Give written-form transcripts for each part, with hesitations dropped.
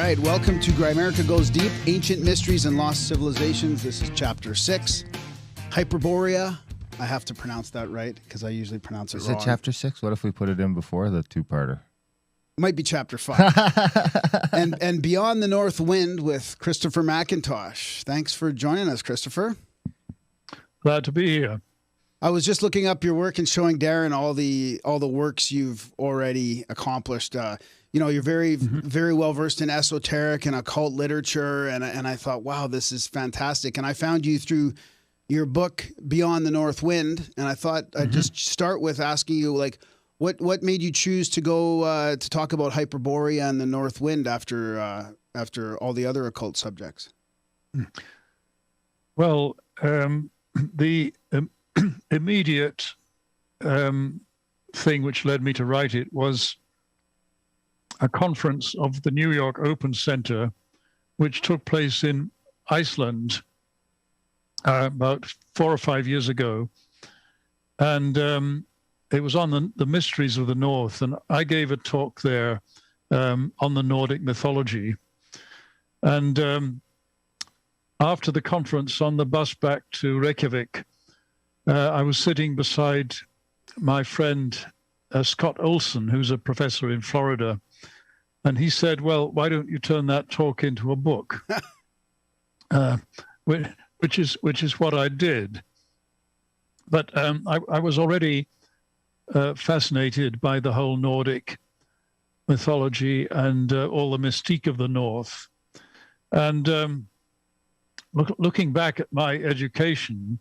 right, welcome to Grimerica Goes Deep, Ancient Mysteries and Lost Civilizations. This is Chapter 6, Hyperborea. I have to pronounce that right because I usually pronounce it wrong. Is it Chapter 6? What if we put it in before the two-parter? Might be Chapter 5. and Beyond the North Wind with Christopher McIntosh. Thanks for joining us, Christopher. Glad to be here. I was just looking up your work and showing Darren all the works you've already accomplished. You're very well versed in esoteric and occult literature, and I thought, wow, this is fantastic. And I found you through your book Beyond the North Wind, and I thought I'd just start with asking you, like, what made you choose to go to talk about Hyperborea and the North Wind after all the other occult subjects? Well, the immediate thing which led me to write it was a conference of the New York Open Center, which took place in Iceland about 4 or 5 years ago. And it was on the mysteries of the North. And I gave a talk there on the Nordic mythology. And after the conference, on the bus back to Reykjavik, I was sitting beside my friend Scott Olson, who's a professor in Florida, and he said, "Well, why don't you turn that talk into a book?" Which is what I did. But I was already fascinated by the whole Nordic mythology and all the mystique of the North, and looking back at my education.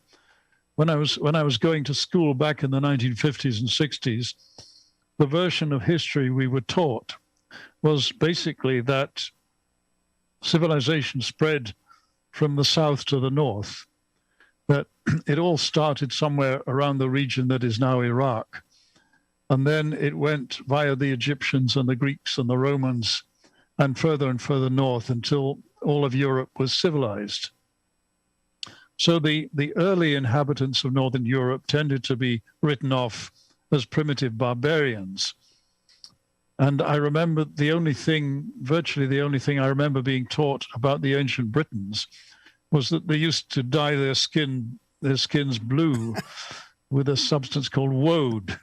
When I was going to school back in the 1950s and 60s, the version of history we were taught was basically that civilization spread from the south to the north, that it all started somewhere around the region that is now Iraq. And then it went via the Egyptians and the Greeks and the Romans and further north until all of Europe was civilized. So the early inhabitants of Northern Europe tended to be written off as primitive barbarians. And I remember virtually the only thing I remember being taught about the ancient Britons was that they used to dye their skins blue with a substance called woad.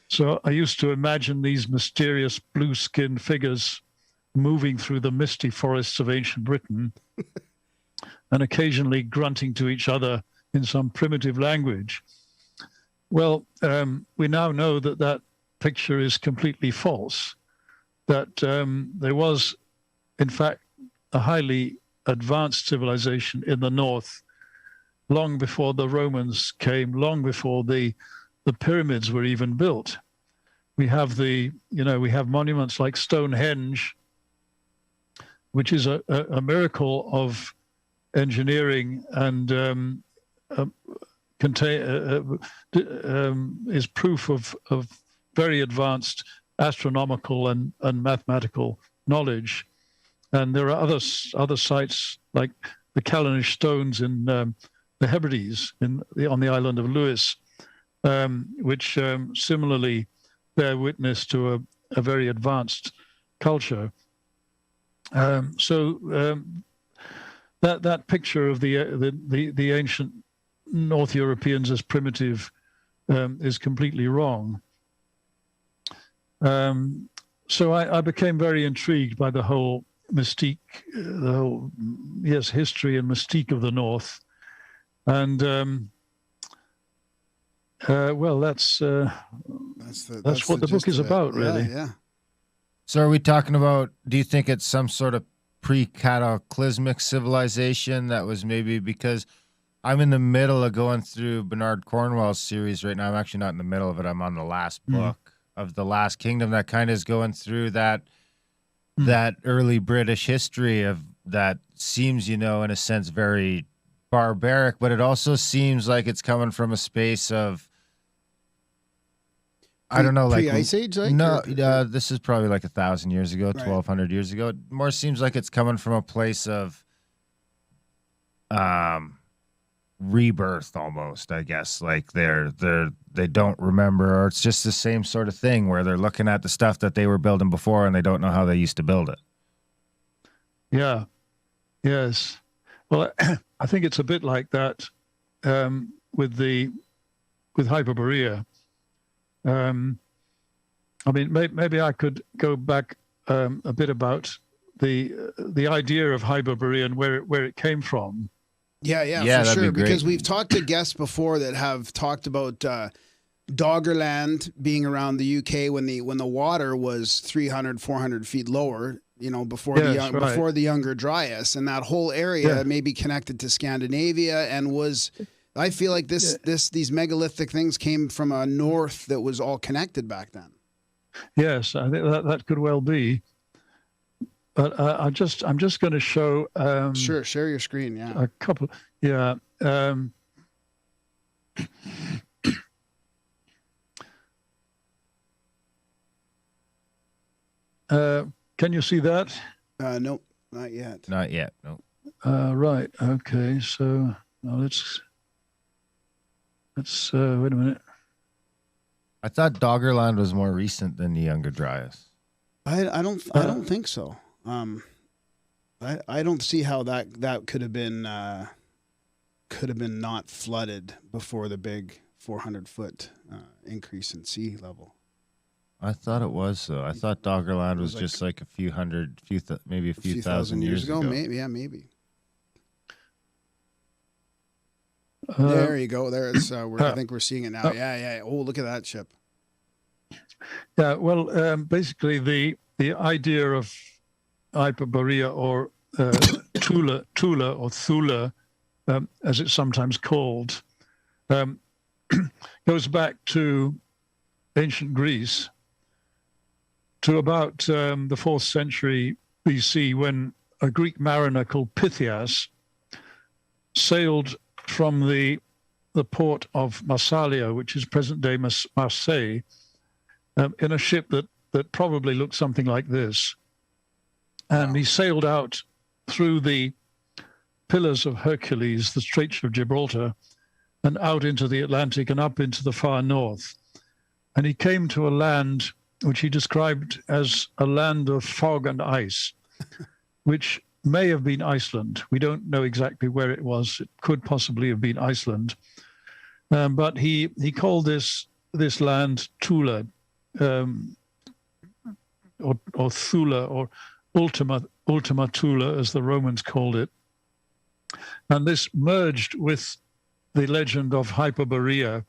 So I used to imagine these mysterious blue-skinned figures moving through the misty forests of ancient Britain and occasionally grunting to each other in some primitive language. Well, we now know that picture is completely false, that there was, in fact, a highly advanced civilization in the north long before the Romans came, long before the pyramids were even built. We have we have monuments like Stonehenge, which is a miracle of engineering and is proof of very advanced astronomical and mathematical knowledge. And there are other sites like the Callanish stones in the Hebrides on the island of Lewis, which similarly bear witness to a very advanced culture. That picture of the ancient North Europeans as primitive is completely wrong. So I became very intrigued by the whole mystique, history and mystique of the North, and that's what the book is about, really. Yeah. So are we talking about, do you think it's some sort of pre-cataclysmic civilization that was maybe, because I'm in the middle of going through Bernard Cornwell's series right now. I'm actually not in the middle of it. I'm on the last book of The Last Kingdom that kind of is going through that early British history of that seems, in a sense, very barbaric, but it also seems like it's coming from a space of, I don't know, like pre-Ice Age, like? No, this is probably like 1,000 years ago, 1,200 years ago. It more seems like it's coming from a place of rebirth, almost. I guess like they don't remember, or it's just the same sort of thing where they're looking at the stuff that they were building before and they don't know how they used to build it. Yeah. Yes. Well, I think it's a bit like that with Hyperborea. I mean, maybe I could go back a bit about the idea of Hyperborea and where it came from. Yeah, for sure. Because we've talked to guests before that have talked about Doggerland being around the UK when the water was 300, 400 feet lower. You know, before the Younger Dryas, and that whole area may be connected to Scandinavia, and was. I feel like these megalithic things came from a north that was all connected back then. Yes, I think that could well be. But I'm just going to show. Sure, share your screen. Yeah, a couple. Yeah. Can you see that? Nope, not yet. Not yet. Nope. Right. Okay. So now let's wait a minute. I thought Doggerland was more recent than the Younger Dryas. I don't think so. I don't see how that could have been not flooded before the big 400-foot increase in sea level. I thought it was though. I thought Doggerland was just like a few thousand years ago. Maybe. There you go. There it's. I think we're seeing it now. Yeah. Oh, look at that ship. Yeah. Well, basically, the idea of Hyperborea or Tula or Thula, as it's sometimes called, goes back to ancient Greece, to about the 4th century BC, when a Greek mariner called Pythias sailed from the port of Massalia, which is present-day Marseille, in a ship that probably looked something like this. And he sailed out through the Pillars of Hercules, the Straits of Gibraltar, and out into the Atlantic and up into the far north. And he came to a land which he described as a land of fog and ice, which may have been Iceland. We don't know exactly where it was. It could possibly have been Iceland. But he called this land Tula, or Thula, or Ultima Thula, as the Romans called it. And this merged with the legend of Hyperborea.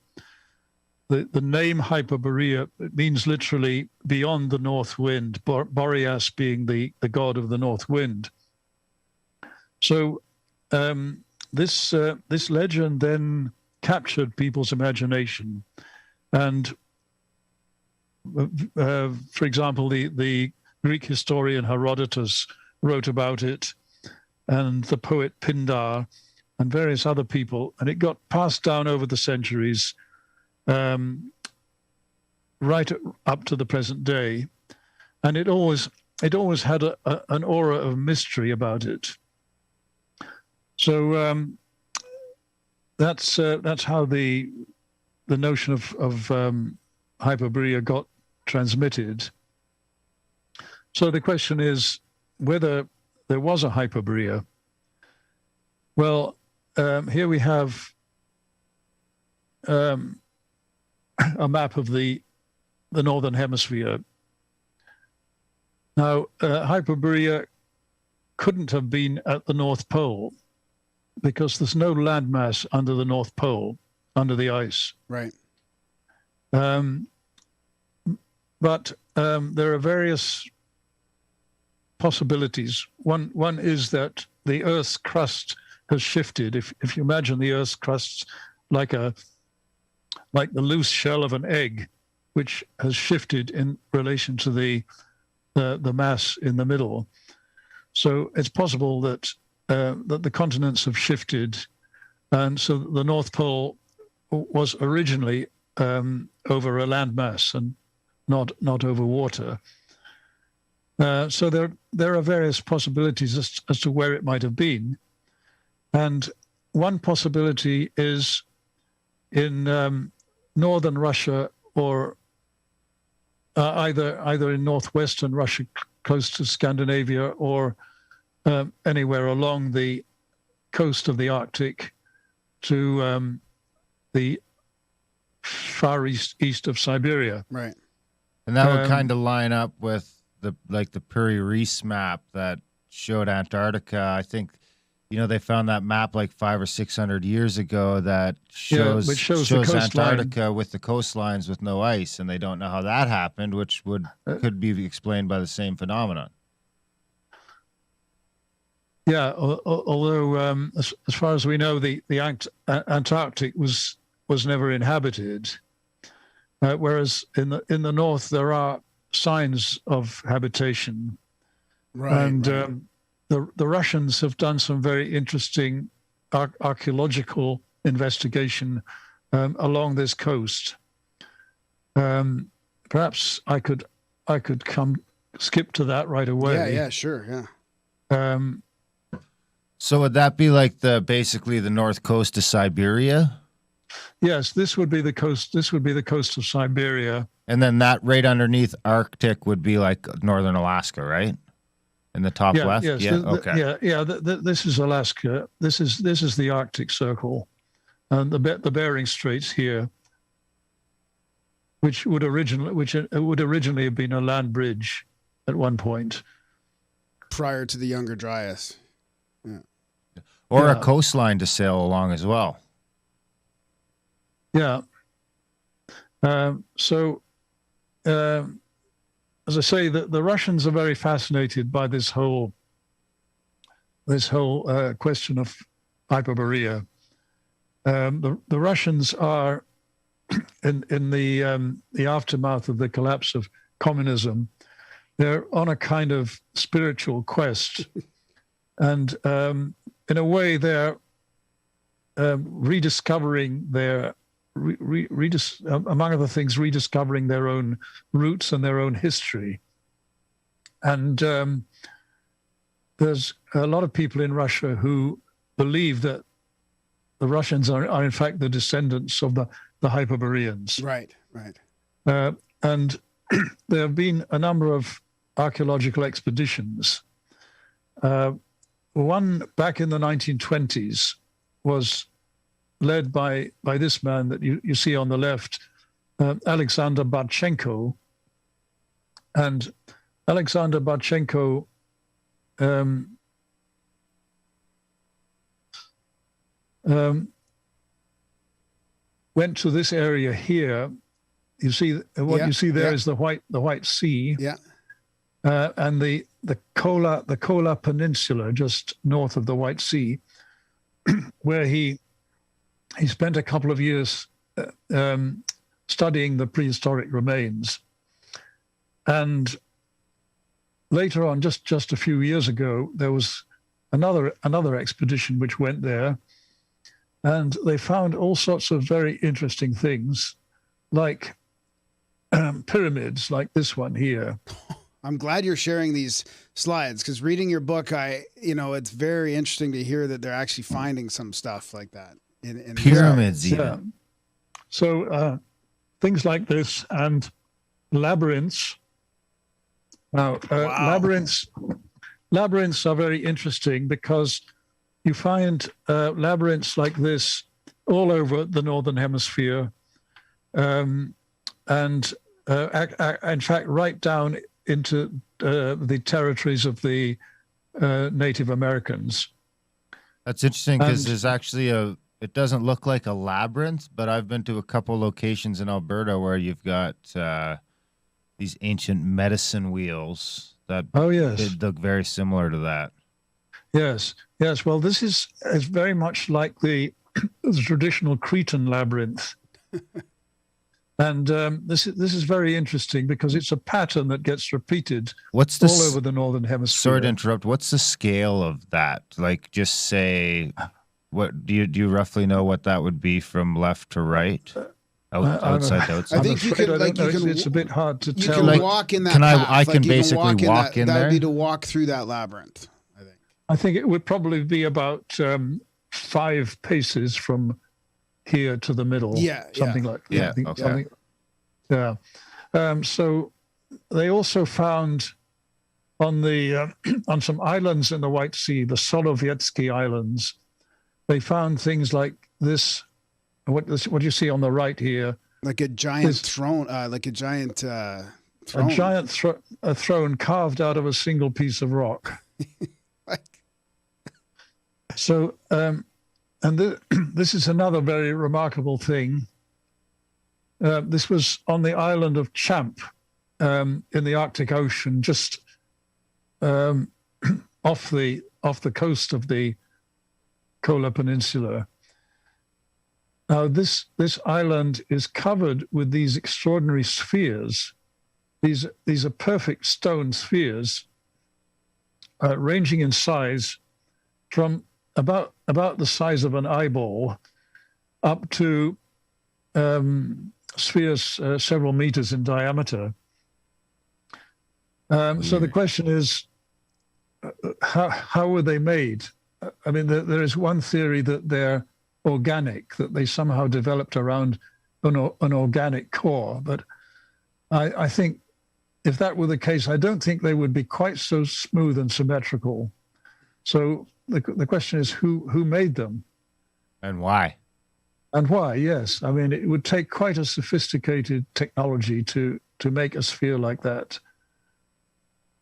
The name Hyperborea, it means literally beyond the north wind, Boreas being the god of the north wind. So this legend then captured people's imagination. And for example, the Greek historian Herodotus wrote about it, and the poet Pindar, and various other people, and it got passed down over the centuries, right up to the present day, and it always had an aura of mystery about it. So that's how the notion of Hyperborea got transmitted. So the question is whether there was a Hyperborea. Well, here we have a map of the northern hemisphere. Now, Hyperborea couldn't have been at the North Pole because there's no landmass under the North Pole, under the ice. Right. But there are various possibilities. One is that the Earth's crust has shifted. If you imagine the Earth's crust like the loose shell of an egg, which has shifted in relation to the mass in the middle. So it's possible that the continents have shifted, and so the North Pole was originally over a landmass and not over water. So there are various possibilities as to where it might have been, and one possibility is in northern Russia, or either in northwestern Russia, close to Scandinavia, or anywhere along the coast of the Arctic to the far east of Siberia. Right. And that would kind of line up with the Piri-Reis map that showed Antarctica. I think, they found that map like 500 or 600 years ago that shows Antarctica with the coastlines with no ice, and they don't know how that happened, which could be explained by the same phenomenon. Yeah, although as far as we know, the Antarctic was never inhabited, whereas in the north there are signs of habitation, right? And right. The Russians have done some very interesting archaeological investigation along this coast. Perhaps I could skip to that right away. Yeah, sure, yeah. So would that be like basically the north coast of Siberia? Yes, this would be the coast. This would be the coast of Siberia. And then that right underneath Arctic would be like northern Alaska, right? In the top left. Yes, Okay. This is Alaska. This is the Arctic Circle, and the Bering Straits here, which would originally have been a land bridge at one point, prior to the Younger Dryas. Yeah. Or a coastline to sail along as well. Yeah. As I say, the Russians are very fascinated by this whole question of Hyperborea. The Russians are in the aftermath of the collapse of communism. They're on a kind of spiritual quest, and in a way, they're rediscovering their. Among other things, rediscovering their own roots and their own history. And there's a lot of people in Russia who believe that the Russians are in fact the descendants of the Hyperboreans. Right. And there have been a number of archaeological expeditions. One back in the 1920s was led by this man that you see on the left, Aleksander Bartchenko. And Aleksander Bartchenko went to this area here. You see you see there is the White Sea. Yeah. And the Kola Peninsula just north of the White Sea, where he spent a couple of years studying the prehistoric remains. And later on, just a few years ago, there was another expedition which went there, and they found all sorts of very interesting things, like pyramids, like this one here. I'm glad you're sharing these slides, because reading your book, it's very interesting to hear that they're actually finding some stuff like that. In pyramids, yeah. So things like this and labyrinths. Now, labyrinths are very interesting because you find labyrinths like this all over the Northern Hemisphere, and in fact, right down into the territories of the Native Americans. That's interesting because there's actually it doesn't look like a labyrinth, but I've been to a couple locations in Alberta where you've got these ancient medicine wheels that look very similar to that. Yes. Well, this is very much like the traditional Cretan labyrinth. And this is very interesting because it's a pattern that gets repeated all over the Northern Hemisphere. Sorry to interrupt. What's the scale of that? Like, just say, what do you roughly know what that would be from left to right, outside to outside? I think it's a bit hard to tell. You can walk in that path. I can basically walk in there. That would be to walk through that labyrinth. I think it would probably be about 5 paces from here to the middle. Something like that. So they also found on the on some islands in the White Sea, the Solowiecki Islands, they found things like this. What you see on the right here, like a giant throne, like a giant throne. A giant throne carved out of a single piece of rock. So, this is another very remarkable thing. This was on the island of Champ in the Arctic Ocean, just off the coast of the Kola Peninsula. Now, this island is covered with these extraordinary spheres. These are perfect stone spheres, ranging in size from about the size of an eyeball up to spheres several meters in diameter. So the question is, how were they made? I mean, there is one theory that they're organic, that they somehow developed around an organic core. But I think if that were the case, I don't think they would be quite so smooth and symmetrical. So the question is, who made them? And why? And why, yes. I mean, it would take quite a sophisticated technology to make a sphere like that.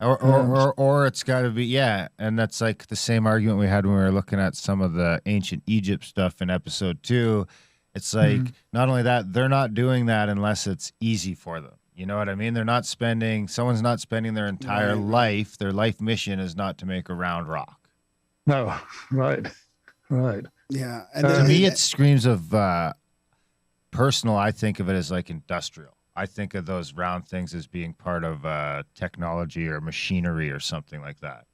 Or it's got to be, yeah. And that's like the same argument we had when we were looking at some of the ancient Egypt stuff in episode 2. It's like, not only that, they're not doing that unless it's easy for them. You know what I mean? Someone's not spending their entire life. Their life mission is not to make a round rock. No, right. Yeah. And to me, it screams of personal. I think of it as like industrial. I think of those round things as being part of technology or machinery or something like that.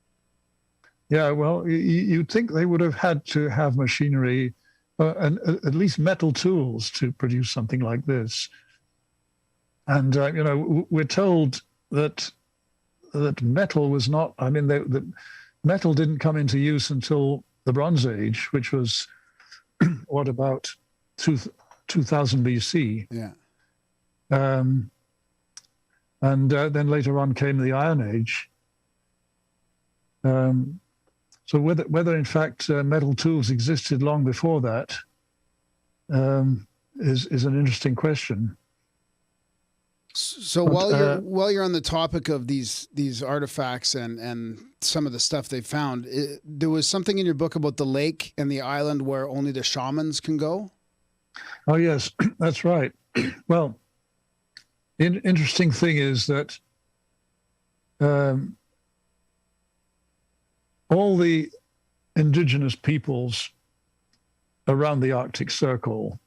Yeah, well, you'd think they would have had to have machinery and at least metal tools to produce something like this. And, we're told that metal was not, I mean, the metal didn't come into use until the Bronze Age, which was, about 2000 BC. Yeah. And then later on came the Iron Age. So whether in fact metal tools existed long before that is an interesting question. So while you're on the topic of these artifacts and some of the stuff they found, there was something in your book about the lake and the island where only the shamans can go? Oh yes, that's right. Well, the interesting thing is that all the indigenous peoples around the Arctic Circle,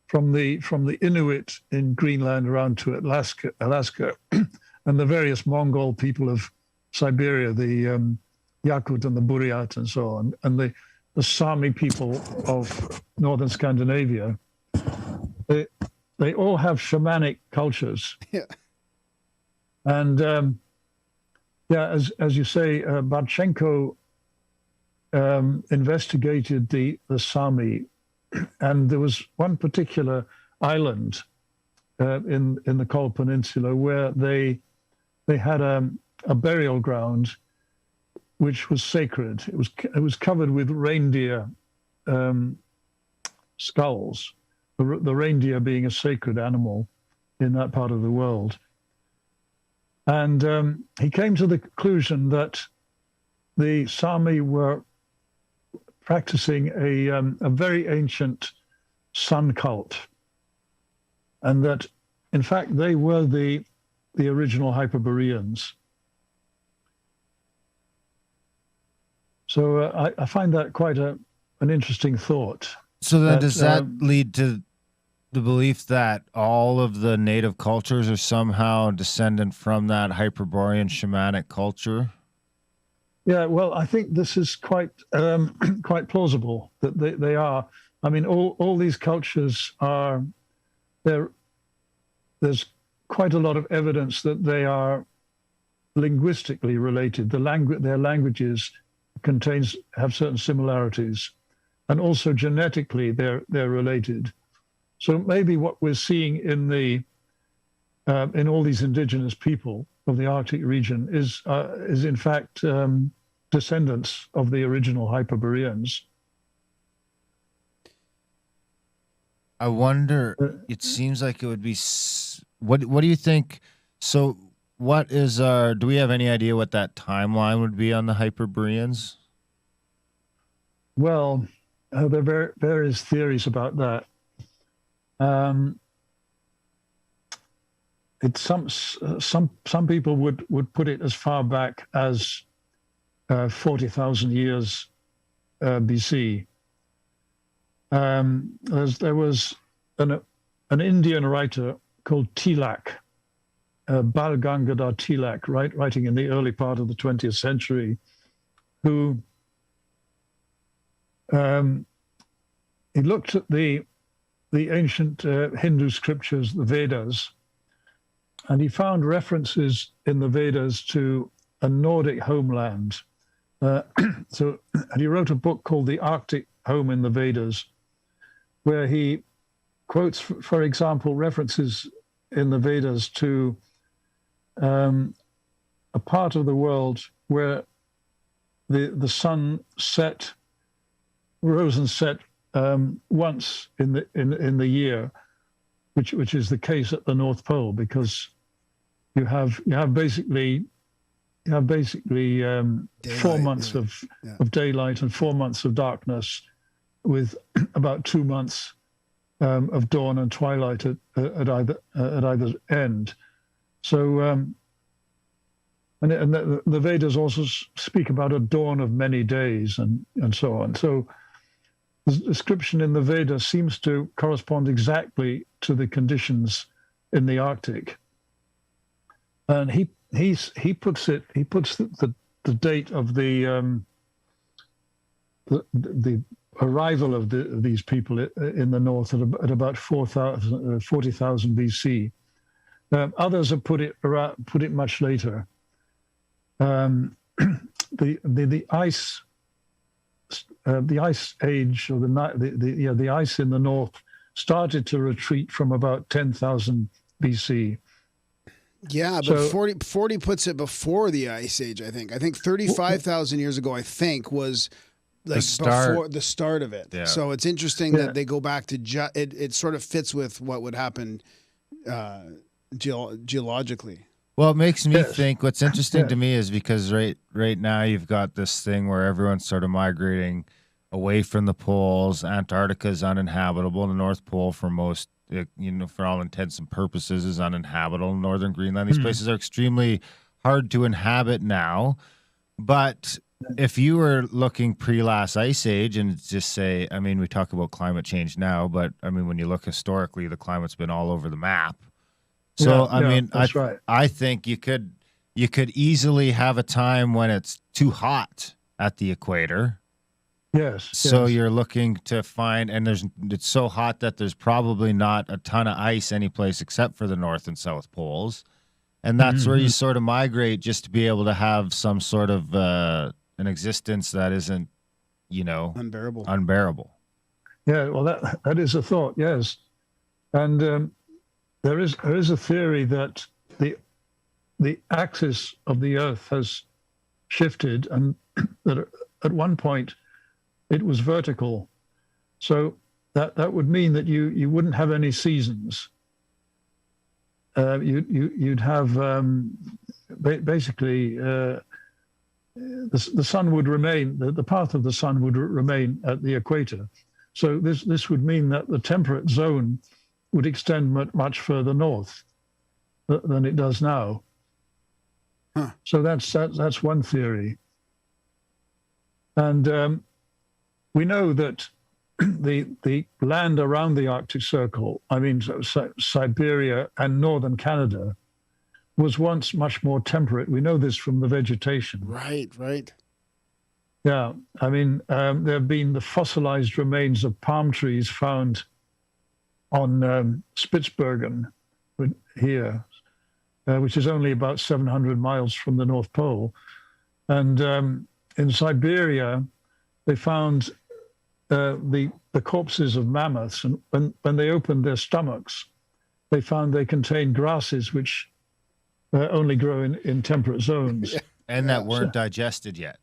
from the Inuit in Greenland around to Alaska, and the various Mongol people of Siberia, the Yakut and the Buryat and so on, and the Sami people of northern Scandinavia, they all have shamanic cultures. Yeah. And as you say, Bartchenko investigated the Sami, and there was one particular island in the Kola Peninsula where they had a burial ground which was sacred. It was covered with reindeer skulls. The reindeer being a sacred animal in that part of the world. And he came to the conclusion that the Sami were practicing a very ancient sun cult, and that, in fact, they were the original Hyperboreans. So I find that quite an interesting thought. So then does that lead to the belief that all of the native cultures are somehow descendant from that Hyperborean shamanic culture? Yeah, well, I think this is quite plausible that they are. I mean, all these cultures are there. There's quite a lot of evidence that they are linguistically related. Their languages have certain similarities, and also genetically they're related. So maybe what we're seeing in all these indigenous people of the Arctic region is in fact descendants of the original Hyperboreans. I wonder, it seems like it would be, what do you think? So what is do we have any idea what that timeline would be on the Hyperboreans? Well, there are various theories about that. It's some people would put it as far back as 40,000 years BC. There was an Indian writer called Tilak, Bal Gangadhar Tilak, writing in the early part of the 20th century, who he looked at the ancient Hindu scriptures, the Vedas, and he found references in the Vedas to a Nordic homeland. And he wrote a book called The Arctic Home in the Vedas, where he quotes, for example, references in the Vedas to a part of the world where the sun rose and set once in the year, which is the case at the North Pole, because you have basically 4 months of daylight and 4 months of darkness, with about 2 months of dawn and twilight at either end. So, and the Vedas also speak about a dawn of many days and so on. So the description in the Vedas seems to correspond exactly to the conditions in the Arctic. And he puts the date of the arrival of these people in the north at about 40,000 BC. Others have put it much later. The ice age, or the ice in the north, started to retreat from about 10,000 BC. Yeah, but 40 puts it before the Ice Age, I think. I think 35,000 years ago, was like before the start of it. Yeah. So it's interesting that they go back to it sort of fits with what would happen geologically. Well, it makes me think, what's interesting to me is because right now you've got this thing where everyone's sort of migrating away from the poles. Antarctica is uninhabitable. The North Pole, for most, for all intents and purposes, is uninhabitable. Northern Greenland, these places are extremely hard to inhabit now. But if you were looking pre-last ice age, and just say, I mean, we talk about climate change now, but I mean, when you look historically, the climate's been all over the map. So I think you could easily have a time when it's too hot at the equator. Yes. So you're looking to find, and it's so hot that there's probably not a ton of ice anyplace except for the North and South poles. And that's where you sort of migrate, just to be able to have some sort of an existence that isn't, unbearable. Yeah, well, that is a thought, yes. And there is a theory that the axis of the Earth has shifted, and that at one point it was vertical. So that would mean that you wouldn't have any seasons. You'd have basically the sun would remain, the path of the sun would remain at the equator. So this would mean that the temperate zone would extend much further north than it does now. Huh. So that's one theory. And we know that the land around the Arctic Circle, I mean Siberia and northern Canada, was once much more temperate. We know this from the vegetation. Right. Yeah, I mean, there have been the fossilized remains of palm trees found on Spitsbergen here, which is only about 700 miles from the North Pole. And in Siberia, they found the corpses of mammoths, and when they opened their stomachs, they found they contained grasses which only grow in temperate zones. And that weren't digested yet.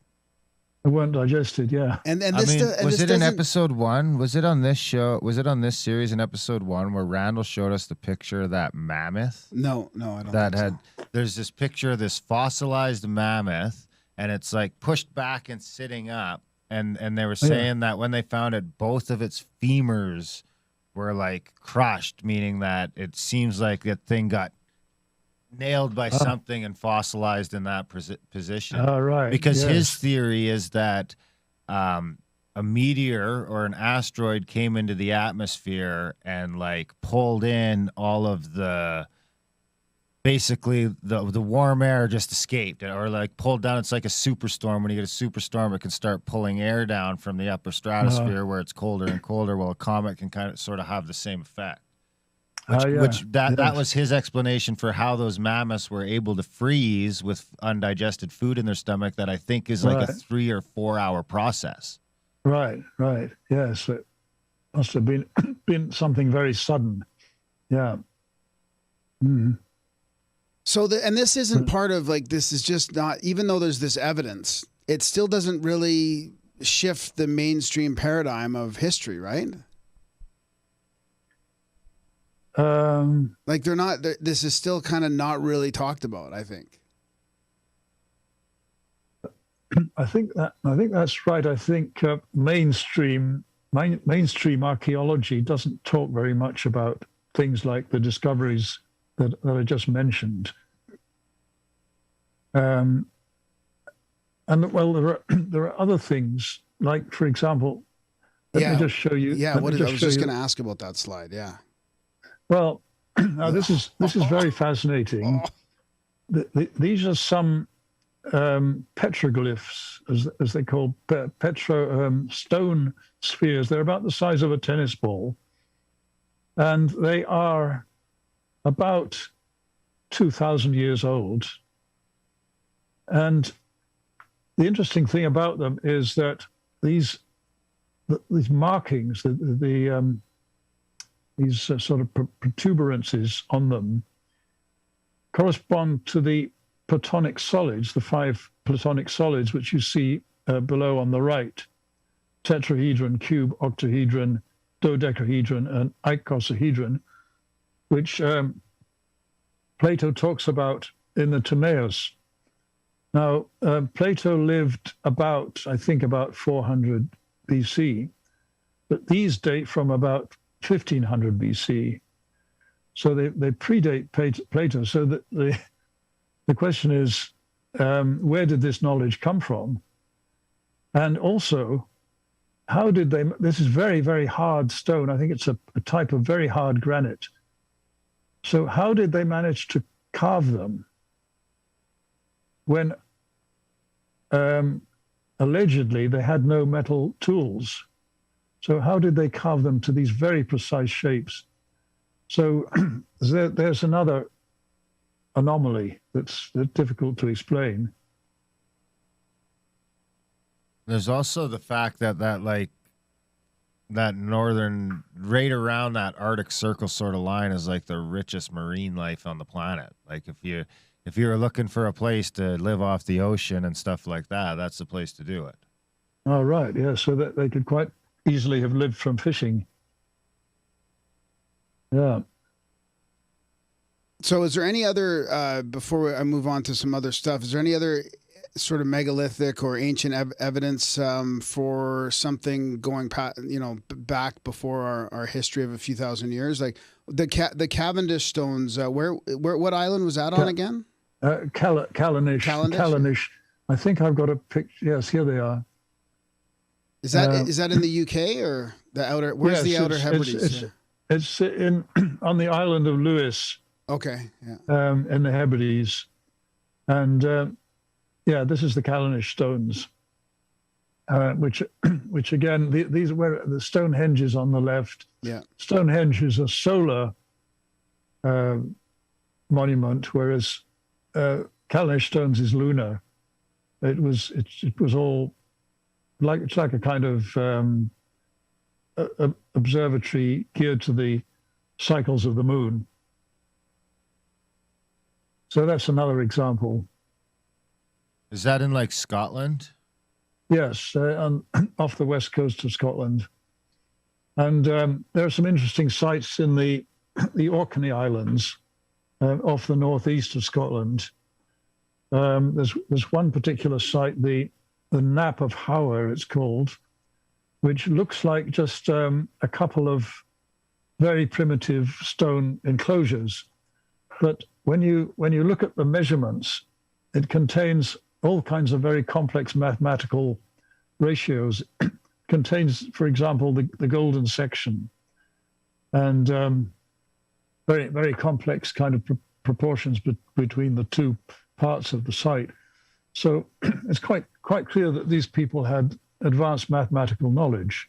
They weren't digested, yeah. And I this mean, and was this it in doesn't- episode 1? Was it on this show? Was it on this series in episode 1 where Randall showed us the picture of that mammoth? No, I don't. That think had so. There's this picture of this fossilized mammoth, and it's like pushed back and sitting up, and they were saying that when they found it, both of its femurs were like crushed, meaning that it seems like that thing got nailed by something and fossilized in that position. Right. Because his theory is that a meteor or an asteroid came into the atmosphere and like pulled in all of the, basically the warm air just escaped, or like pulled down. It's like a superstorm. When you get a superstorm, it can start pulling air down from the upper stratosphere where it's colder and colder. Well, a comet can kind of sort of have the same effect. That was his explanation for how those mammoths were able to freeze with undigested food in their stomach. That I think is like a 3 or 4 hour process. Right. Yes, it must have been something very sudden. Yeah. Mm. So and this isn't part of like, this is just not, even though there's this evidence, it still doesn't really shift the mainstream paradigm of history, right? Like this is still kind of not really talked about, I think. I think that's right. I think mainstream archaeology doesn't talk very much about things like the discoveries that I just mentioned. And well, there are other things, like, for example, let me just show you. Yeah, I was just going to ask about that slide. Yeah. Well, now this is very fascinating. These are some petroglyphs, as they call stone spheres. They're about the size of a tennis ball, and they are about 2,000 years old. And the interesting thing about them is that these markings, these sort of protuberances on them, correspond to the Platonic solids, the 5 Platonic solids, which you see below on the right: tetrahedron, cube, octahedron, dodecahedron, and icosahedron, which Plato talks about in the Timaeus. Now, Plato lived I think about 400 BC, but these date from about 1500 BC. So they predate Plato. So that the question is, where did this knowledge come from? And also, how did they? This is very, very hard stone. I think it's a type of very hard granite. So how did they manage to carve them when allegedly they had no metal tools? So how did they carve them to these very precise shapes? So there's another anomaly that's difficult to explain. There's also the fact that northern, right around that Arctic Circle sort of line, is like the richest marine life on the planet. Like if you're looking for a place to live off the ocean and stuff like that, that's the place to do it. Oh, right. Yeah. So that they could quite easily have lived from fishing. Yeah. So is there any other, before I move on to some other stuff, is there any other sort of megalithic or ancient evidence for something going back before our history of a few thousand years? Like the Cavendish stones, where what island was that on again? Callanish. Callanish. I think I've got a picture. Yes, here they are. Is that in the UK or the outer? Where's the Outer Hebrides? It's in on the island of Lewis. Okay. Yeah. In the Hebrides, and this is the Callanish stones, which again these were the Stonehenges on the left. Yeah. Stonehenge is a solar monument, whereas Callanish stones is lunar. It was all it's like a kind of observatory geared to the cycles of the moon. So that's another example. Is that in like Scotland? Yes, off the west coast of Scotland. And there are some interesting sites in the Orkney Islands off the northeast of Scotland. There's one particular site, the Nap of Howard, it's called, which looks like just a couple of very primitive stone enclosures. But when you look at the measurements, it contains all kinds of very complex mathematical ratios. It contains, for example, the golden section, and very, very complex kind of proportions between the two parts of the site. So it's quite clear that these people had advanced mathematical knowledge.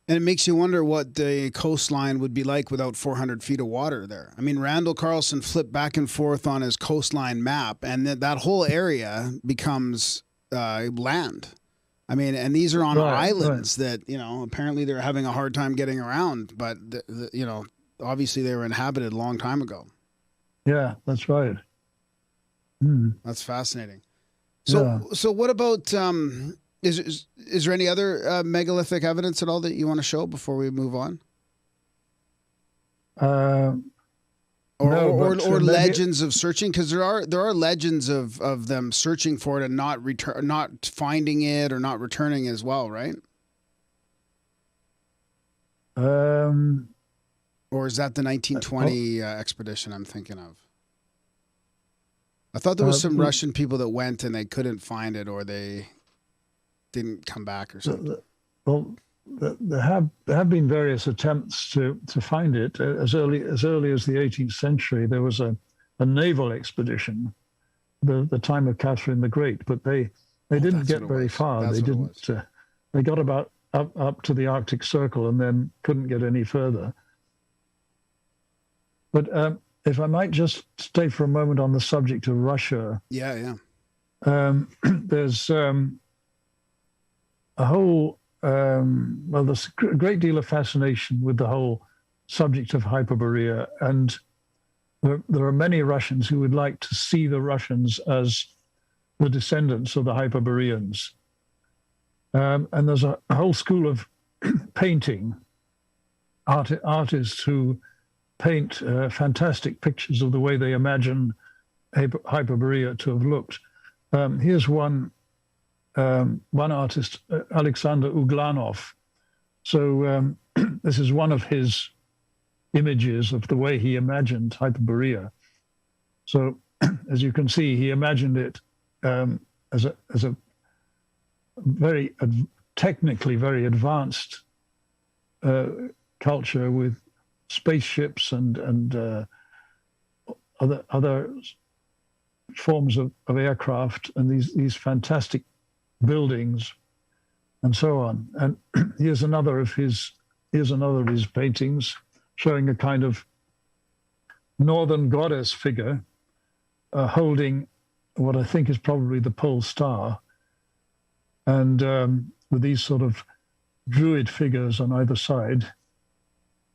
And it makes you wonder what the coastline would be like without 400 feet of water there. I mean, Randall Carlson flipped back and forth on his coastline map, and that whole area becomes land. I mean, and these are on islands that, you know, apparently they're having a hard time getting around, but, you know, obviously they were inhabited a long time ago. Yeah, that's right. That's fascinating. So what about... Is there any other megalithic evidence at all that you want to show before we move on? Or legends of searching, because there are legends of them searching for it and not finding it or not returning as well, right? Or is that the 1920 expedition I'm thinking of? I thought there was some Russian people that went and they couldn't find it, or they didn't come back or something. Well, there have been various attempts to find it. As early as the 18th century, there was a naval expedition, the time of Catherine the Great, but they didn't get very far. They didn't. They got about up to the Arctic Circle and then couldn't get any further. But if I might just stay for a moment on the subject of Russia. Yeah. There's a whole, there's a great deal of fascination with the whole subject of Hyperborea, and there are many Russians who would like to see the Russians as the descendants of the Hyperboreans. And there's a whole school of painting, artists who paint fantastic pictures of the way they imagine Hyperborea to have looked. Here's one artist, Aleksander Uglanov. So this is one of his images of the way he imagined Hyperborea. So as you can see, he imagined it as a very technically very advanced culture with spaceships and other forms of aircraft and these fantastic buildings and so on. And here's another of his paintings showing a kind of northern goddess figure holding what I think is probably the pole star, and with these sort of druid figures on either side.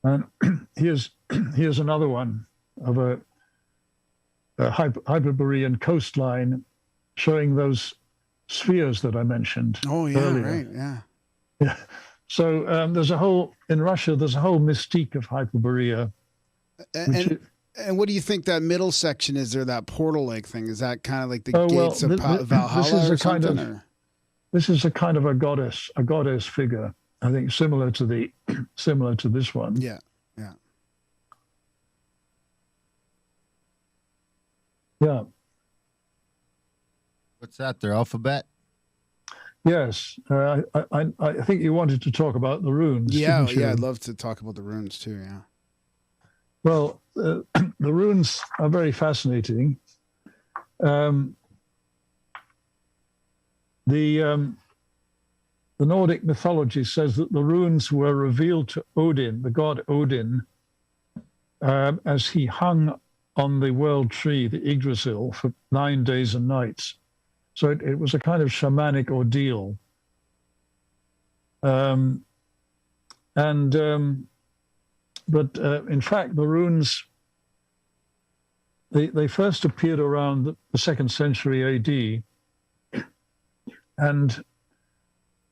And here's another one of a Hyperborean coastline showing those spheres that I mentioned. Oh yeah, earlier. Right, yeah. So there's a whole mystique of Hyperborea. And what do you think that middle section is there, that portal-like thing? Is that kind of like the gates of Valhalla or something? This is a kind of a goddess figure, I think, similar to this one. Yeah. Yeah. What's that, their alphabet? Yes. I think you wanted to talk about the runes. Yeah, I'd love to talk about the runes too, yeah. Well, the runes are very fascinating. The Nordic mythology says that the runes were revealed to Odin, the god Odin, as he hung on the world tree, the Yggdrasil, for 9 days and nights. So it was a kind of shamanic ordeal. But in fact, the runes they first appeared around the 2nd century AD, and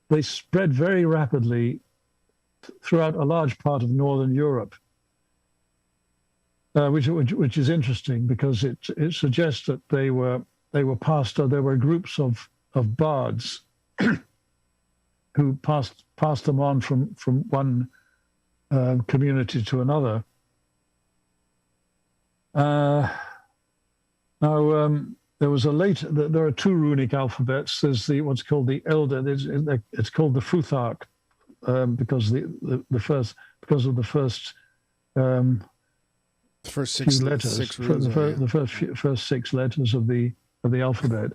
they spread very rapidly throughout a large part of Northern Europe, which is interesting because it suggests that they were passed. There were groups of bards who passed them on from one community to another. Now, there was there are 2 runic alphabets. There's what's called the Elder. It's called the Futhark because of the first six few letters, six runes, the first 6 letters of the alphabet.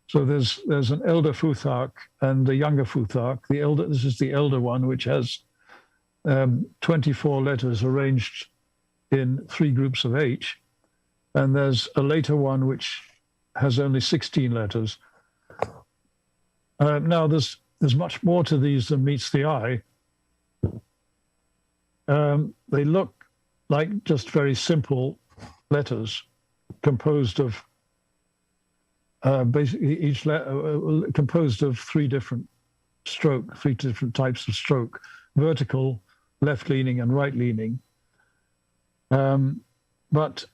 So there's an Elder Futhark and the younger Futhark. This is the elder one, which has 24 letters arranged in 3 groups of 8, and there's a later one which has only 16 letters. Now there's much more to these than meets the eye. They look like just very simple letters composed of basically each letter composed of 3 different types of stroke: vertical, left-leaning, and right-leaning. But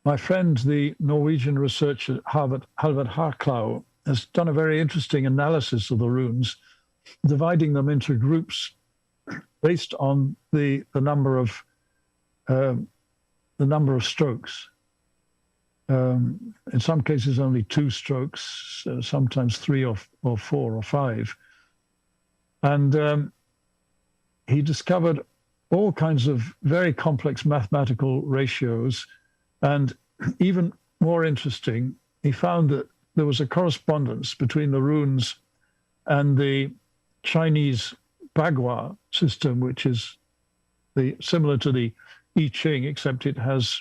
my friend, the Norwegian researcher Halvard Harklau, has done a very interesting analysis of the runes, dividing them into groups based on the number of strokes. In some cases, only 2 strokes, sometimes 3 or 4 or 5. And he discovered all kinds of very complex mathematical ratios. And even more interesting, he found that there was a correspondence between the runes and the Chinese Bagua system, which is similar to the I Ching, except it has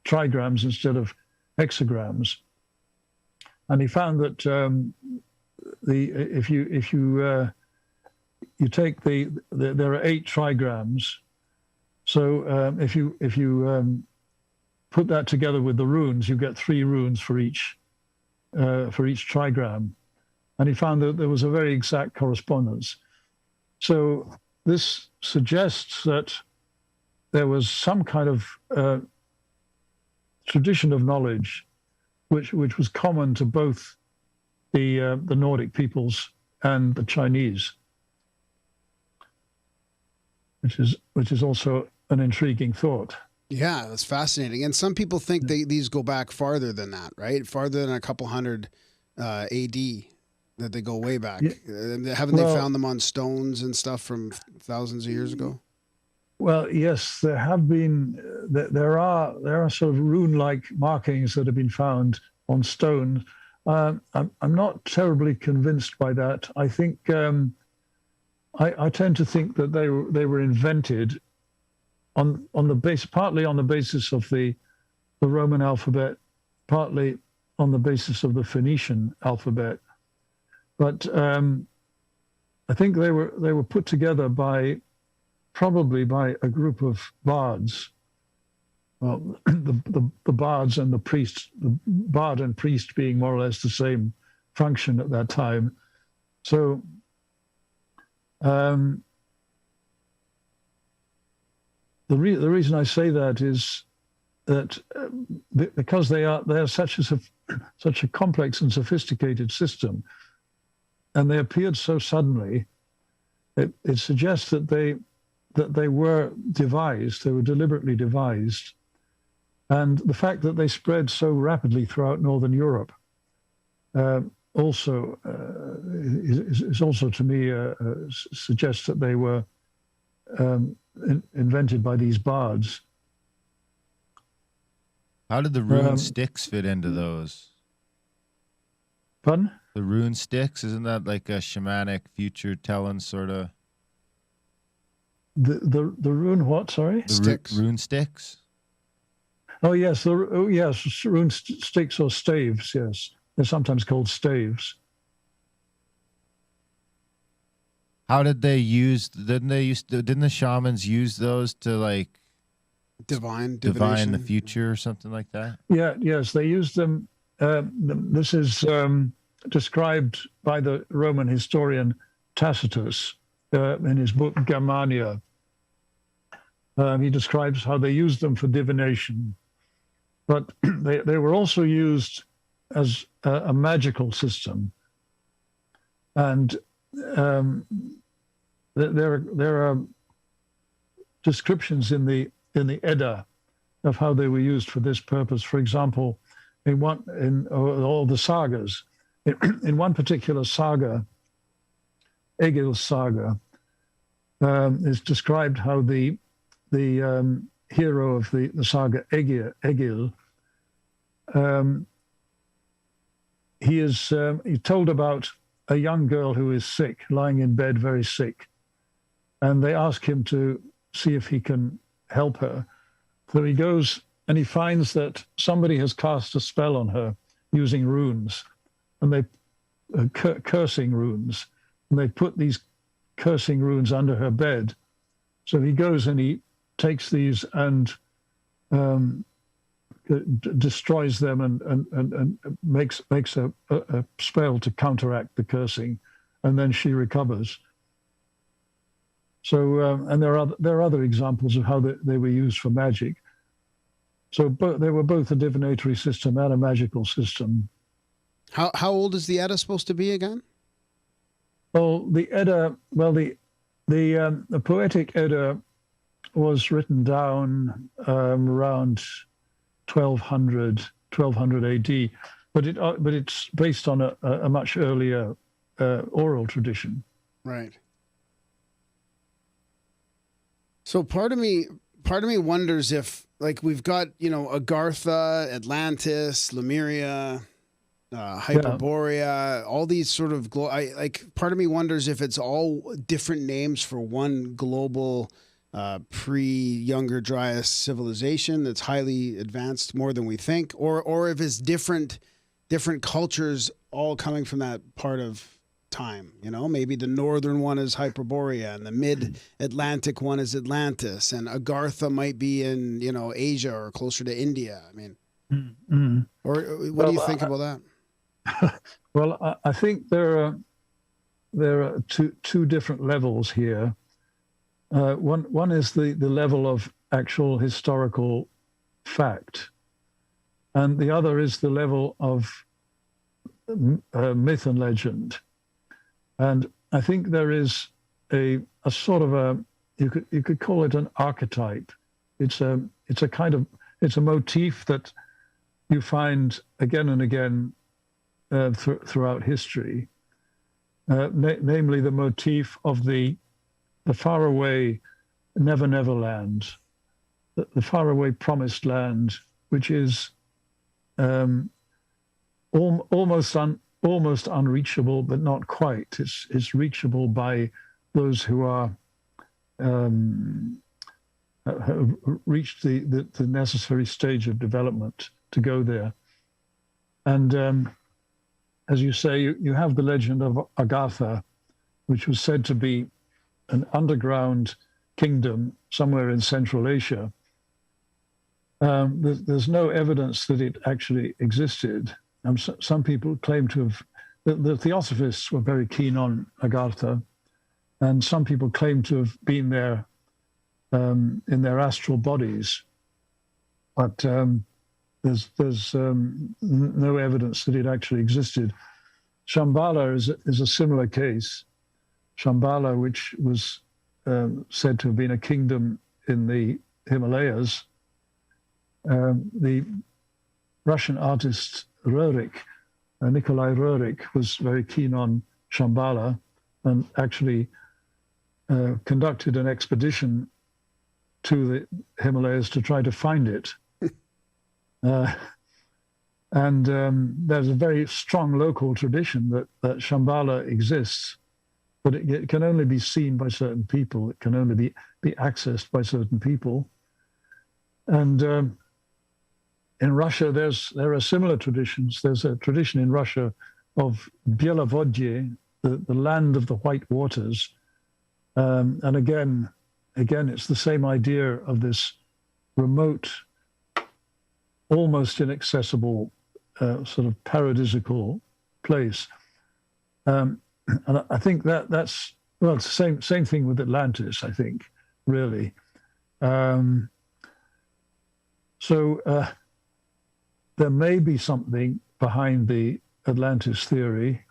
trigrams instead of hexagrams. And he found that if you take there are 8 trigrams. So if you put that together with the runes, you get 3 runes for each trigram. And he found that there was a very exact correspondence. So this suggests that there was some kind of tradition of knowledge which was common to both the Nordic peoples and the Chinese, which is also an intriguing thought. Yeah, that's fascinating. And some people think these go back farther than that, right? Farther than a couple hundred AD, that they go way back. Yeah. Haven't they found them on stones and stuff from thousands of years ago? Well, yes, there have been. There are sort of rune-like markings that have been found on stone. I'm not terribly convinced by that. I think I tend to think that they were invented on the base, partly on the basis of the Roman alphabet, partly on the basis of the Phoenician alphabet. But I think they were put together probably by a group of bards. Well, the bards and the priests, the bard and priest being more or less the same function at that time. So the reason I say that is that because they are such a complex and sophisticated system, and they appeared so suddenly, it suggests that they were devised, they were deliberately devised, and the fact that they spread so rapidly throughout Northern Europe also is also to me suggests that they were invented by these bards. How did the rune sticks fit into those? Pardon? The rune sticks, isn't that like a shamanic future telling sort of? The rune what? Sorry, sticks. Rune sticks. Oh yes, rune sticks or staves. Yes, they're sometimes called staves. How did they use? Didn't the shamans use those to like Divine, divine the divination. future or something like that? Yeah, yes, they used them. This is described by the Roman historian Tacitus in his book Germania. He describes how they used them for divination, but they were also used as a magical system. And there are descriptions in the Edda of how they were used for this purpose. For example, in all the sagas, in one particular saga, Egil's saga, is described how the hero of the saga, Egil, he's told about a young girl who is sick, lying in bed, very sick, and they ask him to see if he can help her. So he goes and he finds that somebody has cast a spell on her using runes, and they cursing runes, and they put these cursing runes under her bed. So he goes and he takes these and destroys them and makes a spell to counteract the cursing, and then she recovers. So and there are other examples of how they were used for magic. So they were both a divinatory system and a magical system. How old is the Edda supposed to be again? Well, the Edda, the poetic Edda was written down around 1200 AD, but it's based on a much earlier oral tradition. Right. So part of me wonders if, like, we've got, Agartha, Atlantis, Lemuria, Hyperborea, all these sort of part of me wonders if it's all different names for one global pre-Younger Dryas civilization that's highly advanced, more than we think, or if it's different cultures all coming from that part of time. Maybe the northern one is Hyperborea and the mid-Atlantic one is Atlantis, and Agartha might be in Asia or closer to India. I mean, or what do you think about that? Well, I think there are two different levels here. One is the level of actual historical fact, and the other is the level of myth and legend. And I think there is a sort of you could call it an archetype. It's a motif that you find again and again throughout history, namely the motif of the faraway Never Land, the faraway promised land, which is almost unreachable, but not quite. It's reachable by those who are have reached the necessary stage of development to go there. And as you say, you have the legend of Agartha, which was said to be an underground kingdom somewhere in Central Asia. There's no evidence that it actually existed. Some people claim to have, the Theosophists were very keen on Agartha, and some people claim to have been there in their astral bodies. But there's no evidence that it actually existed. Shambhala is a similar case. Shambhala, which was said to have been a kingdom in the Himalayas. The Russian artist Nikolai Roerich, was very keen on Shambhala and actually conducted an expedition to the Himalayas to try to find it. And there's a very strong local tradition that Shambhala exists, but it can only be seen by certain people. It can only be accessed by certain people. And in Russia, there are similar traditions. There's a tradition in Russia of Belavodye, the land of the white waters. And again, it's the same idea of this remote, almost inaccessible, sort of paradisical place. And I think that's, well, it's the same thing with Atlantis, I think, really. So there may be something behind the Atlantis theory.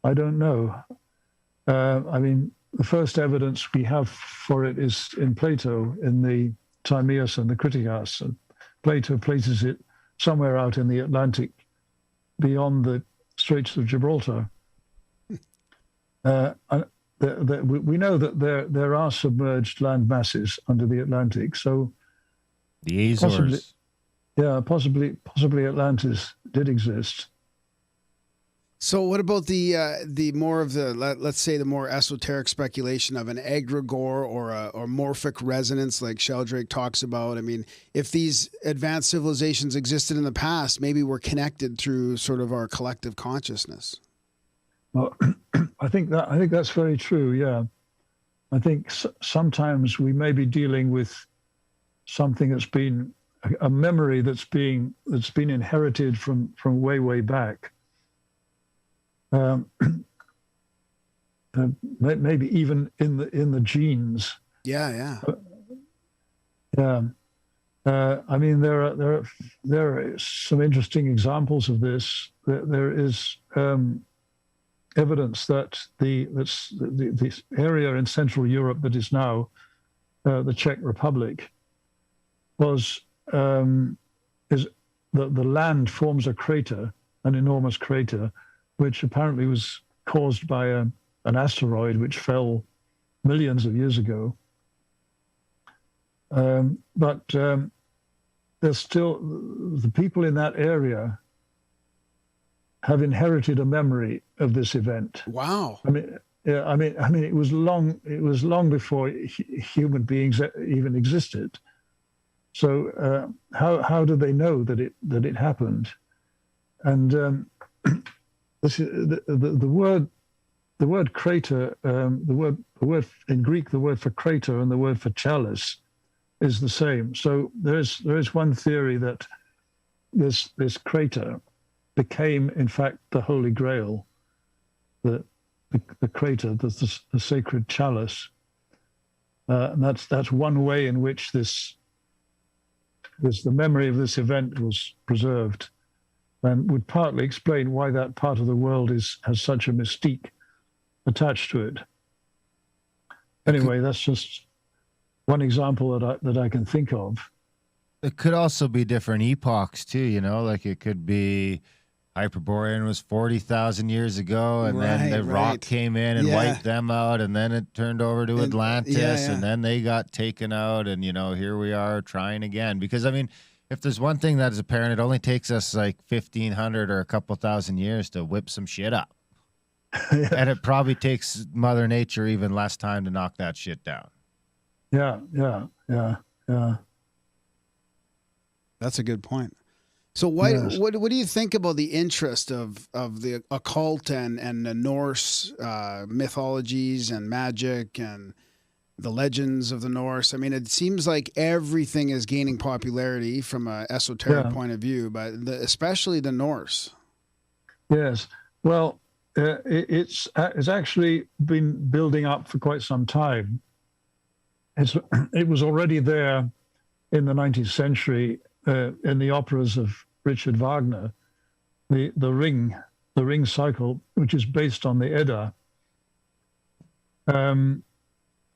I don't know. I mean, the first evidence we have for it is in Plato, in the Timaeus and the Critias. And Plato places it somewhere out in the Atlantic, beyond the Straits of Gibraltar. We know that there are submerged land masses under the Atlantic, so the Azores. Possibly Atlantis did exist. So what about the more of the, let's say, the more esoteric speculation of an egregore or a morphic resonance like Sheldrake talks about? I mean, if these advanced civilizations existed in the past, maybe we're connected through sort of our collective consciousness. Well, I think that's very true. Yeah, I think sometimes we may be dealing with something that's been a memory that's been inherited from way back. Maybe even in the genes. Yeah. I mean, there are some interesting examples of this. There is evidence that this area in Central Europe that is now the Czech Republic is the land forms a crater, an enormous crater, which apparently was caused by an asteroid which fell millions of years ago. But there's still, the people in that area have inherited a memory of this event. Wow. I mean, it was long before human beings even existed. So how do they know that it happened? And the word crater, the word in Greek, the word for crater and the word for chalice is the same. So there is one theory that this crater became, in fact, the Holy Grail, the crater, the sacred chalice. And that's one way in which the memory of this event was preserved, and would partly explain why that part of the world has such a mystique attached to it. Anyway, that's just one example that I can think of. It could also be different epochs too, you know, like it could be Hyperborea was 40,000 years ago, and then the rock came in and wiped them out, and then it turned over to Atlantis, and then they got taken out, and, you know, here we are trying again. Because, I mean, if there's one thing that is apparent, it only takes us like 1,500 or a couple thousand years to whip some shit up. And it probably takes Mother Nature even less time to knock that shit down. Yeah. That's a good point. So what do you think about the interest of the occult and the Norse mythologies and magic and the legends of the Norse? I mean, it seems like everything is gaining popularity from an esoteric point of view, but especially the Norse. Yes. Well, it's actually been building up for quite some time. It was already there in the 19th century in the operas of Richard Wagner, the Ring cycle, which is based on the Edda. And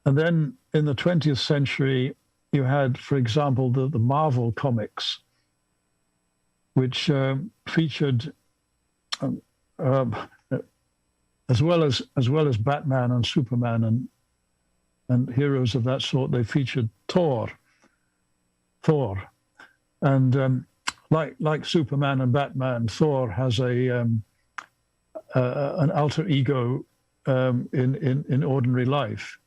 then in the 20th century, you had, for example, the Marvel comics, which featured, as well as Batman and Superman and heroes of that sort, they featured Thor, and like Superman and Batman, Thor has an alter ego in ordinary life,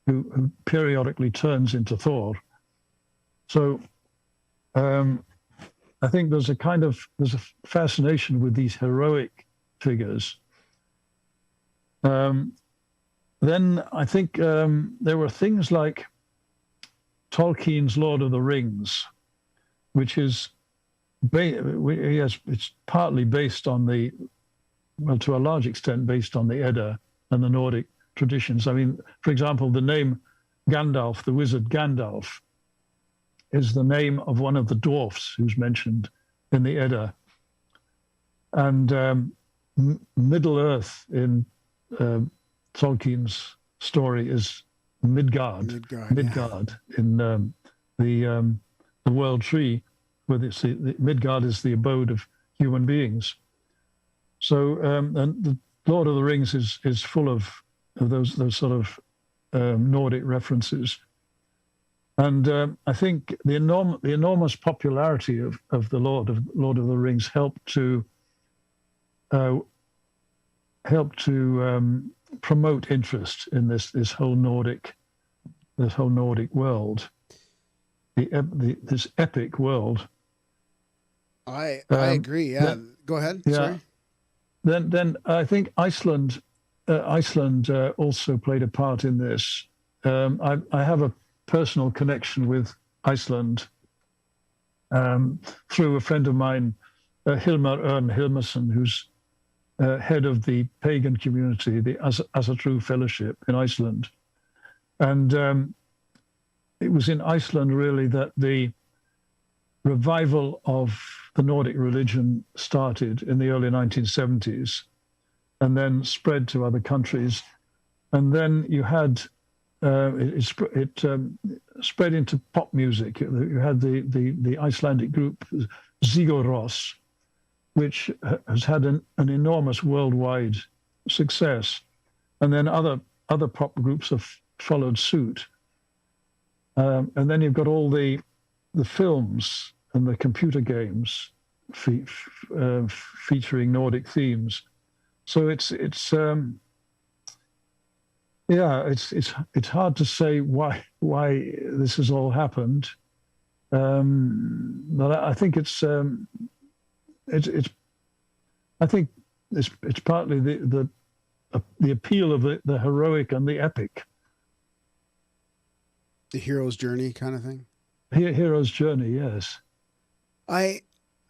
who periodically turns into Thor. So I think there's a fascination with these heroic figures. Then I think there were things like Tolkien's Lord of the Rings, which is it's partly based on to a large extent based on the Edda and the Nordic traditions. I mean, for example, the name Gandalf, the wizard Gandalf, is the name of one of the dwarfs who's mentioned in the Edda. And Middle Earth in Tolkien's story is Midgard in the World Tree, where the Midgard is the abode of human beings. So, and the Lord of the Rings is full of those sort of Nordic references. And I think the enormous popularity of the Lord of the Rings helped to promote interest in this whole Nordic world, this epic world. I agree. Yeah, go ahead. Yeah. Sorry. Then I think Iceland also played a part in this. I have a personal connection with Iceland through a friend of mine, Hilmar Örn Hilmarsson, who's head of the pagan community, the Asatru Fellowship in Iceland. And it was in Iceland really that the revival of the Nordic religion started in the early 1970s and then spread to other countries. And then you had, it spread into pop music. You had the Icelandic group Sigur Rós, which has had an enormous worldwide success. And then other pop groups have followed suit. And then you've got all the films and the computer games featuring Nordic themes. So it's hard to say why this has all happened. But I think it's partly the appeal of the heroic and the epic. The hero's journey kind of thing. Hero's journey, yes. I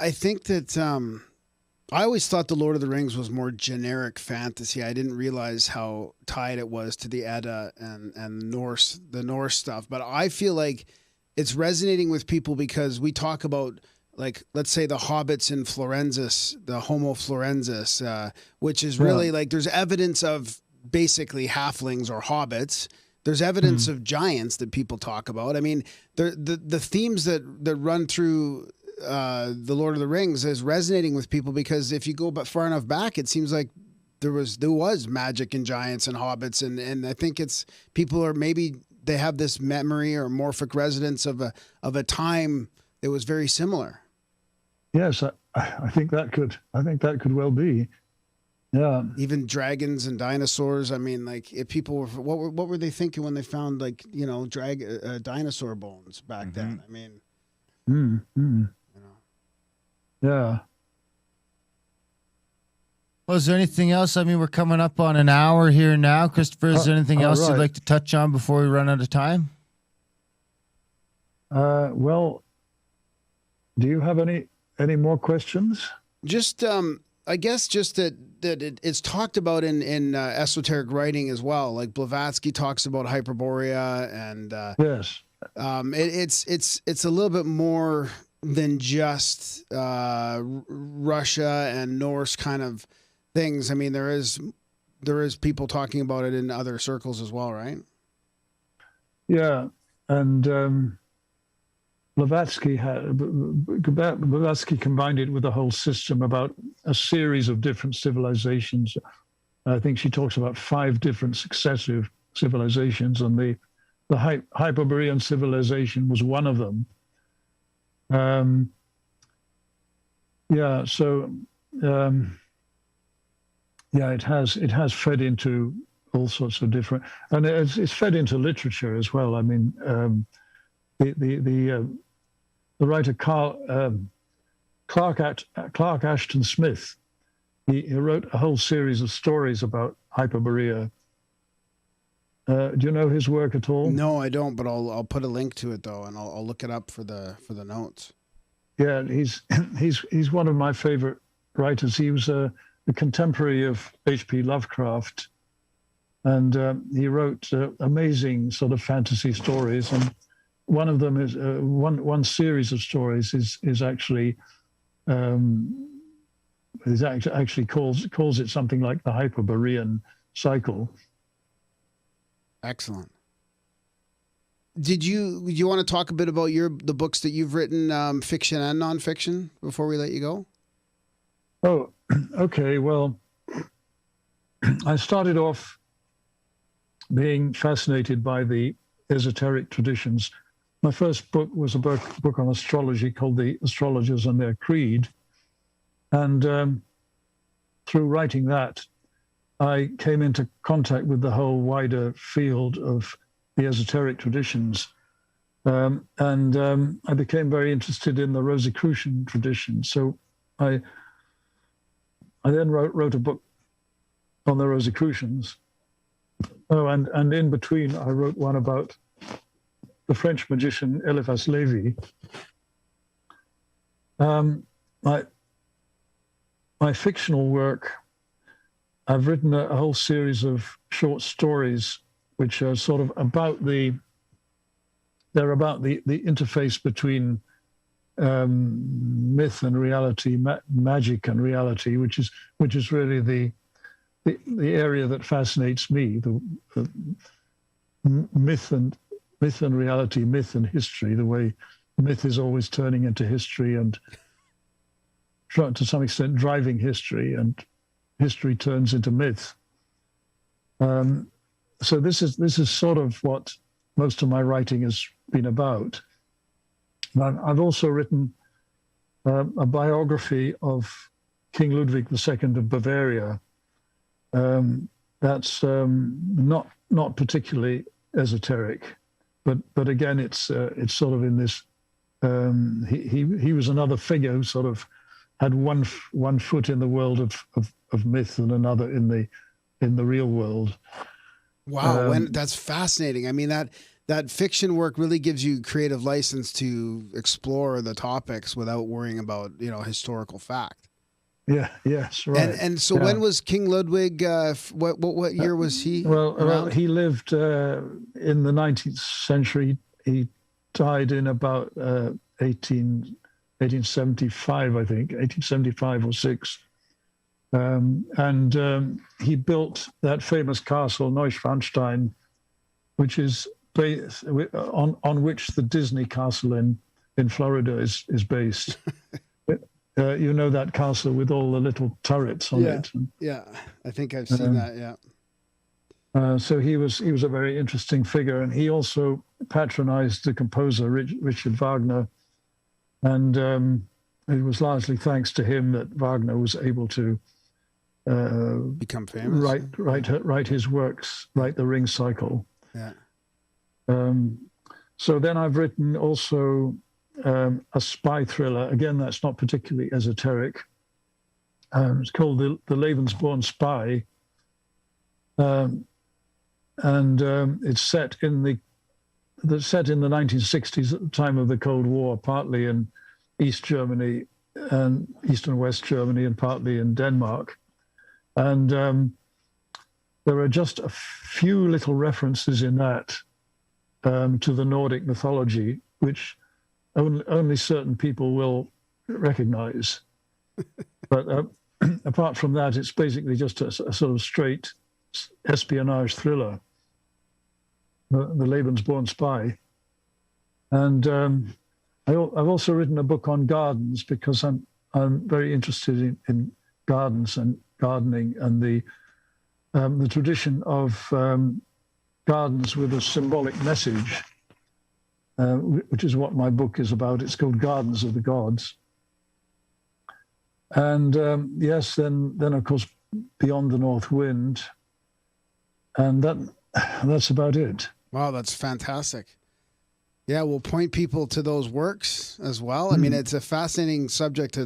think that I always thought the Lord of the Rings was more generic fantasy. I didn't realize how tied it was to the Edda and the Norse stuff. But I feel like it's resonating with people because we talk about, like, let's say the hobbits in Florensis, the Homo florensis, which is really like there's evidence of basically halflings or hobbits. There's evidence of giants that people talk about. I mean, the themes that run through the Lord of the Rings is resonating with people because if you go far enough back, it seems like there was magic and giants and hobbits, and I think it's people are maybe they have this memory or morphic resonance of a time that was very similar. Yes, I think that could well be. Yeah. Even dragons and dinosaurs. I mean, like if people were, what were they thinking when they found dinosaur bones back then? I mean, yeah. Well, is there anything else? I mean, we're coming up on an hour here now. Christopher, is there anything else you'd like to touch on before we run out of time? Well, do you have any more questions? Just, I guess just that it's talked about in esoteric writing as well. Like Blavatsky talks about Hyperborea, and yes, it's a little bit more than just Russia and Norse kind of things. I mean, there is people talking about it in other circles as well, right? Yeah, and Blavatsky combined it with a whole system about a series of different civilizations. I think she talks about 5 different successive civilizations, and the Hyperborean civilization was one of them. It has fed into all sorts of different, and it's fed into literature as well. I mean, the writer Clark Ashton Smith, he wrote a whole series of stories about Hyperborea, Do you know his work at all? No, I don't, but I'll put a link to it though, and I'll look it up for the notes. Yeah, he's one of my favorite writers. He was a contemporary of H.P. Lovecraft, and he wrote amazing sort of fantasy stories. And one of them is one series of stories is actually calls it something like the Hyperborean cycle. Excellent. Do you want to talk a bit about the books that you've written, fiction and nonfiction, before we let you go? Oh, okay. Well, I started off being fascinated by the esoteric traditions. My first book was a book on astrology called The Astrologers and Their Creed. And through writing that, I came into contact with the whole wider field of the esoteric traditions. And I became very interested in the Rosicrucian tradition. So I then wrote a book on the Rosicrucians. Oh, and in between, I wrote one about the French magician Eliphas Lévy. My fictional work, I've written a whole series of short stories which are sort of about the interface between myth and reality, magic and reality, which is really the area that fascinates me. The myth and reality, myth and history. The way myth is always turning into history and, to some extent, driving history, and history turns into myth. So this is sort of what most of my writing has been about. I've also written a biography of King Ludwig II of Bavaria. That's not particularly esoteric, but again, it's sort of in this. He was another figure who sort of had one foot in the world of myth and another in the real world. Wow, that's fascinating. I mean, that fiction work really gives you creative license to explore the topics without worrying about, historical fact. Yeah. Yes. Right. And so, when was King Ludwig? What year was he? Well, he lived in the 19th century. He died in about 1875, I think, 1875 or 6. And he built that famous castle, Neuschwanstein, which is based on which the Disney castle in Florida is based. You know that castle with all the little turrets on it. Yeah, I think I've seen that. Yeah. So he was a very interesting figure, and he also patronized the composer Richard Wagner, and it was largely thanks to him that Wagner was able to become famous. Write his works, write the Ring Cycle. Yeah. So then I've written also a spy thriller. Again, that's not particularly esoteric. It's called The Lebensborn Spy, and it's set in the 1960s at the time of the Cold War, partly in East Germany and East and West Germany, and partly in Denmark. And there are just a few little references in that to the Nordic mythology, which only certain people will recognize. But apart from that, it's basically just a sort of straight espionage thriller, the Lebensborn Spy. And I've also written a book on gardens, because I'm very interested in gardens and gardening, and the tradition of gardens with a symbolic message, which is what my book is about. It's called Gardens of the Gods. And yes, then of course, Beyond the North Wind, and that's about it. Wow, that's fantastic. Yeah, we'll point people to those works as well. I mean, it's a fascinating subject.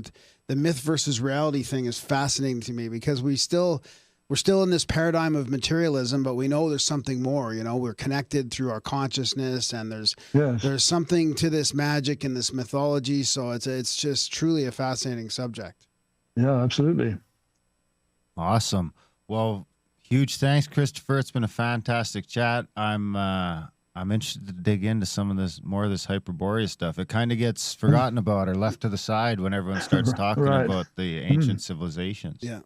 The myth versus reality thing is fascinating to me, because we still we're still in this paradigm of materialism, but we know there's something more. You know, we're connected through our consciousness, and there's something to this magic and this mythology. So it's just truly a fascinating subject. Yeah, absolutely. Awesome. Well, huge thanks, Christopher. It's been a fantastic chat. I'm interested to dig into some of this, more of this Hyperborea stuff. It kind of gets forgotten about or left to the side when everyone starts talking about the ancient civilizations. Yeah.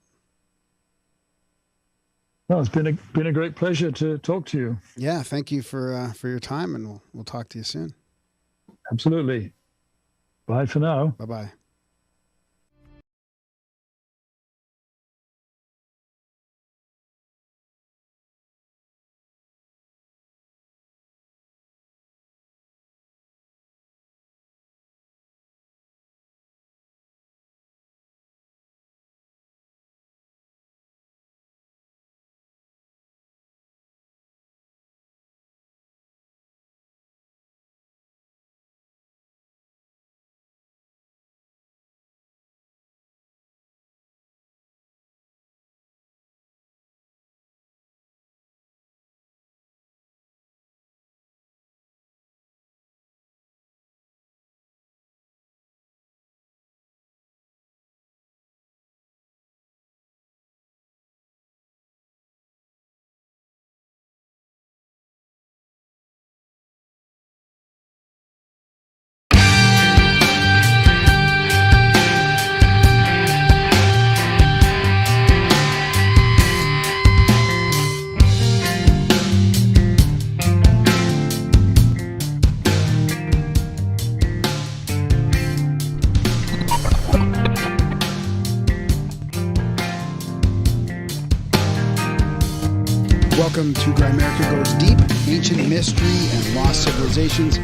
Well, it's been a great pleasure to talk to you. Yeah, thank you for your time, and we'll talk to you soon. Absolutely. Bye for now. Bye-bye. Welcome to Grimerica Goes Deep, Ancient Mystery and Lost Civilizations.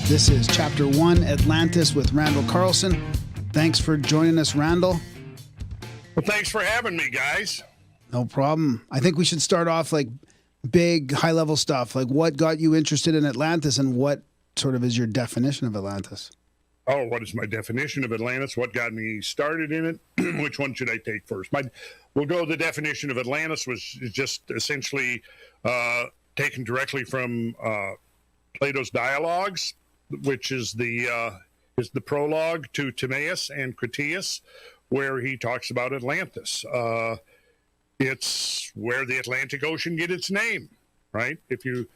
This is Chapter 1, Atlantis with Randall Carlson. Thanks for joining us, Randall. Well, thanks for having me, guys. No problem. I think we should start off like big, high-level stuff. Like what got you interested in Atlantis, and what sort of is your definition of Atlantis? Oh, what is my definition of Atlantis? What got me started in it? Which one should I take first? We'll go. The definition of Atlantis was just essentially taken directly from Plato's Dialogues, which is the prologue to Timaeus and Critias, where he talks about Atlantis. It's where the Atlantic Ocean get its name, right? If you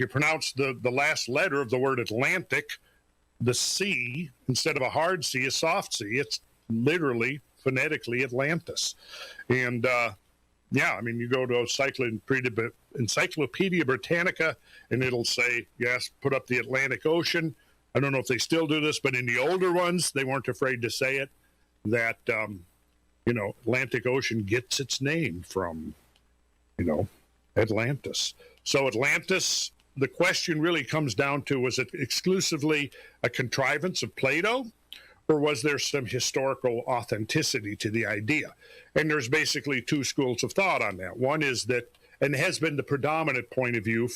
pronounce the last letter of the word Atlantic, the sea, instead of a hard sea, a soft sea, it's literally phonetically Atlantis. And yeah, I mean, you go to Encyclopedia Britannica and it'll say, yes, put up the Atlantic Ocean. I don't know if they still do this, but in the older ones, they weren't afraid to say it, that, Atlantic Ocean gets its name from, Atlantis. So Atlantis, the question really comes down to, was it exclusively a contrivance of Plato, or was there some historical authenticity to the idea? And there's basically two schools of thought on that. One is that, and has been the predominant point of view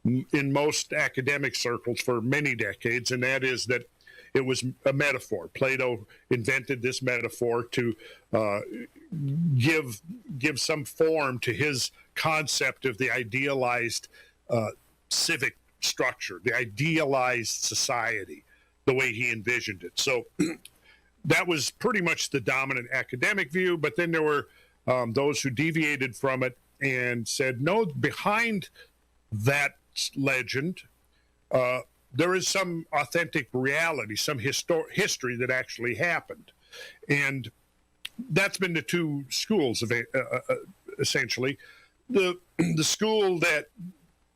in most academic circles for many decades, and that is that it was a metaphor. Plato invented this metaphor to give some form to his concept of the idealized civic structure, the idealized society, the way he envisioned it. So that was pretty much the dominant academic view, but then there were those who deviated from it and said, no, behind that legend, there is some authentic reality, some history that actually happened. And that's been the two schools of essentially. The school that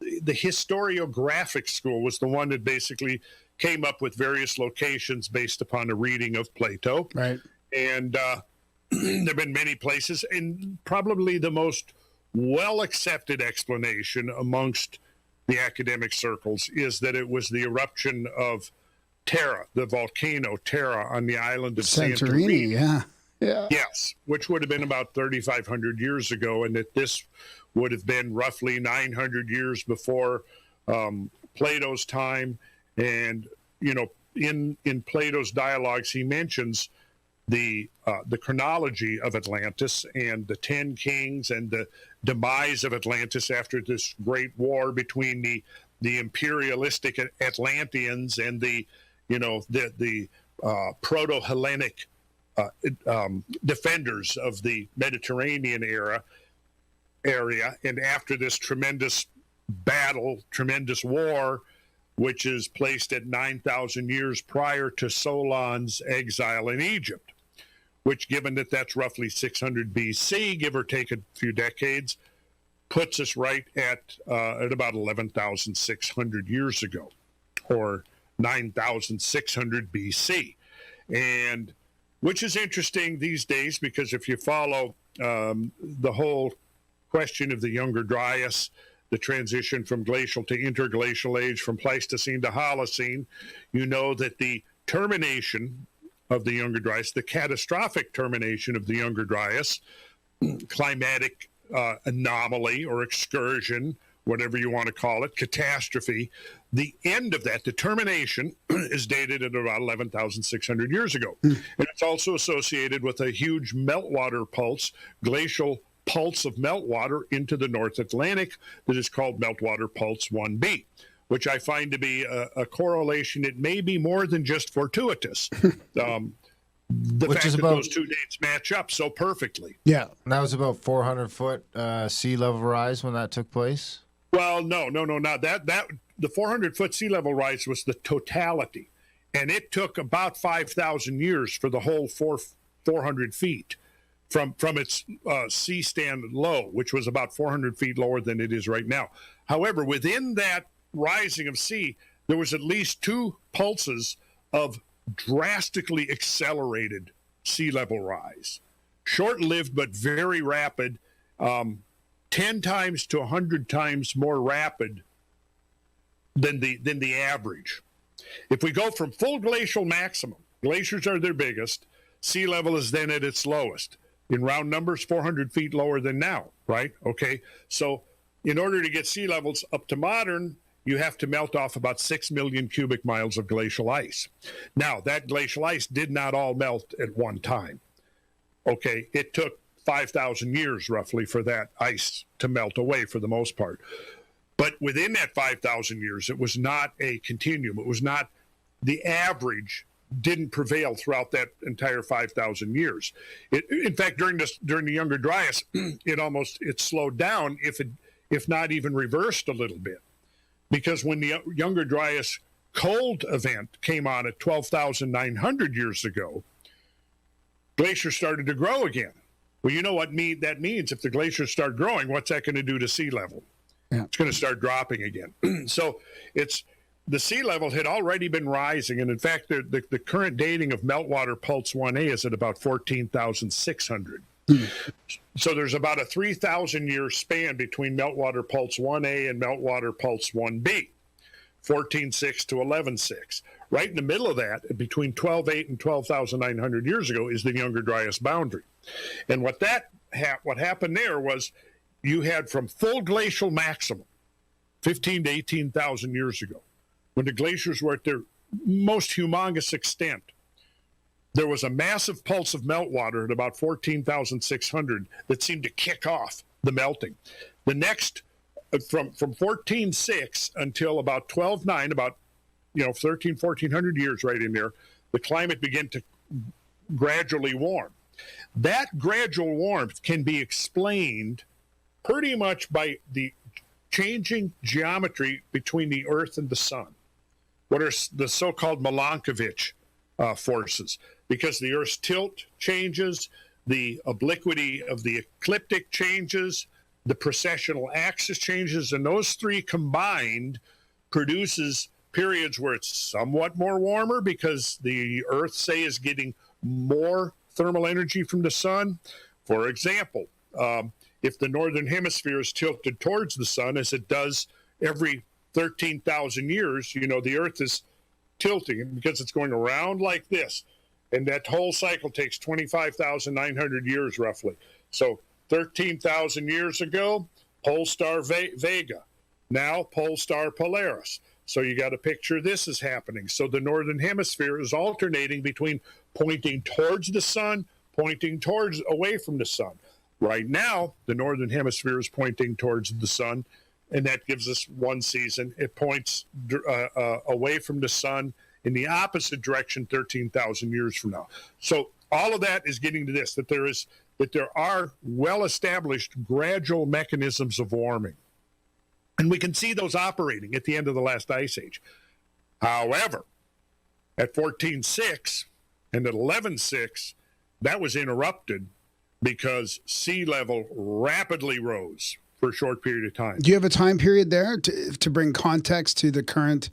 the historiographic school was the one that basically came up with various locations based upon a reading of Plato. Right. And there have been many places, and probably the most well-accepted explanation amongst the academic circles is that it was the eruption of Terra, the volcano Terra on the island of Santorini. Yeah. Yes, which would have been about 3,500 years ago, and that this would have been roughly 900 years before Plato's time. And, in Plato's dialogues, he mentions the chronology of Atlantis and the 10 kings and the demise of Atlantis after this great war between the imperialistic Atlanteans and the proto-Hellenic defenders of the Mediterranean area, and after this tremendous battle, tremendous war, which is placed at 9,000 years prior to Solon's exile in Egypt, which, given that that's roughly 600 BC, give or take a few decades, puts us right at about 11,600 years ago, or 9,600 BC. And which is interesting these days, because if you follow the whole question of the Younger Dryas, the transition from glacial to interglacial age, from Pleistocene to Holocene, you know that the termination of the Younger Dryas, the catastrophic termination of the Younger Dryas, climatic anomaly or excursion, whatever you want to call it, catastrophe, the end of that, the termination, is dated at about 11,600 years ago. And it's also associated with a huge meltwater pulse, glacial pulse of meltwater into the North Atlantic that is called meltwater pulse 1b, which I find to be a correlation. It may be more than just fortuitous. The fact that those two dates match up so perfectly. Yeah. And that was about 400-foot sea level rise when that took place? Well, no, not that. The 400-foot sea level rise was the totality, and it took about 5,000 years for the whole 400 feet from its sea stand low, which was about 400 feet lower than it is right now. However, within that rising of sea, there was at least two pulses of drastically accelerated sea level rise. Short-lived but very rapid, 10 times to 100 times more rapid than the average. If we go from full glacial maximum, glaciers are their biggest, sea level is then at its lowest. In round numbers, 400 feet lower than now, right? Okay, so in order to get sea levels up to modern, you have to melt off about 6 million cubic miles of glacial ice. Now, that glacial ice did not all melt at one time. Okay, it took 5,000 years roughly for that ice to melt away for the most part. But within that 5,000 years, it was not a continuum. It was not the average. Didn't prevail throughout that entire 5,000 years. In fact, during the Younger Dryas, it slowed down, if not even reversed a little bit, because when the Younger Dryas cold event came on at 12,900 years ago, glaciers started to grow again. Well, you know what that means. If the glaciers start growing, what's that going to do to sea level? Yeah. It's going to start dropping again. So the sea level had already been rising, and in fact, the current dating of meltwater pulse 1A is at about 14,600. So there's about a 3,000-year span between meltwater pulse 1A and meltwater pulse 1B, 14.6 to 11.6. Right in the middle of that, between 12.8 and 12,900 years ago, is the Younger Dryas boundary. And what happened there was you had from full glacial maximum, 15 to 18,000 years ago, when the glaciers were at their most humongous extent, there was a massive pulse of meltwater at about 14,600 that seemed to kick off the melting. The next, from 14.6 until about 12.9, about 1,400 years right in there, the climate began to gradually warm. That gradual warmth can be explained pretty much by the changing geometry between the Earth and the Sun. What are the so-called Milankovitch forces? Because the Earth's tilt changes, the obliquity of the ecliptic changes, the precessional axis changes, and those three combined produces periods where it's somewhat more warmer because the Earth, say, is getting more thermal energy from the Sun. For example, if the northern hemisphere is tilted towards the Sun, as it does every 13,000 years, the Earth is tilting because it's going around like this. And that whole cycle takes 25,900 years roughly. So 13,000 years ago, pole star Vega, now pole star Polaris. So you got to picture this is happening. So the northern hemisphere is alternating between pointing towards the sun, pointing towards away from the sun. Right now, the northern hemisphere is pointing towards the sun, and that gives us one season. It points away from the sun in the opposite direction 13,000 years from now. So all of that is getting to this, that there are well-established gradual mechanisms of warming. And we can see those operating at the end of the last ice age. However, at 14.6 and at 11.6, that was interrupted because sea level rapidly rose for a short period of time. Do you have a time period there to bring context to the current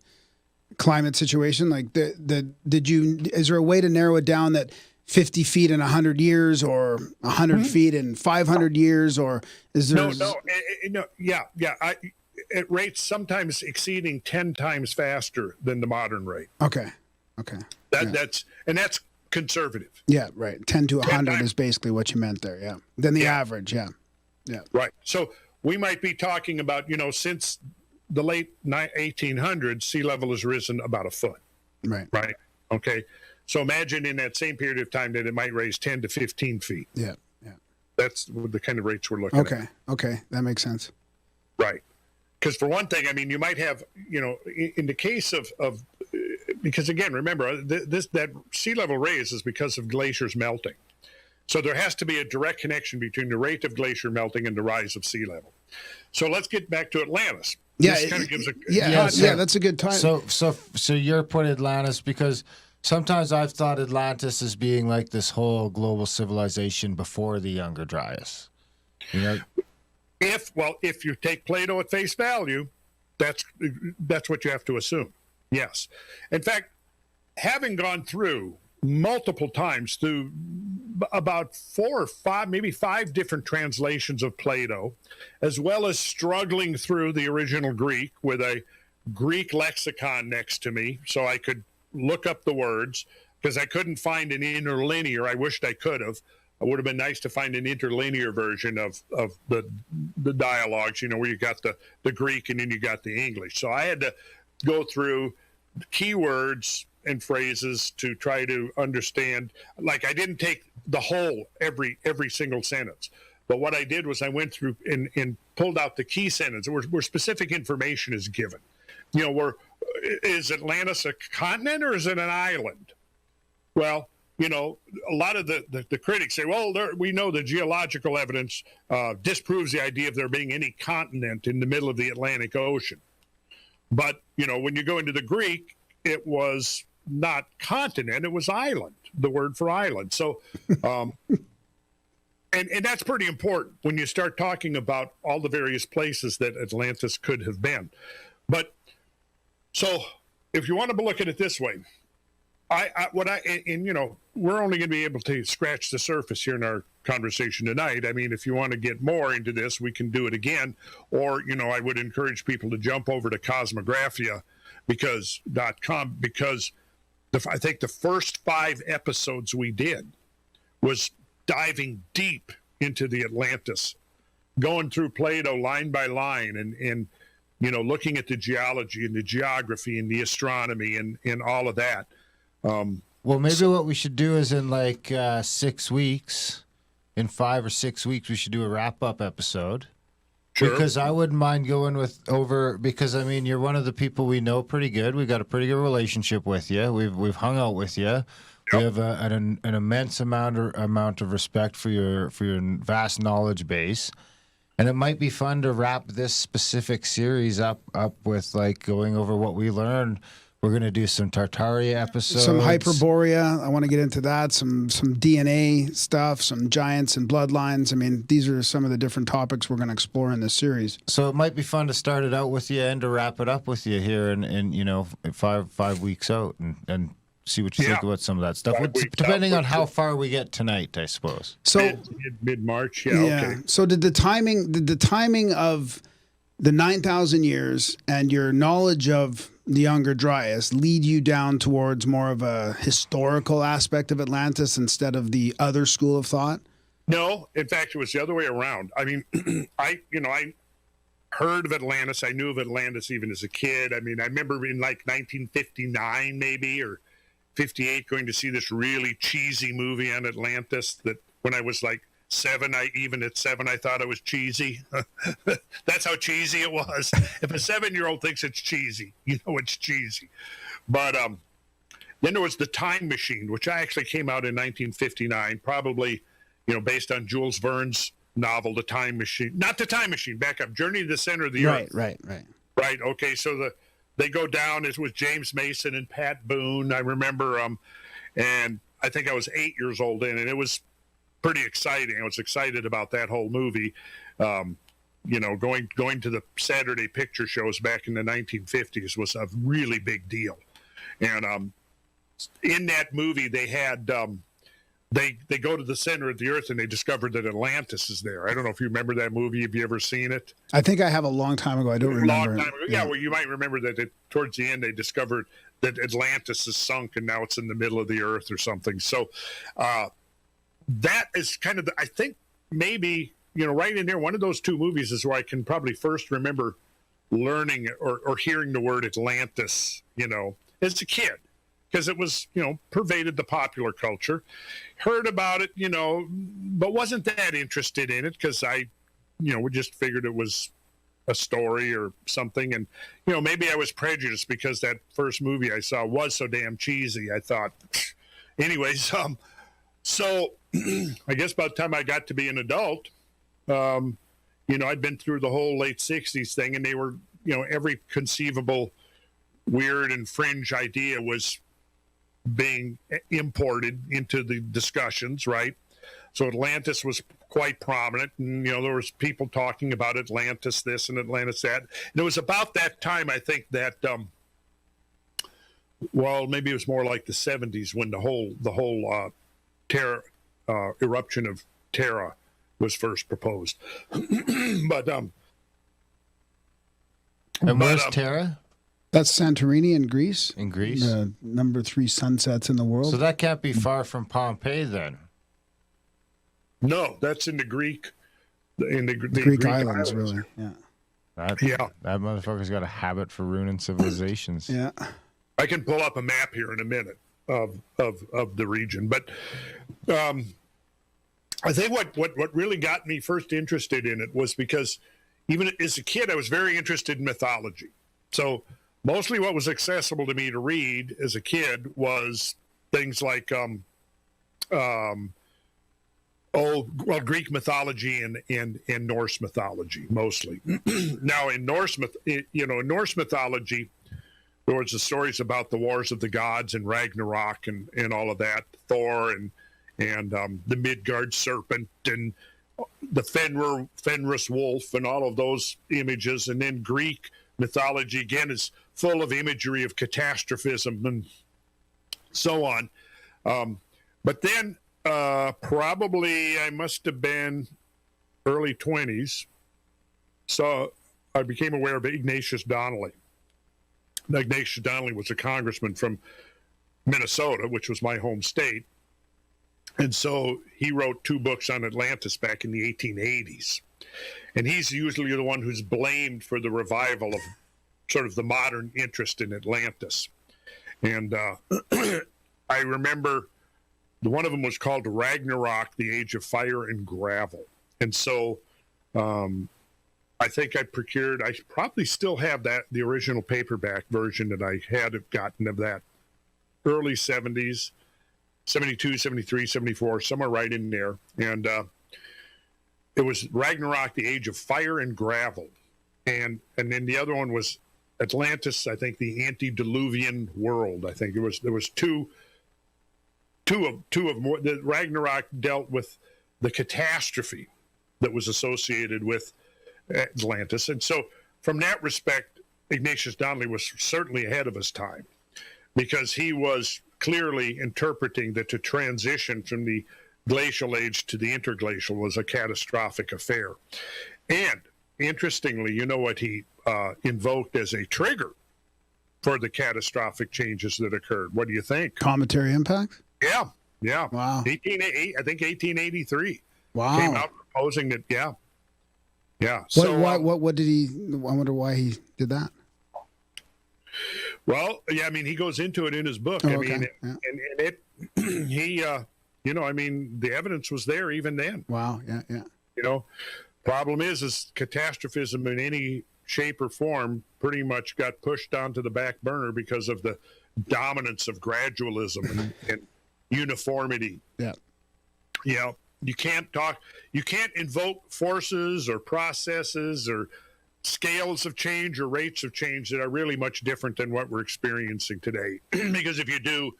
climate situation? Like, is there a way to narrow it down that 50 feet in 100 years or 100 feet in 500 years, or is there? At rates sometimes exceeding 10 times faster than the modern rate. Okay. That's conservative. Yeah, right. 10 to 100 is basically what you meant there. Yeah. Then the average. Yeah. Right. So we might be talking about, since the late 1800s, sea level has risen about a foot. Right. Right. Okay. So imagine in that same period of time that it might raise 10 to 15 feet. Yeah. That's the kind of rates we're looking at. Okay. That makes sense. Right. Because for one thing, I mean, you might have, in the case of because again, remember, that sea level raise is because of glaciers melting. So there has to be a direct connection between the rate of glacier melting and the rise of sea level. So let's get back to Atlantis. Yeah, this kind of gives that's a good time. So you're putting Atlantis because sometimes I've thought Atlantis as being like this whole global civilization before the Younger Dryas. If you take Plato at face value, that's what you have to assume. Yes. In fact, having gone through multiple times through about 4 or 5, maybe 5 different translations of Plato, as well as struggling through the original Greek with a Greek lexicon next to me so I could look up the words, because I couldn't find an interlinear. I wished I could have. It would have been nice to find an interlinear version of the dialogues, where you got the Greek and then you got the English. So I had to go through keywords and phrases to try to understand. Like, I didn't take the whole, every single sentence. But what I did was I went through and pulled out the key sentence where specific information is given. Is Atlantis a continent or is it an island? Well, a lot of the critics say, well, we know the geological evidence disproves the idea of there being any continent in the middle of the Atlantic Ocean. But, when you go into the Greek, it was not continent, it was island, the word for island. So, and that's pretty important when you start talking about all the various places that Atlantis could have been. But, so, if you want to look at it this way, we're only going to be able to scratch the surface here in our conversation tonight. I mean, if you want to get more into this, we can do it again. Or, I would encourage people to jump over to cosmographia.com because I think the first 5 episodes we did was diving deep into the Atlantis, going through Plato line by line and looking at the geology and the geography and the astronomy and all of that. Well, maybe what we should do is in 6 weeks, in 5 or 6 weeks, we should do a wrap-up episode. Sure. Because I wouldn't mind going because I mean, you're one of the people we know pretty good. We've got a pretty good relationship with you. We've hung out with you. Yep. We have an immense amount of respect for your vast knowledge base. And it might be fun to wrap this specific series up with going over what we learned. We're going to do some Tartaria episodes. Some Hyperborea. I want to get into that. Some DNA stuff, some giants and bloodlines. I mean, these are some of the different topics we're going to explore in this series. So it might be fun to start it out with you and to wrap it up with you here in 5 weeks out and see what you think about some of that stuff. Depending on how far we get tonight, I suppose. So mid-March. Okay. So did the timing of the 9,000 years and your knowledge of the Younger Dryas lead you down towards more of a historical aspect of Atlantis instead of the other school of thought? No, in fact, it was the other way around. I mean, I heard of Atlantis. I knew of Atlantis even as a kid. I mean, I remember in like 1959 maybe or 58 going to see this really cheesy movie on Atlantis that when I was like 7, even at 7, I thought it was cheesy. That's how cheesy it was. If a 7-year-old thinks it's cheesy, you know it's cheesy. But then there was The Time Machine, which actually came out in 1959, probably, based on Jules Verne's novel, The Time Machine. Not The Time Machine, back up. Journey to the Center of the Earth. Right. Right, okay, so they go down. It was James Mason and Pat Boone. I remember, and I think I was 8 years old then, and it was pretty exciting. I was excited about that whole movie. Going to the Saturday picture shows back in the 1950s was a really big deal. And in that movie, they had they go to the center of the earth and they discovered that Atlantis is there. I don't know if you remember that movie. Have you ever seen it? I think I have a long time ago. I don't remember. Long time ago. Yeah, well, you might remember that towards the end they discovered that Atlantis is sunk and now it's in the middle of the earth or something. So that is kind of, I think maybe, right in there, one of those two movies is where I can probably first remember learning or hearing the word Atlantis, as a kid. Because it was, pervaded the popular culture. Heard about it, but wasn't that interested in it because I, we just figured it was a story or something. And, maybe I was prejudiced because that first movie I saw was so damn cheesy. I thought, anyways, so I guess by the time I got to be an adult, I'd been through the whole late 60s thing, and they were, every conceivable weird and fringe idea was being imported into the discussions, right? So Atlantis was quite prominent, and there was people talking about Atlantis this and Atlantis that. And it was about that time, I think, that maybe it was more like the 70s when the whole Terra eruption of Terra was first proposed. And where's Terra? That's Santorini in Greece. In Greece? The number 3 sunsets in the world. So that can't be far from Pompeii then. No, that's in the Greek. In the Greek islands, really. Yeah. That motherfucker's got a habit for ruining civilizations. Yeah. I can pull up a map here in a minute of the region, but I think what really got me first interested in it was because even as a kid, I was very interested in mythology. So mostly what was accessible to me to read as a kid was things like Greek mythology and Norse mythology mostly. Now in Norse mythology, there was the stories about the wars of the gods and Ragnarok and all of that, Thor and the Midgard serpent and the Fenris wolf and all of those images. And then Greek mythology again is full of imagery of catastrophism and so on. But then probably I must have been early 20s. So I became aware of Ignatius Donnelly. Ignatius Donnelly was a congressman from Minnesota, which was my home state. And so he wrote 2 books on Atlantis back in the 1880s. And he's usually the one who's blamed for the revival of sort of the modern interest in Atlantis. And I remember one of them was called Ragnarok, the Age of Fire and Gravel. And so I think I probably still have the original paperback version that I had gotten of that early 70s, 72, 73, 74, somewhere right in there. And it was Ragnarok, the Age of Fire and Gravel. And then the other one was Atlantis, I think, the Antediluvian World. I think there was two of more. The Ragnarok dealt with the catastrophe that was associated with Atlantis. And so from that respect, Ignatius Donnelly was certainly ahead of his time because he was clearly interpreting that to transition from the glacial age to the interglacial was a catastrophic affair. And interestingly, you know what he invoked as a trigger for the catastrophic changes that occurred? What do you think? Cometary impact? Yeah. Wow. 1883. Wow. Came out proposing that, yeah. Yeah. What did he? I wonder why he did that. Well, yeah, I mean, he goes into it in his book. I mean, and it, he, I mean, the evidence was there even then. Wow. Yeah. Problem is catastrophism in any shape or form pretty much got pushed onto the back burner because of the dominance of gradualism and uniformity. Yeah. You can't invoke forces or processes or scales of change or rates of change that are really much different than what we're experiencing today. Because if you do,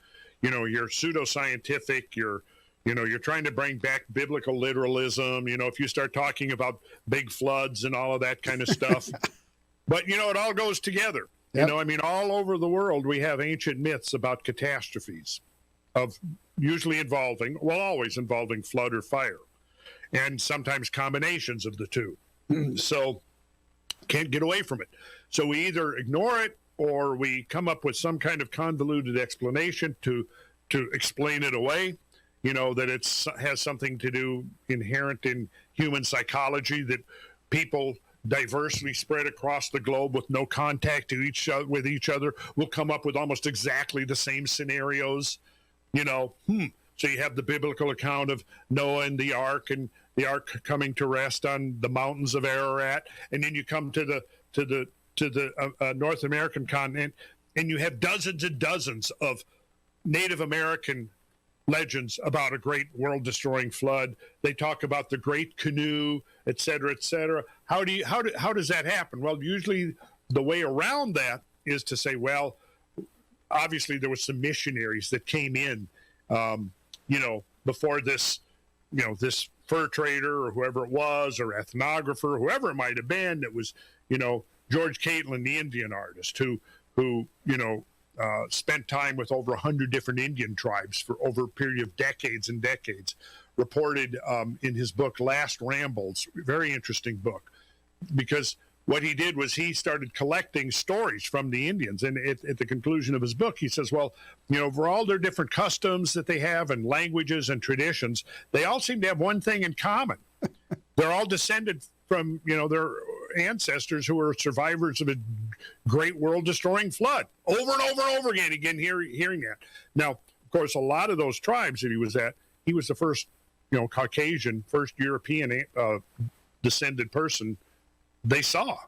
you're pseudoscientific, you're trying to bring back biblical literalism, if you start talking about big floods and all of that kind of stuff. But, it all goes together. Yep. All over the world, we have ancient myths about catastrophes of usually always involving flood or fire, and sometimes combinations of the two. So can't get away from it. So we either ignore it or we come up with some kind of convoluted explanation to explain it away, that it has something to do inherent in human psychology, that people diversely spread across the globe with no contact with each other will come up with almost exactly the same scenarios. So you have the biblical account of Noah and the ark coming to rest on the mountains of Ararat, and then you come to the North American continent, and you have dozens and dozens of Native American legends about a great world-destroying flood. They talk about the Great Canoe, et cetera, et cetera. How does that happen? Well, usually the way around that is to say, well, obviously there were some missionaries that came in, before this, this fur trader or whoever it was, or ethnographer, whoever it might have been. That was, George Catlin, the Indian artist, who spent time with over 100 different Indian tribes for over a period of decades and decades, reported in his book, Last Rambles, very interesting book, because what he did was he started collecting stories from the Indians. And at the conclusion of his book, he says, well, for all their different customs that they have and languages and traditions, they all seem to have one thing in common. They're all descended from, their ancestors who were survivors of a great world-destroying flood. Over and over and over again, hearing that. Now, of course, a lot of those tribes that he was the first, Caucasian, first European descended person they saw.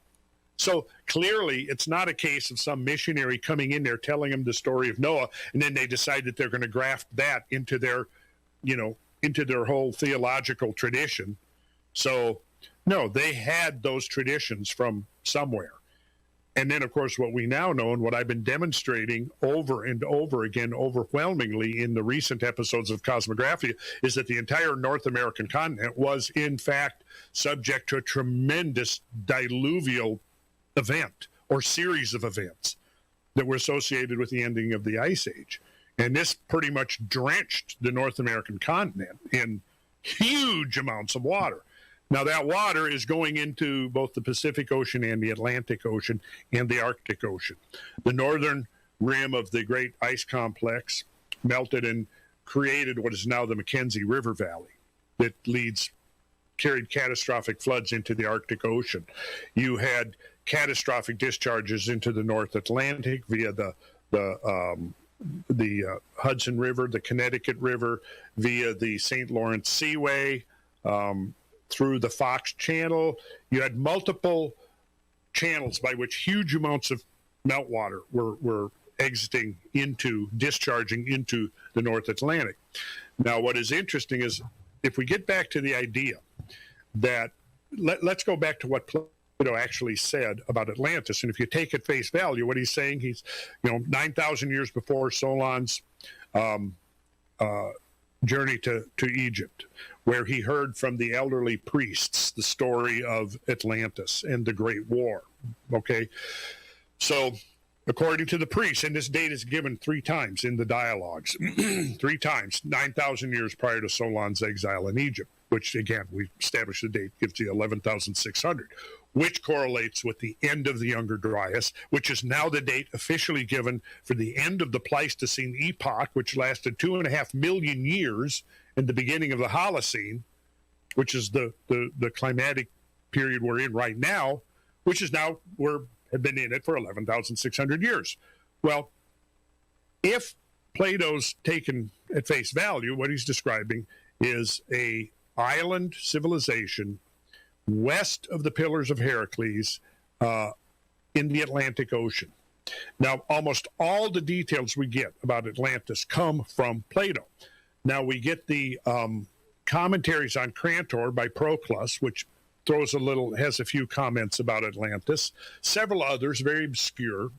So clearly it's not a case of some missionary coming in there telling them the story of Noah, and then they decide that they're going to graft that into their whole theological tradition. So no, they had those traditions from somewhere. And then, of course, what we now know, and what I've been demonstrating over and over again, overwhelmingly in the recent episodes of Cosmographia, is that the entire North American continent was, in fact, subject to a tremendous diluvial event or series of events that were associated with the ending of the Ice Age. And this pretty much drenched the North American continent in huge amounts of water. Now, that water is going into both the Pacific Ocean and the Atlantic Ocean and the Arctic Ocean. The northern rim of the Great Ice Complex melted and created what is now the Mackenzie River Valley that carried catastrophic floods into the Arctic Ocean. You had catastrophic discharges into the North Atlantic via the Hudson River, the Connecticut River, via the St. Lawrence Seaway, through the Fox Channel. You had multiple channels by which huge amounts of meltwater were discharging into the North Atlantic. Now, what is interesting is if we get back to the idea that, let's go back to what Plato actually said about Atlantis. And if you take at face value, what he's saying, he's, 9,000 years before Solon's journey to Egypt, where he heard from the elderly priests the story of Atlantis and the Great War. Okay, so according to the priests, and this date is given 3 times in the dialogues, 3 times, 9,000 years prior to Solon's exile in Egypt, which again, we established the date, gives you 11,600, which correlates with the end of the Younger Dryas, which is now the date officially given for the end of the Pleistocene epoch, which lasted 2.5 million years, and the beginning of the Holocene, which is the climatic period we're in right now, which is now have been in it for 11,600 years. Well, if Plato's taken at face value, what he's describing is a island civilization west of the Pillars of Heracles in the Atlantic Ocean. Now, almost all the details we get about Atlantis come from Plato. Now, we get the commentaries on Crantor by Proclus, which has a few comments about Atlantis, several others, very obscure,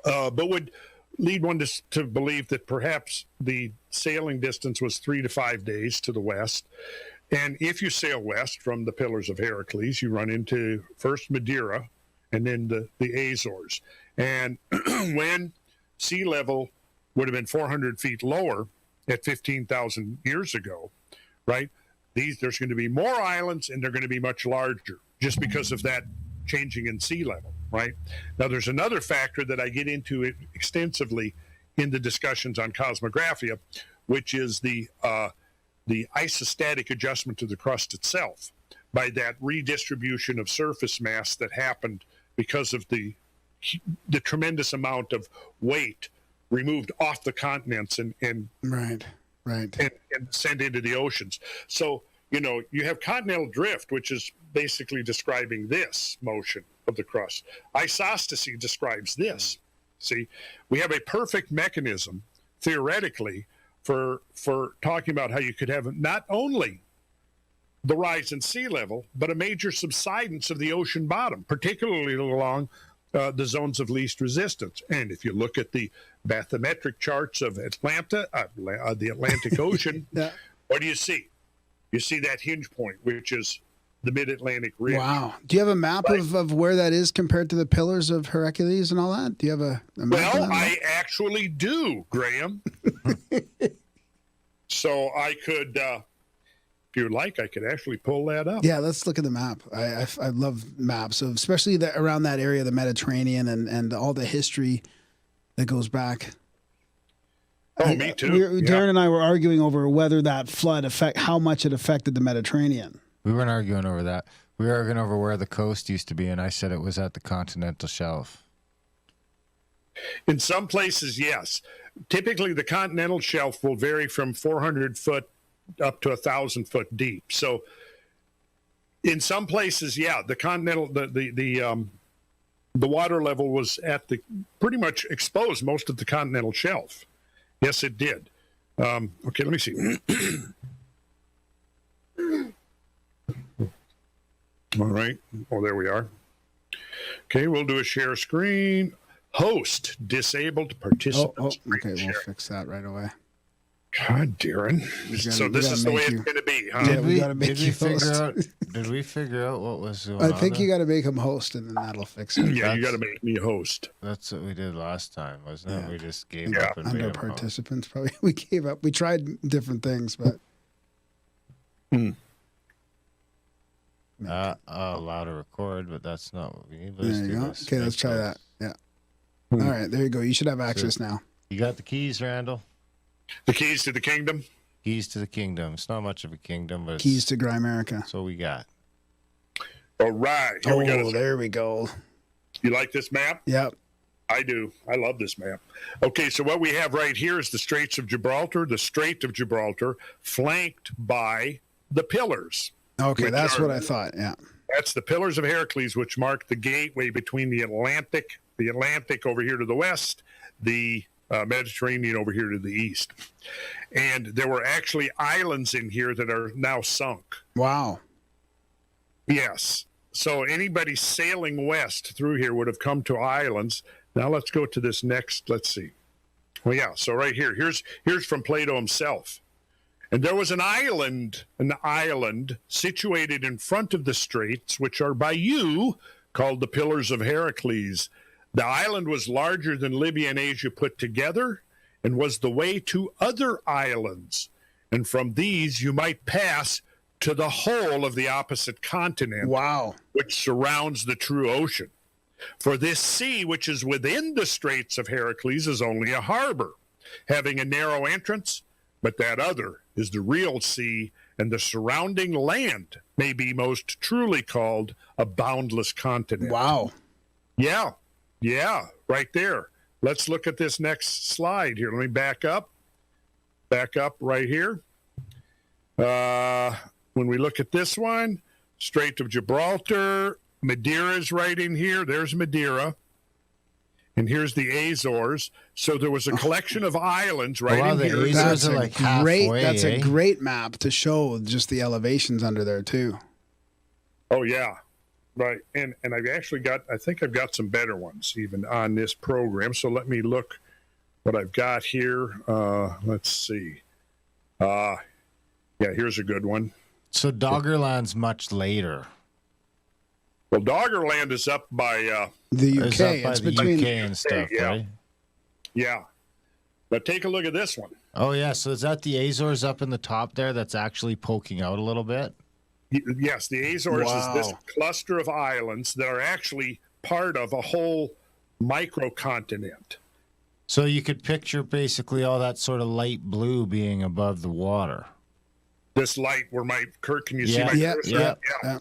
but would lead one to believe that perhaps the sailing distance was 3 to 5 days to the west. And if you sail west from the Pillars of Heracles, you run into first Madeira and then the Azores. And when sea level would have been 400 feet lower at 15,000 years ago, right, there's going to be more islands and they're going to be much larger just because of that changing in sea level, right? Now, there's another factor that I get into extensively in the discussions on cosmographia, which is the isostatic adjustment to the crust itself by that redistribution of surface mass that happened because of the tremendous amount of weight removed off the continents and right. and sent into the oceans. So, you have continental drift, which is basically describing this motion of the crust. Isostasy describes this. See, we have a perfect mechanism, theoretically, for talking about how you could have not only the rise in sea level, but a major subsidence of the ocean bottom, particularly along the zones of least resistance. And if you look at the bathymetric charts of the Atlantic Ocean, Yeah. what do you see? You see that hinge point, which is the mid-Atlantic ridge. Wow. Do you have a map of where that is compared to the Pillars of Hercules and all that? Do you have a map? Well, I actually do, Graham. So I could, if you would like, I could actually pull that up. Yeah, let's look at the map. I love maps, so especially around that area of the Mediterranean and all the history that goes back. Oh, me too. Darren and I were arguing over whether that flood how much it affected the Mediterranean. We weren't arguing over that. We were arguing over where the coast used to be, and I said it was at the continental shelf. In some places, yes. Typically, the continental shelf will vary from 400 foot up to 1,000 foot deep. So, in some places, yeah, the continental the water level was pretty much exposed most of the continental shelf. Yes, it did. Okay, let me see. All right. Oh, there we are. Okay, we'll do a share screen. Host disabled participants. Okay, we'll fix that right away. God, Darren. So this is the way it's going to be, huh? Yeah, we got to make you host. Did we figure out what was going I on? think you got to make him host, and then that'll fix it. Yeah, you got to make me host. That's what we did last time, wasn't it? Yeah. We just gave up and Under made him host. participants, probably we gave up. We tried different things, but allow to record, but that's not what we need. there Let's you do go. this. Okay, let's try that. Yeah. All right, there you go. You should have access now. You got the keys, Randall? The keys to the kingdom? Keys to the kingdom. It's not much of a kingdom, but Keys to Grimerica. that's what we got. All right. Here we go. There we go. You like this map? Yep. I do. I love this map. Okay, so what we have right here is the Straits of Gibraltar, the Strait of Gibraltar, flanked by the pillars. Okay, that's what I thought. Yeah. That's the Pillars of Heracles, which mark the gateway between the Atlantic over here to the west, the Mediterranean over here to the east. And there were actually islands in here that are now sunk. Wow. Yes. So anybody sailing west through here would have come to islands. Now let's go to this next. Let's see. Well, yeah. So right here, here's from Plato himself. And there was an island situated in front of the straits, which are by you called the Pillars of Heracles. The island was larger than Libya and Asia put together and was the way to other islands. And from these you might pass to the whole of the opposite continent, Wow. which surrounds the true ocean. For this sea, which is within the Straits of Heracles, is only a harbor, having a narrow entrance, but that other is the real sea and the surrounding land may be most truly called a boundless continent. Wow. Yeah, right there. Let's look at this next slide here. Let me back up right here. When we look at this one, Strait of Gibraltar, Madeira is right in here. There's Madeira. And here's the Azores. So there was a collection of islands right in here. Azores are like halfway, That's a great map to show just the elevations under there too. Oh yeah, right. And I've actually I think I've got some better ones even on this program. So let me look what I've got here. Let's see. Yeah, here's a good one. So Doggerland's much later. Well, Doggerland is up by the UK. It's between UK and stuff, right? Yeah. But take a look at this one. Oh, yeah. So is that the Azores up in the top there that's actually poking out a little bit? Yes, the Azores is this cluster of islands that are actually part of a whole microcontinent. So you could picture basically all that sort of light blue being above the water. This light where can you see my cursor? Yeah.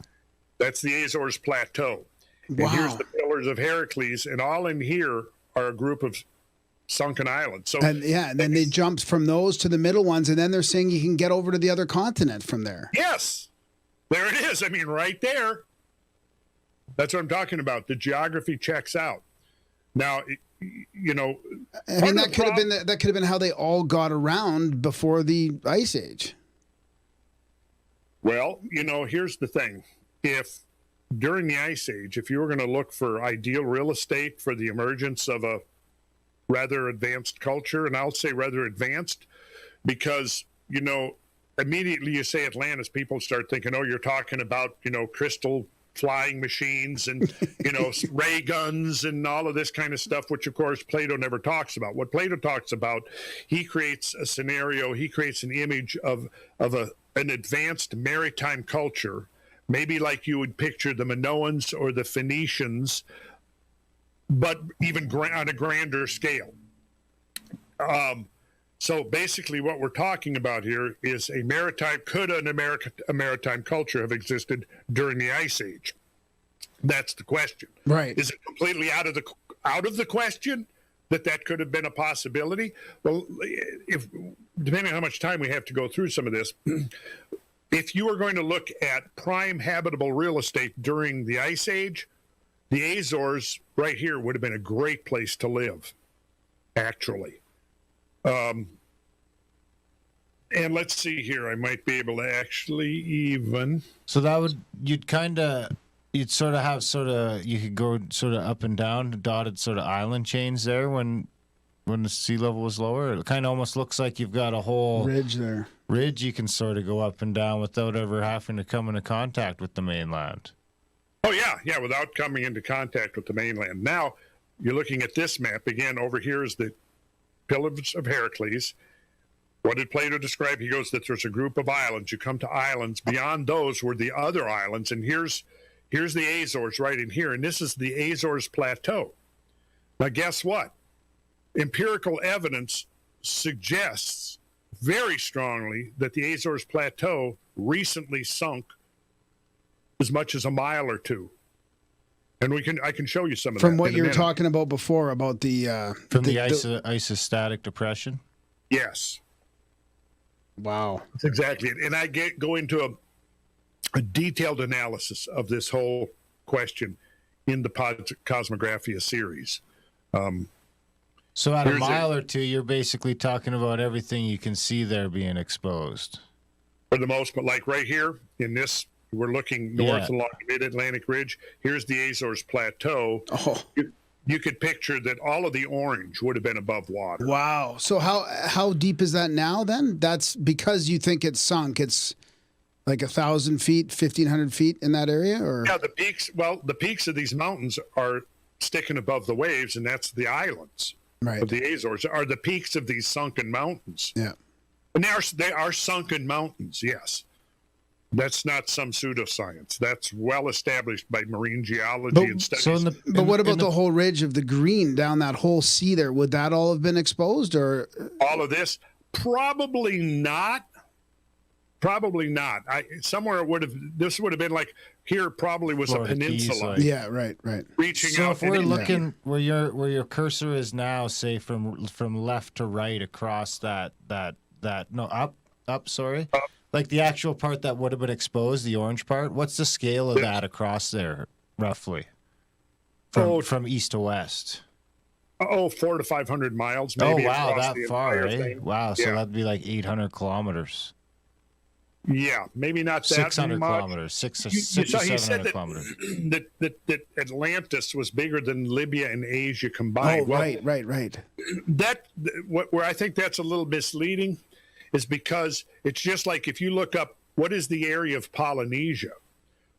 That's the Azores Plateau. And here's the Pillars of Heracles, and all in here are a group of sunken islands. So and then they jumped from those to the middle ones, and then they're saying you can get over to the other continent from there. Yes. There it is. I mean, right there. That's what I'm talking about. The geography checks out. Now, you know, I mean, that could have been how they all got around before the Ice Age. Well, you know, here's the thing. If during the Ice Age, if you were going to look for ideal real estate for the emergence of a rather advanced culture, and I'll say rather advanced because, you know, immediately you say Atlantis, people start thinking, oh, you're talking about, you know, crystal flying machines and, you know, ray guns and all of this kind of stuff, which, of course, Plato never talks about. What Plato talks about, he creates a scenario, he creates an image of an advanced maritime culture, maybe like you would picture the Minoans or the Phoenicians, but even on a grander scale. So basically what we're talking about here is a maritime culture have existed during the Ice Age? That's the question. Right. Is it completely out of the question that could have been a possibility? Well, depending on how much time we have to go through some of this, if you were going to look at prime habitable real estate during the Ice Age, the Azores right here would have been a great place to live, actually. And let's see here. I might be able to actually even. So you could go sort of up and down, dotted sort of island chains there when the sea level was lower. It kind of almost looks like you've got a whole ridge there. Ridge you can sort of go up and down without ever having to come into contact with the mainland. Oh, yeah, without coming into contact with the mainland. Now, you're looking at this map. Again, over here is the Pillars of Heracles. What did Plato describe? He goes that there's a group of islands. You come to islands. Beyond those were the other islands. And here's the Azores right in here. And this is the Azores Plateau. Now, guess what? Empirical evidence suggests very strongly that the Azores Plateau recently sunk as much as a mile or two. And I can show you some of that. From what you were talking about before, about the isostatic depression? Yes. Wow. That's exactly it. And I go into a detailed analysis of this whole question in the Cosmographia series. So at a mile or two, you're basically talking about everything you can see there being exposed. For the most part, like right here in this, we're looking north along the mid-Atlantic ridge. Here's the Azores Plateau. Oh. You could picture that all of the orange would have been above water. Wow. So how deep is that now then? That's because you think it's sunk. It's like 1,000 feet, 1,500 feet in that area? Or? Yeah, the peaks of these mountains are sticking above the waves, and that's the islands. Right. Of the Azores are the peaks of these sunken mountains. Yeah. And they are sunken mountains, yes. That's not some pseudoscience. That's well established by marine geology and studies. But what about the whole ridge of the green down that whole sea there? Would that all have been exposed, or all of this? Probably not. Probably not. Somewhere it would have. This would have been like here. Probably was Florida a peninsula. Keys, Yeah, right. Reaching so out. if we're looking where your cursor is now, say from left to right across that up. Sorry, like the actual part that would have been exposed, the orange part. What's the scale of that across there, roughly? From east to west. 400 to 500 miles. Maybe wow, that far, eh? thing. Wow, so that'd be like 800 kilometers. Yeah, maybe not that 600 much. kilometers, 700 kilometers. That Atlantis was bigger than Libya and Asia combined. Oh, right. Where I think that's a little misleading is because it's just like if you look up what is the area of Polynesia.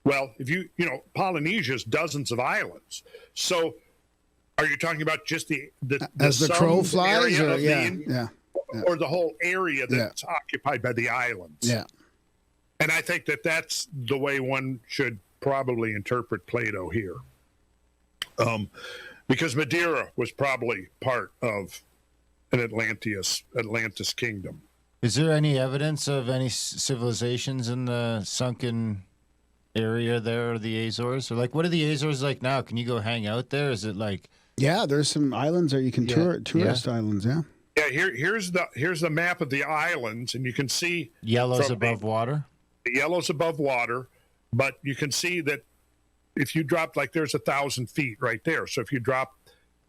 Well, if you Polynesia is dozens of islands. So are you talking about just the as the crow flies, or or the whole area that's occupied by the islands? Yeah. And I think that's the way one should probably interpret Plato here. Because Madeira was probably part of an Atlantis kingdom. Is there any evidence of any civilizations in the sunken area there, or the Azores? Or like, what are the Azores like now? Can you go hang out there? Is it like... Yeah, there's some islands there you can tourist islands, yeah. Yeah, here's the map of the islands, and you can see... Yellow's above water? The yellow's above water, but you can see that if you drop, like there's 1,000 feet right there. So if you drop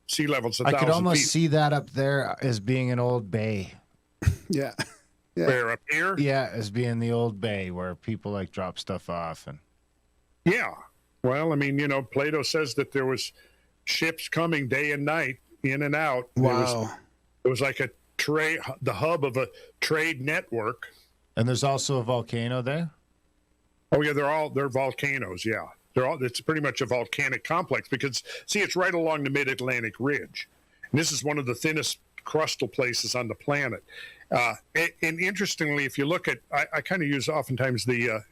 sea levels 1,000 feet... I could almost see that up there as being an old bay. Yeah. Where, up here? Yeah, as being the old bay where people like drop stuff off. And yeah. Well, I mean, Plato says that there was ships coming day and night, in and out. Wow. It was like the hub of a trade network. And there's also a volcano there? Oh yeah, they're volcanoes, yeah. It's pretty much a volcanic complex because see, it's right along the mid-Atlantic ridge. And this is one of the thinnest crustal places on the planet. And interestingly, if you look at, I kind of use oftentimes the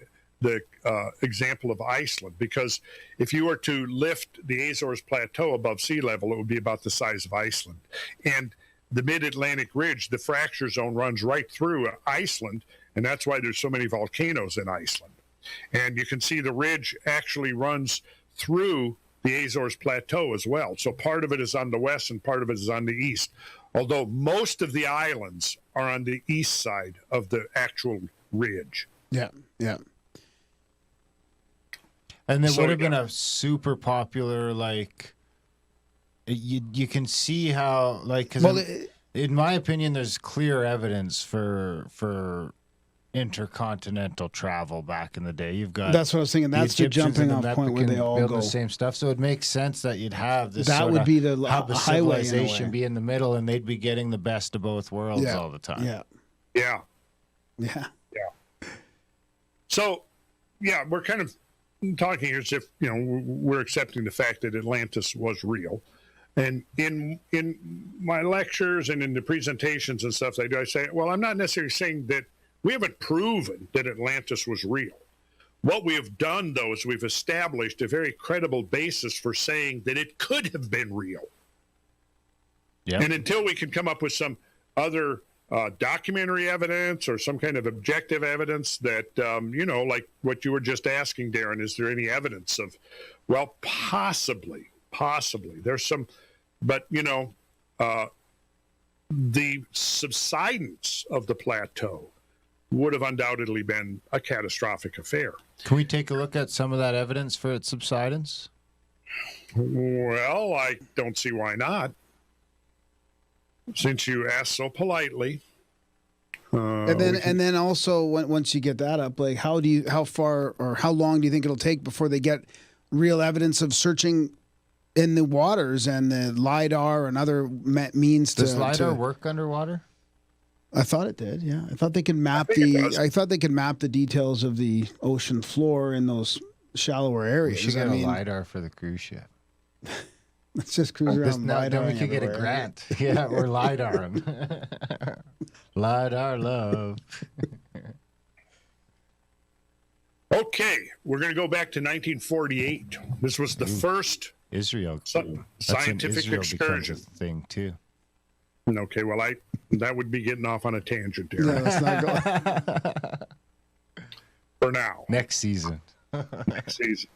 example of Iceland, because if you were to lift the Azores Plateau above sea level, it would be about the size of Iceland. And the mid-Atlantic ridge, the fracture zone runs right through Iceland, and that's why there's so many volcanoes in Iceland. And you can see the ridge actually runs through the Azores Plateau as well. So part of it is on the west and part of it is on the east, although most of the islands are on the east side of the actual ridge. Yeah. And there would have been a super popular, like, you can see how, like, because in my opinion, there's clear evidence for intercontinental travel back in the day. You've got that's what I was thinking. That's the jumping off point where they all build go the same stuff. So it makes sense that you'd have this. That would be the hub of highway civilization be in the middle, and they'd be getting the best of both worlds all the time. Yeah. So, we're kind of talking here as if we're accepting the fact that Atlantis was real. And in my lectures and in the presentations and stuff I do, I say, well, I'm not necessarily saying that we haven't proven that Atlantis was real. What we have done, though, is we've established a very credible basis for saying that it could have been real. Yep. And until we can come up with some other documentary evidence or some kind of objective evidence that, like what you were just asking, Darren, is there any evidence of, well, possibly. There's some, but, the subsidence of the plateau would have undoubtedly been a catastrophic affair. Can we take a look at some of that evidence for its subsidence? Well, I don't see why not. Since you asked so politely. And then also once you get that up, like how far or how long do you think it'll take before they get real evidence of searching in the waters and the LIDAR and other means to... Does LIDAR work underwater? I thought it did. Yeah, I thought they could map the details of the ocean floor in those shallower areas. We should get a LIDAR for the cruise ship. Let's just cruise around LIDAR. Then we could get a grant. Yeah, or LIDAR. LIDAR love. Okay, we're going to go back to 1948. This was the first Israel scientific excursion thing too. Okay, well, that would be getting off on a tangent there. No, let's not go. for now. Next season. Next season.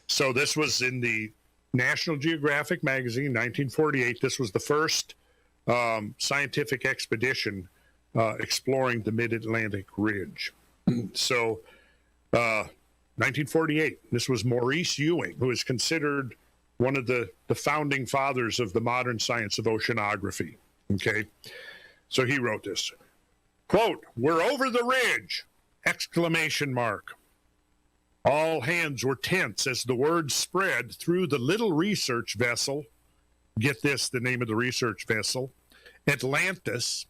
So this was in the National Geographic magazine, 1948. This was the first scientific expedition exploring the mid-Atlantic ridge. So 1948, this was Maurice Ewing, who is considered one of the founding fathers of the modern science of oceanography. Okay, so he wrote this, quote, "We're over the ridge!" Exclamation mark. All hands were tense as the word spread through the little research vessel. Get this, the name of the research vessel, Atlantis.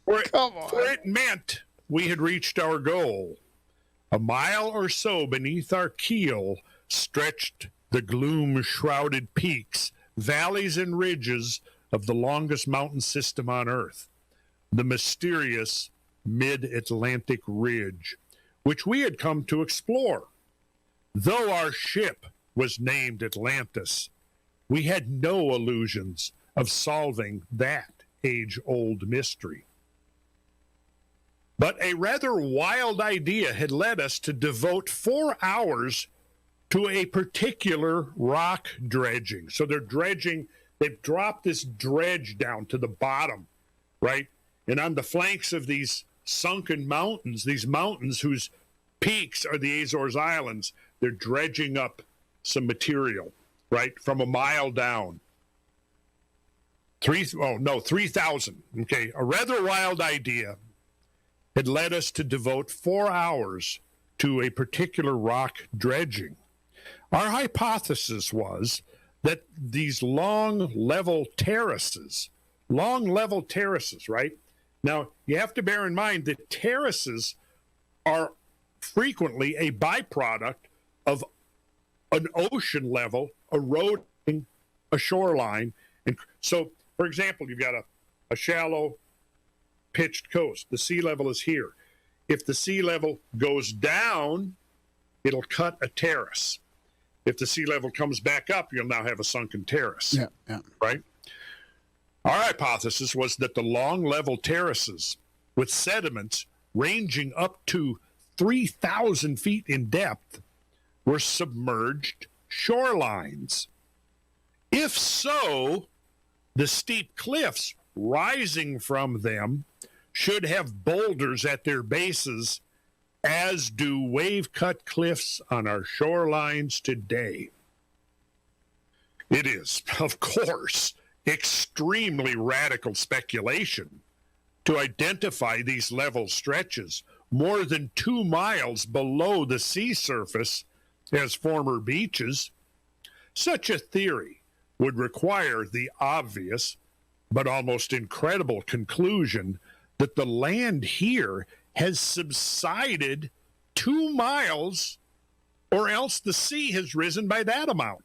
For it meant we had reached our goal. A mile or so beneath our keel stretched the gloom-shrouded peaks, valleys, and ridges of the longest mountain system on Earth, the mysterious Mid-Atlantic Ridge, which we had come to explore. Though our ship was named Atlantis, we had no illusions of solving that age-old mystery. But a rather wild idea had led us to devote 4 hours to a particular rock dredging. So they're dredging, they've dropped this dredge down to the bottom, right? And on the flanks of these sunken mountains, these mountains whose peaks are the Azores Islands, they're dredging up some material, right, from a mile down. 3,000. Okay, a rather wild idea had led us to devote 4 hours to a particular rock dredging. Our hypothesis was that these long level terraces, right? Now, you have to bear in mind that terraces are frequently a byproduct of an ocean level eroding a shoreline. And so, for example, you've got a shallow pitched coast. The sea level is here. If the sea level goes down, it'll cut a terrace. If the sea level comes back up, you'll now have a sunken terrace. Yeah. Right? Our hypothesis was that the long level terraces with sediments ranging up to 3,000 feet in depth were submerged shorelines. If so, the steep cliffs rising from them should have boulders at their bases, as do wave-cut cliffs on our shorelines today. It is, of course, extremely radical speculation to identify these level stretches more than 2 miles below the sea surface as former beaches. Such a theory would require the obvious but almost incredible conclusion that the land here has subsided 2 miles, or else the sea has risen by that amount.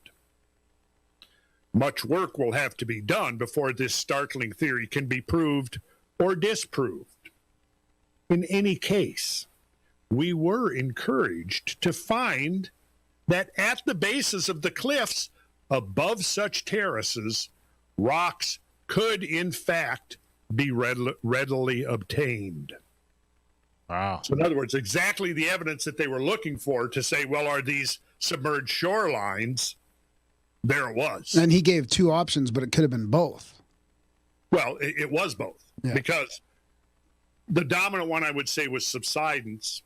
Much work will have to be done before this startling theory can be proved or disproved. In any case, we were encouraged to find that at the bases of the cliffs above such terraces, rocks could in fact be readily obtained. Wow. So in other words, exactly the evidence that they were looking for to say, well, are these submerged shorelines? There it was. And he gave 2 options, but it could have been both. Well, it was both. Yeah. Because the dominant one, I would say, was subsidence,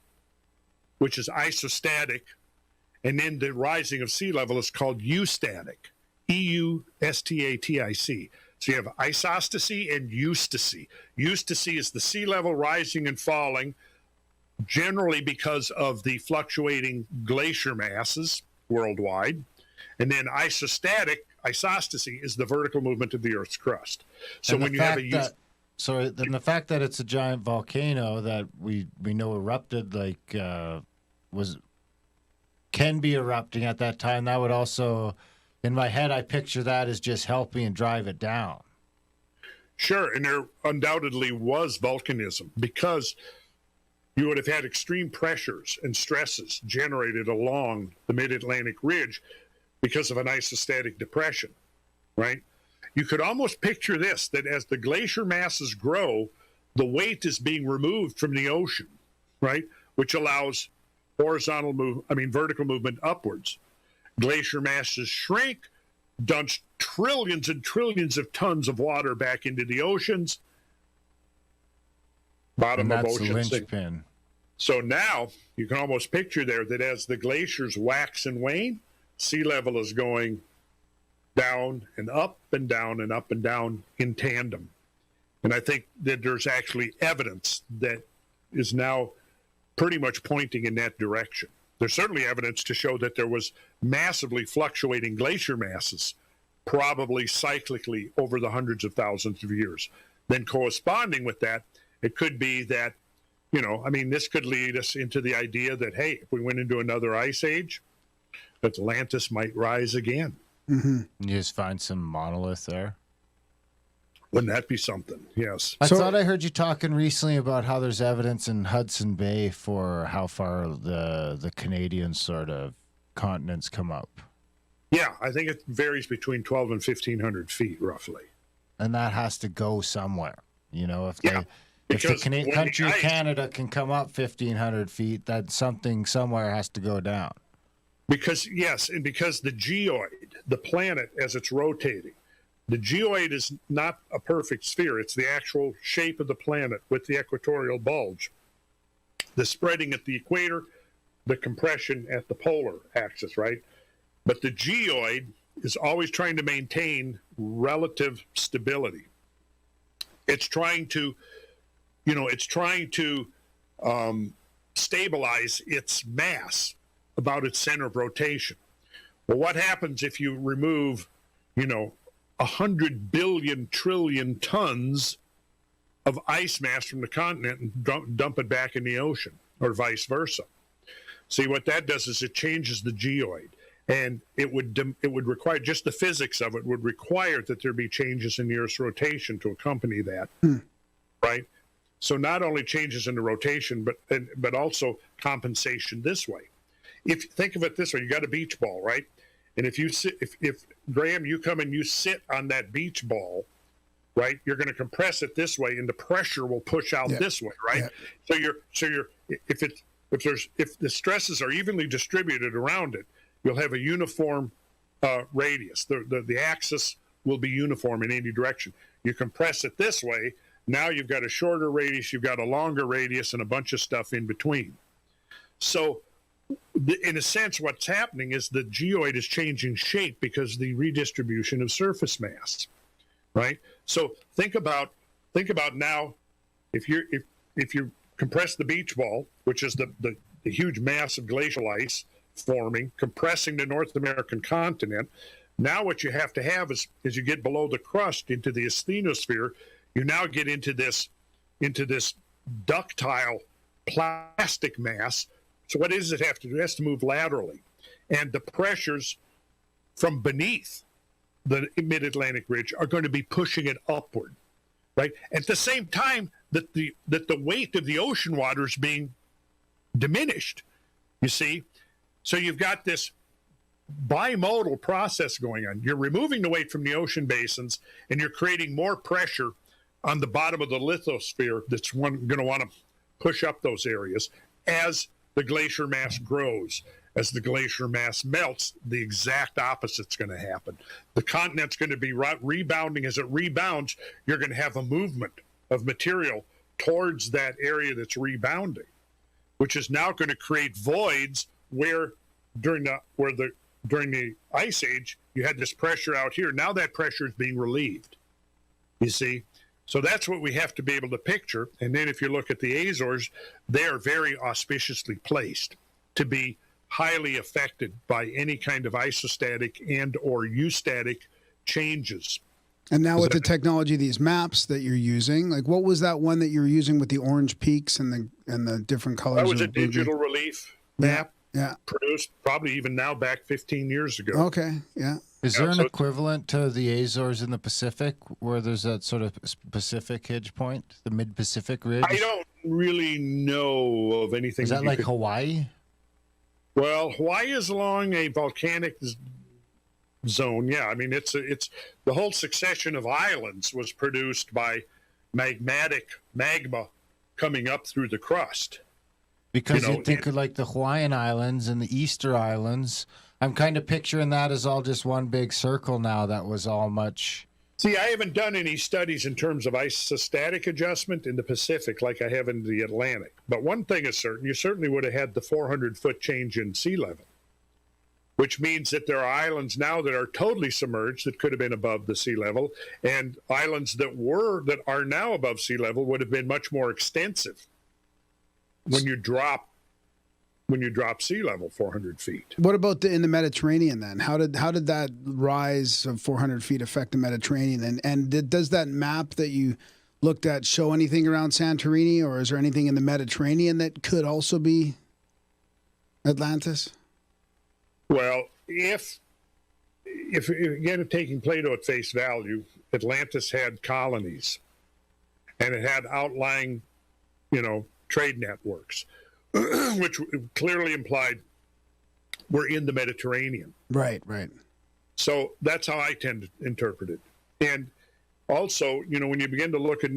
which is isostatic. And then the rising of sea level is called eustatic, E-U-S-T-A-T-I-C. So you have isostasy and eustasy. Eustasy is the sea level rising and falling, generally because of the fluctuating glacier masses worldwide. And then isostasy is the vertical movement of the Earth's crust. So when you have then the fact that it's a giant volcano that we know erupted, can be erupting at that time, that would also, in my head, I picture that as just helping drive it down. Sure, and there undoubtedly was volcanism because you would have had extreme pressures and stresses generated along the mid-Atlantic ridge because of an isostatic depression, right? You could almost picture this, that as the glacier masses grow, the weight is being removed from the ocean, right? Which allows vertical movement upwards. Glacier masses shrink, dumps trillions and trillions of tons of water back into the oceans. Bottom of ocean sink. So now you can almost picture there that as the glaciers wax and wane, sea level is going down and up and down and up and down in tandem. And I think that there's actually evidence that is now pretty much pointing in that direction. There's certainly evidence to show that there was massively fluctuating glacier masses, probably cyclically over the hundreds of thousands of years. Then corresponding with that, it could be that, this could lead us into the idea that, hey, if we went into another ice age, Atlantis might rise again. Mm-hmm. You just find some monolith there. Wouldn't that be something? Yes. I thought I heard you talking recently about how there's evidence in Hudson Bay for how far the Canadian sort of continents come up. Yeah, I think it varies between 12 and 1,500 feet, roughly. And that has to go somewhere. If the country of Canada can come up 1,500 feet, that something somewhere has to go down. Because the geoid, the planet as it's rotating, the geoid is not a perfect sphere. It's the actual shape of the planet with the equatorial bulge, the spreading at the equator, the compression at the polar axis, right? But the geoid is always trying to maintain relative stability. It's trying to, stabilize its mass about its center of rotation. Well, what happens if you remove, 100 billion trillion tons of ice mass from the continent and dump it back in the ocean, or vice versa? See, what that does is it changes the geoid, and it would require, just the physics of it would require that there be changes in the Earth's rotation to accompany that, right? So not only changes in the rotation, but also compensation this way. If you think of it this way, you got a beach ball, right? And if Graham, you come and you sit on that beach ball, right? You're going to compress it this way, and the pressure will push out this way, right? Yeah. So if the stresses are evenly distributed around it, you'll have a uniform radius. The axis will be uniform in any direction. You compress it this way, now you've got a shorter radius, you've got a longer radius, and a bunch of stuff in between. So in a sense, what's happening is the geoid is changing shape because of the redistribution of surface mass, right? So think about now, if you compress the beach ball, which is the huge mass of glacial ice forming, compressing the North American continent. Now what you have to have is, as you get below the crust into the asthenosphere, you now get into this ductile plastic mass. So what does it have to do? It has to move laterally. And the pressures from beneath the mid-Atlantic ridge are going to be pushing it upward, right? At the same time that the weight of the ocean water is being diminished, you see? So you've got this bimodal process going on. You're removing the weight from the ocean basins, and you're creating more pressure on the bottom of the lithosphere that's going to want to push up those areas as the glacier mass grows. As the glacier mass melts, the exact opposite's going to happen. The continent's going to be rebounding. As it rebounds, you're going to have a movement of material towards that area that's rebounding, which is now going to create voids where during the ice age you had this pressure out here. Now that pressure is being relieved, you see. So that's what we have to be able to picture. And then if you look at the Azores, they are very auspiciously placed to be highly affected by any kind of isostatic and or eustatic changes. And now with the technology, these maps that you're using, like what was that one that you were using with the orange peaks and the different colors? That was a digital relief map. Yeah. Produced probably even now back 15 years ago. Okay. Yeah. Is there an equivalent to the Azores in the Pacific where there's that sort of Pacific edge point, the mid-Pacific ridge? I don't really know of anything. Is that like Hawaii? Well, Hawaii is along a volcanic zone. Yeah, I mean it's the whole succession of islands was produced by magma coming up through the crust. Because You you know, think of like the Hawaiian Islands and the Easter Islands. I'm kind of picturing that as all just one big circle now that was all much. See, I haven't done any studies in terms of isostatic adjustment in the Pacific like I have in the Atlantic. But one thing is certain, you certainly would have had the 400-foot change in sea level, which means that there are islands now that are totally submerged that could have been above the sea level, and islands that are now above sea level would have been much more extensive when you drop sea level 400 feet. What about in the Mediterranean then? How did that rise of 400 feet affect the Mediterranean? And does that map that you looked at show anything around Santorini, or is there anything in the Mediterranean that could also be Atlantis? Well, if again, taking Plato at face value, Atlantis had colonies, and it had outlying, trade networks, which clearly implied we're in the Mediterranean. Right, right. So that's how I tend to interpret it. And also, when you begin to look at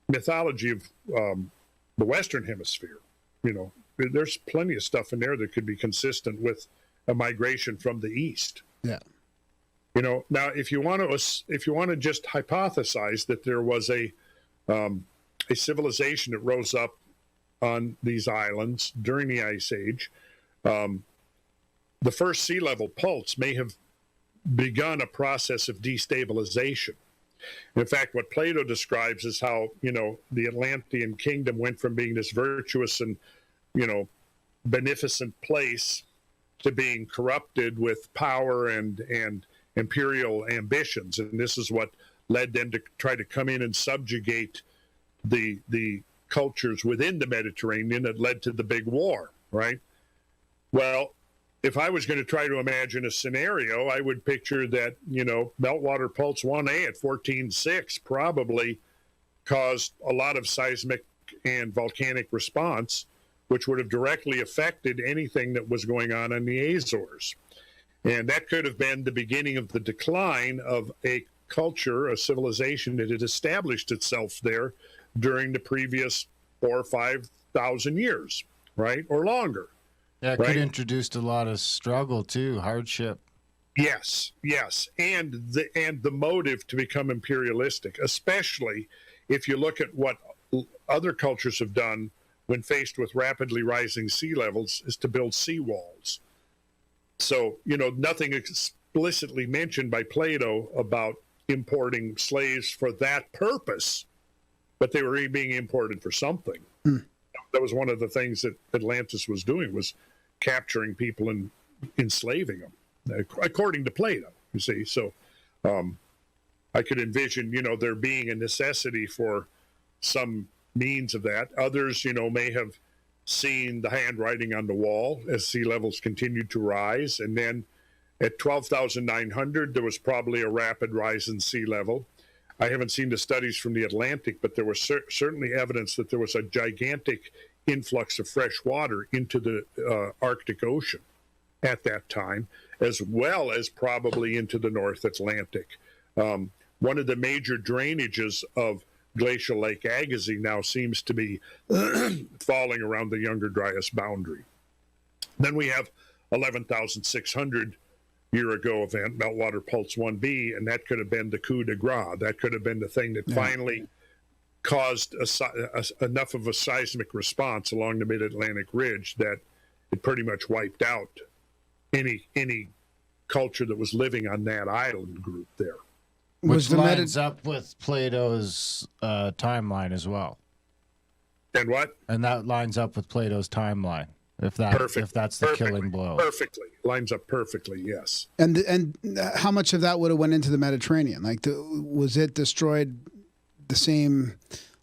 mythology of the Western Hemisphere, there's plenty of stuff in there that could be consistent with a migration from the East. Yeah. Now if you want to just hypothesize that there was a civilization that rose up on these islands during the Ice Age, the first sea level pulse may have begun a process of destabilization. In fact, what Plato describes is how, the Atlantean kingdom went from being this virtuous and, beneficent place to being corrupted with power and imperial ambitions. And this is what led them to try to come in and subjugate the cultures within the Mediterranean that led to the big war, right? Well, if I was going to try to imagine a scenario, I would picture that, meltwater pulse 1A at 14.6 probably caused a lot of seismic and volcanic response, which would have directly affected anything that was going on in the Azores. And that could have been the beginning of the decline of a culture, a civilization that had established itself there during the previous 4,000 or 5,000 years, right? Or longer. Yeah, it could have introduced a lot of struggle too, hardship. Yes. And the motive to become imperialistic, especially if you look at what other cultures have done when faced with rapidly rising sea levels, is to build seawalls. So, nothing explicitly mentioned by Plato about importing slaves for that purpose, but they were being imported for something. That was one of the things that Atlantis was doing, was capturing people and enslaving them, according to Plato, you see. So I could envision, there being a necessity for some means of that. Others, may have seen the handwriting on the wall as sea levels continued to rise. And then at 12,900, there was probably a rapid rise in sea level. I haven't seen the studies from the Atlantic, but there was certainly evidence that there was a gigantic influx of fresh water into the Arctic Ocean at that time, as well as probably into the North Atlantic. One of the major drainages of glacial Lake Agassiz now seems to be falling around the Younger Dryas boundary. Then we have 11,600 year ago event, meltwater pulse 1B, and that could have been the coup de grace. That could have been the thing that finally caused enough of a seismic response along the mid-Atlantic ridge that it pretty much wiped out any culture that was living on that island group there. Which lines up with Plato's timeline as well. And what? And that lines up with Plato's timeline. If that's the killing blow. Perfectly. Lines up perfectly, yes. And how much of that would have went into the Mediterranean? Like, was it destroyed the same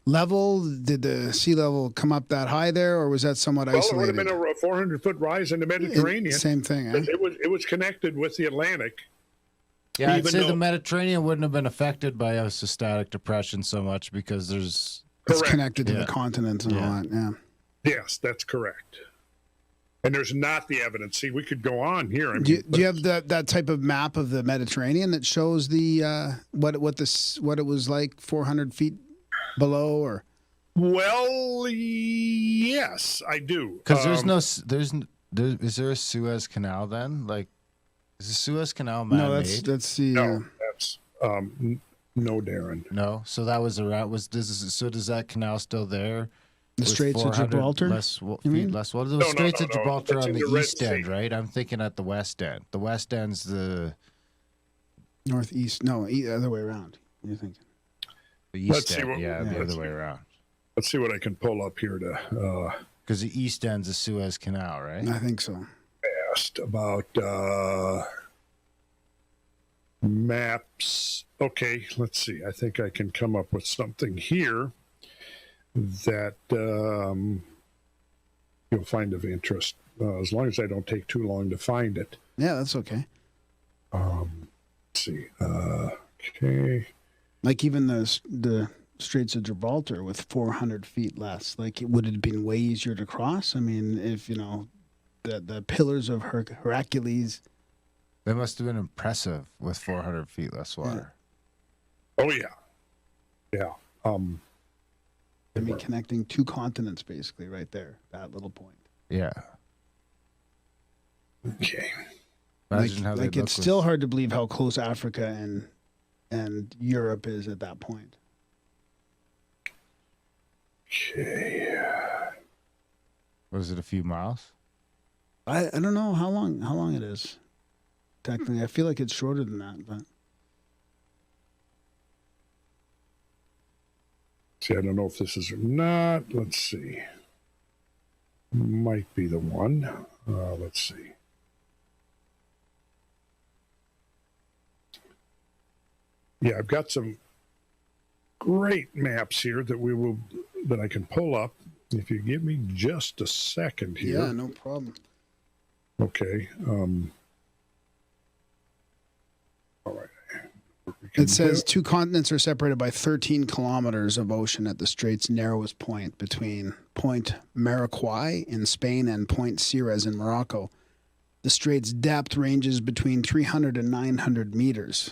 level? Did the sea level come up that high there, or was that somewhat isolated? Well, it would have been a 400-foot rise in the Mediterranean. Same thing, eh? It was connected with the Atlantic. Yeah, I'd say the Mediterranean wouldn't have been affected by isostatic depression so much because it's connected to the continents and all that, yeah. Yes, that's correct. And there's not the evidence. See, we could go on here. I mean, do you have that type of map of the Mediterranean that shows the what it was like 400 feet below? Or Well, yes, I do. Because is there a Suez Canal then? Like, is the Suez Canal man-made? No, that's the. No, that's no, Darren. No, so that was the route. So does that canal still there? The Straits of 400 Gibraltar? Feet less water. The Straits of Gibraltar That's on in the the Red east end, Sea. right? I'm thinking at the west end. The west end's the Northeast. No, other way around. You're thinking. east Let's see end. what- Yeah, the let's other see. way around. Let's see what I can pull up here to Because the east end's the Suez Canal, right? I think so. ask about maps. Okay, let's see. I think I can come up with something here that you'll find of interest, as long as I don't take too long to find it. Yeah, that's okay. Let's see. Okay. Like even the Straits of Gibraltar with 400 feet less. Like, would it have been way easier to cross? I mean, if the pillars of Hercules. That must have been impressive with 400 feet less water. Oh yeah, yeah. I mean, connecting two continents basically right there, that little point. Yeah. Okay. Imagine how they like look it's still hard to believe how close Africa and Europe is at that point. Okay. Was it a few miles? I don't know how long it is. Technically, I feel like it's shorter than that, but See, I don't know if this is or not. Let's see. Might be the one. Let's see. Yeah, I've got some great maps here that I can pull up. If you give me just a second here. yeah, no problem. Okay. All right. It says two continents are separated by 13 kilometers of ocean at the strait's narrowest point between Point Maraquai in Spain and Point Ceres in Morocco. The strait's depth ranges between 300 and 900 meters,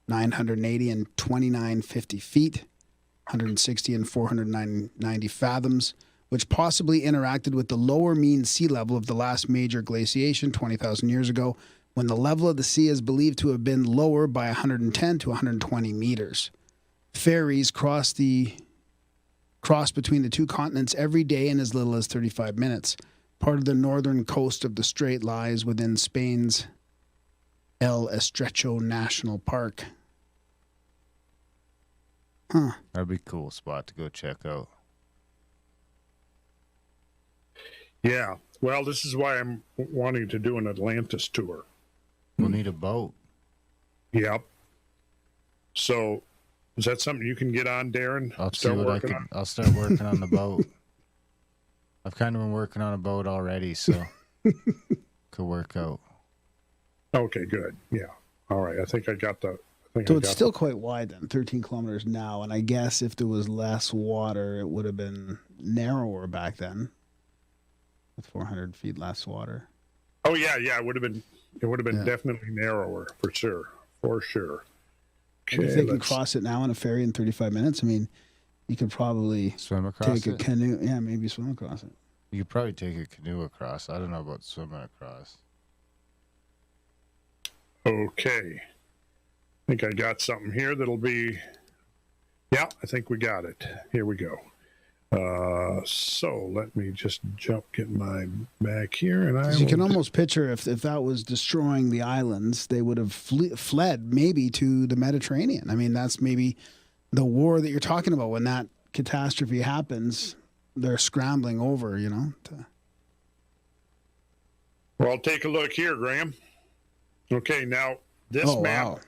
980 and 2950 feet, 160 and 490 fathoms, which possibly interacted with the lower mean sea level of the last major glaciation 20,000 years ago, when the level of the sea is believed to have been lower by 110 to 120 meters. Ferries cross between the two continents every day in as little as 35 minutes. Part of the northern coast of the strait lies within Spain's El Estrecho National Park. Huh. That'd be a cool spot to go check out. Yeah. Well, this is why I'm wanting to do an Atlantis tour. We'll need a boat. Yep. So, is that something you can get on, Darren? I'll see what I can. I'll start working on the boat. I've kind of been working on a boat already, so could work out. Okay, good. Yeah. All right. I think I got the. So it's still quite wide then, 13 kilometers now. And I guess if there was less water, it would have been narrower back then with 400 feet less water. Oh, yeah. Yeah. It would have been definitely narrower for sure. For sure. Okay, if they can cross it now on a ferry in 35 minutes, I mean, you could probably Swim across take a it? canoe. Yeah, maybe swim across it. You could probably take a canoe across. I don't know about swimming across. Okay. I think I got something here that'll be. Yeah, I think we got it. Here we go. So let me just get my back here, and You can almost picture if that was destroying the islands, they would have fled maybe to the Mediterranean. I mean, that's maybe the war that you're talking about. When that catastrophe happens, they're scrambling over, Well, take a look here, Graham. Okay, now this map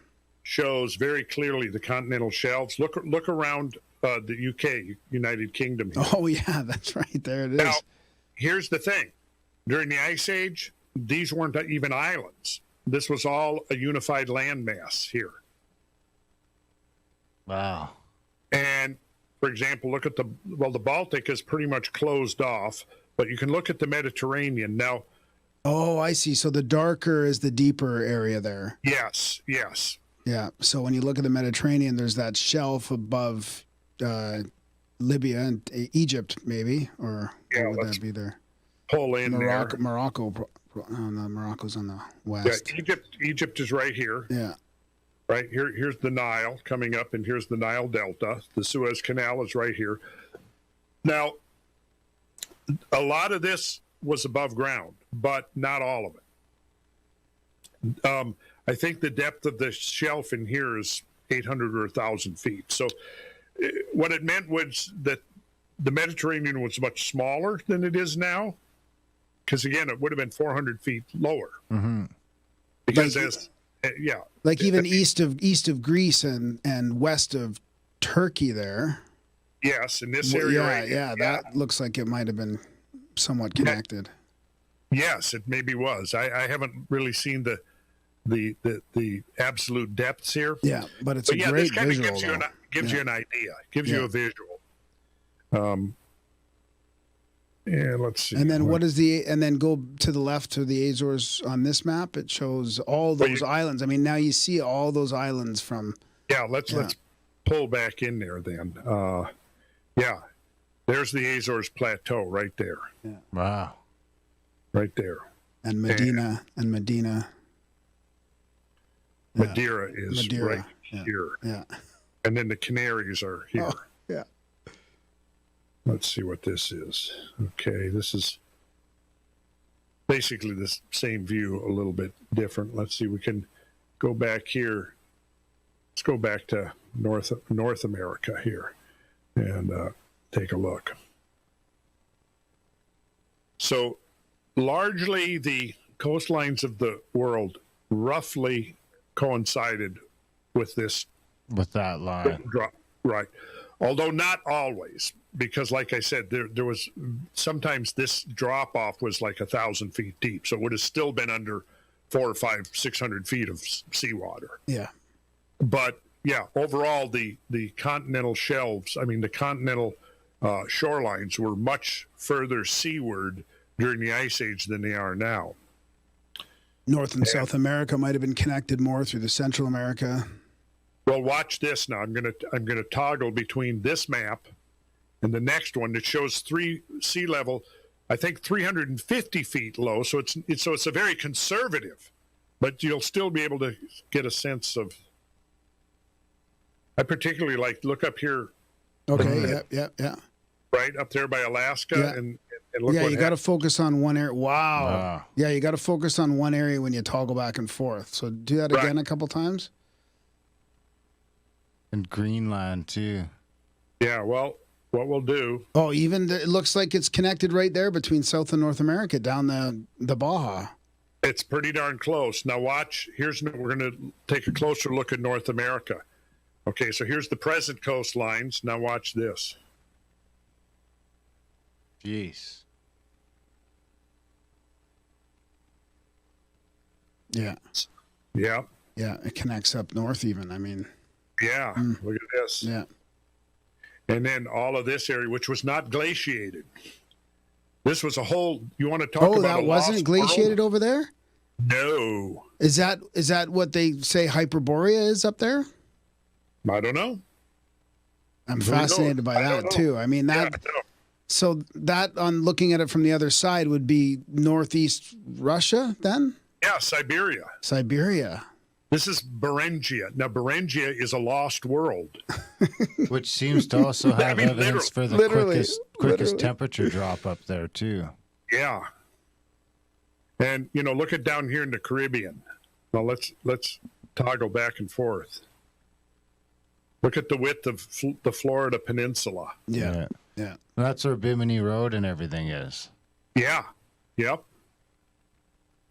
shows very clearly the continental shelves. Look around the UK, United Kingdom here. Oh, yeah, that's right. There it is. Now, here's the thing. During the Ice Age, these weren't even islands. This was all a unified landmass here. Wow. And, for example, look at the Baltic is pretty much closed off, but you can look at the Mediterranean. Now, oh, I see. So the darker is the deeper area there. yes. Yeah. So when you look at the Mediterranean, there's that shelf above Libya and Egypt, maybe, or Yeah, what would let's that be there? pull in Morocco, there. Morocco's on the Yeah, west. Egypt is right here. Yeah. Right here's the Nile coming up, and here's the Nile Delta. The Suez Canal is right here. Now, a lot of this was above ground, but not all of it. I think the depth of the shelf in here is 800 or 1,000 feet. So what it meant was that the Mediterranean was much smaller than it is now, because, again, it would have been 400 feet lower. Mm-hmm. Because like even east of Greece and west of Turkey there. Yes, in this area. That looks like it might have been somewhat connected. Yes, it maybe was. I haven't really seen the absolute depths here. Yeah, but it's a great this visual. Gives you an idea. Gives you a visual. And let's see. And then and then go to the left to the Azores on this map. It shows all those islands. I mean, now you see all those islands from. Yeah, let's pull back in there then. There's the Azores Plateau right there. Yeah. Wow. Right there. And Medina. Yeah. Madeira is right here. Yeah. And then the Canaries are here. Oh, yeah. Let's see what this is. Okay, this is basically the same view, a little bit different. Let's see, we can go back here. Let's go back to North America here and take a look. So largely the coastlines of the world roughly coincided with that line. Right. Although not always, because like I said, there was sometimes this drop off was like 1,000 feet deep. So it would have still been under 400 or 500, 600 feet of seawater. Yeah. But yeah, overall the continental shelves, the continental shorelines were much further seaward during the Ice Age than they are now. North and South America might have been connected more through the Central America. Well, watch this now. I'm gonna toggle between this map and the next one that shows sea level, I think 350 feet low. So it's a very conservative, but you'll still be able to get a sense of. I particularly look up here. Okay. Yeah. Right up there by Alaska and look. Yeah, you got to focus on one area. Wow. Yeah, you got to focus on one area when you toggle back and forth. So do that again a couple times. And Greenland too. Yeah, well, what we'll do. Oh, it looks like it's connected right there between South and North America down the Baja. It's pretty darn close. Now watch. We're going to take a closer look at North America. Okay, so here's the present coastlines. Now watch this. Jeez. Yeah. Yeah. Yeah, it connects up north even. Yeah, look at this. Yeah. And then all of this area, which was not glaciated. This was a whole, you want to talk about Oh, that wasn't glaciated over there? No. Is that what they say Hyperborea is up there? I don't know. I'm fascinated by that too. So that, on looking at it from the other side, would be northeast Russia then? Yeah, Siberia. This is Beringia. Now, Beringia is a lost world. Which seems to also have evidence for the quickest temperature drop up there, too. Yeah. And, look at down here in the Caribbean. Now, let's toggle back and forth. Look at the width of the Florida Peninsula. Yeah. That's where Bimini Road and everything is. Yeah. Yep.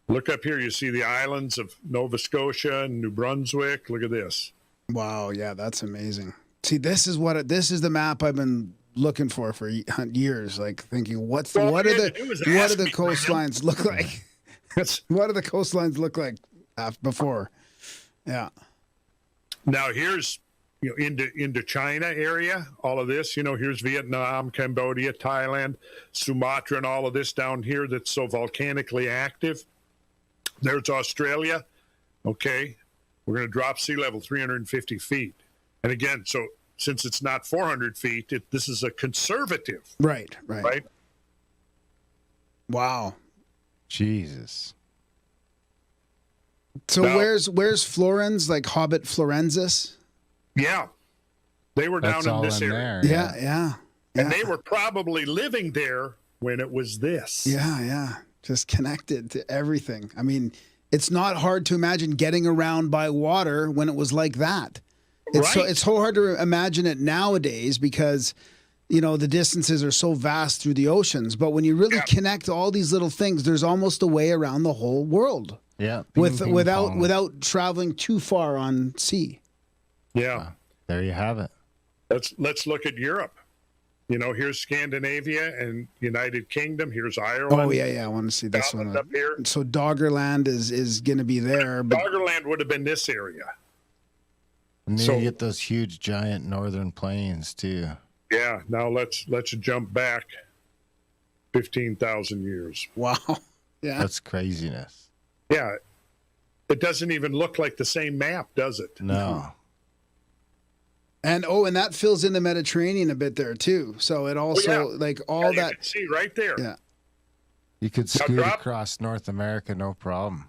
Look up here. You see the islands of Nova Scotia and New Brunswick. Look at this. Wow. Yeah, that's amazing. See, this is the map I've been looking for years. Like thinking, what do the coastlines look like? What do the coastlines look like before? Yeah. Now here's into China area. All of this. Here's Vietnam, Cambodia, Thailand, Sumatra, and all of this down here that's so volcanically active. There's Australia. Okay, we're going to drop sea level 350 feet. And again, so since it's not 400 feet, this is a conservative. Right. Wow. Jesus. So Now- where's Florens, like Hobbit Florensis? Yeah. They were That's down in all this in area. there. Yeah. And they were probably living there when it was this. Yeah. Just connected to everything. I mean, it's not hard to imagine getting around by water when it was like that. It's so hard to imagine it nowadays because, the distances are so vast through the oceans. But when you really connect all these little things, there's almost a way around the whole world. Yeah. Without traveling too far on sea. Yeah. There you have it. Let's look at Europe. Here's Scandinavia and United Kingdom. Here's Ireland. Oh yeah. I want to see this Scotland one up here. So Doggerland is going to be there. But Doggerland would have been this area. And then So- you get those huge, giant northern plains too. Yeah. Now let's jump back 15,000 years. wow. Yeah. That's craziness. Yeah. It doesn't even look like the same map, does it? No. And that fills in the Mediterranean a bit there too. So it also like all You that. can see right there. Yeah. You could Now scoot drop- across North America, no problem.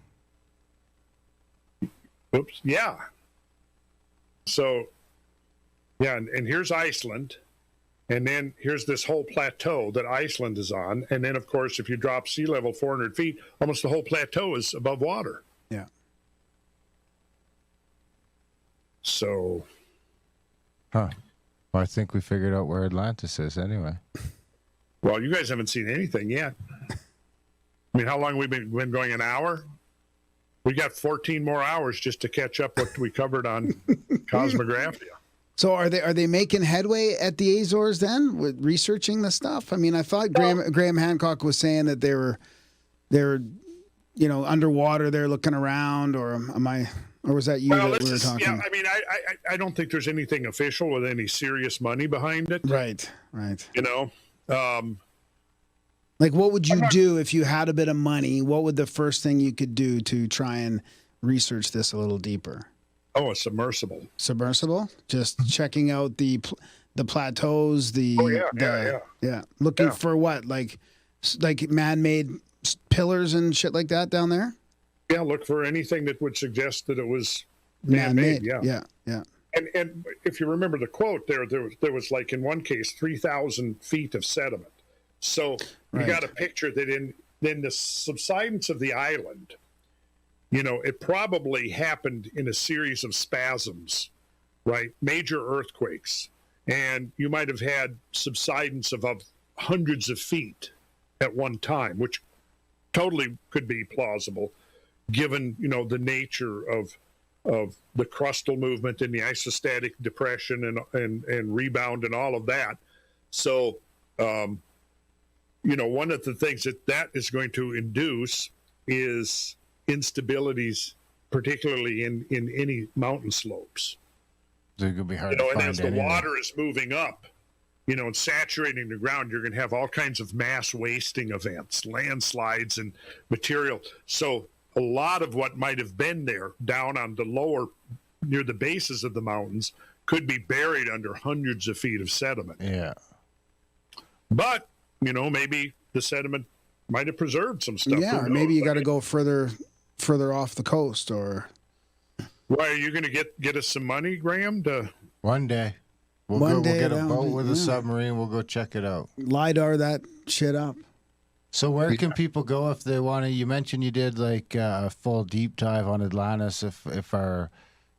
Oops. Yeah. So, and here's Iceland. And then here's this whole plateau that Iceland is on. And then, of course, if you drop sea level 400 feet, almost the whole plateau is above water. Yeah. So, Huh. Well, I think we figured out where Atlantis is anyway. well, you guys haven't seen anything yet. I mean, how long have we been going? An hour? We got 14 more hours just to catch up what we covered on Cosmographia. So are they making headway at the Azores then with researching the stuff? I mean, I thought Graham Hancock was saying that they're underwater, they're looking around, or was that you that we were talking? Yeah, I mean, I don't think there's anything official with any serious money behind it. Right. Like, what would you do if you had a bit of money? What would the first thing you could do to try and research this a little deeper? Oh, a submersible. Submersible? Just checking out the plateaus, looking for what? Like man-made pillars and shit like that down there? Yeah, look for anything that would suggest that it was man-made. Yeah. And if you remember the quote there was like in one case 3,000 feet of sediment. So you got a picture that in the subsidence of the island, it probably happened in a series of spasms, right? Major earthquakes. And you might have had subsidence of hundreds of feet at one time, which totally could be plausible given, the nature of the crustal movement and the isostatic depression and rebound and all of that. So, one of the things that is going to induce is instabilities, particularly in any mountain slopes. They're going to be hard to And find as the anyway. water is moving up, and saturating the ground, you're going to have all kinds of mass wasting events, landslides and material. So a lot of what might have been there down on the lower, near the bases of the mountains, could be buried under hundreds of feet of sediment. Yeah. But, maybe the sediment might have preserved some stuff. Yeah, Who or maybe knows? you got to go further off the coast, or Why are you going to get us some money, Graham? One day. One day we'll get a down boat there, with a yeah. submarine. We'll go check it out. LiDAR that shit up. So where can people go if they want to? You mentioned you did like a full deep dive on Atlantis. If our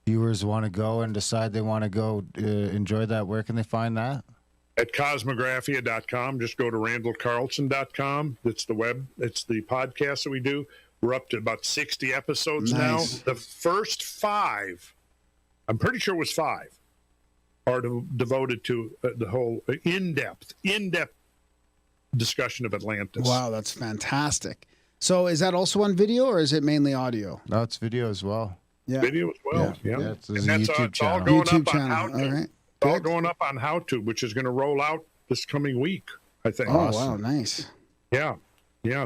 viewers want to go and decide they want to go enjoy that, where can they find that? At cosmographia.com. Just go to randallcarlson.com. It's the podcast that we do. We're up to about 60 episodes Nice. now. The first 5, I'm pretty sure it was 5, are devoted to the whole in-depth discussion of Atlantis. Wow, that's fantastic. So is that also on video or is it mainly audio? No, it's video as well. Yeah. Video as well. Yeah. It's a And that's YouTube it's all channel. going YouTube up on channel. HowTube. All right. It's all Good. going up on HowTube, which is going to roll out this coming week, I think. Oh, wow, nice. Yeah.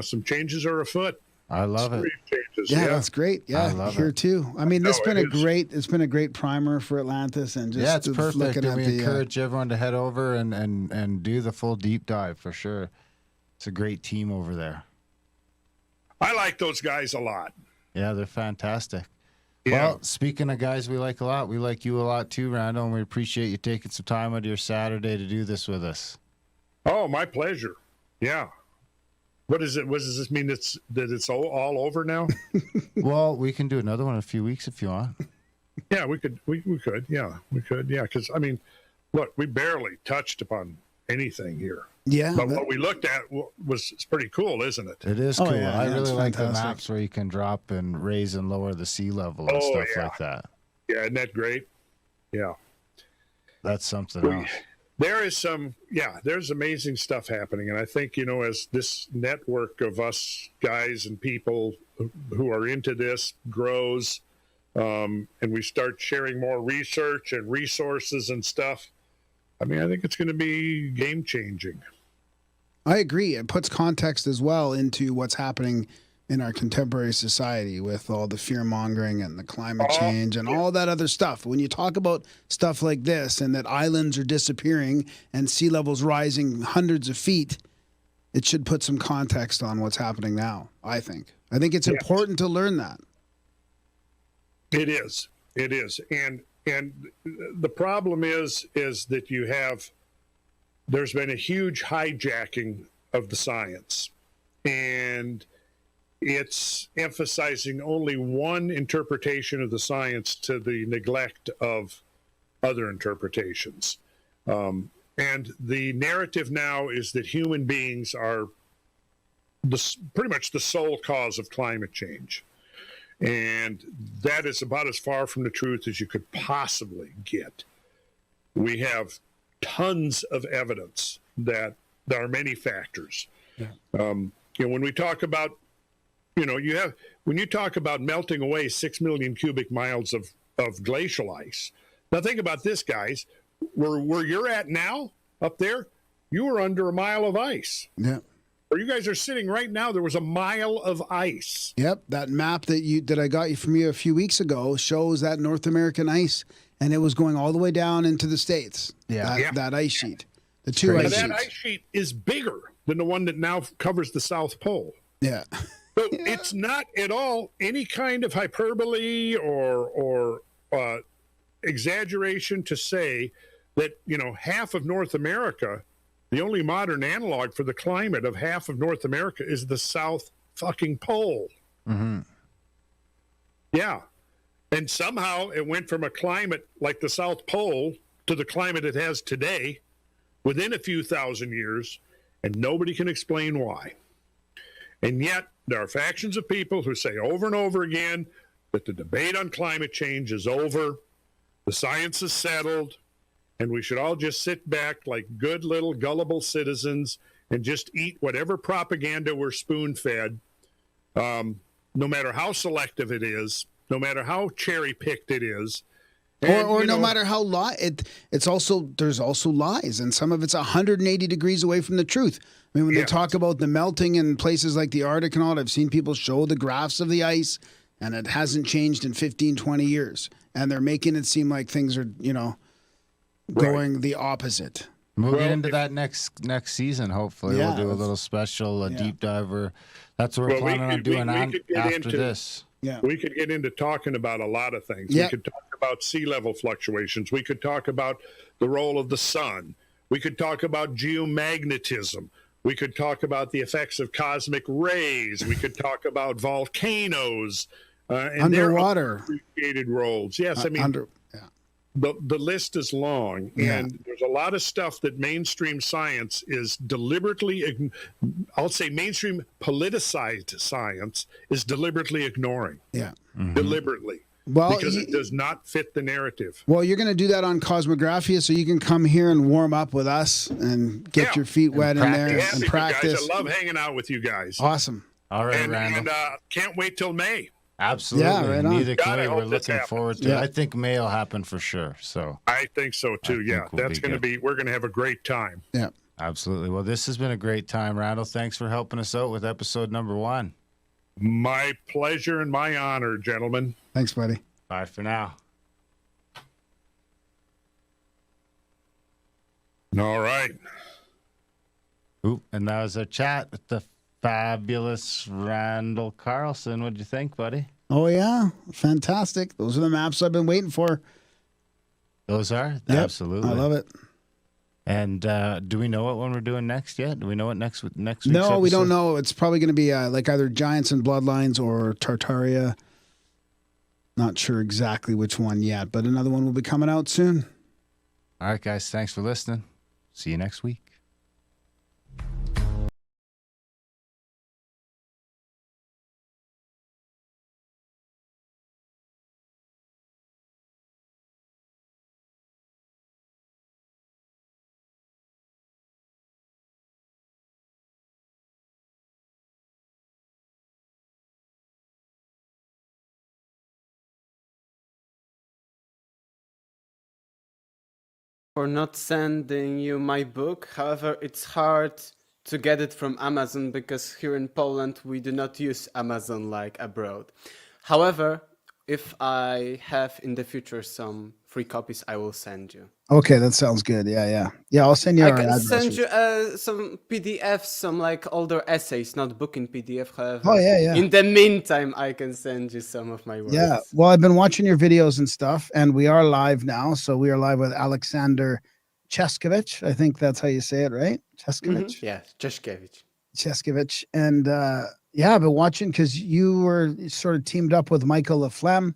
Some changes are afoot. I love it. Changes. Yeah, that's great. Yeah, I love here it. too. I mean, it's been a great primer for Atlantis, and just It's perfect. looking And at we the encourage everyone to head over and do the full deep dive for sure. It's a great team over there. I like those guys a lot. Yeah, they're fantastic. Yeah. Well, speaking of guys we like a lot, we like you a lot too, Randall, and we appreciate you taking some time out of your Saturday to do this with us. Oh, my pleasure. Yeah. What is it? What does this mean? That it's all over now? Well, we can do another one in a few weeks if you want. Yeah, we could. We could. Yeah, we could. Yeah, because I mean, look, we barely touched upon anything here. yeah. But what we looked at was it's pretty cool, isn't it? It is Oh, cool. yeah, I yeah, really it's like the fantastic. maps where you can drop and raise and lower the sea level and Oh, stuff yeah. like that. Yeah, isn't that great? Yeah. That's something else. There is there's amazing stuff happening. And I think, as this network of us guys and people who are into this grows, and we start sharing more research and resources and stuff, I mean, I think it's going to be game changing. I agree. It puts context as well into what's happening in our contemporary society with all the fear mongering and the climate change and all that other stuff. When you talk about stuff like this and that islands are disappearing and sea levels rising hundreds of feet, it should put some context on what's happening now, I think. I think it's important to learn that. It is. It is. And the problem is that there's been a huge hijacking of the science, and it's emphasizing only one interpretation of the science to the neglect of other interpretations. And the narrative now is that human beings are pretty much the sole cause of climate change. And that is about as far from the truth as you could possibly get. We have tons of evidence that there are many factors. Yeah. When we talk about, when you talk about melting away 6 million cubic miles of glacial ice. Now think about this, guys. Where you're at now, up there, you were under a mile of ice. Yeah. Where you guys are sitting right now, there was a mile of ice. Yep, that map that I got you from you a few weeks ago shows that North American ice, and it was going all the way down into the States. Yeah. That ice sheet. The two ice sheets. That ice sheet is bigger than the one that now covers the South Pole. Yeah. So it's not at all any kind of hyperbole or exaggeration to say that, half of North America, the only modern analog for the climate of half of North America is the South fucking Pole. Mm-hmm. Yeah. And somehow it went from a climate like the South Pole to the climate it has today within a few thousand years, and nobody can explain why. And yet there are factions of people who say over and over again that the debate on climate change is over, the science is settled, and we should all just sit back like good little gullible citizens and just eat whatever propaganda we're spoon-fed, no matter how selective it is, no matter how cherry-picked it is. And, or no matter how there's also lies, and some of it's 180 degrees away from the truth. I mean, when they talk about the melting in places like the Arctic and all, I've seen people show the graphs of the ice, and it hasn't changed in 15, 20 years. And they're making it seem like things are, going the opposite. We'll get into that next season, hopefully. Yeah, we'll do a little special, deep diver. That's what we're planning on doing after this. Yeah. We could get into talking about a lot of things. Yep. We could talk about sea level fluctuations. We could talk about the role of the sun. We could talk about geomagnetism. We could talk about the effects of cosmic rays. We could talk about volcanoes and underwater their appreciated roles. Yes, I mean, the list is long, and there's a lot of stuff that mainstream science is deliberately, I'll say mainstream politicized science is deliberately ignoring. Yeah. Mm-hmm. Deliberately. Well, because it does not fit the narrative. Well, you're going to do that on Cosmographia, so you can come here and warm up with us and get your feet wet in there and practice. Guys. I love hanging out with you guys. Awesome. All right, Randall. And can't wait till May. Absolutely. Yeah, right on. Neither can we. God, We're looking forward to it. I think May will happen for sure. So I think so too. That's going to be. We're going to have a great time. Yeah. Absolutely. Well, this has been a great time, Randall. Thanks for helping us out with episode number 1. My pleasure and my honor, gentlemen. Thanks, buddy. Bye for now. All right. Ooh, and that was our chat with the fabulous Randall Carlson. What'd you think, buddy? Oh, yeah. Fantastic. Those are the maps I've been waiting for. Those are? Yep, Absolutely. I love it. And do we know what one we're doing next yet? Do we know what next week's No, episode? we don't know. It's probably going to be like either Giants and Bloodlines or Tartaria. Not sure exactly which one yet, but another one will be coming out soon. All right, guys. Thanks for listening. See you next week. For not sending you my book. However, it's hard to get it from Amazon because here in Poland we do not use Amazon like abroad. However, if I have in the future some free copies, I will send you. Okay, that sounds good. Yeah. I'll send you I our can address. send you some PDFs, some like older essays, not book in PDF. However, Oh, yeah. in the meantime, I can send you some of my works. Yeah. Well, I've been watching your videos and stuff, and we are live now. So we are live with Aleksander Czeszkiewcz. I think that's how you say it, right? Czeszkiewcz? Yeah, Czeszkiewcz. Czeszkiewcz. And yeah, I've been watching because you were sort of teamed up with Michael Laflemme,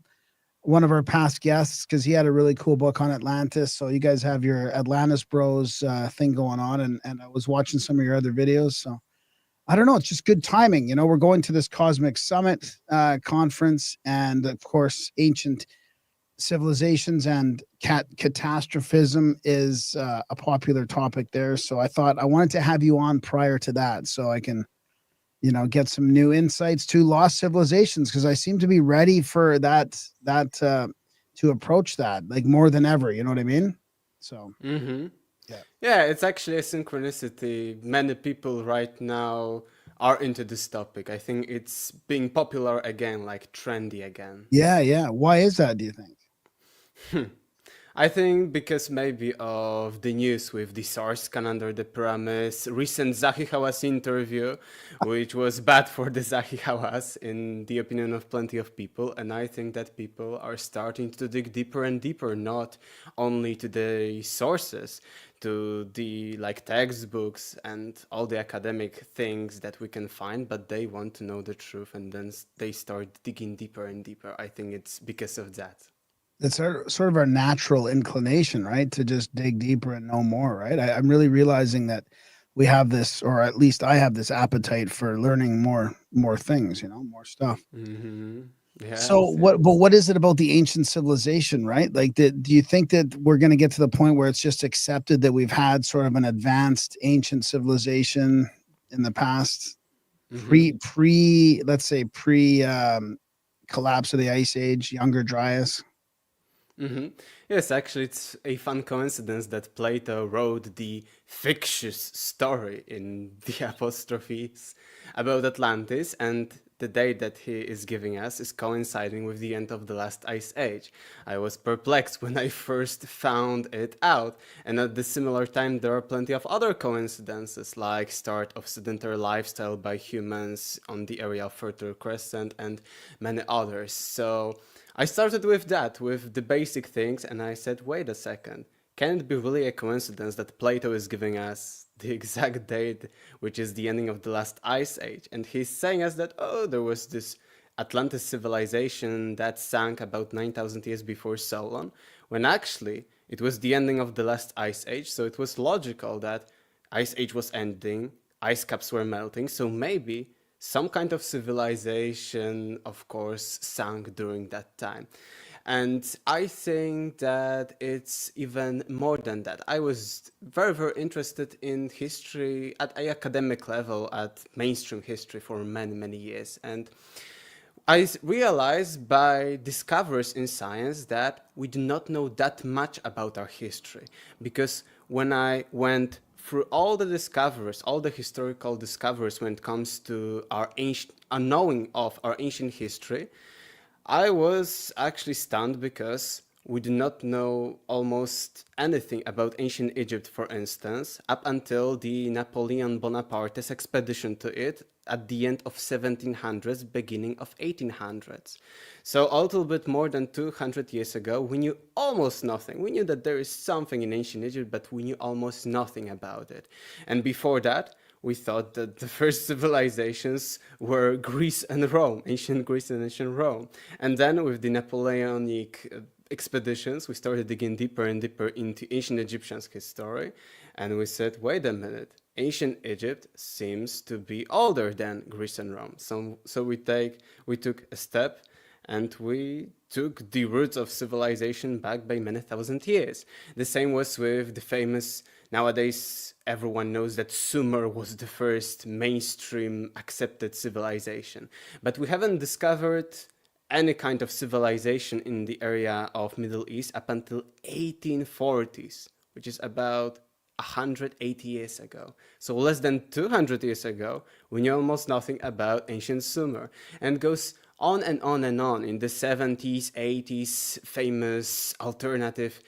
one of our past guests, because he had a really cool book on Atlantis. So you guys have your Atlantis Bros thing going on, and I was watching some of your other videos. So I don't know, it's just good timing. You know, we're going to this Cosmic Summit conference, and of course, ancient civilizations and catastrophism is a popular topic there. So I thought I wanted to have you on prior to that so I can, you know, get some new insights to lost civilizations, because I seem to be ready for that to approach that like more than ever. You know what I mean? So Yeah, it's actually a synchronicity. Many people right now are into this topic. I think it's being popular again, like trendy again. Yeah. Why is that, do you think? I think because maybe of the news with the SARS scan under the premise, recent Zahi Hawass interview, which was bad for the Zahi Hawass in the opinion of plenty of people. And I think that people are starting to dig deeper and deeper, not only to the sources, to the like textbooks and all the academic things that we can find, but they want to know the truth, and then they start digging deeper and deeper. I think it's because of that. It's sort of our natural inclination, right? To just dig deeper and know more, right? I'm really realizing that we have this, or at least I have this appetite for learning more things, you know, more stuff. Yeah, so what is it about the ancient civilization, right? Like, do you think that we're going to get to the point where it's just accepted that we've had sort of an advanced ancient civilization in the past, let's say pre collapse of the ice age, Younger Dryas? Yes, actually, it's a fun coincidence that Plato wrote the fictitious story in the apostrophes about Atlantis, and the date that he is giving us is coinciding with the end of the last ice age. I was perplexed when I first found it out, and at the similar time there are plenty of other coincidences, like start of sedentary lifestyle by humans on the area of Fertile Crescent and many others. So I started with that, with the basic things, and I said, wait a second, can it be really a coincidence that Plato is giving us the exact date, which is the ending of the last ice age? And he's saying us that, oh, there was this Atlantis civilization that sank about 9,000 years before Solon, when actually it was the ending of the last ice age, so it was logical that ice age was ending, ice caps were melting, so maybe some kind of civilization, of course, sank during that time. And I think that it's even more than that. I was very, very interested in history at an academic level, at mainstream history for many, many years. And I realized by discoveries in science that we do not know that much about our history. Because when I went through all the discoveries, all the historical discoveries when it comes to our ancient, unknowing of our ancient history, I was actually stunned because we do not know almost anything about ancient Egypt, for instance, up until the Napoleon Bonaparte's expedition to it at the end of 1700s, beginning of 1800s. So a little bit more than 200 years ago, we knew almost nothing. We knew that there is something in ancient Egypt, but we knew almost nothing about it. And before that, we thought that the first civilizations were Greece and Rome, ancient Greece and ancient Rome. And then with the Napoleonic expeditions, we started digging deeper and deeper into ancient Egyptian history. And we said, wait a minute, ancient Egypt seems to be older than Greece and Rome. So we took a step and we took the roots of civilization back by many thousand years. The same was with the famous, nowadays everyone knows that Sumer was the first mainstream accepted civilization. But we haven't discovered any kind of civilization in the area of Middle East up until 1840s, which is about 180 years ago. So less than 200 years ago, we knew almost nothing about ancient Sumer. And goes on and on and on. In the 70s, 80s, famous alternative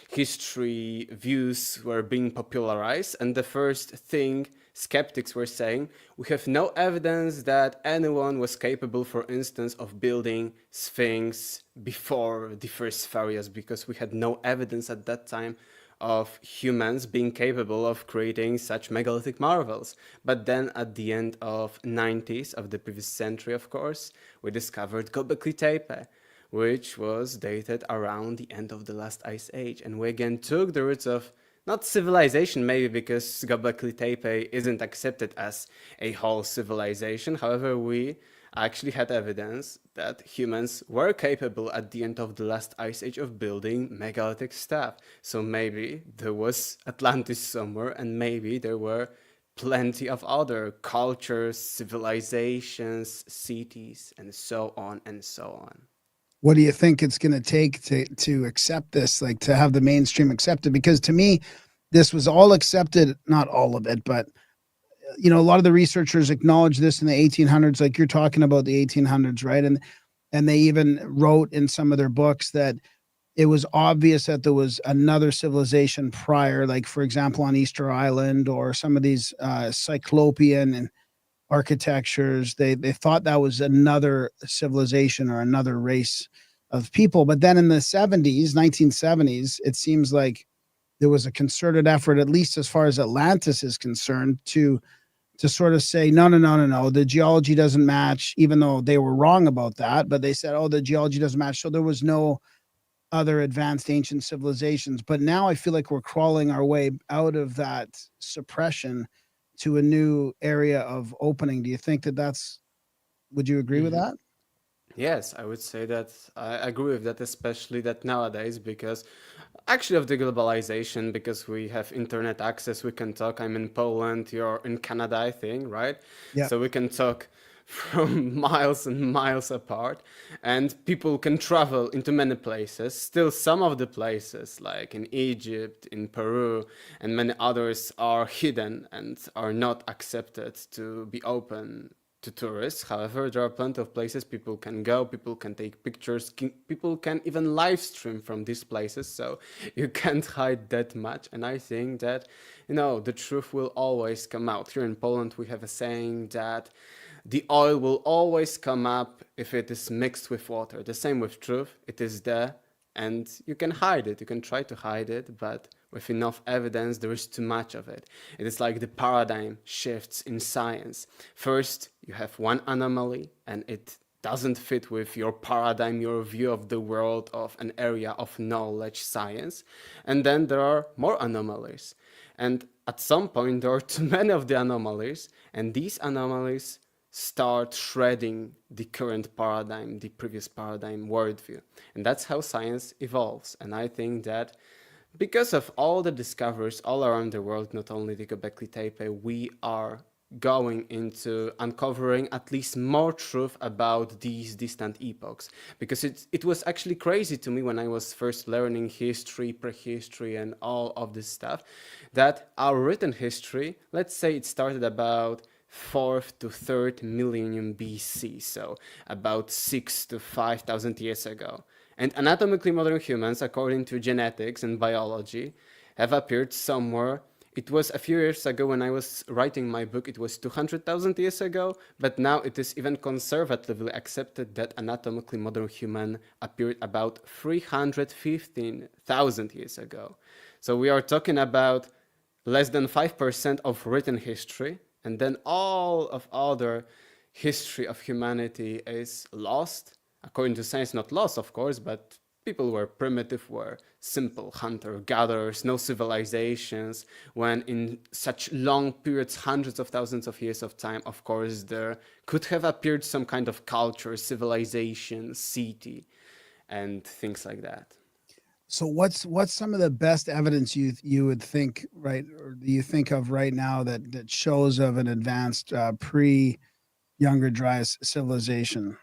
history views were being popularized. And the first thing skeptics were saying, we have no evidence that anyone was capable, for instance, of building Sphinx before the first pharaohs, because we had no evidence at that time of humans being capable of creating such megalithic marvels. But then at the end of 90s of the previous century, of course, we discovered Göbekli Tepe, which was dated around the end of the last ice age. And we again took the roots of not civilization, maybe because Göbekli Tepe isn't accepted as a whole civilization. However, we actually had evidence that humans were capable at the end of the last ice age of building megalithic stuff. So maybe there was Atlantis somewhere, and maybe there were plenty of other cultures, civilizations, cities, and so on and so on. What do you think it's going to take to accept this, like to have the mainstream accept it? Because to me, this was all accepted, not all of it, but you know, a lot of the researchers acknowledge this in the 1800s, like you're talking about the 1800s, right? And they even wrote in some of their books that it was obvious that there was another civilization prior, like for example on Easter Island or some of these Cyclopean and architectures. They thought that was another civilization or another race of people. But then in the 70s, 1970s, it seems like there was a concerted effort, at least as far as Atlantis is concerned, to sort of say, no, the geology doesn't match, even though they were wrong about that. But they said, oh, the geology doesn't match. So there was no other advanced ancient civilizations. But now I feel like we're crawling our way out of that suppression to a new area of opening. Do you think would you agree with that? Yes, I would say that I agree with that, especially that nowadays, because actually of the globalization, because we have internet access, we can talk. I'm in Poland, you're in Canada, I think, right? Yeah. So we can talk from miles and miles apart, and people can travel into many places. Still, some of the places, like in Egypt, in Peru, and many others are hidden and are not accepted to be open to tourists. However, there are plenty of places people can go, people can take pictures, people can even live stream from these places, so you can't hide that much. And I think that, you know, the truth will always come out. Here in Poland, we have a saying that the oil will always come up if it is mixed with water. The same with truth, it is there, and you can hide it, you can try to hide it, but with enough evidence, there is too much of it. It is like the paradigm shifts in science. First, you have one anomaly, and it doesn't fit with your paradigm, your view of the world, of an area of knowledge, science. And then there are more anomalies. And at some point, there are too many of the anomalies, and these anomalies start shredding the current paradigm, the previous paradigm worldview. And that's how science evolves. And I think that because of all the discoveries all around the world, not only the Göbekli Tepe, we are going into uncovering at least more truth about these distant epochs, because it was actually crazy to me when I was first learning history, prehistory, and all of this stuff, that our written history, let's say it started about 4th to 3rd millennium BC, so about 6 to 5,000 years ago. And anatomically modern humans, according to genetics and biology, have appeared somewhere. It was a few years ago when I was writing my book, it was 200,000 years ago, but now it is even conservatively accepted that anatomically modern human appeared about 315,000 years ago. So we are talking about less than 5% of written history, and then all of other history of humanity is lost. According to science, not lost, of course, but people were primitive, were simple hunter-gatherers, no civilizations, when in such long periods, hundreds of thousands of years of time, of course, there could have appeared some kind of culture, civilization, city, and things like that. So what's some of the best evidence you would think, right, or you think of right now that shows of an advanced pre-Younger Dryas civilization?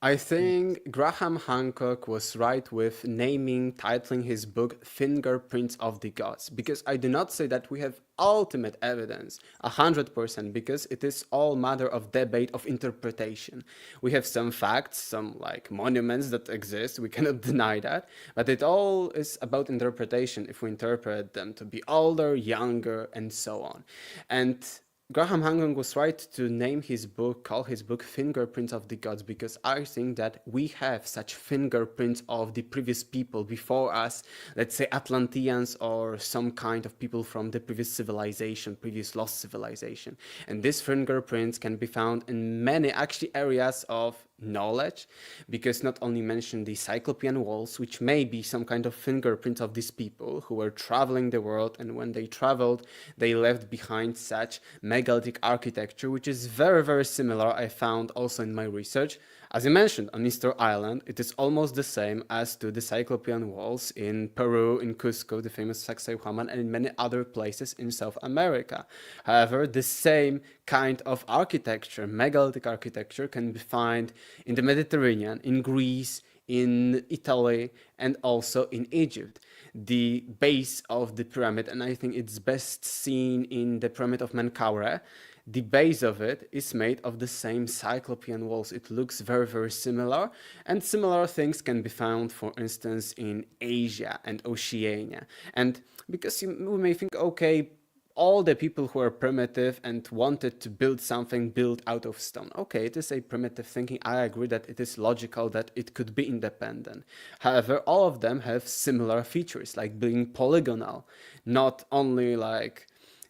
I think Graham Hancock was right with titling his book Fingerprints of the Gods, because I do not say that we have ultimate evidence, 100%, because it is all matter of debate, of interpretation. We have some facts, some like monuments that exist, we cannot deny that, but it all is about interpretation if we interpret them to be older, younger, and so on. And Graham Hancock was right to call his book Fingerprints of the Gods, because I think that we have such fingerprints of the previous people before us, let's say Atlanteans or some kind of people from the previous civilization, previous lost civilization. And these fingerprints can be found in many actually areas of knowledge, because not only mention the Cyclopean walls, which may be some kind of fingerprint of these people who were traveling the world, and when they traveled they left behind such megalithic architecture, which is very, very similar, I found also in my research. As I mentioned, on Easter Island, it is almost the same as to the Cyclopean walls in Peru, in Cusco, the famous Sacsayhuaman, and in many other places in South America. However, the same kind of architecture, megalithic architecture, can be found in the Mediterranean, in Greece, in Italy, and also in Egypt. The base of the pyramid, and I think it's best seen in the pyramid of Menkaure, the base of it is made of the same Cyclopean walls. It looks very, very similar, and similar things can be found, for instance, in Asia and Oceania. And because we may think, okay, all the people who are primitive and wanted to build something built out of stone. Okay, it is a primitive thinking. I agree that it is logical that it could be independent. However, all of them have similar features, like being polygonal, not only like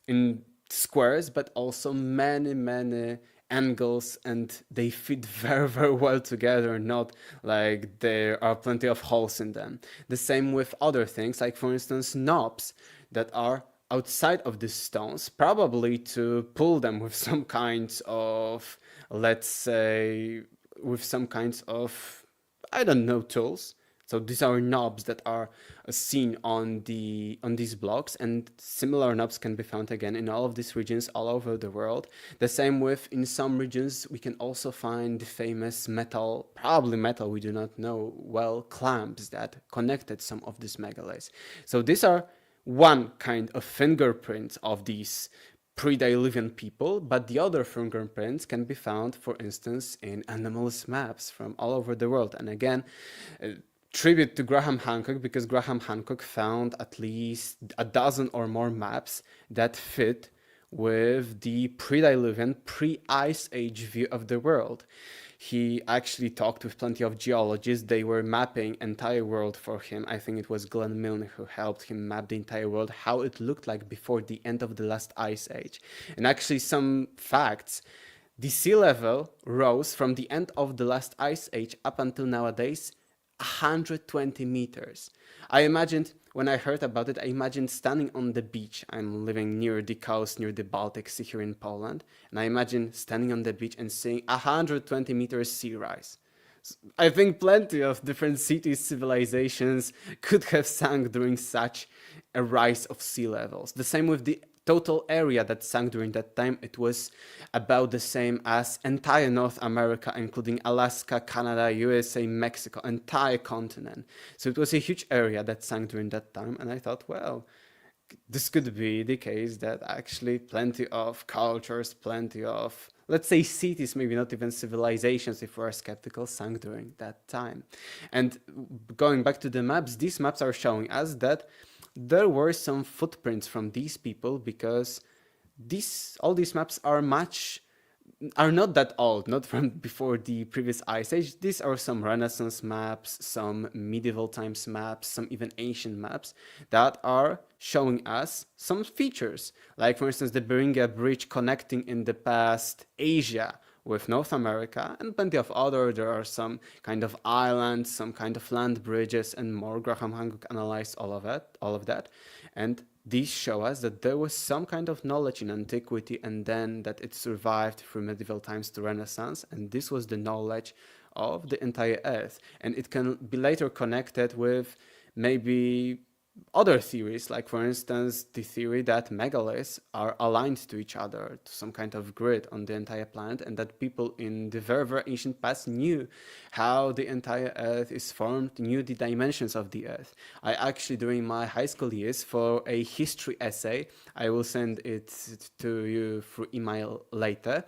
in squares, but also many, many angles, and they fit very, very well together, not like there are plenty of holes in them. The same with other things, like for instance knobs that are outside of these stones, probably to pull them with some kinds of, let's say, with some kinds of, I don't know, tools. So these are knobs that are seen on these blocks, and similar knobs can be found again in all of these regions all over the world. The same with, in some regions, we can also find the famous metal, probably metal, we do not know well, clamps that connected some of these megaliths. So these are one kind of fingerprint of these pre-Diluvian people, but the other fingerprints can be found, for instance, in anomalous maps from all over the world. And again, tribute to Graham Hancock, because Graham Hancock found at least a dozen or more maps that fit with the pre-Diluvian, pre-Ice Age view of the world. He actually talked with plenty of geologists. They were mapping entire world for him. I think it was Glenn Milne who helped him map the entire world, how it looked like before the end of the last Ice Age. And actually some facts, the sea level rose from the end of the last Ice Age up until nowadays 120 meters. I imagined, when I heard about it, I imagined standing on the beach. I'm living near the coast, near the Baltic Sea here in Poland. And I imagine standing on the beach and seeing 120 meters sea rise. I think plenty of different cities, civilizations could have sunk during such a rise of sea levels. The same with the total area that sank during that time, it was about the same as entire North America, including Alaska, Canada, USA, Mexico, entire continent. So it was a huge area that sank during that time. And I thought, well, this could be the case that actually plenty of cultures, plenty of, let's say, cities, maybe not even civilizations, if we're skeptical, sank during that time. And going back to the maps, these maps are showing us that there were some footprints from these people, because all these maps are not that old, not from before the previous ice age. These are some Renaissance maps, some medieval times maps, some even ancient maps that are showing us some features. Like, for instance, the Beringia Bridge connecting in the past Asia with North America, and plenty of other. There are some kind of islands, some kind of land bridges, and more. Graham Hancock analyzed all of that. And these show us that there was some kind of knowledge in antiquity, and then that it survived through medieval times to Renaissance, and this was the knowledge of the entire Earth. And it can be later connected with maybe other theories, like, for instance, the theory that megaliths are aligned to each other, to some kind of grid on the entire planet, and that people in the very, very ancient past knew how the entire Earth is formed, knew the dimensions of the Earth. I actually, during my high school years, for a history essay, I will send it to you through email later,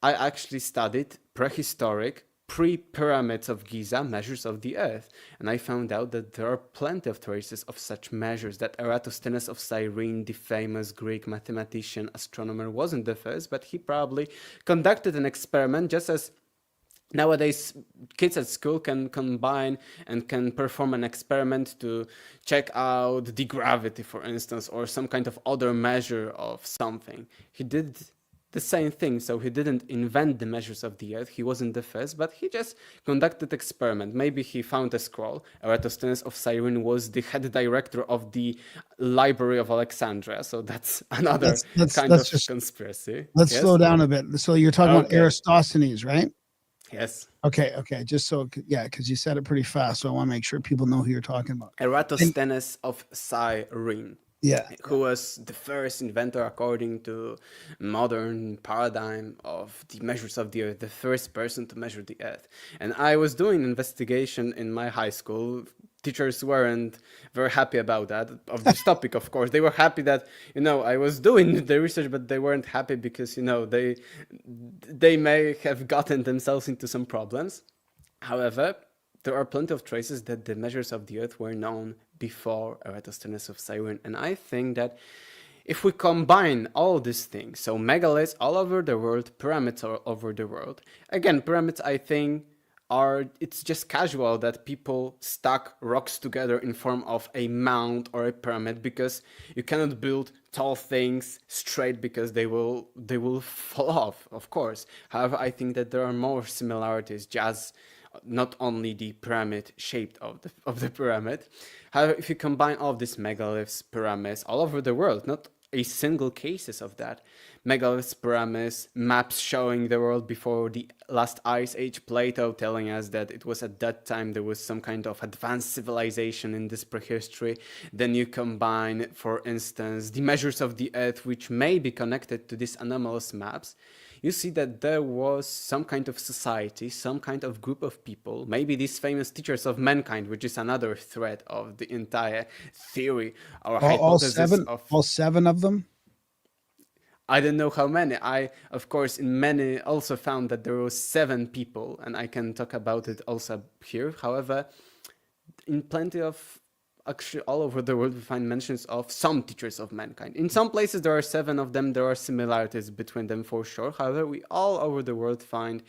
I actually studied prehistoric pre-pyramids of Giza measures of the Earth, and I found out that there are plenty of traces of such measures, that Eratosthenes of Cyrene, the famous Greek mathematician, astronomer, wasn't the first, but he probably conducted an experiment, just as nowadays kids at school can combine and can perform an experiment to check out the gravity, for instance, or some kind of other measure of something. He did the same thing. So he didn't invent the measures of the Earth. He wasn't the first, but he just conducted experiment. Maybe he found a scroll. Eratosthenes of Cyrene was the head director of the Library of Alexandria. So that's another kind of conspiracy. Let's slow down a bit. So you're talking about Eratosthenes, right? Yes. Okay. Just so, because you said it pretty fast. So I want to make sure people know who you're talking about. Eratosthenes of Cyrene. Who was the first inventor, according to modern paradigm of the measures of the Earth, the first person to measure the Earth. And I was doing investigation in my high school. Teachers weren't very happy about that, of this topic, of course. They were happy that, I was doing the research, but they weren't happy because, they may have gotten themselves into some problems. However, there are plenty of traces that the measures of the Earth were known before Eratosthenes of Cyrene. And I think that if we combine all these things, so megaliths all over the world, pyramids all over the world. Again, pyramids, I think, it's just casual that people stack rocks together in form of a mound or a pyramid, because you cannot build tall things straight, because they will fall off, of course. However, I think that there are more similarities, just not only the pyramid shaped of the pyramid. However, if you combine all of these megaliths, pyramids all over the world, not a single cases of that, megaliths, pyramids, maps showing the world before the last ice age, Plato telling us that it was at that time there was some kind of advanced civilization in this prehistory. Then you combine, for instance, the measures of the Earth, which may be connected to these anomalous maps. You see that there was some kind of society, some kind of group of people, maybe these famous teachers of mankind, which is another thread of the entire theory or hypothesis. All seven of them? I don't know how many. I, of course, in many also found that there were 7 people, and I can talk about it also here. However, in plenty of, actually all over the world, we find mentions of some teachers of mankind. In some places there are 7 of them, there are similarities between them for sure. However, we all over the world find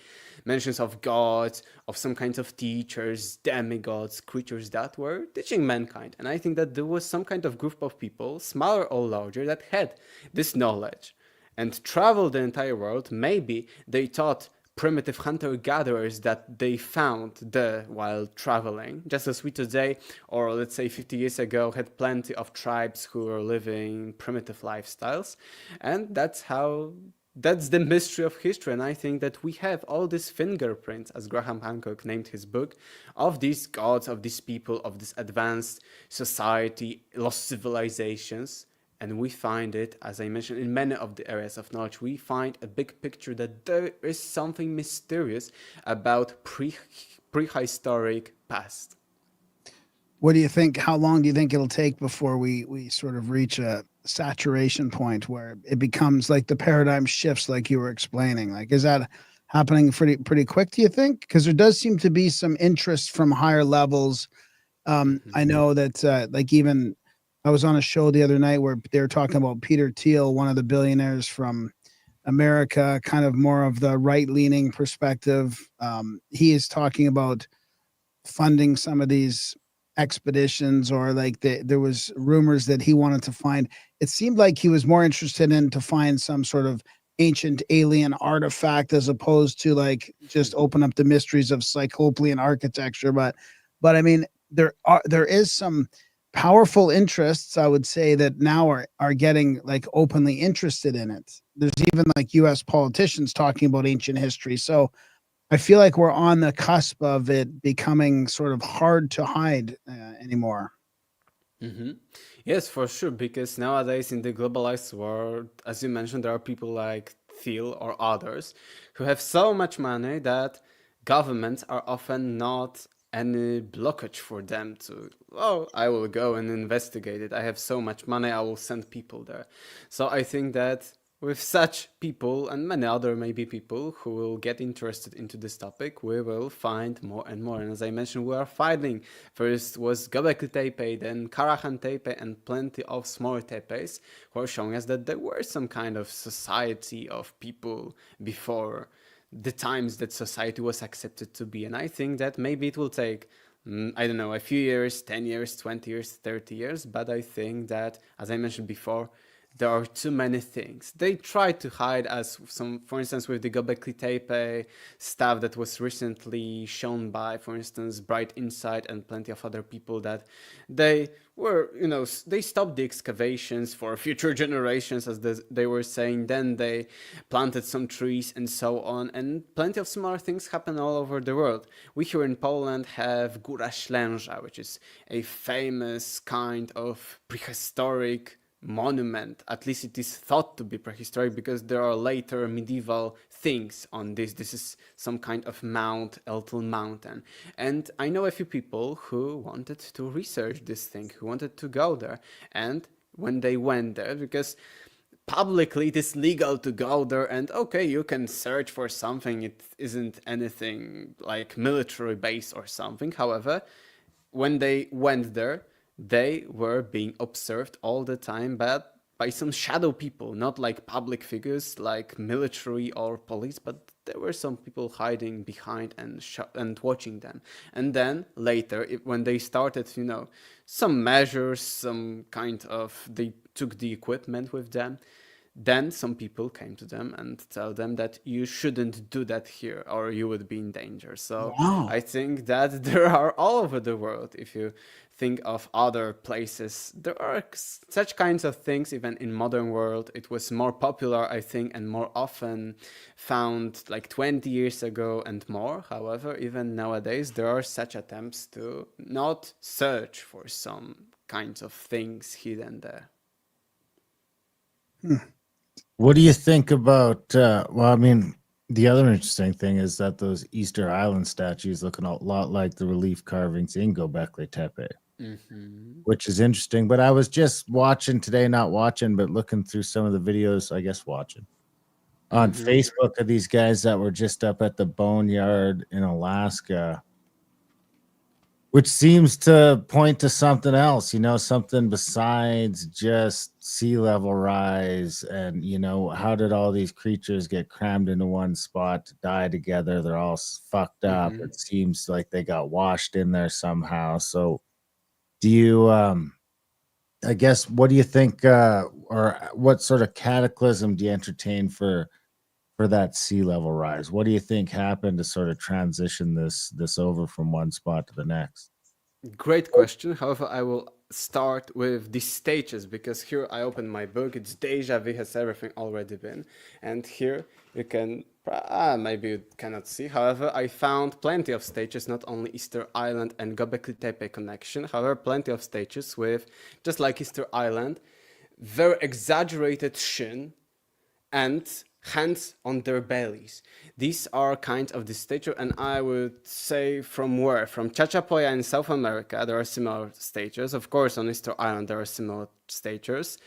mentions of gods, of some kinds of teachers, demigods, creatures that were teaching mankind. And I think that there was some kind of group of people, smaller or larger, that had this knowledge and traveled the entire world. Maybe they taught primitive hunter-gatherers that they found there while traveling, just as we today, or let's say 50 years ago, had plenty of tribes who were living primitive lifestyles. And that's the mystery of history. And I think that we have all these fingerprints, as Graham Hancock named his book, of these gods, of these people, of this advanced society, lost civilizations, And we find it, as I mentioned, in many of the areas of knowledge. We find a big picture that there is something mysterious about prehistoric past. What do you think? How long do you think it'll take before we sort of reach a saturation point where it becomes like the paradigm shifts, like you were explaining? Like, is that happening pretty quick? Do you think? Because there does seem to be some interest from higher levels. I know that like even I was on a show the other night where they were talking about Peter Thiel, one of the billionaires from America, kind of more of the right-leaning perspective. He is talking about funding some of these expeditions, or like there was rumors that he wanted to find. It seemed like he was more interested in to find some sort of ancient alien artifact as opposed to like just open up the mysteries of Cyclopean architecture. But I mean, there is some powerful interests, I would say, that now are getting like openly interested in it. There's even like US politicians talking about ancient history. So I feel like we're on the cusp of it becoming sort of hard to hide anymore. Yes, for sure, because nowadays in the globalized world, as you mentioned, there are people like Thiel or others who have so much money that governments are often not any blockage for them to, oh, I will go and investigate it. I have so much money, I will send people there. So I think that with such people and many other maybe people who will get interested into this topic, we will find more and more. And as I mentioned, we are finding. First was Göbekli Tepe, then Karahan Tepe, and plenty of smaller tepes who are showing us that there were some kind of society of people before the times that society was accepted to be. And I think that maybe it will take, I don't know, a few years, 10 years, 20 years, 30 years. But I think that, as I mentioned before, there are too many things. They try to hide, as some, for instance, with the Göbekli Tepe stuff that was recently shown by, for instance, Bright Insight and plenty of other people, that they were, they stopped the excavations for future generations, as they were saying. Then they planted some trees and so on, and plenty of similar things happen all over the world. We here in Poland have Góra Ślęża, which is a famous kind of prehistoric monument. At least it is thought to be prehistoric, because there are later medieval things on this. This is some kind of mount, a little mountain. And I know a few people who wanted to research this thing, who wanted to go there. And when they went there, because publicly it is legal to go there, and okay, you can search for something, it isn't anything like military base or something. However, when they went there, they were being observed all the time, but by some shadow people, not like public figures like military or police, but there were some people hiding behind and watching them. And then later, when they started, some measures, some kind of, they took the equipment with them, then some people came to them and tell them that you shouldn't do that here or you would be in danger. So Wow. I think that there are all over the world. If you think of other places, there are such kinds of things. Even in modern world, it was more popular, I think, and more often found like 20 years ago and more. However, even nowadays, there are such attempts to not search for some kinds of things hidden there. What do you think about, the other interesting thing is that those Easter Island statues look a lot like the relief carvings in Göbekli Tepe, which is interesting. But I was just watching today, not watching, but looking through some of the videos, I guess watching on Facebook of these guys that were just up at the Boneyard in Alaska, which seems to point to something else, something besides just sea level rise. And, how did all these creatures get crammed into one spot to die together? They're all fucked up. It seems like they got washed in there somehow. So do you, I guess, what do you think, or what sort of cataclysm do you entertain for that sea level rise? What do you think happened to sort of transition this over from one spot to the next? Great question. However, I will start with the stages, because here I open my book. It's Deja Vu, has everything already been. And here you can, maybe you cannot see. However, I found plenty of stages, not only Easter Island and Göbekli Tepe connection. However, plenty of stages with, just like Easter Island, very exaggerated shin and hands on their bellies. These are kind of the stature, and I would say from where? From Chachapoya in South America, there are similar statures. Of course, on Easter Island, there are similar statures.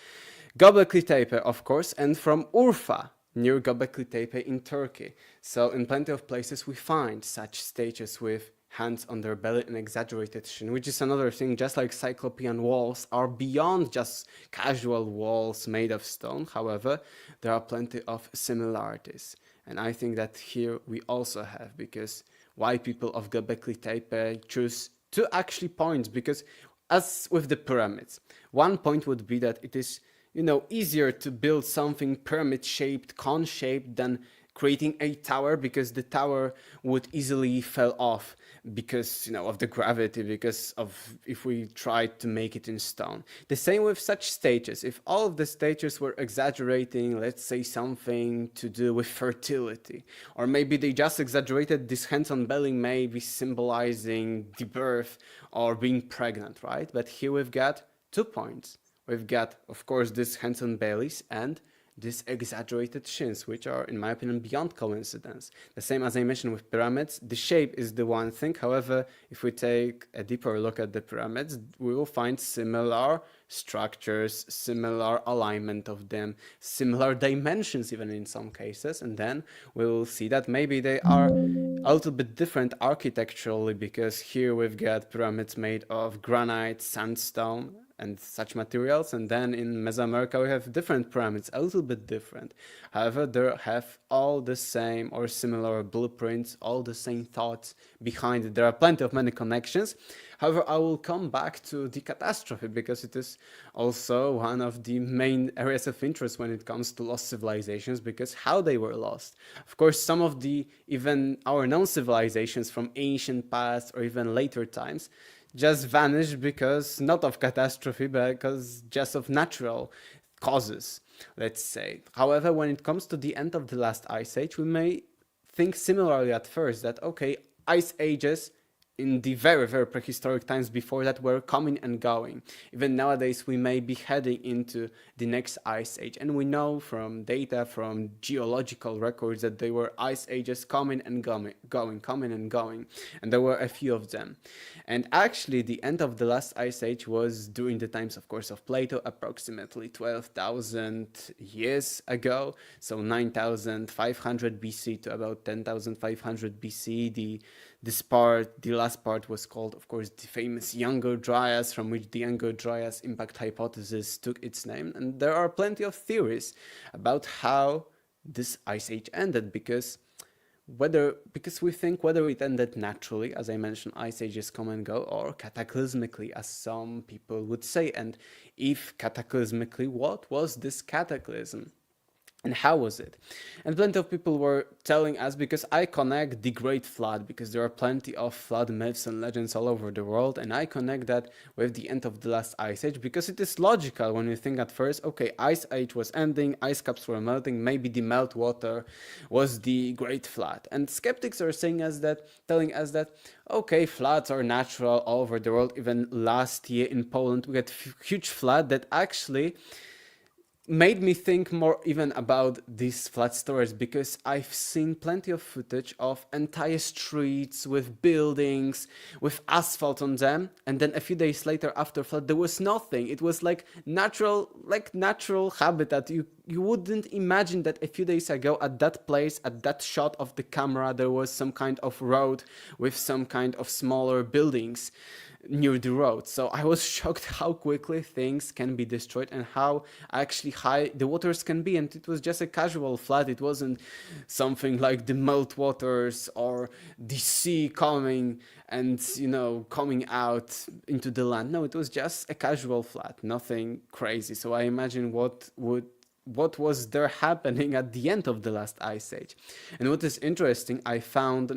Göbekli Tepe, of course, and from Urfa, near Göbekli Tepe in Turkey. So in plenty of places we find such statues with hands on their belly and exaggerated shin, which is another thing, just like Cyclopean walls are beyond just casual walls made of stone. However, there are plenty of similarities. And I think that here we also have, because why people of Göbekli Tepe choose two actually points, because as with the pyramids, one point would be that it is, you know, easier to build something pyramid-shaped, cone-shaped than creating a tower, because the tower would easily fall off because, you know, of the gravity, because of if we tried to make it in stone. The same with such statues. If all of the statues were exaggerating, let's say something to do with fertility, or maybe they just exaggerated this hands on belly, maybe symbolizing the birth or being pregnant, right? But here we've got 2 points. We've got, of course, these hands on bellies and these exaggerated shins, which are, in my opinion, beyond coincidence. The same as I mentioned with pyramids, the shape is the one thing. However, if we take a deeper look at the pyramids, we will find similar structures, similar alignment of them, similar dimensions even in some cases. And then we will see that maybe they are a little bit different architecturally, because here we've got pyramids made of granite, sandstone, and such materials, and then in Mesoamerica we have different pyramids, a little bit different. However, they have all the same or similar blueprints, all the same thoughts behind it. There are plenty of many connections. However, I will come back to the catastrophe, because it is also one of the main areas of interest when it comes to lost civilizations, because how they were lost. Of course, some of the even our known civilizations from ancient past or even later times just vanished because not of catastrophe, but because just of natural causes, let's say. However, when it comes to the end of the last ice age, we may think similarly at first that, okay, ice ages in the very, very prehistoric times before that were coming and going. Even nowadays, we may be heading into the next ice age. And we know from data, from geological records, that they were ice ages coming and coming and going. And there were a few of them. And actually, the end of the last ice age was during the times, of course, of Plato, approximately 12,000 years ago. So 9,500 BC to about 10,500 BC. The last part was called, of course, the famous Younger Dryas, from which the Younger Dryas impact hypothesis took its name. And there are plenty of theories about how this ice age ended, because we think whether it ended naturally, as I mentioned, ice ages come and go, or cataclysmically, as some people would say. And if cataclysmically, what was this cataclysm? And how was it? And plenty of people were telling us, because I connect the Great Flood, because there are plenty of flood myths and legends all over the world, and I connect that with the end of the last ice age, because it is logical when you think at first, okay, ice age was ending, ice caps were melting, maybe the meltwater was the Great Flood. And skeptics are telling us that, okay, floods are natural all over the world. Even last year in Poland, we had huge flood that actually made me think more even about these flood stories, because I've seen plenty of footage of entire streets with buildings, with asphalt on them, and then a few days later after flood there was nothing. It was like natural habitat. You wouldn't imagine that a few days ago at that place, at that shot of the camera, there was some kind of road with some kind of smaller buildings near the road. So I was shocked how quickly things can be destroyed and how actually high the waters can be. And it was just a casual flood. It wasn't something like the meltwaters or the sea coming and, coming out into the land. No, it was just a casual flood, nothing crazy. So I imagine what was there happening at the end of the last ice age. And what is interesting, I found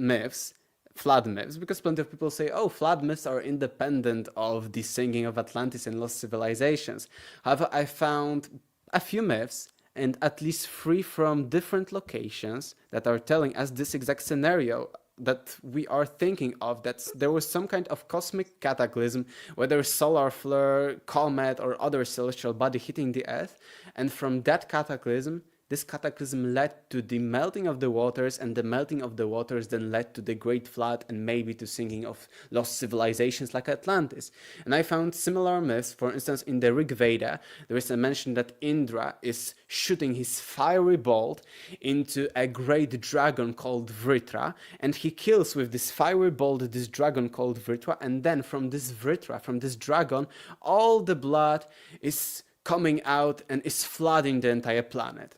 flood myths, because plenty of people say, oh, flood myths are independent of the sinking of Atlantis and lost civilizations. However, I found a few myths, and at least 3 from different locations, that are telling us this exact scenario. that we are thinking of, that there was some kind of cosmic cataclysm, whether solar flare, comet, or other celestial body hitting the Earth, and from that cataclysm, this cataclysm led to the melting of the waters, and the melting of the waters then led to the Great Flood and maybe to sinking of lost civilizations like Atlantis. And I found similar myths. For instance, in the Rig Veda, there is a mention that Indra is shooting his fiery bolt into a great dragon called Vritra, and he kills with this fiery bolt this dragon called Vritra, and then from this Vritra, from this dragon, all the blood is coming out and is flooding the entire planet.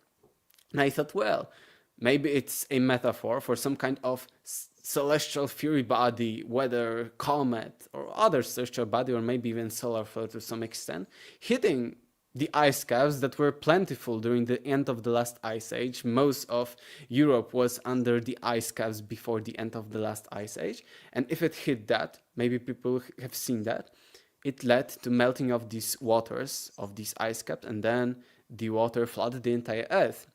And I thought, well, maybe it's a metaphor for some kind of celestial fury body, whether comet or other celestial body, or maybe even solar flare to some extent, hitting the ice caps that were plentiful during the end of the last ice age. Most of Europe was under the ice caps before the end of the last ice age. And if it hit that, maybe people have seen that, it led to melting of these waters, of these ice caps, and then the water flooded the entire Earth.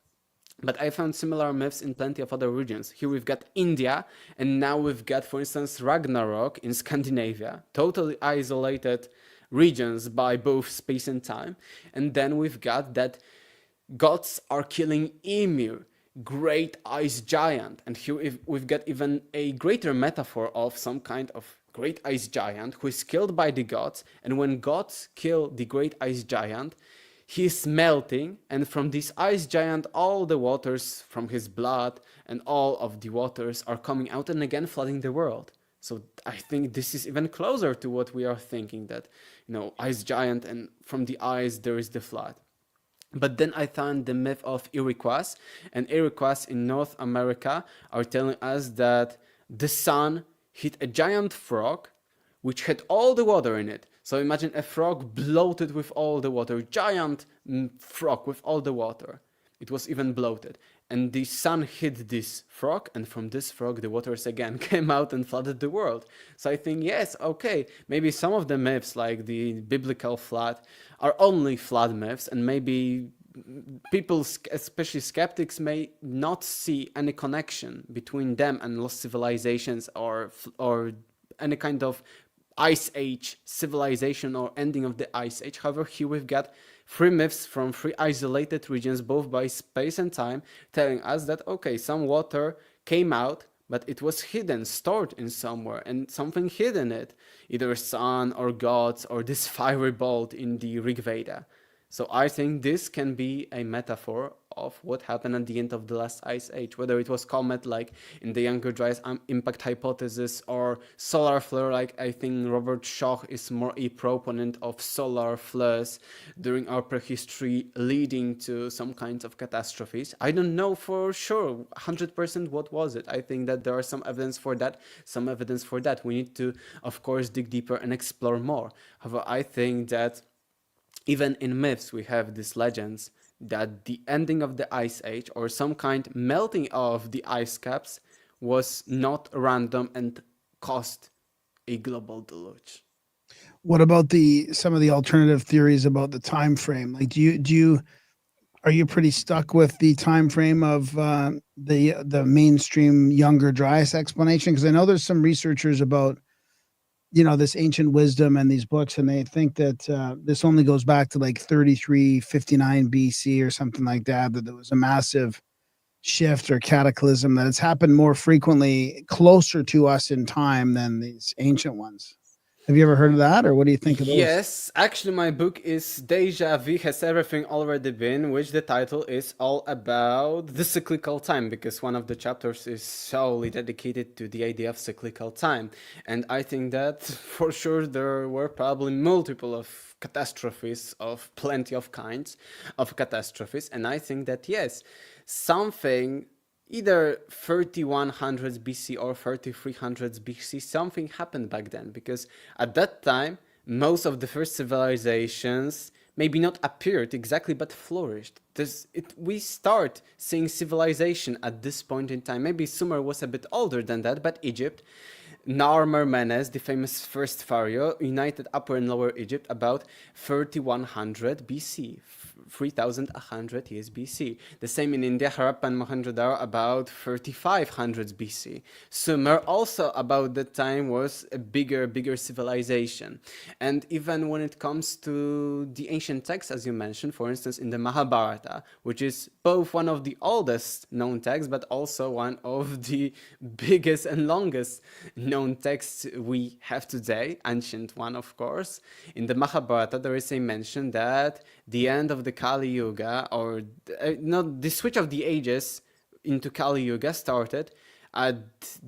But I found similar myths in plenty of other regions. Here we've got India, and now we've got, for instance, Ragnarok in Scandinavia, totally isolated regions by both space and time. And then we've got that gods are killing Ymir, great ice giant. And here we've got even a greater metaphor of some kind of great ice giant who is killed by the gods. And when gods kill the great ice giant, he is melting, and from this ice giant, all the waters from his blood and all of the waters are coming out and again flooding the world. So I think this is even closer to what we are thinking, that, ice giant, and from the ice there is the flood. But then I found the myth of Iroquois, and Iroquois in North America are telling us that the sun hit a giant frog which had all the water in it. So imagine a frog bloated with all the water, giant frog with all the water. It was even bloated. And the sun hit this frog, and from this frog the waters again came out and flooded the world. So I think, yes, okay, maybe some of the myths like the biblical flood are only flood myths, and maybe people, especially skeptics, may not see any connection between them and lost civilizations or any kind of Ice Age civilization or ending of the Ice Age. However, here we've got three myths from three isolated regions, both by space and time, telling us that, okay, some water came out, but it was hidden, stored in somewhere, and something hid in it, either sun or gods or this fiery bolt in the Rig Veda. So I think this can be a metaphor of what happened at the end of the last ice age, whether it was comet like in the Younger Dryas impact hypothesis, or solar flare, like I think Robert Schoch is more a proponent of solar flares during our prehistory leading to some kinds of catastrophes. I don't know for sure 100% what was it. I think that there are some evidence for that, some evidence for that. We need to, of course, dig deeper and explore more. However, I think that even in myths we have these legends that the ending of the ice age or some kind melting of the ice caps was not random and caused a global deluge. What about some of the alternative theories about the time frame? Like, are you pretty stuck with the time frame of the mainstream Younger Dryas explanation? Because I know there's some researchers about this ancient wisdom and these books, and they think that this only goes back to like 3359 BC or something like that there was a massive shift or cataclysm, that it's happened more frequently closer to us in time than these ancient ones. Have you ever heard of that, or what do you think of those? Yes, actually my book is Deja Vu Has Everything Already Been, which the title is all about the cyclical time, because one of the chapters is solely dedicated to the idea of cyclical time. And I think that for sure there were probably multiple of catastrophes of plenty of kinds of catastrophes. And I think that yes, something either 3100s BC or 3300s BC, something happened back then, because at that time, most of the first civilizations maybe not appeared exactly, but flourished. We start seeing civilization at this point in time. Maybe Sumer was a bit older than that, but Egypt, Narmer-Menes, the famous first pharaoh, united Upper and Lower Egypt about 3100 BC. 3100 years BC. The same in India, Harappa and Mohenjo-daro about 3500 BC. Sumer also about that time was a bigger civilization. And even when it comes to the ancient texts, as you mentioned, for instance, in the Mahabharata, which is both one of the oldest known texts, but also one of the biggest and longest known texts we have today, ancient one, of course. In the Mahabharata, there is a mention that the end of the Kali Yuga, or the switch of the ages into Kali Yuga started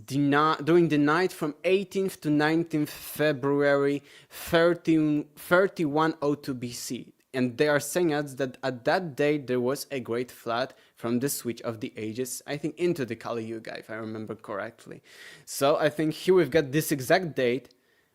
during the night from 18th to 19th February 3102 BC. And they are saying us that at that date there was a great flood from the switch of the ages, I think, into the Kali Yuga, if I remember correctly. So I think here we've got this exact date,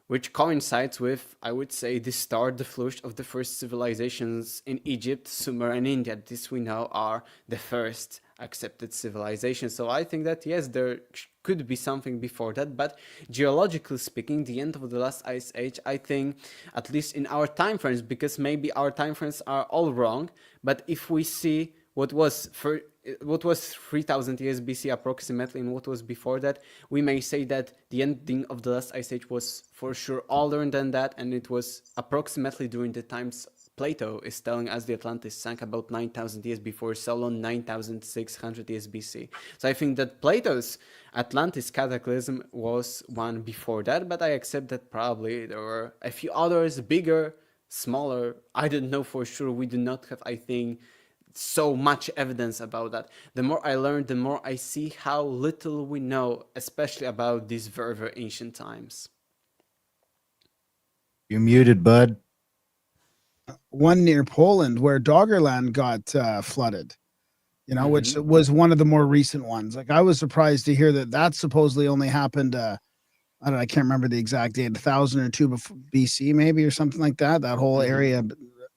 which coincides with, I would say, the start, the flourish of the first civilizations in Egypt, Sumer, and India. This we know are the first accepted civilization. So I think that, yes, there could be something before that, but geologically speaking, the end of the last ice age, I think, at least in our time frames, because maybe our time frames are all wrong, but if we see what was 3000 years BC approximately and what was before that, we may say that the ending of the last ice age was for sure older than that, and it was approximately during the times Plato is telling us the Atlantis sank about 9,000 years before Solon, 9,600 years BC. So I think that Plato's Atlantis cataclysm was one before that, but I accept that probably there were a few others, bigger, smaller. I don't know for sure. We do not have, I think, so much evidence about that. The more I learn, the more I see how little we know, especially about these very, very ancient times. You're muted, bud. One near Poland where Doggerland got flooded, which was one of the more recent ones. Like, I was surprised to hear that supposedly only happened, I can't remember the exact date, 1000 or 2 BC maybe, or something like that. That whole area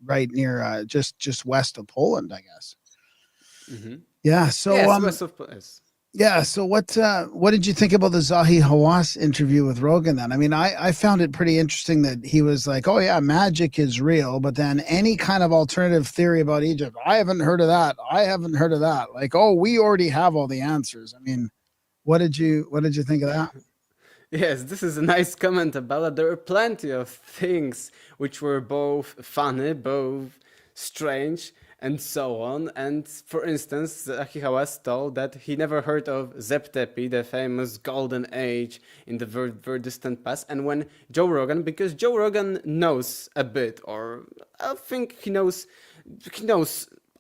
right near just west of Poland, I guess. Yeah. So yes, west of Poland. Yeah. So what did you think about the Zahi Hawass interview with Rogan then? I mean, I found it pretty interesting that he was like, oh yeah, magic is real, but then any kind of alternative theory about Egypt, I haven't heard of that. Like, oh, we already have all the answers. I mean, what did you think of that? Yes, this is a nice comment about it. There are plenty of things which were both funny, both strange, and so on. And for instance, Zahi Hawass told that he never heard of Zep-Tepi, the famous golden age in the very, very distant past. And when Joe Rogan, because Joe Rogan knows a bit, or I think he knows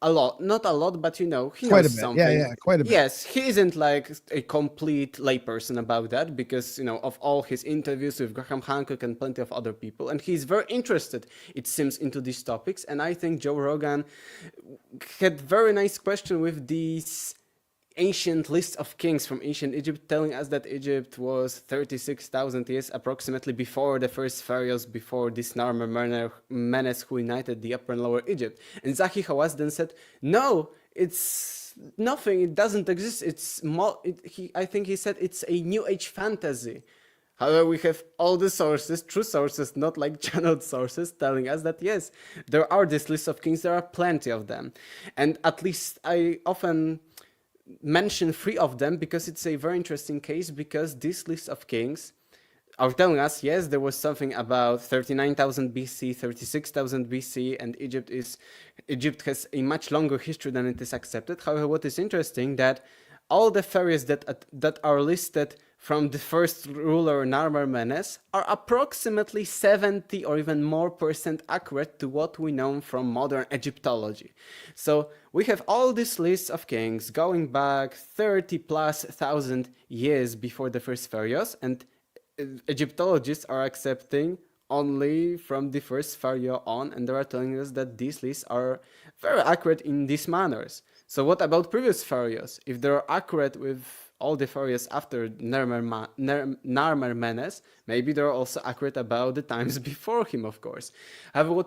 a lot, not a lot, but he knows something. Yeah, quite a bit. Yes, he isn't like a complete layperson about that, because of all his interviews with Graham Hancock and plenty of other people, and he's very interested, it seems, into these topics. And I think Joe Rogan had very nice question with these ancient list of kings from ancient Egypt, telling us that Egypt was 36,000 years approximately before the first pharaohs, before this Narmer menace who united the Upper and Lower Egypt. And Zahi Hawass then said, no, it's nothing, it doesn't exist, I think he said it's a New Age fantasy. However, we have all the sources, true sources, not like channeled sources, telling us that yes, there are this list of kings, there are plenty of them. And at least I often mention 3 of them because it's a very interesting case, because this list of kings are telling us, yes, there was something about 39,000 BC, 36,000 BC, and Egypt has a much longer history than it is accepted. However, what is interesting that all the pharaohs that are listed from the first ruler Narmer-Menes are approximately 70 or even more % accurate to what we know from modern Egyptology. So we have all these lists of kings going back 30,000+ years before the first pharaohs, and Egyptologists are accepting only from the first pharaoh on, and they are telling us that these lists are very accurate in these manners. So what about previous pharaohs? If they're accurate with all the pharaohs after Narmer-Menes, maybe they're also accurate about the times before him, of course. However,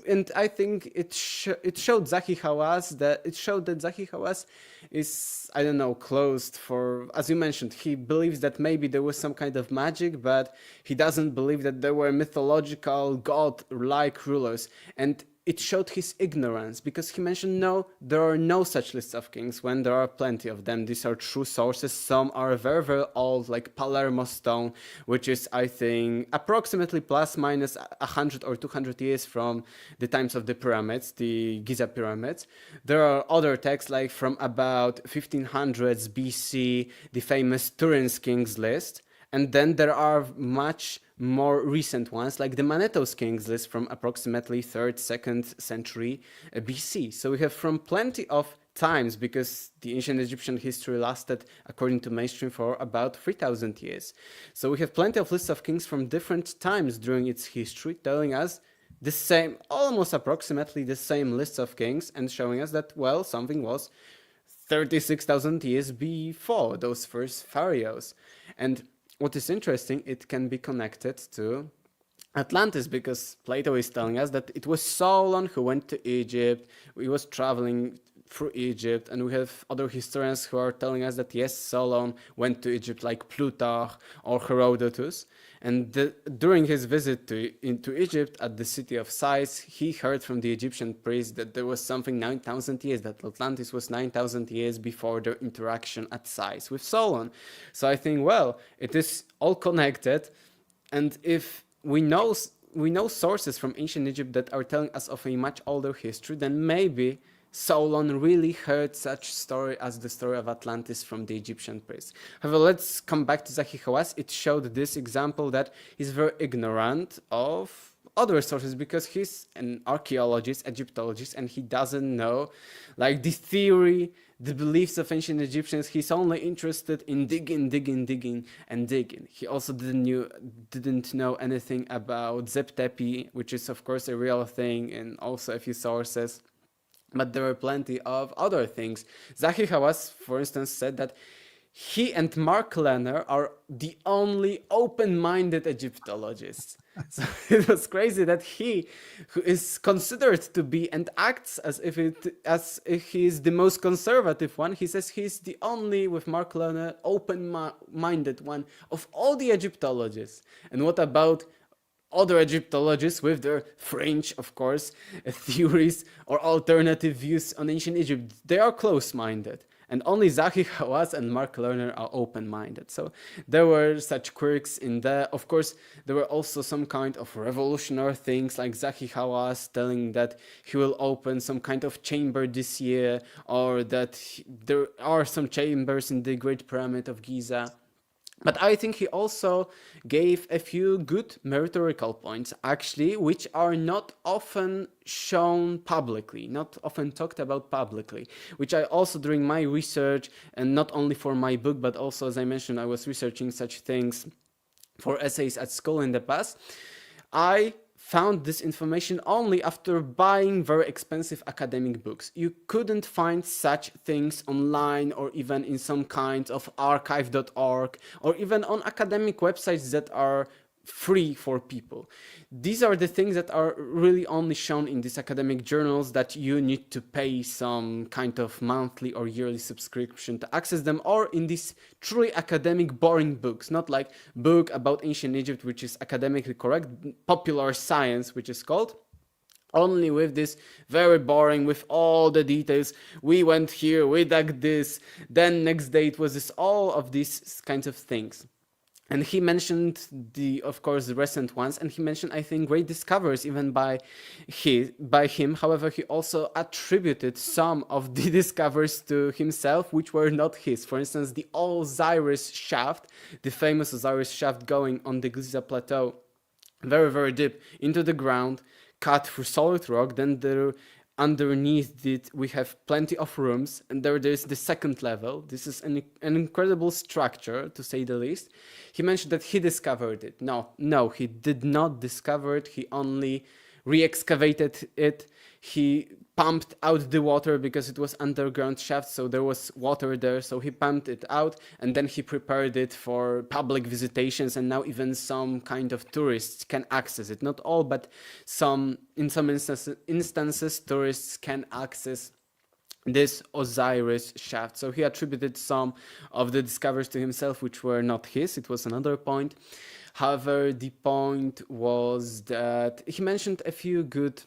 and I think it showed Zahi Hawass that Zahi Hawass is, I don't know, closed for, as you mentioned, he believes that maybe there was some kind of magic, but he doesn't believe that there were mythological god-like rulers. And it showed his ignorance, because he mentioned, no, there are no such lists of kings when there are plenty of them. These are true sources. Some are very, very old, like Palermo stone, which is, I think, approximately plus minus 100 or 200 years from the times of the pyramids, the Giza pyramids. There are other texts, like from about 1500s BC, the famous Turin's Kings list. And then there are much more recent ones, like the Manetho's Kings list from approximately 3rd, 2nd century BC. So we have from plenty of times, because the ancient Egyptian history lasted, according to mainstream, for about 3,000 years. So we have plenty of lists of kings from different times during its history, telling us the same, almost approximately the same lists of kings, and showing us that, well, something was 36,000 years before those first pharaohs. And what is interesting, it can be connected to Atlantis, because Plato is telling us that it was Solon who went to Egypt. He was traveling through Egypt, and we have other historians who are telling us that yes, Solon went to Egypt, like Plutarch or Herodotus. And during his visit into Egypt at the city of Sais, he heard from the Egyptian priest that there was something 9,000 years, that Atlantis was 9,000 years before their interaction at Sais with Solon. So I think, well, it is all connected. And if we know sources from ancient Egypt that are telling us of a much older history, then maybe Solon really heard such story as the story of Atlantis from the Egyptian priest. However, let's come back to Zahi Hawass. It showed this example that he's very ignorant of other sources, because he's an archaeologist, Egyptologist, and he doesn't know like the theory, the beliefs of ancient Egyptians. He's only interested in digging. He also didn't know anything about Zep-Tepi, which is of course a real thing, and also a few sources. But there were plenty of other things. Zahi Hawass, for instance, said that he and Mark Lerner are the only open-minded Egyptologists. So it was crazy that he, who is considered to be and acts as if he is the most conservative one, he says he's the only, with Mark Lerner, open-minded one of all the Egyptologists. And what about other Egyptologists with their fringe, of course, theories or alternative views on ancient Egypt? They are close-minded. And only Zahi Hawass and Mark Lerner are open-minded. So there were such quirks in there. Of course, there were also some kind of revolutionary things, like Zahi Hawass telling that he will open some kind of chamber this year, or that there are some chambers in the Great Pyramid of Giza. But I think he also gave a few good meritorical points, actually, which are not often shown publicly, not often talked about publicly, which I also, during my research, and not only for my book, but also, as I mentioned, I was researching such things for essays at school in the past. I found this information only after buying very expensive academic books. You couldn't find such things online, or even in some kind of archive.org, or even on academic websites that are free for people. These are the things that are really only shown in these academic journals, that you need to pay some kind of monthly or yearly subscription to access them, or in these truly academic boring books, not like book about ancient Egypt, which is academically correct, popular science, which is called, only with this very boring, with all the details. We went here, we dug this, then next day it was this, all of these kinds of things. And he mentioned of course, the recent ones, and he mentioned, I think, great discoveries even by him. However, he also attributed some of the discoveries to himself, which were not his. For instance, the Osiris shaft, the famous Osiris shaft going on the Giza plateau, very, very deep into the ground, cut through solid rock. Then underneath it, we have plenty of rooms, and there is the second level. This is an incredible structure, to say the least. He mentioned that he discovered it. No, he did not discover it. He only re-excavated it. He pumped out the water because it was underground shaft, so there was water there, so he pumped it out, and then he prepared it for public visitations, and now even some kind of tourists can access it. Not all, but in some instances tourists can access this Osiris shaft. So he attributed some of the discoveries to himself, which were not his. It was another point. However, the point was that he mentioned a few good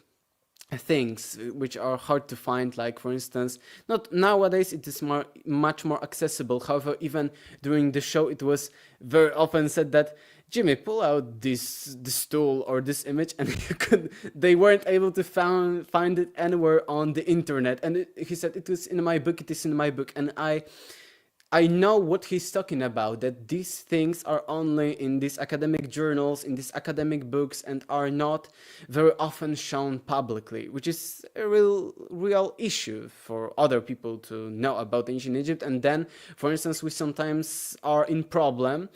things which are hard to find, like for instance, not nowadays it is much more accessible. However, even during the show it was very often said that, Jimmy, pull out this tool or this image, and they weren't able to find it anywhere on the internet. And he said, it is in my book, it is in my book. And I know what he's talking about, that these things are only in these academic journals, in these academic books, and are not very often shown publicly, which is a real issue for other people to know about ancient Egypt. And then, for instance, we sometimes are in problem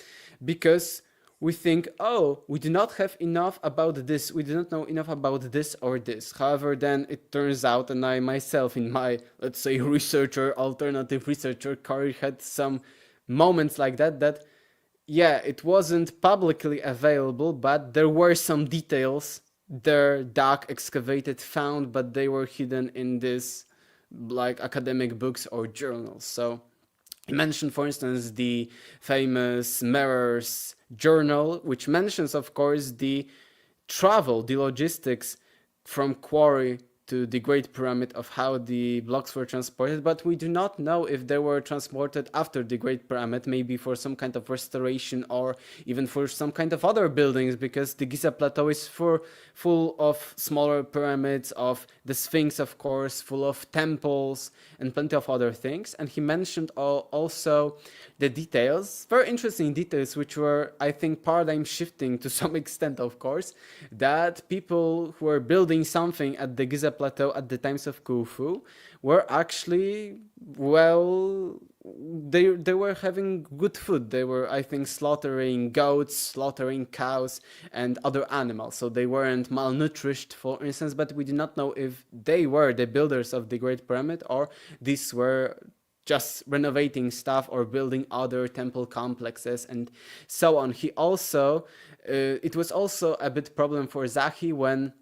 because we think, oh, we do not have enough about this, we do not know enough about this or this. However, then it turns out, and I myself in my, let's say, alternative researcher career had some moments like that, yeah, it wasn't publicly available, but there were some details there, dug, excavated, found, but they were hidden in this like academic books or journals. So he mentioned, for instance, the famous Mirrors journal, which mentions, of course, the travel, the logistics from quarry to the Great Pyramid, of how the blocks were transported, but we do not know if they were transported after the Great Pyramid, maybe for some kind of restoration or even for some kind of other buildings, because the Giza Plateau is full of smaller pyramids, of the Sphinx, of course, full of temples and plenty of other things. And he mentioned also the details, very interesting details, which were, I think, paradigm shifting to some extent, of course, that people who were building something at the Giza Plateau at the times of Khufu were actually, well, they were having good food. They were, I think, slaughtering goats, slaughtering cows and other animals. So they weren't malnourished, for instance, but we do not know if they were the builders of the Great Pyramid or these were just renovating stuff or building other temple complexes and so on. He also, it was also a bit problem for Zahi when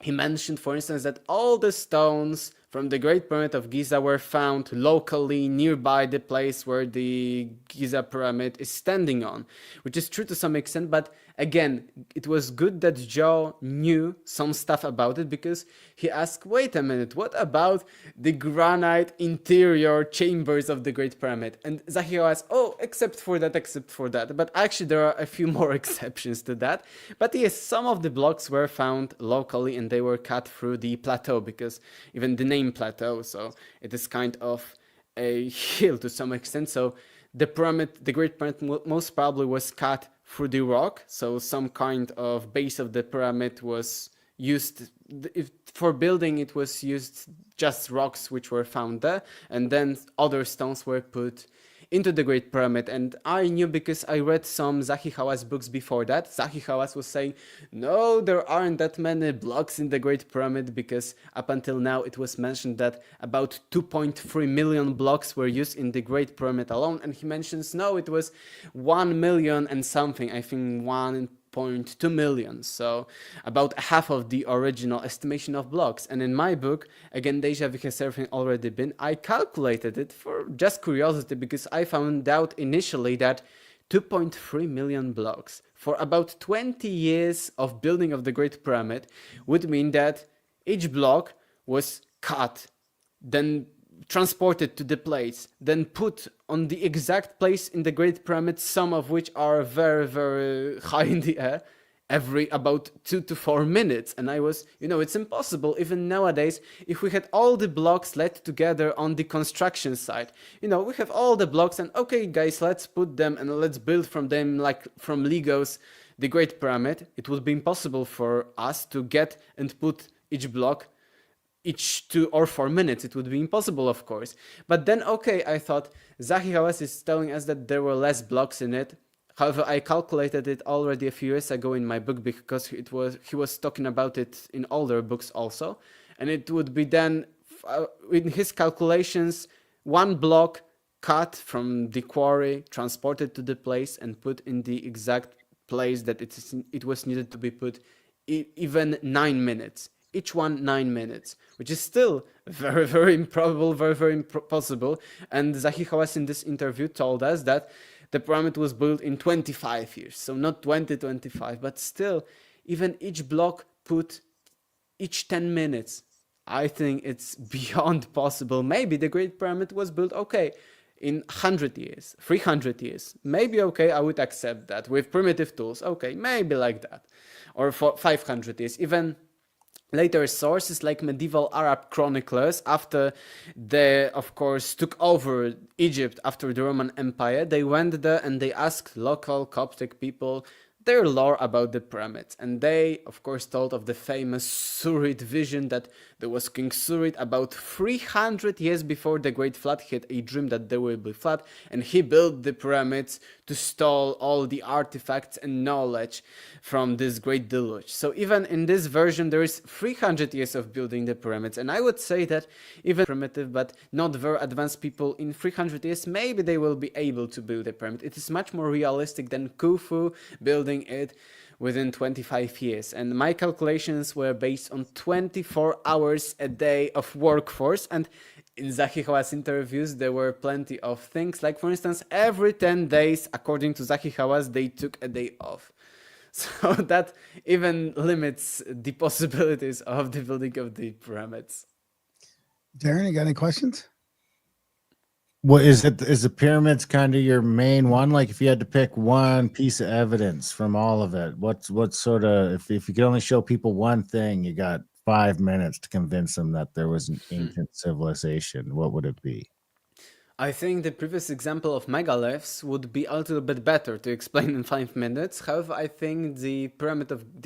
he mentioned, for instance, that all the stones from the Great Pyramid of Giza were found locally nearby the place where the Giza Pyramid is standing on, which is true to some extent, but again, it was good that Joe knew some stuff about it, because he asked, wait a minute, what about the granite interior chambers of the Great Pyramid? And Zahi asked, oh, except for that. But actually there are a few more exceptions to that. But yes, some of the blocks were found locally and they were cut through the plateau, because even the name plateau, so it is kind of a hill to some extent. So the Great Pyramid most probably was cut through the rock, so some kind of base of the pyramid was used. For building it was used just rocks which were found there, and then other stones were put into the Great Pyramid. And I knew, because I read some Zahi Hawass books before that. Zahi Hawass was saying, no, there aren't that many blocks in the Great Pyramid, because up until now it was mentioned that about 2.3 million blocks were used in the Great Pyramid alone. And he mentions, no, it was 1 million and something, I think 1.2 million, so about half of the original estimation of blocks. And in my book, again, Deja Vu has everything already been, I calculated it for just curiosity, because I found out initially that 2.3 million blocks for about 20 years of building of the Great Pyramid would mean that each block was cut, then transported to the place, then put on the exact place in the Great Pyramid, some of which are very, very high in the air, every about 2 to 4 minutes. And I was, it's impossible even nowadays, if we had all the blocks laid together on the construction site. We have all the blocks and okay guys, let's put them and let's build from them, like from Legos, the Great Pyramid. It would be impossible for us to get and put each block each 2 or 4 minutes. It would be impossible, of course. But then, okay, I thought Zahi Hawass is telling us that there were less blocks in it. However, I calculated it already a few years ago in my book, because he was talking about it in older books also. And it would be then, in his calculations, 1 block cut from the quarry, transported to the place and put in the exact place that it was needed to be put, even 9 minutes. Each one 9 minutes, which is still very, very improbable, very, very impossible. And Zahi Hawass in this interview told us that the pyramid was built in 25 years, so not 25, but still, even each block put each 10 minutes. I think it's beyond possible. Maybe the Great Pyramid was built, okay, in 100 years, 300 years. Maybe, okay, I would accept that with primitive tools. Okay, maybe like that. Or for 500 years. Even later sources like medieval Arab chroniclers, after they, of course, took over Egypt after the Roman Empire, they went there and they asked local Coptic people their lore about the pyramids. And they, of course, told of the famous Surid vision that there was King Surid about 300 years before the Great Flood. He had a dream that there will be flood, and he built the pyramids to store all the artifacts and knowledge from this great deluge. So even in this version, there is 300 years of building the pyramids. And I would say that even primitive but not very advanced people in 300 years, maybe they will be able to build a pyramid. It is much more realistic than Khufu building it within 25 years. And my calculations were based on 24 hours a day of workforce. And in Zahi Hawass interviews, there were plenty of things. Like, for instance, every 10 days, according to Zahi Hawass, they took a day off. So that even limits the possibilities of the building of the pyramids. Darren, you got any questions? What is it? Is the pyramids kind of your main one? Like, if you had to pick one piece of evidence from all of it, what sort of, if you could only show people one thing, you got 5 minutes to convince them that there was an ancient civilization, what would it be? I think the previous example of megaliths would be a little bit better to explain in 5 minutes. However, I think the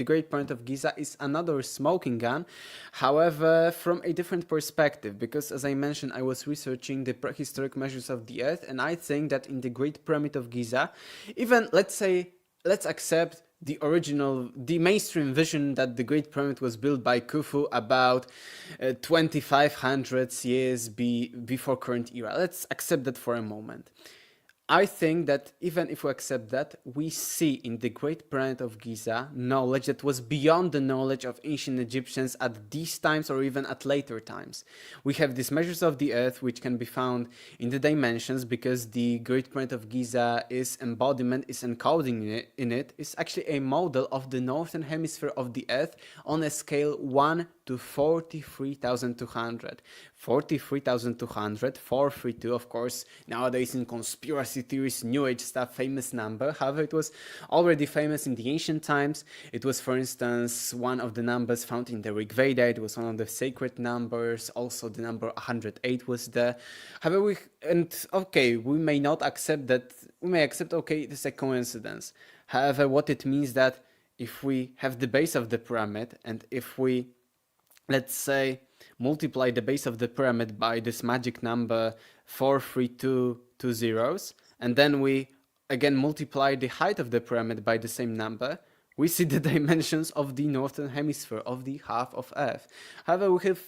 Great Pyramid of Giza is another smoking gun. However, from a different perspective, because as I mentioned, I was researching the prehistoric measures of the Earth, and I think that in the Great Pyramid of Giza, even let's accept the mainstream vision that the Great Pyramid was built by Khufu about 2500 years before current era. Let's accept that for a moment. I think that even if we accept that, we see in the Great Pyramid of Giza knowledge that was beyond the knowledge of ancient Egyptians at these times or even at later times. We have these measures of the Earth which can be found in the dimensions, because the Great Pyramid of Giza is encoding in it is actually a model of the northern hemisphere of the Earth on a scale 1 to 43,200. 43,200, 432, of course, nowadays in conspiracy theories, New Age stuff, famous number. However, it was already famous in the ancient times. It was, for instance, one of the numbers found in the Rig Veda. It was one of the sacred numbers. Also, the number 108 was there. However, we may not accept that. We may accept, okay, it is a coincidence. However, what it means that if we have the base of the pyramid, and if we, let's say, multiply the base of the pyramid by this magic number 43220, and then we again multiply the height of the pyramid by the same number, we see the dimensions of the northern hemisphere, of the half of Earth. However, we have,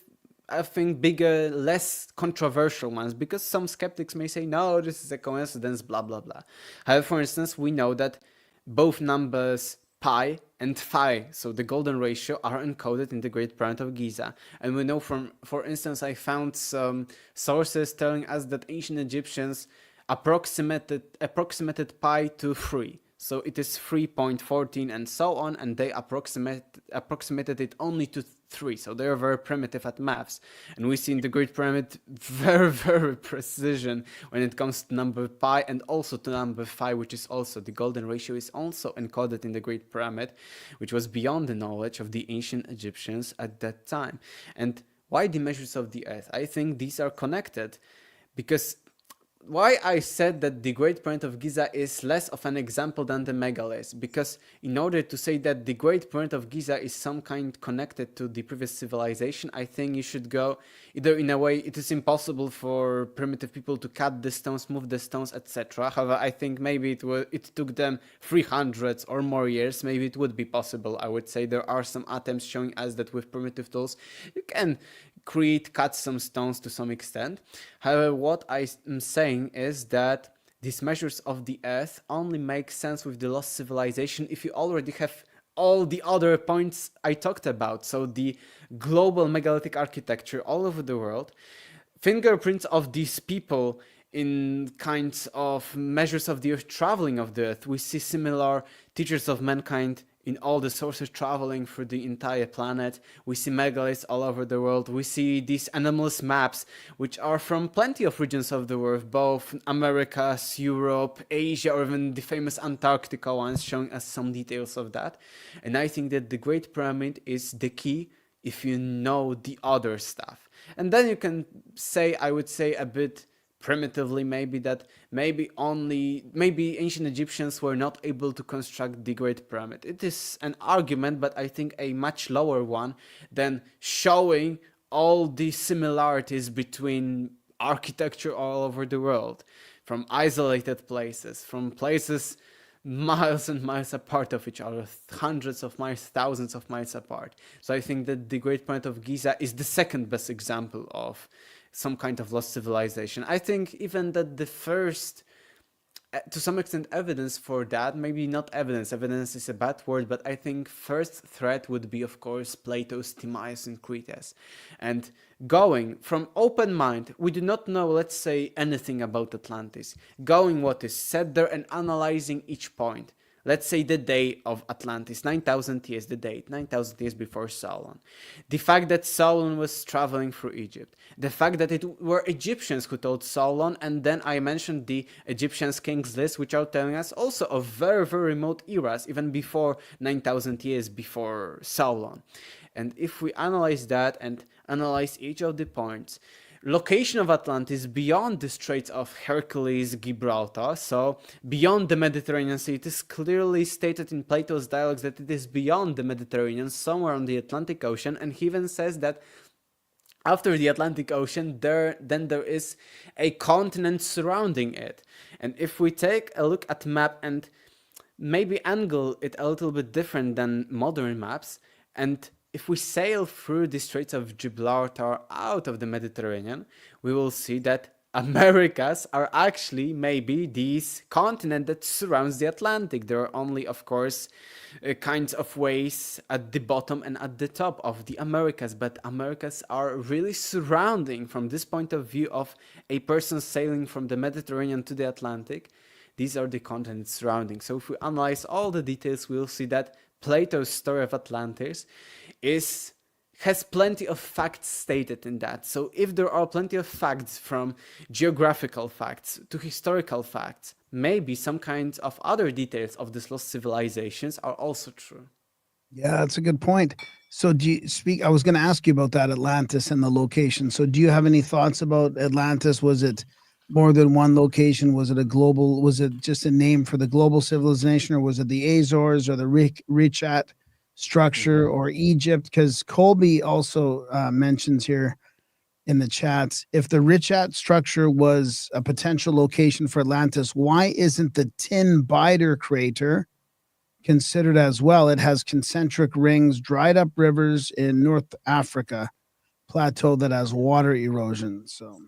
I think, bigger, less controversial ones, because some skeptics may say, no, this is a coincidence, blah, blah, blah. However, for instance, we know that both numbers pi and phi, so the golden ratio, are encoded in the Great Pyramid of Giza. And we know from, for instance, I found some sources telling us that ancient Egyptians approximated pi to 3. So it is 3.14 and so on, and they approximated it only to 3. So they are very primitive at maths. And we see in the Great Pyramid very, very precision when it comes to number pi and also to number phi, which is also, the golden ratio is also encoded in the Great Pyramid, which was beyond the knowledge of the ancient Egyptians at that time. And why the measures of the Earth? I think these are connected, because why I said that the Great Pyramid of Giza is less of an example than the megaliths, because in order to say that the Great Pyramid of Giza is some kind connected to the previous civilization, I think you should go either in a way it is impossible for primitive people to cut the stones, move the stones, etc. However, I think maybe it took them 300 or more years. Maybe it would be possible. I would say there are some attempts showing us that with primitive tools you can cut some stones to some extent. However, what I am saying is that these measures of the Earth only make sense with the lost civilization if you already have all the other points I talked about. So the global megalithic architecture all over the world, fingerprints of these people in kinds of measures of the Earth, traveling of the Earth. We see similar teachers of mankind in all the sources traveling through the entire planet. We see megaliths all over the world. We see these anomalous maps, which are from plenty of regions of the world, both Americas, Europe, Asia, or even the famous Antarctica ones, showing us some details of that. And I think that the Great Pyramid is the key if you know the other stuff. And then you can say, I would say a bit primitively maybe, that maybe ancient Egyptians were not able to construct the Great Pyramid. It is an argument, but I think a much lower one than showing all the similarities between architecture all over the world, from isolated places, from places miles and miles apart of each other, hundreds of miles, thousands of miles apart. So I think that the Great Pyramid of Giza is the second best example of some kind of lost civilization. I think even that the first, to some extent, evidence for that, maybe not evidence is a bad word, but I think first threat would be, of course, Plato's Timaeus and Critias. And going from open mind, we do not know, let's say, anything about Atlantis. Going what is said there and analyzing each point. Let's say the day of Atlantis, 9,000 years, the date, 9,000 years before Solon. The fact that Solon was traveling through Egypt. The fact that it were Egyptians who told Solon, and then I mentioned the Egyptians' kings list, which are telling us also of very, very remote eras, even before 9,000 years before Solon. And if we analyze that and analyze each of the points, location of Atlantis beyond the Straits of Hercules, Gibraltar, so beyond the Mediterranean Sea. It is clearly stated in Plato's dialogues that it is beyond the Mediterranean, somewhere on the Atlantic Ocean, and he even says that after the Atlantic Ocean, there is a continent surrounding it. And if we take a look at map and maybe angle it a little bit different than modern maps, and if we sail through the Straits of Gibraltar out of the Mediterranean, we will see that Americas are actually maybe this continent that surrounds the Atlantic. There are only, of course, kinds of ways at the bottom and at the top of the Americas, but Americas are really surrounding, from this point of view of a person sailing from the Mediterranean to the Atlantic. These are the continents surrounding. So if we analyze all the details, we'll see that Plato's story of Atlantis has plenty of facts stated in that. So if there are plenty of facts, from geographical facts to historical facts, maybe some kinds of other details of these lost civilizations are also true. Yeah, that's a good point. So I was going to ask you about that Atlantis and the location. So do you have any thoughts about Atlantis? Was it more than one location? Was it just a name for the global civilization, or was it the Azores or the Richat structure or Egypt? Because Colby also mentions here in the chats, if the Richat structure was a potential location for Atlantis, why isn't the Tin Bider crater considered as well? It has concentric rings, dried up rivers in North Africa plateau that has water erosion. So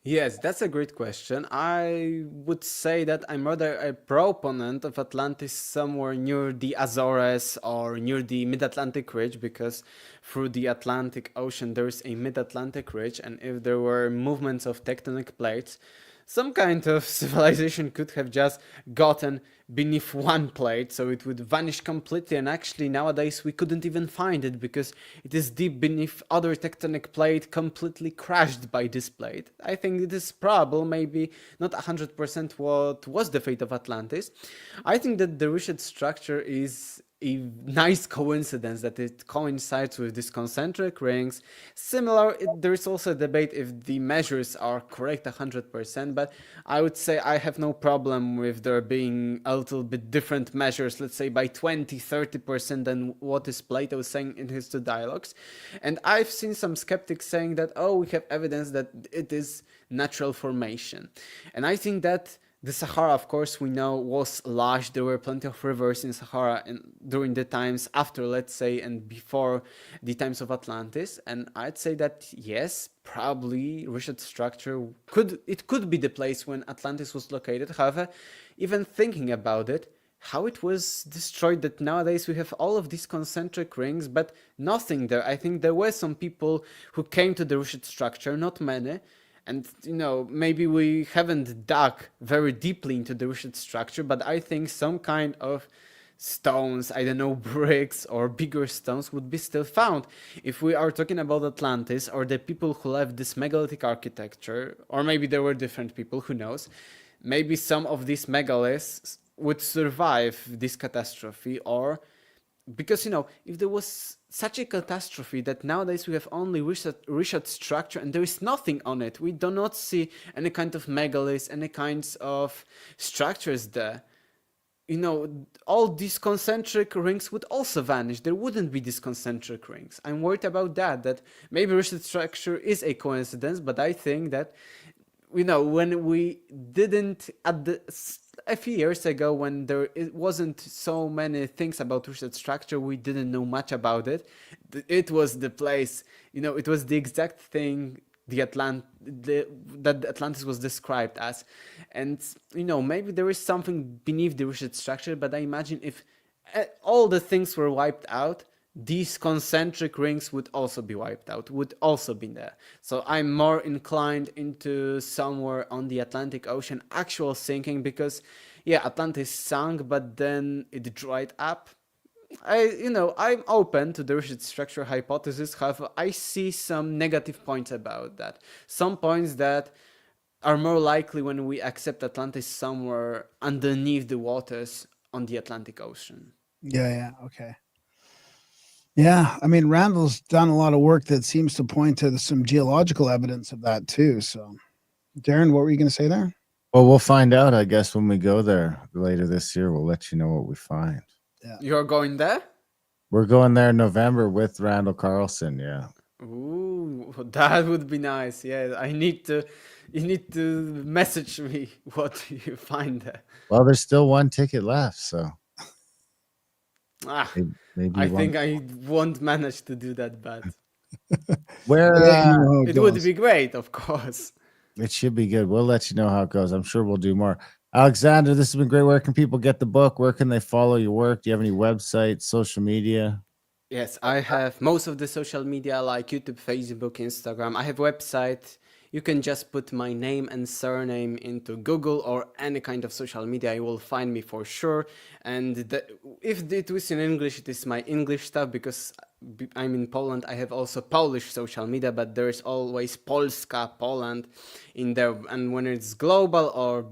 Yes, that's a great question. I would say that I'm rather a proponent of Atlantis somewhere near the Azores or near the Mid-Atlantic Ridge, because through the Atlantic Ocean there is a Mid-Atlantic Ridge, and if there were movements of tectonic plates, some kind of civilization could have just gotten beneath one plate, so it would vanish completely, and actually nowadays we couldn't even find it because it is deep beneath other tectonic plate, completely crashed by this plate. I think it is probable, maybe not 100% what was the fate of Atlantis. I think that the Richat structure is a nice coincidence that it coincides with these concentric rings. Similar, there is also a debate if the measures are correct 100%, but I would say I have no problem with there being a little bit different measures, let's say by 20-30% than what is Plato saying in his two dialogues. And I've seen some skeptics saying that, oh, we have evidence that it is natural formation. And I think that the Sahara, of course, we know was lush. There were plenty of rivers in Sahara during the times after, let's say, and before the times of Atlantis. And I'd say that, yes, probably Richat structure could be the place when Atlantis was located. However, even thinking about it, how it was destroyed, that nowadays we have all of these concentric rings, but nothing there. I think there were some people who came to the Richat structure, not many. And, maybe we haven't dug very deeply into the Richat structure, but I think some kind of stones, I don't know, bricks or bigger stones would be still found. If we are talking about Atlantis or the people who left this megalithic architecture, or maybe there were different people, who knows, maybe some of these megaliths would survive this catastrophe, or because, if there was such a catastrophe that nowadays we have only research structure and there is nothing on it, we do not see any kind of megaliths, any kinds of structures there. All these concentric rings would also vanish. There wouldn't be these concentric rings. I'm worried about that maybe research structure is a coincidence, but I think that, when we didn't, a few years ago, when it wasn't so many things about research structure, we didn't know much about it. It was the place, it was the exact thing that Atlantis was described as. And, maybe there is something beneath the research structure, but I imagine if all the things were wiped out, these concentric rings would also be wiped out, would also be there. So I'm more inclined into somewhere on the Atlantic Ocean actual sinking, because Atlantis sank, but then it dried up. I'm open to the research structure hypothesis. However, I see some negative points about that. Some points that are more likely when we accept Atlantis somewhere underneath the waters on the Atlantic Ocean. Yeah. Okay. Yeah, I mean, Randall's done a lot of work that seems to point to some geological evidence of that too. So, Darren, what were you going to say there? Well, we'll find out, I guess, when we go there later this year. We'll let you know what we find. Yeah. You're going there? We're going there in November with Randall Carlson. Yeah. Ooh, that would be nice. Yeah, you need to message me what you find there. Well, there's still one ticket left, so maybe I think I won't manage to do that, but where it would be great, of course. It should be good. We'll let you know how it goes. I'm sure we'll do more. Aleksander, this has been great. Where can people get the book? Where can they follow your work? Do you have any websites, social media? Yes, I have most of the social media like YouTube, Facebook, Instagram. I have website. You can just put my name and surname into Google or any kind of social media. You will find me for sure. And if it was in English, it is my English stuff, because I'm in Poland. I have also Polish social media, but there is always Polska, Poland in there. And when it's global or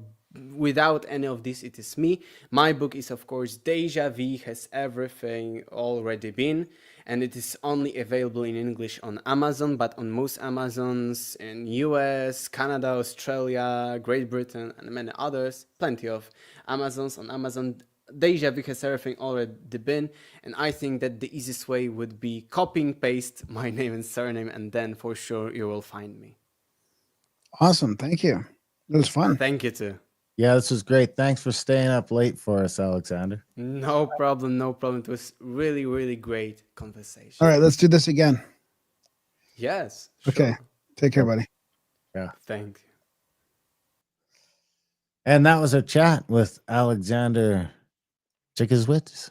without any of this, it is me. My book is, of course, Deja Vu Has Everything Already Been, and it is only available in English on Amazon, but on most Amazons in US, Canada, Australia, Great Britain, and many others, plenty of Amazons on Amazon. Deja Vu Has Everything Already Been, and I think that the easiest way would be copying paste my name and surname, and then for sure you will find me. Awesome. Thank you. It was fun. Thank you too. Yeah, this was great. Thanks for staying up late for us, Aleksander. No problem. It was really, really great conversation. All right, let's do this again. Yes. Okay. Sure. Take care, buddy. Yeah. Thank you. And that was our chat with Aleksander Czeszkiewcz.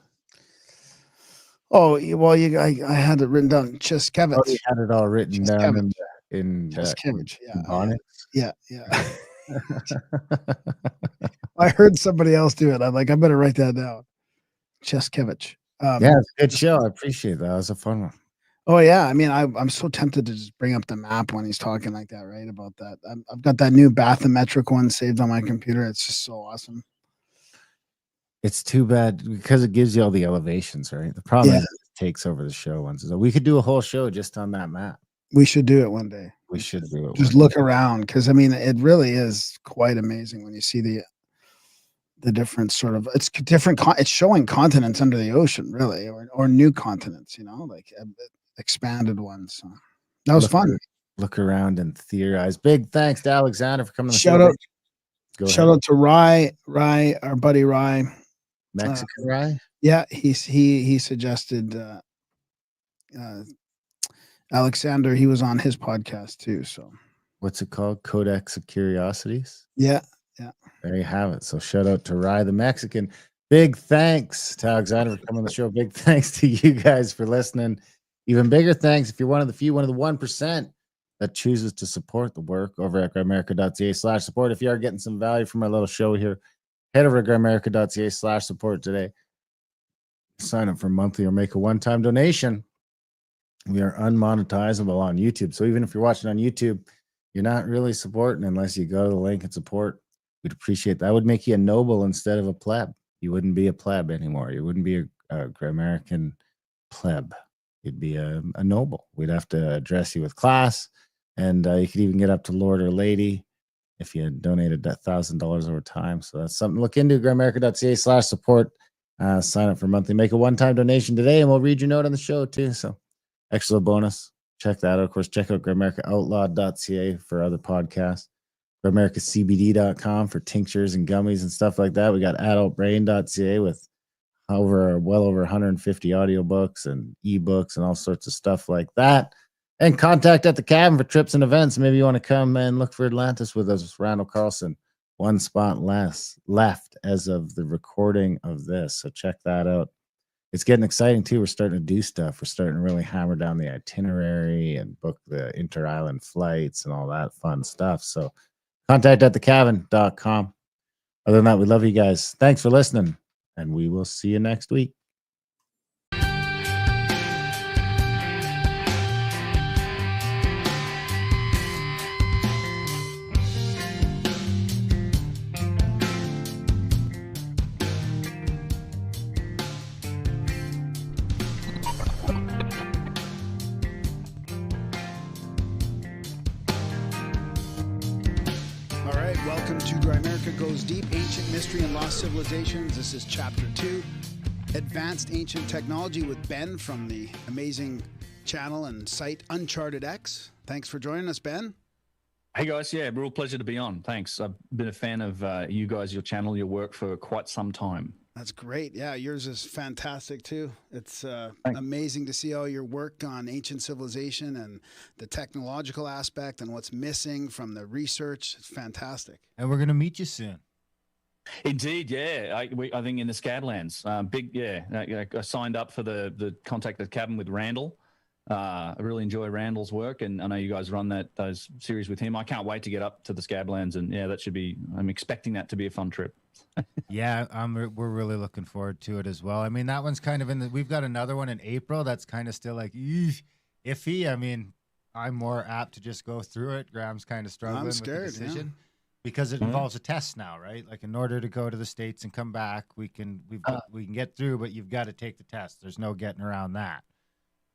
Oh, well, I had it written down. Czeszkiewcz. Oh, you had it all written down in Czeszkiewcz. Yeah. Yeah. I heard somebody else do it. I'm like, I better write that down. Czeszkiewcz. Yeah, it's a good show. I appreciate that. It was a fun one. Oh yeah, I mean, I'm so tempted to just bring up the map when he's talking like that, right? About that. I've got that new bathymetric one saved on my computer. It's just so awesome. It's too bad because it gives you all the elevations, right? The problem is it takes over the show once. So we could do a whole show just on that map. We should do it one day. We should do it. Just look around, because I mean, it really is quite amazing when you see the different sort of, it's different. It's showing continents under the ocean, really, or new continents. Like expanded ones. So that was fun. Look around and theorize. Big thanks to Aleksander for coming on the show. Shout out to Rye, our buddy Rye. Mexican Rye? Yeah, he suggested Aleksander. He was on his podcast too. So what's it called? Codex of Curiosities? Yeah. There you have it. So shout out to Rye the Mexican. Big thanks to Aleksander for coming on the show. Big thanks to you guys for listening. Even bigger thanks if you're one of the 1% that chooses to support the work over at grimerica.ca/support. If you are getting some value from our little show here, head over to grimerica.ca/support today. sign up for monthly or make a one-time donation. We are unmonetizable on YouTube. So even if you're watching on YouTube, you're not really supporting unless you go to the link and support. We'd appreciate that. Would make you a noble instead of a pleb. You wouldn't be a pleb anymore. You wouldn't be a grammarican pleb. You'd be a noble. We'd have to address you with class, and you could even get up to Lord or Lady if you donated $1,000 over time. So that's something to look into. Gramerica.ca/support. Sign up for monthly. Make a one-time donation today, and we'll read your note on the show too. So extra bonus. Check that out. Of course, check out GramericaOutlaw.ca for other podcasts. GramericaCBD.com for tinctures and gummies and stuff like that. We got AdultBrain.ca with well over 150 audiobooks and ebooks and all sorts of stuff like that. And Contact at the Cabin for trips and events. Maybe you want to come and look for Atlantis with us, Randall Carlson. One spot left as of the recording of this. So check that out. It's getting exciting too. We're starting to do stuff. We're starting to really hammer down the itinerary and book the inter-island flights and all that fun stuff. So Contact at thecabin.com. Other than that, we love you guys. Thanks for listening, and we will see you next week. Goes deep, ancient mystery and lost civilizations. This is chapter 2, advanced ancient technology with Ben from the amazing channel and site Uncharted X. Thanks for joining us, Ben. Hey guys, yeah, real pleasure to be on. Thanks. I've been a fan of you guys, your channel, your work for quite some time. That's great. Yeah, yours is fantastic too. It's amazing to see all your work on ancient civilization and the technological aspect and what's missing from the research. It's fantastic. And we're going to meet you soon. Indeed, yeah. I think in the Scablands. I signed up for the Contact at the Cabin with Randall. I really enjoy Randall's work, and I know you guys run those series with him. I can't wait to get up to the Scablands, and yeah, I'm expecting that to be a fun trip. Yeah, we're really looking forward to it as well. I mean, that one's kind of we've got another one in April that's kind of still like iffy. I mean, I'm more apt to just go through it. Graham's kind of struggling with the decision because it involves a test now, right? Like in order to go to the States and come back, we can get through, but you've got to take the test. There's no getting around that.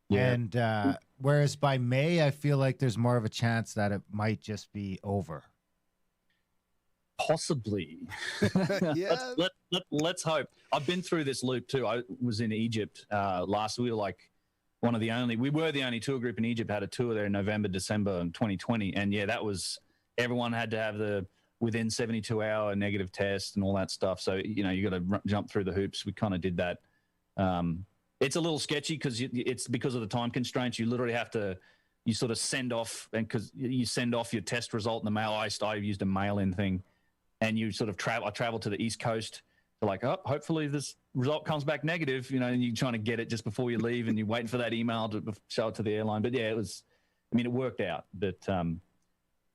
Yeah. And whereas by May, I feel like there's more of a chance that it might just be over. Possibly. Yeah. Let's hope. I've been through this loop too. I was in Egypt last. We were like we were the only tour group in Egypt. Had a tour there in November, December 2020, and yeah, that was everyone had to have the within 72-hour negative test and all that stuff. So you got to jump through the hoops. We kind of did that. It's a little sketchy because it's because of the time constraints. You literally have to. You sort of send off, and because you send off your test result in the mail. I used a mail-in thing. And you sort of I travel to the East Coast to like, hopefully this result comes back negative, and you're trying to get it just before you leave and you're waiting for that email to show it to the airline. But yeah, it worked out. But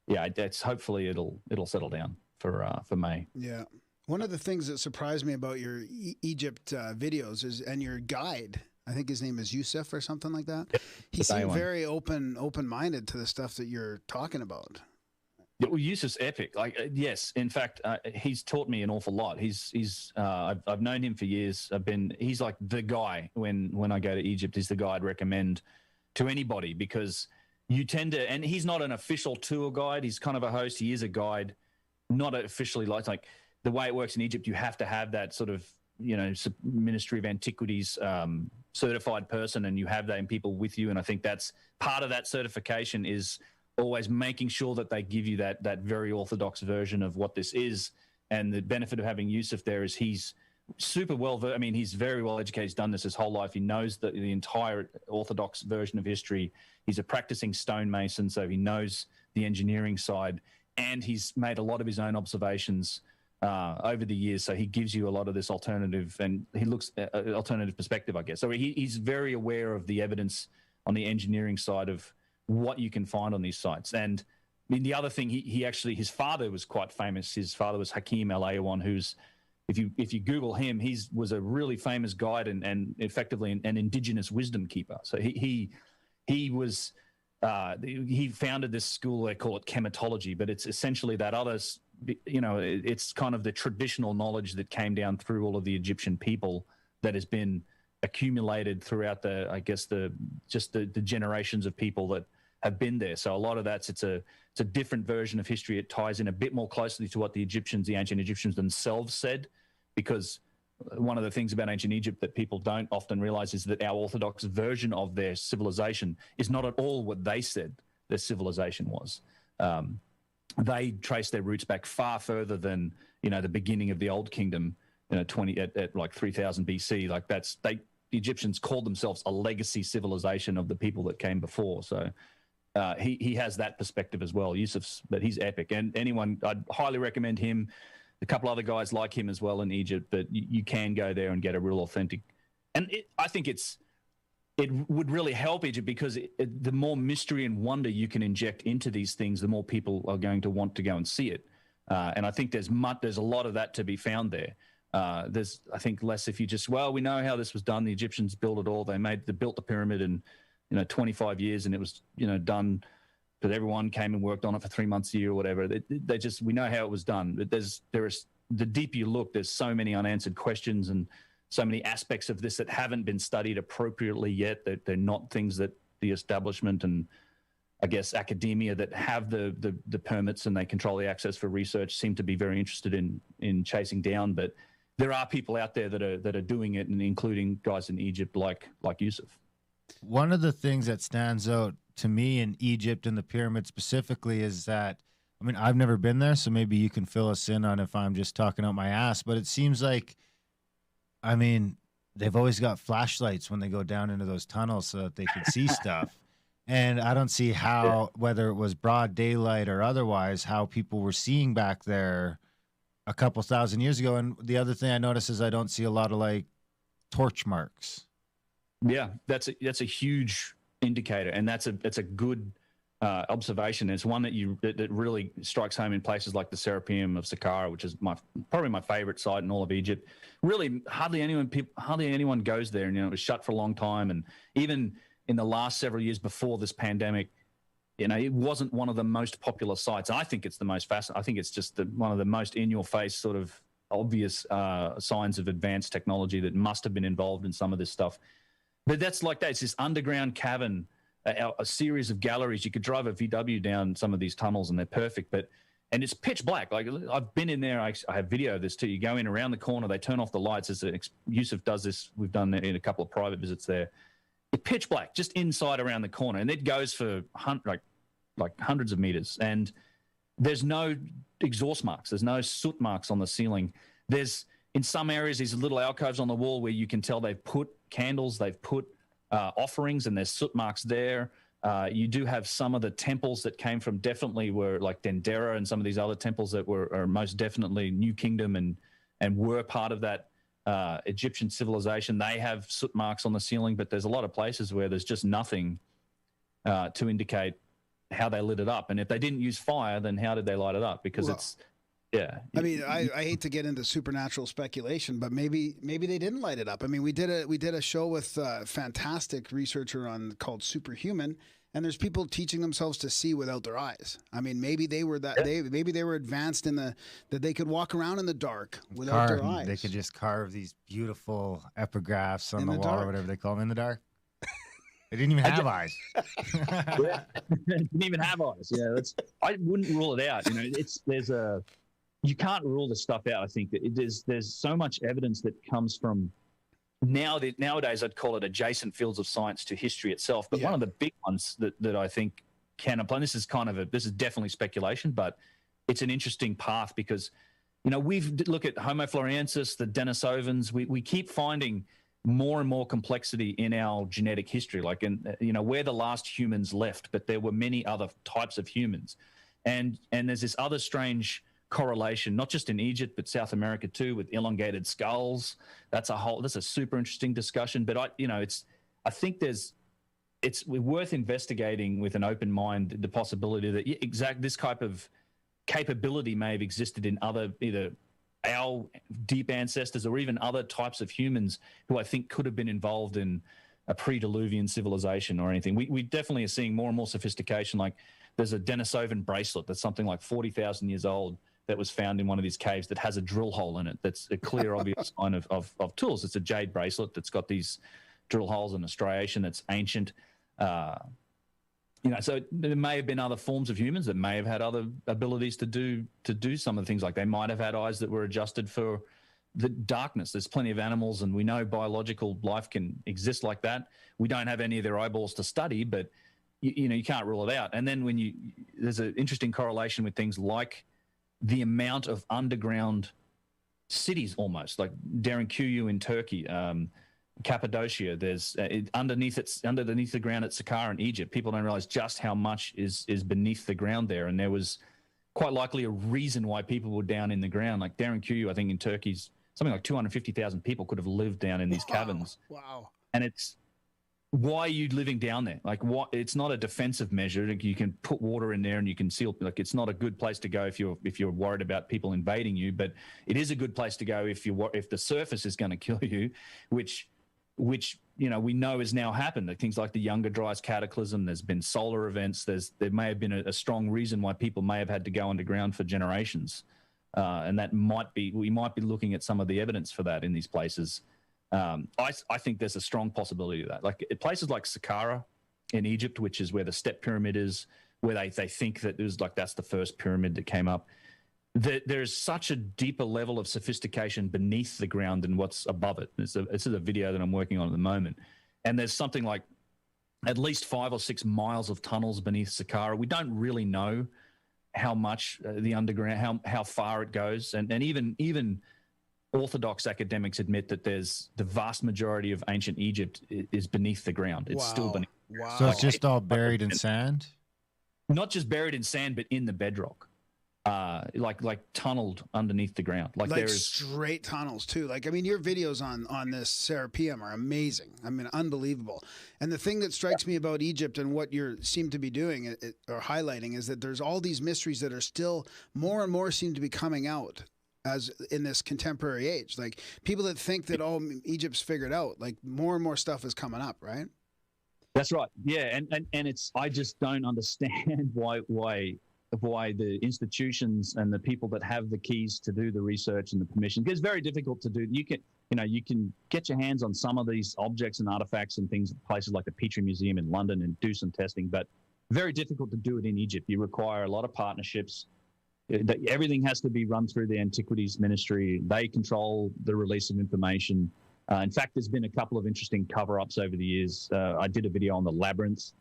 it's hopefully it'll settle down for May. Yeah. One of the things that surprised me about your Egypt videos and your guide, I think his name is Yusuf or something like that. He seemed very open-minded to the stuff that you're talking about. Well, Yusuf's epic. Like, yes, in fact, he's taught me an awful lot. I've known him for years. He's like the guy when I go to Egypt. He's the guy I'd recommend to anybody because you tend to, and he's not an official tour guide. He's kind of a host. He is a guide, not officially like the way it works in Egypt. You have to have that sort of, Ministry of Antiquities certified person, and you have that in people with you. And I think that's part of that certification is always making sure that they give you that very orthodox version of what this is. And the benefit of having Yusuf there is he's super he's very well educated. He's done this his whole life. He knows the entire orthodox version of history. He's a practicing stonemason, so he knows the engineering side, and he's made a lot of his own observations over the years. So he gives you a lot of this alternative, and he looks alternative perspective, I guess. So he's very aware of the evidence on the engineering side of what you can find on these sites. And I mean, the other thing, he actually, his father was quite famous. His father was Hakim El Ayawan, who's if you Google him, was a really famous guide and effectively an indigenous wisdom keeper. So he was he founded this school. They call it chematology, but it's essentially that others, it's kind of the traditional knowledge that came down through all of the Egyptian people that has been accumulated throughout the generations of people that have been there. So a lot of it's a different version of history. It ties in a bit more closely to what the ancient Egyptians themselves said, because one of the things about ancient Egypt that people don't often realize is that our orthodox version of their civilization is not at all what they said their civilization was. They trace their roots back far further than, the beginning of the Old Kingdom, at like 3000 BC. Like the Egyptians called themselves a legacy civilization of the people that came before. So he has that perspective as well, Yusuf's, but he's epic. And I'd highly recommend him. A couple other guys like him as well in Egypt, but you can go there and get a real authentic. And I think it would really help Egypt, because the more mystery and wonder you can inject into these things, the more people are going to want to go and see it. And I think there's a lot of that to be found there. There's, I think, less if you just, we know how this was done. The Egyptians built it all. They built the pyramid in 25 years, and it was done. But everyone came and worked on it for 3 months a year or whatever. We know how it was done. But the deeper you look, there's so many unanswered questions and so many aspects of this that haven't been studied appropriately yet. That they're not things that the establishment and, I guess, academia that have the permits and they control the access for research seem to be very interested in chasing down. But there are people out there that are doing it, and including guys in Egypt like Yusuf. One of the things that stands out to me in Egypt and the pyramid specifically is that, I've never been there, so maybe you can fill us in on if I'm just talking out my ass, but it seems like, they've always got flashlights when they go down into those tunnels so that they can see stuff. And I don't see how, whether it was broad daylight or otherwise, how people were seeing back there a couple thousand years ago. And the other thing I notice is I don't see a lot of torch marks. Yeah, that's a huge indicator, and that's a good observation. It's one that really strikes home in places like the Serapeum of Saqqara, which is probably my favorite site in all of Egypt. Really, hardly anyone goes there, and it was shut for a long time. And even in the last several years before this pandemic, it wasn't one of the most popular sites. I think it's the most fascinating. I think it's just one of the most in-your-face sort of obvious signs of advanced technology that must have been involved in some of this stuff. But that's like that. It's this underground cavern, a series of galleries. You could drive a VW down some of these tunnels, and they're perfect. And it's pitch black. Like, I've been in there. I have video of this too. You go in around the corner. They turn off the lights. Yusuf does this. We've done it in a couple of private visits there. It's pitch black, just inside around the corner, and it goes for like hundreds of meters. And there's no exhaust marks. There's no soot marks on the ceiling. There's, in some areas, these little alcoves on the wall where you can tell they've put candles, they've put offerings, and there's soot marks there. You do have some of the temples that came from were like Dendera and some of these other temples that are most definitely New Kingdom and were part of that Egyptian civilization. They have soot marks on the ceiling, but there's a lot of places where there's just nothing to indicate how they lit it up. And if they didn't use fire, then how did they light it up? Because I hate to get into supernatural speculation, but maybe they didn't light it up. We did a show with a fantastic researcher called Superhuman, and there's people teaching themselves to see without their eyes. Maybe they were maybe they were advanced in that they could walk around in the dark without their eyes. They could just carve these beautiful epigraphs on the wall or whatever they call them in the dark. They didn't even have eyes. Didn't even have eyes. Yeah, I wouldn't rule it out. You can't rule this stuff out. I think that there's so much evidence that comes from nowadays. I'd call it adjacent fields of science to history itself. But one of the big ones that I think can apply. And this is definitely speculation, but it's an interesting path because we've look at Homo floresiensis, the Denisovans. We keep finding more and more complexity in our genetic history. Like we're the last humans left, but there were many other types of humans, and there's this other strange correlation, not just in Egypt, but South America too, with elongated skulls. That's a super interesting discussion. But I think it's worth investigating with an open mind the possibility that this type of capability may have existed in other either our deep ancestors or even other types of humans who I think could have been involved in a pre-Diluvian civilization or anything. We definitely are seeing more and more sophistication. Like there's a Denisovan bracelet that's something like 40,000 years old that was found in one of these caves that has a drill hole in it. That's a clear, obvious sign of tools. It's a jade bracelet that's got these drill holes and a striation that's ancient. So there may have been other forms of humans that may have had other abilities to do some of the things. Like they might have had eyes that were adjusted for the darkness. There's plenty of animals, and we know biological life can exist like that. We don't have any of their eyeballs to study, but you can't rule it out. And then there's an interesting correlation with things like the amount of underground cities, almost like Darren Grimes in Turkey, Cappadocia. There's underneath the ground at Saqqara in Egypt. People don't realize just how much is beneath the ground there, and there was quite likely a reason why people were down in the ground. Like Darren Grimes, I think in Turkey's something like 250,000 people could have lived down in these caverns. Wow! And it's why are you living down there? Like what? It's not a defensive measure. You can put water in there and you can seal. Like it's not a good place to go if you're worried about people invading you. But it is a good place to go if the surface is going to kill you, which we know has now happened. Like things like the Younger Dryas cataclysm. There's been solar events. There may have been a strong reason why people may have had to go underground for generations, and we might be looking at some of the evidence for that in these places. I think there's a strong possibility of that. Like places like Saqqara in Egypt, which is where the step pyramid is, where they think that it was like that's the first pyramid that came up. There's such a deeper level of sophistication beneath the ground than what's above it. This is a video that I'm working on at the moment. And there's something like at least 5 or 6 miles of tunnels beneath Saqqara. We don't really know how much the underground, how far it goes. And even Orthodox academics admit that there's the vast majority of ancient Egypt is beneath the ground. It's still beneath. Wow. So it's just all buried in sand? Not just buried in sand, but in the bedrock. Like tunneled underneath the ground. Like there is straight tunnels too. Like, I mean, your videos on this Serapeum are amazing. I mean, unbelievable. And the thing that strikes me about Egypt and what you seem to be doing or highlighting is that there's all these mysteries that are still more and more seem to be coming out as in this contemporary age. Like people that think that Egypt's figured out, like more and more stuff is coming up, right? That's right. Yeah, and it's I just don't understand why the institutions and the people that have the keys to do the research and the permission. It's very difficult to do. You can get your hands on some of these objects and artifacts and things at places like the Petrie Museum in London and do some testing, but very difficult to do it in Egypt. You require a lot of partnerships. Everything has to be run through the Antiquities Ministry. They control the release of information. In fact, there's been a couple of interesting cover-ups over the years. I did a video on the Labyrinth,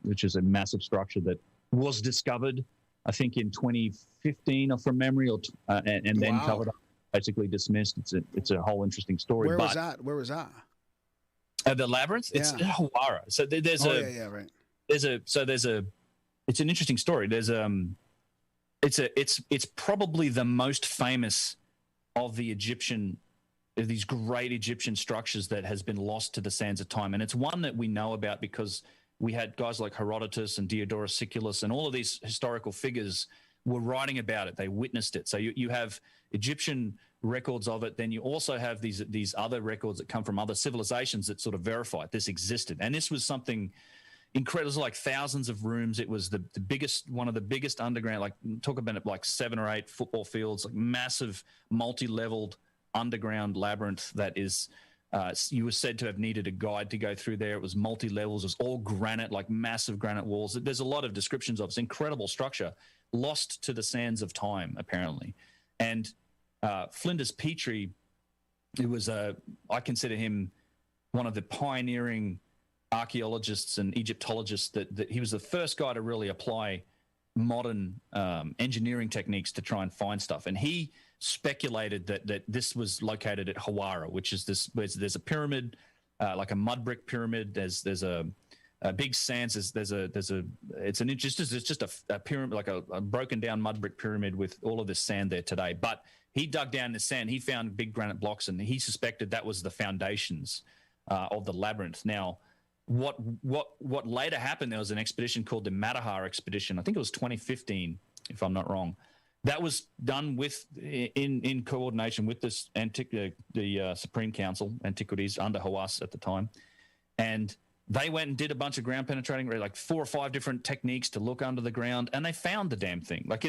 which is a massive structure that was discovered, I think, in 2015, or from memory, and then covered up, basically dismissed. It's a whole interesting story. Where was that? The Labyrinth. It's Hawara. So there's right. It's an interesting story. It's probably the most famous of these great Egyptian structures that has been lost to the sands of time. And it's one that we know about because we had guys like Herodotus and Diodorus Siculus and all of these historical figures were writing about it. They witnessed it. So you have Egyptian records of it. Then you also have these other records that come from other civilizations that sort of verify this existed. And this was something incredible. It was like thousands of rooms. It was the biggest, one of the biggest underground, like talk about it like 7 or 8 football fields, like massive multi-leveled underground labyrinth that is, you were said to have needed a guide to go through there. It was multi-levels. It was all granite, like massive granite walls. There's a lot of descriptions of it. It's an incredible structure, lost to the sands of time, apparently. And Flinders Petrie, it was I consider him one of the pioneering archaeologists and Egyptologists that he was the first guy to really apply modern engineering techniques to try and find stuff. And he speculated that this was located at Hawara, which is there's a pyramid, like a mud brick pyramid. There's a big sands. It's just a pyramid, like a broken down mud brick pyramid with all of this sand there today. But he dug down the sand. He found big granite blocks, and he suspected that was the foundations of the labyrinth. Now, what later happened? There was an expedition called the Matterhorn expedition. I think it was 2015, if I'm not wrong. That was done in coordination with this the Supreme Council, Antiquities, under Hawass at the time. And they went and did a bunch of ground penetrating, like 4 or 5 different techniques to look under the ground, and they found the damn thing. Like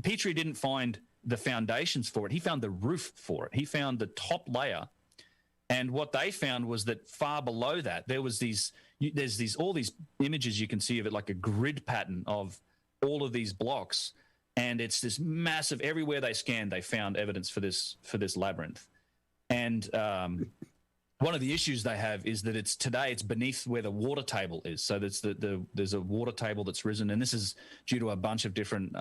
Petrie didn't find the foundations for it. He found the roof for it. He found the top layer. And what they found was that far below that, there's all these images you can see of it, like a grid pattern of all of these blocks. And it's this massive, everywhere they scanned, they found evidence for this labyrinth. And one of the issues they have is that today it's beneath where the water table is. So there's a water table that's risen, and this is due to a bunch of different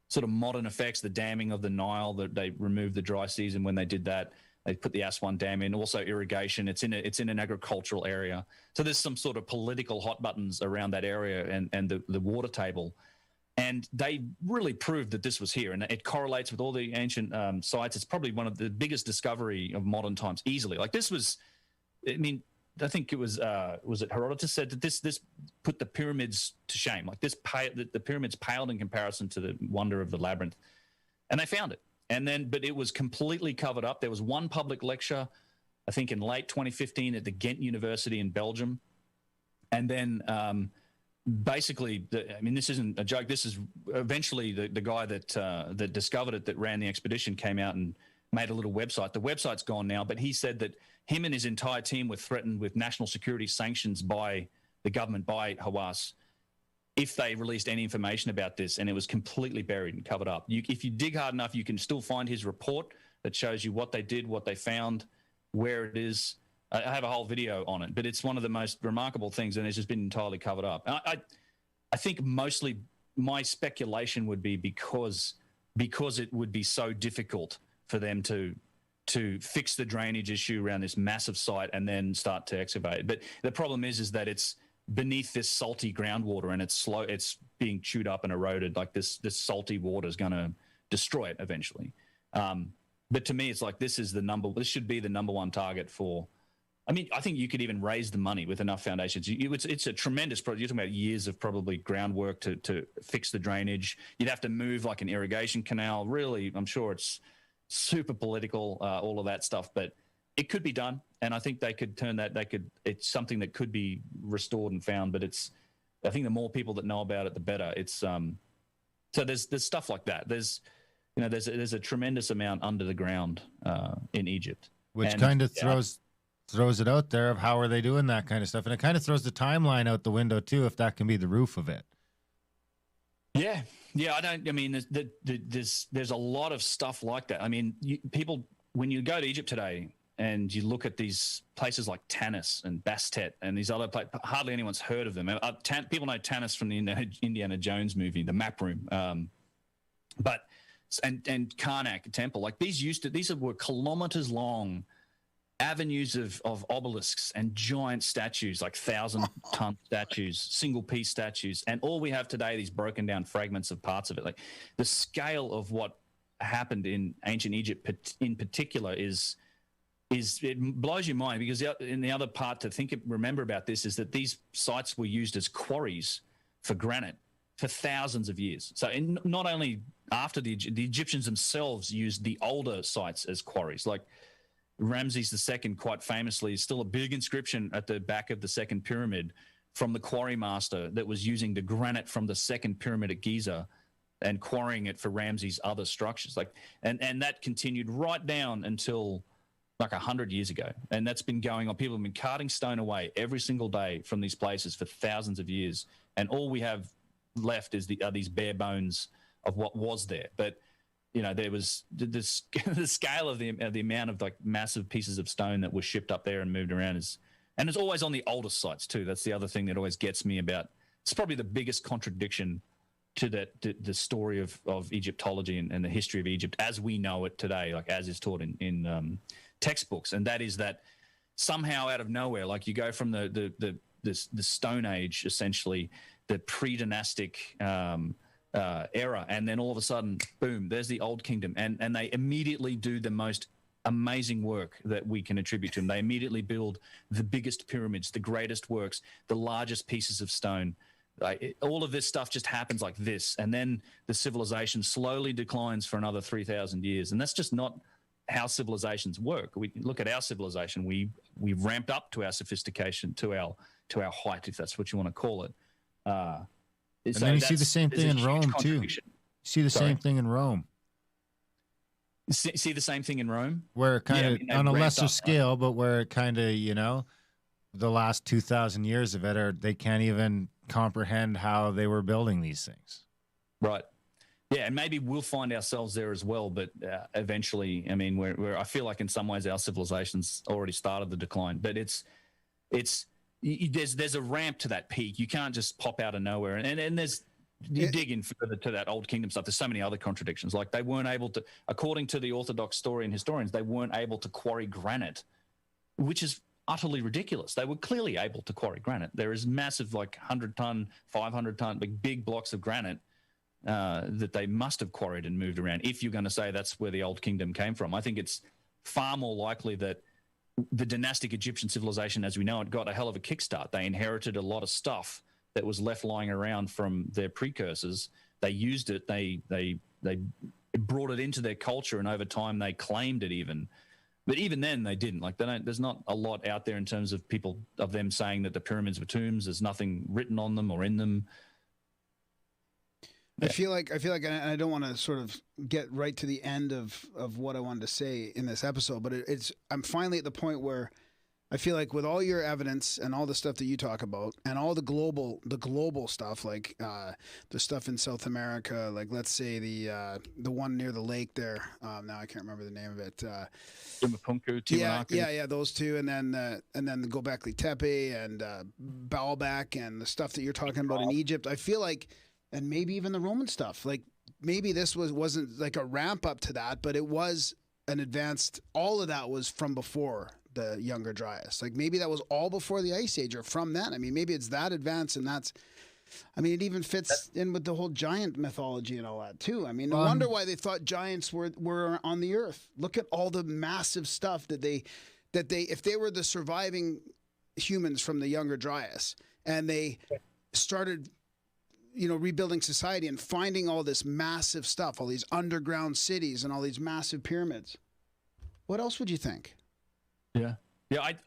sort of modern effects, the damming of the Nile, that they removed the dry season when they did that. They put the Aswan Dam in, also irrigation. It's in an agricultural area. So there's some sort of political hot buttons around that area and the water table. And they really proved that this was here, and it correlates with all the ancient sites. It's probably one of the biggest discovery of modern times, easily. Like this was, I mean, I think it was it Herodotus said that this put the pyramids to shame. Like the pyramids paled in comparison to the wonder of the labyrinth, and they found it. And then, but it was completely covered up. There was one public lecture, I think in late 2015 at the Ghent University in Belgium, and then. Basically, I mean, this isn't a joke. This is eventually the guy that discovered it, that ran the expedition, came out and made a little website. The website's gone now, but he said that him and his entire team were threatened with national security sanctions by the government, by Hawass, if they released any information about this, and it was completely buried and covered up. If you dig hard enough, you can still find his report that shows you what they did, what they found, where it is. I have a whole video on it, but it's one of the most remarkable things, and it's just been entirely covered up. I think mostly my speculation would be because it would be so difficult for them to fix the drainage issue around this massive site and then start to excavate. But the problem is that it's beneath this salty groundwater, and it's being chewed up and eroded. Like this salty water is going to destroy it eventually. But to me, it's like this should be the number one target for. I mean, I think you could even raise the money with enough foundations. It's a tremendous project. You're talking about years of probably groundwork to fix the drainage. You'd have to move like an irrigation canal. Really, I'm sure it's super political, all of that stuff. But it could be done, and I think they could turn that. It's something that could be restored and found. But I think the more people that know about it, the better. It's so there's stuff like that. There's a tremendous amount under the ground in Egypt, which kind of throws it out there of how are they doing that kind of stuff, and it kind of throws the timeline out the window too, if that can be the roof of it. Yeah. I mean, there's a lot of stuff like that. I mean, people, when you go to Egypt today and you look at these places like Tanis and Bastet and these other places, hardly anyone's heard of them. People know Tanis from the Indiana Jones movie, the map room, but Karnak Temple, like these were kilometers long avenues of obelisks and giant statues, like 1,000-ton statues, single-piece statues, and all we have today, these broken down fragments of parts of it. Like the scale of what happened in ancient Egypt, in particular, is it blows your mind, because the other part to remember about this is that these sites were used as quarries for granite for thousands of years. So not only after the Egyptians themselves used the older sites as quarries, like Ramses II, quite famously, is still a big inscription at the back of the second pyramid from the quarry master that was using the granite from the second pyramid at Giza and quarrying it for Ramses' other structures. And that continued right down until like 100 years ago. And that's been going on. People have been carting stone away every single day from these places for thousands of years. And all we have left is these bare bones of what was there. But there was the scale of the amount of like massive pieces of stone that were shipped up there and moved around and it's always on the oldest sites too. That's the other thing that always gets me about. It's probably the biggest contradiction to the story of Egyptology and the history of Egypt as we know it today, like as is taught in textbooks, and that is that somehow out of nowhere, like you go from the Stone Age, essentially the pre-dynastic era, and then all of a sudden, boom, there's the Old Kingdom, and they immediately do the most amazing work that we can attribute to them. They immediately build the biggest pyramids, the greatest works, the largest pieces of stone. Like all of this stuff just happens like this, and then the civilization slowly declines for another 3,000 years, and that's just not how civilizations work. We look at our civilization; we ramped up to our sophistication, to our height, if that's what you want to call it. And then you see the same thing in Rome too. See the same thing in Rome. See the same thing in Rome, where it kind of on a lesser scale, but where it kind of the last 2,000 years of it, they can't even comprehend how they were building these things. Right. Yeah, and maybe we'll find ourselves there as well. But eventually, I mean, I feel like in some ways our civilization's already started the decline. But there's a ramp to that peak. You can't just pop out of nowhere. And there's you dig in further to that Old Kingdom stuff. There's so many other contradictions. Like they weren't able to, according to the Orthodox story and historians, they weren't able to quarry granite, which is utterly ridiculous. They were clearly able to quarry granite. There is massive, like 100-ton, 500-ton, big blocks of granite that they must have quarried and moved around. If you're going to say that's where the Old Kingdom came from, I think it's far more likely that the dynastic Egyptian civilization, as we know it, got a hell of a kickstart. They inherited a lot of stuff that was left lying around from their precursors. They used it. They brought it into their culture, and over time they claimed it even. But even then, they didn't. Like there's not a lot out there in terms of them saying that the pyramids were tombs. There's nothing written on them or in them. I feel like, and I don't want to sort of get right to the end of what I wanted to say in this episode, but I'm finally at the point where I feel like with all your evidence and all the stuff that you talk about and all the global stuff, like the stuff in South America, like let's say the one near the lake there. Now I can't remember the name of it. Yeah, those two, and then the Göbekli Tepe and Baalbek and the stuff that you're talking about in Egypt. I feel like, and maybe even the Roman stuff, like maybe this wasn't like a ramp up to that, but it was an advanced. All of that was from before the Younger Dryas. Like maybe that was all before the Ice Age or from then. I mean, maybe it's that advanced, and it even fits in with the whole giant mythology and all that too. I mean, no wonder why they thought giants were on the earth. Look at all the massive stuff that they if they were the surviving humans from the Younger Dryas and they started rebuilding society and finding all this massive stuff, all these underground cities and all these massive pyramids. What else would you think? Yeah.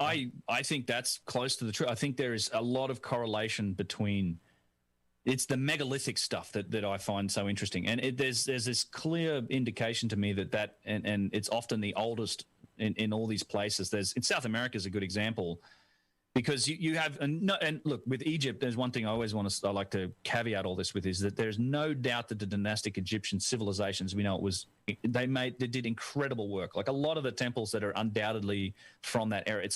I think that's close to the truth. I think there is a lot of correlation between. It's the megalithic stuff that I find so interesting, and there's this clear indication to me that and it's often the oldest in all these places. In South America is a good example. Because you have and look, with Egypt, there's one thing I like to caveat all this with is that there's no doubt that the dynastic Egyptian civilizations, we know they did incredible work. Like a lot of the temples that are undoubtedly from that era,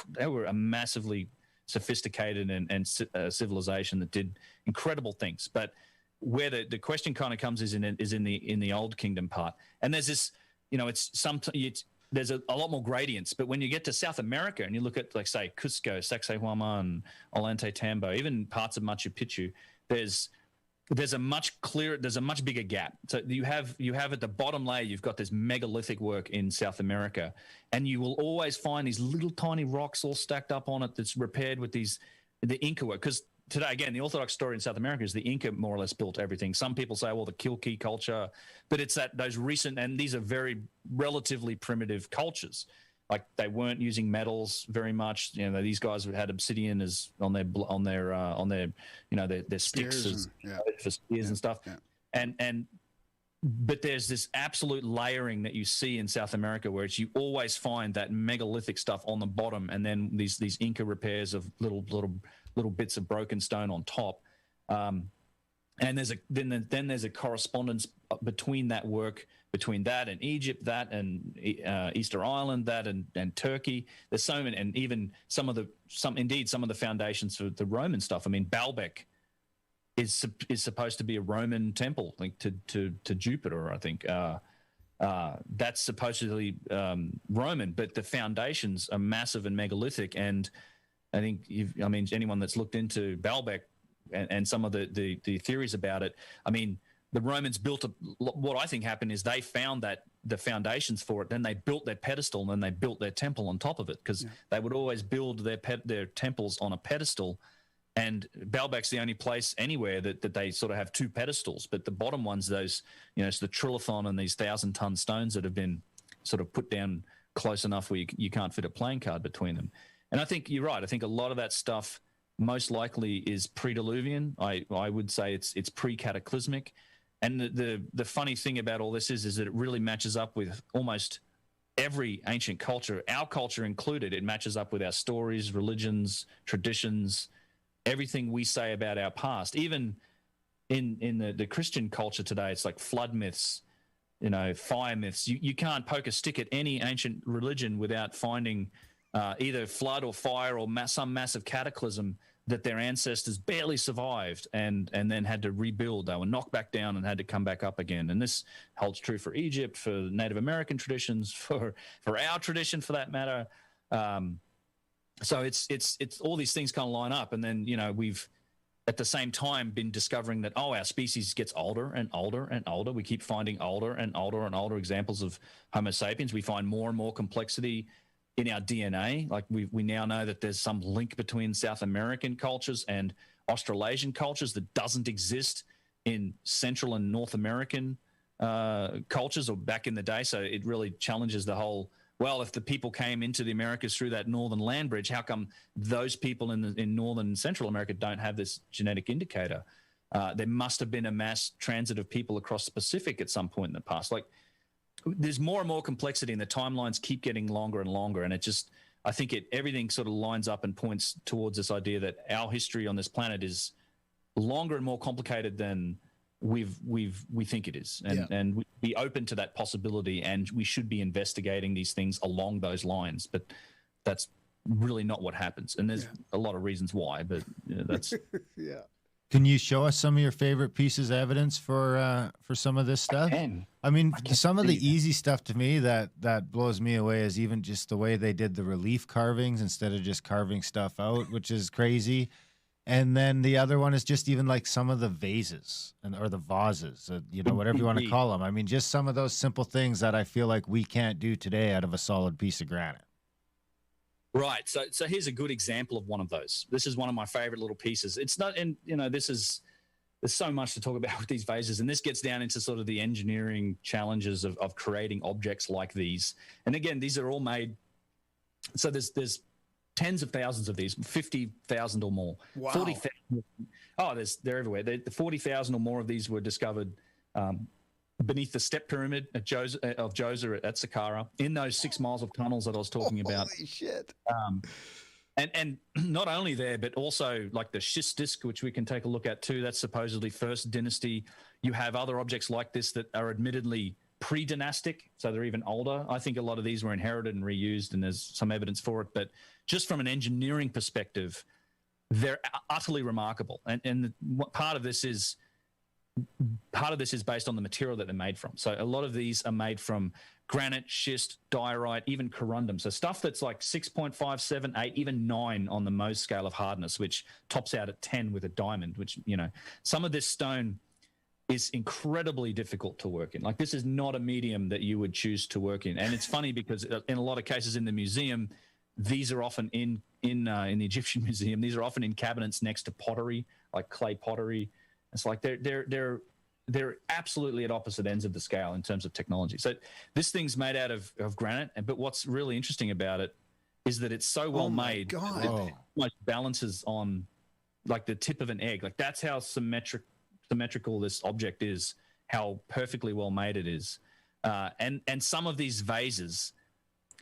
they were a massively sophisticated and civilization that did incredible things. But where the question kind of comes is in the Old Kingdom part, and there's this, there's a lot more gradients, but when you get to South America and you look at, like, say, Cusco, Sacsayhuaman, Ollantaytambo, even parts of Machu Picchu, there's a much bigger gap. So you have at the bottom layer, you've got this megalithic work in South America, and you will always find these little tiny rocks all stacked up on it that's repaired with the Inca work. Because today, again, the Orthodox story in South America is the Inca more or less built everything. Some people say, well, the Quilchi culture, but it's those recent, and these are very relatively primitive cultures. Like they weren't using metals very much. These guys had obsidian as on their their sticks for spears and stuff. Yeah. But there's this absolute layering that you see in South America, where you always find that megalithic stuff on the bottom, and then these Inca repairs of little bits of broken stone on top, and there's a correspondence between that work, between that and Egypt, that and Easter Island, that and Turkey. There's so many, and even some of the foundations for the Roman stuff. I mean, Baalbek is supposed to be a Roman temple linked to Jupiter, I think. That's supposedly Roman, but the foundations are massive and megalithic. And I think anyone that's looked into Baalbek and some of the theories about it, I mean, the Romans built what I think happened is they found that the foundations for it, then they built their pedestal, and then they built their temple on top of it, because they would always build their temples on a pedestal, And Baalbek's the only place anywhere that they sort of have two pedestals, but the bottom ones, those, it's the trilithon and these 1,000-ton stones that have been sort of put down close enough where you can't fit a playing card between them. And I think you're right. I think a lot of that stuff most likely is pre-Diluvian. I would say it's pre-cataclysmic. And the funny thing about all this is that it really matches up with almost every ancient culture, our culture included. It matches up with our stories, religions, traditions, everything we say about our past. Even in the Christian culture today, it's like flood myths, fire myths. You can't poke a stick at any ancient religion without finding either flood or fire or some massive cataclysm that their ancestors barely survived and then had to rebuild. They were knocked back down and had to come back up again. And this holds true for Egypt, for Native American traditions, for our tradition, for that matter. So it's all these things kind of line up. And then, we've at the same time been discovering that, our species gets older and older and older. We keep finding older and older and older examples of Homo sapiens. We find more and more complexity in our DNA. Like we now know that there's some link between South American cultures and Australasian cultures that doesn't exist in Central and North American cultures or back in the day. So it really challenges the whole, well, if the people came into the Americas through that northern land bridge, how come those people in Northern and Central America don't have this genetic indicator? There must have been a mass transit of people across the Pacific at some point in the past. Like, there's more and more complexity and the timelines keep getting longer and longer. And I think everything sort of lines up and points towards this idea that our history on this planet is longer and more complicated than we think it is. And we be open to that possibility, and we should be investigating these things along those lines. But that's really not what happens. And there's a lot of reasons why, but that's yeah. Can you show us some of your favorite pieces of evidence for some of this stuff? I mean, some of the easy stuff to me that blows me away is even just the way they did the relief carvings instead of just carving stuff out, which is crazy. And then the other one is just even like some of the vases or the vases, whatever you want to call them. I mean, just some of those simple things that I feel like we can't do today out of a solid piece of granite. Right. So here's a good example of one of those. This is one of my favorite little pieces. It's not, and there's so much to talk about with these vases, and this gets down into sort of the engineering challenges of creating objects like these. And again, these are all made. So there's tens of thousands of these, 50,000 or more. Wow. 40,000. Oh, they're everywhere. The 40,000 or more of these were discovered beneath the step pyramid of Djoser at Saqqara, in those 6 miles of tunnels that I was talking about. Holy shit. And not only there, but also like the schist disc, which we can take a look at too. That's supposedly first dynasty. You have other objects like this that are admittedly pre-dynastic, so they're even older. I think a lot of these were inherited and reused, and there's some evidence for it. But just from an engineering perspective, they're utterly remarkable. And part of this is based on the material that they're made from. So a lot of these are made from granite, schist, diorite, even corundum. So stuff that's like 6.5, 7, 8, even 9 on the Mohs scale of hardness, which tops out at 10 with a diamond, which, some of this stone is incredibly difficult to work in. Like, this is not a medium that you would choose to work in. And it's funny because in a lot of cases in the museum, these are often in the Egyptian museum, these are often in cabinets next to pottery, like clay pottery. It's like they're absolutely at opposite ends of the scale in terms of technology. So this thing's made out of granite, but what's really interesting about it is that it's so well made. God. It almost balances on like the tip of an egg. Like, that's how symmetrical this object is, how perfectly well made it is. And some of these vases,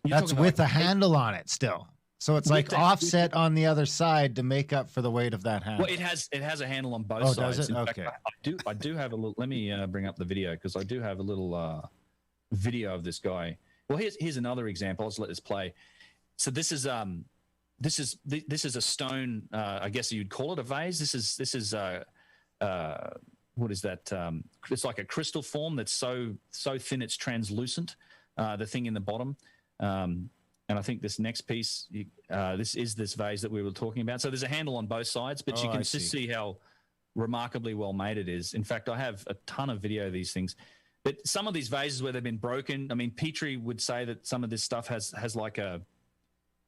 that's with a handle on it still. So it's like offset on the other side to make up for the weight of that handle. Well, it has a handle on both sides. Does it? In Okay. fact, I do have a little. Let me bring up the video, because I do have a little video of this guy. Well, here's another example. Let's let this play. So this is a stone. I guess you'd call it a vase. This is what is that? It's like a crystal form that's so thin it's translucent. The thing in the bottom. And I think this next piece, this is this vase that we were talking about. So there's a handle on both sides, but you can just see how remarkably well made it is. In fact, I have a ton of video of these things. But some of these vases where they've been broken, I mean, Petrie would say that some of this stuff has like a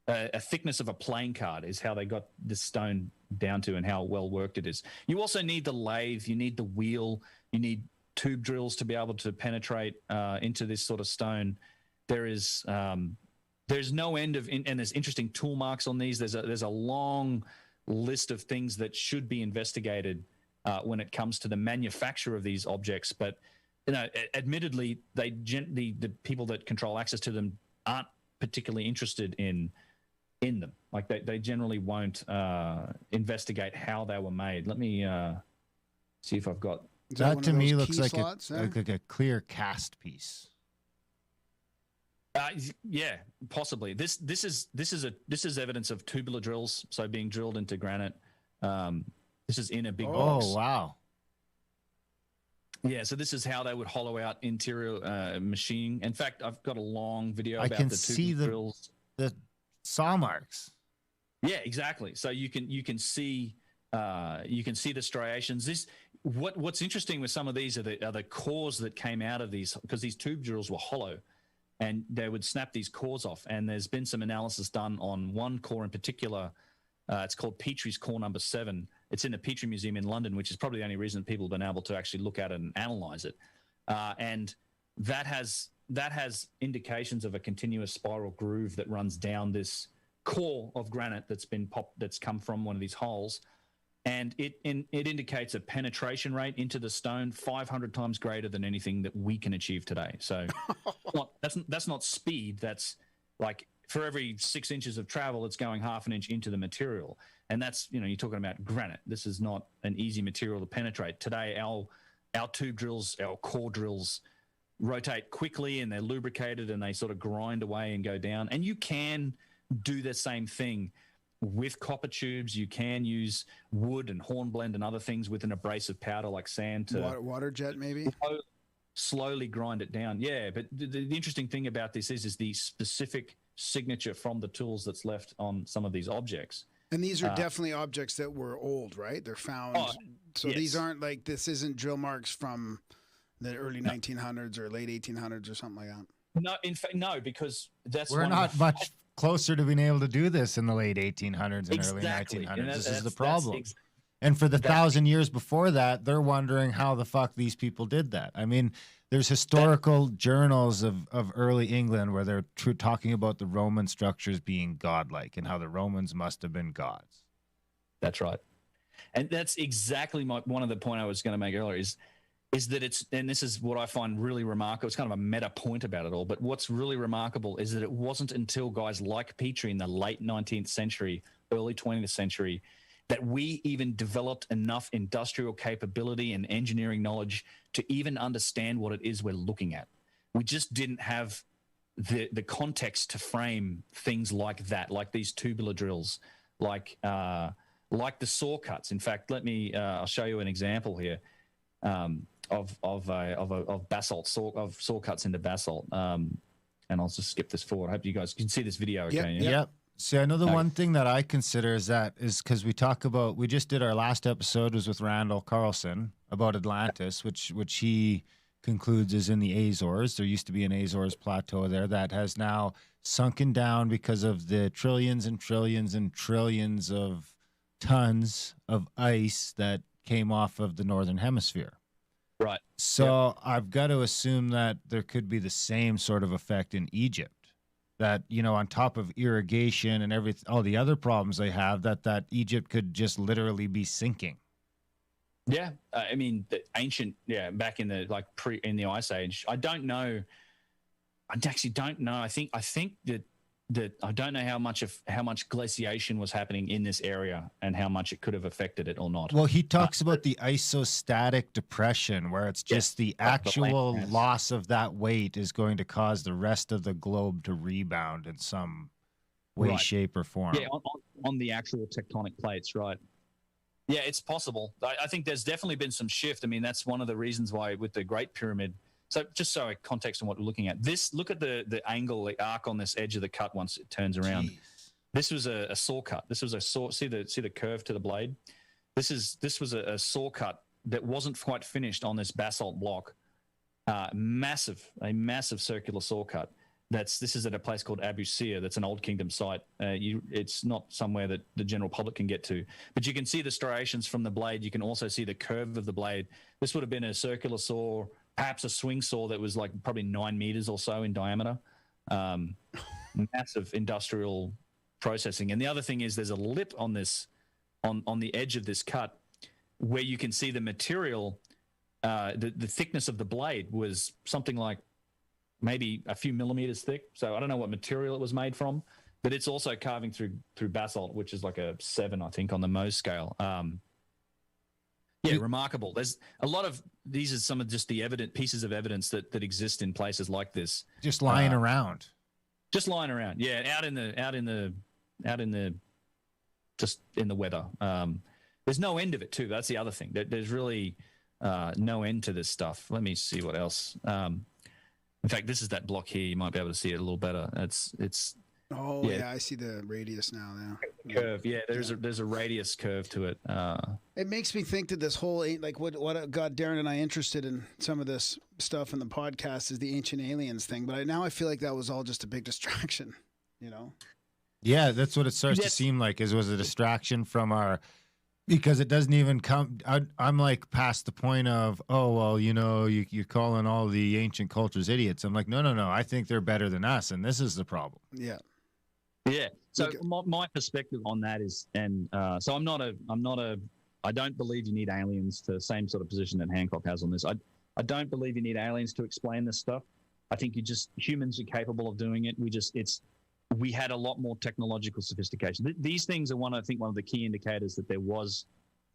a thickness of a playing card is how they got this stone down to and how well worked it is. You also need the lathe, you need the wheel, you need tube drills to be able to penetrate into this sort of stone. There's no end of, and there's interesting tool marks on these. There's a long list of things that should be investigated when it comes to the manufacture of these objects. But admittedly, the people that control access to them aren't particularly interested in them. Like they generally won't investigate how they were made. Let me see if I've got. That to me looks like a clear cast piece. Yeah, possibly. This is evidence of tubular drills, so being drilled into granite. This is in a big box. Oh wow! Yeah, so this is how they would hollow out interior machining. In fact, I've got a long video about can the see tubular drills. The saw marks. Yeah, exactly. So you can see the striations. What's interesting with some of these are the cores that came out of these, because these tube drills were hollow. And they would snap these cores off. And there's been some analysis done on one core in particular. It's called Petrie's core number 7. It's in the Petrie Museum in London, which is probably the only reason people have been able to actually look at it and analyze it. And that has indications of a continuous spiral groove that runs down this core of granite that's come from one of these holes. And it indicates a penetration rate into the stone 500 times greater than anything that we can achieve today. So that's not speed. That's like for every 6 inches of travel, it's going half an inch into the material. And that's, you're talking about granite. This is not an easy material to penetrate. Today, our tube drills, our core drills rotate quickly and they're lubricated and they sort of grind away and go down. And you can do the same thing with copper tubes. You can use wood and hornblende and other things with an abrasive powder like sand to water jet, maybe slowly grind it down. Yeah, but the interesting thing about this is the specific signature from the tools that's left on some of these objects. And these are definitely objects that were old, right? They're found. So yes. These aren't like, this isn't drill marks from the early 1900s or late 1800s or something like that. No, in fact, no, because we're not much closer to being able to do this in the late 1800s and early 1900s. This is the problem. And for the 1,000 years before that, they're wondering how the fuck these people did that. I mean, there's historical journals of early England where they're talking about the Roman structures being godlike and how the Romans must have been gods. That's right. And that's exactly one of the point I was going to make earlier is that it's, and this is what I find really remarkable. It's kind of a meta point about it all, but what's really remarkable is that it wasn't until guys like Petrie in the late 19th century, early 20th century, that we even developed enough industrial capability and engineering knowledge to even understand what it is we're looking at. We just didn't have the context to frame things like that, like these tubular drills, like the saw cuts. In fact, I'll show you an example here. Of basalt saw cuts into basalt, and I'll just skip this forward. I hope you guys can see this video. Okay. Yep. See, I know the one thing that I consider is because we just did our last episode was with Randall Carlson about Atlantis, which he concludes is in the Azores. There used to be an Azores plateau there that has now sunken down because of the trillions and trillions and trillions of tons of ice that came off of the northern hemisphere. Right. So I've got to assume that there could be the same sort of effect in Egypt. That, on top of irrigation and all the other problems they have, that Egypt could just literally be sinking. Yeah, I mean, the ancient, back in the in the Ice Age. I don't know. I actually don't know. I think that I don't know how much glaciation was happening in this area and how much it could have affected it or not. Well, he talks about the isostatic depression, where it's just the actual loss of that weight is going to cause the rest of the globe to rebound in some way, shape, or form. Yeah, on the actual tectonic plates, right? Yeah, it's possible. I think there's definitely been some shift. I mean, that's one of the reasons why with the Great Pyramid. So just so context on what we're looking at, look at the angle, the arc on this edge of the cut once it turns around. Jeez. This was a saw cut. This was a saw. See the curve to the blade. This was a saw cut that wasn't quite finished on this basalt block. A massive circular saw cut. This is at a place called Abu Sir. That's an old kingdom site. It's not somewhere that the general public can get to, but you can see the striations from the blade. You can also see the curve of the blade. This would have been a circular saw, perhaps a swing saw that was like probably 9 meters or so in diameter. Massive industrial processing. And the other thing is there's a lip on this, on the edge of this cut, where you can see the material, the thickness of the blade was something like maybe a few millimeters thick. So I don't know what material it was made from, but it's also carving through basalt, which is like a 7, I think, on the Mohs scale. Yeah, remarkable. There's a lot of these are some of just the pieces of evidence that exist in places like this. Just lying around. Just lying around. Yeah, out in the just in the weather. There's no end of it too. That's the other thing. There's really no end to this stuff. Let me see what else. In fact, this is that block here. You might be able to see it a little better. It's. Oh yeah, I see the radius now. Curve. Yeah, there's a radius curve to it. It makes me think that this whole like what got Darren and I interested in some of this stuff in the podcast is the ancient aliens thing. But now I feel like that was all just a big distraction. You know. Yeah, that's what it starts to seem like. Was a distraction from our. Because it doesn't even come. I'm like past the point of, oh, well, you know, you're calling all the ancient cultures idiots. I'm like, no. I think they're better than us, and this is the problem. Yeah. Yeah. So my perspective on that is, and so I don't believe you need aliens to the same sort of position that Hancock has on this. I don't believe you need aliens to explain this stuff. I think humans are capable of doing it. We had a lot more technological sophistication. These things are one of the key indicators that there was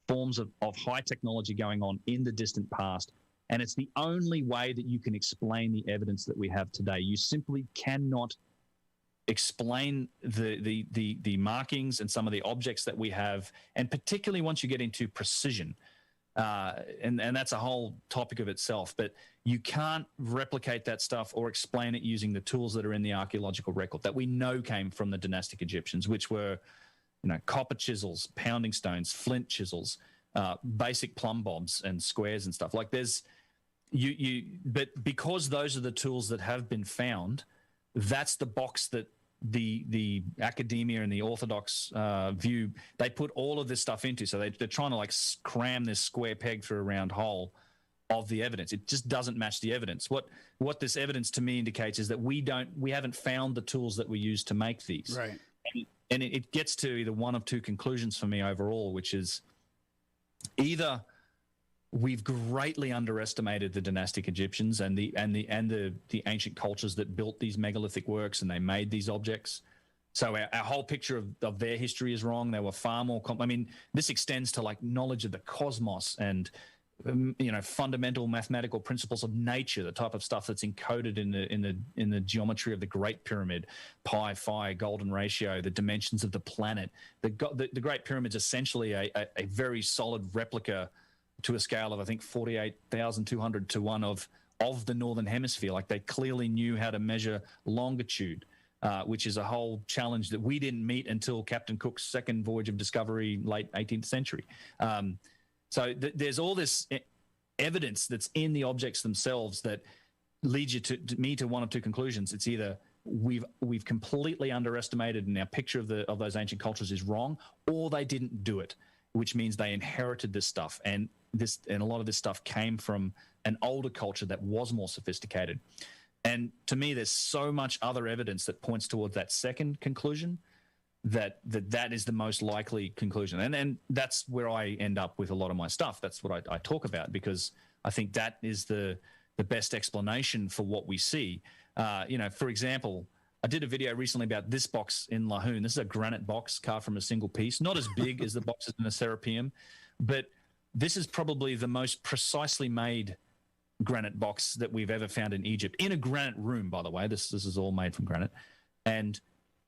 forms of high technology going on in the distant past. And it's the only way that you can explain the evidence that we have today. You simply cannot explain the markings and some of the objects that we have, and particularly once you get into precision. And that's a whole topic of itself, but you can't replicate that stuff or explain it using the tools that are in the archaeological record that we know came from the dynastic Egyptians, which were, copper chisels, pounding stones, flint chisels, basic plumb bobs and squares and stuff. Like but because those are the tools that have been found, that's the box that the academia and the orthodox view, they put all of this stuff into. So they're trying to like cram this square peg through a round hole of the evidence. It just doesn't match the evidence. What this evidence to me indicates is that we haven't found the tools that we use to make these. Right. And it gets to either one of two conclusions for me overall, which is either we've greatly underestimated the dynastic Egyptians and the ancient cultures that built these megalithic works and they made these objects. So our whole picture of their history is wrong. They were far more. This extends to like knowledge of the cosmos and fundamental mathematical principles of nature, the type of stuff that's encoded in the geometry of the Great Pyramid, pi, phi, golden ratio, the dimensions of the planet. The Great Pyramid's essentially a very solid replica to a scale of, I think, 48,200 to 1 of the Northern Hemisphere. Like they clearly knew how to measure longitude, which is a whole challenge that we didn't meet until Captain Cook's second voyage of discovery, late 18th century. So there's all this evidence that's in the objects themselves that leads you to one of two conclusions. It's either we've completely underestimated and our picture of those ancient cultures is wrong, or they didn't do it, which means they inherited this stuff. And a lot of this stuff came from an older culture that was more sophisticated. And to me, there's so much other evidence that points towards that second conclusion that is the most likely conclusion. And that's where I end up with a lot of my stuff. That's what I talk about, because I think that is the best explanation for what we see. For example, I did a video recently about this box in Lahoon. This is a granite box carved from a single piece, not as big as the boxes in the Serapeum, but this is probably the most precisely made granite box that we've ever found in Egypt, in a granite room, by the way. This is all made from granite. And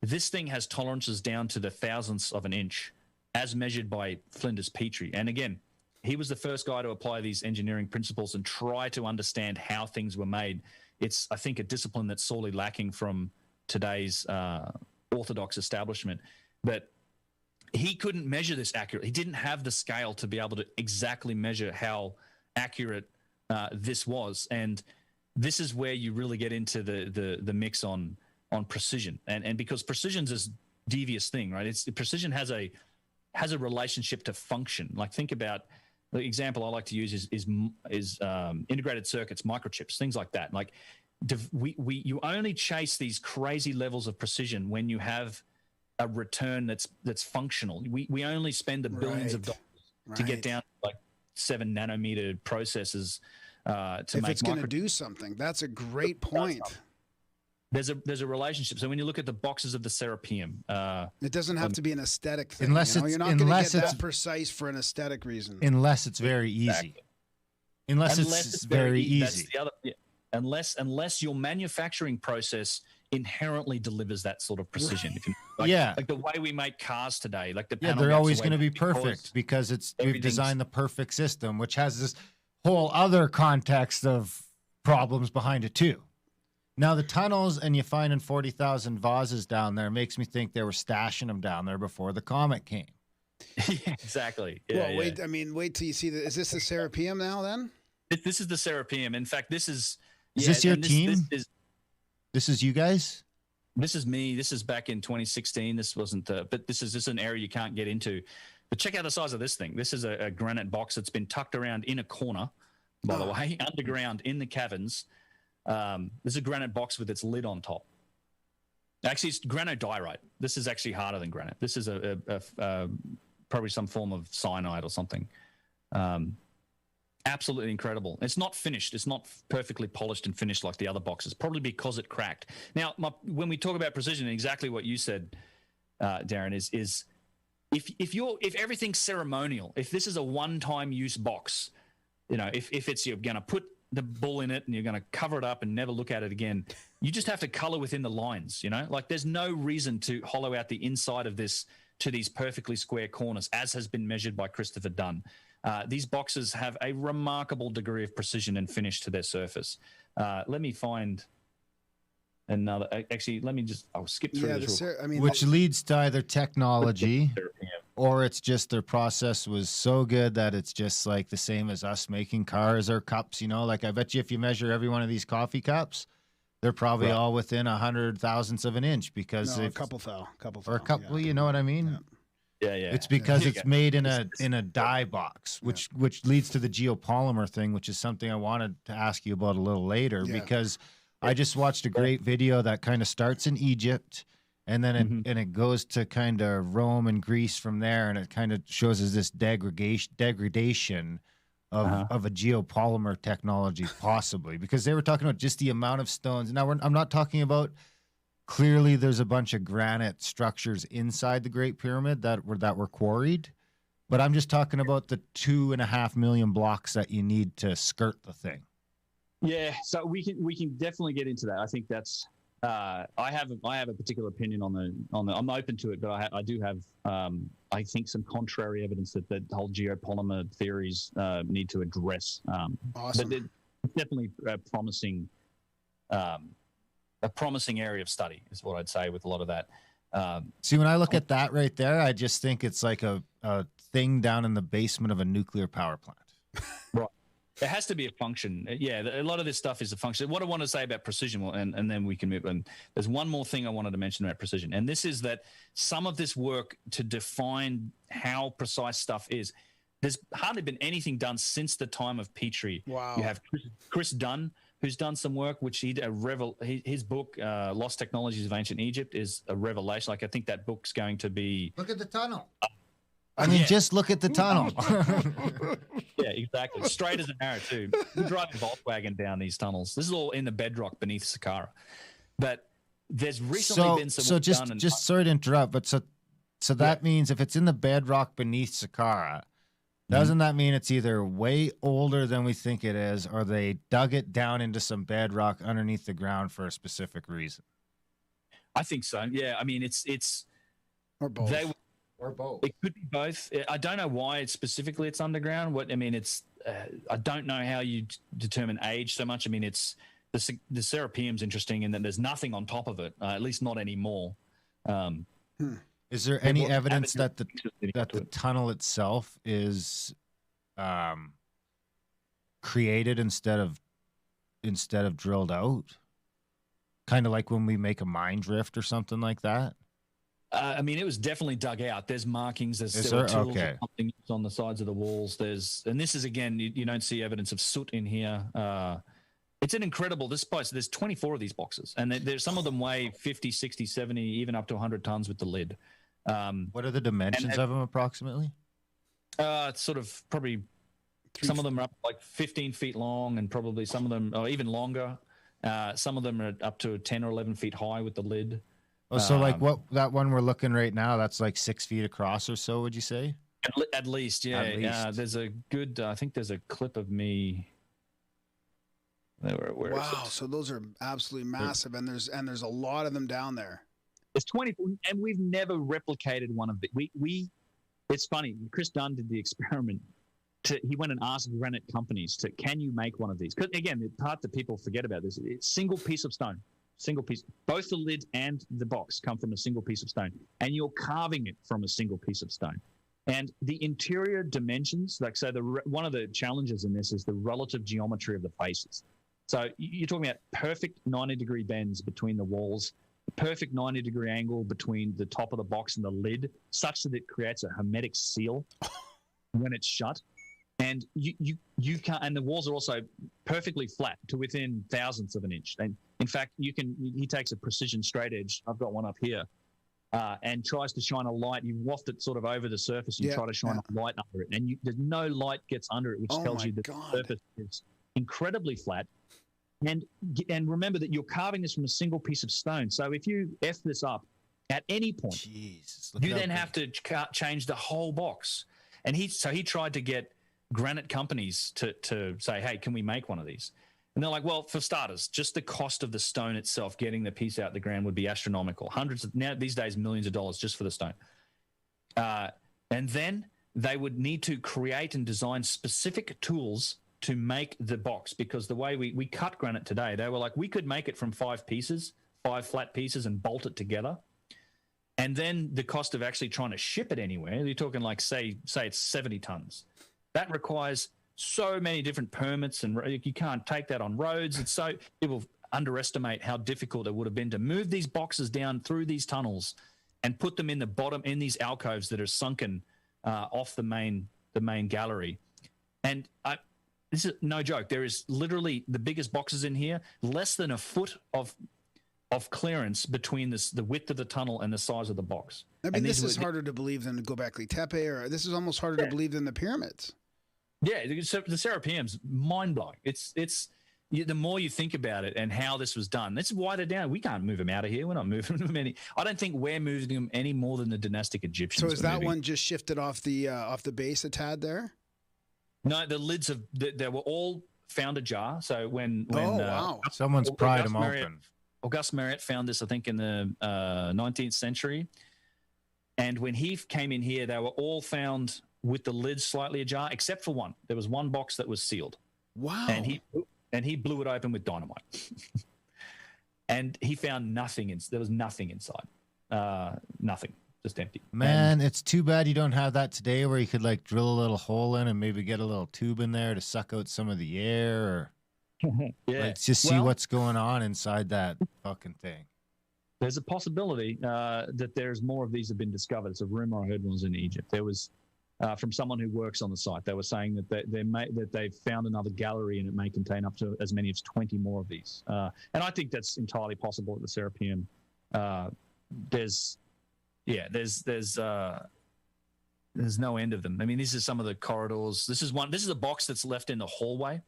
this thing has tolerances down to the thousandths of an inch, as measured by Flinders Petrie. And again, he was the first guy to apply these engineering principles and try to understand how things were made. It's, I think, a discipline that's sorely lacking from today's orthodox establishment. But he couldn't measure this accurately. He didn't have the scale to be able to exactly measure how accurate this was. And this is where you really get into the mix on precision, and because precision's this devious thing, right? Precision has a relationship to function. Like, think about the example I like to use is integrated circuits, microchips, things like that. Like, you only chase these crazy levels of precision when you have a return that's functional. We only spend the billions of dollars to get down to like 7 nanometer processors to if make it's going to do something. That's a great point. There's a relationship. So when you look at the boxes of the Serapeum, it doesn't have to be an aesthetic thing. Unless you're not going to get that precise for an aesthetic reason. Unless it's very easy. Unless it's very easy. That's the other, unless your manufacturing process inherently delivers that sort of precision. If you, like the way we make cars today, like the panel they're gets always away going to be because perfect because we've designed the perfect system, which has this whole other context of problems behind it too. Now the tunnels, and you find in 40,000 vases down there, makes me think they were stashing them down there before the comet came. Yeah, exactly. Yeah, well, wait till you see the. Is this the Serapeum now? Then this is the Serapeum. In fact, this is. Is this your team? This is you guys? This is me. This is back in 2016. This wasn't, but this is an area you can't get into. But check out the size of this thing. This is a granite box that's been tucked around in a corner, by the way, underground in the caverns. This is a granite box with its lid on top. Actually, it's granodiorite. This is actually harder than granite. This is probably some form of cyanide or something. Absolutely incredible. It's not finished. It's not perfectly polished and finished like the other boxes, probably because it cracked. Now, when we talk about precision, exactly what you said, Darren, is if everything's ceremonial, if this is a one-time use box, if you're going to put the bull in it and you're going to cover it up and never look at it again, you just have to color within the lines. Like, there's no reason to hollow out the inside of this to these perfectly square corners, as has been measured by Christopher Dunn. These boxes have a remarkable degree of precision and finish to their surface. Let me find another. Actually, I'll skip through this. Which leads to either technology or it's just their process was so good that it's just like the same as us making cars or cups. Like, I bet you if you measure every one of these coffee cups, they're probably all within 100 thousandths of an inch because a couple thou. Or a couple, you know what I mean? Yeah. Yeah. It's because it's made in a dye box, which leads to the geopolymer thing, which is something I wanted to ask you about a little later because I just watched a great video that kind of starts in Egypt and then it goes to kind of Rome and Greece from there, and it kind of shows us this degradation of a geopolymer technology, possibly because they were talking about just the amount of stones. Now I'm not talking about. Clearly, there's a bunch of granite structures inside the Great Pyramid that were quarried, but I'm just talking about the 2.5 million blocks that you need to skirt the thing. Yeah, so we can definitely get into that. I think that's I have a particular opinion on the. I'm open to it, but I do have I think some contrary evidence that the whole geopolymer theories need to address. Awesome. But it's definitely promising. A promising area of study is what I'd say with a lot of that. See, when I look at that right there, I just think it's like a thing down in the basement of a nuclear power plant. Right. It has to be a function. Yeah, a lot of this stuff is a function. What I want to say about precision, and then we can move on. There's one more thing I wanted to mention about precision, and this is that some of this work to define how precise stuff is, there's hardly been anything done since the time of Petrie. Wow. You have Chris Dunn, who's done some work, which his book, Lost Technologies of Ancient Egypt, is a revelation. Like, I think that book's going to be... Look at the tunnel. Just look at the tunnel. Yeah, exactly. Straight as an arrow, too. We're driving Volkswagen down these tunnels. This is all in the bedrock beneath Saqqara. But there's recently been some work done... just sorry to interrupt, but so that means if it's in the bedrock beneath Saqqara, doesn't that mean it's either way older than we think it is, or they dug it down into some bedrock underneath the ground for a specific reason? I think so. Yeah, I mean, it's or both. Or both. It could be both. I don't know why specifically it's underground. It's I don't know how you determine age so much. I mean, it's the Serapeum's interesting in that there's nothing on top of it, at least not anymore. Is there any evidence that the tunnel itself is created instead of instead of drilled out? Kind of like when we make a mine drift or something like that? I mean, it was definitely dug out. There's markings. There's Is tools there? or Okay. something on the sides of the walls. And this is, again, you don't see evidence of soot in here. It's an incredible, this place, there's 24 of these boxes. And there's some of them weigh 50, 60, 70, even up to 100 tons with the lid. What are the dimensions of them approximately? It's sort of probably, some of them are up like 15 feet long, and probably some of them are even longer. Some of them are up to 10 or 11 feet high with the lid. Oh, so like what that one we're looking right now, that's like 6 feet across or so, would you say? At least, yeah. At least. There's a good, I think there's a clip of me. Where Wow, so those are absolutely massive, and there's a lot of them down there. It's 20, and we've never replicated one of the. We it's funny. Chris Dunn did the experiment. He went and asked granite companies can you make one of these? Because again, the part that people forget about this, it's single piece of stone, single piece. Both the lid and the box come from a single piece of stone, and you're carving it from a single piece of stone. And the interior dimensions, like so, one of the challenges in this is the relative geometry of the faces. So you're talking about perfect 90-degree bends between the walls, perfect 90-degree angle between the top of the box and the lid, such that it creates a hermetic seal when it's shut. And you can't, and the walls are also perfectly flat to within thousandths of an inch. And in fact, he takes a precision straight edge. I've got one up here, and tries to shine a light. You waft it sort of over the surface. You try to shine a light under it, and there's no light gets under it, which tells you that the surface is incredibly flat. And remember that you're carving this from a single piece of stone. So if you F this up at any point, you then have to change the whole box. And he tried to get granite companies to say, hey, can we make one of these? And they're like, well, for starters, just the cost of the stone itself, getting the piece out the ground would be astronomical. Now these days, millions of dollars just for the stone. And then they would need to create and design specific tools to make the box, because the way we cut granite today, they were like, we could make it from 5 flat pieces and bolt it together. And then the cost of actually trying to ship it anywhere, you're talking like, say it's 70 tons. That requires so many different permits, and you can't take that on roads. It's so, people underestimate how difficult it would have been to move these boxes down through these tunnels and put them in the bottom, in these alcoves that are sunken off the main gallery. And this is no joke. There is literally the biggest boxes in here, less than a foot of clearance between the width of the tunnel and the size of the box. I mean, this is harder to believe than Göbekli Tepe, or this is almost harder to believe than the pyramids. Yeah, the Serapeum's mind-blowing. It's the more you think about it and how this was done. This is why they're down. We can't move them out of here. We're not moving them any. I don't think we're moving them any more than the dynastic Egyptians. So is that one just shifted off the base a tad there? No, the lids they were all found ajar. So when wow, someone's pried them open. Auguste Mariette found this, I think, in the 19th century. And when he came in here, they were all found with the lids slightly ajar, except for one. There was one box that was sealed. Wow. And he blew it open with dynamite. And he found nothing. There was nothing inside. Nothing. Just empty. Man, it's too bad you don't have that today, where you could like drill a little hole in and maybe get a little tube in there to suck out some of the air, or like just see what's going on inside that fucking thing. There's a possibility that there's more of these have been discovered. It's a rumor I heard was in Egypt. There was from someone who works on the site. They were saying that they've found another gallery, and it may contain up to as many as 20 more of these. And I think that's entirely possible at the Serapeum. There's no end of them. I mean, these are some of the corridors. This is a box that's left in the hallway,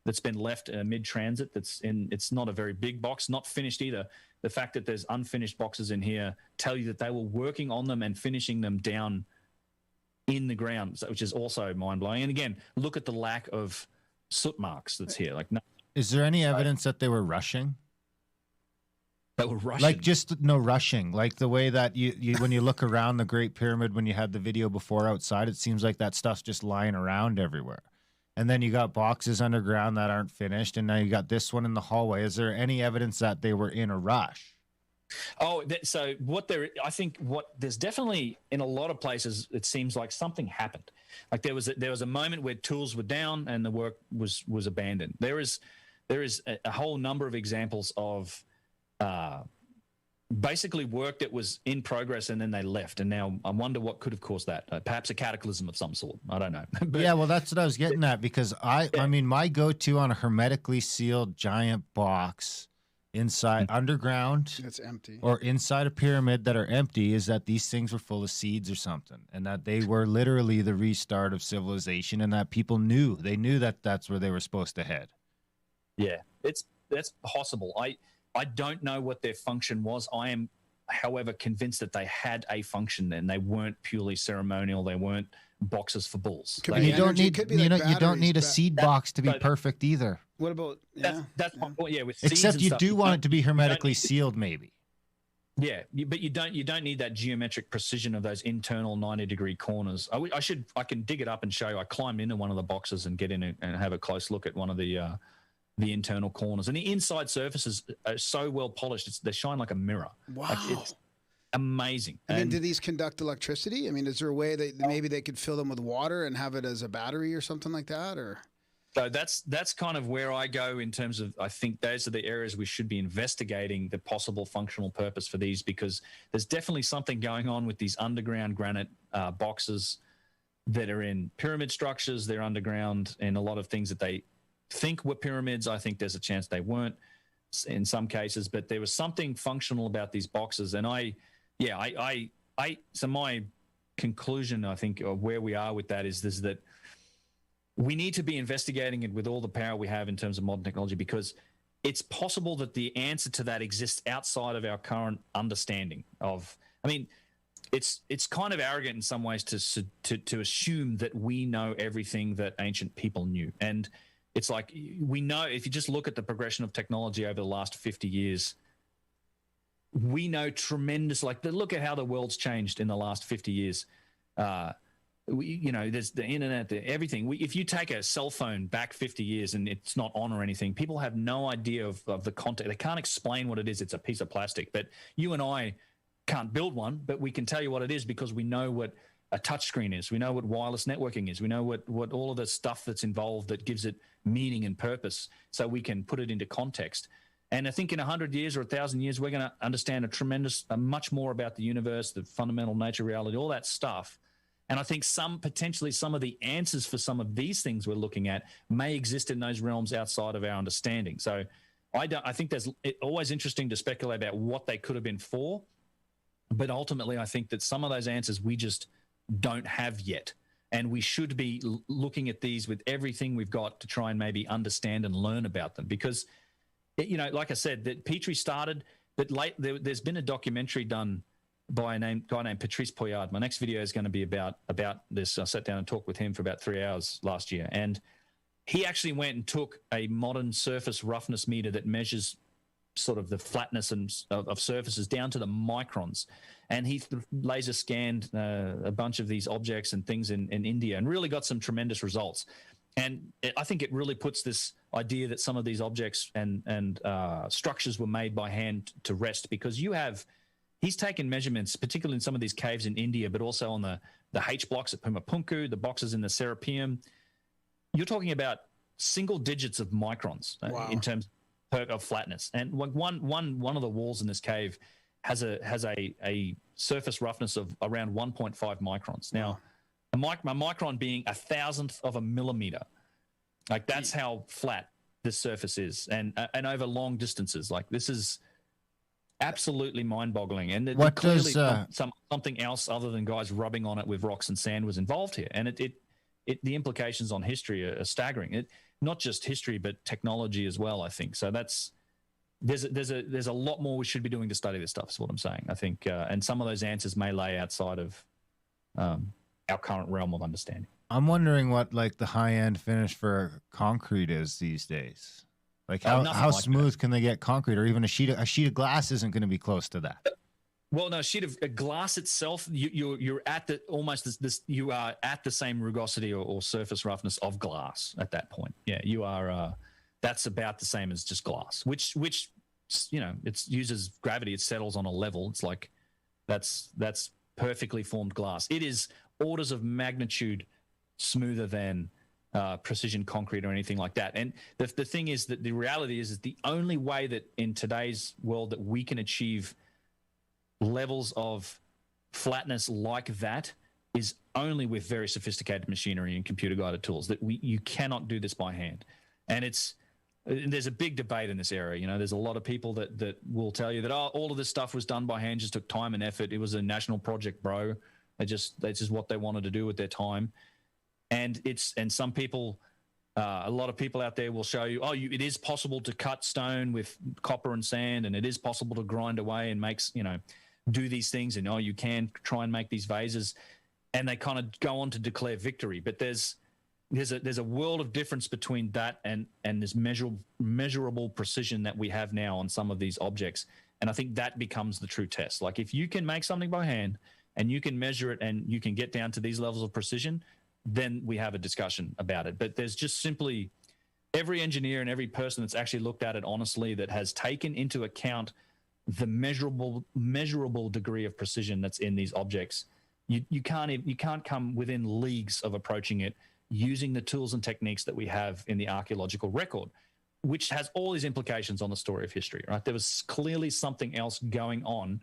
that's been left mid-transit. It's not a very big box, not finished either. The fact that there's unfinished boxes in here tell you that they were working on them and finishing them down in the ground, which is also mind-blowing. And again, look at the lack of soot marks that's here. Like, no, is there any evidence that they were rushing? That were rushing? Like just no rushing. Like the way that you when you look around the Great Pyramid, when you had the video before outside, it seems like that stuff's just lying around everywhere. And then you got boxes underground that aren't finished, and now you got this one in the hallway. Is there any evidence that they were in a rush? Oh, so there's definitely in a lot of places, it seems like something happened. Like there was a moment where tools were down and the work was abandoned. there is a whole number of examples of basically work that was in progress and then they left. And now I wonder what could have caused that. Perhaps a cataclysm of some sort. I don't know. But, yeah, well, that's what I was getting at, because I mean, my go-to on a hermetically sealed giant box inside underground, It's empty. or inside a pyramid that are empty, is that these things were full of seeds or something, and that they were literally the restart of civilization, and that people knew that that's where they were supposed to head. yeah, that's possible. I don't know what their function was. I am, however, convinced that they had a function then. They weren't purely ceremonial. They weren't boxes for bulls. Could They- be You don't energy, need, could be you like know, you don't need a batteries, seed box to be but- perfect either. What about that's my point. Yeah, with seeds Except and you stuff, do want don't- it to be you don't hermetically need to- sealed, maybe. Yeah, but you don't need that geometric precision of those internal 90-degree corners. I can dig it up and show you. I climbed into one of the boxes and get in and have a close look at one of the internal corners, and the inside surfaces are so well polished. They shine like a mirror. Wow. Like, it's amazing. I mean, And- do these conduct electricity? I mean, is there a way that maybe they could fill them with water and have it as a battery or something like that? Or So that's kind of where I go in terms of, I think those are the areas we should be investigating the possible functional purpose for these, because there's definitely something going on with these underground granite boxes that are in pyramid structures. They're underground, and a lot of things that they think were pyramids, I think there's a chance they weren't in some cases, but there was something functional about these boxes. And so my conclusion, I think, of where we are with that is that we need to be investigating it with all the power we have in terms of modern technology, because it's possible that the answer to that exists outside of our current understanding of. I mean, it's kind of arrogant in some ways to assume that we know everything that ancient people knew. And it's like, we know, if you just look at the progression of technology over the last 50 years, we know tremendous, look at how the world's changed in the last 50 years. There's the internet, everything. If you take a cell phone back 50 years and it's not on or anything, people have no idea of the content. They can't explain what it is. It's a piece of plastic. But you and I can't build one, but we can tell you what it is because we know what a touchscreen is. We know what wireless networking is. We know what all of the stuff that's involved that gives it meaning and purpose, so we can put it into context. And I think in 100 years or 1,000 years, we're going to understand much more about the universe, the fundamental nature, reality, all that stuff. And I think potentially some of the answers for some of these things we're looking at may exist in those realms outside of our understanding. So I think it's always interesting to speculate about what they could have been for. But ultimately, I think that some of those answers we just don't have yet. And we should be looking at these with everything we've got to try and maybe understand and learn about them. Because, like I said, that Petrie started, but there's been a documentary done by a guy named Patrice Poyard. My next video is going to be about this. I sat down and talked with him for about 3 hours last year. And he actually went and took a modern surface roughness meter that measures sort of the flatness of surfaces down to the microns. And he laser scanned a bunch of these objects and things in India and really got some tremendous results. And I think it really puts this idea that some of these objects and structures were made by hand to rest, because he's taken measurements, particularly in some of these caves in India, but also on the H blocks at Pumapunku, the boxes in the Serapeum. You're talking about single digits of microns in terms of flatness. And one of the walls in this cave has a surface roughness of around 1.5 microns. Now, a micron being 1,000th of a millimeter. Like, that's how flat this surface is, and over long distances. Like, this is absolutely mind-boggling. And What clearly does something else other than guys rubbing on it with rocks and sand was involved here. And the implications on history are staggering. Not just history, but technology as well, I think. So there's a lot more we should be doing to study this stuff, is what I'm saying. I think, and some of those answers may lay outside of our current realm of understanding. I'm wondering what the high-end finish for concrete is these days. How smooth can they get concrete, or even a sheet of glass isn't going to be close to that. Well, no, a sheet of glass itself, you're at you are at the same rugosity or surface roughness of glass at that point. Yeah, you are. That's about the same as just glass, which it uses gravity. It settles on a level. It's like that's perfectly formed glass. It is orders of magnitude smoother than precision concrete or anything like that. And the thing is that the reality is the only way that in today's world that we can achieve levels of flatness like that is only with very sophisticated machinery and computer guided tools. That you cannot do this by hand. And there's a big debate in this area. You know, there's a lot of people that will tell you that all of this stuff was done by hand, just took time and effort. It was a national project, bro. That's just what they wanted to do with their time. And some people, a lot of people out there will show you, it is possible to cut stone with copper and sand, and it is possible to grind away and do these things, and you can try and make these vases, and they kind of go on to declare victory. But there's a world of difference between that and this measurable precision that we have now on some of these objects, and I think that becomes the true test. Like if you can make something by hand and you can measure it and you can get down to these levels of precision, then we have a discussion about it. But there's just simply every engineer and every person that's actually looked at it honestly that has taken into account the measurable degree of precision that's in these objects. You can't come within leagues of approaching it using the tools and techniques that we have in the archaeological record, which has all these implications on the story of history, right? There was clearly something else going on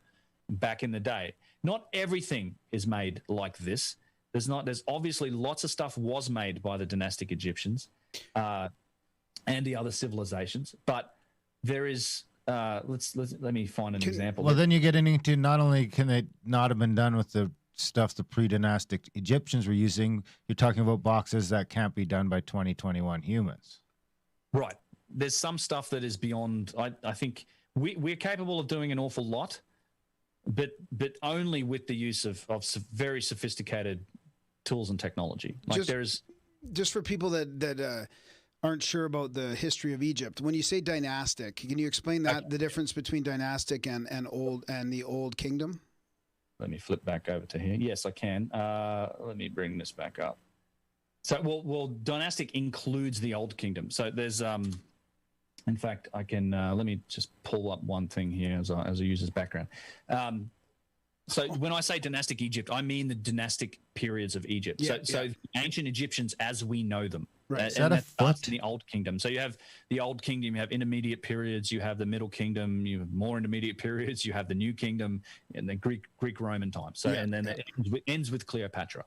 back in the day. Not everything is made like this. There's obviously lots of stuff was made by the dynastic Egyptians and the other civilizations, but there is let me find an example. Well, then you get into not only can it not have been done with the stuff the pre-dynastic Egyptians were using, you're talking about boxes that can't be done by 2021 humans. Right. There's some stuff that is beyond. I think we're capable of doing an awful lot, but only with the use of very sophisticated tools and technology. Like just for people that aren't sure about the history of Egypt, when you say dynastic, can you explain that the difference between dynastic and the old kingdom? Let me flip back over to here. Yes, I can. Let me bring this back up. So, well, dynastic includes the old kingdom. So there's, in fact, I can let me just pull up one thing here as I use as background. So when I say dynastic Egypt, I mean the dynastic periods of Egypt. So ancient Egyptians as we know them. Right. And that starts in the Old Kingdom. So you have the Old Kingdom, you have intermediate periods, you have the Middle Kingdom, you have more intermediate periods, you have the New Kingdom, and the Greek-Roman time. So and then it ends with Cleopatra.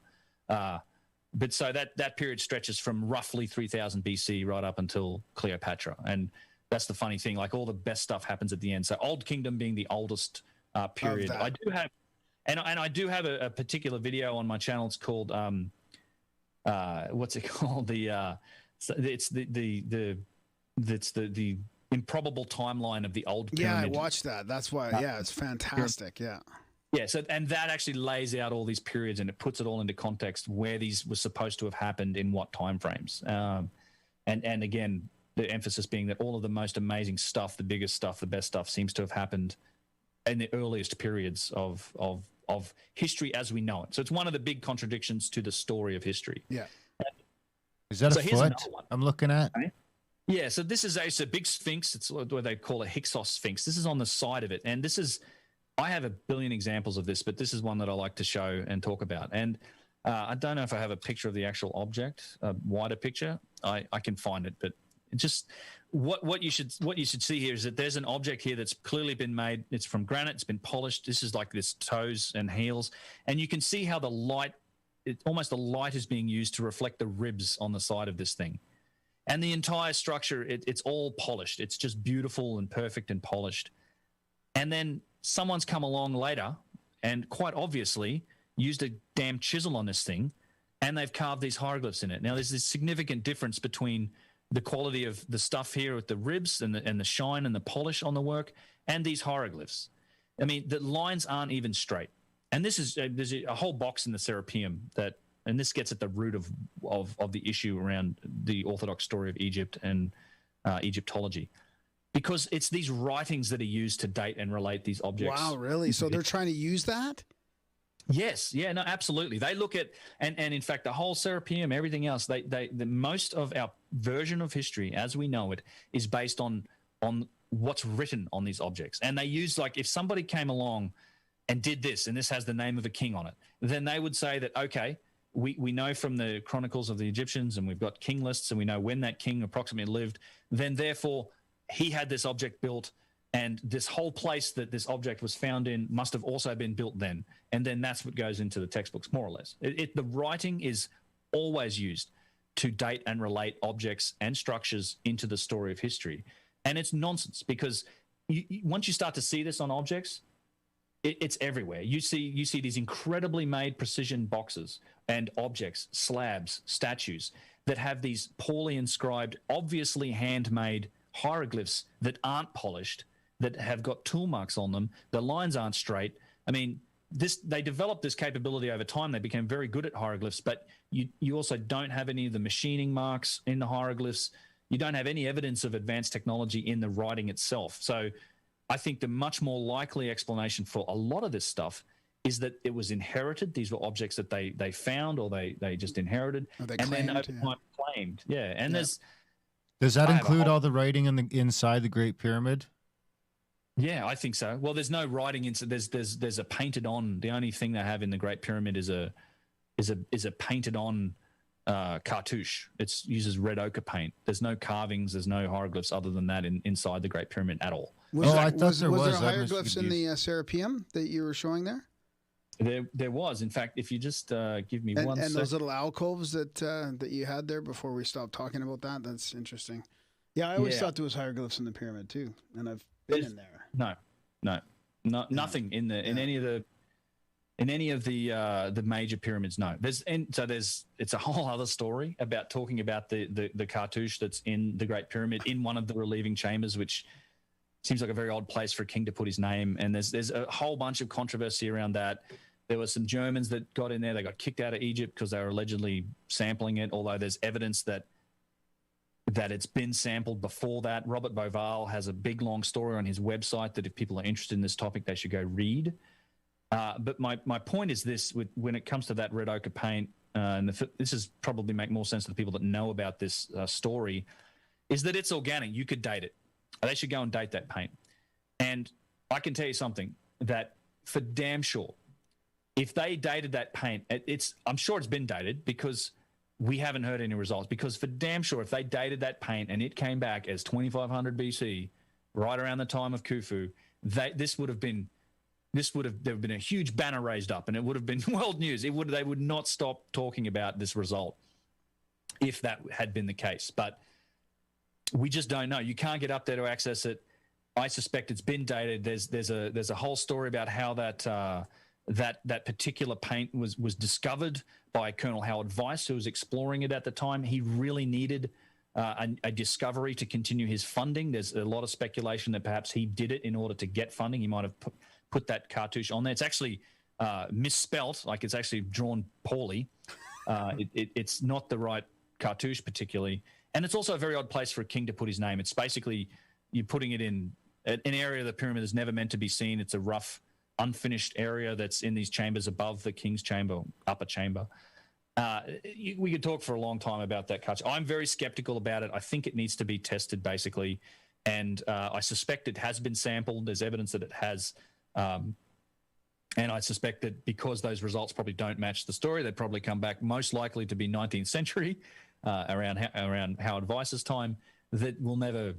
But so that period stretches from roughly 3000 BC right up until Cleopatra. And that's the funny thing, like all the best stuff happens at the end. So Old Kingdom being the oldest period. I do have a particular video on my channel. It's called what's it called? It's the improbable timeline of the old pyramid. Yeah, I watched that. That's why. It's fantastic. Yeah. Yeah. So and that actually lays out all these periods and it puts it all into context where these were supposed to have happened in what time frames. And again, the emphasis being that all of the most amazing stuff, the biggest stuff, the best stuff seems to have happened in the earliest periods of history as we know it. So it's one of the big contradictions to the story of history. Yeah. Is that a foot I'm looking at? Yeah, so this is it's a big sphinx. It's what they call a Hyksos sphinx. This is on the side of it. And this is, I have a billion examples of this, but this is one that I like to show and talk about. And I don't know if I have a picture of the actual object, a wider picture. I can find it, but just what you should see here is that there's an object here that's clearly been made. It's from granite. It's been polished. This is like this toes and heels, and you can see how the light is being used to reflect the ribs on the side of this thing, and the entire structure. It's all polished. It's just beautiful and perfect and polished. And then someone's come along later and quite obviously used a damn chisel on this thing, and they've carved these hieroglyphs in it. Now there's this significant difference between the quality of the stuff here with the ribs and the shine and the polish on the work and these hieroglyphs. I mean, the lines aren't even straight. And this is there's a whole box in the Serapeum and this gets at the root of the issue around the Orthodox story of Egypt and Egyptology, because it's these writings that are used to date and relate these objects. Wow, really? So they're trying to use that? Yes, yeah, no, absolutely. They look at and in fact the whole Serapeum, everything else. The most of our version of history as we know it is based on what's written on these objects, and they use, like, if somebody came along and did this, and this has the name of a king on it, then they would say that, okay, we know from the chronicles of the Egyptians, and we've got king lists, and we know when that king approximately lived, then therefore he had this object built, and this whole place that this object was found in must have also been built then. And then that's what goes into the textbooks, more or less. The writing is always used to date and relate objects and structures into the story of history. And it's nonsense, because once you start to see this on objects, it's everywhere. You see these incredibly made precision boxes and objects, slabs, statues that have these poorly inscribed, obviously handmade hieroglyphs that aren't polished, that have got tool marks on them. The lines aren't straight. I mean, they developed this capability over time. They became very good at hieroglyphs, but you also don't have any of the machining marks in the hieroglyphs. You don't have any evidence of advanced technology in the writing itself. So I think the much more likely explanation for a lot of this stuff is that it was inherited. These were objects that they found, or they just inherited, Or they and claimed, then over time claimed. Yeah, and Does that include all the writing inside the Great Pyramid? Yeah, I think so. Well, there's no writing inside. There's a painted on. The only thing they have in the Great Pyramid is a painted on cartouche. It uses red ochre paint. There's no carvings. There's no hieroglyphs other than that inside the Great Pyramid at all. I thought there was. Was there hieroglyphs in the Serapeum that you were showing there? There was. In fact, if you just give me one second. And those little alcoves that you had there before we stopped talking about that, that's interesting. Yeah, I always thought there was hieroglyphs in the pyramid too, and I've been in there. Nothing in any of the major pyramids. No, it's a whole other story about talking about the cartouche that's in the Great Pyramid in one of the relieving chambers, which seems like a very odd place for a king to put his name. And there's a whole bunch of controversy around that. There were some Germans that got in there. They got kicked out of Egypt because they were allegedly sampling it, although there's evidence that it's been sampled before that. Robert Boval has a big, long story on his website that if people are interested in this topic, they should go read. But my point is this, when it comes to that red ochre paint, and this is probably make more sense to the people that know about this story, is that it's organic. You could date it. They should go and date that paint. And I can tell you something, that for damn sure, if they dated that paint, I'm sure it's been dated, because we haven't heard any results. Because for damn sure, if they dated that paint and it came back as 2500 BC, right around the time of Khufu, there would have been a huge banner raised up, and it would have been world news. They would not stop talking about this result if that had been the case. But we just don't know. You can't get up there to access it. I suspect it's been dated. There's a whole story about how that particular paint was discovered by Colonel Howard Weiss, who was exploring it at the time. He really needed a discovery to continue his funding. There's a lot of speculation that perhaps he did it in order to get funding. He might have put that cartouche on there. It's actually misspelt, like it's actually drawn poorly. It's not the right cartouche particularly. And it's also a very odd place for a king to put his name. It's basically, you're putting it in an area of the pyramid that's never meant to be seen. It's a rough, unfinished area that's in these chambers above the king's chamber, upper chamber. We could talk for a long time about that cartouche. I'm very skeptical about it. I think it needs to be tested, basically. And I suspect it has been sampled. There's evidence that it has. And I suspect that because those results probably don't match the story, they'd probably come back most likely to be 19th century, around Howard Weiss's time, that we'll never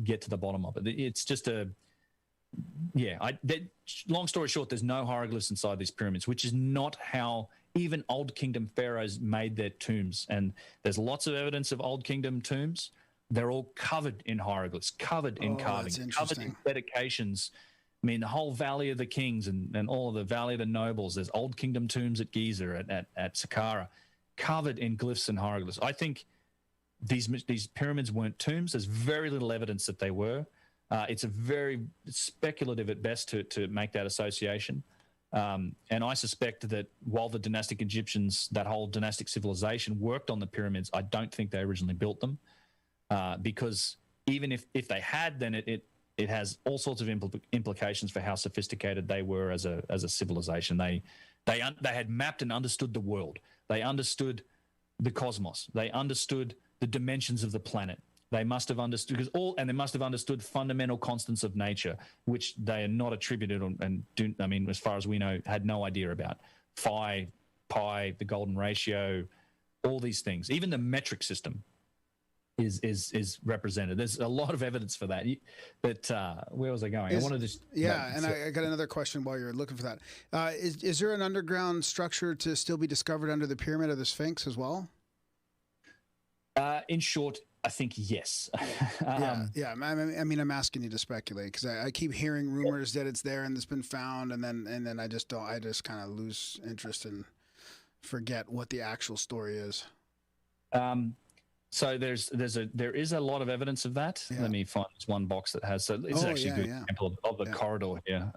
get to the bottom of it. It's just long story short, there's no hieroglyphs inside these pyramids, which is not how even Old Kingdom pharaohs made their tombs. And there's lots of evidence of Old Kingdom tombs. They're all covered in hieroglyphs, covered in carving, covered in dedications. I mean, the whole Valley of the Kings and all of the Valley of the Nobles, there's Old Kingdom tombs at Giza, at Saqqara, covered in glyphs and hieroglyphs. I think these pyramids weren't tombs. There's very little evidence that they were. It's a very speculative at best to make that association. And I suspect that while the dynastic Egyptians, that whole dynastic civilization, worked on the pyramids, I don't think they originally built them. Because even if they had, then it has all sorts of implications for how sophisticated they were as a civilization. They had mapped and understood the world. They understood the cosmos. They understood the dimensions of the planet. They must have understood they must have understood fundamental constants of nature, which they are not attributed as far as we know, had no idea about. Phi, pi, the golden ratio, all these things. Even the metric system is represented. There's a lot of evidence for that. But where was I going? I wanted to. Yeah, and I got another question while you're looking for that. Is there an underground structure to still be discovered under the pyramid of the Sphinx as well? In short, I think yes. Yeah. I mean, I'm asking you to speculate because I keep hearing rumors that it's there and it's been found, and then I just don't. I just kind of lose interest and forget what the actual story is. So there is a lot of evidence of that. Yeah. Let me find this one box that has. So it's actually a good example of the corridor here.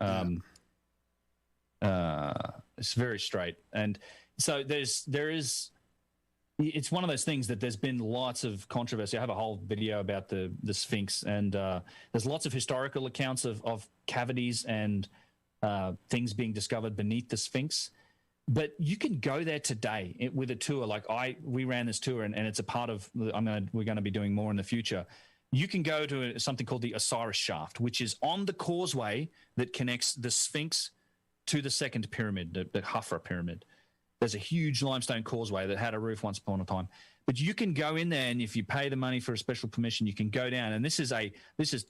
It's very straight, and so there is. It's one of those things that there's been lots of controversy. I have a whole video about the Sphinx, and there's lots of historical accounts of cavities and things being discovered beneath the Sphinx. But you can go there today with a tour. Like we ran this tour, and it's a part of. We're going to be doing more in the future. You can go to something called the Osiris Shaft, which is on the causeway that connects the Sphinx to the second pyramid, the Khafra pyramid. There's a huge limestone causeway that had a roof once upon a time. But you can go in there, and if you pay the money for a special permission, you can go down. And this is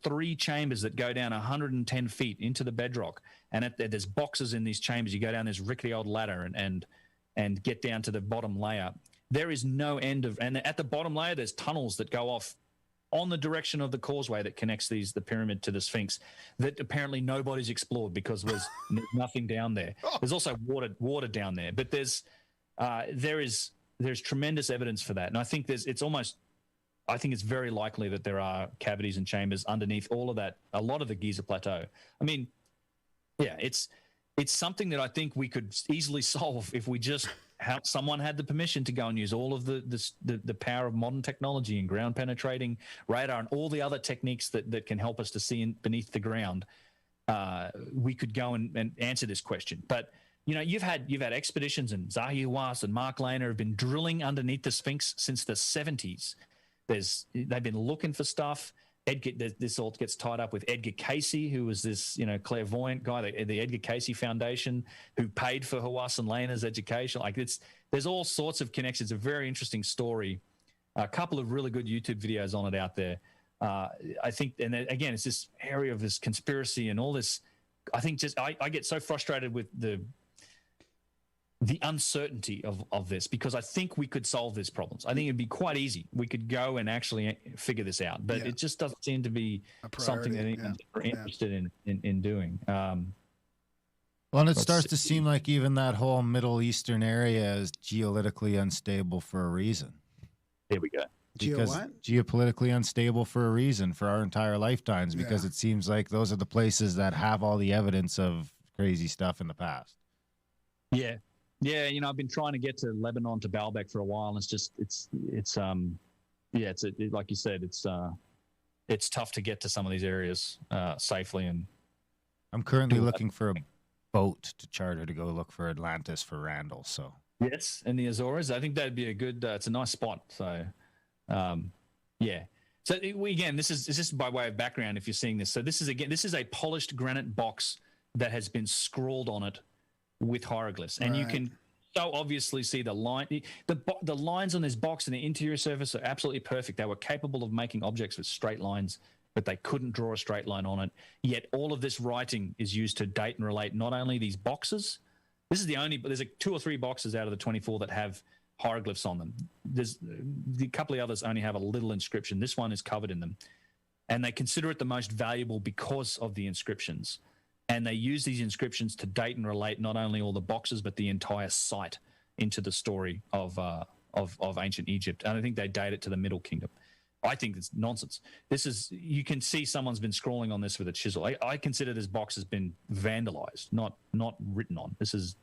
3 chambers that go down 110 feet into the bedrock. And there's boxes in these chambers. You go down this rickety old ladder and get down to the bottom layer. There is no end of, and at the bottom layer, there's tunnels that go off on the direction of the causeway that connects the pyramid to the Sphinx that apparently nobody's explored because there's nothing down there. There's also water down there, but there's tremendous evidence for that. And I think I think it's very likely that there are cavities and chambers underneath all of that, a lot of the Giza Plateau. I mean, yeah, it's something that I think we could easily solve if we just someone had the permission to go and use all of the power of modern technology and ground penetrating radar and all the other techniques that can help us to see beneath the ground. We could go and answer this question. But you've had expeditions, and Zahi Hawass and Mark Lehner have been drilling underneath the Sphinx since the 70s. They've been looking for stuff. This all gets tied up with Edgar Casey, who was this clairvoyant guy, the Edgar Casey Foundation, who paid for Hawass and Lehner's education. There's all sorts of connections. It's a very interesting story. A couple of really good YouTube videos on it out there. I think, and again, it's this area of this conspiracy and all this. I think I get so frustrated with the uncertainty of this, because I think we could solve these problems. I think it'd be quite easy. We could go and actually figure this out, but it just doesn't seem to be something that anyone's interested in doing. Well, and it starts to seem like even that whole Middle Eastern area is geopolitically unstable for a reason. There we go. Geopolitically unstable for a reason for our entire lifetimes, because it seems like those are the places that have all the evidence of crazy stuff in the past. Yeah. Yeah, I've been trying to get to Lebanon, to Baalbek for a while, and it's like you said, it's tough to get to some of these areas safely. And I'm currently looking for a boat to charter to go look for Atlantis for Randall. So yes, in the Azores, I think that'd be a good. It's a nice spot. So, yeah. So this is just by way of background. If you're seeing this, so this is a polished granite box that has been scrawled on it with hieroglyphs, and you can so obviously see the line. The lines on this box and the interior surface are absolutely perfect. They were capable of making objects with straight lines, but they couldn't draw a straight line on it. Yet all of this writing is used to date and relate not only these boxes. There's 2 or 3 boxes out of the 24 that have hieroglyphs on them. There's a couple of others only have a little inscription. This one is covered in them, and they consider it the most valuable because of the inscriptions. And they use these inscriptions to date and relate not only all the boxes, but the entire site into the story of ancient Egypt. And I think they date it to the Middle Kingdom. I think it's nonsense. You can see someone's been scrawling on this with a chisel. I consider this box has been vandalized, not written on. This is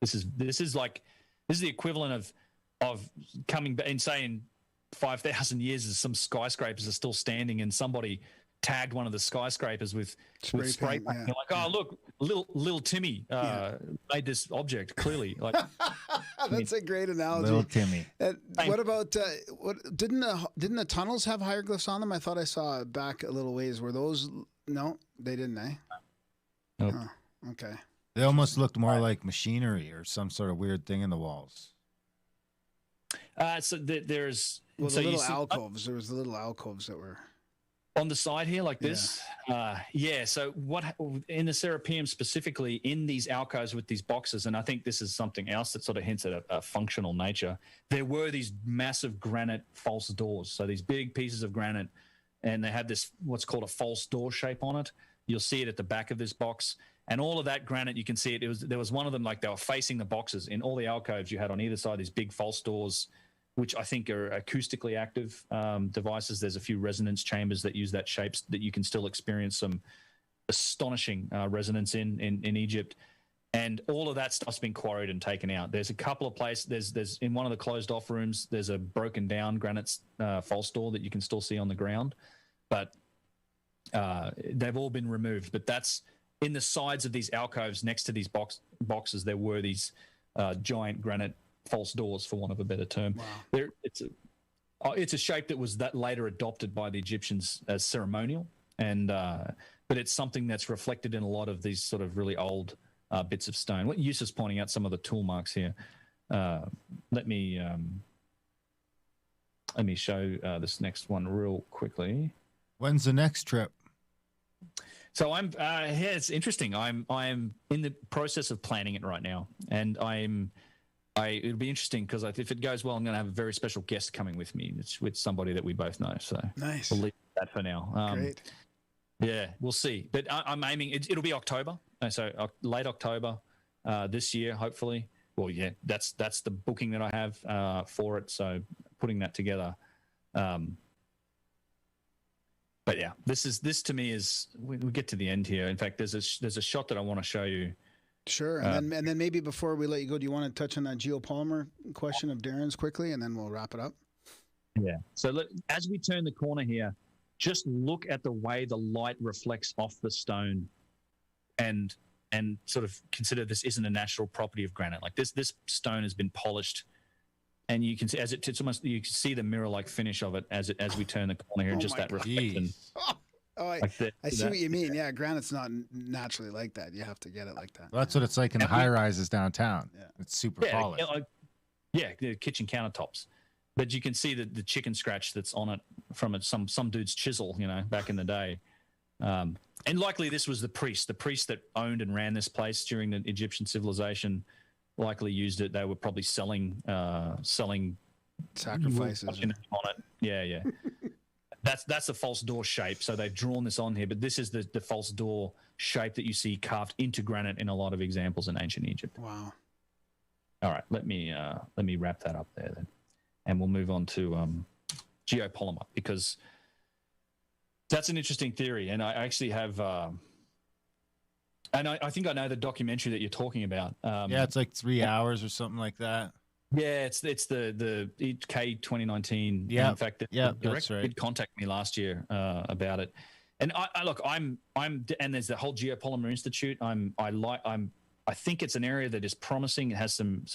the equivalent of coming back and saying 5,000 years as some skyscrapers are still standing and somebody tagged one of the skyscrapers with spray paint. You're like, oh, look, little Timmy made this object, clearly. Like, that's a great analogy. Little Timmy. What about didn't the tunnels have hieroglyphs on them? I thought I saw back a little ways. Were those? No, they didn't, eh? Nope. Oh, okay. They almost looked more like machinery or some sort of weird thing in the walls. So there's Well, so the you little see- alcoves. There was the little alcoves that were. on the side here like this. So what in the Serapeum specifically, in these alcoves with these boxes, and I think this is something else that sort of hints at a functional nature, there were these massive granite false doors. So these big pieces of granite, and they had this what's called a false door shape on it. You'll see it at the back of this box, and all of that granite, you can see it. There was one of them, like they were facing the boxes. In all the alcoves you had on either side, these big false doors, which I think are acoustically active devices. There's a few resonance chambers that use that shape that you can still experience some astonishing resonance in Egypt. And all of that stuff's been quarried and taken out. There's a couple of places. There's in one of the closed off rooms, there's a broken down granite false door that you can still see on the ground. But they've all been removed. But that's in the sides of these alcoves next to these boxes, there were these giant granite false doors, for want of a better term. Wow. It's a shape that was that later adopted by the Egyptians as ceremonial, and but it's something that's reflected in a lot of these sort of really old bits of stone. What Yusuf's pointing out some of the tool marks here. Let me show this next one real quickly. When's the next trip? So I'm it's interesting. I'm in the process of planning it right now, and it'll be interesting because if it goes well, I'm going to have a very special guest coming with me. It's with somebody that we both know. So Nice. we'll leave that for now. Great. Yeah, we'll see. But I'm aiming. It'll be October, so late October this year, hopefully. Well, yeah, that's the booking that I have for it. So putting that together. But yeah, this to me is we get to the end here. In fact, there's a shot that I want to show you. Sure. And then maybe before we let you go, do you want to touch on that geopolymer question of Darren's quickly, and then we'll wrap it up? Yeah. So look, as we turn the corner here, just look at the way the light reflects off the stone, and sort of consider this isn't a natural property of granite. Like this stone has been polished, and you can see it's almost, you can see the mirror-like finish of it as we turn the corner here. Oh Just my that God. reflection. I see what you mean. Yeah, granite's not naturally like that. You have to get it like that. Well, that's what it's like in the high rises downtown. Yeah. It's super polished. The kitchen countertops. But you can see the chicken scratch that's on it from some dude's chisel, back in the day. And likely this was the priest that owned and ran this place during the Egyptian civilization. Likely used it. They were probably selling Sacrifices. on it. Yeah. That's a false door shape. So they've drawn this on here, but this is the false door shape that you see carved into granite in a lot of examples in ancient Egypt. Wow. All right, let me wrap that up there then, and we'll move on to geopolymer, because that's an interesting theory, and I actually have, and I think I know the documentary that you're talking about. Yeah, it's like 3 hours or something like that. Yeah, it's the K 2019. Yeah, in fact, that's right. Did contact me last year about it, and I look, I'm, and there's the whole Geopolymer Institute. I think it's an area that is promising. It has some.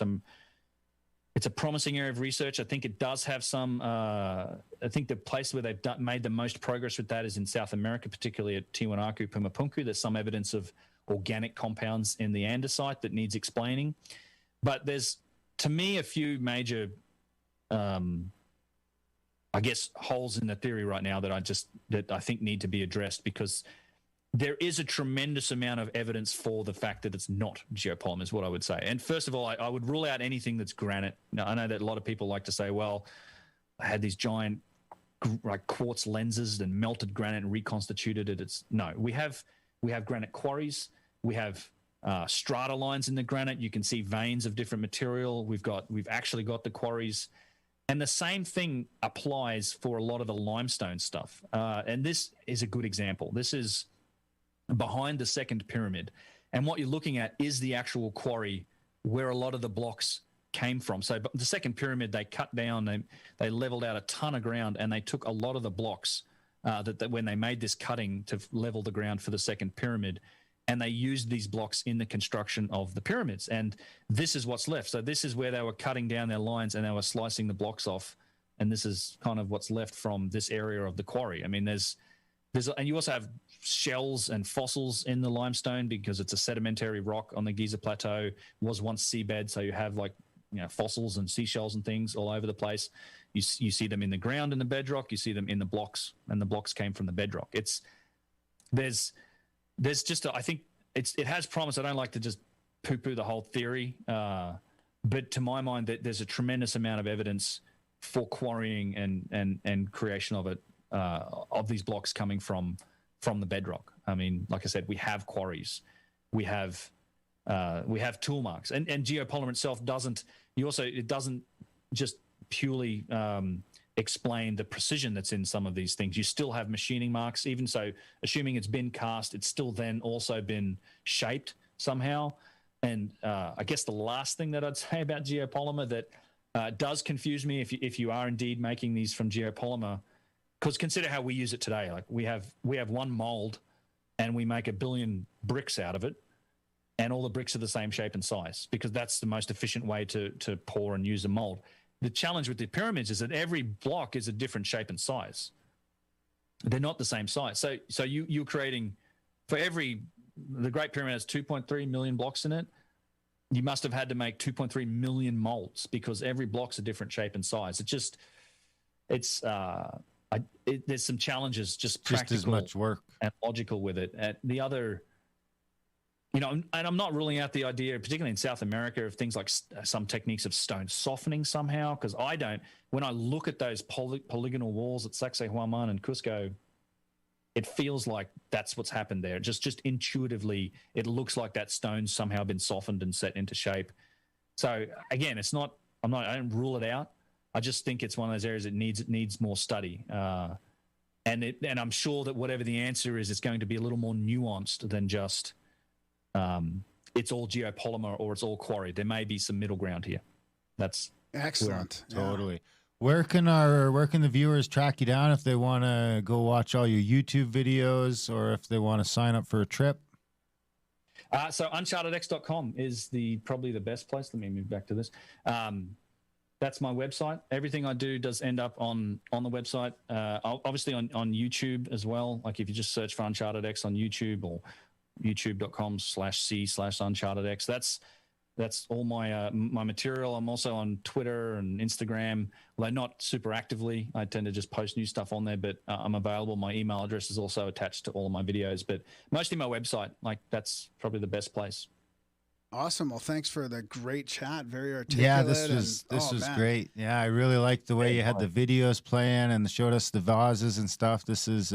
It's a promising area of research. I think it does have some. I think the place where they've made the most progress with that is in South America, particularly at Tiwanaku, Pumapunku. There's some evidence of organic compounds in the andesite that needs explaining, but there's, to me, a few major, I guess, holes in the theory right now that I think need to be addressed, because there is a tremendous amount of evidence for the fact that it's not geopolymer, is what I would say. And first of all, I would rule out anything that's granite. Now, I know that a lot of people like to say, well, I had these giant like quartz lenses and melted granite and reconstituted it. No, we have granite quarries. We have strata lines in the granite. You can see veins of different material. We've actually got the quarries, and the same thing applies for a lot of the limestone stuff. And this is a good example. This is behind the second pyramid, and what you're looking at is the actual quarry where a lot of the blocks came from. So the second pyramid, they cut down, they leveled out a ton of ground, and they took a lot of the blocks that when they made this cutting to level the ground for the second pyramid, and they used these blocks in the construction of the pyramids. And this is what's left. So this is where they were cutting down their lines and they were slicing the blocks off. And this is kind of what's left from this area of the quarry. I mean, there's and you also have shells and fossils in the limestone because it's a sedimentary rock on the Giza Plateau. It was once seabed, so you have like fossils and seashells and things all over the place. You see them in the ground in the bedrock. You see them in the blocks, and the blocks came from the bedrock. There's just I think it has promise. I don't like to just poo-poo the whole theory, but to my mind, that there's a tremendous amount of evidence for quarrying and creation of it, of these blocks coming from the bedrock. I mean, like I said, we have quarries, we have tool marks, and geopolymer itself doesn't just purely explain the precision that's in some of these things. You still have machining marks, even so, assuming it's been cast, it's still then also been shaped somehow. And I guess the last thing that I'd say about geopolymer that does confuse me, if you are indeed making these from geopolymer, because consider how we use it today. Like we have one mold, and we make 1 billion bricks out of it, and all the bricks are the same shape and size because that's the most efficient way to pour and use a mold. The challenge with the pyramids is that every block is a different shape and size. They're not the same size. So you're creating, the Great Pyramid has 2.3 million blocks in it. You must have had to make 2.3 million molds because every block's a different shape and size. There's some challenges, just practical as much work and logical with it. And the other, and I'm not ruling out the idea, particularly in South America, of things like some techniques of stone softening somehow, because when I look at those polygonal walls at Sacsayhuaman and Cusco, it feels like that's what's happened there. Just intuitively, it looks like that stone's somehow been softened and set into shape. So again, I don't rule it out. I just think it's one of those areas that needs more study. And I'm sure that whatever the answer is, it's going to be a little more nuanced than just it's all geopolymer or it's all quarried. There may be some middle ground here. That's excellent. Totally. Where can the viewers track you down if they want to go watch all your YouTube videos or if they want to sign up for a trip? So unchartedx.com is probably the best place. Let me move back to this. That's my website. Everything I do does end up on the website. Obviously on YouTube as well. Like if you just search for UnchartedX on YouTube or youtube.com/c/UnchartedX, that's all my material. I'm also on Twitter and Instagram, although not super actively. I tend to just post new stuff on there, but I'm available. My email address is also attached to all of my videos, but mostly my website. Like that's probably the best place. Awesome. Well, thanks for the great chat. Very articulate. Yeah, this was great. Yeah, I really liked the way you had the videos playing and showed us the vases and stuff. This is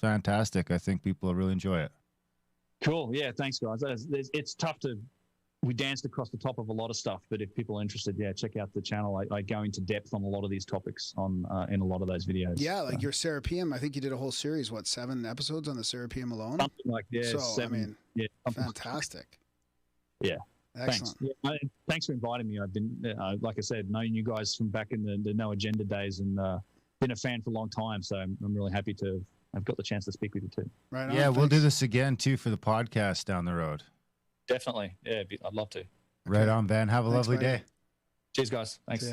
fantastic. I think people will really enjoy it. Cool. Yeah, thanks, guys. It's tough we danced across the top of a lot of stuff, but if people are interested, check out the channel. I go into depth on a lot of these topics in a lot of those videos. Yeah, like your Serapeum, I think you did a whole series, 7 episodes on the Serapeum alone? Something like so, 7. Fantastic. Yeah. Excellent. Thanks. Yeah, thanks for inviting me. I've been, like I said, knowing you guys from back in the No Agenda days and been a fan for a long time. So I'm really happy to have got the chance to speak with you too. Right. Yeah, we'll do this again too for the podcast down the road. Definitely. Yeah, I'd love to. Right on, Ben. Have a lovely day. Cheers, guys. Thanks.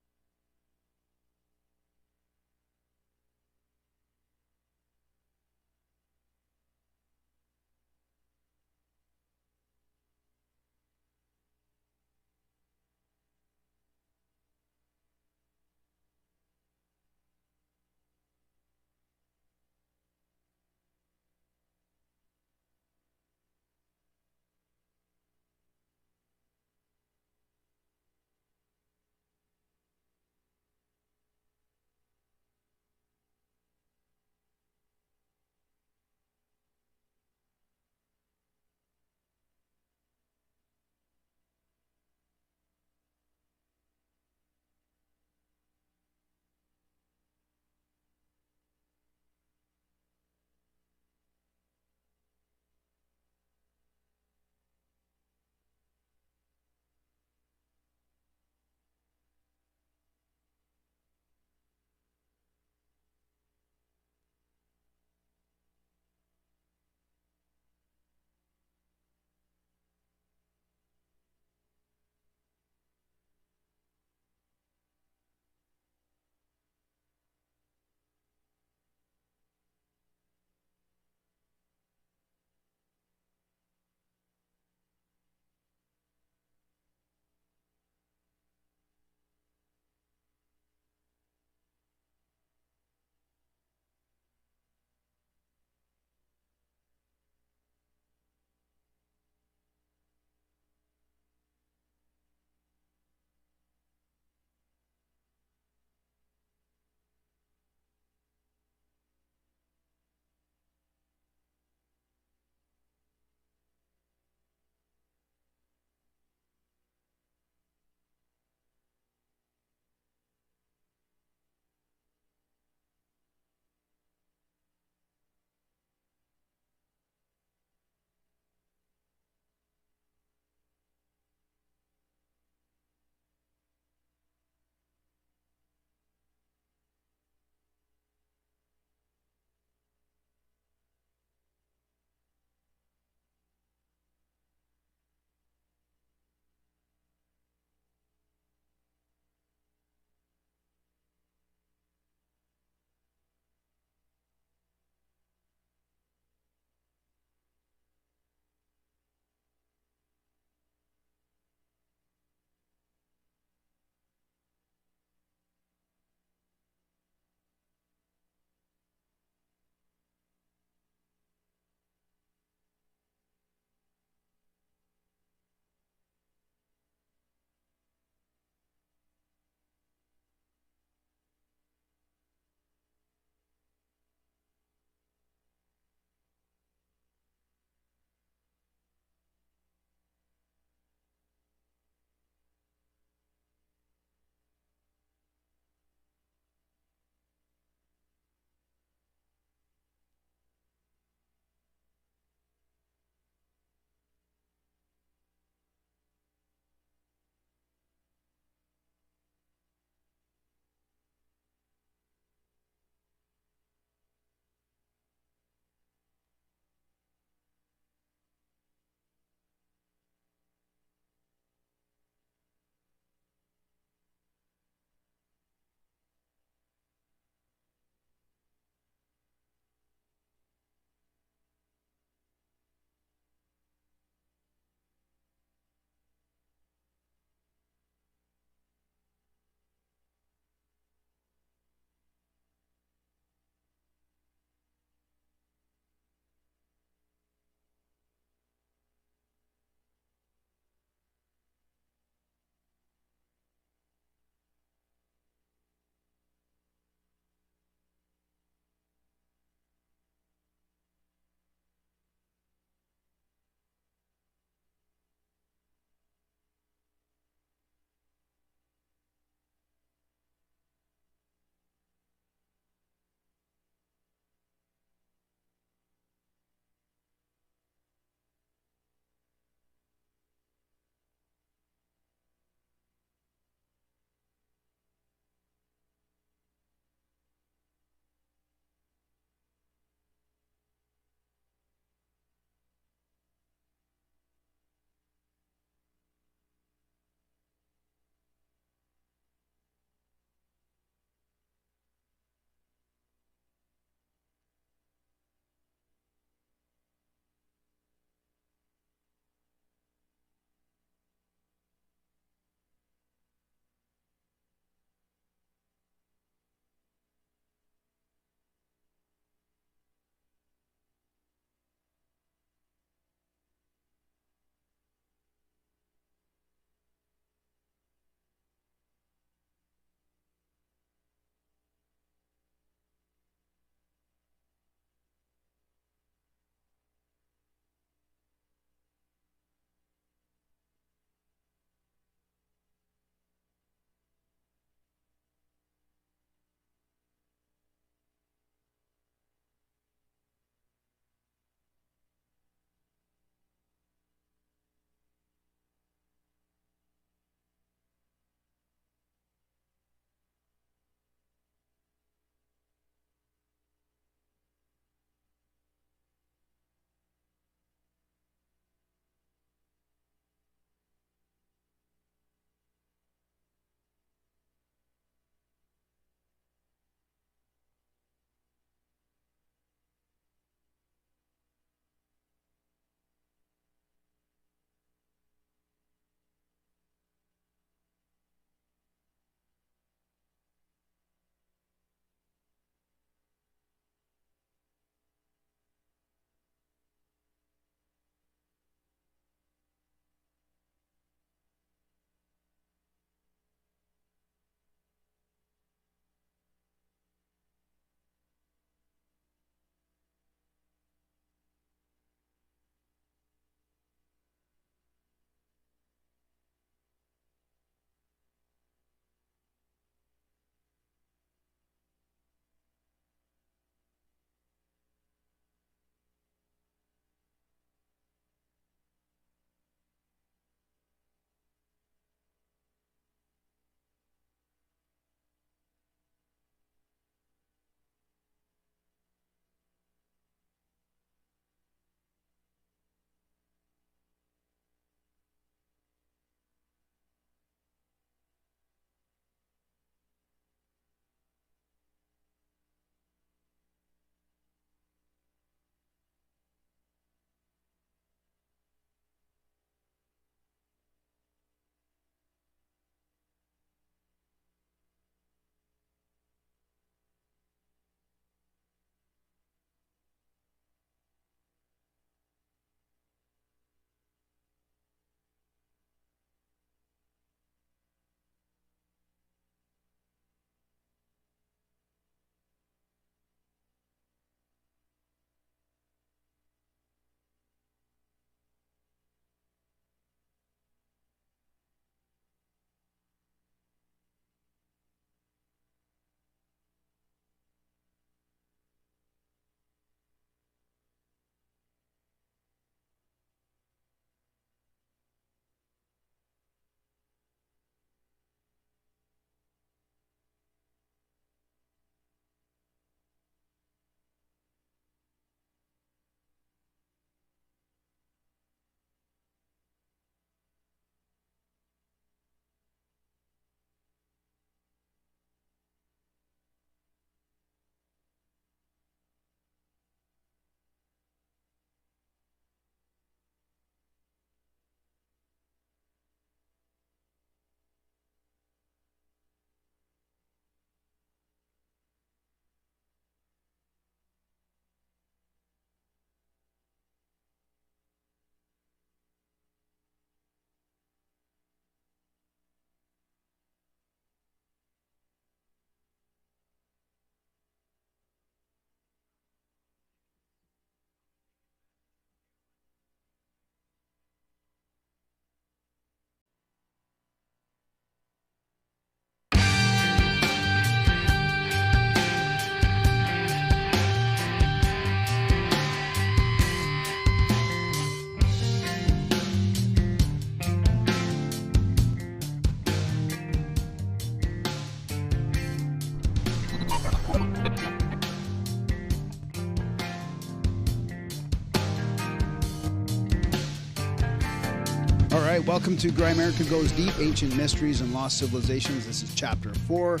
right, welcome to Grimerica Goes Deep, Ancient Mysteries and Lost Civilizations. This is chapter 4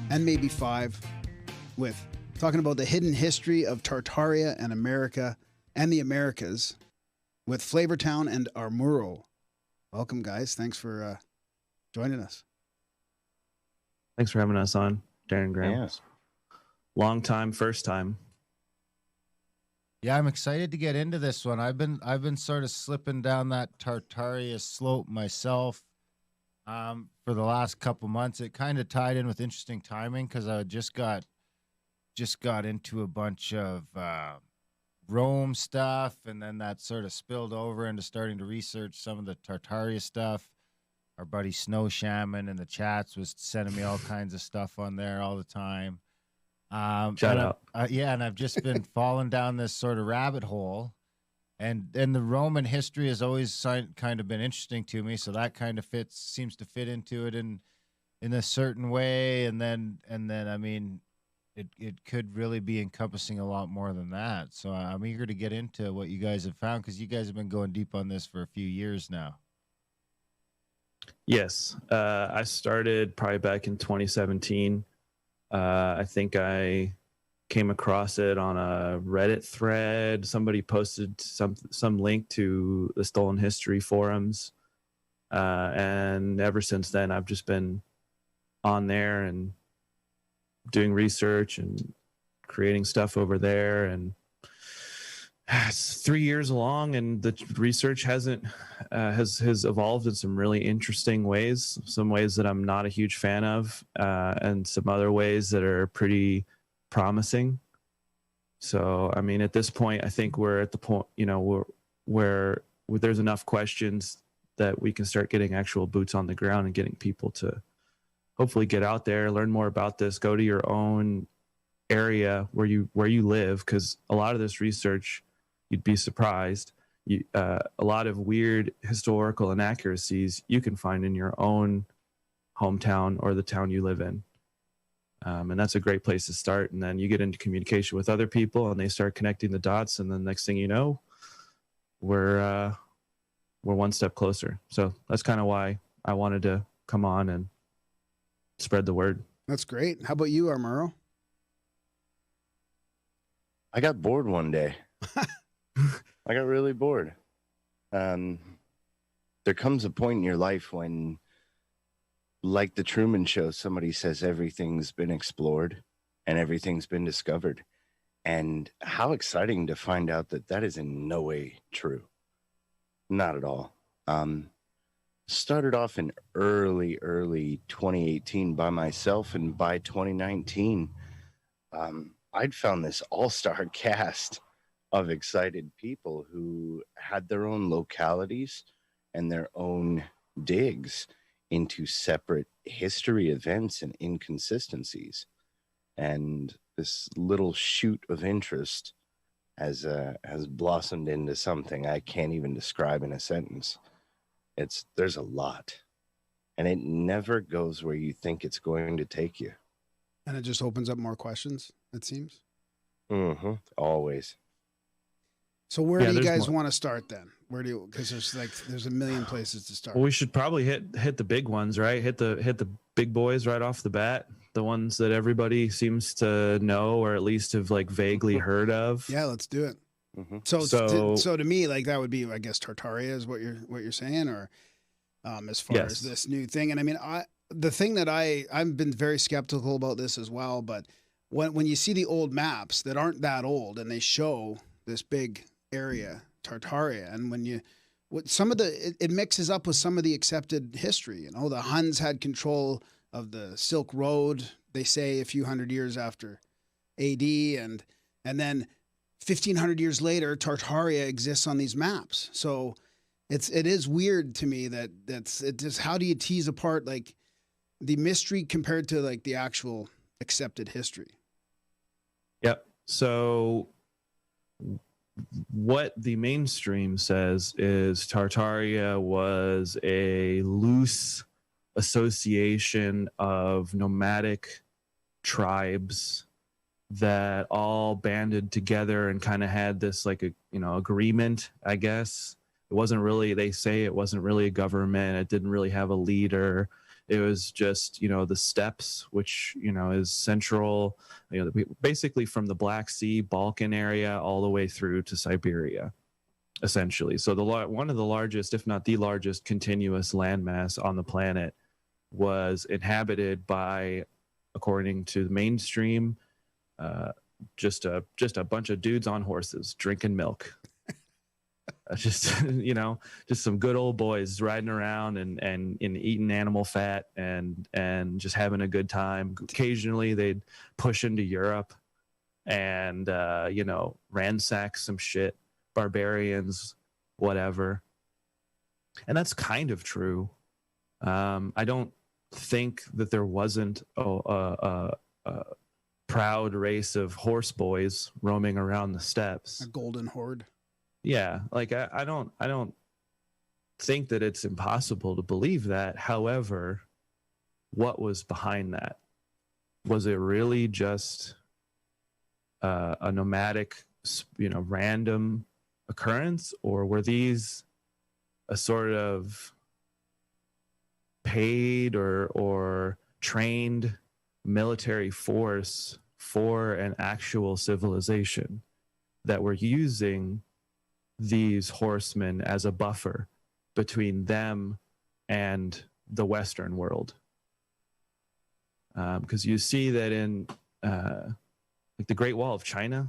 and maybe 5, with talking about the hidden history of Tartaria and America and the Americas with Flavortown and Armuro. Welcome, guys. Thanks for joining us. Thanks for having us on, Darren Grimes. Yeah. Long time, first time. Yeah, I'm excited to get into this one. I've been sort of slipping down that Tartaria slope myself for the last couple months. It kind of tied in with interesting timing because I just got into a bunch of Rome stuff, and then that sort of spilled over into starting to research some of the Tartaria stuff. Our buddy Snow Shaman in the chats was sending me all kinds of stuff on there all the time. Shout out. And I've just been falling down this sort of rabbit hole, and the Roman history has always kind of been interesting to me. So that kind of seems to fit into it in a certain way. And then I mean, it could really be encompassing a lot more than that. So I'm eager to get into what you guys have found, because you guys have been going deep on this for a few years now. Yes. I started probably back in 2017. I think I came across it on a Reddit thread. Somebody posted some link to the Stolen History forums. And ever since then, I've just been on there and doing research and creating stuff over there. And it's 3 years along, and the research has evolved in some really interesting ways, some ways that I'm not a huge fan of, and some other ways that are pretty promising. So, I mean, at this point, I think we're at the point, where there's enough questions that we can start getting actual boots on the ground and getting people to hopefully get out there, learn more about this, go to your own area where you live, because a lot of this research, you'd be surprised. A lot of weird historical inaccuracies you can find in your own hometown or the town you live in. And that's a great place to start. And then you get into communication with other people, and they start connecting the dots. And then next thing you know, we're one step closer. So that's kind of why I wanted to come on and spread the word. That's great. How about you, Armuro? I got bored one day. I got really bored. There comes a point in your life when, like the Truman Show, somebody says everything's been explored and everything's been discovered. And how exciting to find out that is in no way true. Not at all. Started off in early 2018 by myself, and by 2019, I'd found this all-star cast of excited people who had their own localities and their own digs into separate history events and inconsistencies. And this little shoot of interest has blossomed into something I can't even describe in a sentence. There's a lot, and it never goes where you think it's going to take you. And it just opens up more questions, it seems. Always. So where do you guys want to start then? Because there's a million places to start. Well, we should probably hit the big ones, right? Hit the big boys right off the bat. The ones that everybody seems to know, or at least have like vaguely heard of. Yeah, let's do it. So to me, like, that would be, I guess, Tartaria is what you're saying, or as far as this new thing. And I mean, the thing that I've been very skeptical about this as well, but when you see the old maps that aren't that old and they show this big area, Tartaria, and it mixes up with some of the accepted history. The Huns had control of the Silk Road, they say, a few hundred years after AD, and then 1,500 years later, Tartaria exists on these maps. So it is weird to me how do you tease apart like the mystery compared to like the actual accepted history? Yep. So what the mainstream says is Tartaria was a loose association of nomadic tribes that all banded together and kind of had this like agreement, I guess. It wasn't really, they say it wasn't really a government. It didn't really have a leader. It was just, the steppes, which, is central, basically from the Black Sea, Balkan area, all the way through to Siberia, essentially. So one of the largest, if not the largest, continuous landmass on the planet was inhabited by, according to the mainstream, just a bunch of dudes on horses drinking milk. Just some good old boys riding around and eating animal fat and just having a good time. Occasionally they'd push into Europe and ransack some shit, barbarians, whatever. And that's kind of true. I don't think that there wasn't a proud race of horse boys roaming around the steppes. A golden horde. Yeah, like I don't think that it's impossible to believe that. However, what was behind that? Was it really just a nomadic, random occurrence, or were these a sort of paid or trained military force for an actual civilization that were using these horsemen as a buffer between them and the Western world? Because you see that in like the Great Wall of China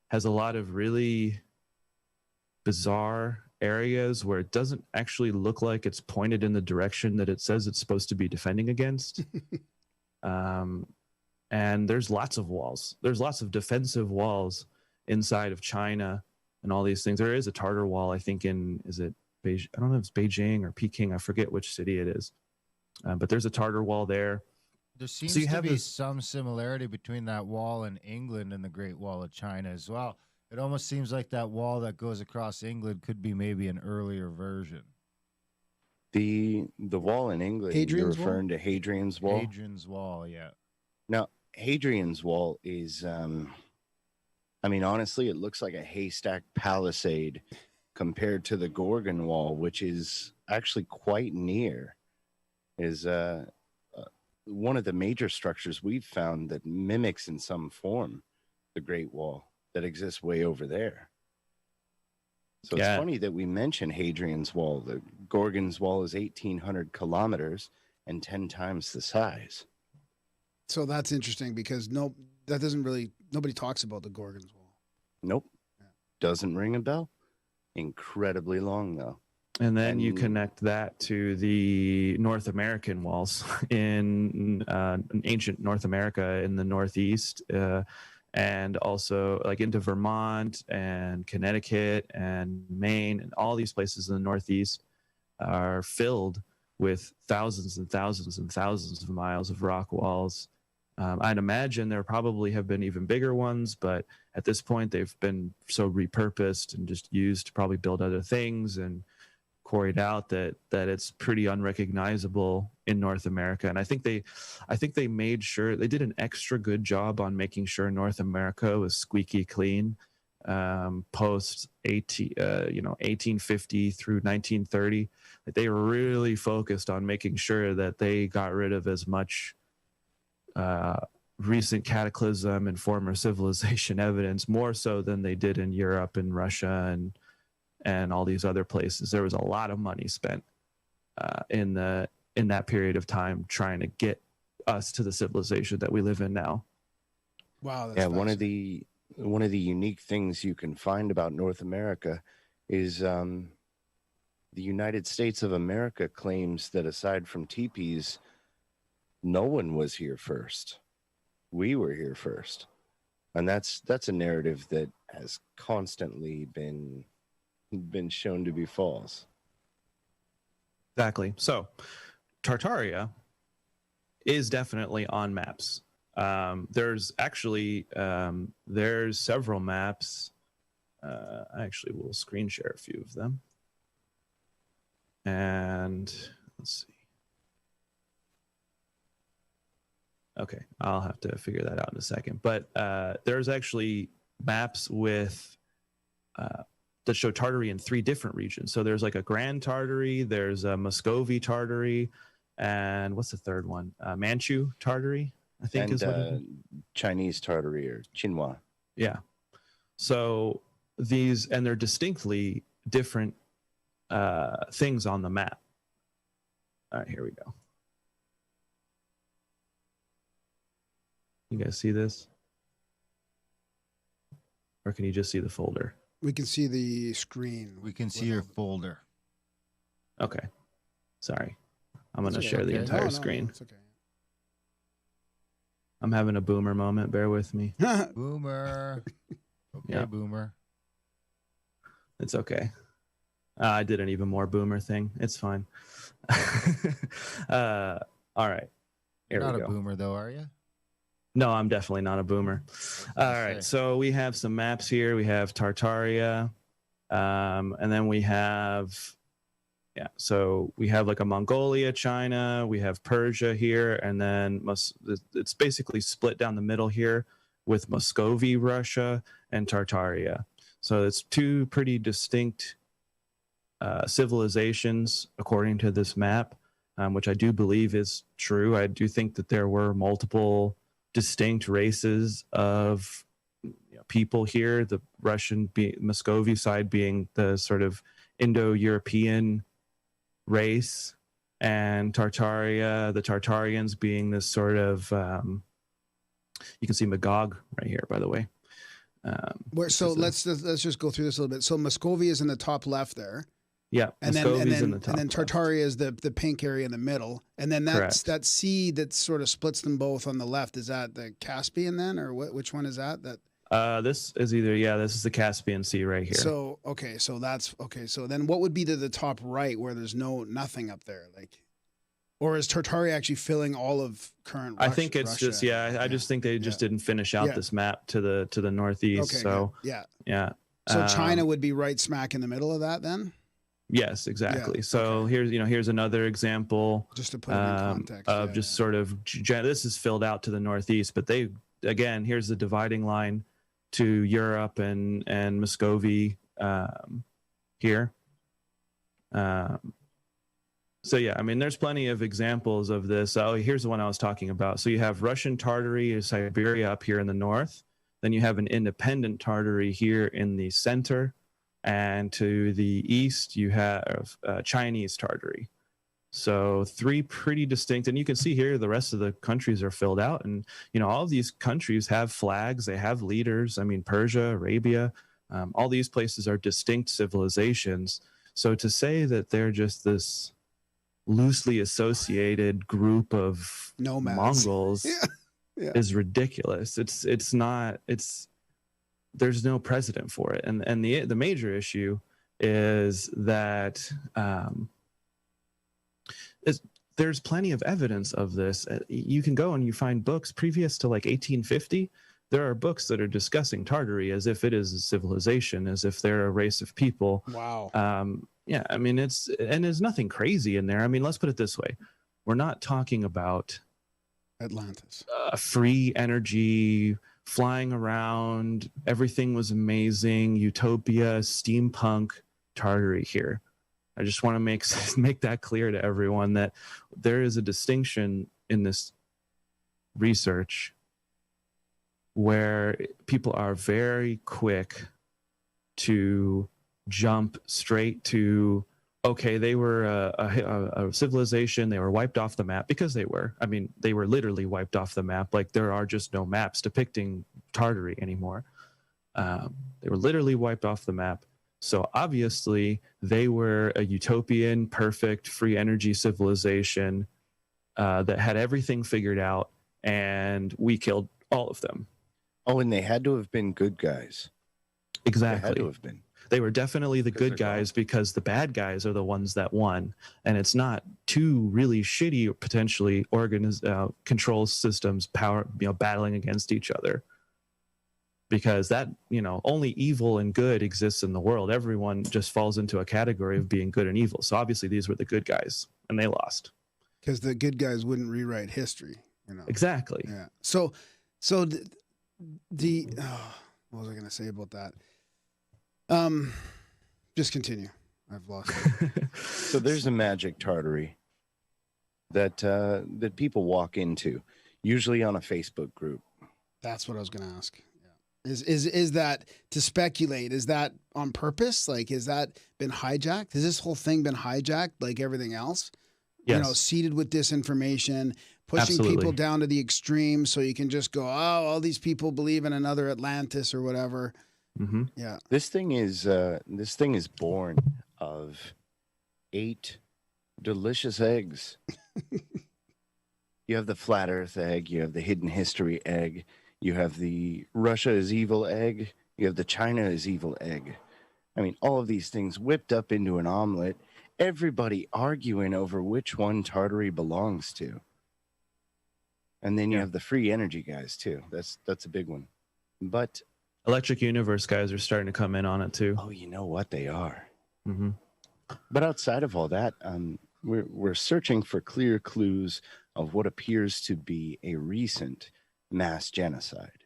has a lot of really bizarre areas where it doesn't actually look like it's pointed in the direction that it says it's supposed to be defending against. And there's lots of walls. There's lots of defensive walls inside of China and all these things. There is a Tartar wall, I think, is it Beijing? I don't know if it's Beijing or Peking. I forget which city it is. But there's a Tartar wall there. There seems to be some similarity between that wall in England and the Great Wall of China as well. It almost seems like that wall that goes across England could be maybe an earlier version. The wall in England, Hadrian's you're referring to Hadrian's Wall? Hadrian's Wall, yeah. Now, Hadrian's Wall is, honestly, it looks like a haystack palisade compared to the Gorgon Wall, which is actually quite near. Is one of the major structures we've found that mimics in some form the Great Wall that exists way over there. So it's funny that we mention Hadrian's Wall. The Gorgon's Wall is 1,800 kilometers and 10 times the size. So that's interesting because nobody talks about the Gorgon's Wall. Nope. Yeah. Doesn't ring a bell. Incredibly long, though. And then you connect that to the North American walls in ancient North America in the Northeast, and also like into Vermont and Connecticut and Maine, and all these places in the Northeast are filled with thousands and thousands and thousands of miles of rock walls. I'd imagine there probably have been even bigger ones, but at this point they've been so repurposed and just used to probably build other things and quarried out that it's pretty unrecognizable in North America. And I think they made sure they did an extra good job on making sure North America was squeaky clean post 1850 through 1930. That they were really focused on making sure that they got rid of as much recent cataclysm and former civilization evidence, more so than they did in Europe and Russia and all these other places. There was a lot of money spent in that period of time trying to get us to the civilization that we live in now. Wow. That's one of the unique things you can find about North America is the United States of America claims that aside from teepees, no one was here first. We were here first. And that's a narrative that has constantly been shown to be false. Exactly. So Tartaria is definitely on maps. There's actually there's several maps. I actually will screen share a few of them. And let's see. Okay, I'll have to figure that out in a second. But there's actually maps with that show Tartary in 3 different regions. So there's like a Grand Tartary, there's a Muscovy Tartary, and what's the third one? Manchu Tartary, I think is what it is. Chinese Tartary or Xinhua. Yeah. So these, and they're distinctly different things on the map. All right, here we go. You guys see this? Or can you just see the folder? We can see the screen. We can see your folder. Okay. Sorry. I'm going to It's share the okay. entire No, screen. it's okay. I'm having a boomer moment. Bear with me. Boomer. Okay, Yeah. boomer. It's okay. I did an even more boomer thing. It's fine. All right. Here You're not we a go. boomer, though, are you? No, I'm definitely not a boomer. All right. So we have some maps here. We have Tartaria. And then we have, so we have like a Mongolia, China. We have Persia here. And then it's basically split down the middle here with Muscovy, Russia, and Tartaria. So it's 2 pretty distinct civilizations, according to this map, which I do believe is true. I do think that there were multiple distinct races of people here, the Muscovy side being the sort of Indo-European race, and Tartaria, the Tartarians being this sort of, you can see Magog right here, by the way. So let's just go through this a little bit. So Muscovy is in the top left there. Yeah, And Muscovy's then in the top and then left. Tartaria is the pink area in the middle. And then Correct. that sea that sort of splits them both on the left, is that the Caspian then, or which one is that? This is this is the Caspian Sea right here. So so then what would be to the top right where there's nothing up there, like, or is Tartaria actually filling all of current I think it's Russia? just I just think they just didn't finish out this map to the northeast. Okay, so good. yeah. So China would be right smack in the middle of that then? Yes, exactly. Yeah, so here's another example Just to put it in context. of just sort of this is filled out to the northeast, but here's the dividing line to Europe and Muscovy here. So yeah, I mean, there's plenty of examples of this. Oh, here's the one I was talking about. So you have Russian Tartary or Siberia up here in the north. Then you have an independent Tartary here in the center. And to the east, you have Chinese Tartary. So 3 pretty distinct, and you can see here the rest of the countries are filled out. And, all of these countries have flags, they have leaders. I mean, Persia, Arabia, all these places are distinct civilizations. So to say that they're just this loosely associated group of Nomads. Mongols is ridiculous. There's no precedent for it. And the major issue is that there's plenty of evidence of this. You can go and you find books previous to like 1850. There are books that are discussing Tartary as if it is a civilization, as if they're a race of people. Wow. I mean, there's nothing crazy in there. I mean, let's put it this way. We're not talking about Atlantis. Free energy, flying around, everything was amazing, utopia, steampunk Tartary here. I just want to make that clear to everyone that there is a distinction in this research where people are very quick to jump straight to, okay, they were a civilization, they were wiped off the map, because they were. I mean, they were literally wiped off the map. Like, there are just no maps depicting Tartary anymore. They were literally wiped off the map. So obviously, they were a utopian, perfect, free energy civilization that had everything figured out, and we killed all of them. Oh, and they had to have been good guys. Exactly. They had to have been. They were definitely the good guys, because the bad guys are the ones that won. And it's not 2 really shitty, potentially control systems battling against each other. Because that, only evil and good exists in the world. Everyone just falls into a category of being good and evil. So obviously these were the good guys, and they lost. Because the good guys wouldn't rewrite history. Exactly. Yeah. So what was I going to say about that? Just continue. I've lost it. So there's a magic Tartary that that people walk into, usually on a Facebook group. That's what I was going to ask. Yeah. Is that to speculate? Is that on purpose? Like, is that been hijacked? Has this whole thing been hijacked like everything else? Yes. You know, seeded with disinformation, pushing Absolutely. people down to the extreme so you can just go, oh, all these people believe in another Atlantis or whatever. Mm-hmm. Yeah. This thing is born of 8 delicious eggs. You have the flat Earth egg, you have the hidden history egg, you have the Russia is evil egg, you have the China is evil egg. I mean, all of these things whipped up into an omelet, everybody arguing over which one Tartary belongs to. And then you have the free energy guys too. That's a big one. But Electric Universe guys are starting to come in on it too. oh, you know what they are. Mm-hmm. But outside of all that, we're searching for clear clues of what appears to be a recent mass genocide.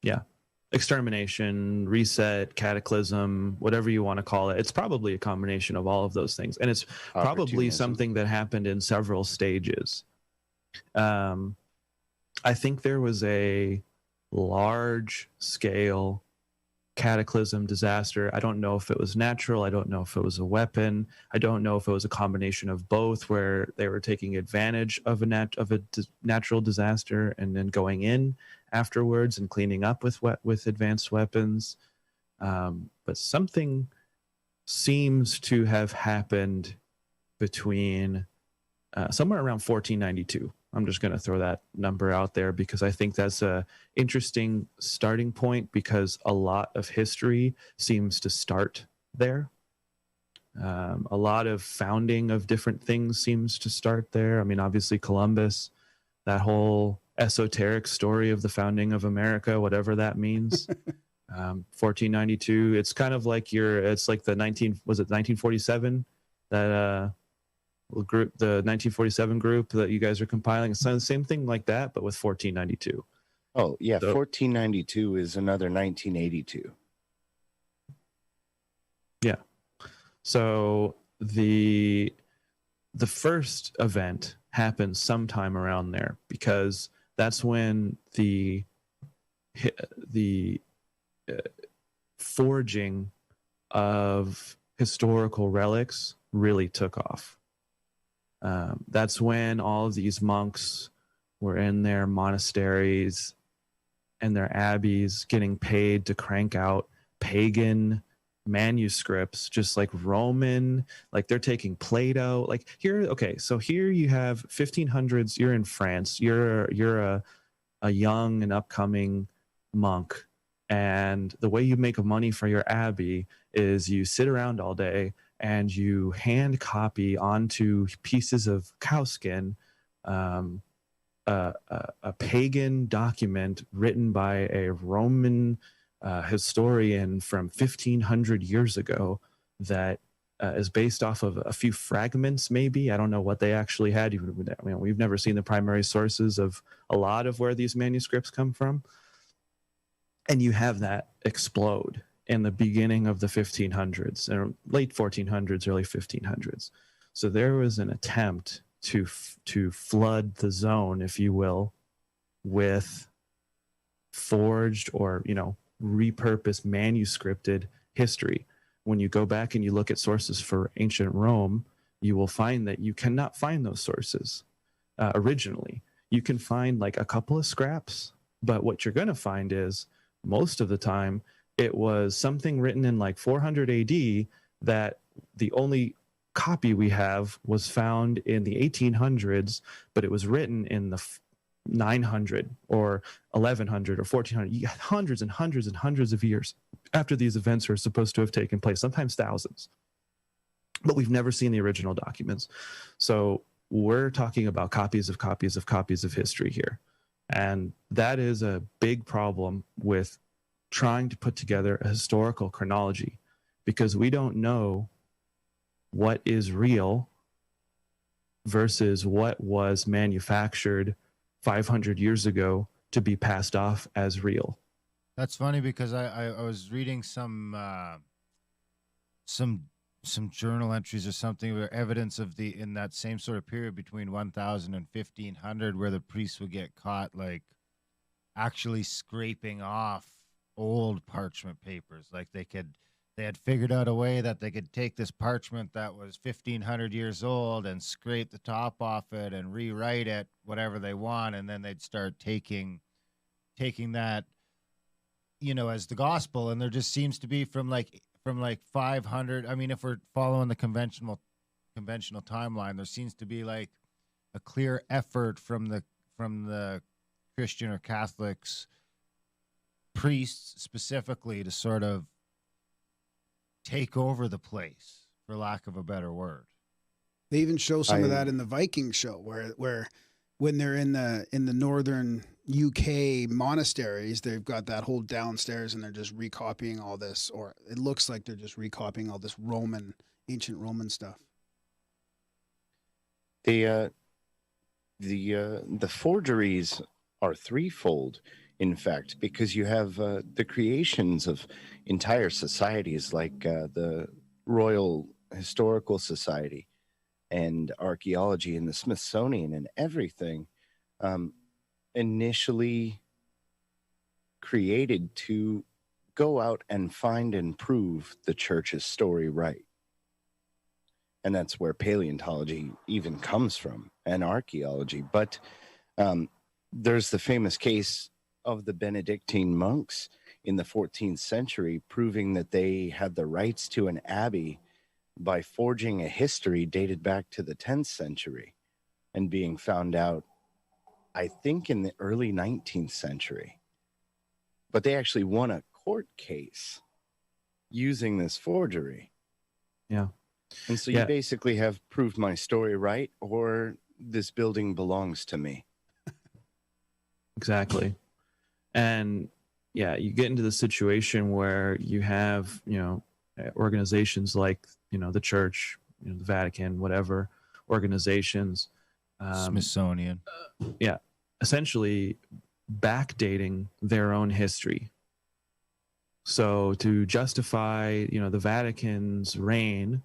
Yeah. Extermination, reset, cataclysm, whatever you want to call it. It's probably a combination of all of those things. And it's probably Opportunism. something that happened in several stages. I think there was a large scale cataclysm disaster. I don't know if it was natural. I don't know if it was a weapon. I don't know if it was a combination of both, where they were taking advantage of a natural disaster and then going in afterwards and cleaning up with advanced weapons. But something seems to have happened between somewhere around 1492. I'm just going to throw that number out there because I think that's a interesting starting point, because a lot of history seems to start there. A lot of founding of different things seems to start there. I mean, obviously Columbus, that whole esoteric story of the founding of America, whatever that means. 1492. It's kind of like it's like the 1947 that group, the 1947 group that you guys are compiling. It's the same thing like that, but with 1492. Oh, yeah. So- 1492 is another 1982. Yeah. So the first event happens sometime around there, because that's when the forging of historical relics really took off. That's when all of these monks were in their monasteries and their abbeys getting paid to crank out pagan manuscripts, just like Roman, like they're taking Plato. Like here, okay, so here you have 1500s, you're in France, you're a young and upcoming monk, and the way you make money for your abbey is you sit around all day and you hand copy onto pieces of cowskin a pagan document written by a Roman historian from 1500 years ago that is based off of a few fragments, maybe. I don't know what they actually had. I mean, we've never seen the primary sources of a lot of where these manuscripts come from. And you have that explode in the beginning of the 1500s, or late 1400s, early 1500s. So there was an attempt to flood the zone, if you will, with forged or, repurposed manuscripted history. When you go back and you look at sources for ancient Rome, you will find that you cannot find those sources originally. You can find like a couple of scraps, but what you're going to find is most of the time it was something written in like 400 AD that the only copy we have was found in the 1800s, but it was written in the 900 or 1100 or 1400. You got hundreds and hundreds and hundreds of years after these events are supposed to have taken place, sometimes thousands. But we've never seen the original documents. So we're talking about copies of copies of copies of history here. And that is a big problem with trying to put together a historical chronology, because we don't know what is real versus what was manufactured 500 years ago to be passed off as real. That's funny because I was reading some some journal entries or something or evidence of in that same sort of period between 1000 and 1500 where the priests would get caught like actually scraping off old parchment papers. Like they had figured out a way that they could take this parchment that was 1500 years old and scrape the top off it and rewrite it whatever they want, and then they'd start taking that, you know, as the gospel. And there just seems to be from like 500, I mean, if we're following the conventional timeline, there seems to be like a clear effort from the Christian or Catholics priests specifically to sort of take over the place, for lack of a better word. They even show some of that in the Viking show, where when they're in the northern UK monasteries, they've got that whole downstairs, and they're just recopying all this, or it looks like they're just recopying all this ancient Roman stuff. The forgeries are threefold, in fact, because you have the creations of entire societies like the Royal Historical Society and archaeology and the Smithsonian and everything, initially created to go out and find and prove the church's story right. And that's where paleontology even comes from, and archaeology. But there's the famous case of the Benedictine monks in the 14th century proving that they had the rights to an abbey by forging a history dated back to the 10th century and being found out, I think, in the early 19th century. But they actually won a court case using this forgery. Yeah. And so you basically have proved my story right, or this building belongs to me. Exactly. And yeah, you get into the situation where you have, you know, organizations like, you know, the church, you know, the Vatican, whatever organizations, Smithsonian. Yeah, essentially backdating their own history. So to justify, you know, the Vatican's reign,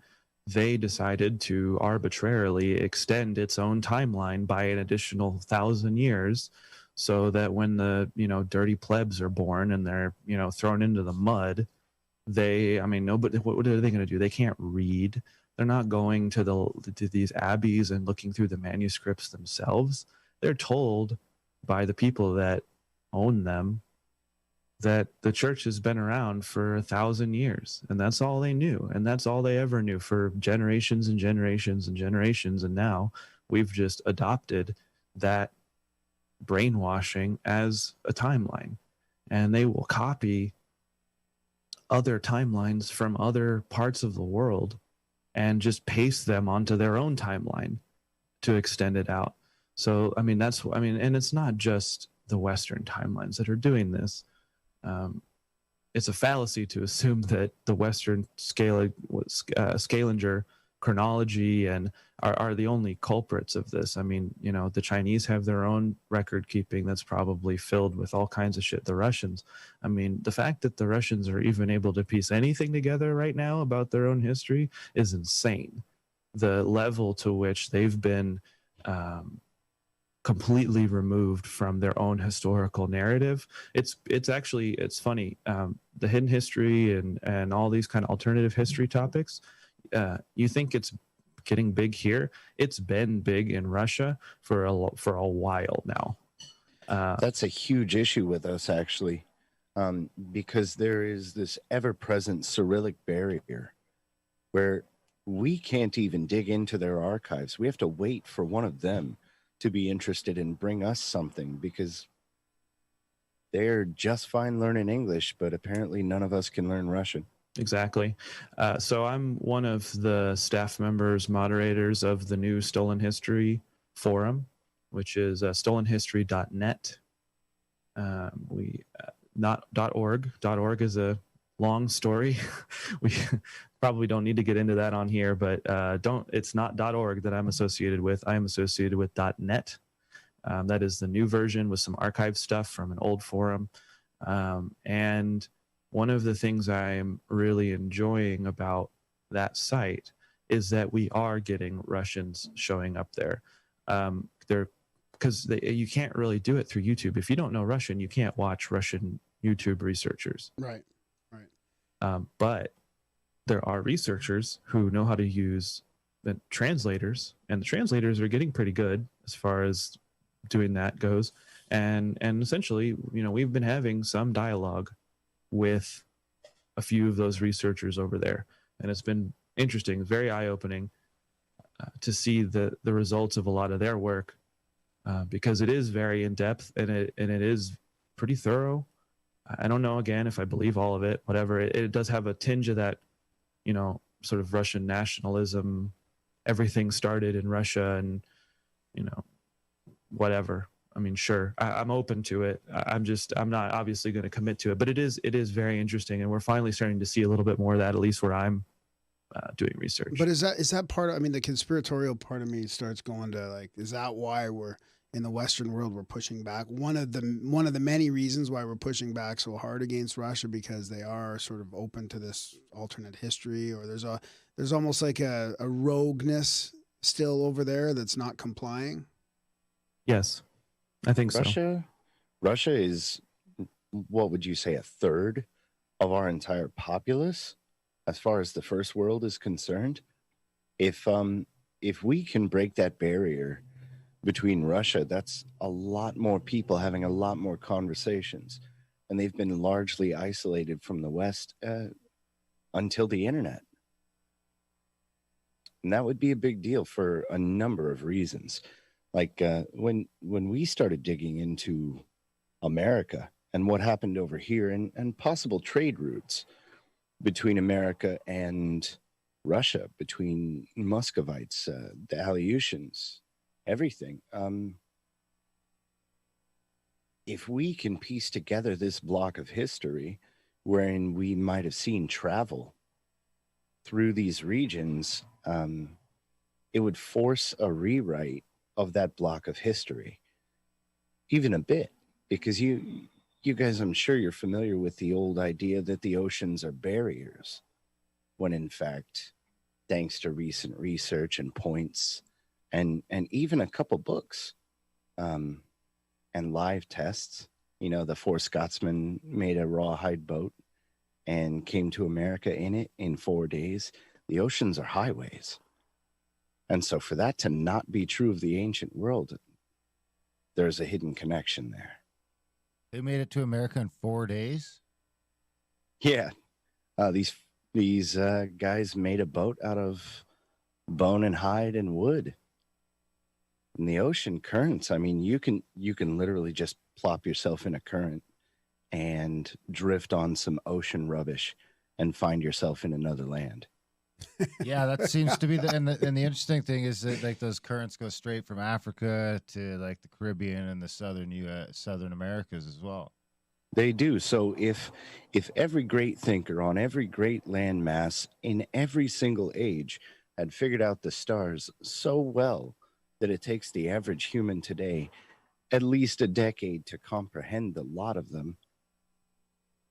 they decided to arbitrarily extend its own timeline by an additional 1,000 years, so that when the, you know, dirty plebs are born and they're, you know, thrown into the mud, nobody, what are they going to do? They can't read. They're not going to these abbeys and looking through the manuscripts themselves. They're told by the people that own them that the church has been around for 1,000 years, and that's all they knew, and that's all they ever knew for generations and generations and generations. And now we've just adopted that brainwashing as a timeline, and they will copy other timelines from other parts of the world and just paste them onto their own timeline to extend it out. So, I mean, and it's not just the Western timelines that are doing this. It's a fallacy to assume that the Western Scaliger chronology and are the only culprits of this. I mean, you know, the Chinese have their own record keeping that's probably filled with all kinds of shit. The Russians, I mean, the fact that the Russians are even able to piece anything together right now about their own history is insane. The level to which they've been completely removed from their own historical narrative. It's funny. The hidden history and all these kind of alternative history topics, you think it's getting big here. It's been big in Russia for a while now. That's a huge issue with us, actually, because there is this ever-present Cyrillic barrier where we can't even dig into their archives. We have to wait for one of them to be interested and bring us something, because they're just fine learning English, but apparently none of us can learn Russian. Exactly. So I'm one of the staff members, moderators of the new Stolen History Forum, which is stolenhistory.net. .org. .org is a long story. We probably don't need to get into that on here, but it's not .org that I'm associated with. I am associated with .net. That is the new version with some archive stuff from an old forum. And one of the things I'm really enjoying about that site is that we are getting Russians showing up there. They're because you can't really do it through YouTube. If you don't know Russian, you can't watch Russian YouTube researchers. Right, right. But there are researchers who know how to use the translators, and the translators are getting pretty good as far as doing that goes. And essentially, you know, we've been having some dialogue with a few of those researchers over there, and it's been interesting, very eye-opening to see the results of a lot of their work, because it is very in-depth and it is pretty thorough. I don't know, again, if I believe all of it, whatever. It does have a tinge of that, you know, sort of Russian nationalism. Everything started in Russia, and, you know, whatever. I mean, sure, I'm open to it. I'm not obviously going to commit to it, but it is very interesting, and we're finally starting to see a little bit more of that, at least where I'm doing research. But is that part of, I mean, the conspiratorial part of me starts going to, like, is that why we're in the Western world, we're pushing back? One of the many reasons why we're pushing back so hard against Russia, because they are sort of open to this alternate history, or there's almost like a rogueness still over there that's not complying. Yes, I think so. Russia is, what would you say, a third of our entire populace as far as the first world is concerned. If we can break that barrier between Russia, that's a lot more people having a lot more conversations, and they've been largely isolated from the West until the internet. And that would be a big deal for a number of reasons. Like when we started digging into America and what happened over here, and possible trade routes between America and Russia, between Muscovites, the Aleutians, everything. If we can piece together this block of history wherein we might have seen travel through these regions, it would force a rewrite of that block of history, even a bit, because you guys, I'm sure you're familiar with the old idea that the oceans are barriers, when in fact, thanks to recent research and points, and even a couple books, and live tests, you know, the 4 Scotsmen made a rawhide boat and came to America in it in 4 days. The oceans are highways. And so for that to not be true of the ancient world, there's a hidden connection there. They made it to America in 4 days? Yeah. These guys made a boat out of bone and hide and wood. In the ocean currents, I mean, you can literally just plop yourself in a current and drift on some ocean rubbish and find yourself in another land. Yeah, that seems to be and the interesting thing is that, like, those currents go straight from Africa to, like, the Caribbean and the southern Americas as well. They do. So if every great thinker on every great landmass in every single age had figured out the stars so well that it takes the average human today at least a decade to comprehend the lot of them,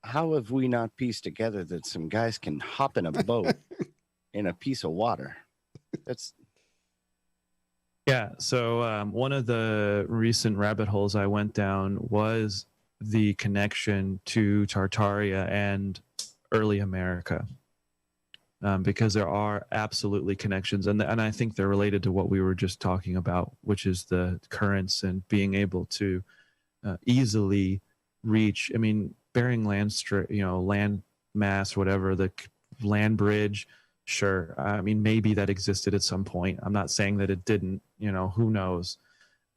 how have we not pieced together that some guys can hop in a boat in a piece of water? Yeah. So one of the recent rabbit holes I went down was the connection to Tartaria and early America, because there are absolutely connections, and I think they're related to what we were just talking about, which is the currents and being able to easily reach. I mean, Bering land mass, whatever, the land bridge. Sure. I mean, maybe that existed at some point. I'm not saying that it didn't, you know, who knows?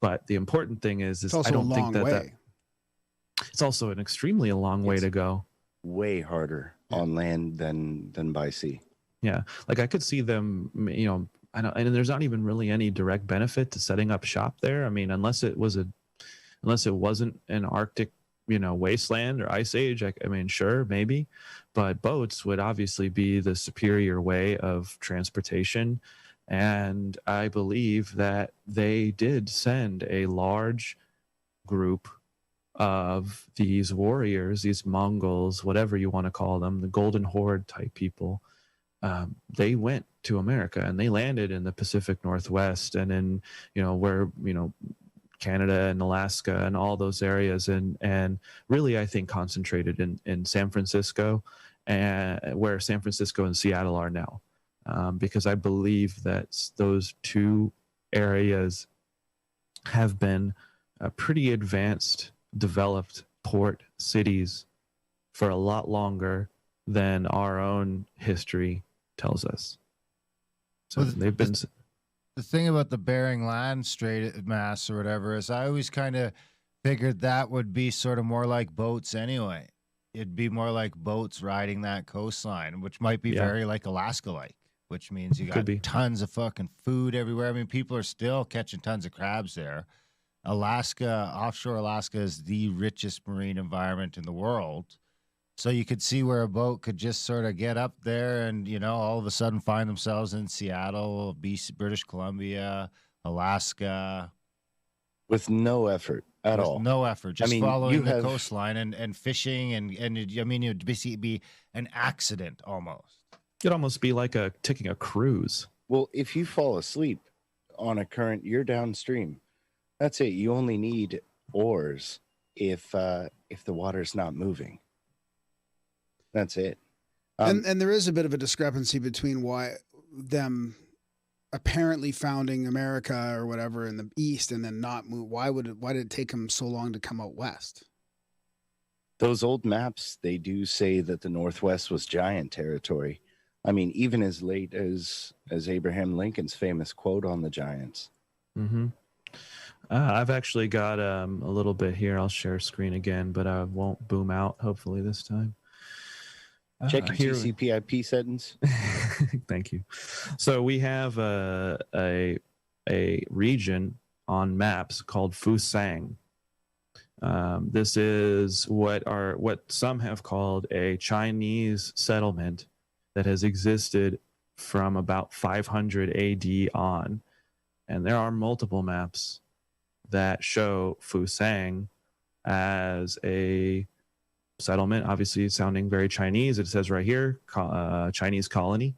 But the important thing is I don't think that it's also an extremely long way to go. Way harder on land than by sea. Yeah. Like, I could see them, you know, and there's not even really any direct benefit to setting up shop there. I mean, unless it wasn't an Arctic, you know, wasteland or ice age, I mean, sure, maybe, but boats would obviously be the superior way of transportation. And I believe that they did send a large group of these warriors, these Mongols, whatever you want to call them, the Golden Horde type people, they went to America and they landed in the Pacific Northwest and in, where, Canada and Alaska and all those areas. And really, I think concentrated in San Francisco, and where San Francisco and Seattle are now. Because I believe that those two areas have been pretty advanced, developed port cities for a lot longer than our own history tells us. So Well, they've been. The thing about the Bering Land Strait mass or whatever is I always kind of figured that would be sort of more like boats anyway. It'd be more like boats riding that coastline, which might be very like Alaska-like, which means you got tons of fucking food everywhere. I mean, people are still catching tons of crabs there. Alaska, offshore Alaska is the richest marine environment in the world. So you could see where a boat could just sort of get up there and, all of a sudden find themselves in Seattle, BC, British Columbia, Alaska. With no effort at all. No effort. Just following the coastline and fishing. And it'd basically be an accident almost. It'd almost be like taking a cruise. Well, if you fall asleep on a current, you're downstream. That's it. You only need oars if the water's not moving. That's it. And there is a bit of a discrepancy between why them apparently founding America or whatever in the East and then not move. Why did it take them so long to come out West? Those old maps, they do say that the Northwest was giant territory. I mean, even as late as Abraham Lincoln's famous quote on the giants. Mm-hmm. I've actually got a little bit here. I'll share screen again, but I won't boom out, hopefully this time. Check your TCP/IP settings. Thank you. So we have a region on maps called Fusang. This is what some have called a Chinese settlement that has existed from about 500 AD on, and there are multiple maps that show Fusang as a settlement, obviously sounding very Chinese. It says right here, Chinese colony.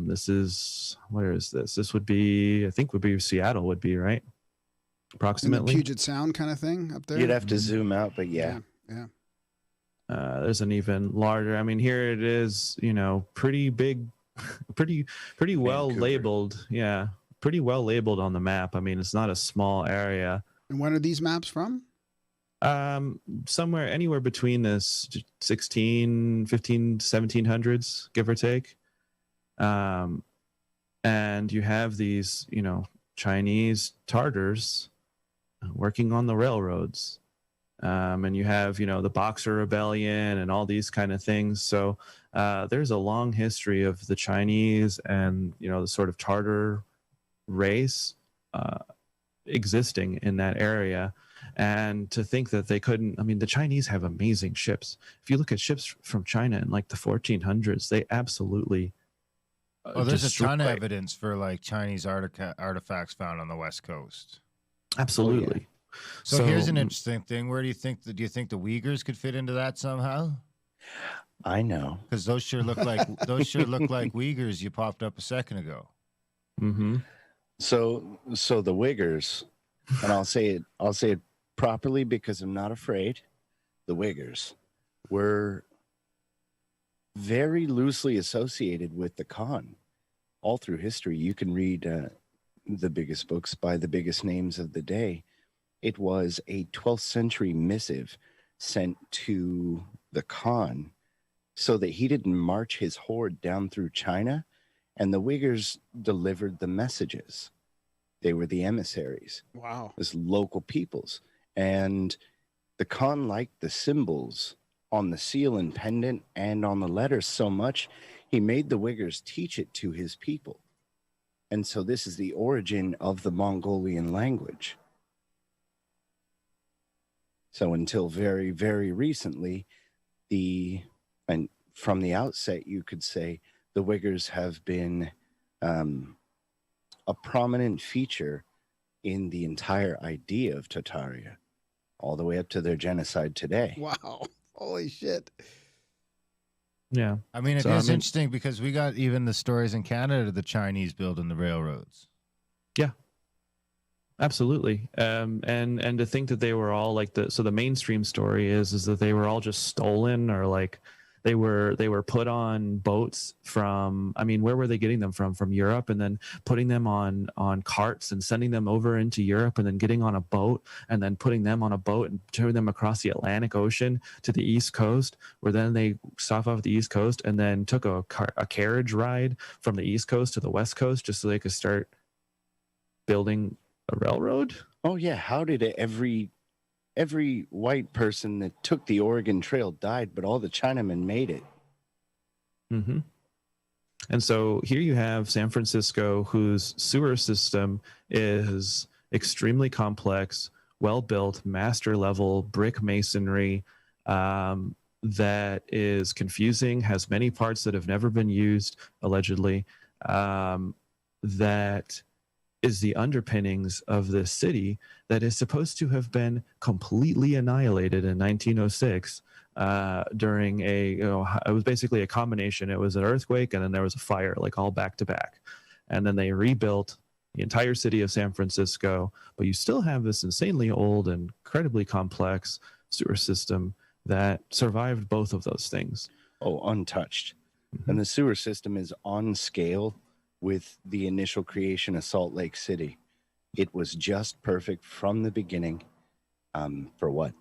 This is, where is this? This would be, I think would be Seattle would be, right? Approximately. In the Puget Sound kind of thing up there? You'd have to zoom out, but yeah. There's an even larger, I mean, here it is, pretty big, pretty well labeled. Yeah. Pretty well labeled on the map. I mean, it's not a small area. And when are these maps from? Somewhere, anywhere between this 15, 1700s, give or take. And you have these, Chinese Tartars working on the railroads. And you have, the Boxer Rebellion and all these kind of things. So there's a long history of the Chinese and, the sort of Tartar race existing in that area. And to think that they couldn't, I mean, the Chinese have amazing ships. If you look at ships from China in like the 1400s, they absolutely there's a ton of evidence for like Chinese artifacts found on the West Coast. Absolutely. Oh, yeah. So here's an interesting thing. Do you think the Uyghurs could fit into that somehow? I know, because those sure look like Uyghurs you popped up a second ago. Mm-hmm. So the Uyghurs, and I'll say it properly because I'm not afraid. The Uyghurs were very loosely associated with the Khan all through history. You can read the biggest books by the biggest names of the day. It was a 12th century missive sent to the Khan so that he didn't march his horde down through China, and the Uyghurs delivered the messages. They were the emissaries. Wow. As local peoples. And the Khan liked the symbols on the seal and pendant and on the letters so much, he made the Uyghurs teach it to his people. And so this is the origin of the Mongolian language. So until very, very recently, and from the outset, you could say the Uyghurs have been a prominent feature in the entire idea of Tartaria, all the way up to their genocide today. Wow. Holy shit. Yeah. I mean, it So, is interesting because we got even the stories in Canada, the Chinese building the railroads. Yeah. Absolutely. And to think that they were all like the mainstream story is that they were all just stolen, or like they were put on boats from, I mean, where were they getting them from Europe, and then putting them on carts and sending them over into Europe, and then getting on a boat and then putting them on a boat and turning them across the Atlantic Ocean to the East Coast, where then they stopped off the East Coast and then took a carriage ride from the East Coast to the West Coast just so they could start building a railroad. Oh yeah, how did every white person that took the Oregon Trail died, but all the Chinamen made it? Mm-hmm. And so here you have San Francisco, whose sewer system is extremely complex, well built, master level brick masonry, that is confusing, has many parts that have never been used, allegedly, that is the underpinnings of this city that is supposed to have been completely annihilated in 1906 during it was basically a combination. It was an earthquake and then there was a fire, like all back to back. And then they rebuilt the entire city of San Francisco, but you still have this insanely old and incredibly complex sewer system that survived both of those things. Oh, untouched. And the sewer system is on scale with the initial creation of Salt Lake City. It was just perfect from the beginning. For what?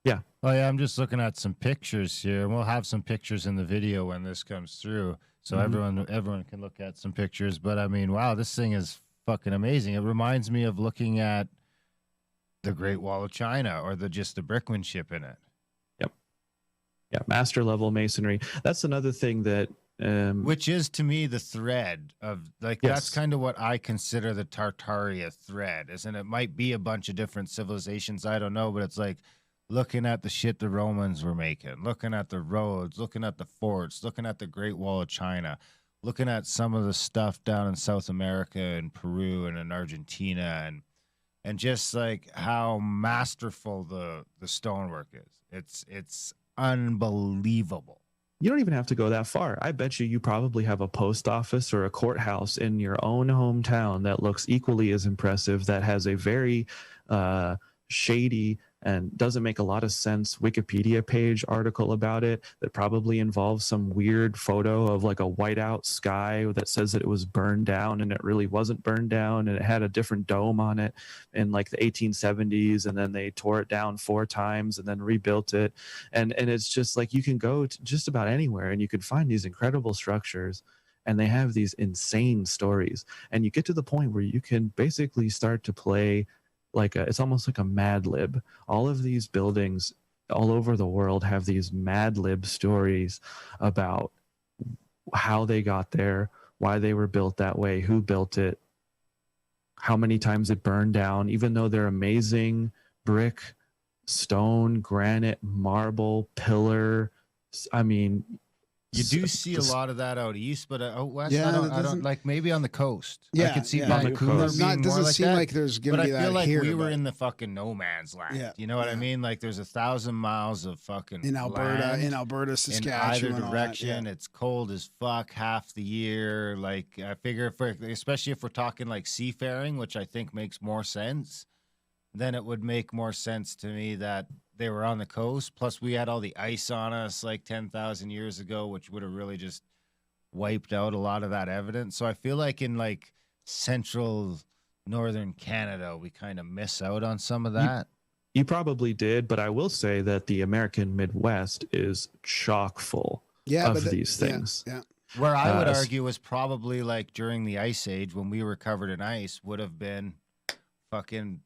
Yeah. Oh yeah, I'm just looking at some pictures here, and we'll have some pictures in the video when this comes through, so everyone can look at some pictures. But I mean, wow, this thing is fucking amazing. It reminds me of looking at the Great Wall of China, or just the brickmanship in it. Yep. Yeah, master level masonry. That's another thing that which is to me the thread of, like, yes. That's kind of what I consider the Tartaria thread, isn't it? Might be a bunch of different civilizations, I don't know, but it's like looking at the shit the Romans were making, looking at the roads, looking at the forts, looking at the Great Wall of China, looking at some of the stuff down in South America and Peru and in Argentina, and just like how masterful the stonework is. It's unbelievable. You don't even have to go that far. I bet you probably have a post office or a courthouse in your own hometown that looks equally as impressive, that has a very shady and doesn't make a lot of sense Wikipedia page article about it, that probably involves some weird photo of like a whiteout sky that says that it was burned down, and it really wasn't burned down, and it had a different dome on it in like the 1870s, and then they tore it down 4 times and then rebuilt it. And it's just like, you can go to just about anywhere and you can find these incredible structures, and they have these insane stories, and you get to the point where you can basically start to play like it's almost like a Mad Lib. All of these buildings all over the world have these Mad Lib stories about how they got there, why they were built that way, who built it, how many times it burned down, even though they're amazing brick, stone, granite, marble, pillar. I mean, you do see a lot of that out east, but out west, Yeah, I don't like, maybe on the coast. Yeah, I could see yeah. Vancouver It being more doesn't like seem that, like there's going to but be I that feel like here. we were but in the fucking no man's land. Yeah, You know what I yeah. mean? Like there's 1,000 miles of fucking in Alberta, land Saskatchewan, in either all direction. that, It's cold as fuck half the year. Like I figure, especially if we're talking like seafaring, which I think makes more sense, then it would make more sense to me that they were on the coast. Plus, we had all the ice on us like 10,000 years ago, which would have really just wiped out a lot of that evidence. So I feel like in like central northern Canada, we kind of miss out on some of that. You probably did, but I will say that the American Midwest is chock full of these things. Yeah. Where I would argue was probably like during the Ice Age, when we were covered in ice, would have been fucking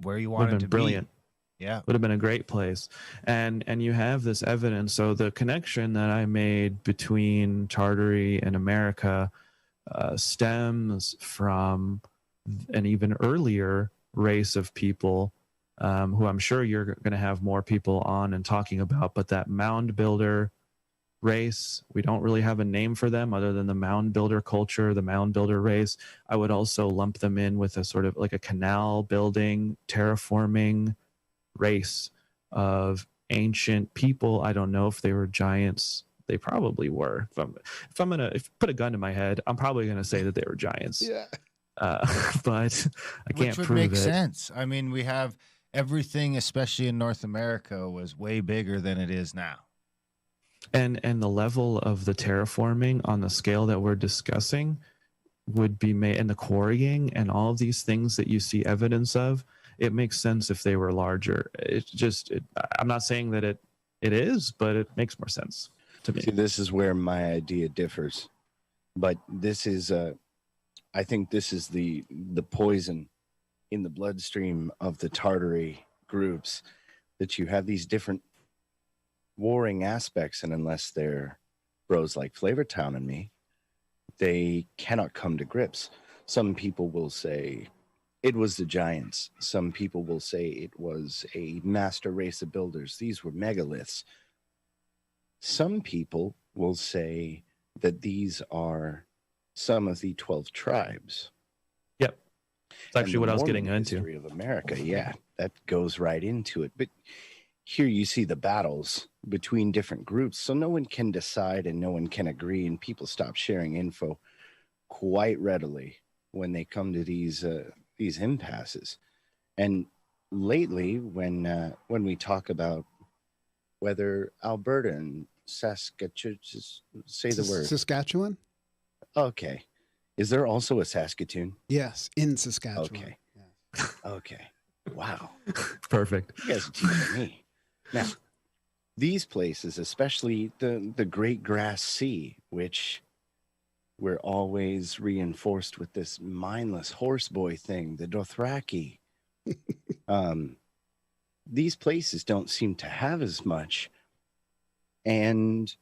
where you wanted to brilliant. be. Yeah, would have been a great place. And you have this evidence. So the connection that I made between Tartary and America stems from an even earlier race of people who I'm sure you're going to have more people on and talking about, but that mound builder race, we don't really have a name for them other than the mound builder culture, the mound builder race. I would also lump them in with a sort of like a canal building, terraforming race of ancient people. I don't know if they were giants. They probably were. If I'm gonna put a gun to my head, I'm probably gonna say that they were giants. Yeah. But I can't Which would prove make it. sense. I mean, we have everything, especially in North America, was way bigger than it is now. And the level of the terraforming on the scale that we're discussing would be made, and the quarrying and all of these things that you see evidence of, it makes sense if they were larger. I'm not saying that it is, but it makes more sense to me. See, this is where my idea differs, but this is I think this is the poison in the bloodstream of the Tartary groups, that you have these different warring aspects, and unless they're bros like Flavortown and me, they cannot come to grips. Some people will say it was the giants. Some people will say it was a master race of builders. These were megaliths. Some people will say that these are some of the 12 tribes. Yep. It's actually what I was getting into. History of America, yeah, that goes right into it. But here you see the battles between different groups, so no one can decide and no one can agree, and people stop sharing info quite readily when they come to these impasses. And lately, when we talk about whether Alberta and Saskatchewan, say the word. Saskatchewan? Okay. Is there also a Saskatoon? Yes, in Saskatchewan. Okay. Yeah. Okay. Wow. Perfect. You guys are teaching me. Now, these places, especially the Great Grass Sea, which we're always reinforced with this mindless horseboy thing, the Dothraki. These places don't seem to have as much. And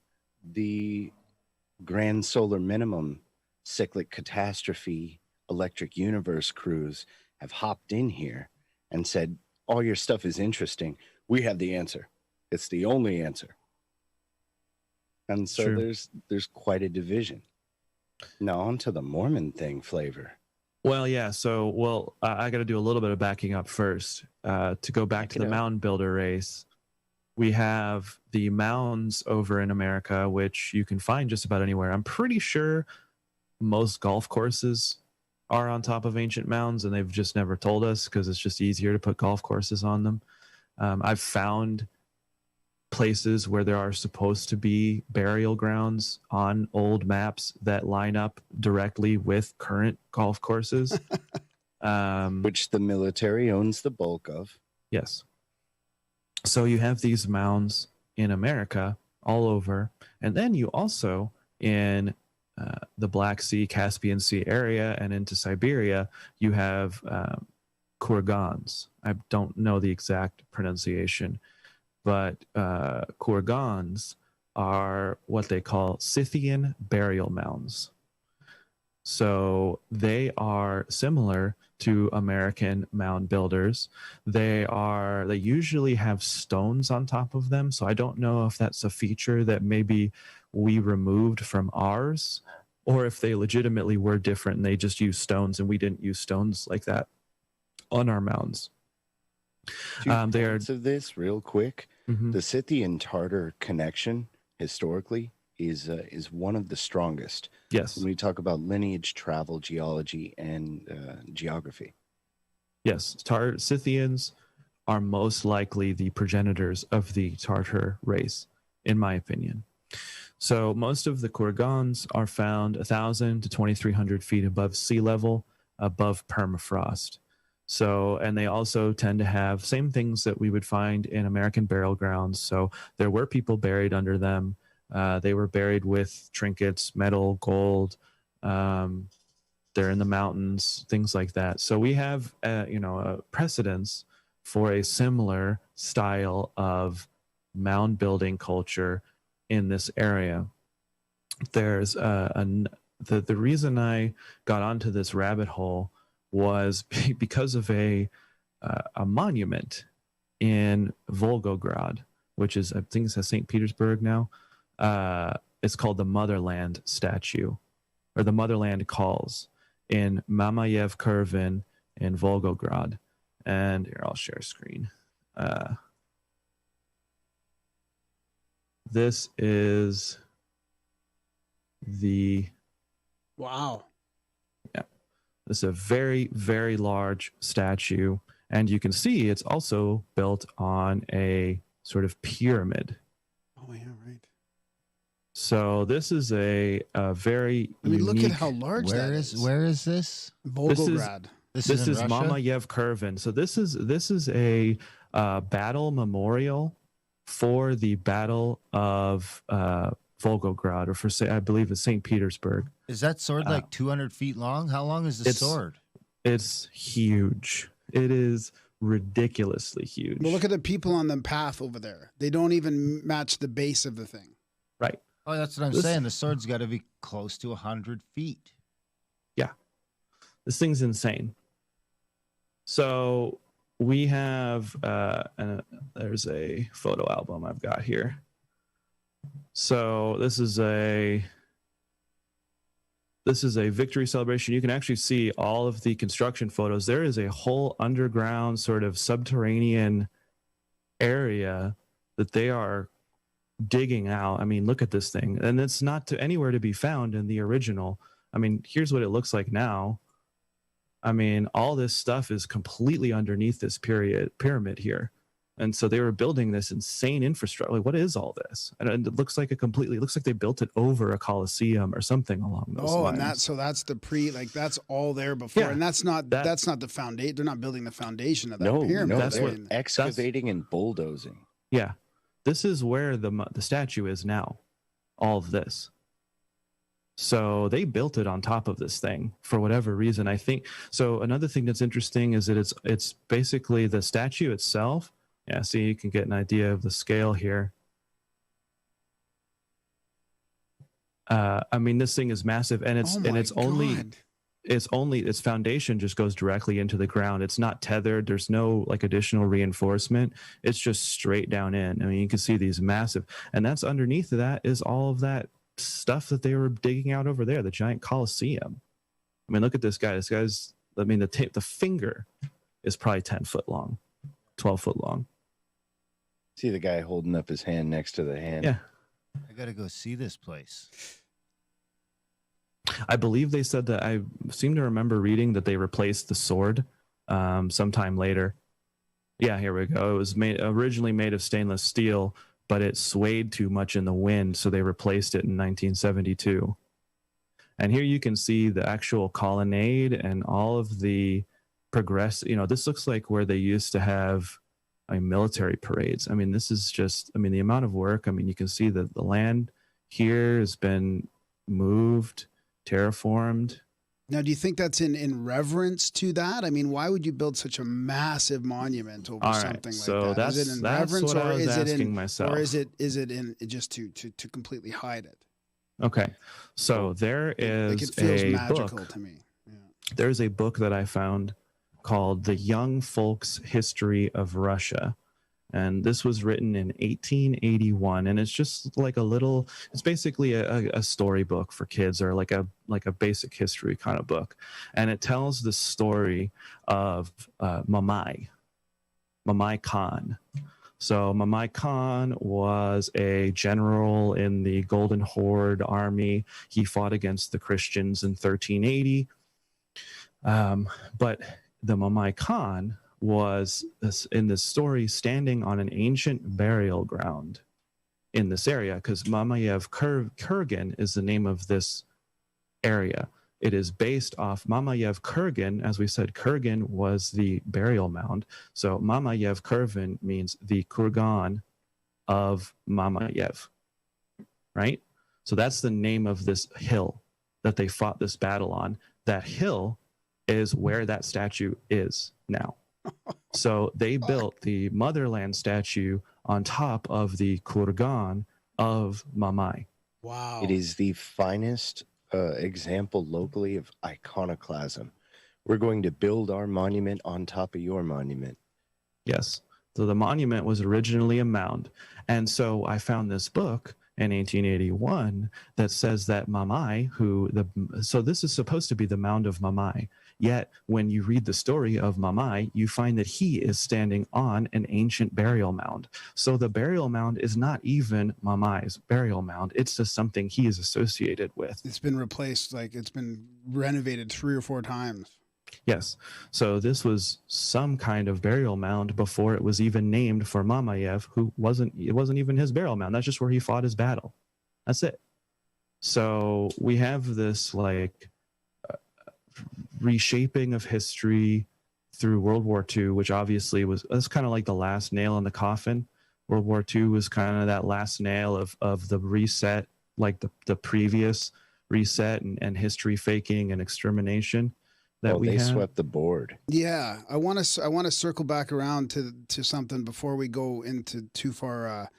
the Grand Solar Minimum, Cyclic Catastrophe, Electric Universe crews have hopped in here and said, all your stuff is interesting. We have the answer. It's the only answer. And so True. there's quite a division. Now on to the Mormon thing, Flavor. Well, yeah. So, I got to do a little bit of backing up first. To go back to the mound builder race, we have the mounds over in America, which you can find just about anywhere. I'm pretty sure most golf courses are on top of ancient mounds, and they've just never told us because it's just easier to put golf courses on them. I've found places where there are supposed to be burial grounds on old maps that line up directly with current golf courses. Which the military owns the bulk of. Yes. So you have these mounds in America all over. And then you also, in the Black Sea, Caspian Sea area and into Siberia, you have kurgans. I don't know the exact pronunciation, but kurgans are what they call Scythian burial mounds. So they are similar to American mound builders. They usually have stones on top of them. So I don't know if that's a feature that maybe we removed from ours, or if they legitimately were different and they just used stones and we didn't use stones like that on our mounds. They are of this real quick. Mm-hmm. The Scythian Tartar connection historically is one of the strongest. Yes. When we talk about lineage, travel, geology, and geography. Yes, Scythians are most likely the progenitors of the Tartar race, in my opinion. So most of the kurgans are found 1,000 to 2,300 feet above sea level, above permafrost. So, and they also tend to have same things that we would find in American burial grounds. So there were people buried under them. They were buried with trinkets, metal, gold. They're in the mountains, things like that. So we have, a precedence for a similar style of mound building culture in this area. There's the reason I got onto this rabbit hole was because of a monument in Volgograd, which is, I think it's at St. Petersburg now. It's called the Motherland statue, or the Motherland Calls, in Mamayev Kurvin in Volgograd. And here, I'll share screen. This is the Wow. This is a very, very large statue. And you can see it's also built on a sort of pyramid. Oh, yeah, right. So this is a very look unique, at how large that is. Where is this? Volgograd. This is in Russia? Mamayev Kurvin. So this is a battle memorial for the Battle of Volgograd, or I believe it's St. Petersburg. Is that sword like 200 feet long? How long is the sword? It's huge. It is ridiculously huge. Well, look at the people on the path over there. They don't even match the base of the thing. Right. Oh, that's what I'm saying. The sword's got to be close to 100 feet. Yeah. This thing's insane. So we have, there's a photo album I've got here. So this is a victory celebration. You can actually see all of the construction photos. There is a whole underground sort of subterranean area that they are digging out. I mean, look at this thing. And it's not anywhere to be found in the original. I mean, here's what it looks like now. I mean, all this stuff is completely underneath this pyramid here. And so they were building this insane infrastructure. Like, what is all this? And it looks like looks like they built it over a coliseum or something along those lines. And that's the that's all there before. Yeah, and that's not the foundation. They're not building the foundation of that pyramid. No, that's they're excavating and bulldozing. Yeah. This is where the statue is now. All of this. So they built it on top of this thing for whatever reason. I think so. Another thing that's interesting is that it's basically the statue itself. Yeah, see, you can get an idea of the scale here. I mean, this thing is massive, and its foundation just goes directly into the ground. It's not tethered. There's no like additional reinforcement. It's just straight down in. I mean, you can see these massive, and that's underneath of that is all of that stuff that they were digging out over there, the giant Colosseum. I mean, look at this guy. This guy's, I mean, the finger is probably 10 foot long, 12 foot long. See the guy holding up his hand next to the hand. Yeah. I got to go see this place. I believe they said that, I seem to remember reading that they replaced the sword sometime later. Yeah, here we go. It was originally made of stainless steel, but it swayed too much in the wind, so they replaced it in 1972. And here you can see the actual colonnade and all of the this looks like where they used to have military parades. I mean, this is just, I mean, the amount of work. I mean, you can see that the land here has been moved, terraformed. Now, do you think that's in reverence to that? I mean, why would you build such a massive monument over something like that? Is it in reverence, what I was asking myself. Or is it in just to completely hide it? Okay, so there is like it feels a magical book to me. Yeah. There's a book that I found called The Young Folks' History of Russia. And this was written in 1881. And it's just like it's basically a storybook for kids, or like a basic history kind of book. And it tells the story of Mamai Khan. So Mamai Khan was a general in the Golden Horde army. He fought against the Christians in 1380. But the Mamai Khan was, in this story, standing on an ancient burial ground in this area, because Mamayev Kurgan is the name of this area. It is based off Mamayev Kurgan. As we said, Kurgan was the burial mound. So Mamayev Kurgan means the kurgan of Mamayev, right? So that's the name of this hill that they fought this battle on. That hill is where that statue is now. So they built the motherland statue on top of the kurgan of Mamai. Wow. It is the finest example locally of iconoclasm. We're going to build our monument on top of your monument. Yes. So the monument was originally a mound. And so I found this book in 1881 that says that Mamai, so this is supposed to be the mound of Mamai. Yet, when you read the story of Mamai, you find that he is standing on an ancient burial mound. So the burial mound is not even Mamai's burial mound. It's just something he is associated with. It's been replaced, like it's been renovated 3 or 4 times. Yes. So this was some kind of burial mound before it was even named for Mamayev, it wasn't even his burial mound. That's just where he fought his battle. That's it. So we have this like reshaping of history through World War II, which obviously that's kind of like the last nail in the coffin. World War II was kind of that last nail of the reset, like the previous reset and history faking and extermination that we had. Swept the board. Yeah, I want to circle back around to something before we go into too far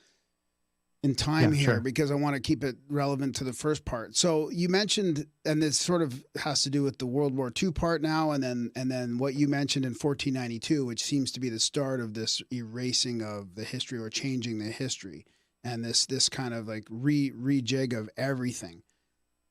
in time here, sure. because I want to keep it relevant to the first part. So you mentioned, and this sort of has to do with the World War II part now, and then what you mentioned in 1492, which seems to be the start of this erasing of the history or changing the history, and this kind of like rejig of everything.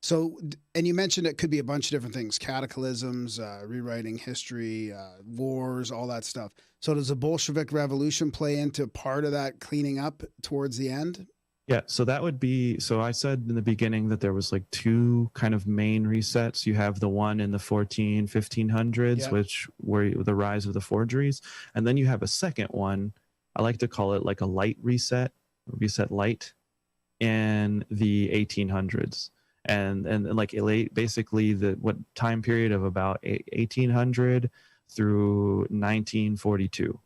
So, and you mentioned it could be a bunch of different things: cataclysms, rewriting history, wars, all that stuff. So does the Bolshevik Revolution play into part of that cleaning up towards the end? Yeah, so that would be, so I said in the beginning that there was like 2 kind of main resets. You have the one in the 1500s, Yeah. which were the rise of the forgeries. And then you have a second one, I like to call it like a light reset light, in the 1800s. And like basically what time period of about 1800 through 1942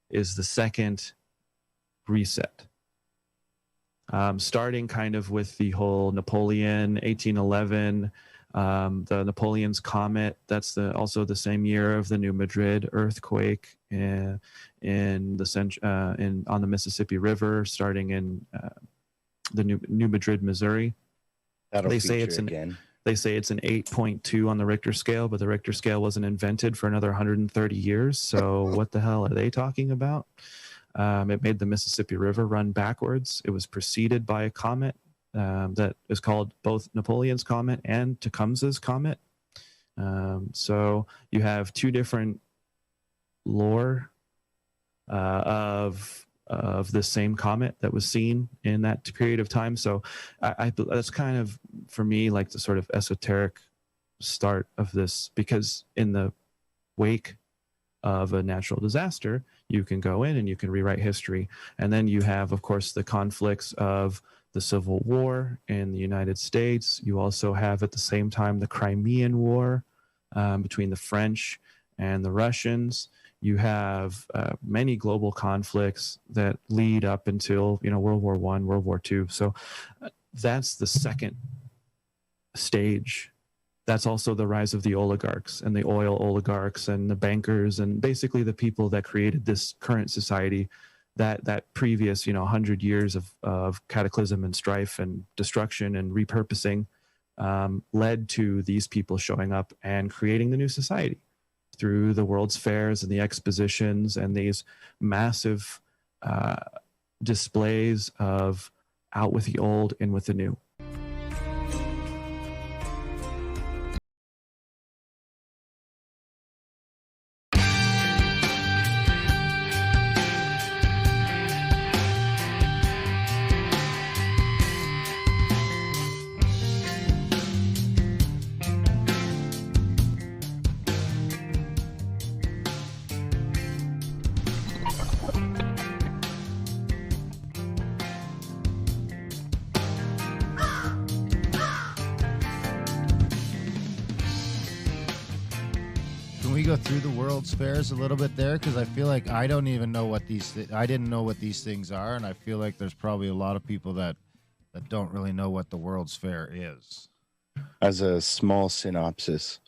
is the second reset. Starting kind of with the whole Napoleon, 1811, the Napoleon's comet. That's also the same year of the New Madrid earthquake on the Mississippi River, starting in the New Madrid, Missouri. They say it's an 8.2 on the Richter scale, but the Richter scale wasn't invented for another 130 years. So what the hell are they talking about? It made the Mississippi River run backwards. It was preceded by a comet that is called both Napoleon's comet and Tecumseh's comet. So you have 2 different lore of the same comet that was seen in that period of time. So I that's kind of, for me, like the sort of esoteric start of this, because in the wake of a natural disaster, you can go in and you can rewrite history. And then you have, of course, the conflicts of the Civil War in the United States. You also have at the same time the Crimean War between the French and the Russians. You have many global conflicts that lead up until, World War I, World War II. So that's the second stage. That's also the rise of the oligarchs and the oil oligarchs and the bankers and basically the people that created this current society. That previous 100 years of cataclysm and strife and destruction and repurposing led to these people showing up and creating the new society through the World's Fairs and the expositions and these massive displays of out with the old, in with the new. Go through the World's Fairs a little bit there, because I feel like I don't even know what I didn't know what these things are, and I feel like there's probably a lot of people that don't really know what the World's Fair is. As a small synopsis,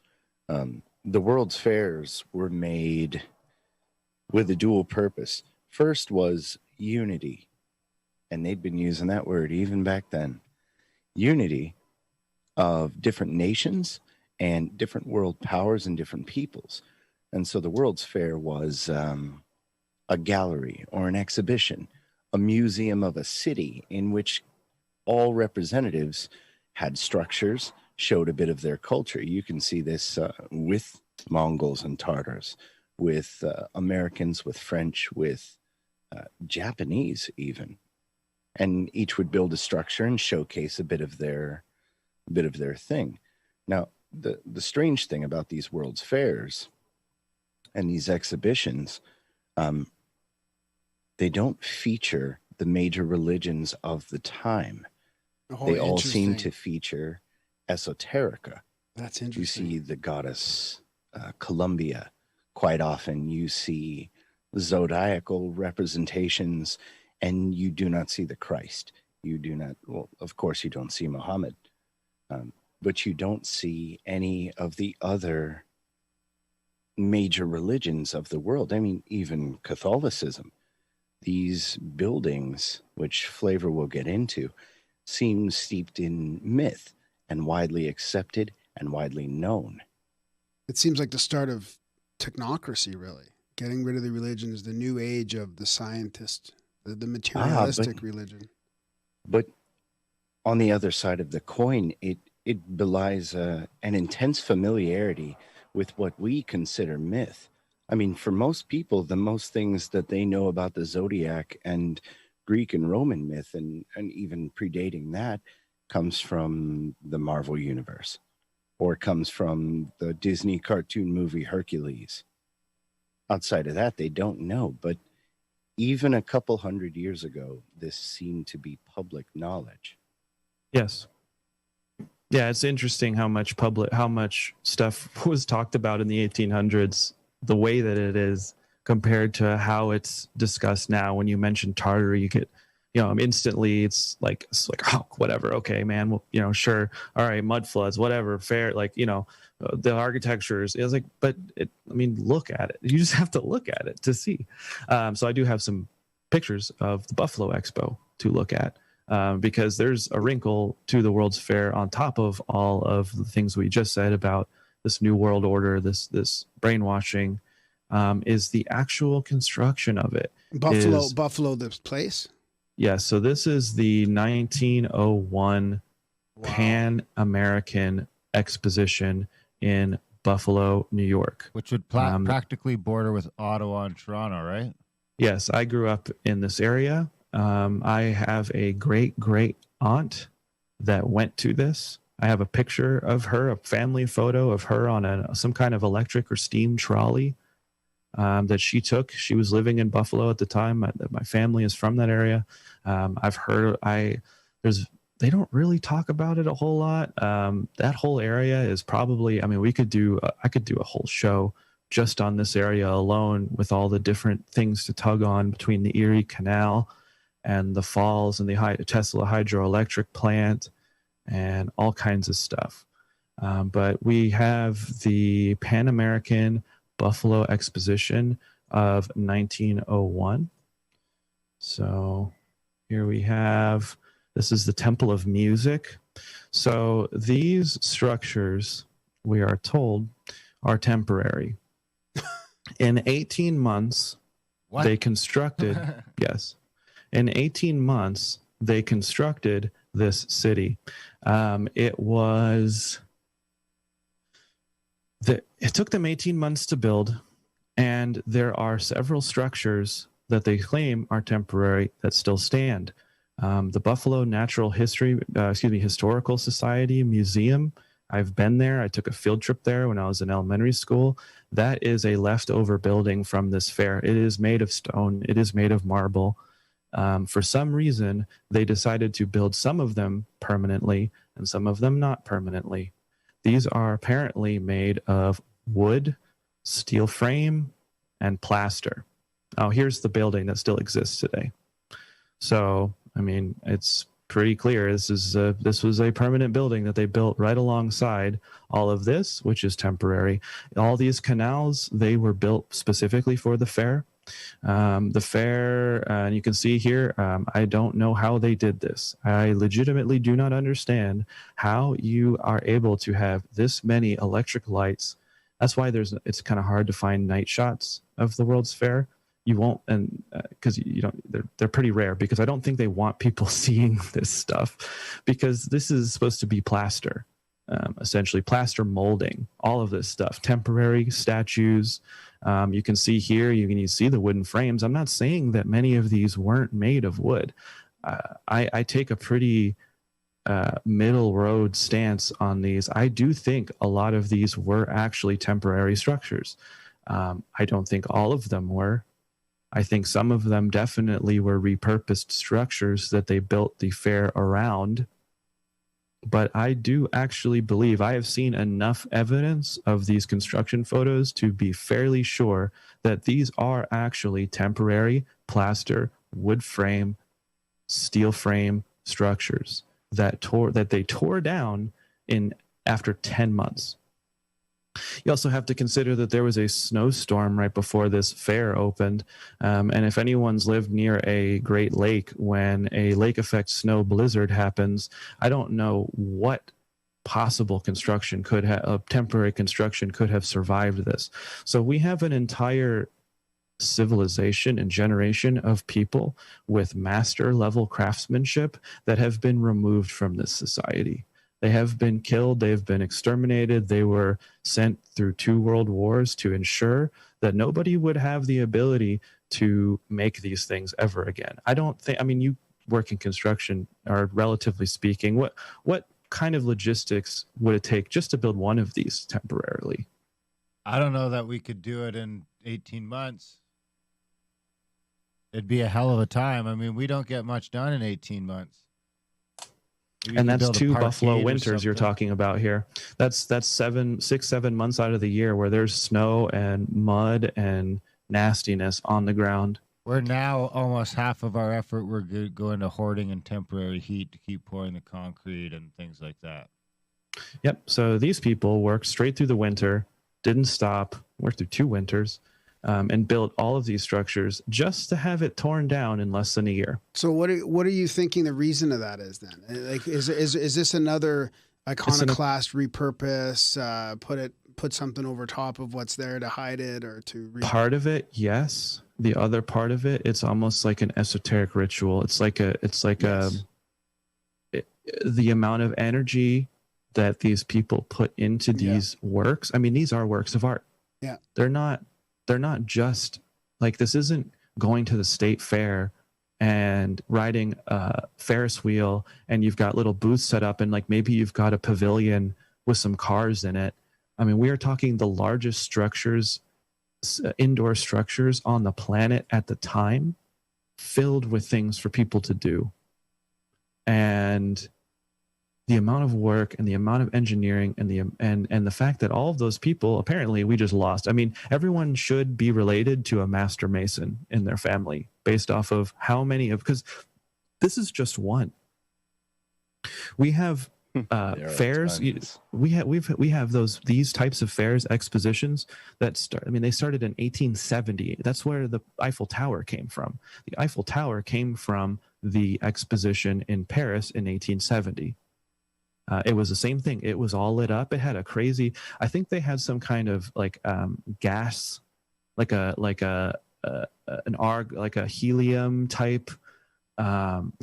the World's Fairs were made with a dual purpose. First was unity, and they'd been using that word even back then. Unity of different nations and different world powers and different peoples. And so the World's Fair was a gallery or an exhibition, a museum of a city in which all representatives had structures, showed a bit of their culture. You can see this with Mongols and Tartars, with Americans, with French, with Japanese even. And each would build a structure and showcase a bit of their thing. Now, the strange thing about these World's Fairs and these exhibitions, they don't feature the major religions of the time. Oh, they all seem interesting. to feature esoterica. That's You interesting. see the goddess Columbia. Quite often you see zodiacal representations, and you do not see the Christ. You do not, well, of course you don't see Muhammad, but you don't see any of the other major religions of the world. I mean, even Catholicism. These buildings, which Flavor will get into, seem steeped in myth and widely accepted and widely known. It seems like the start of technocracy, really. Getting rid of the religions, the new age of the scientist, the materialistic religion. But on the other side of the coin, it belies an intense familiarity with what we consider myth. I mean, for most people, the most things that they know about the zodiac and Greek and Roman myth, and even predating that, comes from the Marvel Universe, or comes from the Disney cartoon movie Hercules. Outside of that, they don't know. But even a couple hundred years ago, this seemed to be public knowledge. Yes. Yeah, it's interesting how much stuff was talked about in the 1800s, the way that it is compared to how it's discussed now. When you mention Tartary, you get, instantly it's like, oh, whatever. Okay, man. Well, sure. All right. Mud floods, whatever. Fair. Like, the architecture is like, but look at it. You just have to look at it to see. So I do have some pictures of the Buffalo Expo to look at. Because there's a wrinkle to the World's Fair on top of all of the things we just said about this new world order, this brainwashing, is the actual construction of it. Buffalo, this place? Yeah, so this is the 1901 Pan-American Exposition in Buffalo, New York. Which would practically border with Ottawa and Toronto, right? Yes, I grew up in this area. I have a great aunt that went to this. I have a picture of her, a family photo of her on some kind of electric or steam trolley that she took. She was living in Buffalo at the time. My family is from that area. I've heard they don't really talk about it a whole lot. That whole area is probably, I could do a whole show just on this area alone, with all the different things to tug on between the Erie Canal and the falls and the Tesla hydroelectric plant and all kinds of stuff. But we have the Pan American Buffalo Exposition of 1901. So here we have, this is the Temple of Music. So these structures, we are told, are temporary. In 18 months, they constructed, yes. In 18 months, they constructed this city. It took them 18 months to build, and there are several structures that they claim are temporary that still stand. The Buffalo Historical Society Museum, I've been there. I took a field trip there when I was in elementary school. That is a leftover building from this fair. It is made of stone. It is made of marble. For some reason, they decided to build some of them permanently and some of them not permanently. These are apparently made of wood, steel frame, and plaster. Now, here's the building that still exists today. So, it's pretty clear this was a permanent building that they built right alongside all of this, which is temporary. All these canals, they were built specifically for the fair. The fair, and you can see here, I don't know how they did this. I legitimately do not understand how you are able to have this many electric lights. That's why it's kind of hard to find night shots of the World's Fair. You won't, and because they're pretty rare, because I don't think they want people seeing this stuff, because this is supposed to be plaster. essentially plaster molding, all of this stuff, temporary statues. You can see here, you can see the wooden frames. I'm not saying that many of these weren't made of wood. I take a pretty middle road stance on these. I do think a lot of these were actually temporary structures. I don't think all of them were. I think some of them definitely were repurposed structures that they built the fair around. But I do actually believe I have seen enough evidence of these construction photos to be fairly sure that these are actually temporary plaster, wood frame, steel frame structures that they tore down in after 10 months. You also have to consider that there was a snowstorm right before this fair opened. And if anyone's lived near a Great Lake, when a lake effect snow blizzard happens, I don't know what possible construction could have, a temporary construction could have survived this. So we have an entire civilization and generation of people with master level craftsmanship that have been removed from this society. They have been killed. They have been exterminated. They were sent through 2 world wars to ensure that nobody would have the ability to make these things ever again. I don't think, I mean, you work in construction, or relatively speaking, what kind of logistics would it take just to build one of these temporarily? I don't know that we could do it in 18 months. It'd be a hell of a time. I mean, we don't get much done in 18 months. And that's 2 buffalo winters you're talking about here. That's 6, 7 months out of the year where there's snow and mud and nastiness on the ground. We're now almost half of our effort, we're going to hoarding and temporary heat to keep pouring the concrete and things like that. Yep. So these people worked straight through the winter, didn't stop, worked through 2 winters, and built all of these structures just to have it torn down in less than a year. So what are you thinking the reason of that is then? Like, is this another iconoclast repurpose? Put something over top of what's there to hide it, or to part of it, yes. The other part of it, it's almost like an esoteric ritual. It's like the amount of energy that these people put into these works. I mean, these are works of art. Yeah, they're not just like, this isn't going to the state fair and riding a Ferris wheel and you've got little booths set up and like maybe you've got a pavilion with some cars in it. I mean, we are talking the largest structures, indoor structures on the planet at the time, filled with things for people to do. And the amount of work and the amount of engineering and the fact that all of those people, apparently we just lost. I mean, everyone should be related to a master mason in their family based off of how many of, because this is just one. We have fairs. We have these types of fairs, expositions that start. I mean, they started in 1870. That's where the Eiffel Tower came from. The Eiffel Tower came from the exposition in Paris in 1870. It was the same thing. It was all lit up. It had a crazy, I think they had some kind of like gas, like a helium type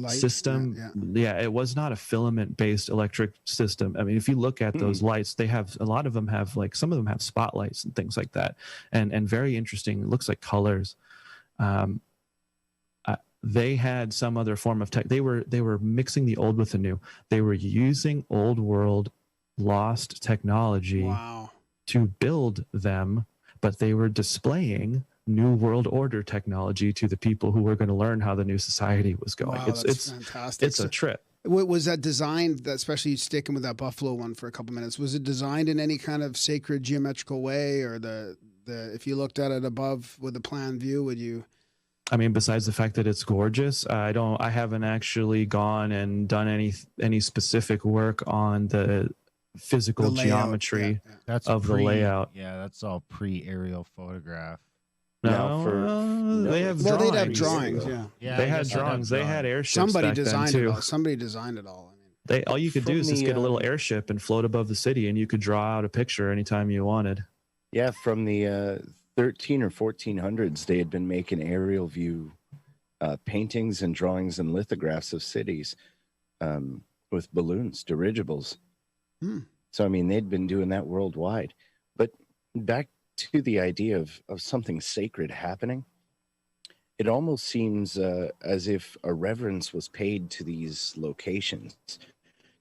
system. Yeah, it was not a filament based electric system. I mean, if you look at those lights, they have, a lot of them have, like, some of them have spotlights and things like that, and very interesting. It looks like colors. They had some other form of tech. They were mixing the old with the new. They were using old world lost technology to build them, but they were displaying new world order technology to the people who were going to learn how the new society was going. Wow, it's fantastic. It's a trip. Was that designed, especially sticking with that buffalo one for a couple minutes, was it designed in any kind of sacred geometrical way, or the if you looked at it above with a plan view, would you? I mean, besides the fact that it's gorgeous, I haven't actually gone and done any specific work on the physical geometry of the layout. Yeah, that's all pre-aerial photograph. No, they have drawings. Well, they'd have drawings, yeah. They had drawings. They had airships. Somebody back designed then too. it all. Somebody designed it all. I mean, all you could do is just get a little airship and float above the city, and you could draw out a picture anytime you wanted. Yeah, from the 13 or 1400s, they had been making aerial view paintings and drawings and lithographs of cities with balloons, dirigibles. So, I mean, they'd been doing that worldwide. But back to the idea of something sacred happening, it almost seems as if a reverence was paid to these locations,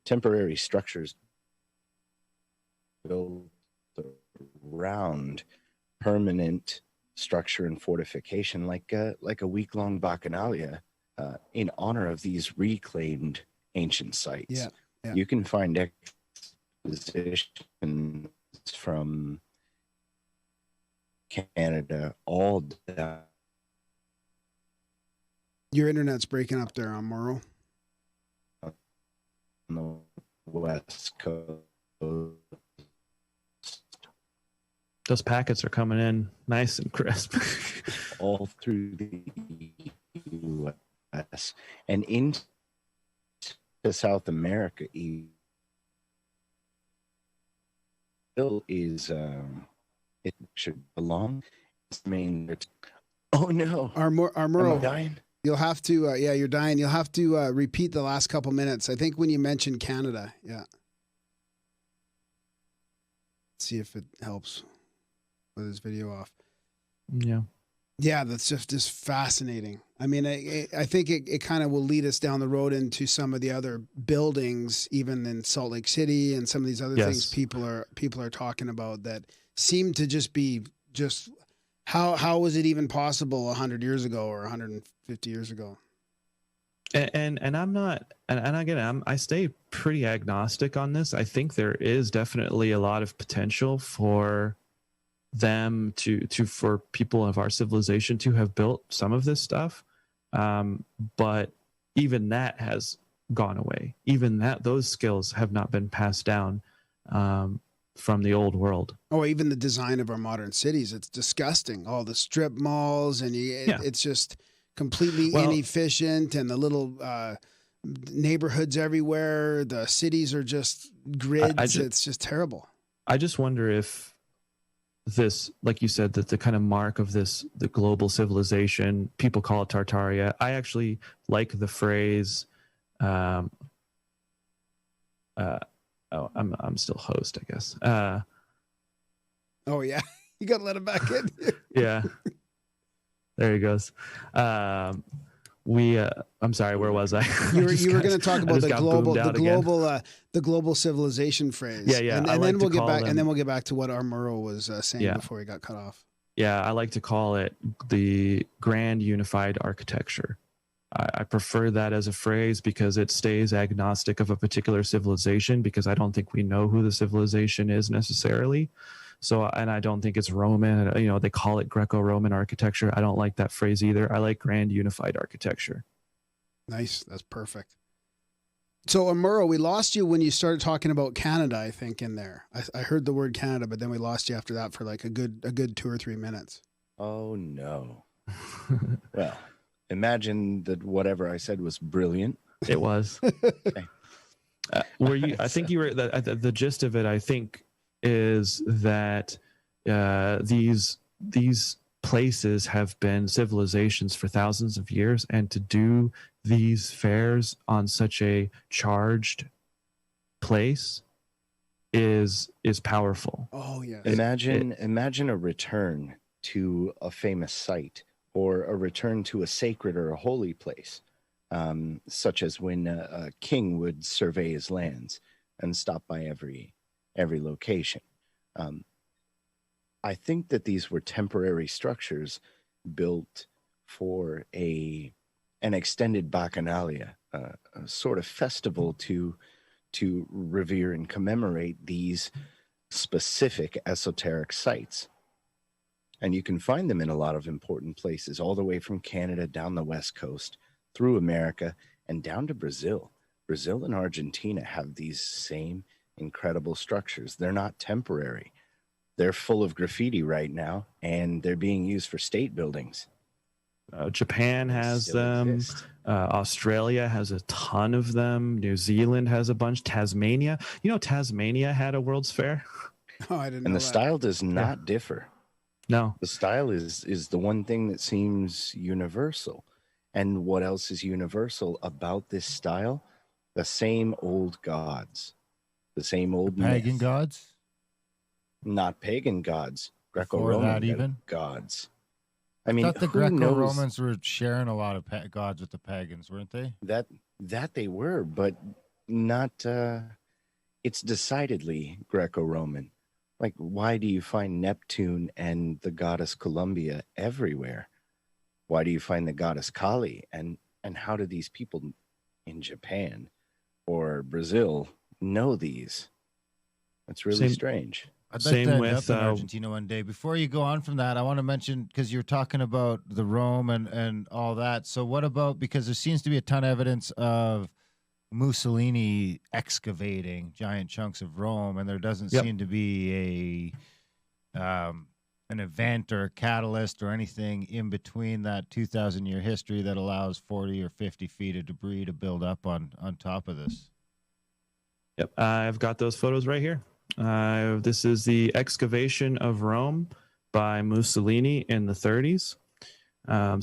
temporary structures built around permanent structure and fortification, like a week-long bacchanalia in honor of these reclaimed ancient sites. Yeah, yeah. You can find expositions from Canada all down. Your internet's breaking up there on Merle. On the west coast. Those packets are coming in nice and crisp. All through the U.S. and into South America. Still is it should belong. Oh no! Am I Merle, dying? you'll have to. Yeah, you're dying. You'll have to repeat the last couple minutes. I think when you mentioned Canada. Yeah. See if it helps with his video off. Yeah. Yeah, that's just fascinating. I mean, I think it kind of will lead us down the road into some of the other buildings, even in Salt Lake City and some of these other things people are talking about that seem to just be how was it even possible 100 years ago or 150 years ago? And I'm not, and again, I stay pretty agnostic on this. I think there is definitely a lot of potential for them for people of our civilization to have built some of this stuff. But even that has gone away. Even those skills have not been passed down from the old world. Oh, even the design of our modern cities, it's disgusting. All the strip malls and it's just completely inefficient, and the little neighborhoods everywhere. The cities are just grids. It's just terrible. I just wonder if this, like you said, that the kind of mark of the global civilization, people call it Tartaria. I actually like the phrase, I'm still host, I guess. Oh yeah. You got to let him back in. Yeah. There he goes. I'm sorry, where was I? You were going to talk about the global civilization phrase. Yeah. And then we'll get back. And then we'll get back to what Armuro was saying before he got cut off. Yeah, I like to call it the grand unified architecture. I prefer that as a phrase because it stays agnostic of a particular civilization, because I don't think we know who the civilization is necessarily. So, and I don't think it's Roman. They call it Greco-Roman architecture. I don't like that phrase either. I like grand unified architecture. Nice. That's perfect. So, Amuro, we lost you when you started talking about Canada, I think, in there. I heard the word Canada, but then we lost you after that for like a good 2 or 3 minutes. Oh, no. Well, imagine that whatever I said was brilliant. It was. Okay. I think you were, the gist of it, I think, is that these places have been civilizations for thousands of years, and to do these fairs on such a charged place is powerful. Oh yeah. Imagine a return to a famous site, or a return to a sacred or a holy place, such as when a king would survey his lands and stop by every location. I think that these were temporary structures built for an extended bacchanalia, a sort of festival to revere and commemorate these specific esoteric sites. And you can find them in a lot of important places, all the way from Canada down the West Coast, through America, and down to Brazil. Brazil and Argentina have these same incredible structures. They're not temporary. They're full of graffiti right now, and they're being used for state buildings. Japan has them. Australia has a ton of them. New Zealand has a bunch. Tasmania. Tasmania had a World's Fair. Oh, I didn't know. And the that. style does not differ. No. The style is the one thing that seems universal. And what else is universal about this style? The same old gods. the same old Pagan myth. gods? Not pagan gods, Before that Greco-Roman even? gods. I mean, thought the who knows Greco-Romans were sharing a lot of gods with the pagans, weren't they? that they were, but not. It's decidedly Greco-Roman. Like, why do you find Neptune and the goddess Columbia everywhere? Why do you find the goddess Kali? And how do these people in Japan or Brazil know these? That's really strange. I'd like to end up in Argentina one day. Before you go on from that, I want to mention, because you're talking about the Rome and all that. So what about, because there seems to be a ton of evidence of Mussolini excavating giant chunks of Rome, and there doesn't seem to be an event or a catalyst or anything in between that 2,000-year history that allows 40 or 50 feet of debris to build up on top of this. Yep, I've got those photos right here. This is the excavation of Rome by Mussolini in the 30s.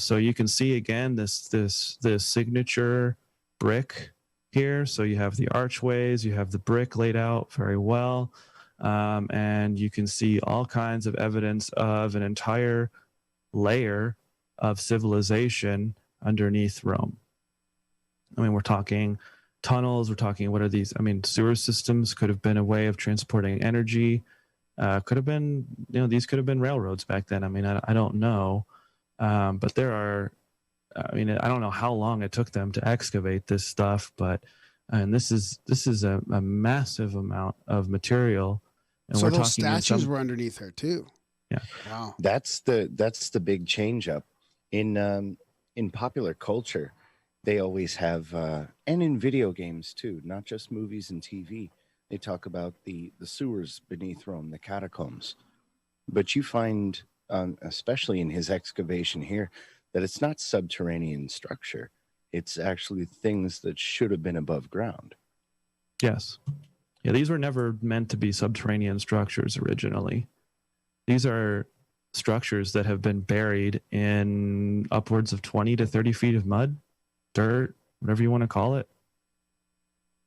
So you can see again this signature brick here. So you have the archways, you have the brick laid out very well, and you can see all kinds of evidence of an entire layer of civilization underneath Rome. I mean, we're talking tunnels, we're talking, what are these? I mean, sewer systems could have been a way of transporting energy. Could have been, these could have been railroads back then. I mean, I don't know. But there are, I mean, I don't know how long it took them to excavate this stuff, and this is a massive amount of material. And so we're those talking statues were underneath there too. Yeah. Wow. That's the big change up in popular culture. They always have, and in video games too, not just movies and TV. They talk about the sewers beneath Rome, the catacombs. But you find, especially in his excavation here, that it's not subterranean structure. It's actually things that should have been above ground. Yes. Yeah, these were never meant to be subterranean structures originally. These are structures that have been buried in upwards of 20 to 30 feet of mud, dirt, whatever you want to call it.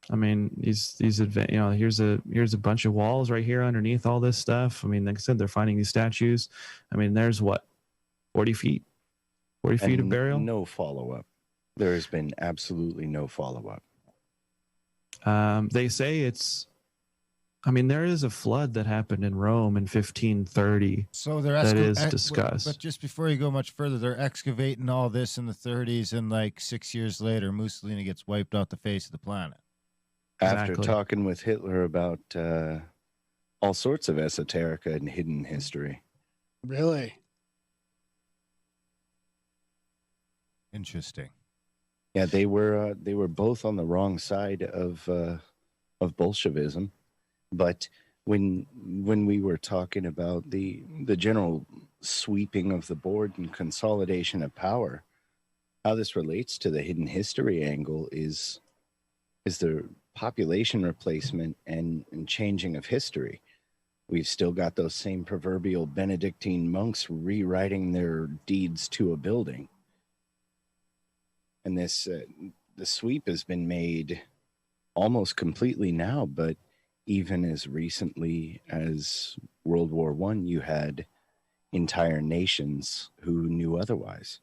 I mean, here's a bunch of walls right here underneath all this stuff. I mean, like I said, they're finding these statues. I mean, there's 40 feet of burial. No follow-up. There has been absolutely no follow-up. They say there is a flood that happened in Rome in 1530. So they're that is discussed. But just before you go much further, they're excavating all this in the 30s, and like 6 years later, Mussolini gets wiped off the face of the planet. After talking with Hitler about all sorts of esoterica and hidden history. Really? Interesting. Yeah, they were both on the wrong side of Bolshevism, but when we were talking about the general sweeping of the board and consolidation of power, how this relates to the hidden history angle is the population replacement and changing of history. We've still got those same proverbial Benedictine monks rewriting their deeds to a building. And this the sweep has been made almost completely now, but even as recently as World War I, you had entire nations who knew otherwise.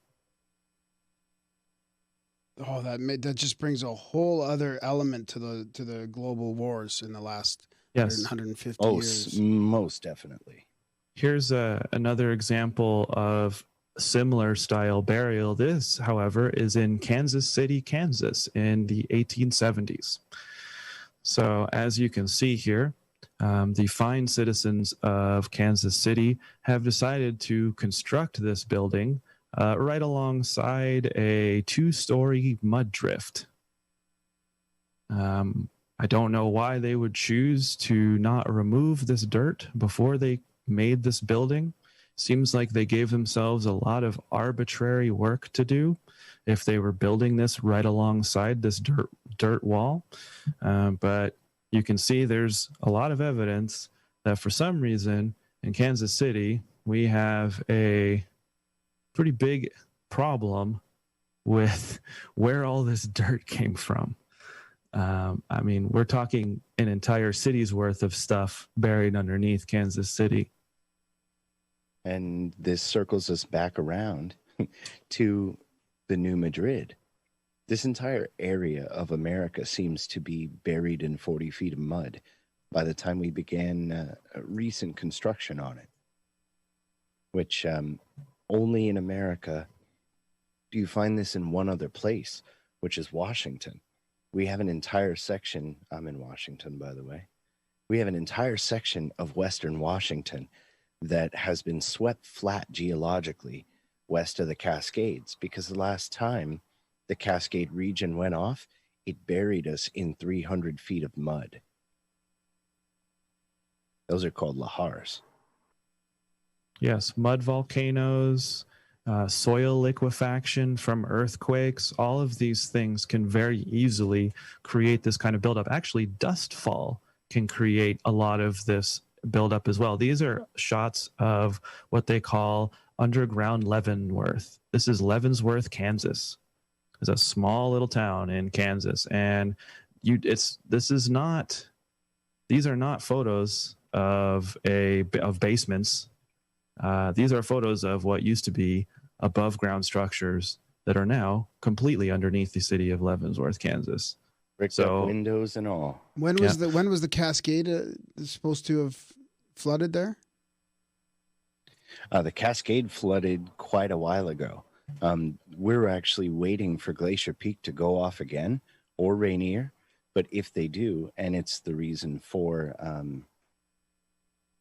Oh, that just brings a whole other element to the global wars in the last 150 years. Most definitely. Here's another example of similar style burial. This, however, is in Kansas City, Kansas in the 1870s. So as you can see here, the fine citizens of Kansas City have decided to construct this building right alongside a 2-story mud drift. I don't know why they would choose to not remove this dirt before they made this building. Seems like they gave themselves a lot of arbitrary work to do if they were building this right alongside this dirt wall. But you can see there's a lot of evidence that for some reason in Kansas City, we have a pretty big problem with where all this dirt came from. I mean, we're talking an entire city's worth of stuff buried underneath Kansas City. And this circles us back around to the New Madrid. This entire area of America seems to be buried in 40 feet of mud by the time we began recent construction on it, which only in America do you find this in one other place, which is Washington. We have an entire section, I'm in Washington, by the way. We have an entire section of Western Washington that has been swept flat geologically west of the Cascades, because the last time the Cascade region went off, it buried us in 300 feet of mud. Those are called lahars. Yes, mud volcanoes, soil liquefaction from earthquakes, all of these things can very easily create this kind of buildup. Actually, dust fall can create a lot of this buildup as well. These are shots of what they call underground Leavenworth. This is Leavenworth, Kansas. It's a small little town in Kansas, and these are not photos of basements. These are photos of what used to be above ground structures that are now completely underneath the city of Leavenworth, Kansas. Bricked up windows and all. When was the Cascade supposed to have flooded there? The Cascade flooded quite a while ago. We're actually waiting for Glacier Peak to go off again, or Rainier. But if they do, and it's the reason for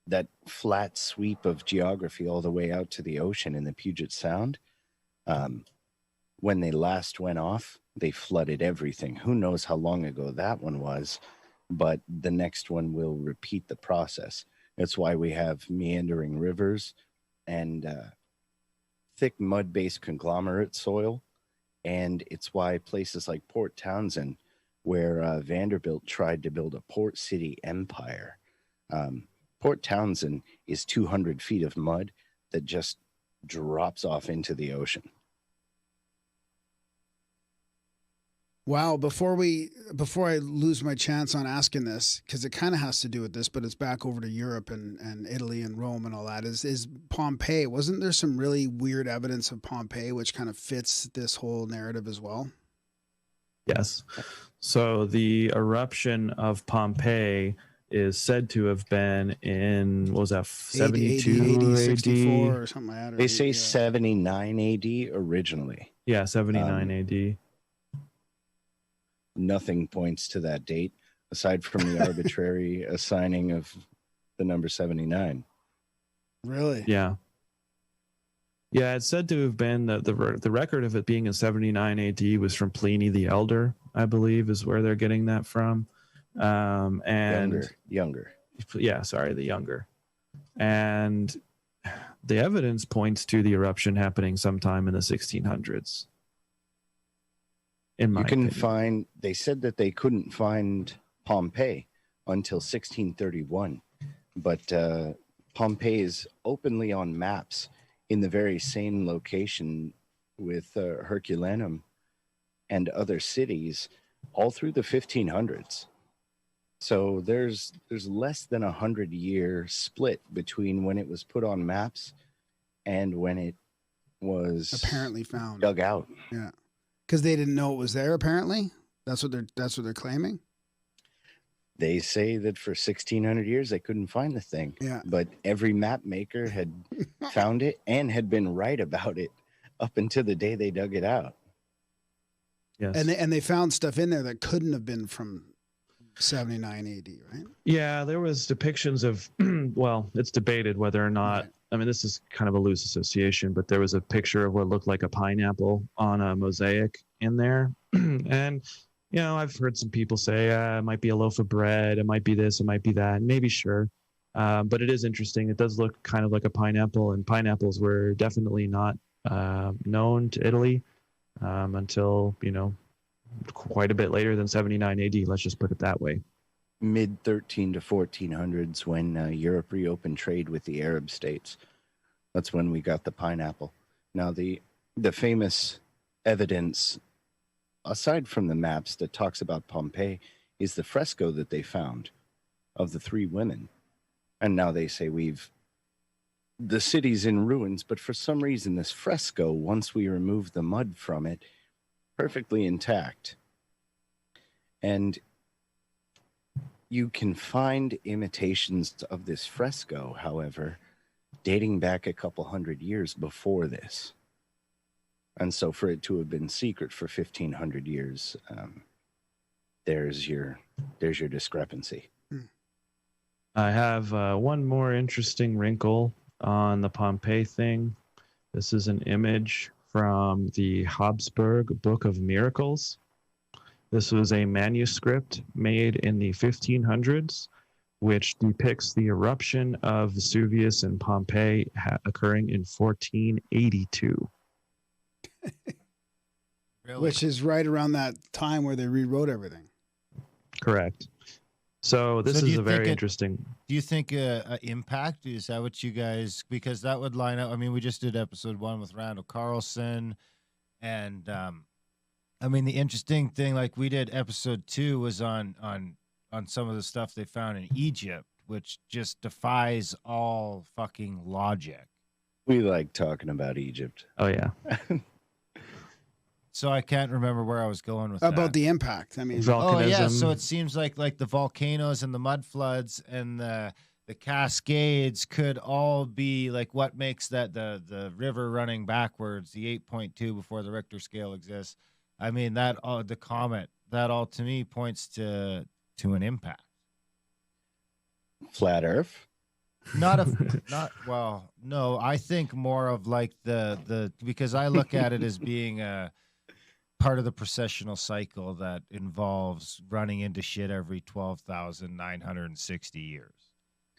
that flat sweep of geography all the way out to the ocean in the Puget Sound, when they last went off, they flooded everything. Who knows how long ago that one was, but the next one will repeat the process. That's why we have meandering rivers and thick mud-based conglomerate soil, and it's why places like Port Townsend, where Vanderbilt tried to build a port city empire, Port Townsend is 200 feet of mud that just drops off into the ocean. Wow, before I lose my chance on asking this, because it kind of has to do with this, but it's back over to Europe and Italy and Rome and all that, is Pompeii. Wasn't there some really weird evidence of Pompeii which kind of fits this whole narrative as well? Yes. So the eruption of Pompeii is said to have been in, what was that, 72 AD, 64 or something like that. They say 79 AD originally. Yeah, 79 AD. Nothing points to that date aside from the arbitrary assigning of the number 79. Really? Yeah. Yeah, it's said to have been the record of it being in 79 AD was from Pliny the Elder, I believe, is where they're getting that from. And younger. Yeah, sorry, the younger. And the evidence points to the eruption happening sometime in the 1600s. They said that they couldn't find Pompeii until 1631, but Pompeii is openly on maps in the very same location with Herculaneum and other cities all through the 1500s. So there's less than 100-year split between when it was put on maps and when it was apparently found, dug out. Yeah. Because they didn't know it was there. Apparently, that's what they're claiming. They say that for 1,600 years they couldn't find the thing. Yeah. But every map maker had found it and had been right about it up until the day they dug it out. Yes. And they found stuff in there that couldn't have been from 79 AD, right? Yeah, there was depictions of, well, it's debated whether or not, right. I mean, this is kind of a loose association, but there was a picture of what looked like a pineapple on a mosaic in there. And, you know, I've heard some people say it might be a loaf of bread, it might be this, it might be that, maybe sure. But it is interesting. It does look kind of like a pineapple, and pineapples were definitely not known to Italy until, you know, quite a bit later than 79 AD. Let's just put it that way. Mid 13 to 1400s, when Europe reopened trade with the Arab states. That's when we got the pineapple. Now, the famous evidence aside from the maps that talks about Pompeii, is the fresco that they found of the 3 women. And now they say the city's in ruins, but for some reason this fresco, once we remove the mud from it, perfectly intact. And you can find imitations of this fresco, however, dating back a couple hundred years before this. And so for it to have been secret for 1,500 years, there's your discrepancy. I have one more interesting wrinkle on the Pompeii thing. This is an image from the Habsburg Book of Miracles. This was a manuscript made in the 1500s, which depicts the eruption of Vesuvius in Pompeii occurring in 1482. Really? Which is right around that time where they rewrote everything. Correct. So this do is you a very think interesting. Do you think impact, is that what you guys, because that would line up? I mean, we just did episode 1 with Randall Carlson, and I mean, the interesting thing, like we did episode 2 was on some of the stuff they found in Egypt, which just defies all fucking logic. We like talking about Egypt. Oh yeah. So I can't remember where I was going with About that. the impact. I mean, Oh yeah, Volcanism. so it seems like the volcanoes and the mud floods and the cascades could all be like what makes that the river running backwards, the 8.2 before the Richter scale exists. I mean, that all, the comet, that all to me points to an impact. Flat Earth. Not well, no, I think more of like the because I look at it as being a part of the precessional cycle that involves running into shit every 12,960 years.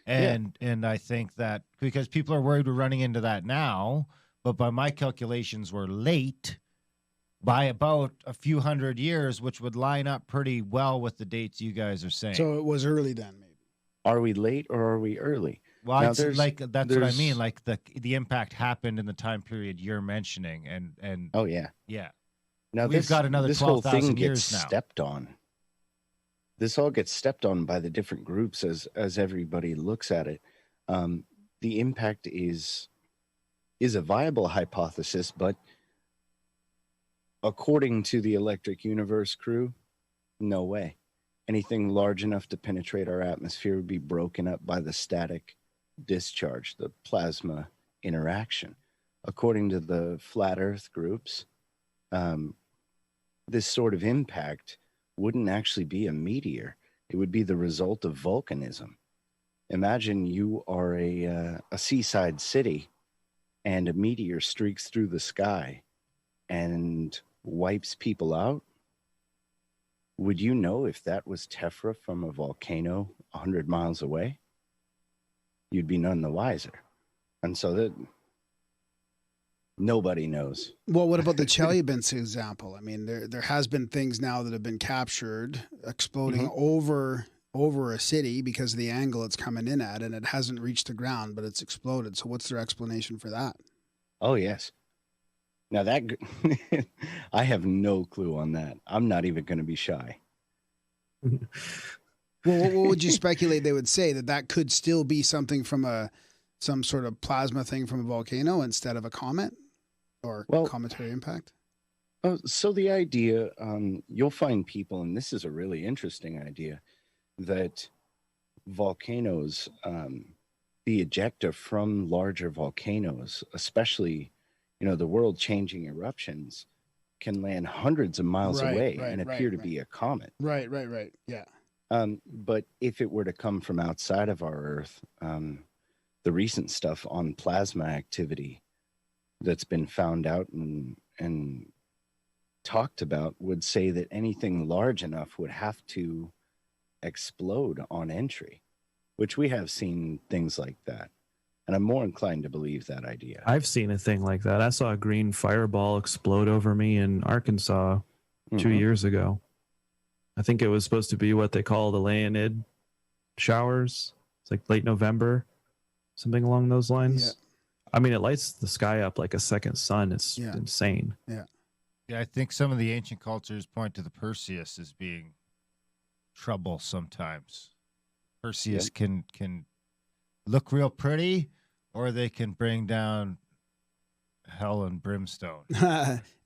And I think that because people are worried we're running into that now, but by my calculations we're late by about a few hundred years, which would line up pretty well with the dates you guys are saying. so it was early then, maybe. Are we late or are we early? Well, Now, I'd say, like that's what I there's- mean. Like the impact happened in the time period you're mentioning, and Oh yeah. yeah, Now We've got another this whole 12,000 thing years gets now. stepped on. This all gets stepped on by the different groups as everybody looks at it. The impact is a viable hypothesis, but according to the Electric Universe crew, no way. Anything large enough to penetrate our atmosphere would be broken up by the static discharge, the plasma interaction. According to the flat Earth groups, this sort of impact wouldn't actually be a meteor. It would be the result of volcanism. Imagine you are a seaside city and a meteor streaks through the sky and wipes people out. Would you know if that was tephra from a volcano 100 miles away? You'd be none the wiser. And so that nobody knows. Well, what about the Chelyabinsk example? I mean, there has been things now that have been captured exploding over a city because of the angle it's coming in at, and it hasn't reached the ground, but it's exploded. So what's their explanation for that? Oh, yes. Now that I have no clue on that. I'm not even going to be shy. Well, what would you speculate they would say? That could still be something from some sort of plasma thing from a volcano instead of a comet or cometary impact? So the idea, you'll find people, and this is a really interesting idea, that volcanoes, the ejecta from larger volcanoes, especially, the world-changing eruptions, can land hundreds of miles away and appear to be a comet. Right. Yeah. But if it were to come from outside of our Earth, the recent stuff on plasma activity that's been found out and talked about would say that anything large enough would have to explode on entry, which we have seen things like that. And I'm more inclined to believe that idea. I've seen a thing like that. I saw a green fireball explode over me in Arkansas 2 years ago. I think it was supposed to be what they call the Leonid showers. It's like late November, something along those lines. Yeah. I mean, it lights the sky up like a second sun. It's insane. Yeah. Yeah, I think some of the ancient cultures point to the Perseus as being trouble sometimes. Perseus can look real pretty, or they can bring down hell and brimstone.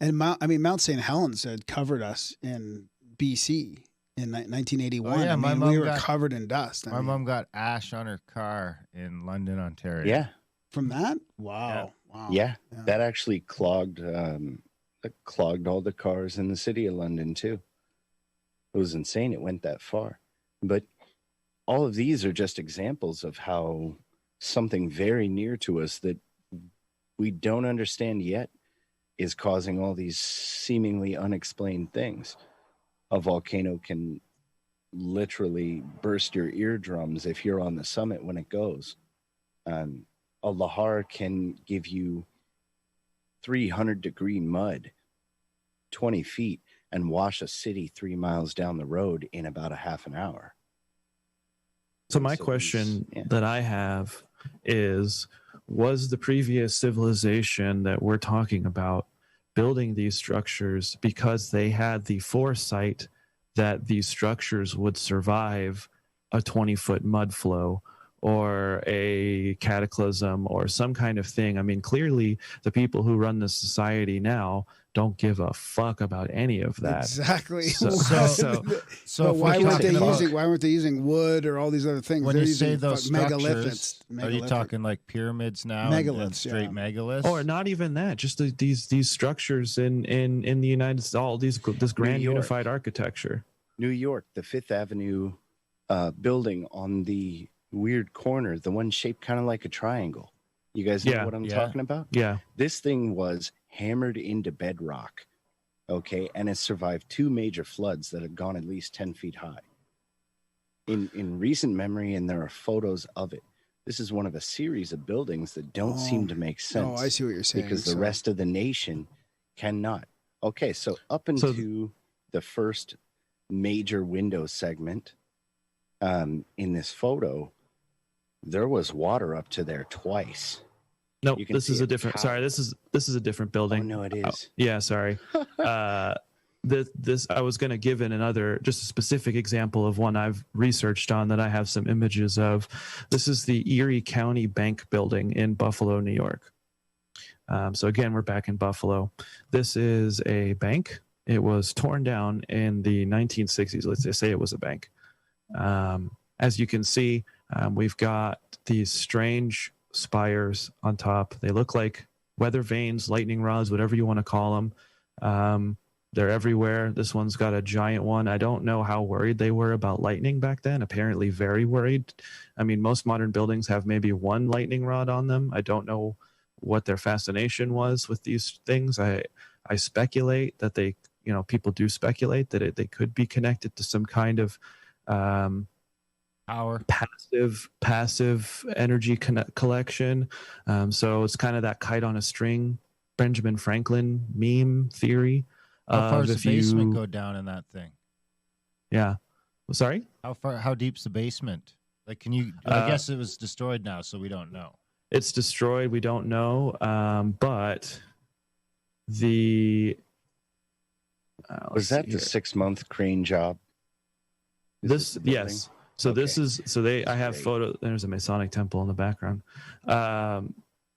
And Mount St. Helens had covered us in BC in 1981. Oh, yeah, my we mom were covered in dust. My mom got ash on her car in London, Ontario. Yeah. From that? Wow. Wow. Yeah. That actually clogged all the cars in the city of London too. It was insane. It went that far. But all of these are just examples of how something very near to us that we don't understand yet is causing all these seemingly unexplained things. A volcano can literally burst your eardrums if you're on the summit when it goes. A lahar can give you 300-degree mud, 20 feet, and wash a city 3 miles down the road in about a half an hour. So my question that I have is, was the previous civilization that we're talking about building these structures because they had the foresight that these structures would survive a 20-foot mud flow or a cataclysm or some kind of thing? I mean, clearly the people who run the society now don't give a fuck about any of that. Exactly. So why weren't they using wood or all these other things? When They're you say using those megaliths. are you talking like pyramids now? Megaliths, and straight megaliths? Or not even that, just these structures in the United States, all this grand unified architecture. New York, the Fifth Avenue building on the weird corner, the one shaped kind of like a triangle. You guys know what I'm talking about? Yeah. This thing was hammered into bedrock, okay, and has survived 2 major floods that have gone at least 10 feet high. In recent memory, and there are photos of it. This is one of a series of buildings that don't seem to make sense. Oh, I see what you're saying. Because the rest of the nation cannot. Okay, so up into the first major window segment in this photo, there was water up to there twice. No, this is a different. Sorry, this is a different building. Oh, no, it is. Oh, yeah, sorry. This I was going to give in another, just a specific example of one I've researched on that I have some images of. This is the Erie County Bank building in Buffalo, New York. So again, we're back in Buffalo. This is a bank. It was torn down in the 1960s. Let's just say it was a bank. As you can see, we've got these strange spires on top. They look like weather vanes, lightning rods, whatever you want to call them. They're everywhere. This one's got a giant one. I don't know how worried they were about lightning back then. Apparently very worried. I mean, most modern buildings have maybe one lightning rod on them. I don't know what their fascination was with these things. I speculate that they, people do speculate that they could be connected to some kind of power, passive energy collection. So it's kind of that kite on a string, Benjamin Franklin meme theory. How far does the basement go down in that thing? Yeah. Sorry? How deep's the basement? Like, can you, I guess it was destroyed now, so we don't know. It's destroyed. We don't know. But was that the 6-month crane job? Yes. So okay. I have photos. There's a Masonic temple in the background.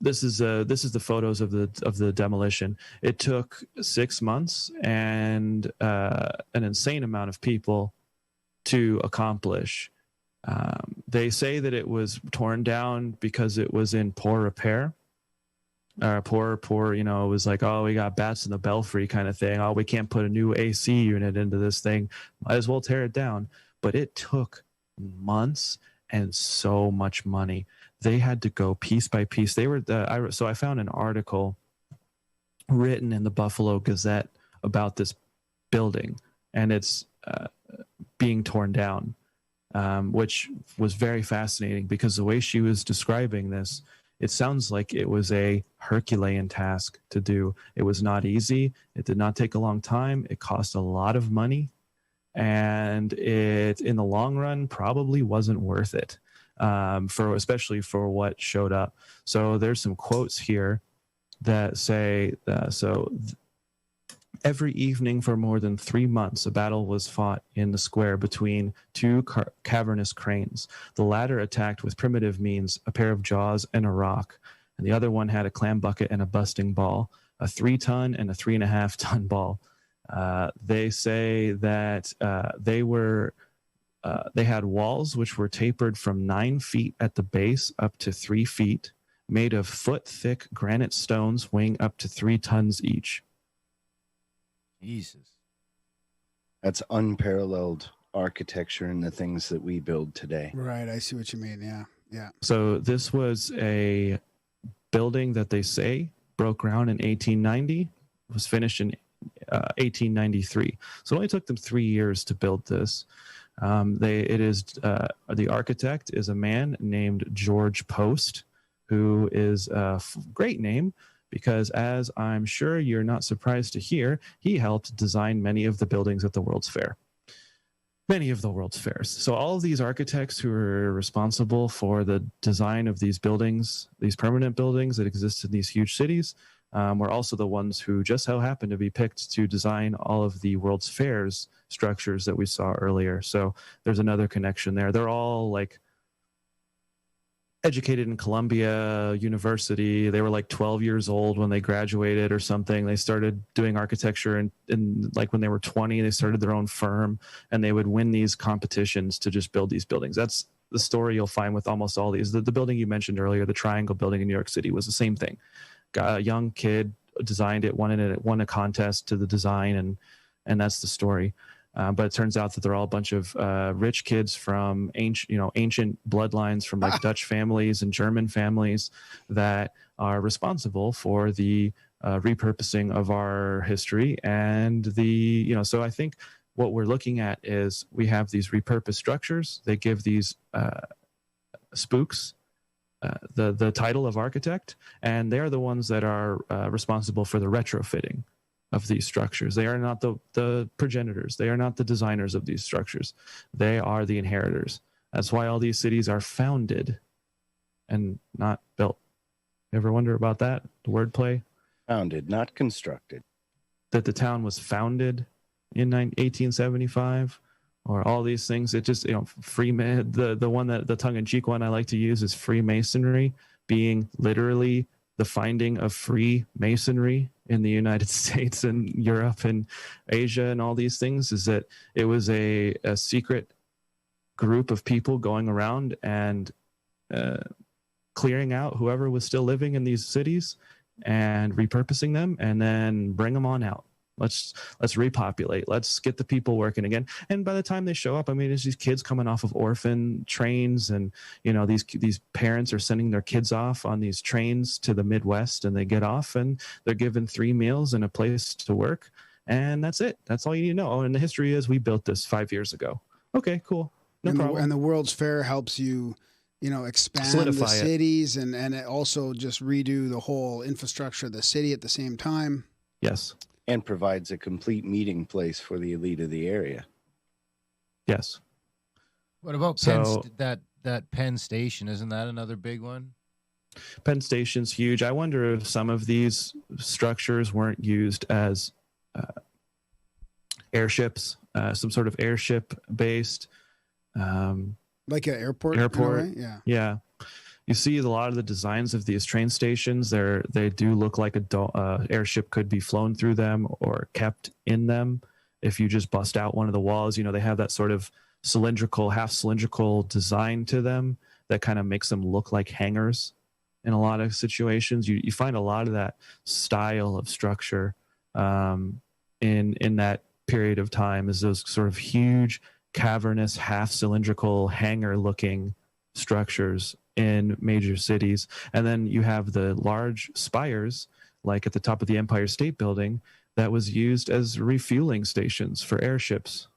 This is the photos of the demolition. It took 6 months and an insane amount of people to accomplish. They say that it was torn down because it was in poor repair. Poor, it was like, oh, we got bats in the belfry kind of thing. Oh, we can't put a new AC unit into this thing. Might as well tear it down. But it took months and so much money. They had to go piece by piece. So I found an article written in the Buffalo Gazette about this building and it's being torn down, which was very fascinating because the way she was describing this, it sounds like it was a Herculean task to do. It was not easy. It did not take a long time. It cost a lot of money. And it, in the long run, probably wasn't worth it. Especially for what showed up. So there's some quotes here that say, Every evening for more than 3 months, a battle was fought in the square between two cavernous cranes. The latter attacked with primitive means, a pair of jaws and a rock, and the other one had a clam bucket and a busting ball, a 3-ton and a 3.5-ton ball. They say that they had walls which were tapered from 9 feet at the base up to 3 feet, made of foot-thick granite stones weighing up to 3 tons each. Jesus. That's unparalleled architecture in the things that we build today. Right. I see what you mean. Yeah. Yeah. So this was a building that they say broke ground in 1890, was finished in 1893. So it only took them 3 years to build this. The architect is a man named George Post, who is a great name because, as I'm sure you're not surprised to hear, he helped design many of the buildings at the World's Fair. Many of the World's Fairs. So all of these architects who are responsible for the design of these buildings, these permanent buildings that exist in these huge cities, were also the ones who just so happened to be picked to design all of the World's Fairs structures that we saw earlier. So there's another connection there. They're all like educated in Columbia University. They were like 12 years old when they graduated or something. They started doing architecture and like when they were 20, they started their own firm and they would win these competitions to just build these buildings. That's the story you'll find with almost all these. The building you mentioned earlier, the Triangle building in New York City, was the same thing. A young kid designed it, won a contest to the design, and that's the story. But it turns out that they're all a bunch of rich kids from ancient bloodlines from like Dutch families and German families that are responsible for the repurposing of our history. And so I think what we're looking at is we have these repurposed structures. They give these spooks the title of architect, and they're the ones that are responsible for the retrofitting of these structures. They are not the progenitors. They are not the designers of these structures. They are the inheritors. That's why all these cities are founded and not built. You ever wonder about that? The wordplay? Founded, not constructed. That the town was founded in 1875, or all these things. It just, Freeman, the one that the tongue-in-cheek one I like to use is Freemasonry, being literally the finding of free masonry in the United States and Europe and Asia and all these things, is that it was a secret group of people going around and clearing out whoever was still living in these cities and repurposing them and then bring them on out. Let's repopulate. Let's get the people working again. And by the time they show up, I mean, there's these kids coming off of orphan trains, and these parents are sending their kids off on these trains to the Midwest, and they get off and they're given 3 meals and a place to work, and that's it. That's all you need to know. Oh, and the history is we built this 5 years ago. Okay, cool, no problem. And the World's Fair helps you, expand Solidify the cities and it also just redo the whole infrastructure of the city at the same time. Yes. And provides a complete meeting place for the elite of the area. Yes. What about that Penn Station? Isn't that another big one? Penn Station's huge. I wonder if some of these structures weren't used as airships, some sort of airship-based. Like an airport? Airport. Yeah. Yeah. You see a lot of the designs of these train stations. They do look like a airship could be flown through them or kept in them. If you just bust out one of the walls, they have that sort of half cylindrical design to them that kind of makes them look like hangars. In a lot of situations, you find a lot of that style of structure in that period of time, is those sort of huge, cavernous, half cylindrical, hangar-looking structures in major cities. And then you have the large spires, like at the top of the Empire State Building, that was used as refueling stations for airships.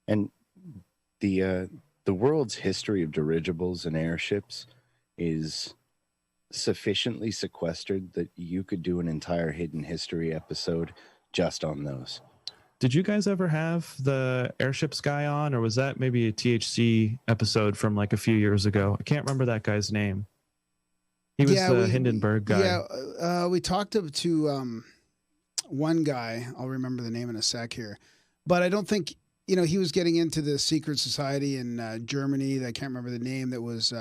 And the world's history of dirigibles and airships is sufficiently sequestered that you could do an entire hidden history episode just on those. Did you guys ever have the airships guy on, or was that maybe a THC episode from like a few years ago? I can't remember that guy's name. He was the Hindenburg guy. Yeah, we talked to one guy. I'll remember the name in a sec here, but I don't think he was getting into the secret society in Germany. I can't remember the name that was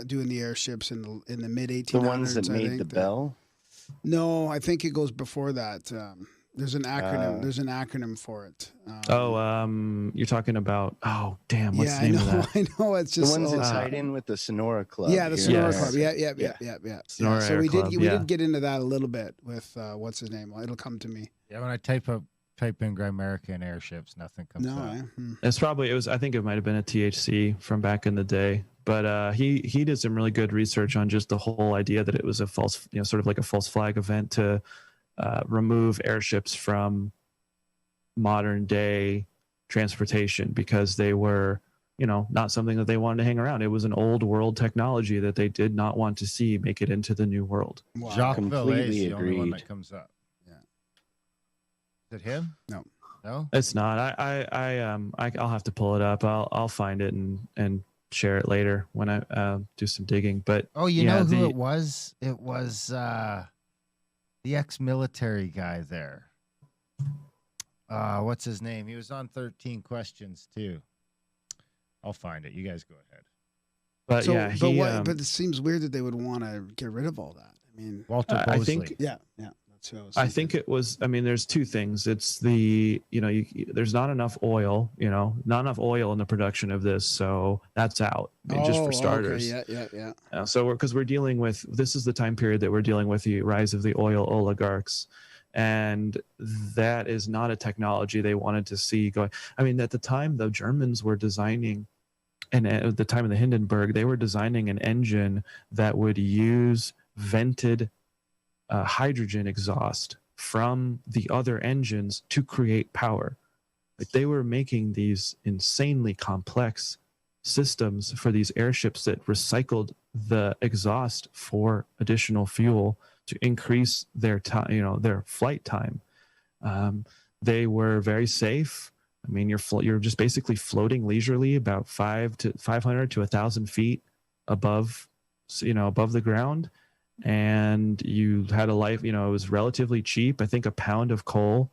doing the airships in the mid 1800s. The ones that made the bell. No, I think it goes before that. There's an acronym. There's an acronym for it. You're talking about. Oh, damn! What's the name of that? I know. It's just the ones that tied in with the Sonora Club. Yeah, the Sonora Club. Yeah. Sonora So we Club, did get into that a little bit with what's his name. It'll come to me. Yeah, when I type in Grimerica and airships, nothing comes up. I think it might have been a THC from back in the day. But he did some really good research on just the whole idea that it was a false, sort of like a false flag event to remove airships from modern day transportation because they were, not something that they wanted to hang around. It was an old world technology that they did not want to see make it into the new world. Wow. Jacques Vallée is the only one agreed. that comes up. Yeah. Is it him? No, It's not. I'll have to pull it up. I'll find it and share it later when I do some digging. But know who it was? It was the ex-military guy there. What's his name? He was on 13 Questions too. I'll find it. You guys go ahead. But but it seems weird that they would want to get rid of all that. I mean, Walter Bosley. I think. Yeah. That's who I was I think it was. I mean, there's two things. It's there's not enough oil. Not enough oil in the production of this, so that's out. Just for starters. Okay. Yeah. So we're dealing with, this is the time period that we're dealing with the rise of the oil oligarchs, and that is not a technology they wanted to see going. I mean, at the time the Germans were designing, and at the time of the Hindenburg, they were designing an engine that would use vented hydrogen exhaust from the other engines to create power. Like, they were making these insanely complex systems for these airships that recycled the exhaust for additional fuel to increase their time, their flight time. They were very safe. I mean, you're just basically floating leisurely about 500 to 1,000 feet above the ground. And you had a life, it was relatively cheap. I think a pound of coal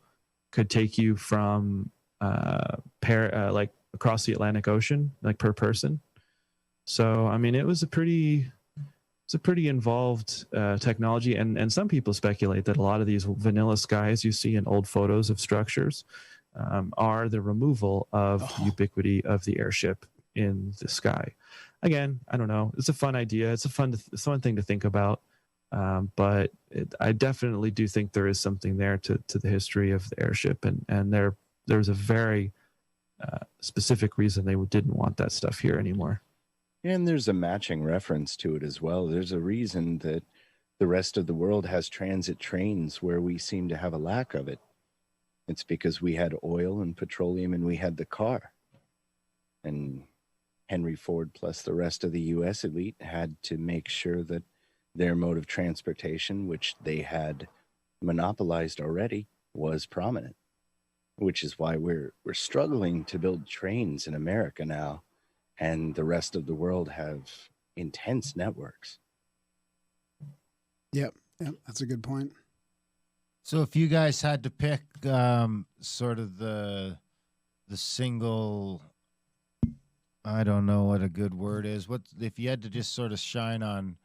could take you from like across the Atlantic Ocean, like per person. So, I mean, it's a pretty involved technology. And some people speculate that a lot of these vanilla skies you see in old photos of structures are the removal of the ubiquity of the airship in the sky. Again, I don't know. It's a fun idea. It's a fun thing to think about. But I definitely do think there is something there to the history of the airship, and there's a very specific reason they didn't want that stuff here anymore. And there's a matching reference to it as well. There's a reason that the rest of the world has transit trains where we seem to have a lack of it. It's because we had oil and petroleum and we had the car. And Henry Ford plus the rest of the U.S. elite had to make sure that their mode of transportation, which they had monopolized already, was prominent, which is why we're struggling to build trains in America now, and the rest of the world have intense networks. Yep, that's a good point. So if you guys had to pick sort of the single, I don't know what a good word is, what if you had to just sort of shine on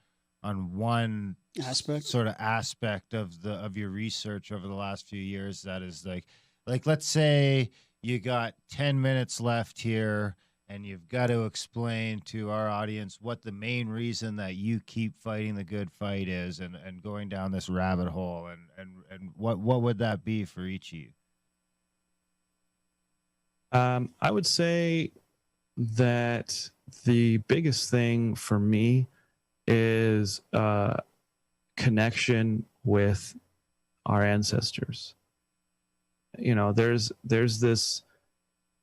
one aspect of your research over the last few years, that is like let's say you got 10 minutes left here and you've got to explain to our audience what the main reason that you keep fighting the good fight is, and going down this rabbit hole, and what would that be for each of you? I would say that the biggest thing for me is connection with our ancestors. There's this,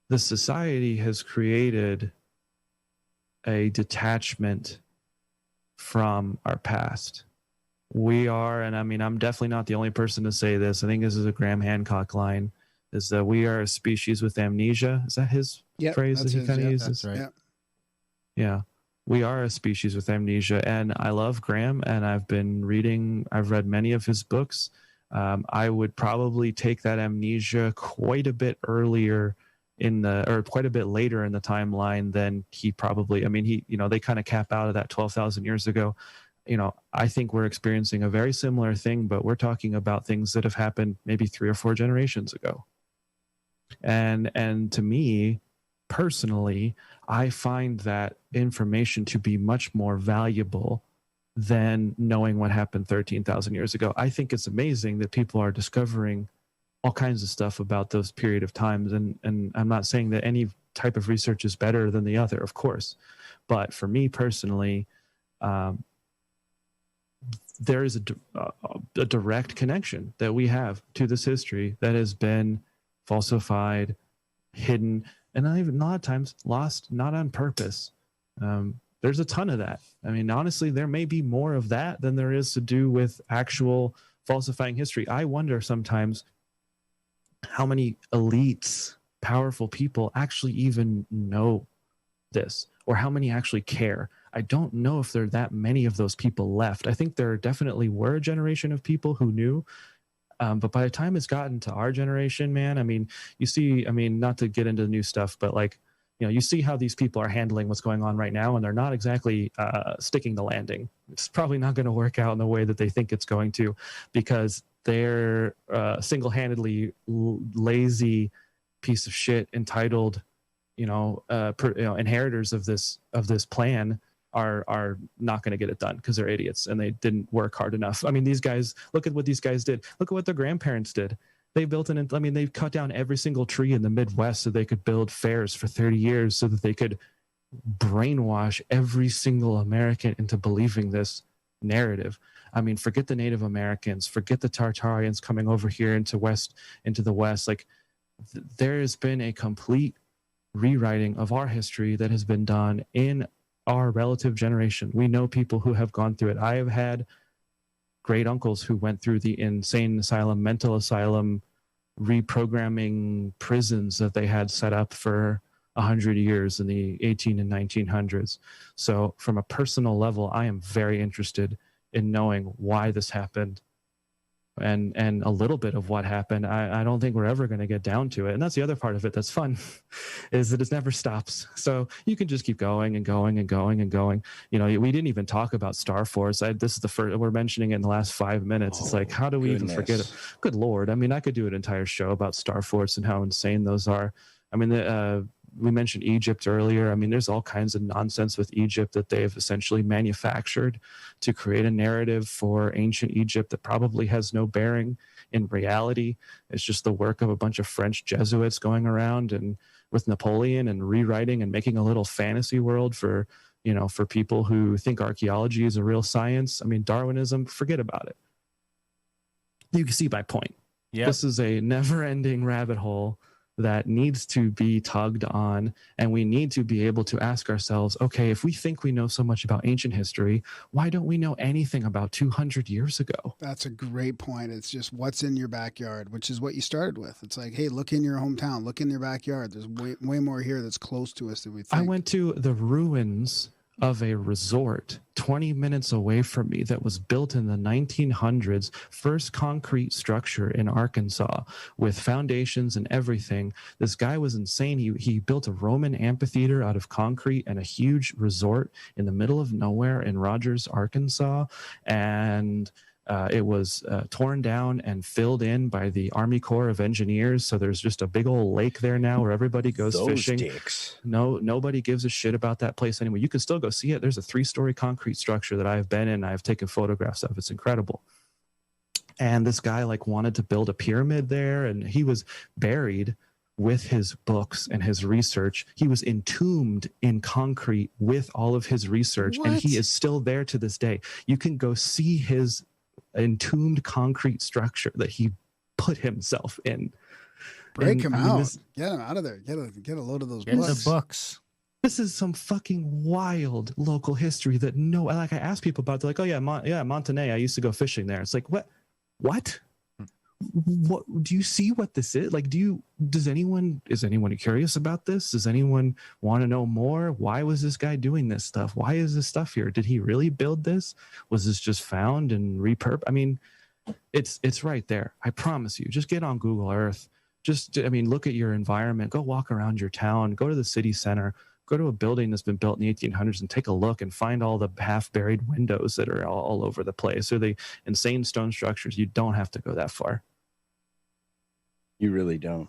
the society has created a detachment from our past. We are, and I mean, I'm definitely not the only person to say this. I think this is a Graham Hancock line, is that we are a species with amnesia. Is that his phrase that he kind of uses? That's right. Yeah. We are a species with amnesia, and I love Graham, and I've read many of his books. I would probably take that amnesia quite a bit earlier or quite a bit later in the timeline than he probably, I mean, they kind of cap out of that 12,000 years ago. I think we're experiencing a very similar thing, but we're talking about things that have happened maybe 3 or 4 generations ago. And to me, personally, I find that information to be much more valuable than knowing what happened 13,000 years ago. I think it's amazing that people are discovering all kinds of stuff about those period of times. And I'm not saying that any type of research is better than the other, of course. But for me personally, there is a direct connection that we have to this history that has been falsified, hidden, and a lot of times lost, not on purpose. There's a ton of that. I mean, honestly, there may be more of that than there is to do with actual falsifying history. I wonder sometimes how many elites, powerful people actually even know this, or how many actually care. I don't know if there are that many of those people left. I think there definitely were a generation of people who knew. But by the time it's gotten to our generation, man, I mean, you see, I mean, not to get into the new stuff, but like, you see how these people are handling what's going on right now, and they're not exactly sticking the landing. It's probably not going to work out in the way that they think it's going to, because they're single-handedly lazy piece of shit, entitled, inheritors of this plan are not going to get it done because they're idiots and they didn't work hard enough. I mean, these guys, look at what these guys did. Look at what their grandparents did. They built they've cut down every single tree in the Midwest so they could build fairs for 30 years so that they could brainwash every single American into believing this narrative. I mean, forget the Native Americans, forget the Tartarians coming over here into the West. Like, there has been a complete rewriting of our history that has been done in our relative generation. We know people who have gone through it. I have had great uncles who went through the insane asylum, mental asylum, reprogramming prisons that they had set up for 100 years in the 18 and 1900s. So from a personal level, I am very interested in knowing why this happened and a little bit of what happened. I don't think we're ever going to get down to it. And that's the other part of it that's fun, is that it never stops. So you can just keep going and going and going and going. We didn't even talk about Star Force. This is the first, we're mentioning it in the last 5 minutes. It's like, how do we even forget it? Good Lord. I mean, I could do an entire show about Star Force and how insane those are. I mean, we mentioned Egypt earlier. I mean, there's all kinds of nonsense with Egypt that they've essentially manufactured to create a narrative for ancient Egypt that probably has no bearing in reality. It's just the work of a bunch of French Jesuits going around and with Napoleon and rewriting and making a little fantasy world for people who think archaeology is a real science. I mean, Darwinism, forget about it. You can see my point. Yep. This is a never-ending rabbit hole that needs to be tugged on, and we need to be able to ask ourselves, okay, if we think we know so much about ancient history, why don't we know anything about 200 years ago? That's a great point. It's just what's in your backyard, which is what you started with. It's like, hey, look in your hometown, look in your backyard. There's way more here that's close to us than we think. I went to the ruins of a resort 20 minutes away from me that was built in the 1900s, first concrete structure in Arkansas with foundations and everything. This guy was insane. He built a Roman amphitheater out of concrete and a huge resort in the middle of nowhere in Rogers, Arkansas. And it was torn down and filled in by the Army Corps of Engineers. So there's just a big old lake there now where everybody goes fishing. Dicks. Nobody gives a shit about that place anymore. You can still go see it. There's a 3-story concrete structure that I've been in. I've taken photographs of. It's incredible. And this guy wanted to build a pyramid there, and he was buried with his books and his research. He was entombed in concrete with all of his research. What? And he is still there to this day. You can go see his entombed concrete structure that he put himself in. Break him out. Get him out of there. Get a load of those books. The books. This is some fucking wild local history that I asked people about. They're like, oh yeah, Montenay. I used to go fishing there. It's like, what? What do you see what this is? Like, is anyone curious about this? Does anyone want to know more? Why was this guy doing this stuff? Why is this stuff here? Did he really build this? Was this just found and repurposed? I mean, It's right there. I promise you. Just get on Google Earth. Look at your environment. Go walk around your town. Go to the city center. Go to a building that's been built in the 1800s and take a look and find all the half-buried windows that are all over the place, or the insane stone structures. You don't have to go that far. You really don't.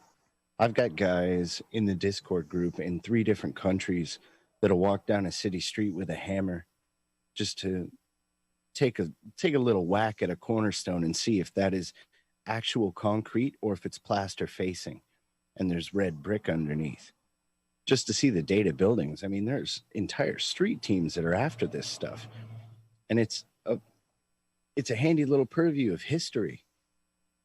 I've got guys in the Discord group in 3 different countries that'll walk down a city street with a hammer just to take a little whack at a cornerstone and see if that is actual concrete or if it's plaster facing and there's red brick underneath, just to see the date of buildings. I mean, there's entire street teams that are after this stuff, and it's a handy little purview of history,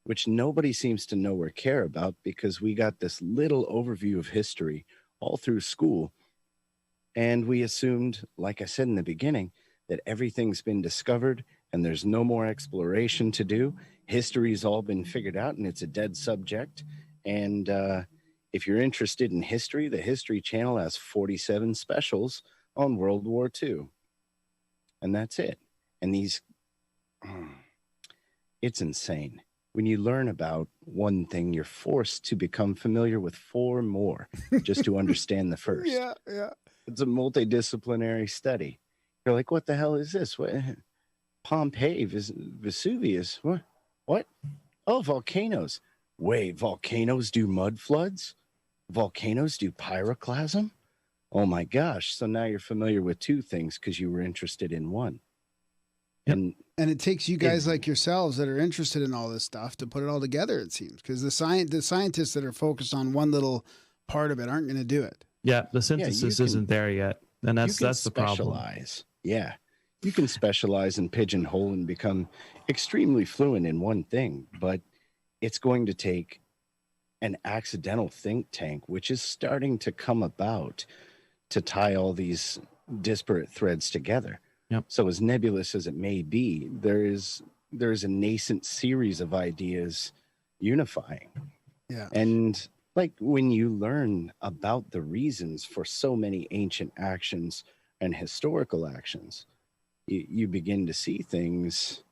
which nobody seems to know or care about, because we got this little overview of history all through school, and we assumed, like I said in the beginning, that everything's been discovered and there's no more exploration to do. History's all been figured out and it's a dead subject. And if you're interested in history, the History Channel has 47 specials on World War II. And that's it. And it's insane. When you learn about one thing, you're forced to become familiar with 4 more just to understand the first. Yeah. It's a multidisciplinary study. You're like, what the hell is this? What? Pompeii, Vesuvius. What? Oh, volcanoes. Wait, volcanoes do mud floods? Volcanoes do pyroclasm? Oh my gosh. So now you're familiar with 2 things because you were interested in one. And it takes you guys like yourselves that are interested in all this stuff to put it all together, it seems, because the scientists that are focused on one little part of it aren't going to do it. Yeah, the synthesis isn't there yet. And that's the problem. Yeah. You can specialize and pigeonhole and become extremely fluent in one thing, but it's going to take an accidental think tank, which is starting to come about, to tie all these disparate threads together. Yep. So as nebulous as it may be, there is a nascent series of ideas unifying. Yeah. And like when you learn about the reasons for so many ancient actions and historical actions, you begin to see things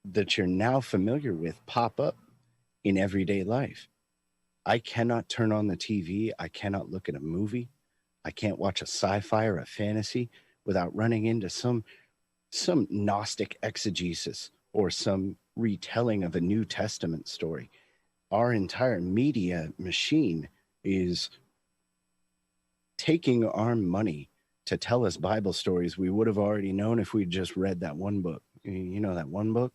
that you're now familiar with pop up in everyday life. I cannot turn on the TV. I cannot look at a movie. I can't watch a sci-fi or a fantasy without running into some Gnostic exegesis or some retelling of a New Testament story. Our entire media machine is taking our money to tell us Bible stories we would have already known if we'd just read that one book. You know that one book?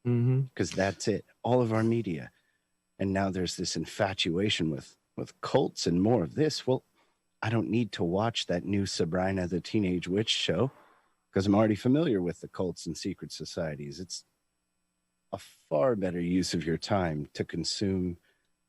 Mm-hmm. Because that's it. All of our media. And now there's this infatuation with cults and more of this. Well, I don't need to watch that new Sabrina the Teenage Witch show because I'm already familiar with the cults and secret societies. It's a far better use of your time to consume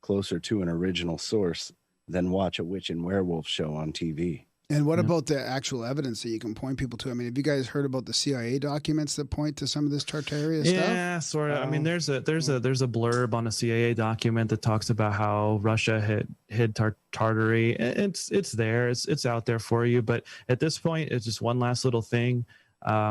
closer to an original source than watch a witch and werewolf show on TV. And what about the actual evidence that you can point people to? I mean, have you guys heard about the CIA documents that point to some of this Tartaria stuff? Yeah, sort of. I mean, there's a blurb on a CIA document that talks about how Russia hid Tartary. It's there. It's out there for you. But at this point, it's just one last little thing.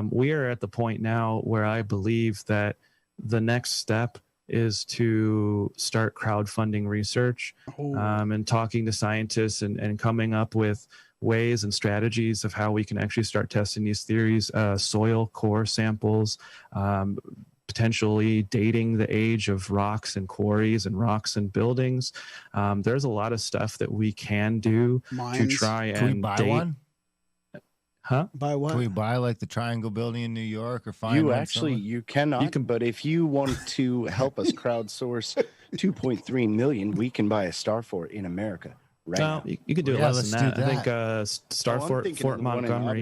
We are at the point now where I believe that the next step is to start crowdfunding research and talking to scientists and coming up with ways and strategies of how we can actually start testing these theories, soil core samples, potentially dating the age of rocks and quarries and rocks and buildings. There's a lot of stuff that we can do to try and Can we buy one? Huh? Buy what? Can we buy like the Triangle Building in New York or find one somewhere? You cannot, but if you want to help us crowdsource 2.3 million, we can buy a star fort in America. Right. No, you could do it less than that. I think Fort Montgomery.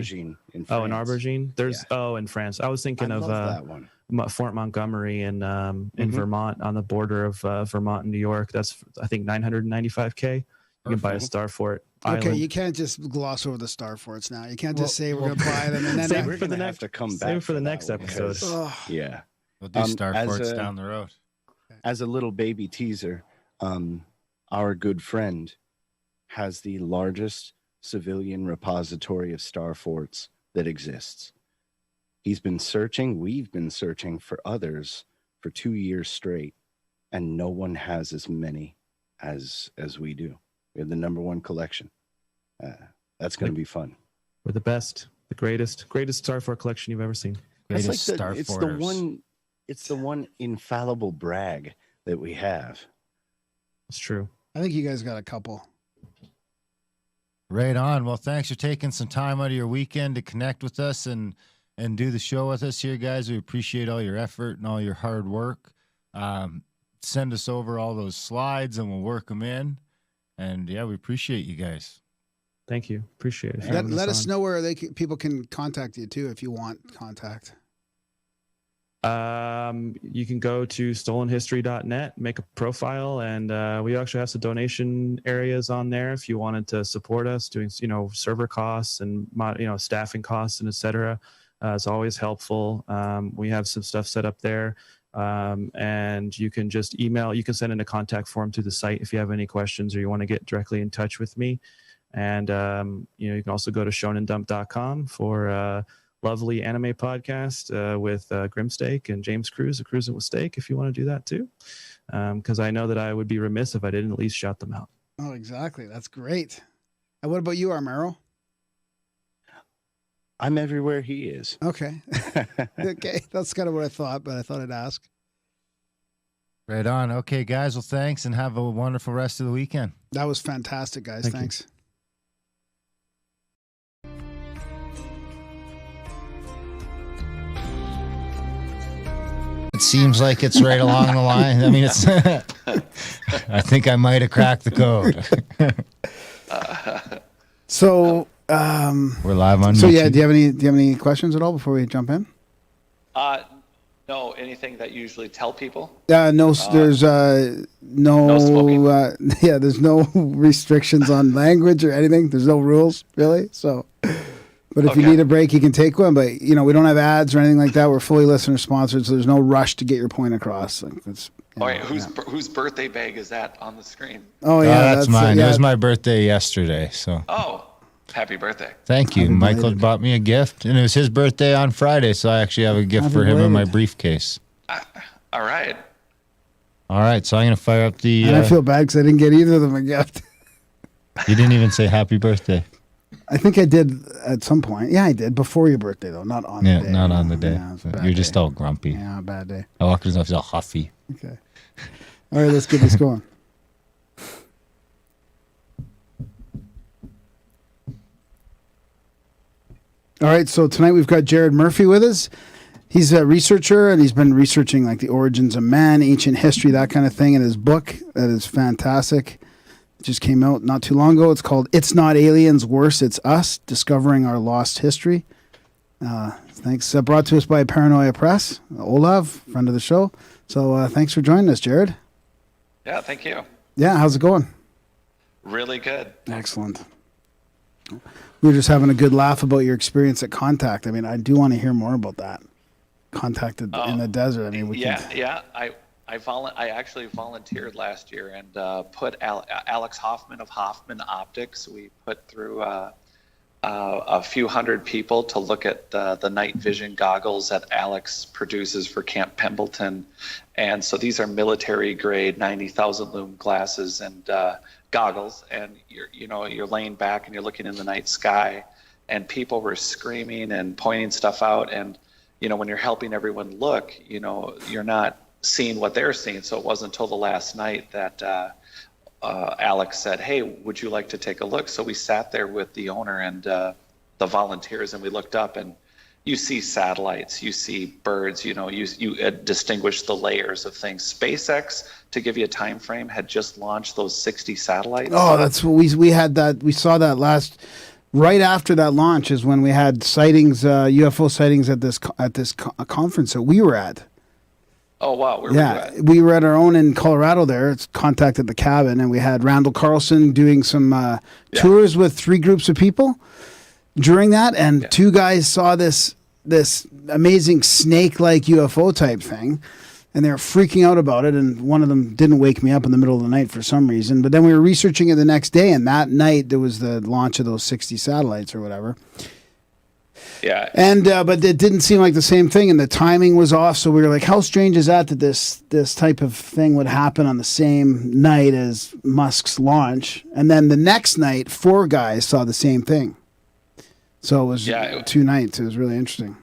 In France. In Aubergine. There's in France. I was thinking of that one. Fort Montgomery in Vermont, on the border of Vermont and New York. That's I think $995K. You can buy a star fort. Okay, island. you can't just gloss over the star forts now. You can't just say we're going to buy them and then we're going to have to come back. Save for the next episode. Yeah, we'll do star forts down the road. As a little baby teaser, our good friend has the largest civilian repository of star forts that exists. He's been searching. We've been searching for others for 2 years straight, and no one has as many as we do. We have the #1 collection. That's going to be fun. We're the best, the greatest Star Four collection you've ever seen. It's Greatest like Star it's Fours. it's the one infallible brag that we have. It's true. I think you guys got a couple. Right on. Well, thanks for taking some time out of your weekend to connect with us and do the show with us here, guys. We appreciate all your effort and all your hard work. Send us over all those slides and we'll work them in. And yeah, we appreciate you guys. Thank you. Appreciate it. Let us know where people can contact you too if you want contact. You can go to stolenhistory.net, make a profile, and we actually have some donation areas on there if you wanted to support us doing, server costs and staffing costs and etc. It's always helpful. We have some stuff set up there, and you can just email. You can send in a contact form to the site if you have any questions or you want to get directly in touch with me. And you can also go to shonendump.com for lovely anime podcast with Grimsteak and James Cruz of Cruising with Steak if you want to do that too, because I know that I would be remiss if I didn't at least shout them out. Oh, exactly. That's great. And what about you, Armero? I'm everywhere he is. Okay. Okay. That's kind of what I thought, but I thought I'd ask. Right on. Okay, guys. Well, thanks and have a wonderful rest of the weekend. That was fantastic, guys. Thank you. Thanks. It seems like it's right along the line. I mean, it's. I think I might have cracked the code. So, we're live on. So YouTube. yeah, do you have any questions at all before we jump in? No, anything that you usually tell people? No, there's no smoking? There's no restrictions on language or anything. There's no rules really. So, but if you need a break, you can take one. But we don't have ads or anything like that. We're fully listener sponsored, so there's no rush to get your point across. Like All right, whose birthday bag is that on the screen? Oh yeah, that's mine. It was my birthday yesterday, so. Oh, happy birthday! Thank you. Michael bought me a gift, and it was his birthday on Friday, so I actually have a gift for him in my briefcase. All right. All right, so I'm gonna fire up the. And I feel bad because I didn't get either of them a gift. You didn't even say happy birthday. I think I did at some point. Yeah, I did before your birthday though, not on the day. Not on the day. Yeah, You're just all grumpy. Yeah, bad day. I walk in the office all huffy. Okay. All right, let's get this going. All right, so tonight we've got Jared Murphy with us. He's a researcher, and he's been researching like the origins of man, ancient history, that kind of thing, in his book that is fantastic. It just came out not too long ago. It's called "It's Not Aliens, Worse, It's Us: Discovering Our Lost History." Thanks. Brought to us by Paranoia Press. Olav, friend of the show. So thanks for joining us, Jared. Yeah, thank you. Yeah, how's it going? Really good. Excellent. We were just having a good laugh about your experience at Contact. I mean, I do want to hear more about that. Contacted in the desert. I mean, I actually volunteered last year and put Alex Hoffman of Hoffman Optics. We put through a few hundred people to look at the night vision goggles that Alex produces for Camp Pendleton. And so these are military grade 90,000 lume glasses and goggles, and you're laying back and you're looking in the night sky, and people were screaming and pointing stuff out, and when you're helping everyone look, you're not seeing what they're seeing. So it wasn't until the last night that Alex said, "Hey, would you like to take a look?" So we sat there with the owner and the volunteers, and we looked up, and you see satellites, you see birds, you distinguish the layers of things. SpaceX, to give you a time frame, had just launched those 60 satellites. Oh, that's what we had that. We saw that right after that launch is when we had sightings, UFO sightings at this conference that we were at. Oh, wow. Where were you at? We were at our own in Colorado there. It's Contact at the Cabin, and we had Randall Carlson doing some tours with 3 groups of people during that, and 2 guys saw this amazing snake-like UFO type thing, and they were freaking out about it, and one of them didn't wake me up in the middle of the night for some reason, but then we were researching it the next day, and that night there was the launch of those 60 satellites or whatever. Yeah. And but it didn't seem like the same thing, and the timing was off. So we were like, how strange is that this type of thing would happen on the same night as Musk's launch? And then the next night, 4 guys saw the same thing. So it was 2 nights. It was really interesting.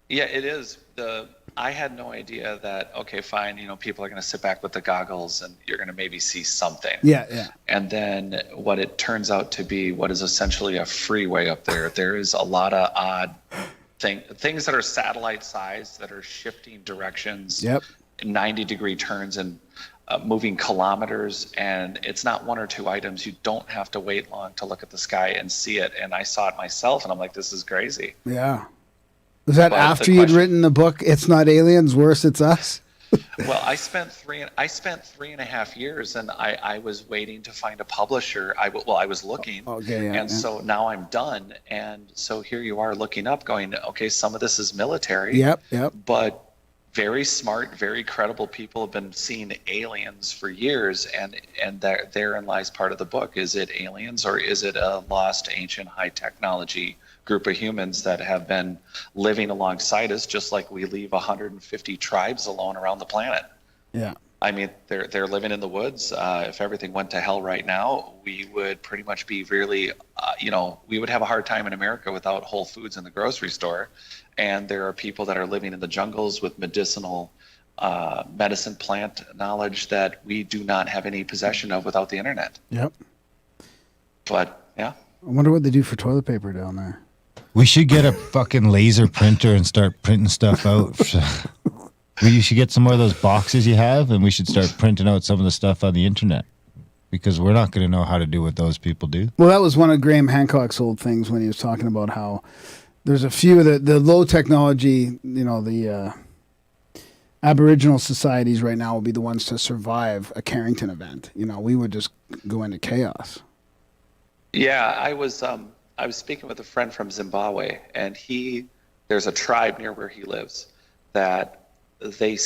Yeah, it is. I had no idea that, okay, fine, people are going to sit back with the goggles and you're going to maybe see something. Yeah, yeah. And then what it turns out to be, what is essentially a freeway up there. There is a lot of odd things that are satellite sized that are shifting directions. Yep. 90-degree turns and moving kilometers. And it's not 1 or 2 items. You don't have to wait long to look at the sky and see it. And I saw it myself and I'm like, this is crazy. Yeah. Was that after you'd written the book, It's Not Aliens, Worse, It's Us? Well, I spent 3.5 years, and I was waiting to find a publisher. I was looking, so now I'm done. And so here you are looking up, going, okay, some of this is military. Yep. But very smart, very credible people have been seeing aliens for years, and therein lies part of the book. Is it aliens, or is it a lost ancient high technology group of humans that have been living alongside us, just like we leave 150 tribes alone around the planet? Yeah. I mean, they're living in the woods. If everything went to hell right now, we would pretty much be really, we would have a hard time in America without Whole Foods in the grocery store. And there are people that are living in the jungles with medicinal medicine plant knowledge that we do not have any possession of without the internet. Yep. But yeah. I wonder what they do for toilet paper down there. We should get a fucking laser printer and start printing stuff out. You should get some more of those boxes you have, and we should start printing out some of the stuff on the internet, because we're not going to know how to do what those people do. Well, that was one of Graham Hancock's old things when he was talking about how there's a few of the low technology, the Aboriginal societies right now will be the ones to survive a Carrington event. We would just go into chaos. Yeah, I was speaking with a friend from Zimbabwe, and there's a tribe near where he lives that they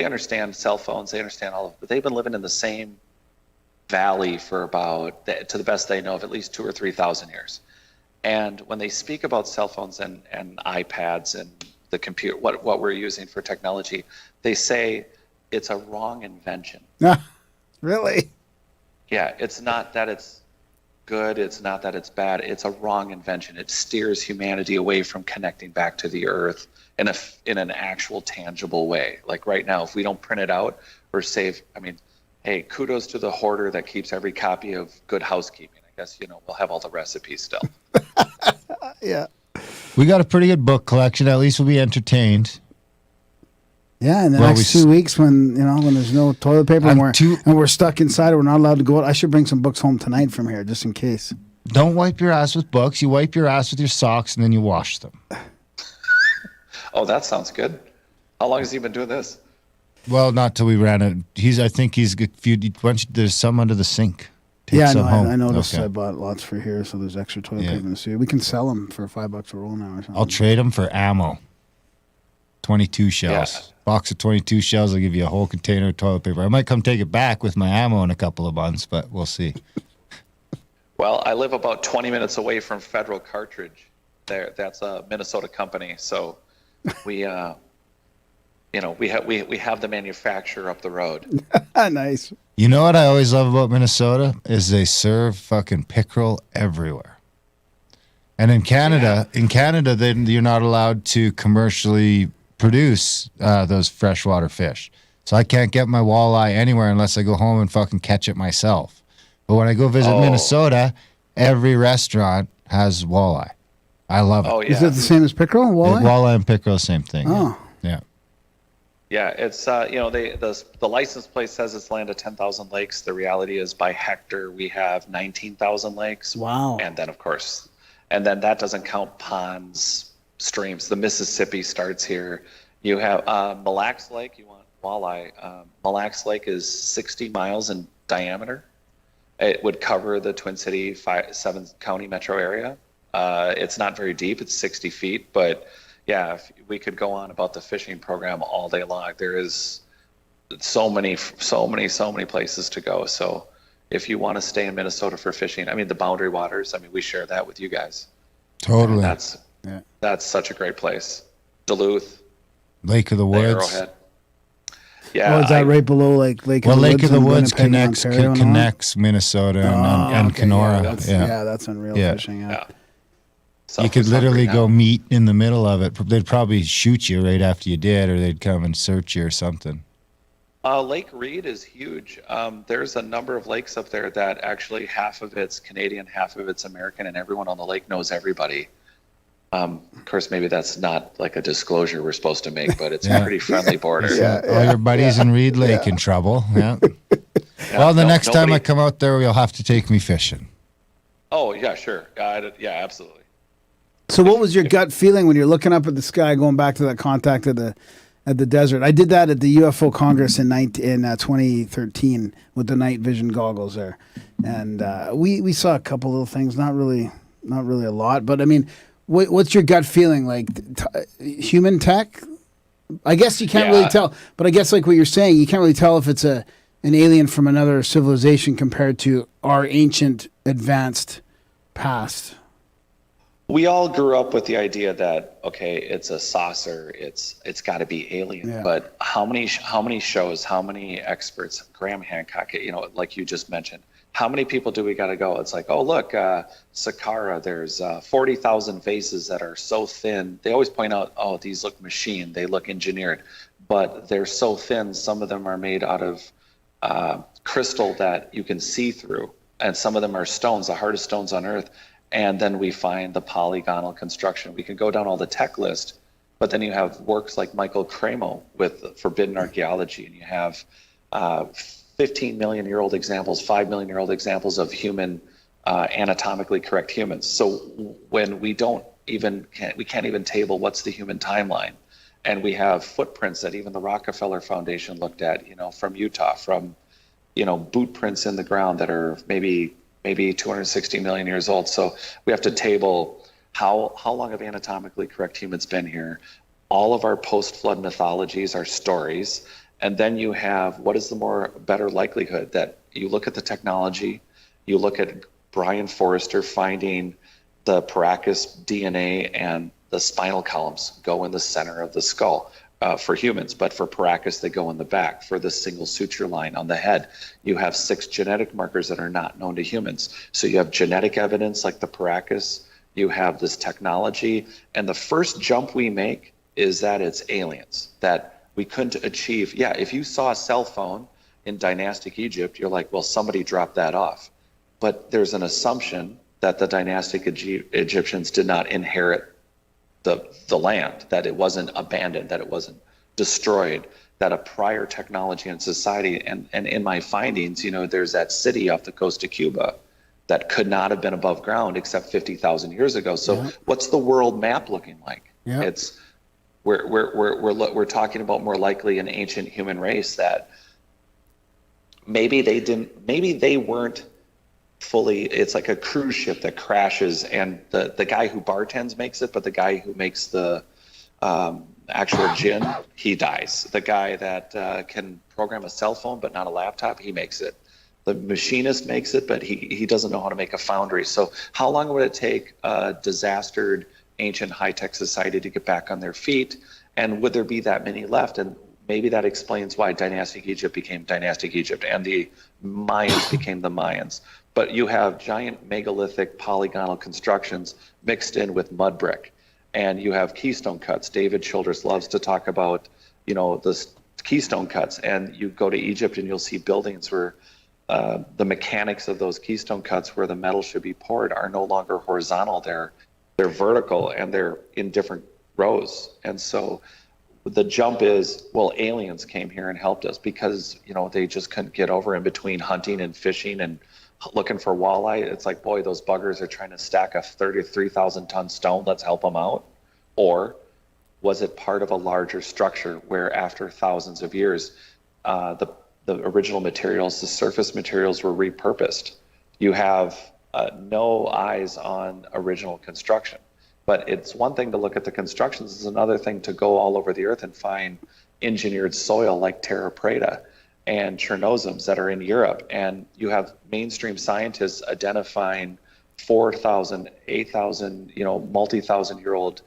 understand cell phones, they understand all of it, but they've been living in the same valley for about, to the best they know, of at least 2,000 or 3,000 years. And when they speak about cell phones and iPads and the computer, what we're using for technology, they say it's a wrong invention. Really? Yeah, it's not that it's good, it's not that it's bad, it's a wrong invention. It steers humanity away from connecting back to the earth in an actual tangible way. Like right now, if we don't print it out or save, hey, kudos to the hoarder that keeps every copy of Good Housekeeping. I guess we'll have all the recipes still. Yeah, we got a pretty good book collection. At least we'll be entertained. Yeah, in the next 2 weeks, when there's no toilet paper and we're stuck inside, we're not allowed to go out. I should bring some books home tonight from here, just in case. Don't wipe your ass with books. You wipe your ass with your socks, and then you wash them. Oh, that sounds good. How long has he been doing this? Well, not till we ran it. I think he's a few. There's some under the sink. Take some home. I noticed. Okay. I bought lots for here, so there's extra toilet paper in the studio. We can sell them for $5 a roll now or something. I'll trade them for ammo. 22 shells. Yeah. Box of 22 shells. I'll give you a whole container of toilet paper. I might come take it back with my ammo in a couple of months, but we'll see. Well, I live about 20 minutes away from Federal Cartridge. That's a Minnesota company, so we have the manufacturer up the road. Nice. You know what I always love about Minnesota is they serve fucking pickerel everywhere. And in Canada, then you're not allowed to commercially produce those freshwater fish. So I can't get my walleye anywhere unless I go home and fucking catch it myself. But when I go visit Minnesota, every restaurant has walleye. I love it. Oh, yeah. Is it the same as pickerel? Walleye? Walleye and pickerel, same thing. Oh. Yeah. Yeah, it's the license plate says it's land of 10,000 lakes. The reality is, by hectare, we have 19,000 lakes. Wow. And then that doesn't count ponds, streams. The Mississippi starts here. You have Mille Lacs Lake. You want walleye? Mille Lacs Lake is 60 miles in diameter. It would cover the Twin City 7-county metro area. It's not very deep. It's 60 feet, but yeah, we could go on about the fishing program all day long. There is so many places to go. So if you want to stay in Minnesota for fishing, the Boundary Waters, we share that with you guys. Totally. And Yeah. That's such a great place. Duluth, Lake of the the Woods. Arrowhead. Yeah. Oh, is that right below like Lake Well, of the Lake Woods of the in Woods Winnipeg, connects Ontario, and all that? connects Minnesota and Okay, Kenora. that's unreal Yeah. fishing. Yeah. Yeah. You could Southwest literally Hungary go now. meet in the middle of it. They'd probably shoot you right after you did, or they'd come and search you or something. Lake Reed is huge. There's a number of lakes up there that actually half of it's Canadian, half of it's American, and everyone on the lake knows everybody. Of course, maybe that's not like a disclosure we're supposed to make, but it's a pretty friendly border. So all your buddies in Reed Lake in trouble. Yeah. Well, the next time I come out there, you'll have to take me fishing. Oh, yeah, sure. Yeah, absolutely. So, what was your gut feeling when you're looking up at the sky, going back to that contact at the desert? I did that at the UFO Congress in 2013 with the night vision goggles there, and we saw a couple little things. Not really a lot, but I mean, what's your gut feeling like? Human tech? I guess you can't really tell, but I guess like what you're saying, you can't really tell if it's an alien from another civilization compared to our ancient advanced past. We all grew up with the idea that, okay, it's a saucer, it's got to be alien. Yeah. But how many shows, how many experts, Graham Hancock, like you just mentioned, how many people do we got to go? It's like, oh, look, Saqqara, there's 40,000 vases that are so thin. They always point out, oh, these look machined, they look engineered, but they're so thin. Some of them are made out of crystal that you can see through, and some of them are stones, the hardest stones on earth. And then we find the polygonal construction. We can go down all the tech list, but then you have works like Michael Cremo with Forbidden Archaeology, and you have 15 million year old examples, 5 million year old examples of human, anatomically correct humans. So when we can't even table what's the human timeline, and we have footprints that even the Rockefeller Foundation looked at, from Utah, from boot prints in the ground that are maybe 260 million years old. So we have to table how long have anatomically correct humans been here. All of our post-flood mythologies are stories. And then you have, what is the better likelihood that you look at the technology, you look at Brian Forrester finding the Paracas DNA and the spinal columns go in the center of the skull. For humans, but for Paracas, they go in the back. For the single suture line on the head, you have 6 genetic markers that are not known to humans. So you have genetic evidence like the Paracas, you have this technology, and the first jump we make is that it's aliens, that we couldn't achieve. Yeah, if you saw a cell phone in dynastic Egypt, you're like, well, somebody dropped that off. But there's an assumption that the dynastic Egyptians did not inherit the land, that it wasn't abandoned, that it wasn't destroyed, that a prior technology and society, and in my findings, there's that city off the coast of Cuba that could not have been above ground except 50,000 years ago. So what's the world map looking like? Yeah. It's we're talking about more likely an ancient human race that maybe they weren't fully. It's like a cruise ship that crashes, and the guy who bartends makes it, but the guy who makes the actual gin, he dies. The guy that can program a cell phone but not a laptop, he makes it. The machinist makes it, but he doesn't know how to make a foundry. So how long would it take a disastered ancient high-tech society to get back on their feet? And would there be that many left? And maybe that explains why dynastic Egypt became dynastic Egypt and the Mayans became the Mayans. But you have giant megalithic polygonal constructions mixed in with mud brick. And you have keystone cuts. David Childress loves to talk about, the keystone cuts. And you go to Egypt and you'll see buildings where the mechanics of those keystone cuts where the metal should be poured are no longer horizontal. They're vertical, and they're in different rows. And so the jump is, well, aliens came here and helped us because, they just couldn't get over in between hunting and fishing and looking for walleye. It's like, boy, those buggers are trying to stack a 33,000 ton stone. Let's help them out. Or was it part of a larger structure where after thousands of years, the original materials, the surface materials were repurposed? You have no eyes on original construction. But it's one thing to look at the constructions. It's another thing to go all over the earth and find engineered soil like Terra Preta and Chernozems that are in Europe. And you have mainstream scientists identifying 4,000, 8,000, multi-thousand-year-old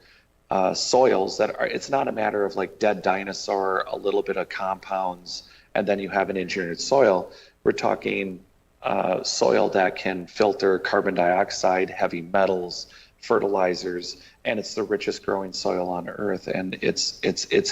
soils that are, it's not a matter of like dead dinosaur, a little bit of compounds, and then you have an engineered soil. We're talking soil that can filter carbon dioxide, heavy metals, fertilizers, and it's the richest growing soil on Earth. And it's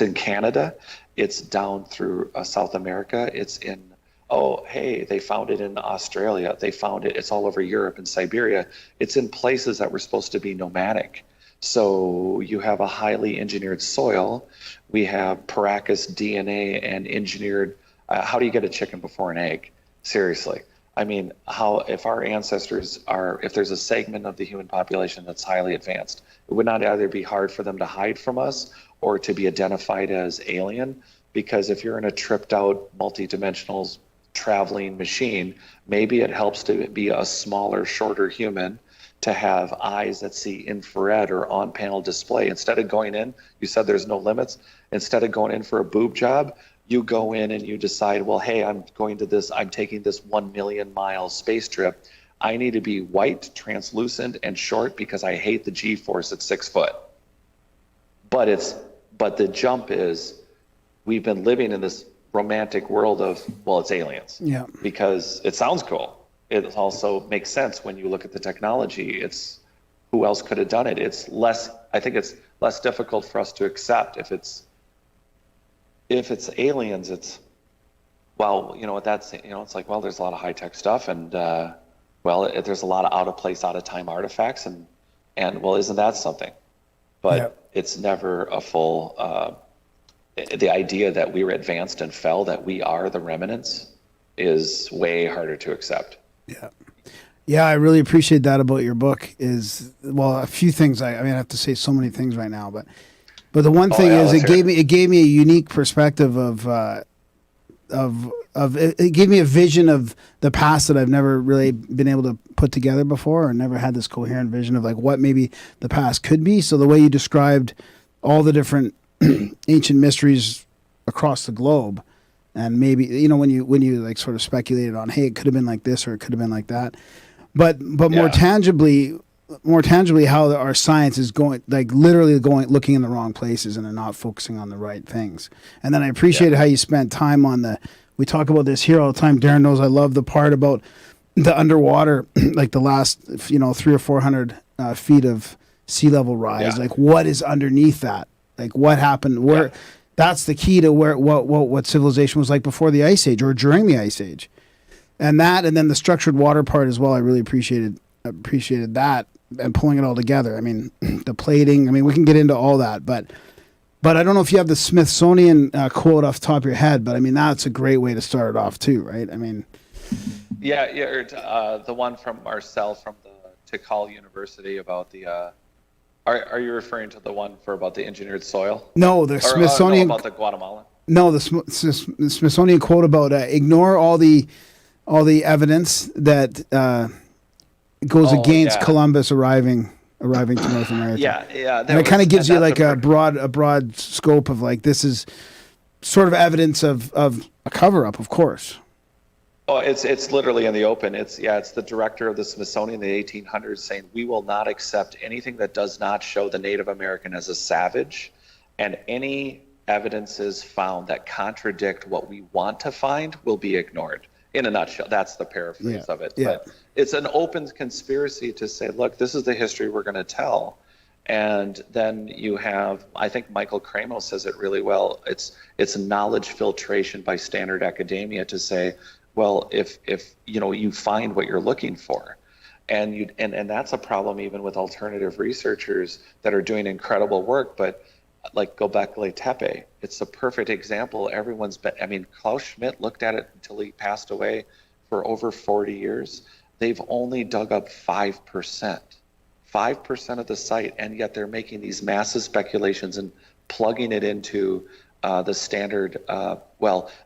in Canada, it's down through South America, it's in, they found it in Australia, they found it, it's all over Europe and Siberia. It's in places that were supposed to be nomadic. So you have a highly engineered soil. We have Paracas DNA and engineered, how do you get a chicken before an egg? Seriously. I mean, if our ancestors if there's a segment of the human population that's highly advanced, it would not either be hard for them to hide from us or to be identified as alien, because if you're in a tripped out, multi-dimensional traveling machine, maybe it helps to be a smaller, shorter human, to have eyes that see infrared or on-panel display. Instead of going in, you said there's no limits, instead of going in for a boob job, you go in and you decide, well, hey, I'm taking this 1 million mile space trip. I need to be white, translucent, and short because I hate the G-force at 6 foot. But the jump is, we've been living in this romantic world of, well, it's aliens. Yeah. Because it sounds cool. It also makes sense when you look at the technology. It's, who else could have done it? I think it's less difficult for us to accept if it's aliens. It's, well, it's like, well, there's a lot of high tech stuff, and there's a lot of out of place, out of time artifacts, and well, isn't that something? But It's never a full. The idea that we were advanced and fell, that we are the remnants, is way harder to accept. Yeah, I really appreciate that about your book. Is, well, a few things. I have to say so many things right now, but the one thing is, it gave me a unique perspective it gave me a vision of the past that I've never really been able to put together before, or never had this coherent vision of like what maybe the past could be. So the way you described all the different ancient mysteries across the globe, and maybe when you like sort of speculated on, hey, it could have been like this or it could have been like that, but more tangibly how our science is going, like literally looking in the wrong places, and they're not focusing on the right things. And then I appreciated how you spent time on we talk about this here all the time. Darren knows I love the part about the underwater, like the last 300 or 400 feet of sea level rise. Like what is underneath that? Like what happened? Where that's the key to what civilization was like before the Ice Age or during the Ice Age, and then the structured water part as well. I really appreciated that, and pulling it all together. I mean, the plating. I mean, we can get into all that, but I don't know if you have the Smithsonian quote off the top of your head, but I mean, that's a great way to start it off too, right? I mean, the one from Marcel from the Tikal University about the. Are you referring to the one about the engineered soil? No, the Smithsonian about the Guatemala. No, the Smithsonian quote about ignore all the evidence that goes against Columbus arriving to North America. And it kind of gives you like a broad scope of like, this is sort of evidence of a cover up, of course. Oh, it's literally in the open. It's the director of the Smithsonian in the 1800s saying, we will not accept anything that does not show the Native American as a savage, and any evidences found that contradict what we want to find will be ignored. In a nutshell, that's the paraphrase of it. But it's an open conspiracy to say, look, this is the history we're going to tell. And then you have, I think Michael Cramo says it really well. It's knowledge filtration by standard academia to say, well, if you find what you're looking for, and that's a problem even with alternative researchers that are doing incredible work, but like Göbekli Tepe, it's a perfect example. Klaus Schmidt looked at it until he passed away for over 40 years. They've only dug up 5% of the site, and yet they're making these massive speculations and plugging it into the standard,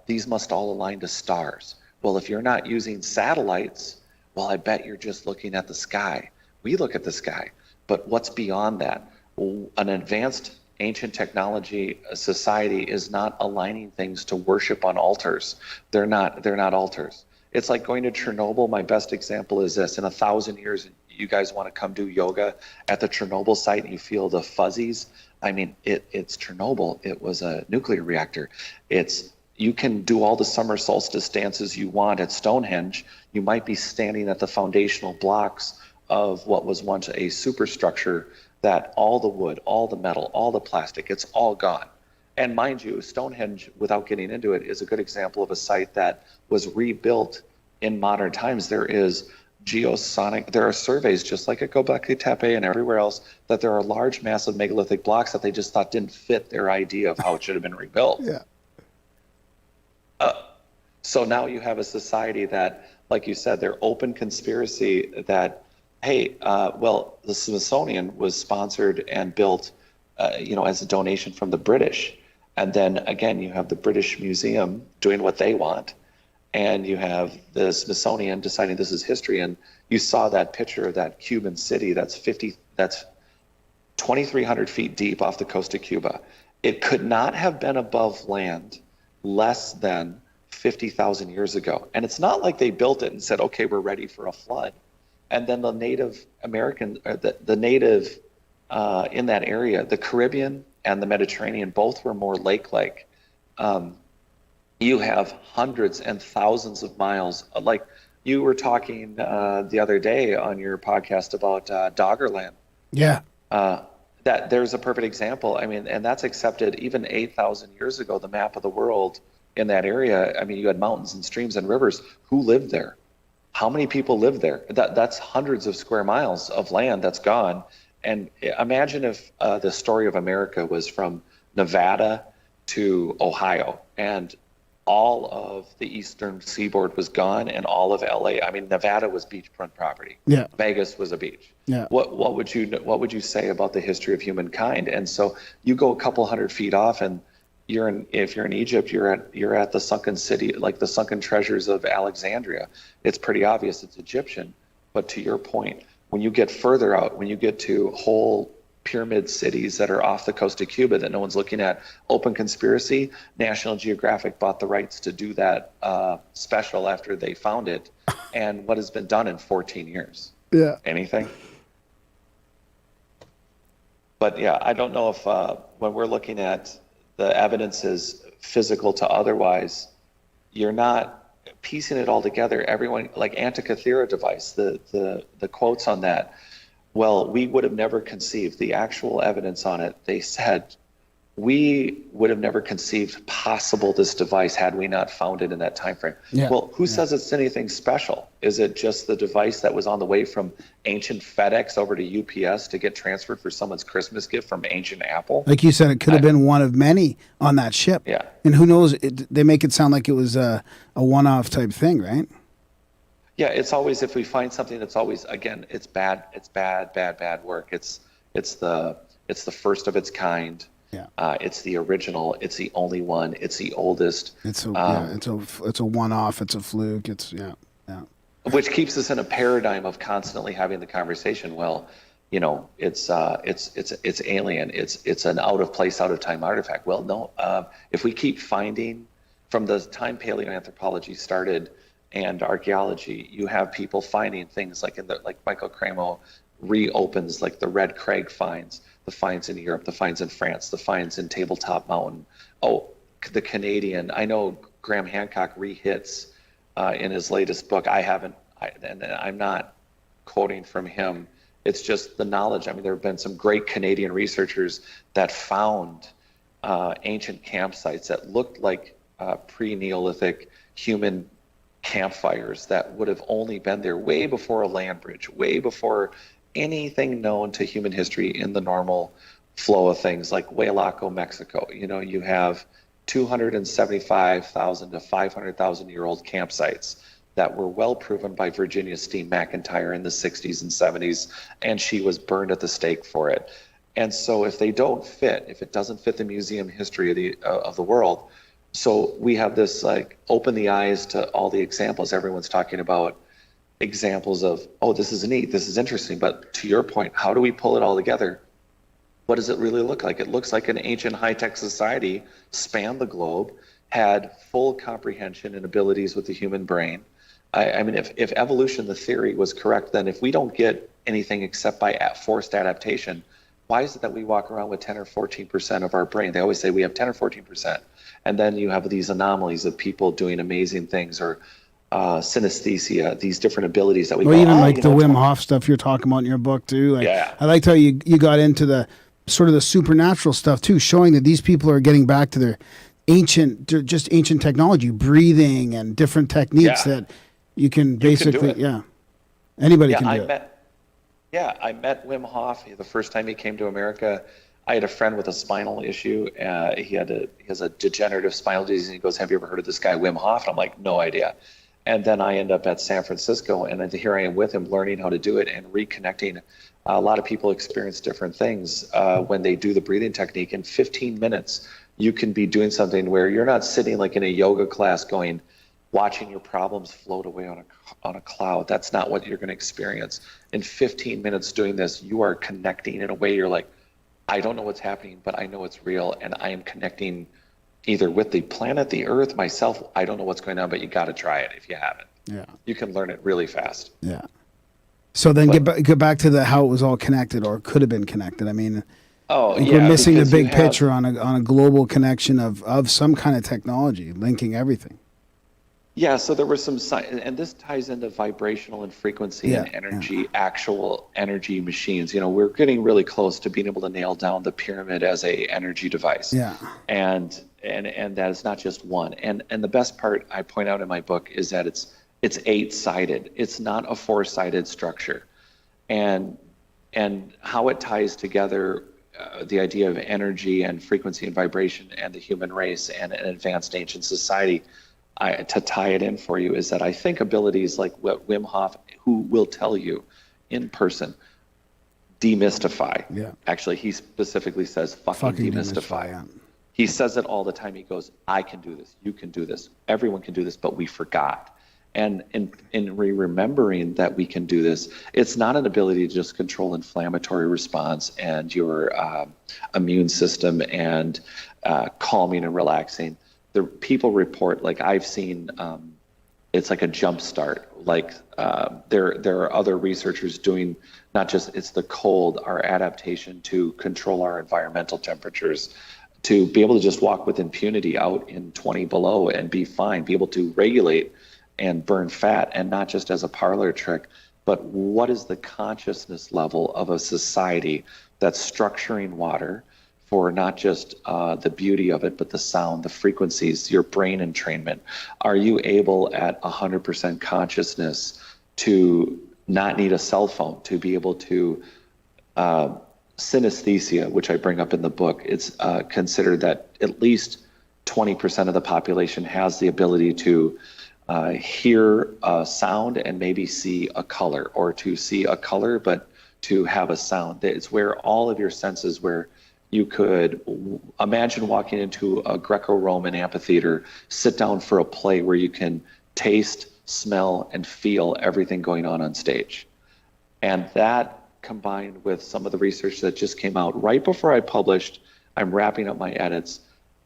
these must all align to stars. Well, if you're not using satellites, well, I bet you're just looking at the sky. We look at the sky, but what's beyond that? An advanced ancient technology society is not aligning things to worship on altars. They're not altars. It's like going to Chernobyl. My best example is this: in 1,000 years, you guys want to come do yoga at the Chernobyl site and you feel the fuzzies. I mean, it's Chernobyl. It was a nuclear reactor. You can do all the summer solstice dances you want at Stonehenge. You might be standing at the foundational blocks of what was once a superstructure, that all the wood, all the metal, all the plastic, it's all gone. And mind you, Stonehenge, without getting into it, is a good example of a site that was rebuilt in modern times. There are surveys, just like at Göbekli Tepe and everywhere else, that there are large, massive megalithic blocks that they just thought didn't fit their idea of how it should have been rebuilt. Yeah. So now you have a society that, like you said, they're open conspiracy that, hey, the Smithsonian was sponsored and built, as a donation from the British. And then again, you have the British Museum doing what they want. And you have the Smithsonian deciding this is history. And you saw that picture of that Cuban city that's 2,300 feet deep off the coast of Cuba. It could not have been above land less than 50,000 years ago. And it's not like they built it and said, okay, we're ready for a flood. And then the Native American, the native in that area, the Caribbean and the Mediterranean, both were more lake-like. You have hundreds and thousands of miles, like you were talking the other day on your podcast about Doggerland. Yeah. That there's a perfect example. I mean, and that's accepted even 8,000 years ago, the map of the world in that area. I mean, you had mountains and streams and rivers. Who lived there? How many people lived there? That's hundreds of square miles of land that's gone. And imagine if the story of America was from Nevada to Ohio, and all of the eastern seaboard was gone, and all of LA. I mean, Nevada was beachfront property. Yeah. Vegas was a beach. Yeah. What would you say about the history of humankind? And so you go a couple hundred feet off, and if you're in Egypt, you're at the sunken city, like the sunken treasures of Alexandria. It's pretty obvious it's Egyptian. But to your point, when you get further out, when you get to whole pyramid cities that are off the coast of Cuba that no one's looking at, open conspiracy, National Geographic bought the rights to do that special after they found it. And what has been done in 14 years? Yeah. Anything? But yeah, I don't know if when we're looking at the evidence is physical to otherwise, you're not piecing it all together. Everyone, like Antikythera device, the quotes on that, well, we would have never conceived the actual evidence on it. They said we would have never conceived possible this device had we not found it in that time frame. Yeah. Well, who says it's anything special? Is it just the device that was on the way from ancient FedEx over to UPS to get transferred for someone's Christmas gift from ancient Apple? Like you said, it could have been one of many on that ship. Yeah. And who knows? They make it sound like it was a one-off type thing, right? Yeah, it's always, if we find something that's always, again, it's bad work. It's the first of its kind. Yeah. It's the original. It's the only one. It's the oldest. It's a one-off. It's a fluke. Yeah. Which keeps us in a paradigm of constantly having the conversation. Well, it's alien. It's an out of place, out of time artifact. Well, no. If we keep finding, from the time paleoanthropology started and archaeology, you have people finding things like Michael Cramo reopens like the Red Craig finds, the finds in Europe, the finds in France, the finds in Tabletop Mountain. Oh, the Canadian. I know Graham Hancock rehits in his latest book. And I'm not quoting from him. It's just the knowledge. I mean, there have been some great Canadian researchers that found ancient campsites that looked like pre-Neolithic human campfires that would have only been there way before a land bridge, way before anything known to human history in the normal flow of things, like Huelaco, Mexico. You have 275,000 to 500,000 year old campsites that were well proven by Virginia Steen McIntyre in the 60s and 70s, and she was burned at the stake for it. And so if they don't fit, if it doesn't fit the museum history of the world, so we have this like open the eyes to all the examples. Everyone's talking about examples of, oh, this is neat, this is interesting. But to your point, how do we pull it all together? What does it really look like? It looks like an ancient high-tech society spanned the globe, had full comprehension and abilities with the human brain, I mean, if evolution, the theory was correct, then if we don't get anything except by forced adaptation, why is it that we walk around with 10 or 14% of our brain? They always say we have 10 or 14%. And then you have these anomalies of people doing amazing things, or synesthesia, these different abilities that we well, go, even like the Wim Hof stuff you're talking about in your book too. Like, Yeah. I liked how you got into the sort of the supernatural stuff too, showing that these people are getting back to their ancient technology, breathing and different techniques that you can basically, anybody can do it. I met Wim Hof the first time he came to America. I had a friend with a spinal issue. He has a degenerative spinal disease. And he goes, "Have you ever heard of this guy, Wim Hof?" And I'm like, "No idea." And then I end up at San Francisco, and then here I am with him, learning how to do it and reconnecting. A lot of people experience different things when they do the breathing technique. In 15 minutes, you can be doing something where you're not sitting like in a yoga class watching your problems float away on a cloud. That's not what you're going to experience. In 15 minutes doing this, you are connecting in a way you're like, I don't know what's happening, but I know it's real, and I am connecting either with the planet, the earth, myself. I don't know what's going on, but you got to try it if you haven't. Yeah. You can learn it really fast. Yeah. So then get back to how it was all connected, or could have been connected. I mean, we're missing the big picture on a global connection of some kind of technology linking everything. Yeah, so there was some, and this ties into vibrational and frequency and energy, actual energy machines. You know, we're getting really close to being able to nail down the pyramid as a energy device. Yeah. And that is not just one. And the best part I point out in my book is that it's 8-sided. It's not a 4-sided structure. And how it ties together the idea of energy and frequency and vibration and the human race and an advanced ancient society, to tie it in for you, is that I think abilities like what Wim Hof, who will tell you in person, demystify. Yeah. Actually, he specifically says fucking demystify. Yeah. He says it all the time. He goes, I can do this. You can do this. Everyone can do this, but we forgot. And in remembering that we can do this, it's not an ability to just control inflammatory response and your immune system and calming and relaxing. The people report, like I've seen, it's like a jump start. Like there are other researchers doing not just it's the cold, our adaptation to control our environmental temperatures, to be able to just walk with impunity out in 20 below and be fine, be able to regulate and burn fat, and not just as a parlor trick, but what is the consciousness level of a society that's structuring water for not just the beauty of it, but the sound, the frequencies, your brain entrainment. Are you able at 100% consciousness to not need a cell phone, to be able to synesthesia, which I bring up in the book? It's considered that at least 20% of the population has the ability to hear a sound and maybe see a color, or to see a color but to have a sound. It's where all of your senses, where you could imagine walking into a Greco-Roman amphitheater, sit down for a play where you can taste, smell, and feel everything going on stage. And that, combined with some of the research that just came out right before I published, I'm wrapping up my edits,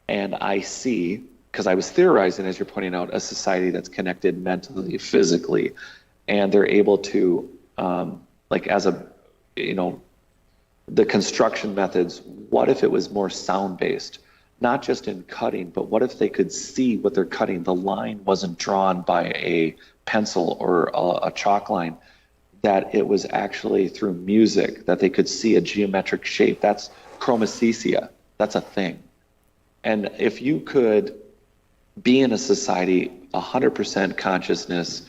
and I see, because I was theorizing, as you're pointing out, a society that's connected mentally, physically, and they're able to, like as a, you know, the construction methods, what if it was more sound-based? Not just in cutting, but what if they could see what they're cutting? The line wasn't drawn by a pencil or a chalk line, that it was actually through music, that they could see a geometric shape. That's chromesthesia. That's a thing. And if you could be in a society, 100% consciousness,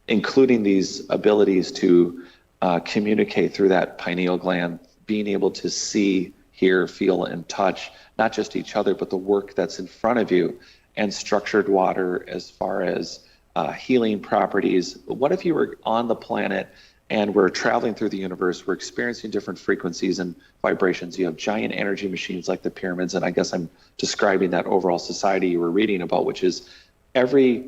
including these abilities to communicate through that pineal gland, being able to see, hear, feel, and touch, not just each other, but the work that's in front of you, and structured water as far as healing properties. What if you were on the planet and we're traveling through the universe, we're experiencing different frequencies and vibrations. You have giant energy machines like the pyramids, and I guess I'm describing that overall society you were reading about, which is every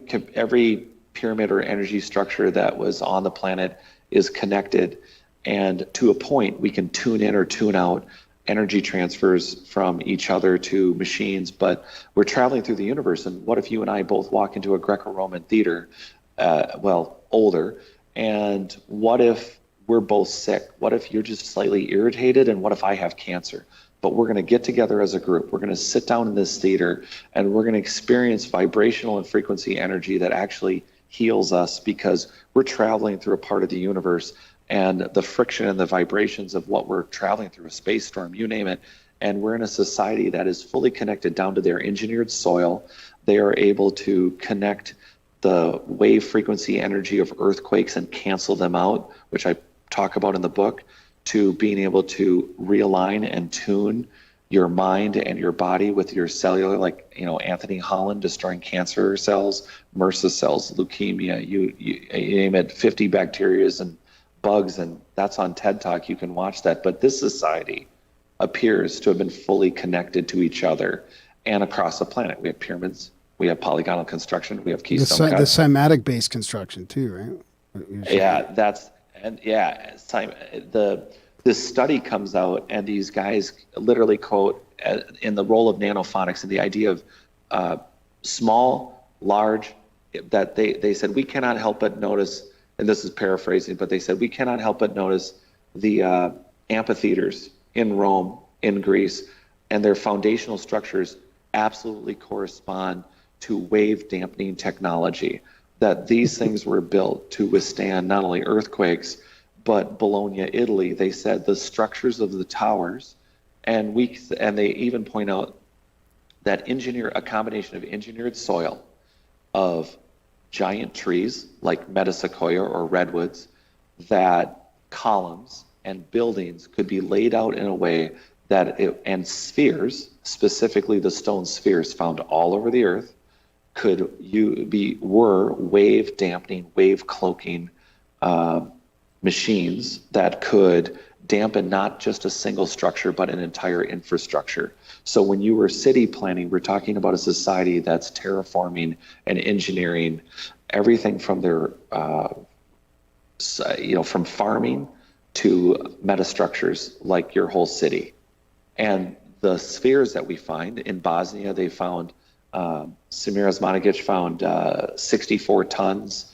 pyramid or energy structure that was on the planet is connected, and to a point we can tune in or tune out energy transfers from each other to machines. But we're traveling through the universe, and what if you and I both walk into a Greco-Roman theater? Well, older. And what if we're both sick? What if you're just slightly irritated? And what if I have cancer? But we're going to get together as a group. We're going to sit down in this theater and we're going to experience vibrational and frequency energy that actually heals us, because we're traveling through a part of the universe, and the friction and the vibrations of what we're traveling through, a space storm, you name it. And we're in a society that is fully connected down to their engineered soil. They are able to connect the wave frequency energy of earthquakes and cancel them out, which I talk about in the book, to being able to realign and tune your mind and your body with your cellular, like, you know, Anthony Holland destroying cancer cells, MRSA cells, leukemia, you name it, 50 bacterias and bugs, and that's on TED Talk. You can watch that. But this society appears to have been fully connected to each other and across the planet. We have pyramids, we have polygonal construction, we have keystone the cymatic based construction too, right? Yeah, this study comes out, and these guys literally quote in the role of nanophonics and the idea of small, large, that they said, we cannot help but notice, and this is paraphrasing, but they said, we cannot help but notice the amphitheaters in Rome, in Greece, and their foundational structures absolutely correspond to wave dampening technology, that these things were built to withstand not only earthquakes, but Bologna, Italy, they said the structures of the towers, and they even point out that a combination of engineered soil of giant trees like metasequoia or redwoods, that columns and buildings could be laid out in a way that and spheres, specifically the stone spheres found all over the earth, were wave dampening, wave cloaking machines that could dampen not just a single structure, but an entire infrastructure. So when you were city planning, we're talking about a society that's terraforming and engineering everything from their, from farming to metastructures like your whole city. And the spheres that we find in Bosnia, they found, Samir Osmanagic found 64 tons.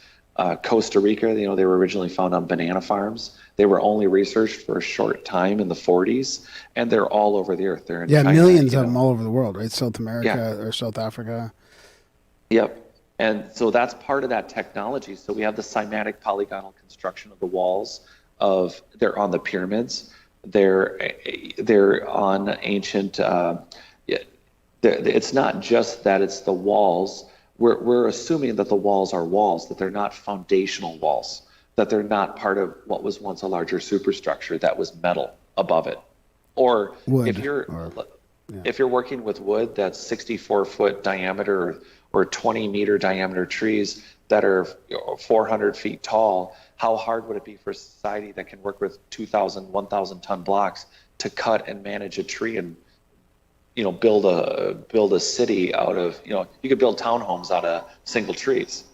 Costa Rica, they were originally found on banana farms. They were only researched for a short time in the 40s, and they're all over the earth. They're in China, millions of them all over the world, right? South America or South Africa. Yep. And so that's part of that technology. So we have the cymatic polygonal construction of the walls they're on the pyramids. They're on ancient, it's not just that it's the walls. We're assuming that the walls are walls, that they're not foundational walls, that they're not part of what was once a larger superstructure that was metal above it. Or wood, if you're working with wood that's 64-foot diameter or 20-meter diameter trees that are 400 feet tall, how hard would it be for a society that can work with 2,000, 1,000-ton blocks to cut and manage a tree and build a city out of, you could build townhomes out of single trees.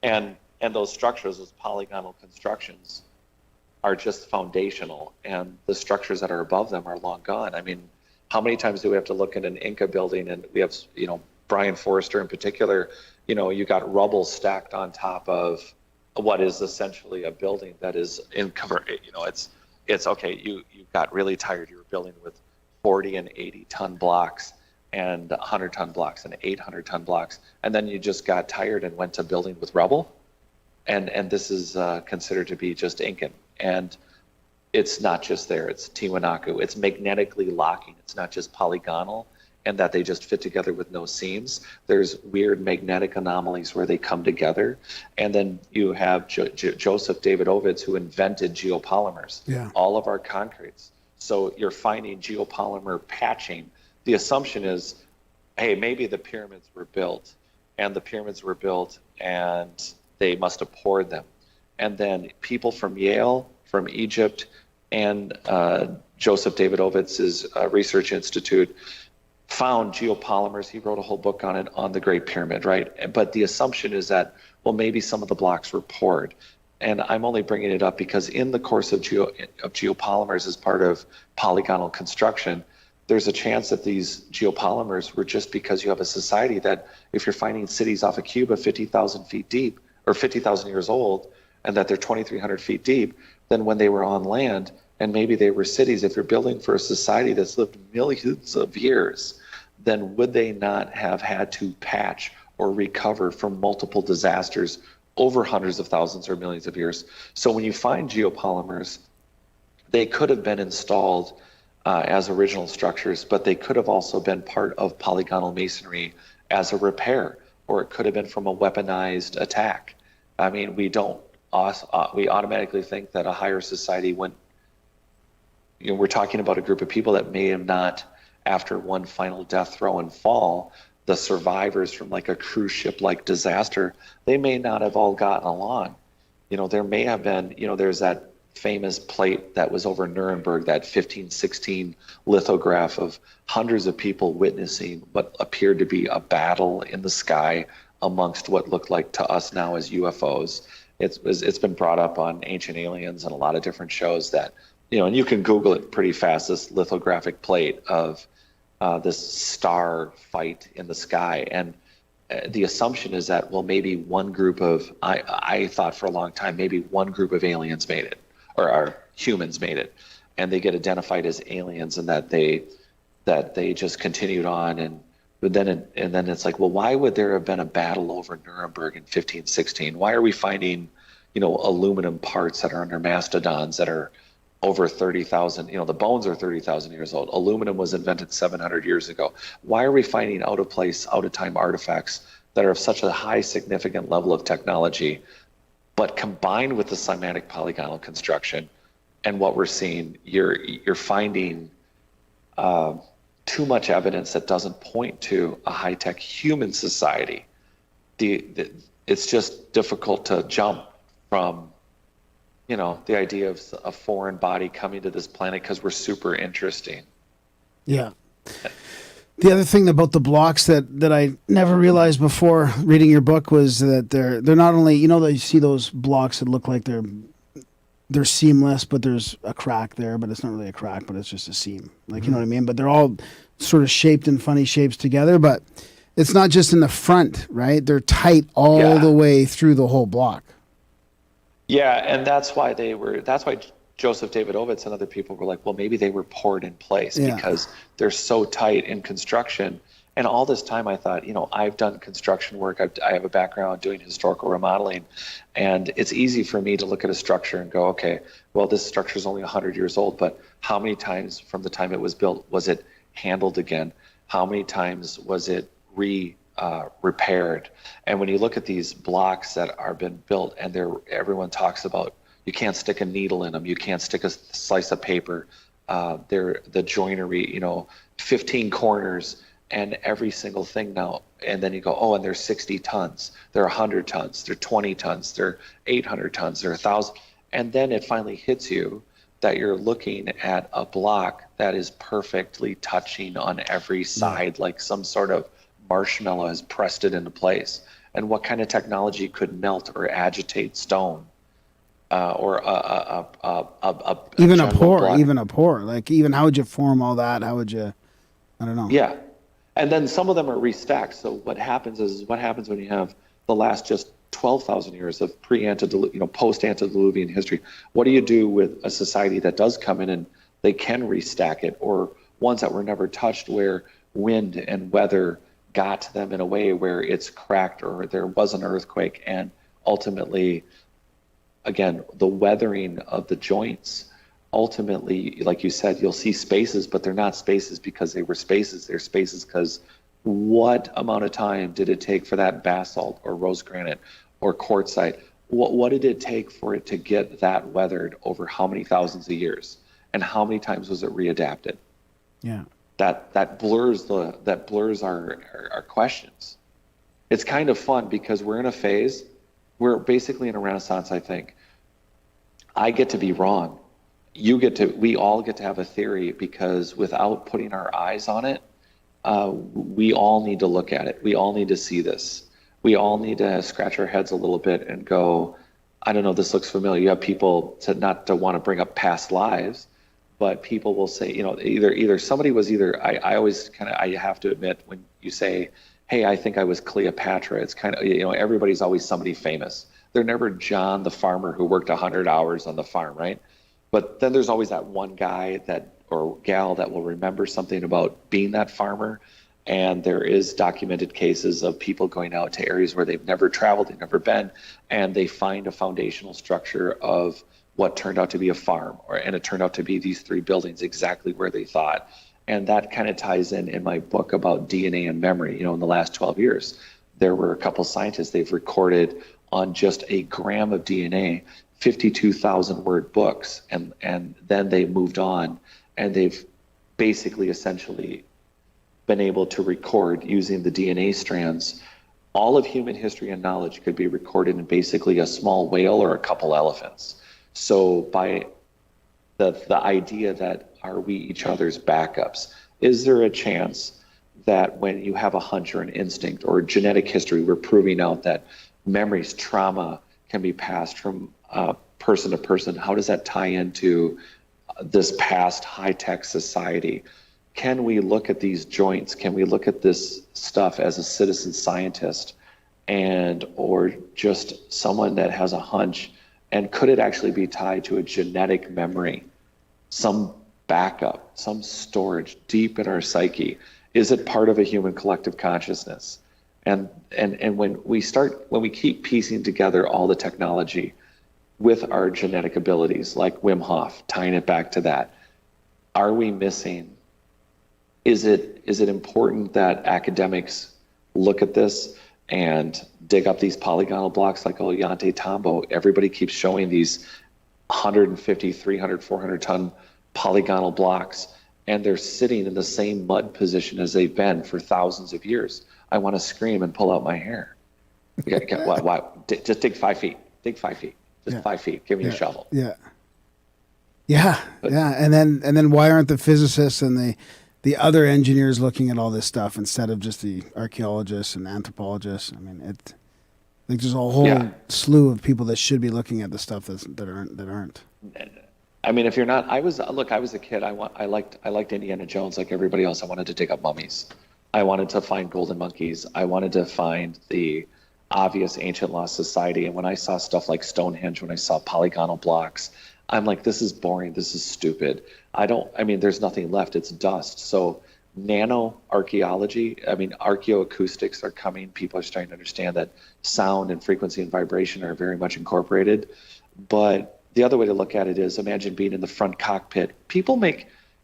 And those structures, those polygonal constructions, are just foundational, and the structures that are above them are long gone. I mean, how many times do we have to look at an Inca building, and we have, Brian Forrester in particular, you got rubble stacked on top of what is essentially a building that is in cover. It's okay. You got really tired. You were building with 40 and 80-ton blocks and 100-ton blocks and 800-ton blocks, and then you just got tired and went to building with rubble, and this is considered to be just Incan. And it's not just there, it's Tiwanaku. It's magnetically locking. It's not just polygonal and that they just fit together with no seams. There's weird magnetic anomalies where they come together. And then you have Joseph David Ovids, who invented geopolymers, all of our concretes. So you're finding geopolymer patching. The assumption is, hey, maybe the pyramids were built and they must have poured them. And then people from Yale, from Egypt, and Joseph David Ovids' research institute found geopolymers. He wrote a whole book on it, on the Great Pyramid, right? But the assumption is that, well, maybe some of the blocks were poured. And I'm only bringing it up because in the course of geopolymers as part of polygonal construction, there's a chance that these geopolymers were just because you have a society that if you're finding cities off of Cuba 50,000 feet deep, or 50,000 years old, and that they're 2,300 feet deep, then when they were on land, and maybe they were cities, if you're building for a society that's lived millions of years, then would they not have had to patch or recover from multiple disasters over hundreds of thousands or millions of years? So when you find geopolymers, they could have been installed as original structures, but they could have also been part of polygonal masonry as a repair, or it could have been from a weaponized attack. I mean, we automatically think that a higher society went, we're talking about a group of people that may have not, after one final death throw and fall, the survivors from like a cruise ship like disaster, they may not have all gotten along. There may have been, there's that famous plate that was over Nuremberg, that 1516 lithograph of hundreds of people witnessing what appeared to be a battle in the sky amongst what looked like to us now as UFOs. It's been brought up on Ancient Aliens and a lot of different shows that, and you can Google it pretty fast, this lithographic plate of this star fight in the sky. And the assumption is that, well, maybe one group of, I thought for a long time, maybe one group of aliens made it, or humans made it, and they get identified as aliens, and that they just continued on. And then it's like, well, why would there have been a battle over Nuremberg in 1516? Why are we finding, aluminum parts that are under mastodons that are over 30,000, the bones are 30,000 years old. Aluminum was invented 700 years ago. Why are we finding out of place, out of time artifacts that are of such a high significant level of technology, but combined with the cymatic polygonal construction and what we're seeing, you're finding too much evidence that doesn't point to a high-tech human society. It's just difficult to jump from the idea of a foreign body coming to this planet because we're super interesting. Yeah. The other thing about the blocks that I never realized before reading your book was that they're not only, you see those blocks that look like they're seamless, but there's a crack there, but it's not really a crack, but it's just a seam. Like, you know what I mean? But they're all sort of shaped in funny shapes together, but it's not just in the front, right? They're tight all the way through the whole block. Yeah, and that's why Joseph David Ovitz and other people were like, well, maybe they were poured in place because they're so tight in construction. And all this time I thought, I've done construction work. I have a background doing historical remodeling. And it's easy for me to look at a structure and go, okay, well, this structure is only 100 years old, but how many times from the time it was built was it handled again? How many times was it repaired? And when you look at these blocks that are been built, and everyone talks about, you can't stick a needle in them, you can't stick a slice of paper, the joinery, 15 corners and every single thing now. And then you go, oh, and they're 60 tons, they're 100 tons, they're 20 tons, they're 800 tons, they're 1,000. And then it finally hits you that you're looking at a block that is perfectly touching on every side, like some sort of marshmallow has pressed it into place. And what kind of technology could melt or agitate stone, or even a pour? Like, even how would you form all that? How would you? I don't know. Yeah, and then some of them are restacked. So what happens when you have the last just 12,000 years of post-antediluvian history? What do you do with a society that does come in and they can restack it, or ones that were never touched, where wind and weather got to them in a way where it's cracked, or there was an earthquake, and ultimately, again, the weathering of the joints, ultimately, like you said, you'll see spaces, but they're not spaces because they were spaces. They're spaces because what amount of time did it take for that basalt or rose granite or quartzite? What did it take for it to get that weathered over how many thousands of years? And how many times was it readapted? Yeah. That blurs our questions. It's kind of fun because we're in a phase, we're basically in a renaissance, I think. I get to be wrong. We all get to have a theory, because without putting our eyes on it, we all need to look at it. We all need to see this. We all need to scratch our heads a little bit and go, I don't know, this looks familiar. You have people not to want to bring up past lives, but people will say, either somebody was I always I have to admit, when you say, hey, I think I was Cleopatra, it's kind of, everybody's always somebody famous. They're never John the farmer who worked 100 hours on the farm, right? But then there's always that one guy or gal that will remember something about being that farmer. And there is documented cases of people going out to areas where they've never traveled, they've never been, and they find a foundational structure of what turned out to be a farm, and it turned out to be these 3 buildings exactly where they thought. And that kind of ties in my book about DNA and memory. In the last 12 years, there were a couple scientists, they've recorded on just a gram of DNA, 52,000 word books. And then they moved on, and they've basically essentially been able to record using the DNA strands. All of human history and knowledge could be recorded in basically a small whale or a couple elephants. So by the idea that are we each other's backups, is there a chance that when you have a hunch or an instinct or genetic history, we're proving out that memories, trauma can be passed from person to person? How does that tie into this past high-tech society? Can we look at these joints? Can we look at this stuff as a citizen scientist or just someone that has a hunch? And could it actually be tied to a genetic memory, some backup, some storage deep in our psyche? Is it part of a human collective consciousness? And when we keep piecing together all the technology with our genetic abilities, like Wim Hof, tying it back to that, are we missing? Is it important that academics look at this and dig up these polygonal blocks like Ollantay Tambo? Everybody keeps showing these 150, 300, 400 ton polygonal blocks, and they're sitting in the same mud position as they've been for thousands of years. I want to scream and pull out my hair. Why? Just dig 5 feet. Dig 5 feet. Just 5 feet. Give me a shovel. Yeah. And then why aren't the physicists and the other engineers looking at all this stuff instead of just the archaeologists and anthropologists? I mean, I think there's a whole slew of people that should be looking at the stuff that aren't. I mean, if you're not, I was a kid. I liked Indiana Jones like everybody else. I wanted to dig up mummies. I wanted to find golden monkeys. I wanted to find the obvious ancient lost society. And when I saw stuff like Stonehenge, when I saw polygonal blocks, I'm like, this is boring. This is stupid. There's nothing left. It's dust. So nano archaeology, archaeoacoustics are coming. People are starting to understand that sound and frequency and vibration are very much incorporated. But the other way to look at it is, imagine being in the front cockpit.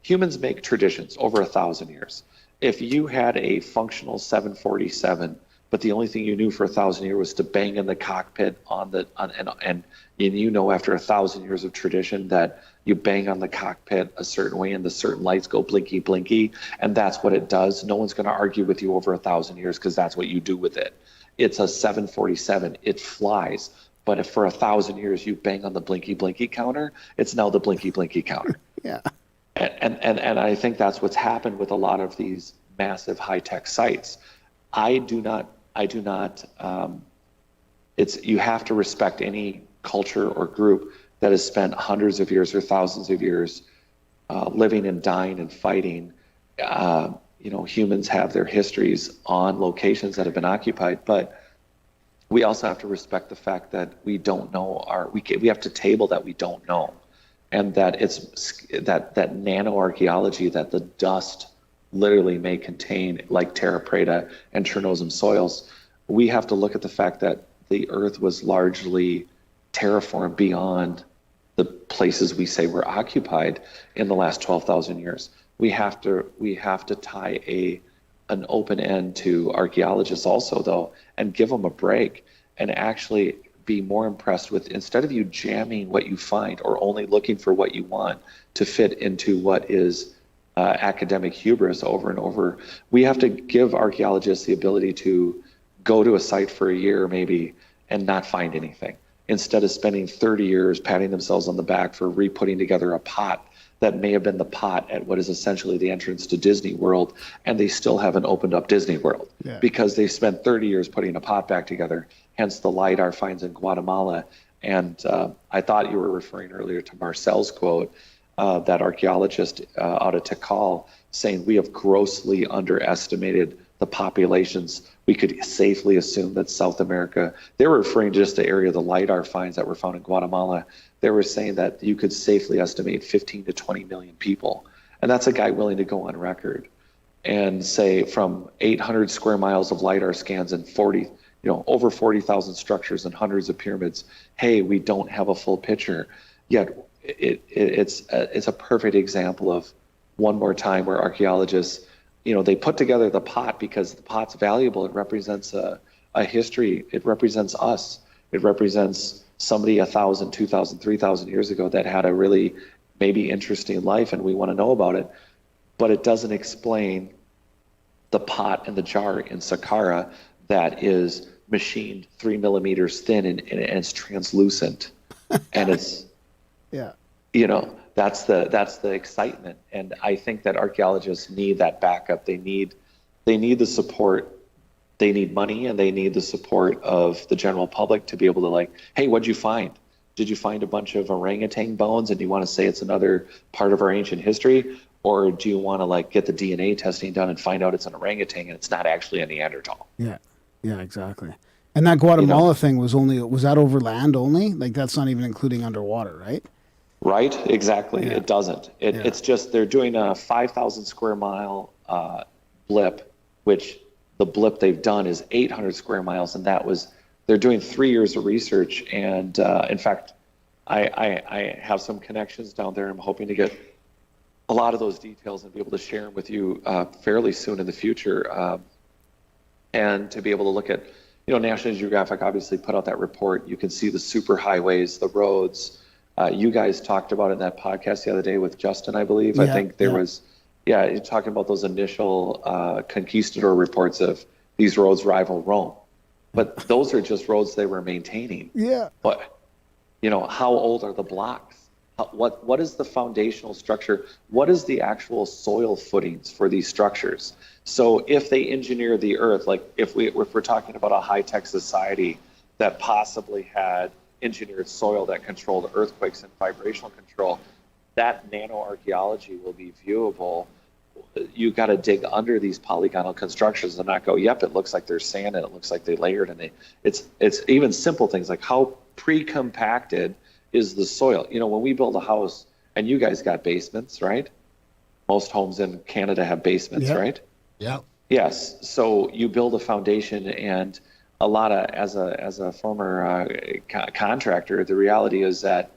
Humans make traditions over 1,000 years. If you had a functional 747, but the only thing you knew for 1,000 years was to bang in the cockpit and after 1,000 years of tradition that you bang on the cockpit a certain way and the certain lights go blinky blinky, and that's what it does. No one's going to argue with you over 1,000 years because that's what you do with it. It's a 747. It flies. But if for 1,000 years you bang on the blinky blinky counter, it's now the blinky blinky counter. Yeah. And I think that's what's happened with a lot of these massive high-tech sites. You have to respect any culture or group that has spent hundreds of years or thousands of years living and dying and fighting. Humans have their histories on locations that have been occupied, but we also have to respect the fact that we don't know we have to table that we don't know. And that it's that nanoarchaeology, that the dust literally may contain, like terra preta and Chernozem soils. We have to look at the fact that the earth was largely terraformed beyond the places we say were occupied in the last 12,000 years. We have to tie an open end to archaeologists also, though, and give them a break and actually be more impressed with, instead of you jamming what you find or only looking for what you want to fit into what is academic hubris over and over, we have to give archaeologists the ability to go to a site for a year maybe and not find anything, instead of spending 30 years patting themselves on the back for re-putting together a pot that may have been the pot at what is essentially the entrance to Disney World, and they still haven't opened up Disney World because they spent 30 years putting a pot back together, hence the LiDAR finds in Guatemala. And I thought you were referring earlier to Marcel's quote, that archaeologist out of Tikal, saying we have grossly underestimated the populations, we could safely assume that South America, they were referring to just the area of the LIDAR finds that were found in Guatemala. They were saying that you could safely estimate 15 to 20 million people. And that's a guy willing to go on record and say from 800 square miles of LIDAR scans and over 40,000 structures and hundreds of pyramids, hey, we don't have a full picture. Yet it's a perfect example of, one more time, where archaeologists, they put together the pot because the pot's valuable. It represents a history. It represents us. It represents somebody 1,000, 2,000, 3,000 years ago that had a really maybe interesting life, and we want to know about it. But it doesn't explain the pot and the jar in Saqqara that is machined 3 millimeters thin and it's translucent. And it's, Yeah. That's the excitement. And I think that archaeologists need that backup. They need the support. They need money, and they need the support of the general public to be able to hey, what'd you find? Did you find a bunch of orangutan bones and you want to say it's another part of our ancient history? Or do you want to get the DNA testing done and find out it's an orangutan and it's not actually a Neanderthal? Yeah. Yeah, exactly. And that Guatemala thing was that over land only? That's not even including underwater, right? Right, exactly. Yeah. It doesn't. It's just they're doing a 5,000 square mile blip, which the blip they've done is 800 square miles, and they're doing 3 years of research. And in fact, I have some connections down there. I'm hoping to get a lot of those details and be able to share them with you fairly soon in the future, and to be able to look at, National Geographic obviously put out that report. You can see the superhighways, the roads. You guys talked about it in that podcast the other day with Justin, I believe. Yeah, I think there was, you're talking about those initial conquistador reports of these roads rival Rome. But those are just roads they were maintaining. Yeah. But, how old are the blocks? What is the foundational structure? What is the actual soil footings for these structures? So if they engineer the earth, if we're talking about a high-tech society that possibly had engineered soil that controlled earthquakes and vibrational control, that nanoarchaeology will be viewable. You got to dig under these polygonal constructions and not go, yep, it looks like there's sand and it looks like they layered, and it's even simple things like how pre-compacted is the soil. When we build a house, and you guys got basements, right? Most homes in Canada have basements, right? Yeah. Yes. So you build a foundation, and a lot of, as a former contractor, the reality is that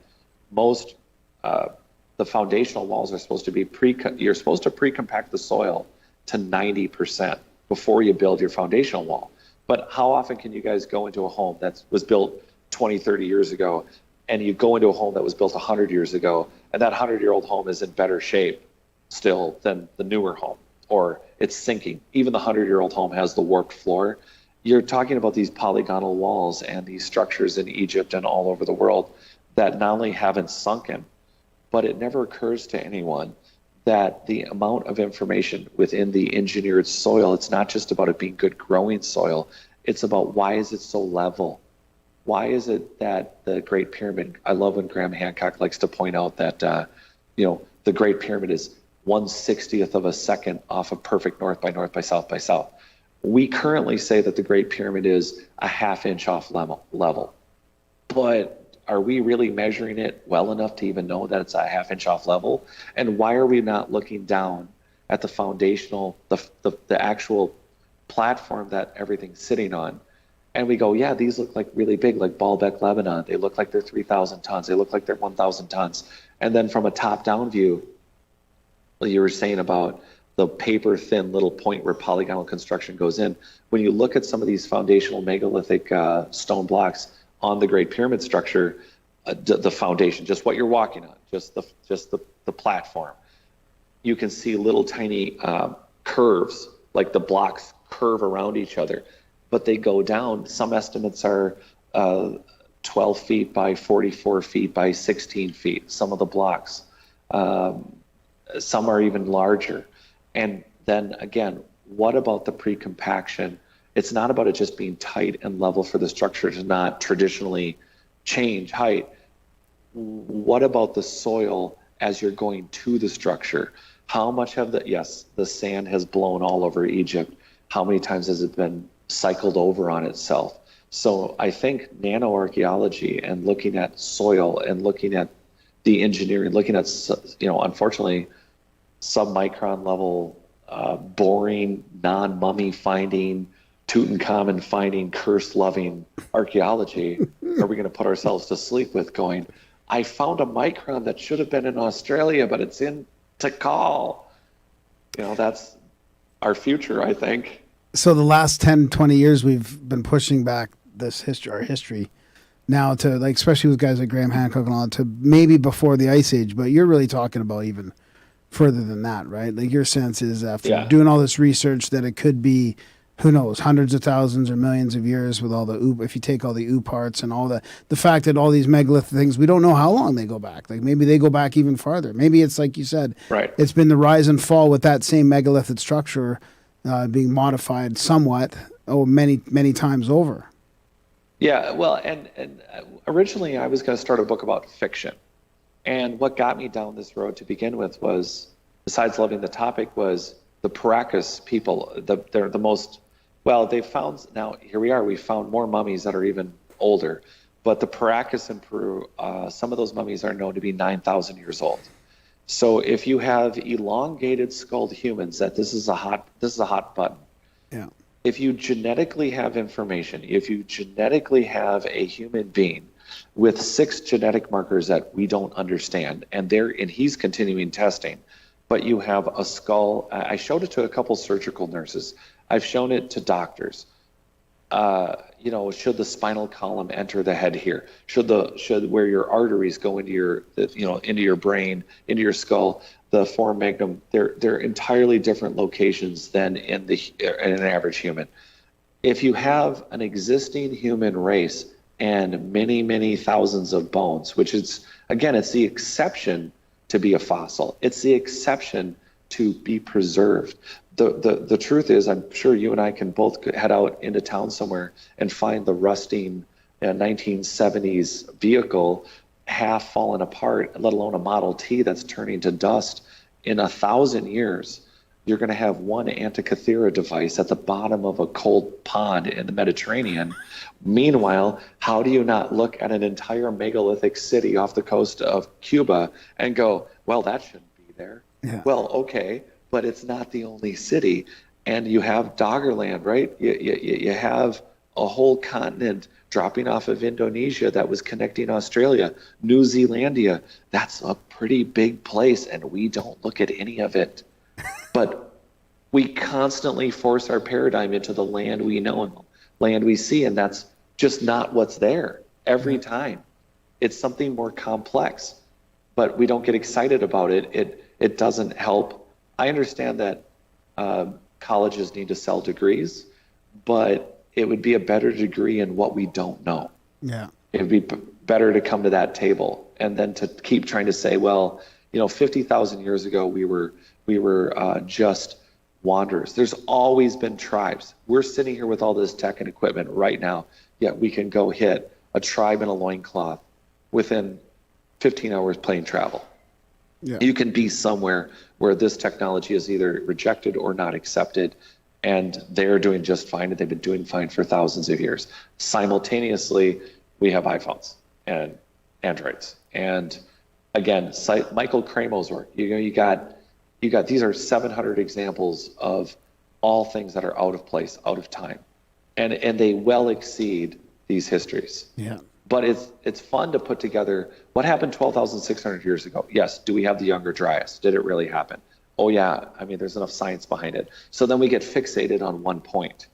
most the foundational walls are supposed to be you're supposed to pre-compact the soil to 90% before you build your foundational wall. But how often can you guys go into a home that was built 20, 30 years ago, and you go into a home that was built 100 years ago, and that 100-year-old home is in better shape still than the newer home, or it's sinking? Even the 100-year-old home has the warped floor. You're talking about these polygonal walls and these structures in Egypt and all over the world that not only haven't sunken, but it never occurs to anyone that the amount of information within the engineered soil, it's not just about it being good growing soil, it's about why is it so level? Why is it that the Great Pyramid, I love when Graham Hancock likes to point out that, the Great Pyramid is 1/60th of a second off of perfect north by north by south by south. We currently say that the Great Pyramid is a half-inch off level. But are we really measuring it well enough to even know that it's a half-inch off level? And why are we not looking down at the foundational, the actual platform that everything's sitting on? And we go, yeah, these look like really big, like Baalbek, Lebanon. They look like they're 3,000 tons. They look like they're 1,000 tons. And then from a top-down view, you were saying about the paper-thin little point where polygonal construction goes in. When you look at some of these foundational megalithic stone blocks on the Great Pyramid structure, the foundation, just what you're walking on, just the platform, you can see little tiny curves, like the blocks curve around each other, but they go down. Some estimates are 12 feet by 44 feet by 16 feet, some of the blocks. Some are even larger. And then again, what about the pre-compaction? It's not about it just being tight and level for the structure to not traditionally change height. What about the soil as you're going to the structure? How much of the sand has blown all over Egypt. how many times has it been cycled over on itself? So I think nanoarchaeology and looking at soil and looking at the engineering, looking at, unfortunately, submicron level, boring, non-mummy finding, Tutankhamun finding, curse-loving archaeology, are we going to put ourselves to sleep with going, I found a micron that should have been in Australia, but it's in Tikal. That's our future, I think. So the last 10, 20 years, we've been pushing back our history now to, like, especially with guys like Graham Hancock and all, to maybe before the Ice Age, but you're really talking about even further than that, right? Like, your sense is after doing all this research that it could be, who knows, hundreds of thousands or millions of years with all the if you take all the parts and all the fact that all these megalithic things, we don't know how long they go back. Like, maybe they go back even farther. Maybe it's like you said, right? It's been the rise and fall with that same megalithic structure being modified somewhat many, many times over. Yeah, well, and originally I was going to start a book about fiction. And what got me down this road to begin with was, besides loving the topic, was the Paracas people. They're the most, well, they found, now here we are, we found more mummies that are even older. But the Paracas in Peru, some of those mummies are known to be 9,000 years old. So if you have elongated skulled humans, this is a hot button. Yeah. If you genetically have information, if you genetically have a human being with 6 genetic markers that we don't understand, and he's continuing testing, but you have a skull. I showed it to a couple surgical nurses. I've shown it to doctors. Should the spinal column enter the head here? Should where your arteries go into your brain, into your skull, the foramen magnum, they're entirely different locations than in an average human. If you have an existing human race and many, many thousands of bones, which is, again, it's the exception to be a fossil. It's the exception to be preserved. The truth is, I'm sure you and I can both head out into town somewhere and find the rusting 1970s vehicle half fallen apart, let alone a Model T that's turning to dust. In 1,000 years, you're going to have one Antikythera device at the bottom of a cold pond in the Mediterranean. Meanwhile, how do you not look at an entire megalithic city off the coast of Cuba and go, well, that shouldn't be there? Yeah. Well, okay, but it's not the only city. And you have Doggerland, right? You have a whole continent dropping off of Indonesia that was connecting Australia. New Zealandia, that's a pretty big place, and we don't look at any of it. But we constantly force our paradigm into the land we know and the land we see, and that's just not what's there every time. It's something more complex, but we don't get excited about it. It doesn't help. I understand that colleges need to sell degrees, but it would be a better degree in what we don't know. Yeah. It would be better to come to that table and then to keep trying to say, well, 50,000 years ago, we were just wanderers. There's always been tribes. We're sitting here with all this tech and equipment right now, yet we can go hit a tribe in a loincloth within 15 hours plane travel. Yeah. You can be somewhere where this technology is either rejected or not accepted, and they're doing just fine, and they've been doing fine for thousands of years. Simultaneously, we have iPhones and Androids. And again, Michael Cramo's work, you got these are 700 examples of all things that are out of place, out of time. And they well exceed these histories. Yeah. But it's fun to put together what happened 12,600 years ago. Yes, do we have the Younger Dryas? Did it really happen? Oh yeah, I mean, there's enough science behind it. So then we get fixated on one point,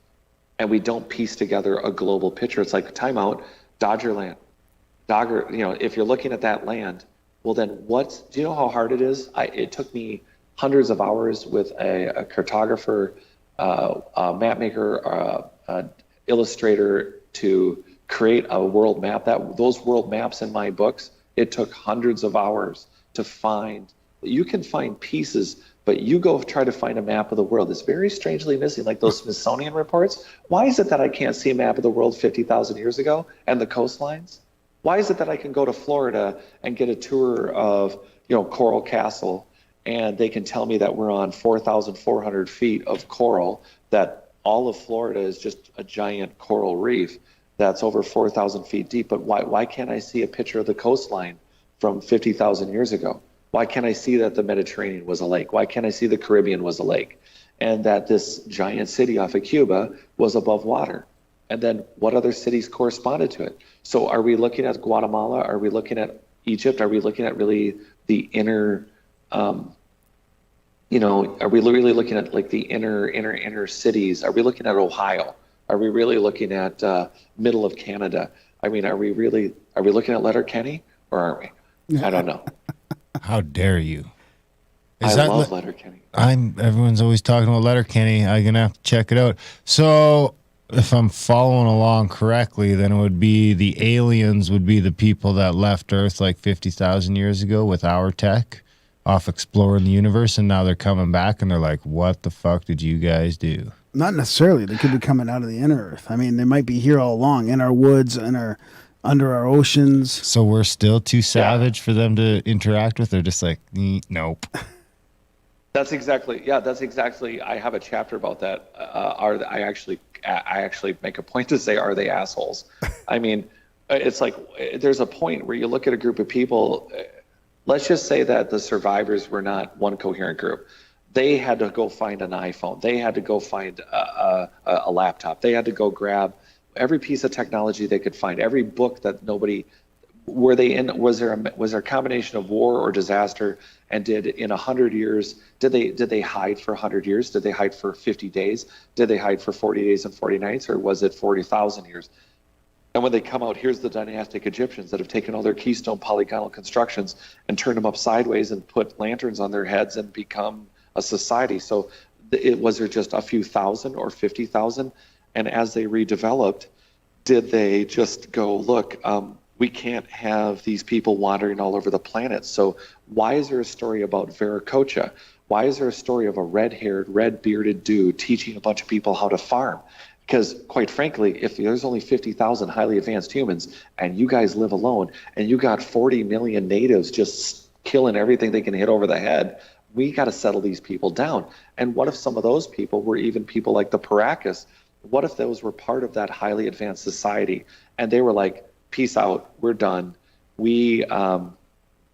and we don't piece together a global picture. It's like, timeout, Doggerland. If you're looking at that land, well then do you know how hard it is? It took me hundreds of hours with a cartographer, a map maker, illustrator to create a world map. Those world maps in my books, it took hundreds of hours to find. You can find pieces, but you go try to find a map of the world. It's very strangely missing, like those Smithsonian reports. Why is it that I can't see a map of the world 50,000 years ago and the coastlines? Why is it that I can go to Florida and get a tour of, Coral Castle, and they can tell me that we're on 4,400 feet of coral that all of Florida is just a giant coral reef that's over 4,000 feet deep. But why can't I see a picture of the coastline from 50,000 years ago? Why can't I see that the Mediterranean was a lake? Why can't I see the Caribbean was a lake? And that this giant city off of Cuba was above water? And then what other cities corresponded to it? So are we looking at Guatemala? Are we looking at Egypt? Are we looking at really the inner, are we really looking at like the inner cities? Are we looking at Ohio? Are we really looking at middle of Canada? I mean, are we looking at Letterkenny, or aren't we? I don't know. How dare you? I love Letterkenny. Everyone's always talking about Letterkenny. I'm gonna have to check it out. So if I'm following along correctly, then it would be the aliens would be the people that left Earth like 50,000 years ago with our tech off exploring the universe, and now they're coming back and they're like, what the fuck did you guys do? Not necessarily. They could be coming out of the inner Earth. I mean, they might be here all along in our woods, under our oceans. So we're still too savage for them to interact with? They're just like, nope. That's exactly. I have a chapter about that. I actually make a point to say, are they assholes? I mean, it's like there's a point where you look at a group of people. Let's just say that the survivors were not one coherent group. They had to go find an iPhone. They had to go find a laptop. They had to go grab every piece of technology they could find, every book that nobody. Were they in? Was there a combination of war or disaster? And in 100 years, did they hide for 100 years? Did they hide for 50 days? Did they hide for 40 days and 40 nights, or was it 40,000 years? And when they come out, here's the dynastic Egyptians that have taken all their keystone polygonal constructions and turned them up sideways and put lanterns on their heads and become a society. So was there just a few thousand or 50,000? And as they redeveloped, did they just go, look, we can't have these people wandering all over the planet. So why is there a story about Viracocha? Why is there a story of a red-haired, red-bearded dude teaching a bunch of people how to farm? Because quite frankly, if there's only 50,000 highly advanced humans and you guys live alone and you got 40 million natives just killing everything they can hit over the head, we got to settle these people down. And what if some of those people were even people like the Paracas? What if those were part of that highly advanced society and they were like, peace out, we're done. We,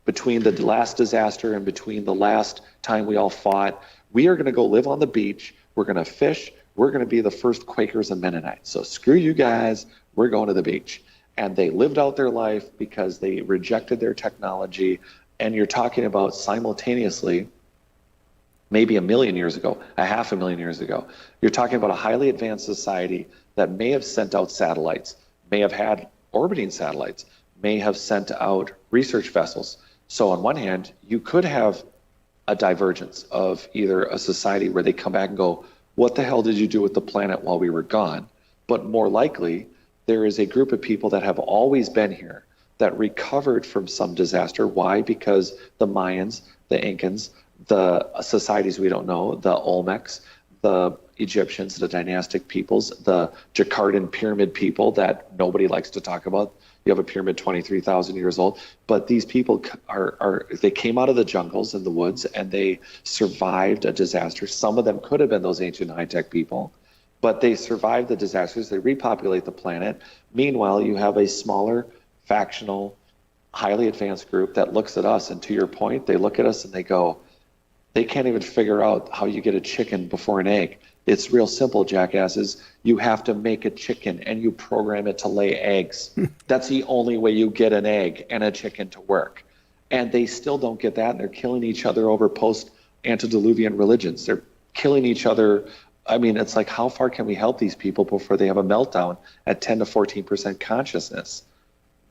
between the last disaster and between the last time we all fought, we are going to go live on the beach. We're going to fish. We're going to be the first Quakers and Mennonites. So screw you guys. We're going to the beach. And they lived out their life because they rejected their technology. And you're talking about simultaneously, maybe 1 million years ago, 500,000 years ago, you're talking about a highly advanced society that may have sent out satellites, may have had orbiting satellites, may have sent out research vessels. So on one hand, you could have a divergence of either a society where they come back and go, what the hell did you do with the planet while we were gone? But more likely, there is a group of people that have always been here that recovered from some disaster. Why? Because the Mayans, the Incans, the societies we don't know, the Olmecs, the Egyptians, the dynastic peoples, the Jakartan pyramid people that nobody likes to talk about. You have a pyramid 23,000 years old, but these people they came out of the jungles and the woods and they survived a disaster. Some of them could have been those ancient high-tech people, but they survived the disasters. They repopulate the planet. Meanwhile, you have a smaller, factional, highly advanced group that looks at us, and to your point, they look at us and they go, they can't even figure out how you get a chicken before an egg. It's real simple, jackasses. You have to make a chicken and you program it to lay eggs. That's the only way you get an egg and a chicken to work. And they still don't get that, and they're killing each other over post-antediluvian religions. They're killing each other. I mean, it's like, how far can we help these people before they have a meltdown at 10 to 14% consciousness?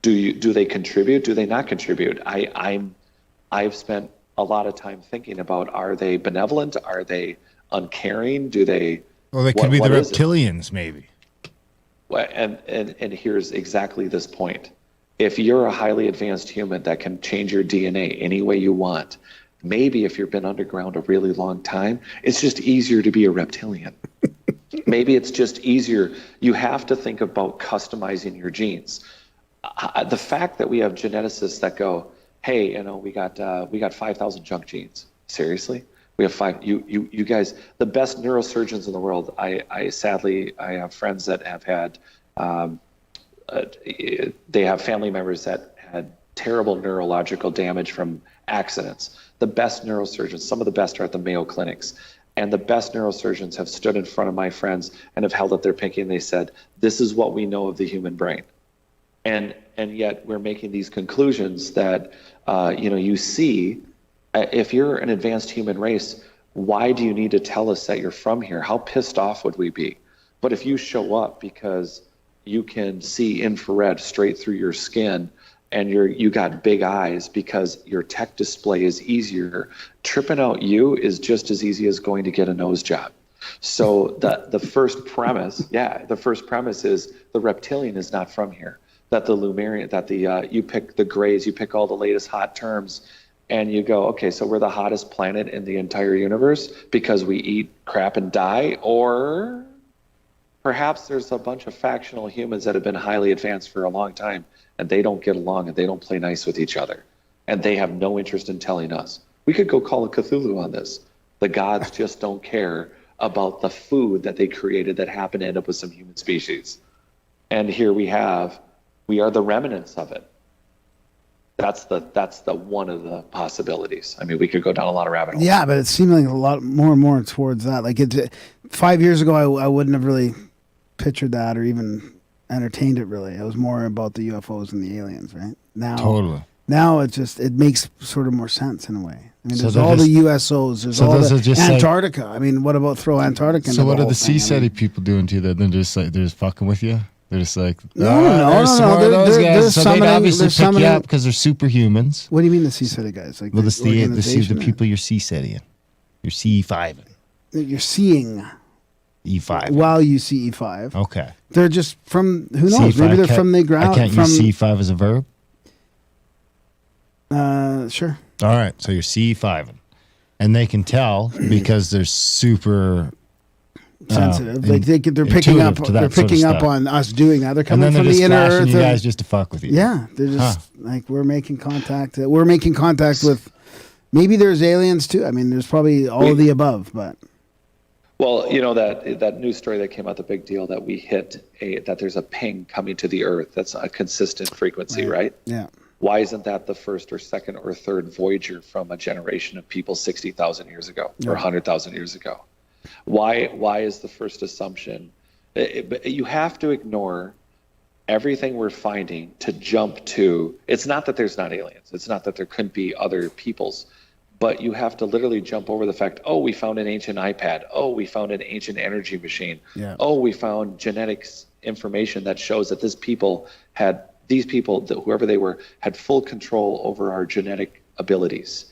Do they contribute? Do they not contribute? I've spent a lot of time thinking about, are they benevolent? Are they uncaring? Do they? Well, they could be the reptilians, maybe. Well, and here's exactly this point. If you're a highly advanced human that can change your DNA any way you want, maybe if you've been underground a really long time, it's just easier to be a reptilian. Maybe it's just easier. You have to think about customizing your genes. The fact that we have geneticists that go, hey, we got 5,000 junk genes. Seriously? We have 5. You guys, the best neurosurgeons in the world. I sadly have friends that have had, they have family members that had terrible neurological damage from accidents. The best neurosurgeons, some of the best, are at the Mayo Clinics. And the best neurosurgeons have stood in front of my friends and have held up their pinky and they said, this is what we know of the human brain. And yet we're making these conclusions that, you see, if you're an advanced human race, why do you need to tell us that you're from here? How pissed off would we be? But if you show up because you can see infrared straight through your skin and you got big eyes because your tech display is easier, tripping out you is just as easy as going to get a nose job. So the first premise is the reptilian is not from here. That the Lemurian, that you pick the grays, you pick all the latest hot terms, and you go, okay, so we're the hottest planet in the entire universe because we eat crap and die, or perhaps there's a bunch of factional humans that have been highly advanced for a long time, and they don't get along and they don't play nice with each other, and they have no interest in telling us. We could go call a Cthulhu on this. The gods just don't care about the food that they created that happened to end up with some human species. And here we are the remnants of it. That's the one of the possibilities. I mean, we could go down a lot of rabbit holes. Yeah, but it seemed like a lot more and more towards that. Like 5 years ago, I wouldn't have really pictured that or even entertained it. Really, it was more about the UFOs and the aliens, right? Now it makes sort of more sense in a way. I mean, there's all the USOs, there's all the Antarctica. I mean, what about throw Antarctica into So what the are the whole thing? CSETI people doing to you? They're just fucking with you? They're just like, No. Some more of those guys. So they'd obviously pick you up because they're superhumans. What do you mean the CSETI guys? Like well, the people you're CSETIing. You're CE5. You're seeing E5. While you see E5. Okay. They're just from, who knows? C5, Maybe they're from the ground. I can't use C5 as a verb? Sure. All right. So you're C5ing. And they can tell because they're super sensitive. Like they're picking up. They're picking up on us doing that. They're coming from the inner earth. You guys just to fuck with you. Yeah, they're just like we're making contact. We're making contact with. Maybe there's aliens too. I mean, there's probably all of the above, but. Well, you know that news story that came out, the big deal that we hit that there's a ping coming to the Earth. That's a consistent frequency, right? Yeah. Why isn't that the first or second or third Voyager from a generation of people 60,000 years ago or 100,000 years ago? Why is the first assumption? You have to ignore everything we're finding to jump to. It's not that there's not aliens. It's not that there couldn't be other peoples. But you have to literally jump over the fact, oh, we found an ancient iPad. Oh, we found an ancient energy machine. Yeah. Oh, we found genetics information that shows that these people, whoever they were, had full control over our genetic abilities.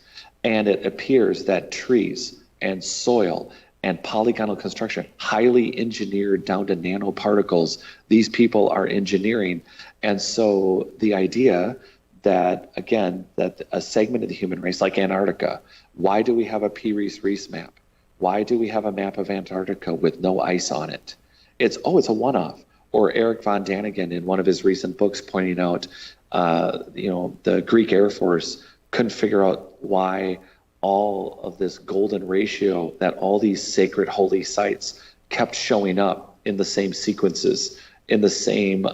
And it appears that trees and soil and polygonal construction, highly engineered down to nanoparticles, these people are engineering. And so the idea that, again, that a segment of the human race, like Antarctica, why do we have a P. Reese map? Why do we have a map of Antarctica with no ice on it? It's a one-off. Or Eric von Daniken in one of his recent books pointing out, the Greek Air Force couldn't figure out why all of this golden ratio, that all these sacred holy sites kept showing up in the same sequences, in the same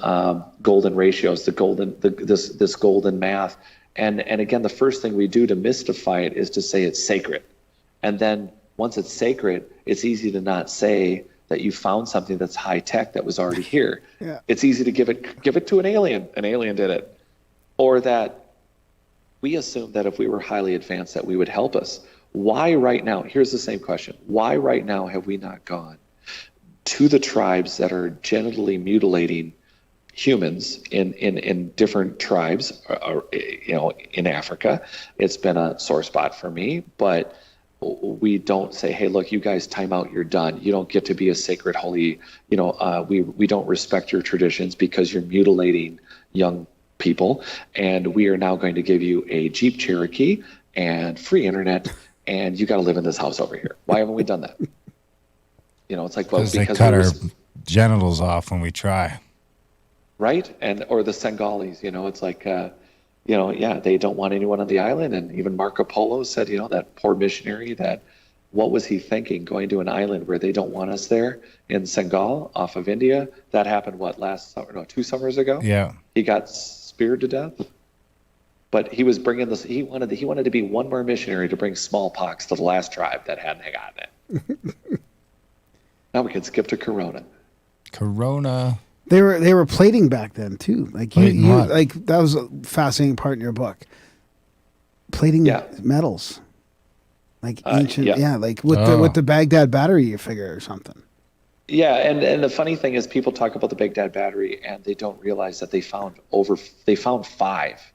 golden ratios, this golden math. And again, the first thing we do to mystify it is to say it's sacred. And then once it's sacred, it's easy to not say that you found something that's high tech that was already here. Yeah. It's easy to give it to an alien. An alien did it. Or that we assume that if we were highly advanced that we would help us. Why right now? Here's the same question. Why right now have we not gone to the tribes that are genitally mutilating humans in different tribes, in Africa? It's been a sore spot for me, but we don't say, hey, look, you guys, time out, you're done. You don't get to be a sacred, holy, we don't respect your traditions because you're mutilating young people, and we are now going to give you a Jeep Cherokee and free internet, and you got to live in this house over here. Why haven't we done that? It's like, well, because they cut our genitals off when we try. Right? Or the Sengalis, it's like, they don't want anyone on the island. And even Marco Polo said, that poor missionary that, what was he thinking going to an island where they don't want us there in Bengal off of India? That happened, what, last summer? No, 2 summers ago? Yeah. He got speared to death. But he was bringing this, he wanted to be one more missionary to bring smallpox to the last tribe that hadn't gotten it. Now we can skip to Corona. Corona. They were plating back then too. Like you like that was a fascinating part in your book. Plating metals. Like ancient, like with the Baghdad battery, you figure, or something. Yeah, and the funny thing is, people talk about the Baghdad battery, and they don't realize that they found 5,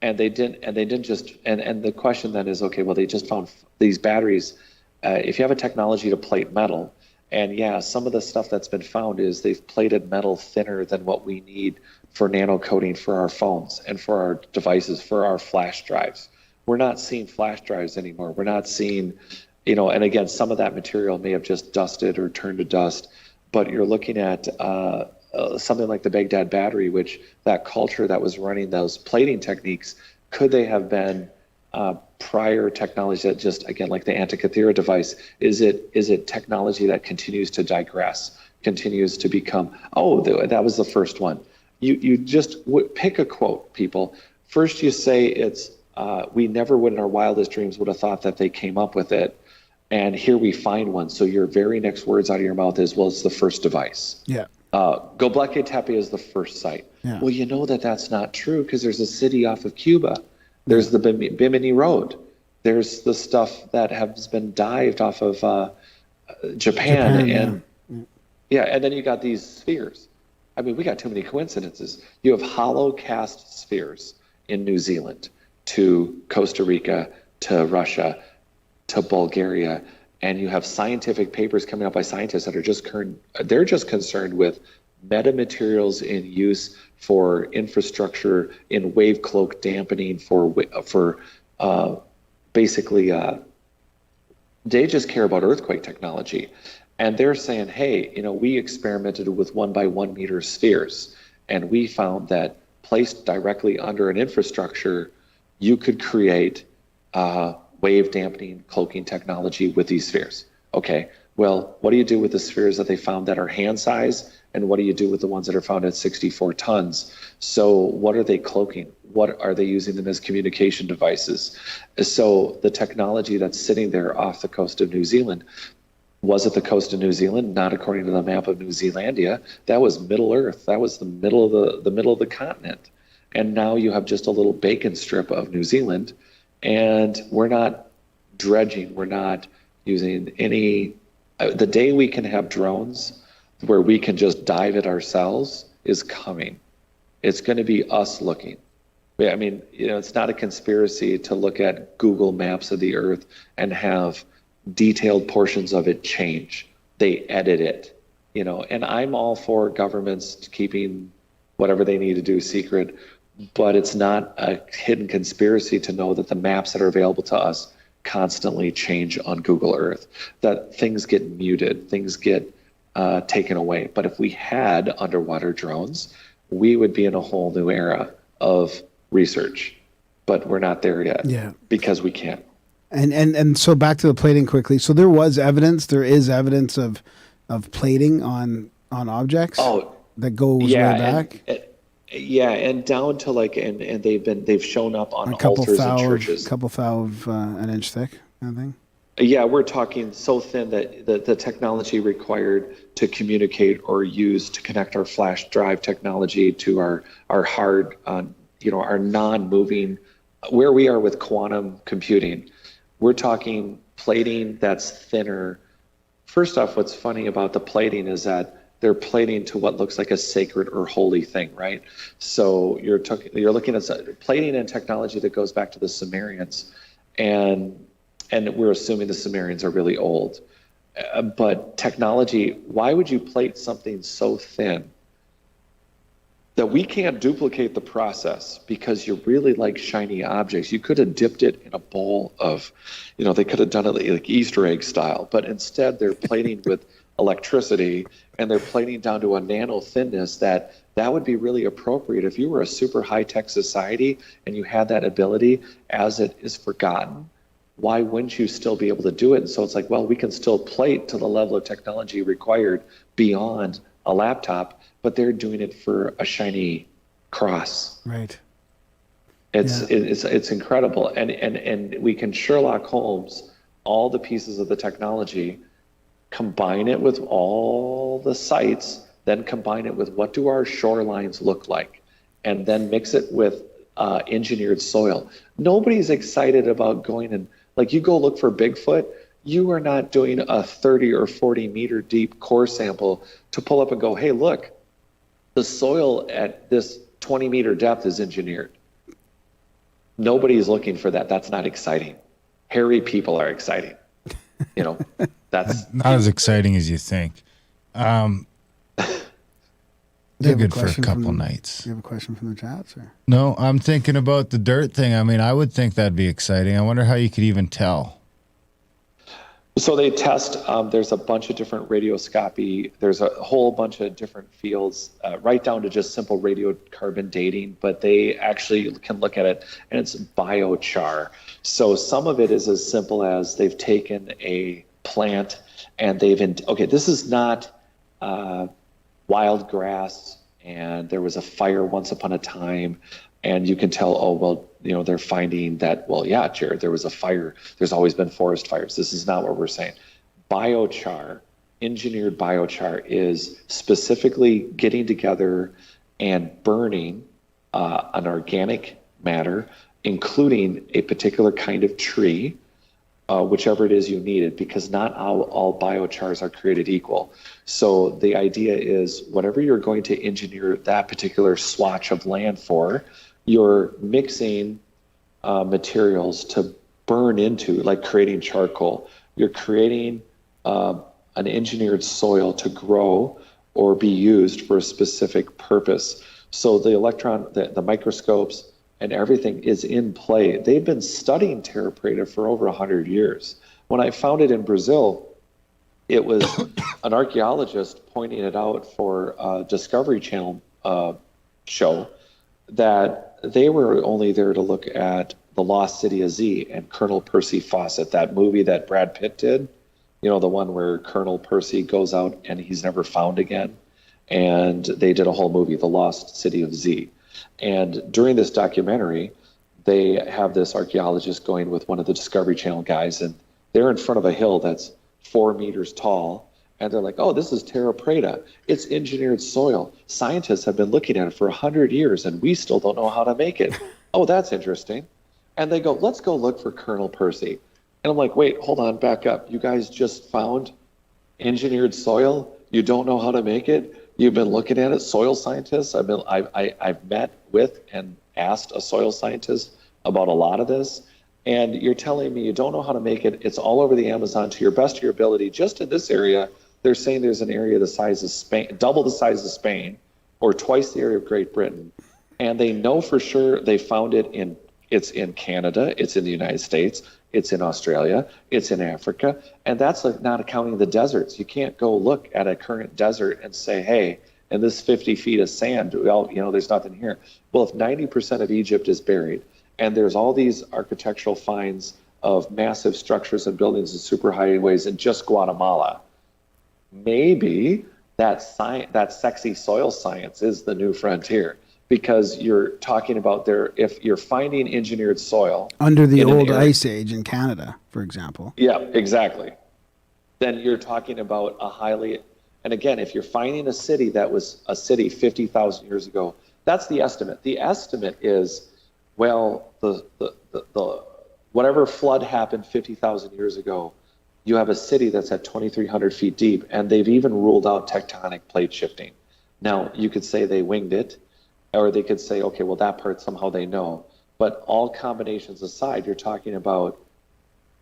and they didn't just. And the question then is, okay, well, they just found these batteries. If you have a technology to plate metal, and some of the stuff that's been found is they've plated metal thinner than what we need for nano coating for our phones and for our devices, for our flash drives. We're not seeing flash drives anymore. We're not seeing, and again, some of that material may have just dusted or turned to dust, but you're looking at something like the Baghdad battery, which that culture that was running those plating techniques, could they have been prior technology that just, again, like the Antikythera device, is it technology that continues to digress, continues to become, that was the first one. You just pick a quote, people. First you say it's, we never would in our wildest dreams would have thought that they came up with it. And here we find one. So your very next words out of your mouth is, well, it's the first device. Yeah. Göbekli Tepe is the first site. Yeah. Well, you know that's not true because there's a city off of Cuba. There's the Bimini Road. There's the stuff that has been dived off of Japan. And and then you got these spheres. I mean, we got too many coincidences. You have hollow cast spheres in New Zealand, to Costa Rica, to Russia, to Bulgaria, and you have scientific papers coming out by scientists that are they're just concerned with metamaterials in use for infrastructure, in wave cloak dampening, for basically they just care about earthquake technology, and they're saying, hey, we experimented with 1 by 1 meter spheres, and we found that placed directly under an infrastructure, you could create wave dampening cloaking technology with these spheres. Okay, well, what do you do with the spheres that they found that are hand size? And what do you do with the ones that are found at 64 tons? So what are they cloaking? What are they using them as communication devices? So the technology that's sitting there off the coast of New Zealand, was it the coast of New Zealand? Not according to the map of New Zealandia. That was Middle Earth. That was the middle of the continent. And now you have just a little bacon strip of New Zealand, and we're not dredging. We're not using any. The day we can have drones where we can just dive it ourselves is coming. It's going to be us looking. I mean, it's not a conspiracy to look at Google Maps of the Earth and have detailed portions of it change. They edit it, and I'm all for governments keeping whatever they need to do secret, but it's not a hidden conspiracy to know that the maps that are available to us constantly change on Google Earth, that things get muted, things get taken away. But if we had underwater drones, we would be in a whole new era of research, but we're not there yet. Because we can't. And so back to the plating quickly. So there is evidence of plating on objects that goes way back. And down to and they've shown up on altars in churches. A couple thou of an inch thick, kind of thing. Yeah, we're talking so thin that the technology required to communicate or use to connect our flash drive technology to our hard, our non-moving, where we are with quantum computing, we're talking plating that's thinner. First off, what's funny about the plating is that they're plating to what looks like a sacred or holy thing, right? So you're looking at plating and technology that goes back to the Sumerians, and we're assuming the Sumerians are really old. But technology, why would you plate something so thin that we can't duplicate the process because you really like shiny objects? You could have dipped it in a bowl of, they could have done it like Easter egg style, but instead they're plating with electricity, and they're plating down to a nano thinness that would be really appropriate if you were a super high-tech society and you had that ability. As it is forgotten, why wouldn't you still be able to do it? And so it's like, well, we can still plate to the level of technology required beyond a laptop, but they're doing it for a shiny cross. Right. It's incredible. And we can Sherlock Holmes all the pieces of the technology, combine it with all the sites, then combine it with what do our shorelines look like, and then mix it with engineered soil. Nobody's excited about going and, like, you go look for Bigfoot, you are not doing a 30 or 40 meter deep core sample to pull up and go, hey, look, the soil at this 20 meter depth is engineered. Nobody's looking for that. That's not exciting. Hairy people are exciting. You know, that's not as exciting as you think. They're good for a couple nights. Do you have a question from the chat, sir? No, I'm thinking about the dirt thing. I mean, I would think that'd be exciting. I wonder how you could even tell. So they test, there's a bunch of different radioscopy. There's a whole bunch of different fields, right down to just simple radiocarbon dating, but they actually can look at it, and it's biochar. So some of it is as simple as they've taken a plant and this is not wild grass, and there was a fire once upon a time, and you can tell, oh, well, you know, they're finding that, well, yeah, Jared, there was a fire. There's always been forest fires. This is not what we're saying. Biochar, engineered biochar, is specifically getting together and burning an organic matter, including a particular kind of tree, whichever it is you needed, because not all biochars are created equal. So the idea is whatever you're going to engineer that particular swatch of land for, you're mixing materials to burn into, like creating charcoal. You're creating an engineered soil to grow or be used for a specific purpose. So the microscopes and everything is in play. They've been studying Terra Preta for over 100 years. When I found it in Brazil, it was an archaeologist pointing it out for a Discovery Channel show, that they were only there to look at the Lost City of Z and Colonel Percy Fawcett, that movie that Brad Pitt did, you know, the one where Colonel Percy goes out and he's never found again. And they did a whole movie, The Lost City of Z. And during this documentary, they have this archaeologist going with one of the Discovery Channel guys, and they're in front of a hill that's 4 meters tall. And they're like, oh, this is Terra Preta. It's engineered soil. Scientists have been looking at it for 100 years, and we still don't know how to make it. Oh, that's interesting. And they go, let's go look for Colonel Percy. And I'm like, wait, hold on, back up. You guys just found engineered soil? You don't know how to make it? You've been looking at it, soil scientists. I've met with and asked a soil scientist about a lot of this, and you're telling me you don't know how to make it. It's all over the Amazon to your best of your ability. Just in this area, they're saying there's an area the size of Spain, double the size of Spain, or twice the area of Great Britain, and they know for sure they found it in. It's in Canada, it's in the United States, it's in Australia, it's in Africa, and that's like not accounting the deserts. You can't go look at a current desert and say, hey, in this 50 feet of sand, well, you know, there's nothing here. Well, if 90% of Egypt is buried, and there's all these architectural finds of massive structures and buildings and superhighways in just Guatemala, maybe that sexy soil science is the new frontier. Because you're talking about if you're finding engineered soil under the old ice age in Canada, for example. Yeah, exactly. Then you're talking about and again, if you're finding a city that was a city 50,000 years ago, that's the estimate. The estimate is, well, the whatever flood happened 50,000 years ago, you have a city that's at 2,300 feet deep, and they've even ruled out tectonic plate shifting. Now, you could say they winged it, or they could say, okay, well, that part somehow they know. But all combinations aside, you're talking about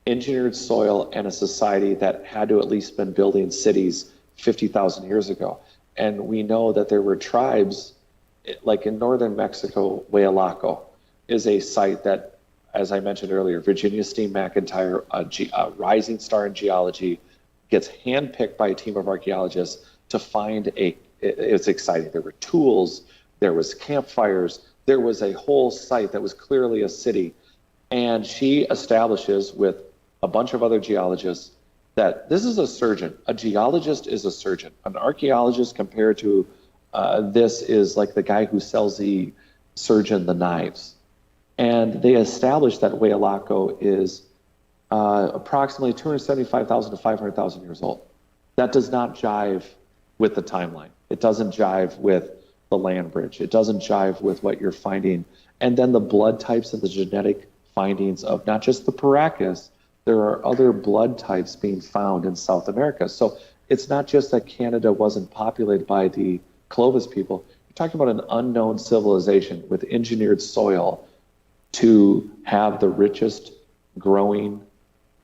engineered soil and a society that had to at least been building cities 50,000 years ago. And we know that there were tribes, like in northern Mexico, Huaylaco is a site that, as I mentioned earlier, Virginia Steen McIntyre, a rising star in geology, gets handpicked by a team of archaeologists to find it's exciting. There were tools, there was campfires, there was a whole site that was clearly a city. And she establishes with a bunch of other geologists that this is a surgeon. A geologist is a surgeon. An archaeologist compared to this is like the guy who sells the surgeon the knives. And they established that Huaylaco is approximately 275,000 to 500,000 years old. That does not jive with the timeline. It doesn't jive with the land bridge. It doesn't jive with what you're finding. And then the blood types and the genetic findings of not just the Paracas, there are other blood types being found in South America. So it's not just that Canada wasn't populated by the Clovis people. You're talking about an unknown civilization with engineered soil to have the richest growing,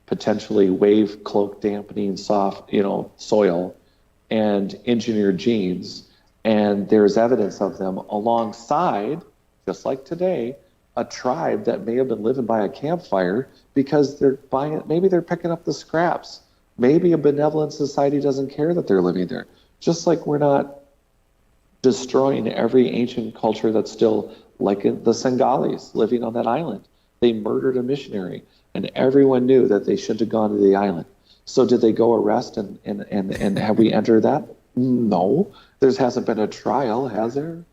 potentially wave cloak dampening soft, soil and engineered genes. And there's evidence of them alongside, just like today, a tribe that may have been living by a campfire because they're buying it. Maybe they're picking up the scraps. Maybe a benevolent society doesn't care that they're living there. Just like we're not destroying every ancient culture that's still like the Sengales living on that island. They murdered a missionary and everyone knew that they shouldn't have gone to the island. So did they go arrest and have we entered that? No, there hasn't been a trial, has there?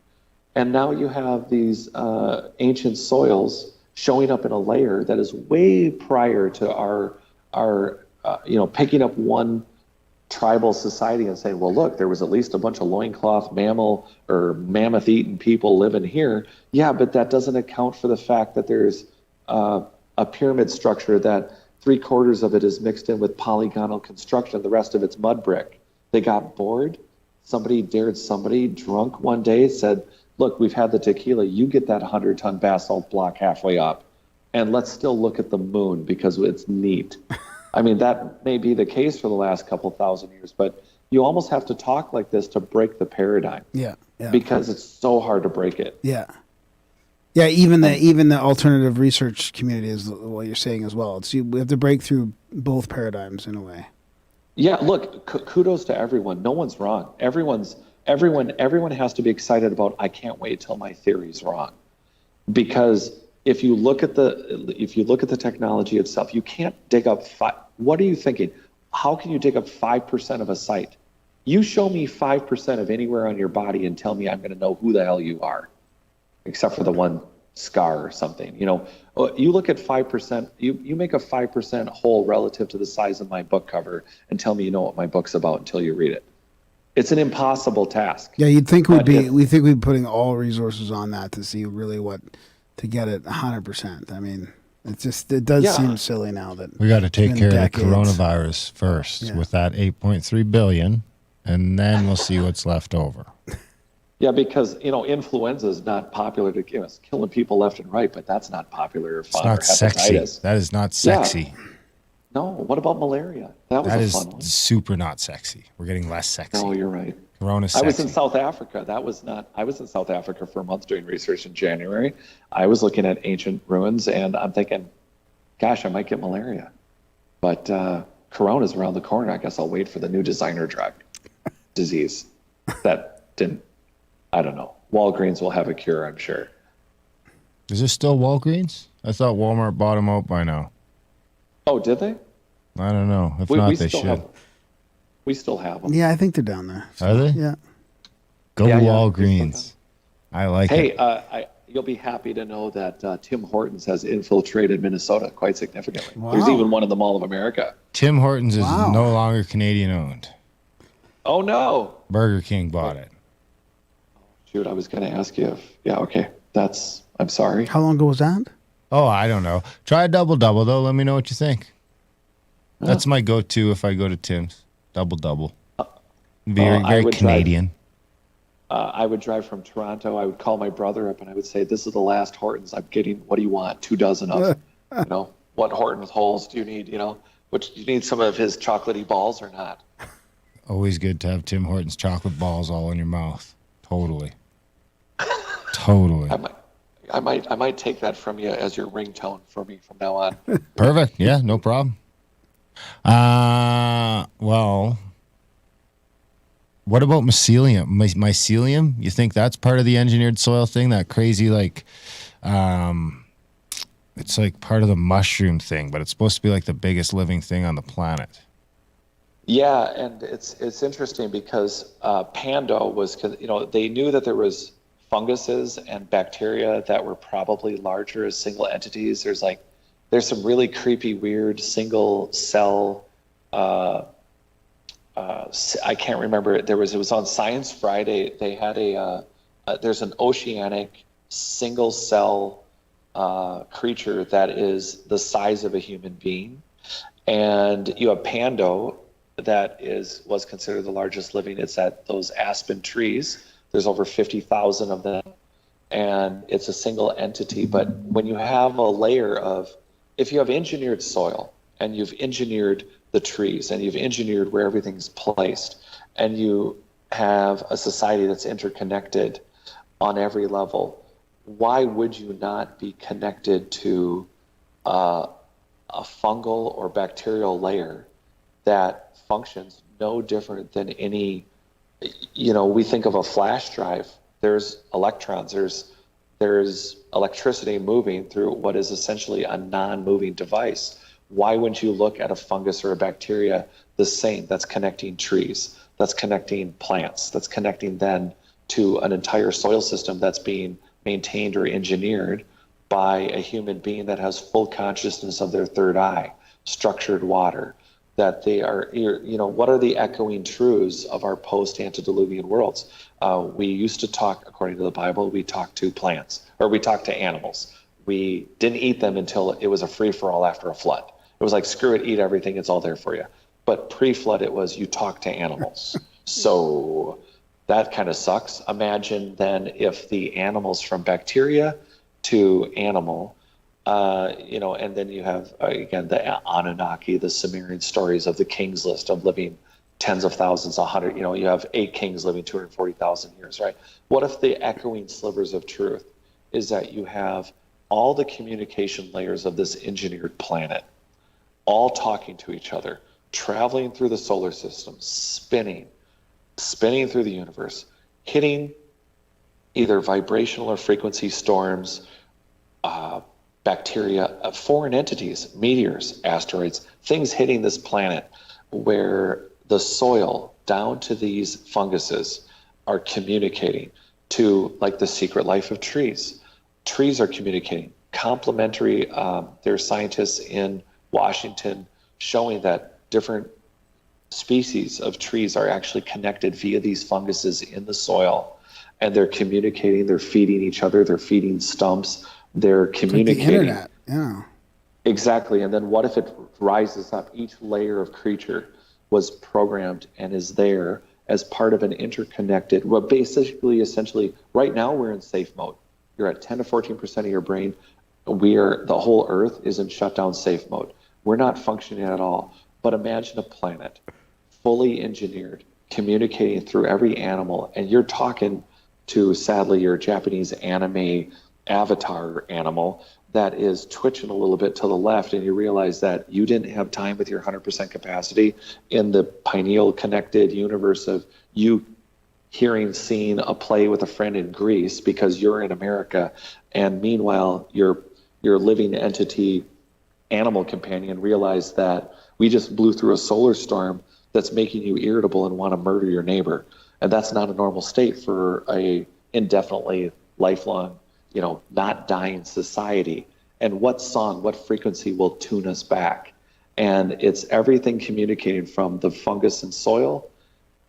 And now you have these ancient soils showing up in a layer that is way prior to our picking up one tribal society and saying, well, look, there was at least a bunch of loincloth mammal or mammoth-eating people living here. Yeah, but that doesn't account for the fact that there's a pyramid structure that 3/4 of it is mixed in with polygonal construction. The rest of it's mud brick. They got bored. Somebody drunk one day said, look, we've had the tequila. You get that 100-ton basalt block halfway up, and let's still look at the moon because it's neat. I mean, that may be the case for the last couple thousand years, but you almost have to talk like this to break the paradigm. Yeah. Because it's so hard to break it. Yeah. Yeah, even the alternative research community is what you're saying as well. We have to break through both paradigms in a way. Yeah, look, kudos to everyone. No one's wrong. Everyone has to be excited about, I can't wait till my theory's wrong. Because if you look at the technology itself, you can't dig up what are you thinking? How can you dig up 5% of a site? You show me 5% of anywhere on your body and tell me I'm going to know who the hell you are, except for the one scar or something. You look at 5%, you make a 5% hole relative to the size of my book cover and tell me you know what my book's about until you read it. It's an impossible task. Yeah, you'd think we'd be putting all resources on that to see really to get it 100%. I mean, it does seem silly now that we got to take care of the coronavirus first with that 8.3 billion, and then we'll see what's left over. Yeah, because influenza is not popular it's killing people left and right, but that's not popular or fun. It's not sexy. That is not sexy. Yeah. No, what about malaria? That was fun one. Super not sexy. We're getting less sexy. No, you're right. Corona's sexy. I was in South Africa. I was in South Africa for a month doing research in January. I was looking at ancient ruins and I'm thinking, gosh, I might get malaria. But Corona's around the corner. I guess I'll wait for the new designer drug disease. That didn't, I don't know. Walgreens will have a cure, I'm sure. Is this still Walgreens? I thought Walmart bought them out by now. Oh, did they? I don't know. If not, they should. We still have them. Yeah, I think they're down there. Are they? Yeah. Go Walgreens. I like it. Hey, you'll be happy to know that Tim Hortons has infiltrated Minnesota quite significantly. Wow. There's even one in the Mall of America. Tim Hortons is no longer Canadian owned. Oh, no. Burger King bought it. Shoot, I was going to ask you I'm sorry. How long ago was that? Oh, I don't know. Try a double-double, though. Let me know what you think. That's my go-to if I go to Tim's. Double-double. Very Canadian. I would drive from Toronto. I would call my brother up and I would say, this is the last Hortons I'm getting. What do you want? 2 dozen of, what Hortons holes do you need? Do you need some of his chocolatey balls or not? Always good to have Tim Hortons chocolate balls all in your mouth. Totally. Totally. I might take that from you as your ringtone for me from now on. Perfect. Yeah, no problem. Well, what about mycelium? Mycelium? You think that's part of the engineered soil thing? That crazy, it's like part of the mushroom thing, but it's supposed to be like the biggest living thing on the planet. Yeah, and it's interesting because Pando was, they knew that there was funguses and bacteria that were probably larger as single entities. There's some really creepy, weird single cell. I can't remember. It was on Science Friday. They had there's an oceanic single cell creature that is the size of a human being, and you have Pando that was considered the largest living. It's at those aspen trees. There's over 50,000 of them, and it's a single entity. But when you have a layer if you have engineered soil and you've engineered the trees and you've engineered where everything's placed, and you have a society that's interconnected on every level, why would you not be connected to a fungal or bacterial layer that functions no different than any, we think of a flash drive. There's electrons, there's electricity moving through what is essentially a non-moving device. Why wouldn't you look at a fungus or a bacteria the same, that's connecting trees, that's connecting plants, that's connecting then to an entire soil system that's being maintained or engineered by a human being that has full consciousness of their third eye, structured water, that they are, what are the echoing truths of our post-antediluvian worlds? We used to talk, according to the Bible, we talked to plants, or we talked to animals. We didn't eat them until it was a free-for-all after a flood. It was like, screw it, eat everything, it's all there for you. But pre-flood, it was you talk to animals. So that kind of sucks. Imagine then if the animals from bacteria to animal, and then you have, again, the Anunnaki, the Sumerian stories of the king's list of living tens of thousands, 100, you have 8 kings living 240,000 years, right? What if the echoing slivers of truth is that you have all the communication layers of this engineered planet all talking to each other, traveling through the solar system, spinning through the universe, hitting either vibrational or frequency storms, bacteria, foreign entities, meteors, asteroids, things hitting this planet where the soil down to these funguses are communicating to, like, the secret life of trees. Trees are communicating. Complementary, there are scientists in Washington showing that different species of trees are actually connected via these funguses in the soil, and they're communicating, they're feeding each other, they're feeding stumps, they're communicating. Like the internet, yeah. Exactly. And then what if it rises up? Each layer of creature was programmed and is there as part of an interconnected, well, basically, essentially, right now we're in safe mode. You're at 10 to 14% of your brain. The whole Earth is in shutdown safe mode. We're not functioning at all. But imagine a planet fully engineered, communicating through every animal, and you're talking to, sadly, your Japanese anime avatar animal that is twitching a little bit to the left, and you realize that you didn't have time with your 100% capacity in the pineal connected universe of you hearing, seeing a play with a friend in Greece because you're in America, and meanwhile your living entity animal companion realized that we just blew through a solar storm that's making you irritable and want to murder your neighbor. And that's not a normal state for a indefinitely lifelong, not dying society. And what song, what frequency will tune us back? And it's everything communicating from the fungus and soil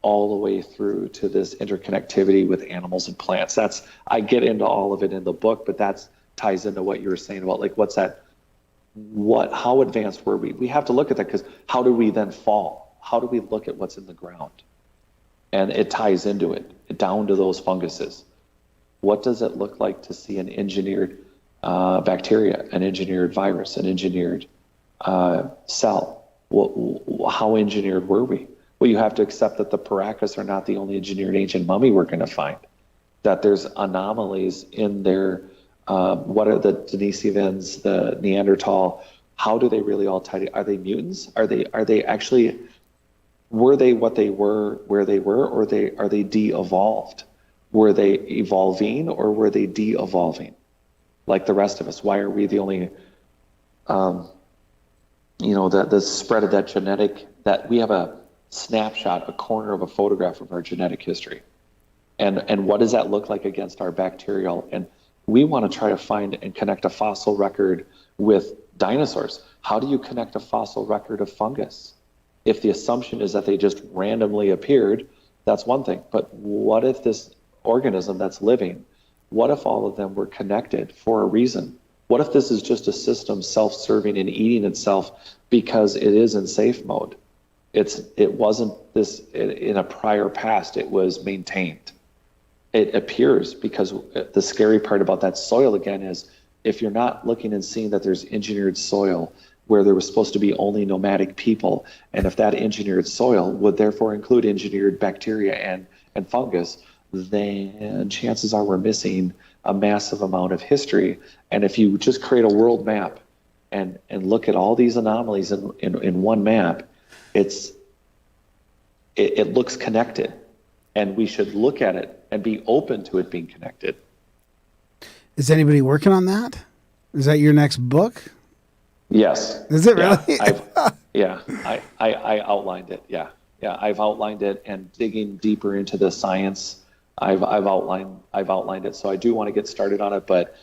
all the way through to this interconnectivity with animals and plants. I get into all of it in the book, but that ties into what you were saying about, like, how advanced were we? We have to look at that, because how do we then fall? How do we look at what's in the ground? And it ties into it, down to those funguses. What does it look like to see an engineered bacteria, an engineered virus, an engineered cell? How engineered were we? Well, you have to accept that the Paracas are not the only engineered ancient mummy we're going to find, that there's anomalies in their, what are the Denisovans, the Neanderthal, how do they really all tie together? Are they mutants? Are they actually, were they what they were, where they were, or are they de-evolved? Were they evolving, or were they de-evolving like the rest of us? Why are we the only the spread of that genetic, that we have a snapshot, a corner of a photograph of our genetic history. And what does that look like against our bacterial? And we want to try to find and connect a fossil record with dinosaurs. How do you connect a fossil record of fungus? If the assumption is that they just randomly appeared, that's one thing. But what if this organism that's living, what if all of them were connected for a reason? What if this is just a system self-serving and eating itself because it is in safe mode? It wasn't this in a prior past, it was maintained. It appears, because the scary part about that soil again is, if you're not looking and seeing that there's engineered soil where there was supposed to be only nomadic people, and if that engineered soil would therefore include engineered bacteria and fungus, then chances are we're missing a massive amount of history. And if you just create a world map and look at all these anomalies in one map, it looks connected, and we should look at it and be open to it being connected. Is anybody working on that? Is that your next book? Yes. Is it really? I outlined it. Yeah, I've outlined it, and digging deeper into the science, I've outlined it. So I do want to get started on it, but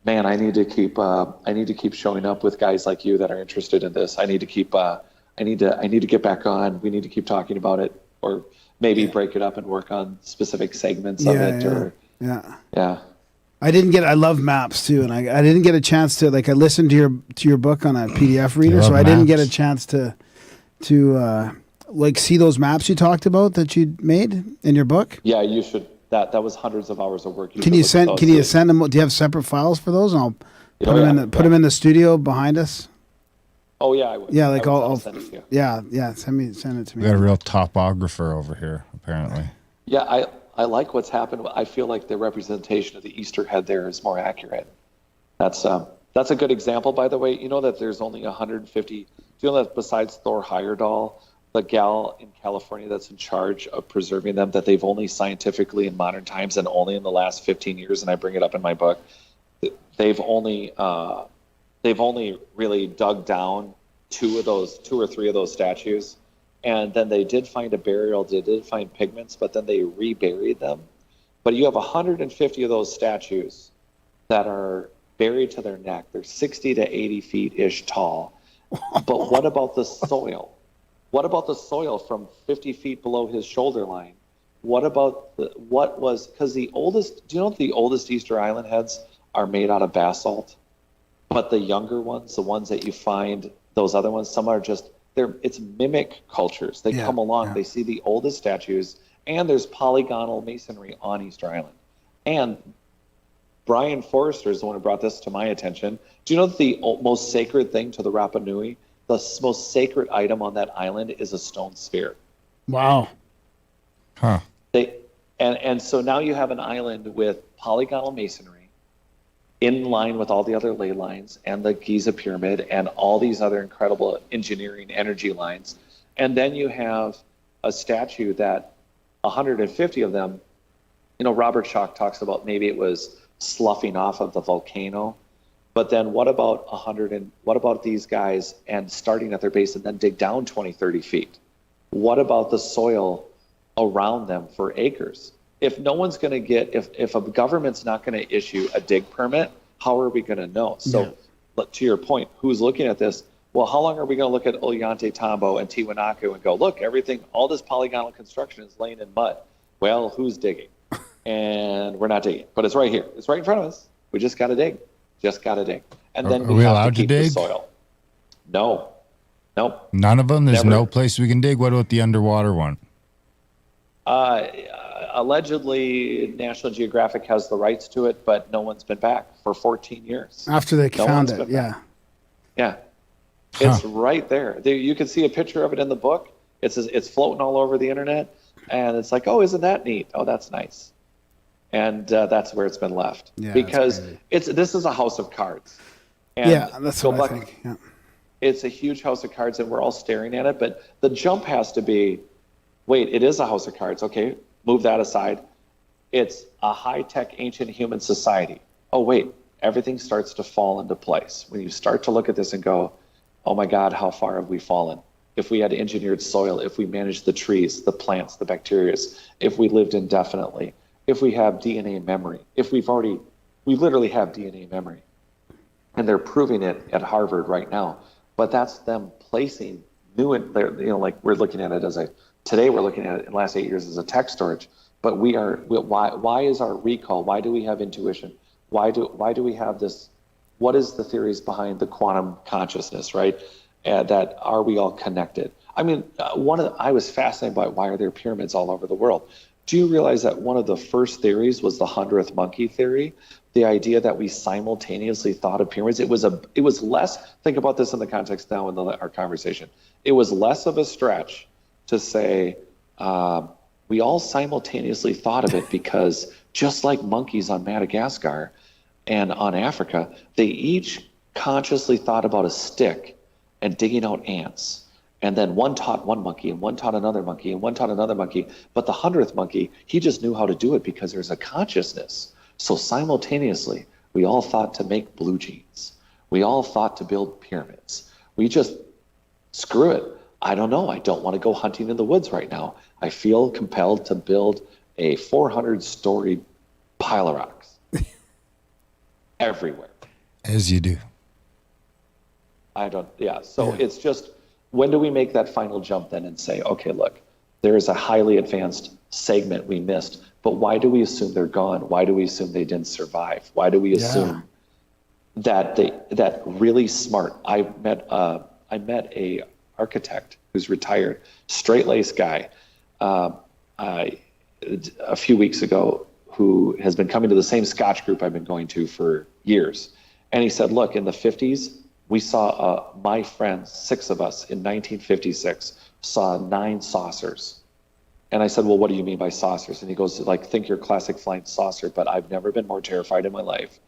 man, I need to keep showing up with guys like you that are interested in this. I need to get back on. We need to keep talking about it, or maybe break it up and work on specific segments of it. Yeah. I love maps too, and I didn't get a chance to, like, I listened to your book on a PDF reader, so I didn't get a chance to like see those maps you talked about that you made in your book. Yeah, you should. That was hundreds of hours of work. Can you send them? Do you have separate files for those? And I'll put them in the studio behind us. Oh yeah, I would. Yeah, like I'll send it to you. Yeah, send it to me. We got a real topographer over here, apparently. Yeah, I like what's happened. I feel like the representation of the Easter head there is more accurate. That's a good example, by the way. You know that there's only 150. Do you know that besides Thor Heyerdahl, the gal in California that's in charge of preserving them, that they've only scientifically in modern times and only in the last 15 years, and I bring it up in my book, they've only really dug down two or three of those statues. And then they did find a burial, they did find pigments, but then they reburied them. But you have 150 of those statues that are buried to their neck. They're 60 to 80 feet-ish tall. But what about the soil? What about the soil from 50 feet below his shoulder line? What about because do you know the oldest Easter Island heads are made out of basalt? But the younger ones, the ones that you find, those other ones, some are just, it's mimic cultures. They come along, they see the oldest statues, and there's polygonal masonry on Easter Island. And Brian Forrester is the one who brought this to my attention. Do you know that the most sacred thing to the Rapa Nui, the most sacred item on that island, is a stone sphere? Wow. Huh. And so now you have an island with polygonal masonry in line with all the other ley lines and the Giza pyramid and all these other incredible engineering energy lines. And then you have a statue that 150 of them, Robert Schoch talks about maybe it was sloughing off of the volcano. But then what about these guys and starting at their base and then dig down 20, 30 feet? What about the soil around them for acres? If no one's going to if a government's not going to issue a dig permit, how are we going to know? So to your point, who's looking at this? Well, how long are we going to look at Ollantaytambo and Tiwanaku and go, look, all this polygonal construction is laying in mud. Well, who's digging? And we're not digging, but it's right here. It's right in front of us. We just got to dig. And then are we have allowed to keep to dig? the soil. No. Nope. None of them? There's Never. no place we can dig? What about the underwater one? Allegedly, National Geographic has the rights to it, but no one's been back for 14 years. After they found it, Yeah. It's right there. You can see a picture of it in the book. It's floating all over the internet, and it's like, oh, isn't that neat? Oh, that's nice. And that's where it's been left. Yeah, because this is a house of cards. And that's what I think. Yeah. It's a huge house of cards, and we're all staring at it. But the jump has to be, wait, it is a house of cards. Okay, move that aside. It's a high-tech ancient human society. Oh, wait, everything starts to fall into place. When you start to look at this and go, oh my God, how far have we fallen? If we had engineered soil, if we managed the trees, the plants, the bacteria, if we lived indefinitely, if we have DNA memory, if we literally have DNA memory. And they're proving it at Harvard right now. But that's them placing like we're looking at it today we're looking at it in the last 8 years as a text storage. But why is our recall? Why do we have intuition? Why do we have this? What is the theories behind the quantum consciousness, right? That are we all connected? I mean, I was fascinated by why are there pyramids all over the world? Do you realize that one of the first theories was the 100th monkey theory? The idea that we simultaneously thought of pyramids. It was less, think about this in the context now in our conversation. It was less of a stretch to say, we all simultaneously thought of it because just like monkeys on Madagascar and on Africa, they each consciously thought about a stick and digging out ants. And then one taught one monkey and one taught another monkey and one taught another monkey. But the 100th monkey, he just knew how to do it because there's a consciousness. So simultaneously, we all thought to make blue jeans. We all thought to build pyramids. We just, screw it. I don't know. I don't want to go hunting in the woods right now. I feel compelled to build a 400-story pile of rocks everywhere. As you do. It's just, when do we make that final jump then and say, okay, look, there is a highly advanced segment we missed, but why do we assume they're gone? Why do we assume they didn't survive? Why do we assume that really smart? I met a architect who's retired, straight-laced guy, a few weeks ago, who has been coming to the same Scotch group I've been going to for years. And he said, look, in the 50s, we saw, my friends, 6 of us in 1956, saw 9 saucers. And I said, well, what do you mean by saucers? And he goes, like, think your classic flying saucer, but I've never been more terrified in my life.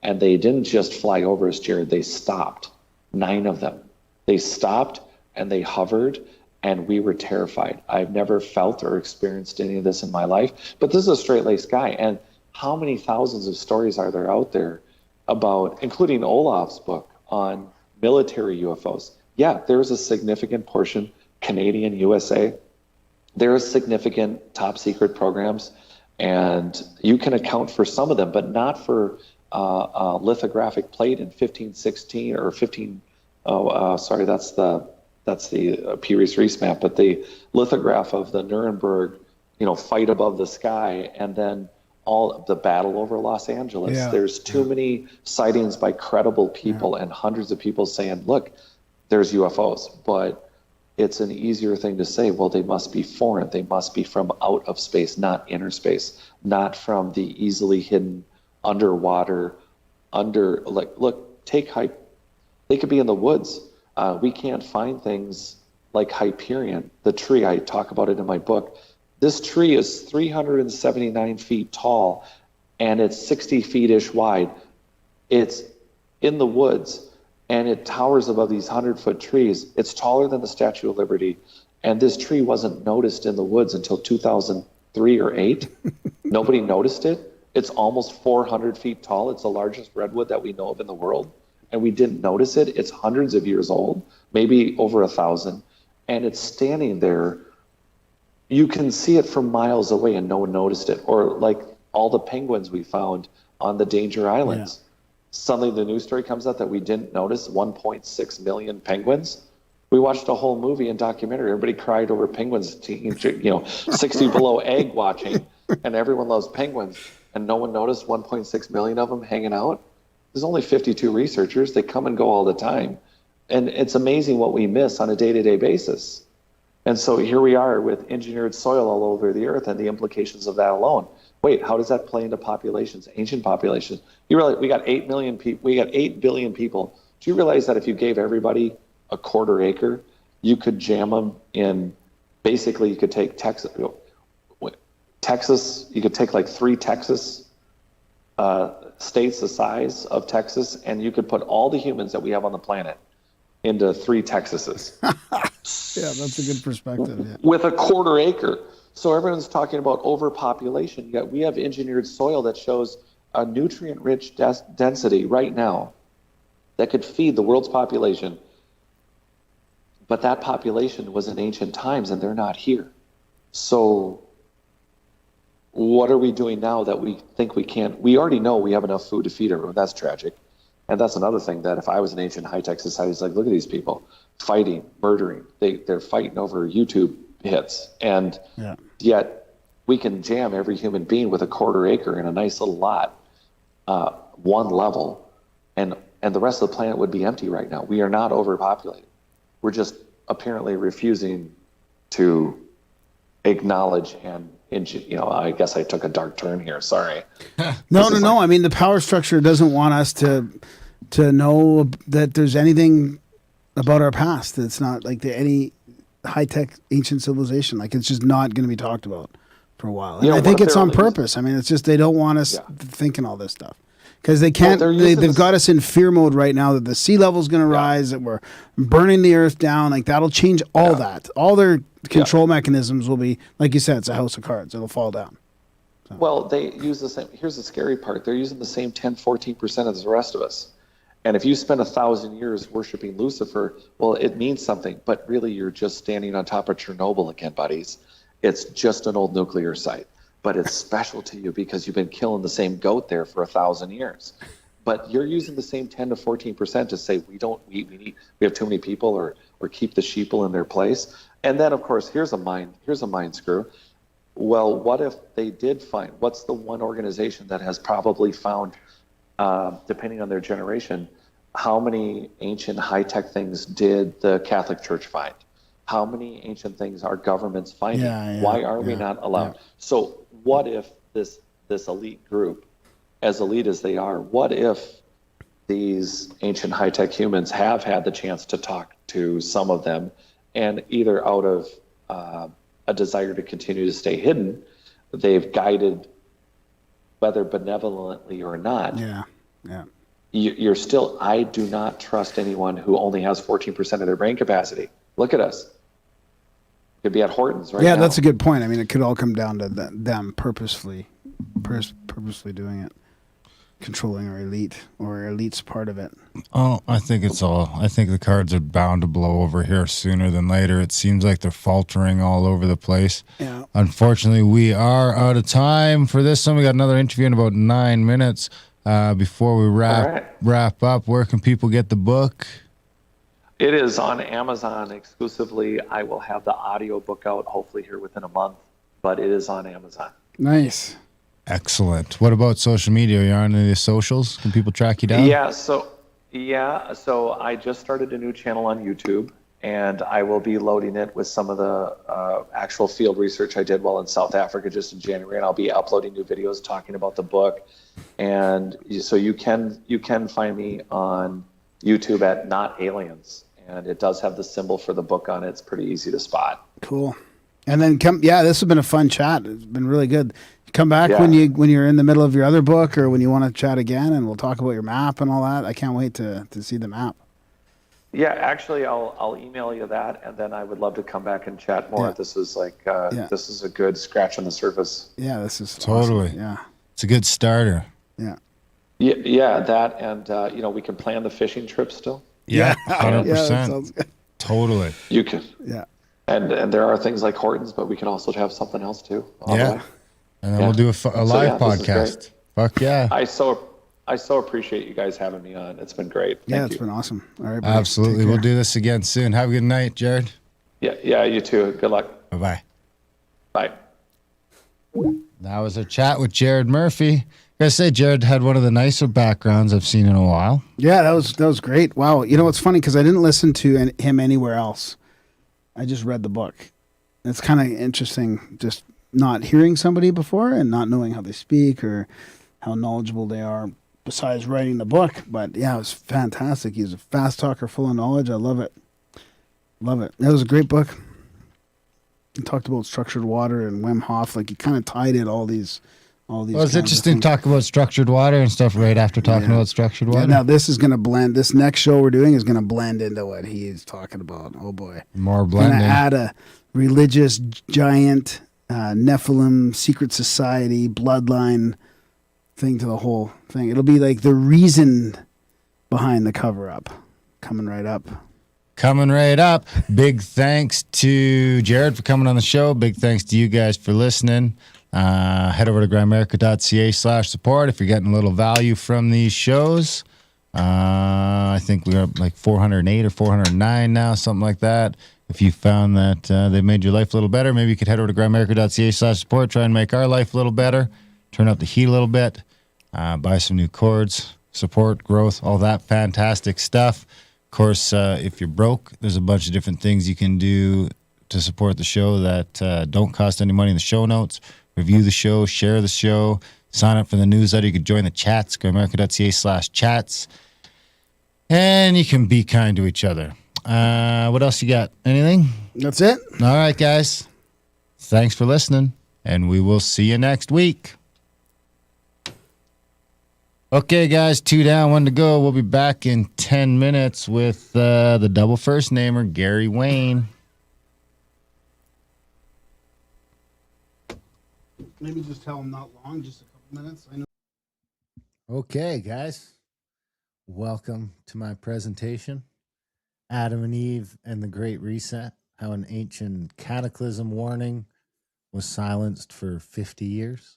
And they didn't just fly over us, Jared, they stopped, 9 of them. They stopped and they hovered, and we were terrified. I've never felt or experienced any of this in my life, but this is a straight-laced guy. And how many thousands of stories are there out there about, including Olaf's book on military UFOs? Yeah, there's a significant portion, Canadian, USA. There are significant top secret programs, and you can account for some of them, but not for a lithographic plate in 1516 or 15. Sorry, that's the Piri-Reis map, but the lithograph of the Nuremberg, fight above the sky, and then all the battle over Los Angeles. Yeah. There's too many sightings by credible people and hundreds of people saying, look, there's UFOs, but it's an easier thing to say, well, they must be foreign. They must be from out of space, not inner space, not from the easily hidden underwater, look, they could be in the woods. We can't find things like Hyperion, the tree. I talk about it in my book. This tree is 379 feet tall, and it's 60 feet-ish wide. It's in the woods, and it towers above these 100-foot trees. It's taller than the Statue of Liberty, and this tree wasn't noticed in the woods until 2003 or 8. Nobody noticed it. It's almost 400 feet tall. It's the largest redwood that we know of in the world, and we didn't notice it. It's hundreds of years old, maybe over 1,000, and it's standing there. You can see it from miles away and no one noticed it. Or like all the penguins we found on the Danger Islands. Yeah. Suddenly the news story comes out that we didn't notice 1.6 million penguins. We watched a whole movie and documentary. Everybody cried over penguins, 60 below egg watching, and everyone loves penguins. And no one noticed 1.6 million of them hanging out. There's only 52 researchers. They come and go all the time. And it's amazing what we miss on a day-to-day basis. And so here we are with engineered soil all over the earth and the implications of that alone. Wait, how does that play into populations, ancient populations? You realize we got 8 million people, we got 8 billion people. Do you realize that if you gave everybody a quarter acre, you could jam them in, basically you could take Texas, you could take like 3 Texas states the size of Texas, and you could put all the humans that we have on the planet into 3 Texases. Yeah, that's a good perspective. Yeah. With a quarter acre. So everyone's talking about overpopulation, yet we have engineered soil that shows a nutrient-rich density right now that could feed the world's population, but that population was in ancient times and they're not here. So what are we doing now that we think we can't? We already know we have enough food to feed everyone. That's tragic. And that's another thing that if I was an ancient high-tech society, it's like, look at these people fighting, murdering. They're fighting over YouTube hits. And yet we can jam every human being with a quarter acre in a nice little lot, one level, and the rest of the planet would be empty right now. We are not overpopulated. We're just apparently refusing to acknowledge and, I guess I took a dark turn here. Sorry. No. I mean, the power structure doesn't want us to know that there's anything about our past. It's not like any high-tech ancient civilization. Like, it's just not going to be talked about for a while. And I think it's on purpose. I mean, it's just they don't want us thinking all this stuff. Because they can't, they've got us in fear mode right now that the sea level is going to rise, that we're burning the earth down. Like, that'll change all that. All their control mechanisms will be, like you said, it's a house of cards. It'll fall down. So. Well, they use the same. Here's the scary part. They're using the same 10, 14% as the rest of us. And if you spend 1,000 years worshiping Lucifer, well, it means something. But really, you're just standing on top of Chernobyl again, buddies. It's just an old nuclear site. But it's special to you because you've been killing the same goat there for 1,000 years. But you're using the same 10 to 14% to say we have too many people or keep the sheeple in their place. And then, of course, here's a mind screw. Well, what if they did find? What's the one organization that has probably found, depending on their generation, how many ancient high-tech things did the Catholic Church find? How many ancient things are governments finding? Why are we not allowed? So what if this elite group, as elite as they are, what if these ancient high-tech humans have had the chance to talk to some of them, and either out of a desire to continue to stay hidden, they've guided, whether benevolently or not. You're still, I do not trust anyone who only has 14% of their brain capacity. Look at us. Could be at Hortons right now. Yeah, that's a good point. I mean, it could all come down to them purposely doing it, controlling our elite, or our elite's part of it. Oh, I think the cards are bound to blow over here sooner than later. It seems like they're faltering all over the place. Yeah. Unfortunately, we are out of time for this one. We got another interview in about 9 minutes. Before we wrap up, where can people get the book? It is on Amazon exclusively. I will have the audio book out hopefully here within a month, but it is on Amazon. Nice. Excellent. What about social media? Are you on any of the socials? Can people track you down? So I just started a new channel on YouTube, and I will be loading it with some of the actual field research I did while in South Africa just in January, and I'll be uploading new videos talking about the book. And so you can find me on YouTube at Not Aliens, and it does have the symbol for the book on it. It's pretty easy to spot. Cool. And then this has been a fun chat. It's been really good. Come back when you're in the middle of your other book, or when you want to chat again, and we'll talk about your map and all that. I can't wait to see the map. Yeah, actually, I'll email you that, and then I would love to come back and chat more. This is this is a good scratch on the surface. Yeah, this is totally awesome. Yeah, it's a good starter. Yeah, that, and we can plan the fishing trip still. Yeah, 100%. Yeah, that sounds good. Totally. You can. Yeah. And there are things like Hortons, but we can also have something else too. And then we'll do a live podcast. Fuck yeah. I so appreciate you guys having me on. It's been great. Thank you. It's been awesome. All right, absolutely. We'll do this again soon. Have a good night, Jared. Yeah, you too. Good luck. Bye-bye. Bye. That was a chat with Jared Murphy. I gotta say, Jared had one of the nicer backgrounds I've seen in a while. Yeah, that was great. Wow. You know, it's funny because I didn't listen to him anywhere else. I just read the book. It's kind of interesting just not hearing somebody before and not knowing how they speak or how knowledgeable they are besides writing the book. But yeah, it was fantastic. He's a fast talker, full of knowledge. I love it. Love it. That was a great book. He talked about structured water and Wim Hof. Like, he kind of tied in all these. Well, it's interesting to talk about structured water and stuff right after talking about structured water. Now this is going to blend. This next show we're doing is going to blend into what he's talking about. Oh boy, more blending. Going to add a religious giant, Nephilim secret society bloodline thing to the whole thing. It'll be like the reason behind the cover up coming right up. Coming right up. Big thanks to Jared for coming on the show. Big thanks to you guys for listening. Head over to grimerica.ca/support if you're getting a little value from these shows. I think we're up like 408 or 409 now, something like that. If you found that they made your life a little better, maybe you could head over to grimerica.ca/support, try and make our life a little better, turn up the heat a little bit, buy some new cords, support, growth, all that fantastic stuff. Of course, if you're broke, there's a bunch of different things you can do to support the show that don't cost any money in the show notes. Review the show, share the show, sign up for the newsletter. You can join the chats, grimerica.ca/chats. And you can be kind to each other. What else you got? Anything? That's it. All right, guys. Thanks for listening, and we will see you next week. Okay, guys, 2 down, 1 to go. We'll be back in 10 minutes with the double first namer, Gary Wayne. Maybe just tell him not long, just a couple minutes. I know. Okay, guys. Welcome to my presentation. Adam and Eve and the Great Reset, how an ancient cataclysm warning was silenced for 50 years.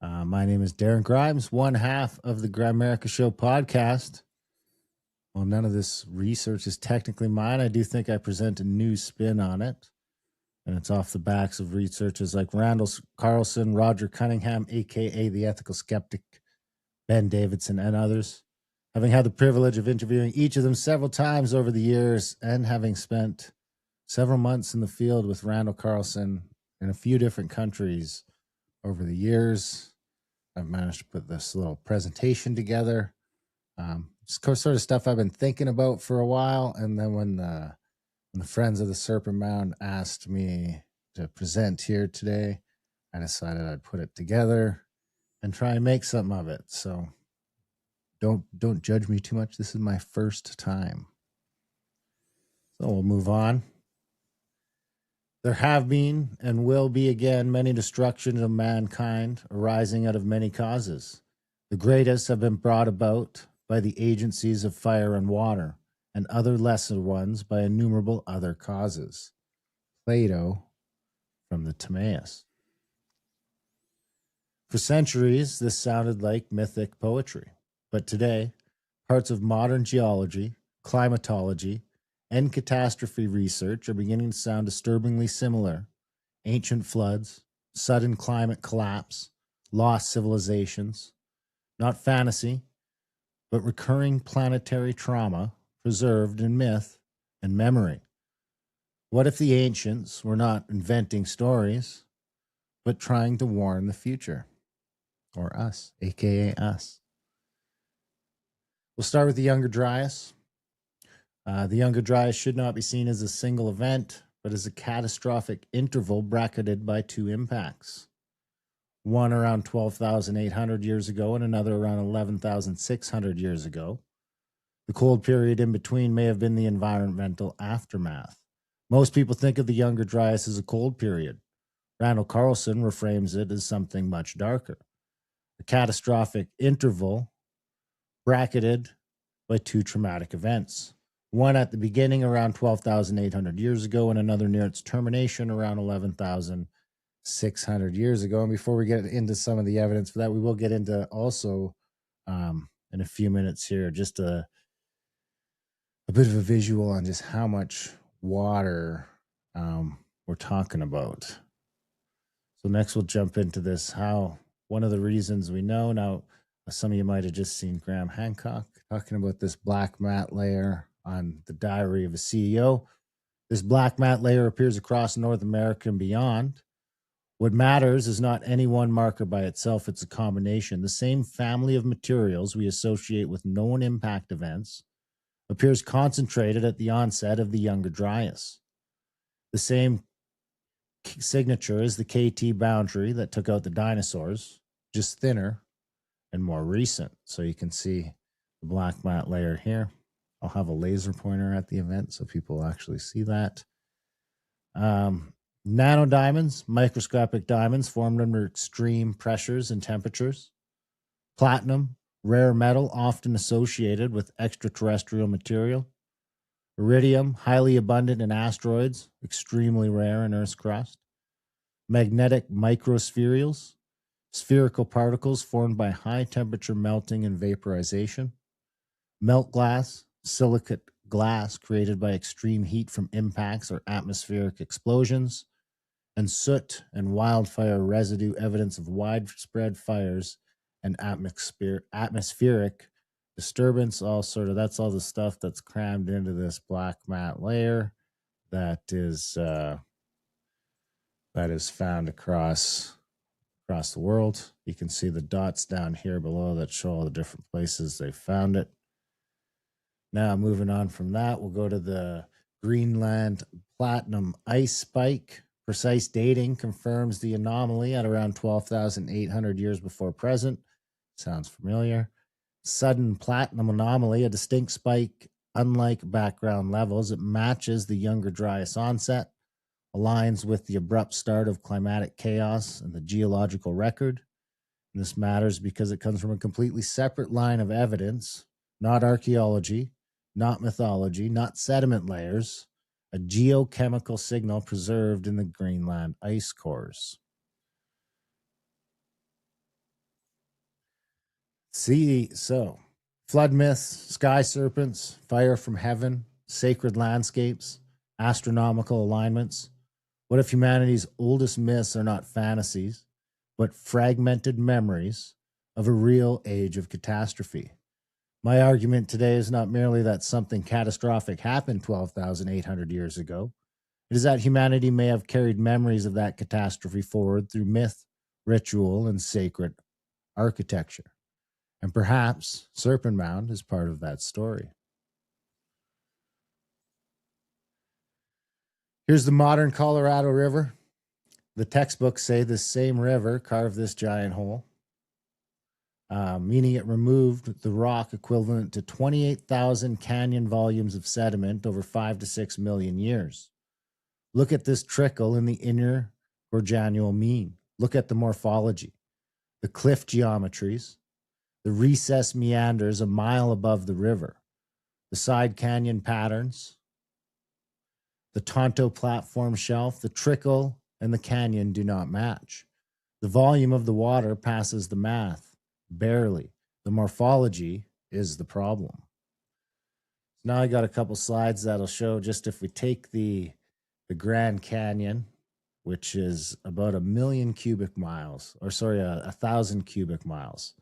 My name is Darren Grimes, one half of the Grimerica Show podcast. While none of this research is technically mine, I do think I present a new spin on it. And it's off the backs of researchers like Randall, Carlson, Roger Cunningham, a.k.a. the Ethical Skeptic, Ben Davidson, and others. Having had the privilege of interviewing each of them several times over the years and having spent several months in the field with Randall Carlson in a few different countries over the years, I've managed to put this little presentation together. It's sort of stuff I've been thinking about for a while. And then when the Friends of the Serpent Mound asked me to present here today, I decided I'd put it together and try and make something of it. So don't judge me too much. This is my first time. So we'll move on. There have been and will be again many destructions of mankind arising out of many causes. The greatest have been brought about by the agencies of fire and water, and other lesser ones by innumerable other causes. Plato from the Timaeus. For centuries, this sounded like mythic poetry. But today, parts of modern geology, climatology, and catastrophe research are beginning to sound disturbingly similar. Ancient floods, sudden climate collapse, lost civilizations, not fantasy, but recurring planetary trauma preserved in myth and memory. What if the ancients were not inventing stories, but trying to warn the future? Or us, aka us. We'll start with the Younger Dryas. The Younger Dryas should not be seen as a single event, but as a catastrophic interval bracketed by two impacts. One around 12,800 years ago and another around 11,600 years ago. The cold period in between may have been the environmental aftermath. Most people think of the Younger Dryas as a cold period. Randall Carlson reframes it as something much darker. A catastrophic interval bracketed by two traumatic events. One at the beginning around 12,800 years ago and another near its termination around 11,600 years ago. And before we get into some of the evidence for that, we will get into also in a few minutes here just a bit of a visual on just how much water we're talking about. So next we'll jump into this, how one of the reasons we know now, some of you might have just seen Graham Hancock talking about this black mat layer on the Diary of a CEO. This black mat layer appears across North America and beyond. What matters is not any one marker by itself, it's a combination. The same family of materials we associate with known impact events appears concentrated at the onset of the Younger Dryas. The same signature as the KT boundary that took out the dinosaurs, just thinner and more recent. So you can see the black mat layer here. I'll have a laser pointer at the event so people actually see that. Nanodiamonds, microscopic diamonds formed under extreme pressures and temperatures. Platinum, rare metal often associated with extraterrestrial material. Iridium, highly abundant in asteroids, extremely rare in Earth's crust. Magnetic microspherules, spherical particles formed by high temperature melting and vaporization. Melt glass, silicate glass created by extreme heat from impacts or atmospheric explosions. And soot and wildfire residue, evidence of widespread fires and atmospheric disturbance. All sort of, that's all the stuff that's crammed into this black mat layer that is found across the world. You can see the dots down here below that show all the different places they found it. Now, moving on from that, we'll go to the Greenland platinum ice spike. Precise dating confirms the anomaly at around 12,800 years before present. Sounds familiar. Sudden platinum anomaly, a distinct spike, unlike background levels. It matches the younger Dryas onset, aligns with the abrupt start of climatic chaos and the geological record. And this matters because it comes from a completely separate line of evidence, not archaeology, not mythology, not sediment layers, a geochemical signal preserved in the Greenland ice cores. So flood myths, sky serpents, fire from heaven, sacred landscapes, astronomical alignments. What if humanity's oldest myths are not fantasies, but fragmented memories of a real age of catastrophe? My argument today is not merely that something catastrophic happened 12,800 years ago. It is that humanity may have carried memories of that catastrophe forward through myth, ritual, and sacred architecture. And perhaps Serpent Mound is part of that story. Here's the modern Colorado River. The textbooks say this same river carved this giant hole, meaning it removed the rock equivalent to 28,000 canyon volumes of sediment over 5 to 6 million years. Look at this trickle in the inner gorgonal mean. Look at the morphology, the cliff geometries, the recess meanders a mile above the river, the side canyon patterns, the Tonto platform shelf. The trickle and the canyon do not match. The volume of the water passes the math, barely. The morphology is the problem. Now I got a couple slides that'll show just if we take the Grand Canyon, which is about 1,000,000 cubic miles, or sorry, 1,000 cubic miles.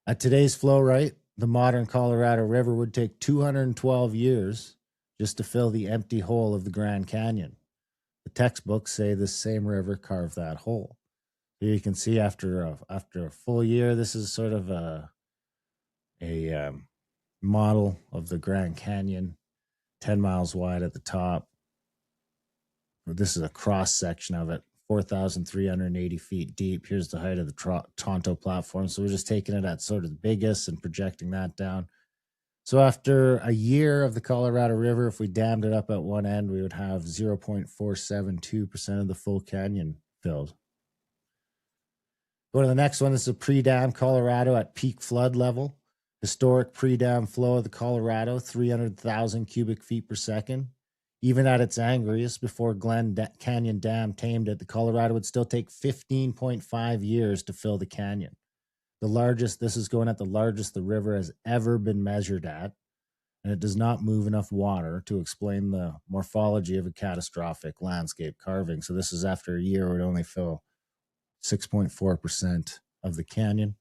At today's flow rate, the modern Colorado River would take 212 years just to fill the empty hole of the Grand Canyon. The textbooks say this same river carved that hole. Here you can see after a full year, this is sort of a model of the Grand Canyon, 10 miles wide at the top. This is a cross section of it, 4,380 feet deep. Here's the height of the Tonto platform. So we're just taking it at sort of the biggest and projecting that down. So after a year of the Colorado River, if we dammed it up at one end, we would have 0.472% of the full canyon filled. Go to the next one. This is a pre-dam Colorado at peak flood level. Historic pre-dam flow of the Colorado, 300,000 cubic feet per second. Even at its angriest, before Glen Canyon Dam tamed it, the Colorado would still take 15.5 years to fill the canyon. The largest, this is going at the largest the river has ever been measured at, and it does not move enough water to explain the morphology of a catastrophic landscape carving. So this is after a year, it would only fill 6.4% of the canyon.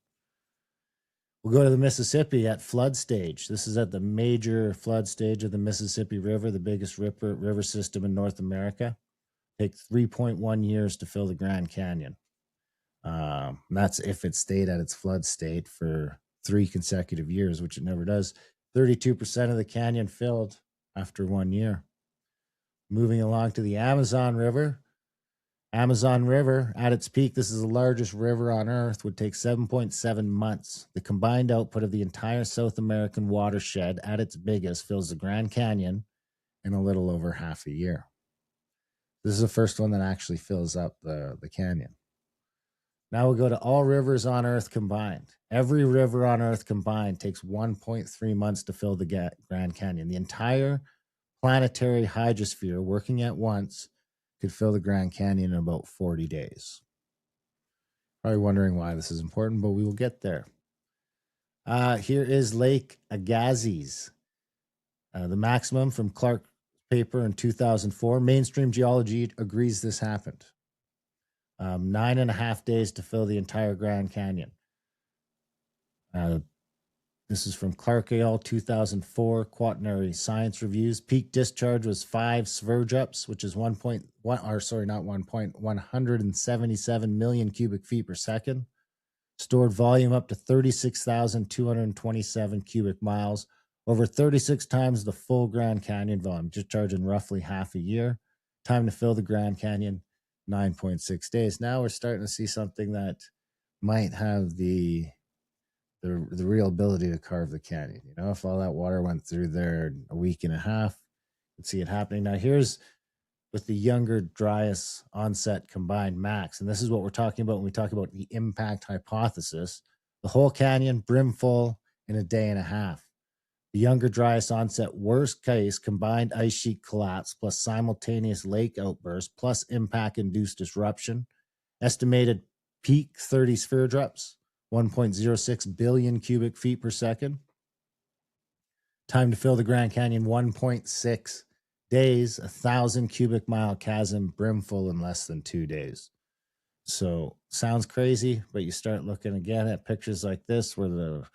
We'll go to the Mississippi at flood stage. This is at the major flood stage of the Mississippi River, the biggest river system in North America. Take 3.1 years to fill the Grand Canyon. That's if it stayed at its flood state for 3 consecutive years, which it never does. 32% of the canyon filled after 1 year. Moving along to the Amazon River. Amazon River, at its peak, this is the largest river on Earth, would take 7.7 months. The combined output of the entire South American watershed at its biggest fills the Grand Canyon in a little over half a year. This is the first one that actually fills up the canyon. Now we'll go to all rivers on Earth combined. Every river on Earth combined takes 1.3 months to fill the Grand Canyon. The entire planetary hydrosphere working at once could fill the Grand Canyon in about 40 days. Probably wondering why this is important, but we will get there. Here is Lake Agassiz. The maximum from Clark's paper in 2004. Mainstream geology agrees this happened. 9.5 days to fill the entire Grand Canyon. This is from Clark et al. 2004 Quaternary Science Reviews. Peak discharge was 5 Sverdrups, which is 177 million cubic feet per second. Stored volume up to 36,227 cubic miles, over 36 times the full Grand Canyon volume, discharging roughly half a year. Time to fill the Grand Canyon, 9.6 days. Now we're starting to see something that might have the real ability to carve the canyon. You know, if all that water went through there in a week and a half, you can see it happening. Now here's with the younger, driest onset combined max. And this is what we're talking about when we talk about the impact hypothesis. The whole canyon brimful in a day and a half. The younger, driest onset worst case combined ice sheet collapse plus simultaneous lake outburst plus impact-induced disruption. Estimated peak 30 Sverdrups. 1.06 billion cubic feet per second. Time to fill the Grand Canyon, 1.6 days, 1,000 cubic mile chasm brimful in less than 2 days. So sounds crazy, but you start looking again at pictures like this where the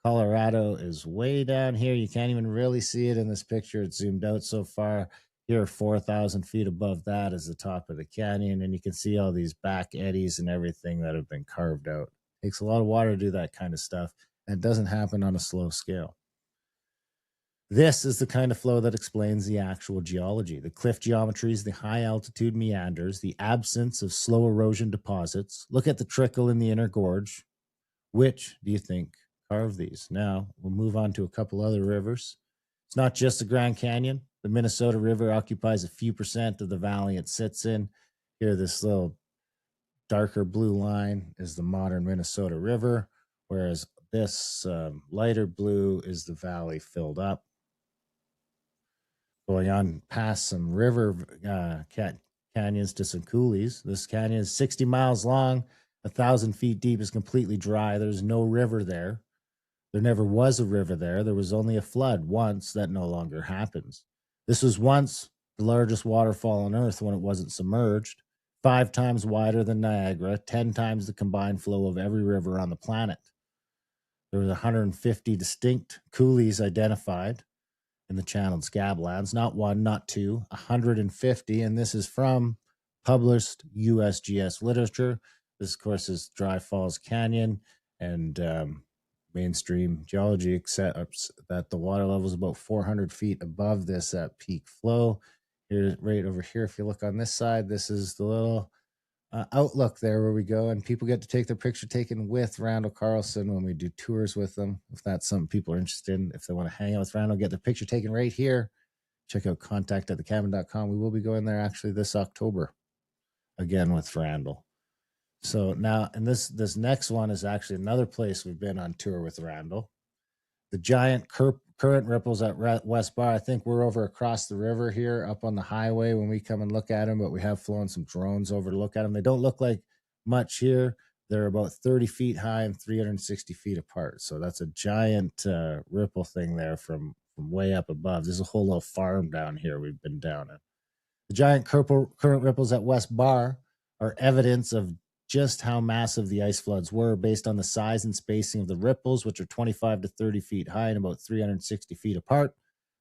Colorado is way down here. You can't even really see it in this picture. It's zoomed out so far. Here, 4,000 feet above that is the top of the canyon, and you can see all these back eddies and everything that have been carved out. Takes a lot of water to do that kind of stuff, and it doesn't happen on a slow scale. This is the kind of flow that explains the actual geology, the cliff geometries, the high altitude meanders, the absence of slow erosion deposits. Look at the trickle in the inner gorge. Which do you think carved these? Now, we'll move on to a couple other rivers. It's not just the Grand Canyon. The Minnesota River occupies a few percent of the valley it sits in. Here, this little darker blue line is the modern Minnesota River, whereas this lighter blue is the valley filled up. Going on past some river canyons to some coulees. This canyon is 60 miles long, 1,000 feet deep, is completely dry. There's no river there. There never was a river there. There was only a flood once. That no longer happens. This was once the largest waterfall on Earth when it wasn't submerged. 5 times wider than Niagara, 10 times the combined flow of every river on the planet. There was 150 distinct coulees identified in the channeled scablands, not one, not two, 150, and this is from published USGS literature. This, of course, is Dry Falls Canyon, and mainstream geology accepts that the water level is about 400 feet above this at peak flow. Here, right over here, if you look on this side, this is the little outlook there where we go, and people get to take their picture taken with Randall Carlson when we do tours with them. If that's something people are interested in, if they want to hang out with Randall, get their picture taken right here, check out contact@thecabin.com. We will be going there actually this October again with Randall. So now, and this next one is actually another place we've been on tour with Randall. The giant current ripples at West Bar. I think we're over across the river here up on the highway when we come and look at them, but we have flown some drones over to look at them. They don't look like much here. They're about 30 feet high and 360 feet apart. So that's a giant ripple thing there from way up above. There's a whole little farm down here we've been down in. The giant current ripples at West Bar are evidence of just how massive the ice floods were based on the size and spacing of the ripples, which are 25 to 30 feet high and about 360 feet apart.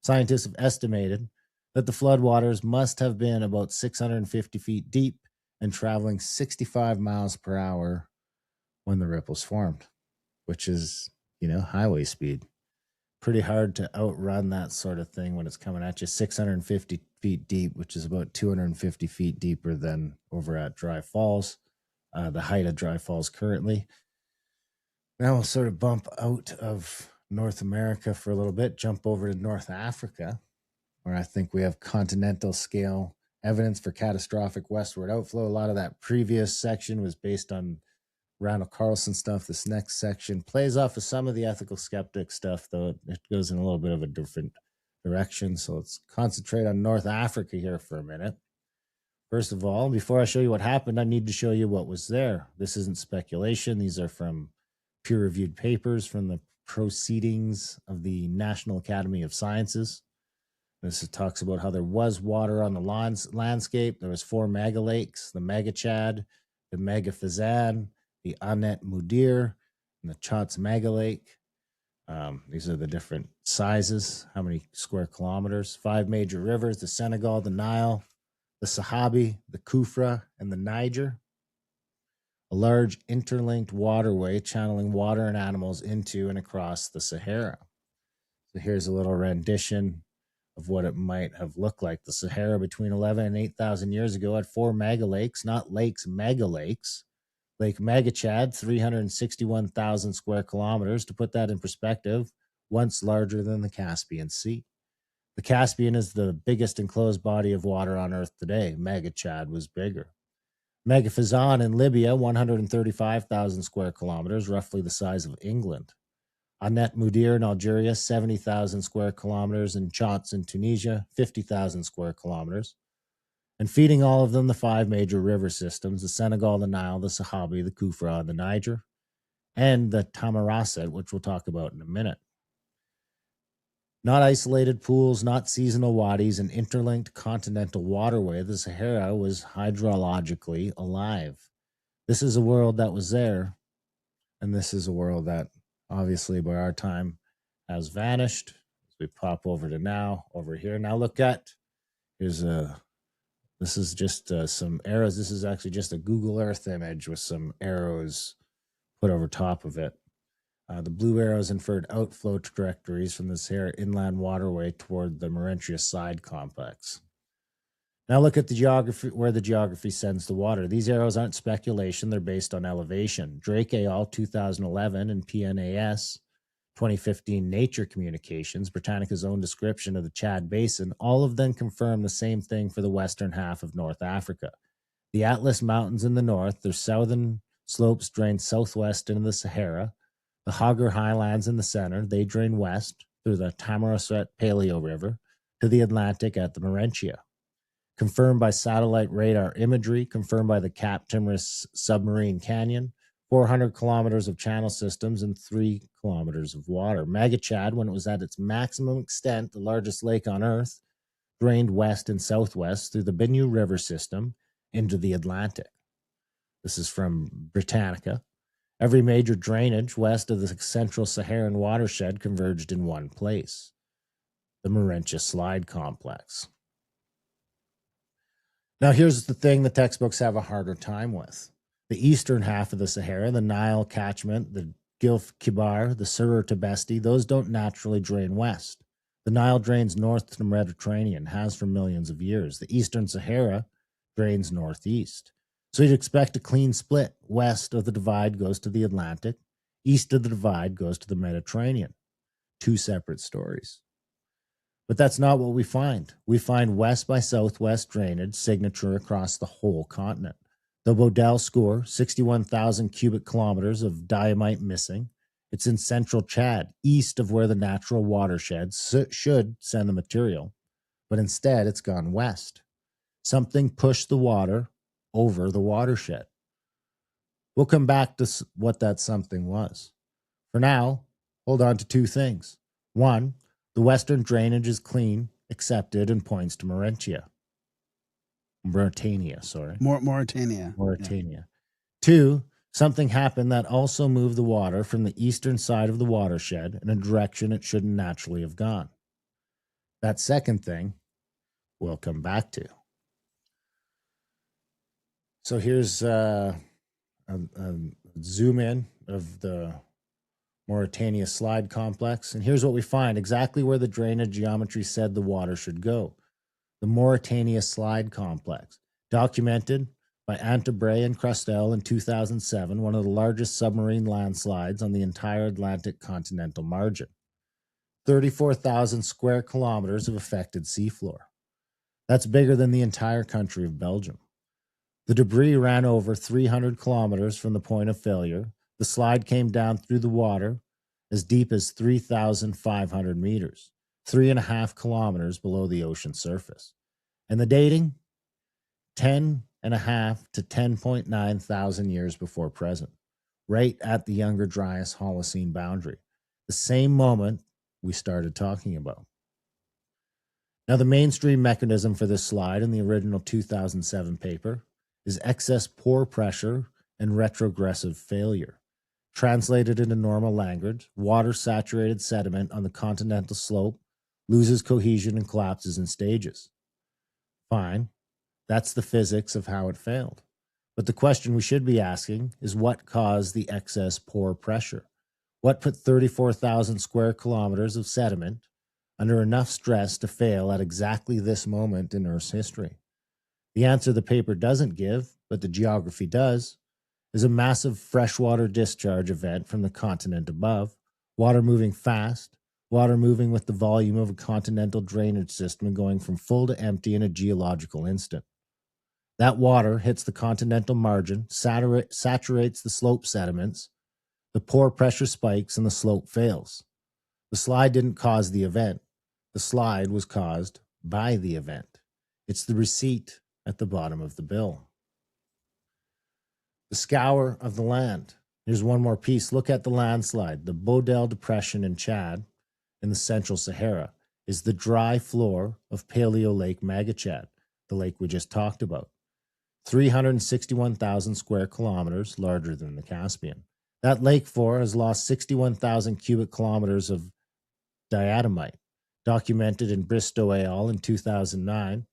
Scientists have estimated that the floodwaters must have been about 650 feet deep and traveling 65 miles per hour when the ripples formed, which is, highway speed. Pretty hard to outrun that sort of thing when it's coming at you 650 feet deep, which is about 250 feet deeper than over at Dry Falls. The height of Dry Falls currently. Now we'll sort of bump out of North America for a little bit, jump over to North Africa, where I think we have continental scale evidence for catastrophic westward outflow. A lot of that previous section was based on Randall Carlson stuff. This next section plays off of some of the ethical skeptic stuff, though it goes in a little bit of a different direction. So let's concentrate on North Africa here for a minute. First of all, before I show you what happened, I need to show you what was there. This isn't speculation. These are from peer-reviewed papers from the Proceedings of the National Academy of Sciences. This talks about how there was water on the landscape. There was 4 mega lakes, the Mega Chad, the Mega Fazan, the Anet Mudir, and the Chats Mega Lake. These are the different sizes, how many square kilometers. 5 major rivers, the Senegal, the Nile, the Sahabi, the Kufra, and the Niger. A large interlinked waterway channeling water and animals into and across the Sahara. So here's a little rendition of what it might have looked like. The Sahara between 11 and 8,000 years ago had 4 mega lakes, not lakes, mega lakes. Lake Megachad, 361,000 square kilometers. To put that in perspective, once larger than the Caspian Sea. The Caspian is the biggest enclosed body of water on Earth today. Megachad was bigger. Megafazan in Libya, 135,000 square kilometers, roughly the size of England. Anet Mudir in Algeria, 70,000 square kilometers, and Chats in Tunisia, 50,000 square kilometers. And feeding all of them the 5 major river systems, the Senegal, the Nile, the Sahabi, the Kufra, and the Niger, and the Tamarasset, which we'll talk about in a minute. Not isolated pools, not seasonal wadis, an interlinked continental waterway, the Sahara was hydrologically alive. This is a world that was there, and this is a world that, obviously, by our time, has vanished. As we pop over to now, over here. Now look at, this is just some arrows. This is actually just a Google Earth image with some arrows put over top of it. The blue arrows inferred outflow trajectories from the Sahara inland waterway toward the Mauritius side complex. Now look at the geography, where the geography sends the water. These arrows aren't speculation. They're based on elevation. Drake et al. 2011 and PNAS 2015 Nature Communications, Britannica's own description of the Chad Basin, all of them confirm the same thing for the western half of North Africa. The Atlas Mountains in the north, their southern slopes drain southwest into the Sahara. The Hagar Highlands in the center, they drain west through the Tamarasset Paleo River to the Atlantic at the Mauritius. Confirmed by satellite radar imagery, confirmed by the Cap Timorous Submarine Canyon, 400 kilometers of channel systems and 3 kilometers of water. Megachad, when it was at its maximum extent, the largest lake on Earth, drained west and southwest through the Benue River system into the Atlantic. This is from Britannica. Every major drainage west of the central Saharan watershed converged in one place, the Mauritius Slide Complex. Now here's the thing the textbooks have a harder time with. The eastern half of the Sahara, the Nile catchment, the Gilf Kibar, the Surer Tibesti, those don't naturally drain west. The Nile drains north to the Mediterranean, has for millions of years. The eastern Sahara drains northeast. So you'd expect a clean split. West of the divide goes to the Atlantic. East of the divide goes to the Mediterranean. 2 separate stories. But that's not what we find. We find west by southwest drainage signature across the whole continent. The Bodel score, 61,000 cubic kilometers of diamite missing. It's in central Chad, east of where the natural watersheds should send the material. But instead, it's gone west. Something pushed the water over the watershed. We'll come back to what that something was. For now, hold on to 2 things. 1, the western drainage is clean, accepted, and points to Mauritania. Mauritania. Yeah. 2, something happened that also moved the water from the eastern side of the watershed in a direction it shouldn't naturally have gone. That second thing we'll come back to. So here's a zoom in of the Mauritania Slide Complex. And here's what we find, exactly where the drainage geometry said the water should go. The Mauritania Slide Complex, documented by Antebre and Crustel in 2007, one of the largest submarine landslides on the entire Atlantic continental margin. 34,000 square kilometers of affected seafloor. That's bigger than the entire country of Belgium. The debris ran over 300 kilometers from the point of failure. The slide came down through the water as deep as 3,500 meters, 3.5 kilometers below the ocean surface. And the dating? 10.5 to 10.9 thousand years before present, right at the Younger Dryas Holocene boundary, the same moment we started talking about. Now, the mainstream mechanism for this slide in the original 2007 paper is excess pore pressure and retrogressive failure. Translated into normal language, water-saturated sediment on the continental slope loses cohesion and collapses in stages. Fine, that's the physics of how it failed. But the question we should be asking is what caused the excess pore pressure? What put 34,000 square kilometers of sediment under enough stress to fail at exactly this moment in Earth's history? The answer the paper doesn't give, but the geography does, is a massive freshwater discharge event from the continent above, water moving fast, water moving with the volume of a continental drainage system and going from full to empty in a geological instant. That water hits the continental margin, saturates the slope sediments, the pore pressure spikes, and the slope fails. The slide didn't cause the event. The slide was caused by the event. It's the receipt at the bottom of the bill. The scour of the land. Here's one more piece. Look at the landslide. The Bodel Depression in Chad, in the Central Sahara, is the dry floor of Paleo Lake Magachad, the lake we just talked about. 361,000 square kilometers, larger than the Caspian. That lake floor has lost 61,000 cubic kilometers of diatomite, documented in Bristow et al. In 2009.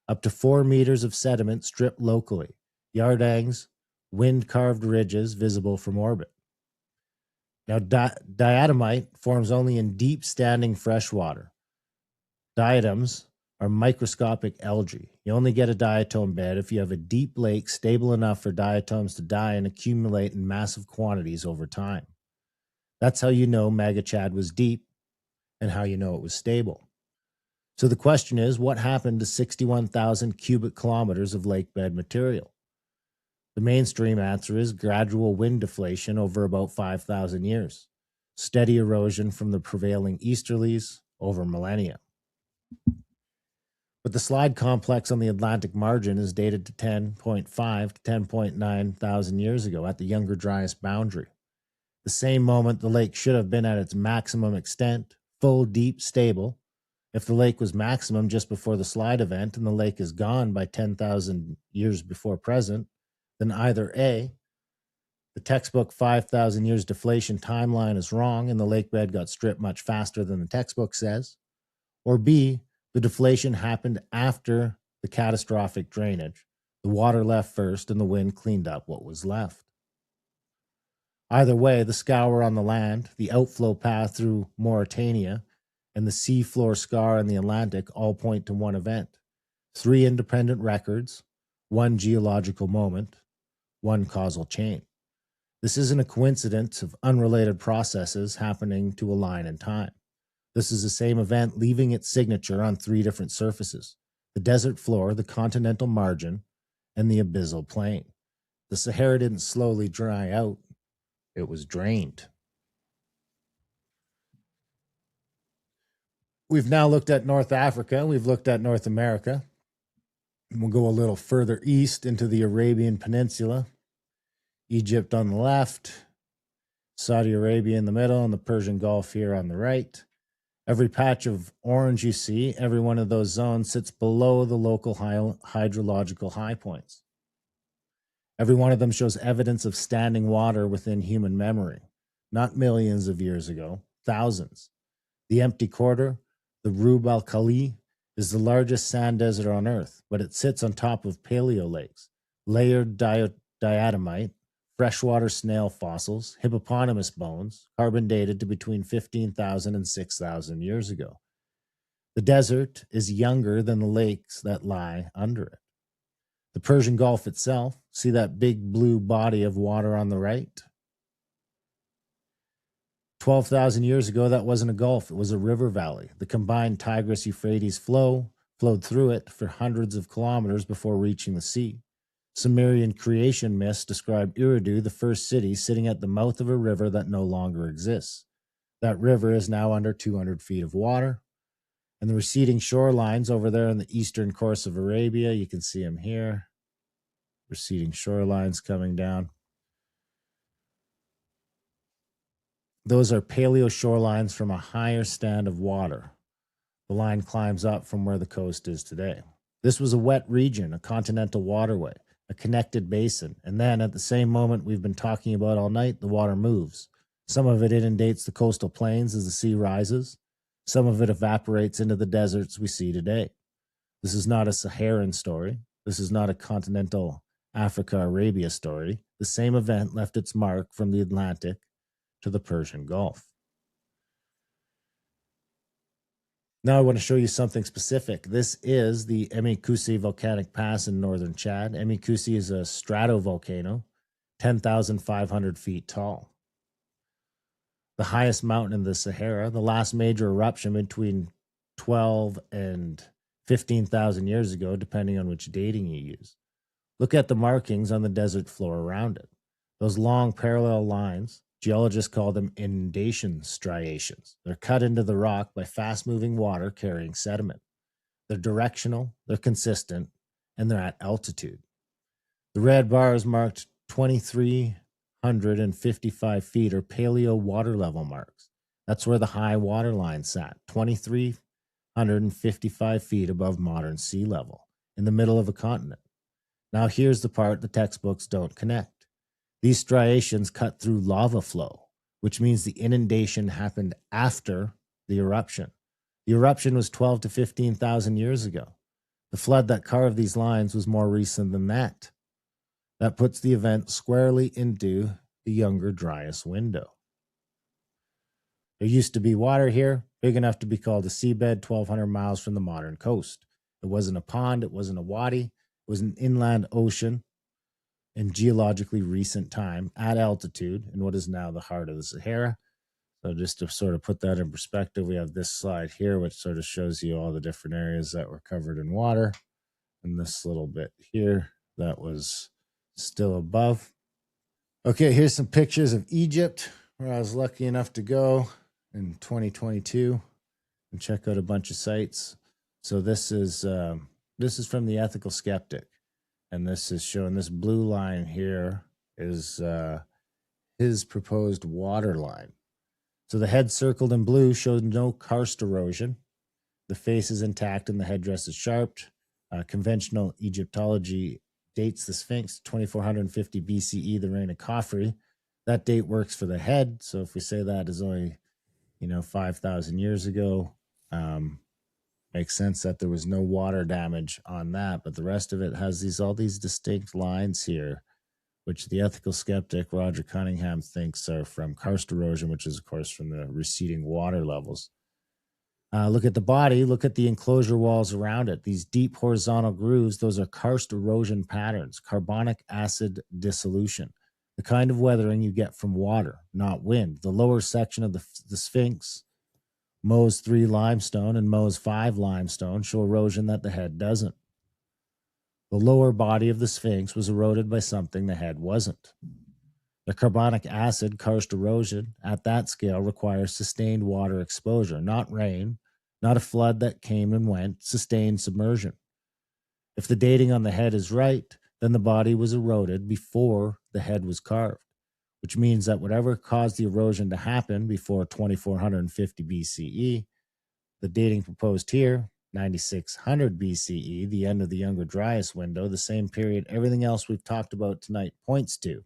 Up to 4 meters of sediment stripped locally. Yardangs, wind-carved ridges visible from orbit. Now, diatomite forms only in deep standing freshwater. Diatoms are microscopic algae. You only get a diatom bed if you have a deep lake stable enough for diatoms to die and accumulate in massive quantities over time. That's how you know Magachad was deep and how you know it was stable. So the question is, what happened to 61,000 cubic kilometers of lake bed material? The mainstream answer is gradual wind deflation over about 5,000 years, steady erosion from the prevailing easterlies over millennia. But the slide complex on the Atlantic margin is dated to 10.5 to 10.9 thousand years ago at the Younger Dryas boundary. The same moment the lake should have been at its maximum extent, full, deep, stable. If the lake was maximum just before the slide event and the lake is gone by 10,000 years before present, then either A, the textbook 5,000 years deflation timeline is wrong and the lake bed got stripped much faster than the textbook says, or B, the deflation happened after the catastrophic drainage. The water left first and the wind cleaned up what was left. Either way, the scour on the land, the outflow path through Mauritania, and the seafloor scar in the Atlantic all point to one event. 3 independent records, 1 geological moment, 1 causal chain. This isn't a coincidence of unrelated processes happening to align in time. This is the same event leaving its signature on 3 different surfaces: the desert floor, the continental margin, and the abyssal plain. The Sahara didn't slowly dry out, it was drained. We've now looked at North Africa, we've looked at North America. We'll go a little further east into the Arabian Peninsula. Egypt on the left, Saudi Arabia in the middle, and the Persian Gulf here on the right. Every patch of orange you see, every one of those zones sits below the local hydrological high points. Every one of them shows evidence of standing water within human memory, not millions of years ago, thousands. The empty quarter, the Rub al-Khali, is the largest sand desert on Earth, but it sits on top of paleo lakes, layered diatomite, freshwater snail fossils, hippopotamus bones, carbon dated to between 15,000 and 6,000 years ago. The desert is younger than the lakes that lie under it. The Persian Gulf itself, see that big blue body of water on the right? 12,000 years ago, that wasn't a gulf, it was a river valley. The combined Tigris-Euphrates flow flowed through it for hundreds of kilometers before reaching the sea. Sumerian creation myths describe Eridu, the first city, sitting at the mouth of a river that no longer exists. That river is now under 200 feet of water. And the receding shorelines over there in the eastern course of Arabia, you can see them here. Receding shorelines coming down. Those are paleo shorelines from a higher stand of water. The line climbs up from where the coast is today. This was a wet region, a continental waterway, a connected basin. And then at the same moment we've been talking about all night, the water moves. Some of it inundates the coastal plains as the sea rises. Some of it evaporates into the deserts we see today. This is not a Saharan story. This is not a continental Africa-Arabia story. The same event left its mark from the Atlantic to the Persian Gulf. Now I want to show you something specific. This is the Emikusi volcanic pass in northern Chad. Emikusi is a stratovolcano, 10,500 feet tall. The highest mountain in the Sahara, the last major eruption between 12 and 15,000 years ago, depending on which dating you use. Look at the markings on the desert floor around it. Those long parallel lines, geologists call them inundation striations. They're cut into the rock by fast-moving water carrying sediment. They're directional, they're consistent, and they're at altitude. The red bars marked 2,355 feet or paleo water level marks. That's where the high water line sat, 2,355 feet above modern sea level, in the middle of a continent. Now here's the part the textbooks don't connect. These striations cut through lava flow, which means the inundation happened after the eruption. The eruption was 12 to 15,000 years ago. The flood that carved these lines was more recent than that. That puts the event squarely into the Younger Dryas window. There used to be water here, big enough to be called a seabed 1,200 miles from the modern coast. It wasn't a pond, it wasn't a wadi, it was an inland ocean in geologically recent time at altitude in what is now the heart of the Sahara. So just to sort of put that in perspective, we have this slide here, which sort of shows you all the different areas that were covered in water. And this little bit here that was still above. Okay, here's some pictures of Egypt, where I was lucky enough to go in 2022 and check out a bunch of sites. So this is from the Ethical Skeptic. And this is showing, this blue line here is his proposed water line. So the head circled in blue shows no karst erosion. The face is intact and the headdress is sharped. Conventional Egyptology dates the Sphinx 2450 BCE, the reign of Khafre. That date works for the head. So if we say that is only, 5,000 years ago, makes sense that there was no water damage on that, but the rest of it has all these distinct lines here, which the Ethical Skeptic Roger Cunningham thinks are from karst erosion, which is of course from the receding water levels. Look at the body, look at the enclosure walls around it. These deep horizontal grooves, those are karst erosion patterns, carbonic acid dissolution, the kind of weathering you get from water, not wind. The lower section of the Sphinx, Mohs 3 limestone and Mohs 5 limestone show erosion that the head doesn't. The lower body of the Sphinx was eroded by something the head wasn't. The carbonic acid karst erosion at that scale requires sustained water exposure, not rain, not a flood that came and went, sustained submersion. If the dating on the head is right, then the body was eroded before the head was carved, which means that whatever caused the erosion to happen before 2450 BCE, the dating proposed here, 9600 BCE, the end of the Younger Dryas window, the same period everything else we've talked about tonight points to.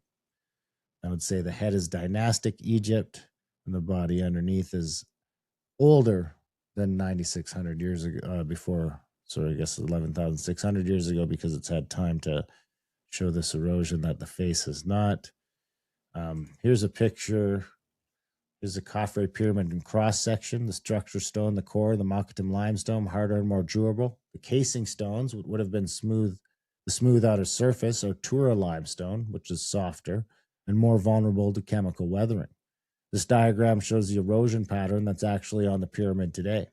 I would say the head is dynastic Egypt, and the body underneath is older than 9,600 years ago, before, so I guess 11,600 years ago, because it's had time to show this erosion that the face has not. Here's a picture. Here's a Khafre pyramid in cross section. The structure stone, the core, the Makatim limestone, harder and more durable. The casing stones would have been smooth. The smooth outer surface are Tura limestone, which is softer and more vulnerable to chemical weathering. This diagram shows the erosion pattern that's actually on the pyramid today.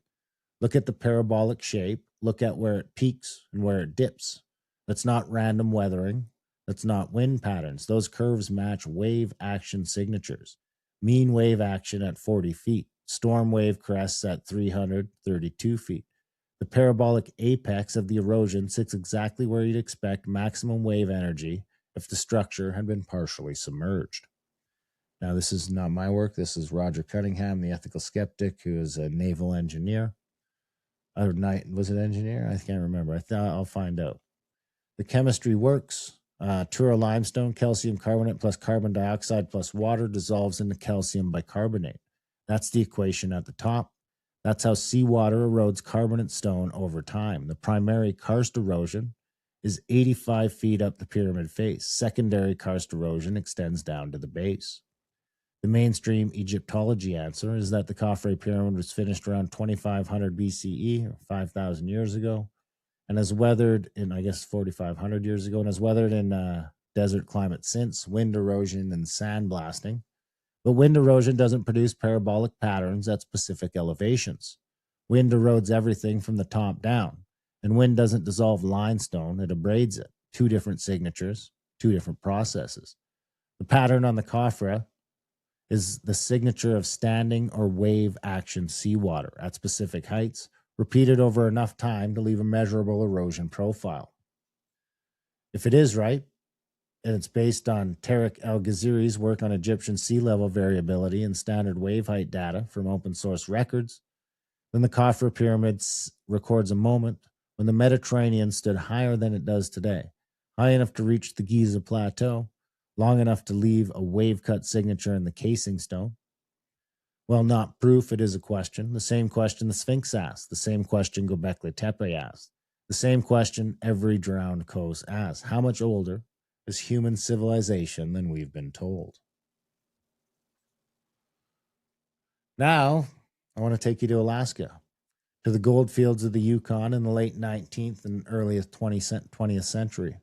Look at the parabolic shape. Look at where it peaks and where it dips. That's not random weathering. That's not wind patterns. Those curves match wave action signatures. Mean wave action at 40 feet. Storm wave crests at 332 feet. The parabolic apex of the erosion sits exactly where you'd expect maximum wave energy if the structure had been partially submerged. Now, this is not my work. This is Roger Cunningham, the ethical skeptic, who is a naval engineer. Or was it engineer? I can't remember. I'll find out. The chemistry works. Tura limestone, calcium carbonate plus carbon dioxide plus water dissolves into calcium bicarbonate. That's the equation at the top. That's how seawater erodes carbonate stone over time. The primary karst erosion is 85 feet up the pyramid face. Secondary karst erosion extends down to the base. The mainstream Egyptology answer is that the Khafre pyramid was finished around 2500 BCE, or 5,000 years ago, and has weathered in, 4,500 years ago, and has weathered in desert climate since, wind erosion and sand blasting. But wind erosion doesn't produce parabolic patterns at specific elevations. Wind erodes everything from the top down, and wind doesn't dissolve limestone, it abrades it. Two different signatures, two different processes. The pattern on the Khafre is the signature of standing or wave action seawater at specific heights, repeated over enough time to leave a measurable erosion profile. If it is right, and it's based on Tariq El-Ghaziri's work on Egyptian sea level variability and standard wave height data from open source records, then the Khafre pyramid records a moment when the Mediterranean stood higher than it does today, high enough to reach the Giza Plateau, long enough to leave a wave-cut signature in the casing stone. Well, not proof, it is a question. The same question the Sphinx asked, the same question Göbekli Tepe asked, the same question every drowned coast asks. How much older is human civilization than we've been told? Now, I want to take you to Alaska, to the gold fields of the Yukon in the late 19th and early 20th century.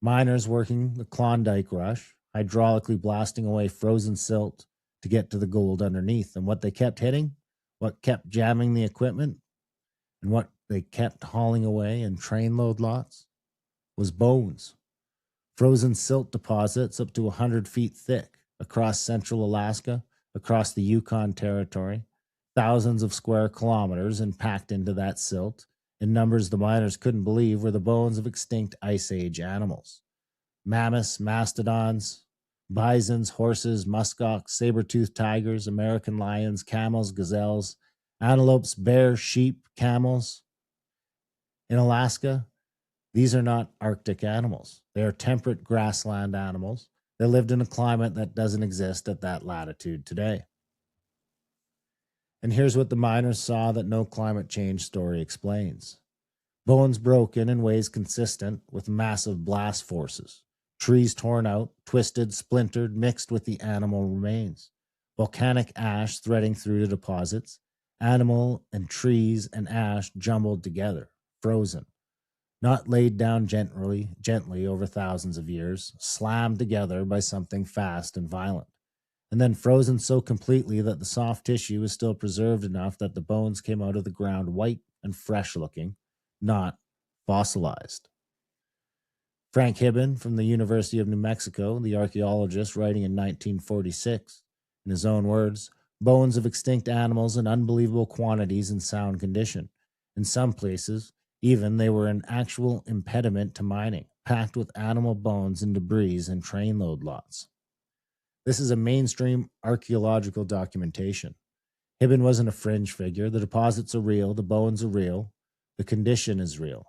Miners working the Klondike Rush, hydraulically blasting away frozen silt to get to the gold underneath. And what they kept hitting, what kept jamming the equipment, and what they kept hauling away in train load lots was bones. Frozen silt deposits up to 100 feet thick across central Alaska, across the Yukon Territory, thousands of square kilometers, and packed into that silt in numbers the miners couldn't believe were the bones of extinct Ice Age animals. Mammoths, mastodons, bisons, horses, muskox, saber-toothed tigers, American lions, camels, gazelles, antelopes, bears, sheep, camels. In Alaska, these are not Arctic animals. They are temperate grassland animals. They lived in a climate that doesn't exist at that latitude today. And here's what the miners saw that no climate change story explains. Bones broken in ways consistent with massive blast forces. Trees torn out, twisted, splintered, mixed with the animal remains. Volcanic ash threading through the deposits. Animal and trees and ash jumbled together, frozen. Not laid down gently over thousands of years, slammed together by something fast and violent. And then frozen so completely that the soft tissue is still preserved enough that the bones came out of the ground white and fresh looking, not fossilized. Frank Hibben from the University of New Mexico, the archaeologist, writing in 1946, in his own words, bones of extinct animals in unbelievable quantities and sound condition. In some places, even they were an actual impediment to mining, packed with animal bones and debris in train load lots. This is a mainstream archaeological documentation. Hibben wasn't a fringe figure. The deposits are real, the bones are real, the condition is real.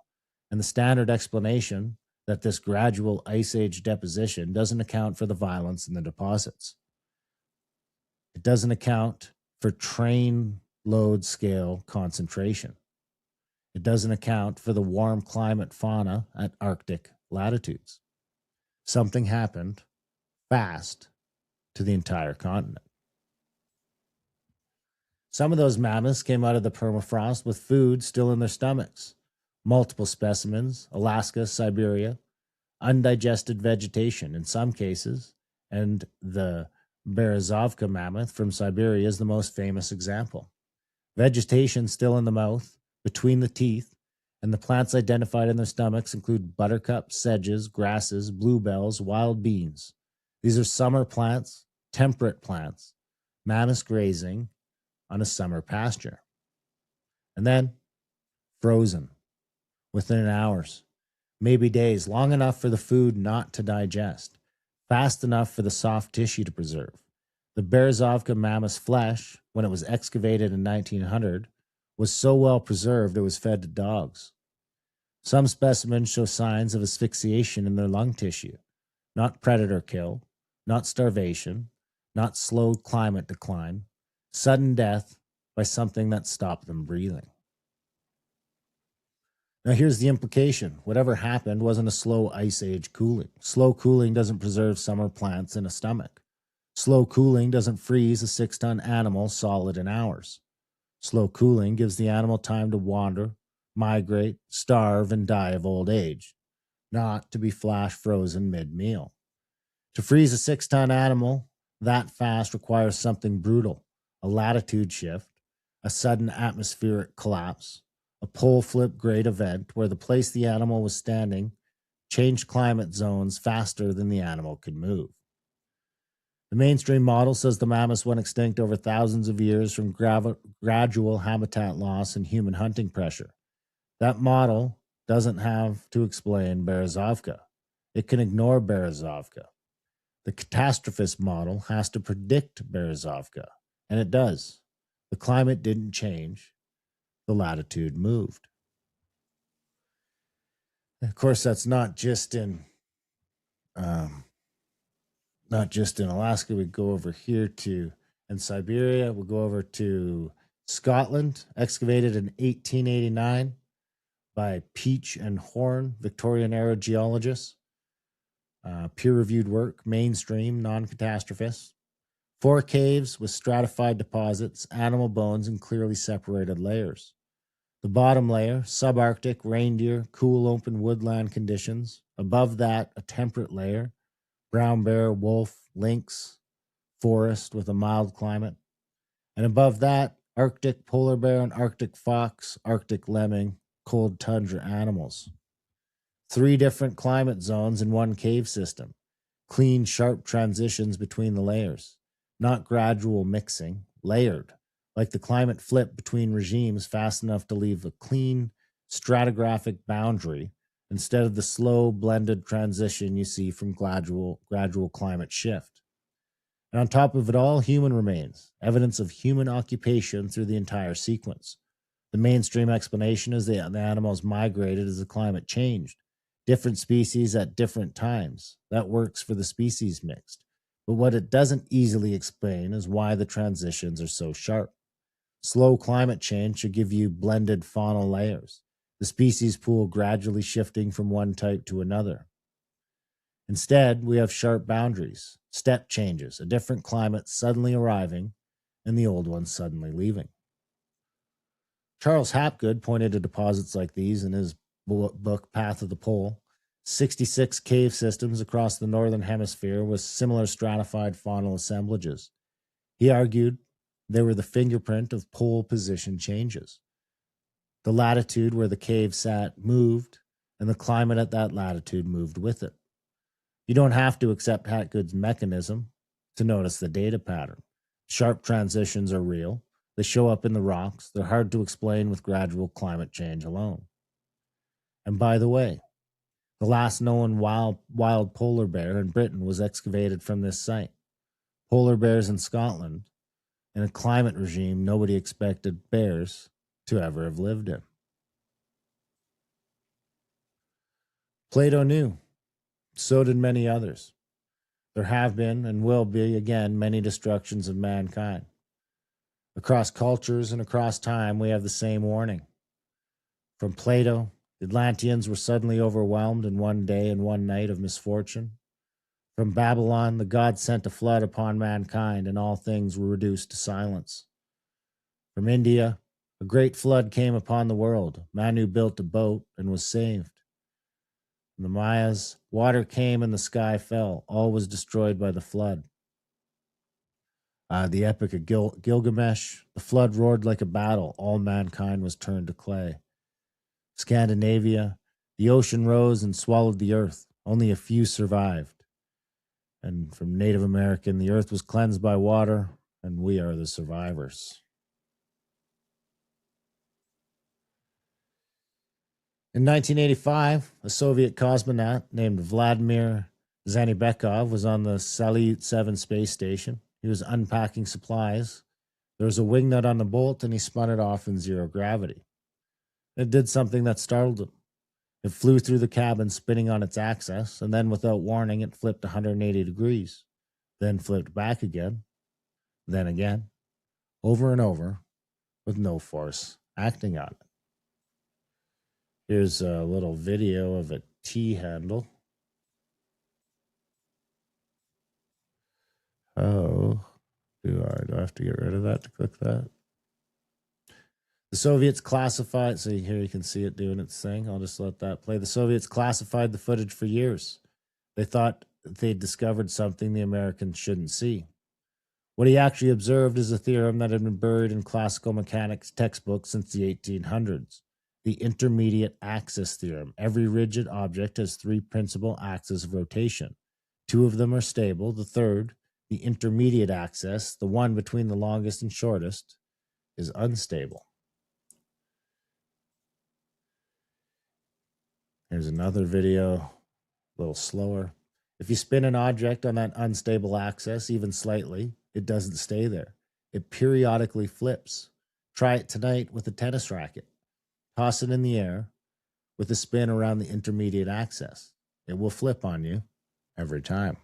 And the standard explanation that this gradual Ice Age deposition doesn't account for the violence in the deposits. It doesn't account for train load scale concentration. It doesn't account for the warm climate fauna at Arctic latitudes. Something happened fast to the entire continent. Some of those mammoths came out of the permafrost with food still in their stomachs. Multiple specimens, Alaska, Siberia, undigested vegetation in some cases, and the Berezovka mammoth from Siberia is the most famous example. Vegetation still in the mouth, between the teeth, and the plants identified in their stomachs include buttercups, sedges, grasses, bluebells, wild beans. These are summer plants, temperate plants, mammoths grazing on a summer pasture. And then frozen within hours, maybe days, long enough for the food not to digest, fast enough for the soft tissue to preserve. The Berezovka mammoth's flesh, when it was excavated in 1900, was so well preserved it was fed to dogs. Some specimens show signs of asphyxiation in their lung tissue, not predator kill, not starvation, not slow climate decline, sudden death by something that stopped them breathing. Now here's the implication. Whatever happened wasn't a slow ice age cooling. Slow cooling doesn't preserve summer plants in a stomach. Slow cooling doesn't freeze a 6-ton animal solid in hours. Slow cooling gives the animal time to wander, migrate, starve, and die of old age, not to be flash frozen mid-meal. To freeze a 6-ton animal that fast requires something brutal, a latitude shift, a sudden atmospheric collapse, a pole flip grade event where the place the animal was standing changed climate zones faster than the animal could move. The mainstream model says the mammoths went extinct over thousands of years from gradual habitat loss and human hunting pressure. That model doesn't have to explain Berezovka. It can ignore Berezovka. The catastrophist model has to predict Berezovka, and it does. The climate didn't change. The latitude moved. And of course, that's not just in Alaska. We go over here to in Siberia. We'll go over to Scotland, excavated in 1889 by Peach and Horn, Victorian-era geologists. Peer-reviewed work, mainstream, non-catastrophist. 4 caves with stratified deposits, animal bones, and clearly separated layers. The bottom layer, subarctic, reindeer, cool open woodland conditions. Above that, a temperate layer, brown bear, wolf, lynx, forest with a mild climate. And above that, Arctic polar bear and Arctic fox, Arctic lemming, cold tundra animals. 3 different climate zones in one cave system. Clean, sharp transitions between the layers. Not gradual mixing, layered, like the climate flip between regimes fast enough to leave a clean, stratigraphic boundary instead of the slow, blended transition you see from gradual climate shift. And on top of it all, human remains, evidence of human occupation through the entire sequence. The mainstream explanation is that the animals migrated as the climate changed. Different species at different times. That works for the species mixed. But what it doesn't easily explain is why the transitions are so sharp. Slow climate change should give you blended faunal layers, the species pool gradually shifting from one type to another. Instead, we have sharp boundaries, step changes, a different climate suddenly arriving, and the old one suddenly leaving. Charles Hapgood pointed to deposits like these in his book, Path of the Pole. 66 cave systems across the northern hemisphere with similar stratified faunal assemblages. He argued they were the fingerprint of pole position changes. The latitude where the cave sat moved, and the climate at that latitude moved with it. You don't have to accept Hapgood's mechanism to notice the data pattern. Sharp transitions are real. They show up in the rocks. They're hard to explain with gradual climate change alone. And by the way, the last known wild polar bear in Britain was excavated from this site. Polar bears in Scotland, in a climate regime nobody expected bears to ever have lived in. Plato knew. So did many others. There have been and will be, again, many destructions of mankind. Across cultures and across time, we have the same warning. From Plato, the Atlanteans were suddenly overwhelmed in one day and one night of misfortune. From Babylon, the gods sent a flood upon mankind, and all things were reduced to silence. From India, a great flood came upon the world. Manu built a boat and was saved. From the Mayas, water came and the sky fell. All was destroyed by the flood. The epic of Gilgamesh, the flood roared like a battle. All mankind was turned to clay. Scandinavia, the ocean rose and swallowed the earth. Only a few survived. And from Native American, the earth was cleansed by water, and we are the survivors. In 1985, a Soviet cosmonaut named Vladimir Zanibekov was on the Salyut 7 space station. He was unpacking supplies. There was a wing nut on the bolt, and he spun it off in zero gravity. It did something that startled him. It flew through the cabin, spinning on its axis, and then without warning, it flipped 180 degrees, then flipped back again, then again, over and over, with no force acting on it. Here's a little video of a T-handle. Oh, do I have to get rid of that to click that? The Soviets classified, so here you can see it doing its thing. I'll just let that play. The Soviets classified the footage for years. They thought they'd discovered something the Americans shouldn't see. What he actually observed is a theorem that had been buried in classical mechanics textbooks since the 1800s. The intermediate axis theorem. Every rigid object has three principal axes of rotation. Two of them are stable. The third, the intermediate axis, the one between the longest and shortest, is unstable. Here's another video, a little slower. If you spin an object on that unstable axis, even slightly, it doesn't stay there. It periodically flips. Try it tonight with a tennis racket. Toss it in the air with a spin around the intermediate axis. It will flip on you every time.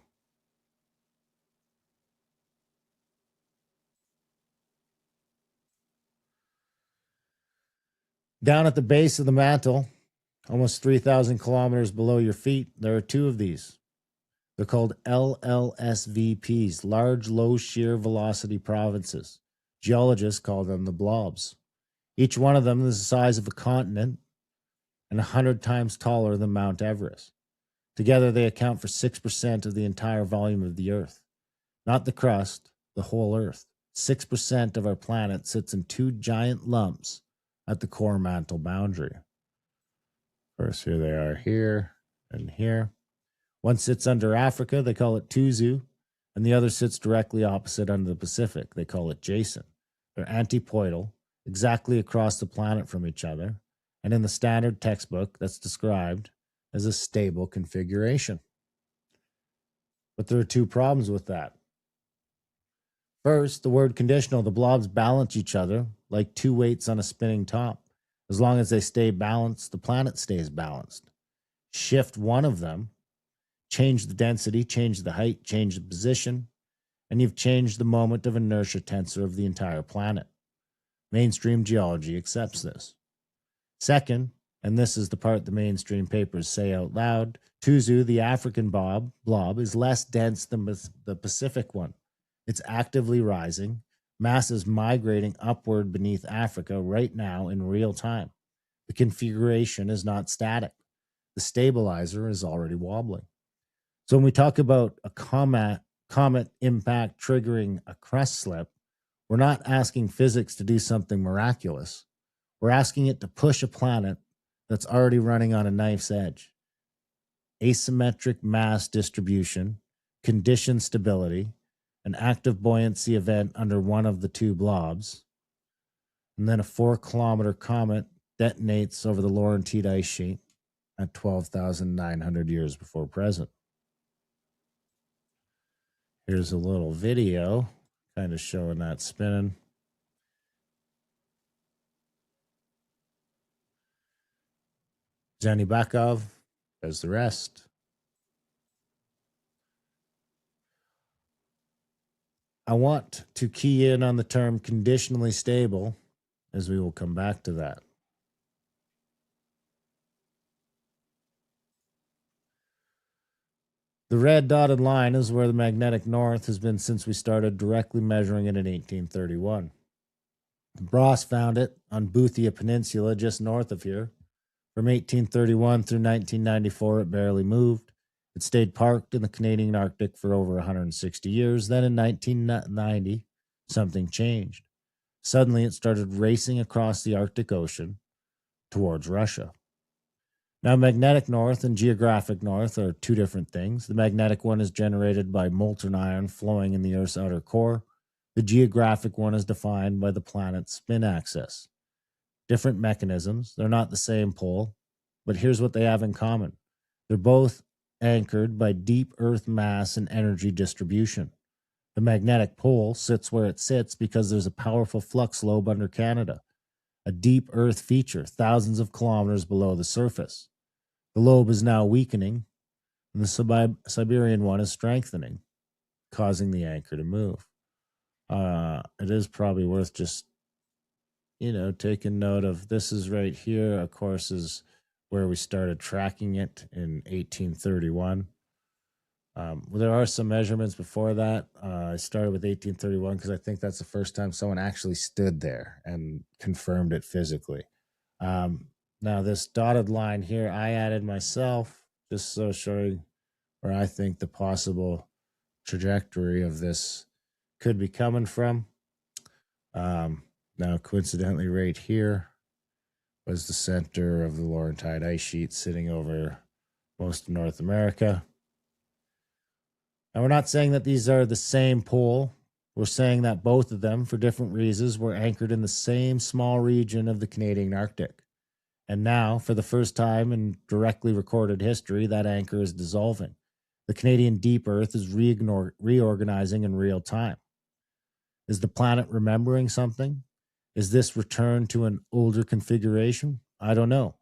Down at the base of the mantle, almost 3,000 kilometers below your feet, there are two of these. They're called LLSVPs, large low shear velocity provinces. Geologists call them the blobs. Each one of them is the size of a continent and 100 times taller than Mount Everest. Together, they account for 6% of the entire volume of the Earth. Not the crust, the whole Earth. 6% of our planet sits in two giant lumps at the core mantle boundary. First, here they are, here and here. One sits under Africa, they call it Tuzu, and the other sits directly opposite under the Pacific, they call it Jason. They're antipodal, exactly across the planet from each other, and in the standard textbook, that's described as a stable configuration. But there are two problems with that. First, the word conditional. The blobs balance each other like two weights on a spinning top. As long as they stay balanced, the planet stays balanced. Shift one of them, change the density, change the height, change the position, and you've changed the moment of inertia tensor of the entire planet. Mainstream geology accepts this. Second, and this is the part the mainstream papers say out loud, Tuzu, the African blob, is less dense than the Pacific one. It's actively rising. Masses migrating upward beneath Africa right now in real time. The configuration is not static. The stabilizer is already wobbling. So when we talk about a comet impact triggering a crust slip, we're not asking physics to do something miraculous. We're asking it to push a planet that's already running on a knife's edge. Asymmetric mass distribution, condition stability, an active buoyancy event under one of the two blobs, and then a 4-kilometer comet detonates over the Laurentide ice sheet at 12,900 years before present. Here's a little video kind of showing that spinning. Zanibekov does the rest. I want to key in on the term conditionally stable, as we will come back to that. The red dotted line is where the magnetic north has been since we started directly measuring it in 1831. Bross found it on Boothia Peninsula just north of here. From 1831 through 1994, it barely moved. It stayed parked in the Canadian Arctic for over 160 years. Then in 1990, something changed. Suddenly, it started racing across the Arctic Ocean towards Russia. Now, magnetic north and geographic north are two different things. The magnetic one is generated by molten iron flowing in the Earth's outer core. The geographic one is defined by the planet's spin axis. Different mechanisms. They're not the same pole, but here's what they have in common. They're both anchored by deep Earth mass and energy distribution. The magnetic pole sits where it sits because there's a powerful flux lobe under Canada, a deep Earth feature thousands of kilometers below the surface. The lobe is now weakening, and the Siberian one is strengthening, causing the anchor to move. It is probably worth just, taking note of this is right here, of course, is where we started tracking it in 1831. There are some measurements before that. I started with 1831 because I think that's the first time someone actually stood there and confirmed it physically. Now, this dotted line here, I added myself, just so showing where I think the possible trajectory of this could be coming from. Now, coincidentally, right here was the center of the Laurentide ice sheet sitting over most of North America. Now, we're not saying that these are the same pole. We're saying that both of them, for different reasons, were anchored in the same small region of the Canadian Arctic. And now, for the first time in directly recorded history, that anchor is dissolving. The Canadian deep Earth is reorganizing in real time. Is the planet remembering something? Is this return to an older configuration? I don't know.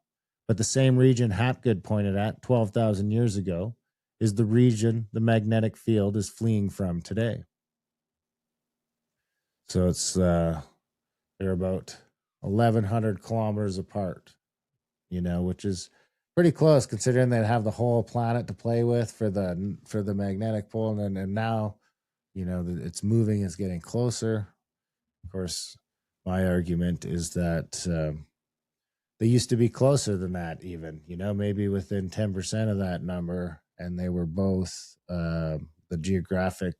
But the same region Hapgood pointed at 12,000 years ago is the region the magnetic field is fleeing from today. So it's they're about 1,100 kilometers apart, which is pretty close considering they have the whole planet to play with for the magnetic pole, and now, it's moving, it's getting closer. Of course, my argument is that they used to be closer than that, even, maybe within 10% of that number, and they were both the geographic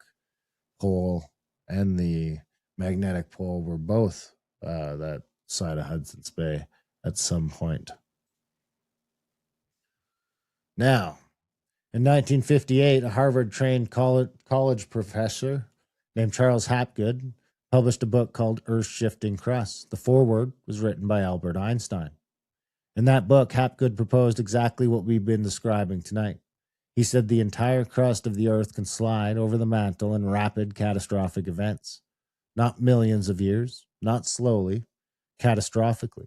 pole and the magnetic pole were both that side of Hudson's Bay at some point. Now, in 1958, a Harvard-trained college professor named Charles Hapgood published a book called Earth-Shifting Crusts. The foreword was written by Albert Einstein. In that book, Hapgood proposed exactly what we've been describing tonight. He said the entire crust of the Earth can slide over the mantle in rapid catastrophic events. Not millions of years, not slowly, catastrophically.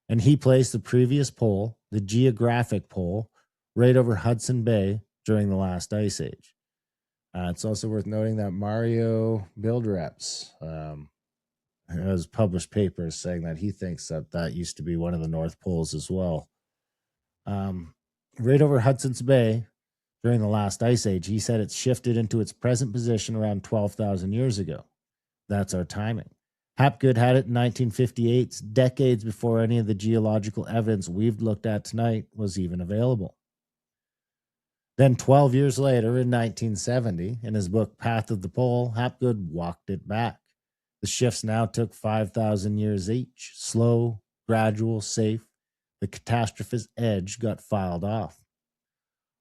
And he placed the previous pole, the geographic pole, right over Hudson Bay during the last ice age. It's also worth noting that Mario Bildereps has published papers saying that he thinks that used to be one of the North Poles as well. Right over Hudson's Bay during the last ice age, he said it's shifted into its present position around 12,000 years ago. That's our timing. Hapgood had it in 1958, decades before any of the geological evidence we've looked at tonight was even available. Then 12 years later, in 1970, in his book Path of the Pole, Hapgood walked it back. The shifts now took 5,000 years each. Slow, gradual, safe. The catastrophist's edge got filed off.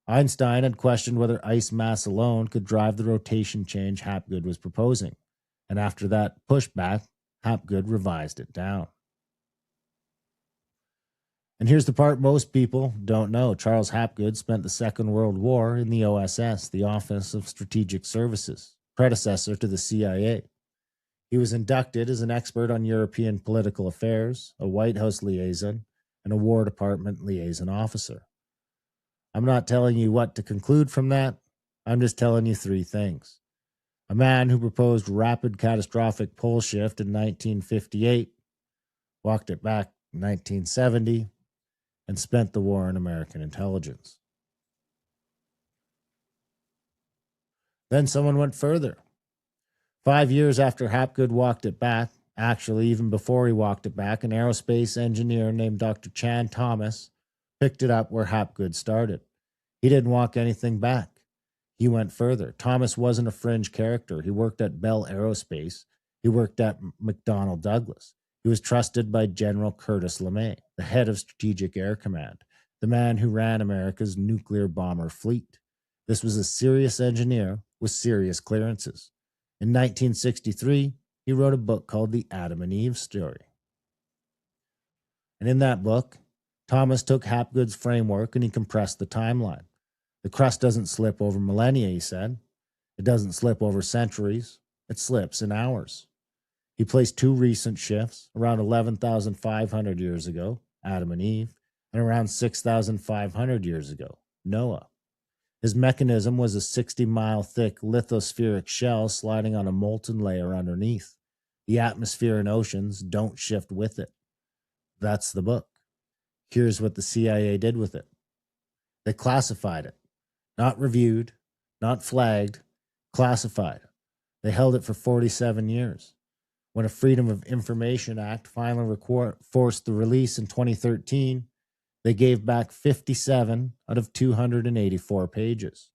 Einstein had questioned whether ice mass alone could drive the rotation change Hapgood was proposing. And after that pushback, Hapgood revised it down. And here's the part most people don't know. Charles Hapgood spent the Second World War in the OSS, the Office of Strategic Services, predecessor to the CIA. He was inducted as an expert on European political affairs, a White House liaison, and a War Department liaison officer. I'm not telling you what to conclude from that. I'm just telling you three things. A man who proposed rapid catastrophic pole shift in 1958, walked it back in 1970, and spent the war in American intelligence. Then someone went further. 5 years after Hapgood walked it back, actually even before he walked it back, an aerospace engineer named Dr. Chan Thomas picked it up where Hapgood started. He didn't walk anything back. He went further. Thomas wasn't a fringe character. He worked at Bell Aerospace. He worked at McDonnell Douglas. He was trusted by General Curtis LeMay, the head of Strategic Air Command. the man who ran America's nuclear bomber fleet. This was a serious engineer with serious clearances. In 1963, he wrote a book called The Adam and Eve Story. And in that book, Thomas took Hapgood's framework and he compressed the timeline. The crust doesn't slip over millennia, he said. It doesn't slip over centuries. It slips in hours. He placed two recent shifts, around 11,500 years ago, Adam and Eve, and around 6,500 years ago, Noah. His mechanism was a 60-mile thick lithospheric shell sliding on a molten layer underneath. The atmosphere and oceans don't shift with it. That's the book. Here's what the CIA did with it. They classified it. Not reviewed, not flagged, classified. They held it for 47 years. When a Freedom of Information Act finally forced the release in 2013, they gave back 57 out of 284 pages.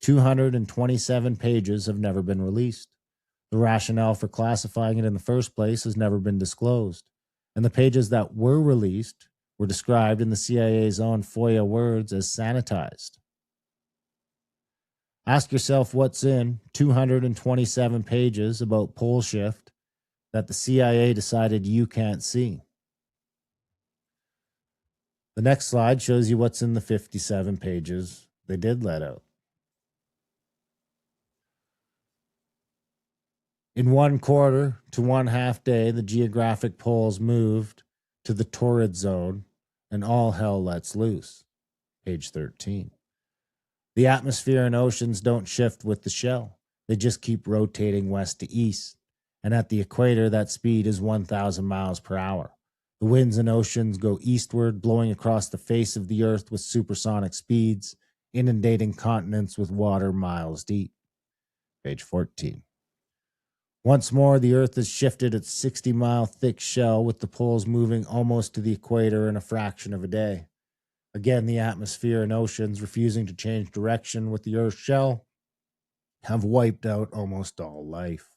227 pages have never been released. The rationale for classifying it in the first place has never been disclosed. And the pages that were released were described in the CIA's own FOIA words as sanitized. Ask yourself what's in 227 pages about pole shift that the CIA decided you can't see. The next slide shows you what's in the 57 pages they did let out. In 1/4 to 1/2 day, the geographic poles moved to the torrid zone and all hell lets loose. Page 13. The atmosphere and oceans don't shift with the shell. They just keep rotating west to east. And at the equator, that speed is 1,000 miles per hour. The winds and oceans go eastward, blowing across the face of the earth with supersonic speeds, inundating continents with water miles deep. Page 14. Once more, the earth has shifted its 60-mile thick shell with the poles moving almost to the equator in a fraction of a day. Again, the atmosphere and oceans, refusing to change direction with the earth's shell, have wiped out almost all life.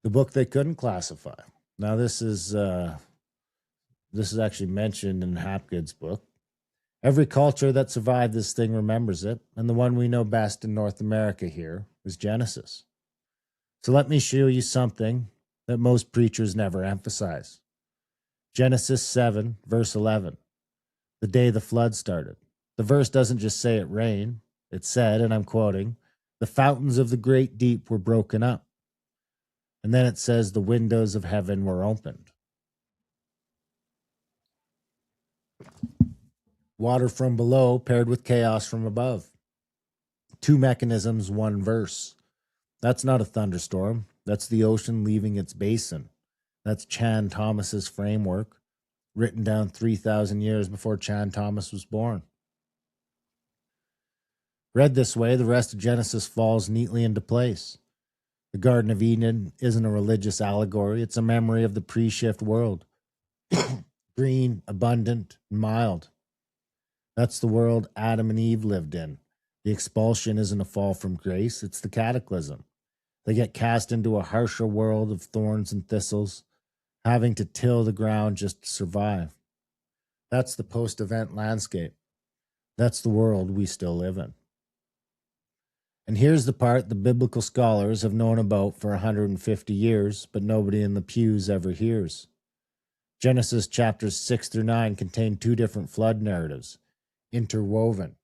The book they couldn't classify. Now, this is actually mentioned in Hapgood's book. Every culture that survived this thing remembers it, and the one we know best in North America here is Genesis. So let me show you something that most preachers never emphasize. Genesis 7, verse 11, the day the flood started. The verse doesn't just say it rained. It said, and I'm quoting, "The fountains of the great deep were broken up." And then it says the windows of heaven were opened. Water from below paired with chaos from above. Two mechanisms, one verse. That's not a thunderstorm. That's the ocean leaving its basin. That's Chan Thomas's framework, written down 3,000 years before Chan Thomas was born. Read this way, the rest of Genesis falls neatly into place. The Garden of Eden isn't a religious allegory. It's a memory of the pre-shift world. Green, abundant, and mild. That's the world Adam and Eve lived in. The expulsion isn't a fall from grace. It's the cataclysm. They get cast into a harsher world of thorns and thistles, having to till the ground just to survive. That's the post-event landscape. That's the world we still live in. And here's the part the biblical scholars have known about for 150 years, but nobody in the pews ever hears. Genesis chapters 6 through 9 contain two different flood narratives, interwoven.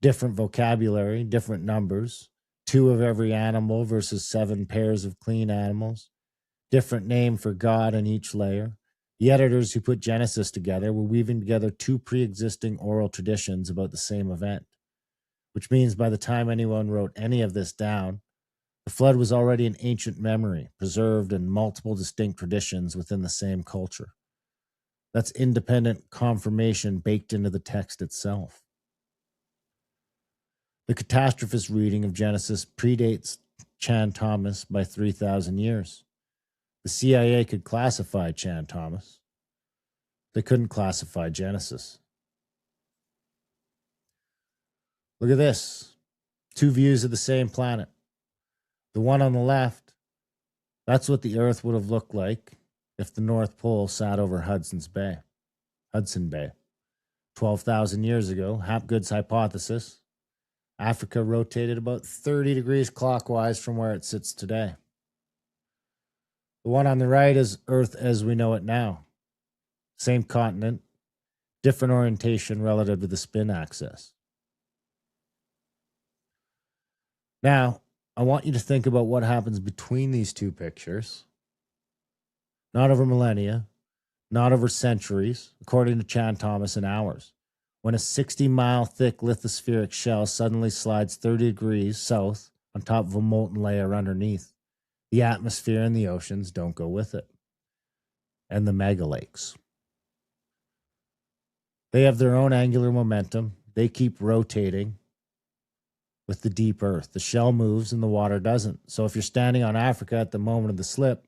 Different vocabulary, different numbers, 2 of every animal versus 7 pairs of clean animals, different name for God in each layer. The editors who put Genesis together were weaving together 2 pre-existing oral traditions about the same event, which means by the time anyone wrote any of this down, the flood was already an ancient memory, preserved in multiple distinct traditions within the same culture. That's independent confirmation baked into the text itself. The catastrophist reading of Genesis predates Chan Thomas by 3,000 years. The CIA could classify Chan Thomas. They couldn't classify Genesis. Look at this. 2 views of the same planet. The one on the left, that's what the Earth would have looked like if the North Pole sat over Hudson Bay. 12,000 years ago, Hapgood's hypothesis, Africa rotated about 30 degrees clockwise from where it sits today. The one on the right is Earth as we know it now. Same continent, different orientation relative to the spin axis. Now, I want you to think about what happens between these two pictures. Not over millennia, not over centuries, according to Chan Thomas, in hours. When a 60-mile thick lithospheric shell suddenly slides 30 degrees south on top of a molten layer underneath, the atmosphere and the oceans don't go with it. And the megalakes. They have their own angular momentum. They keep rotating with the deep earth. The shell moves and the water doesn't. So if you're standing on Africa at the moment of the slip,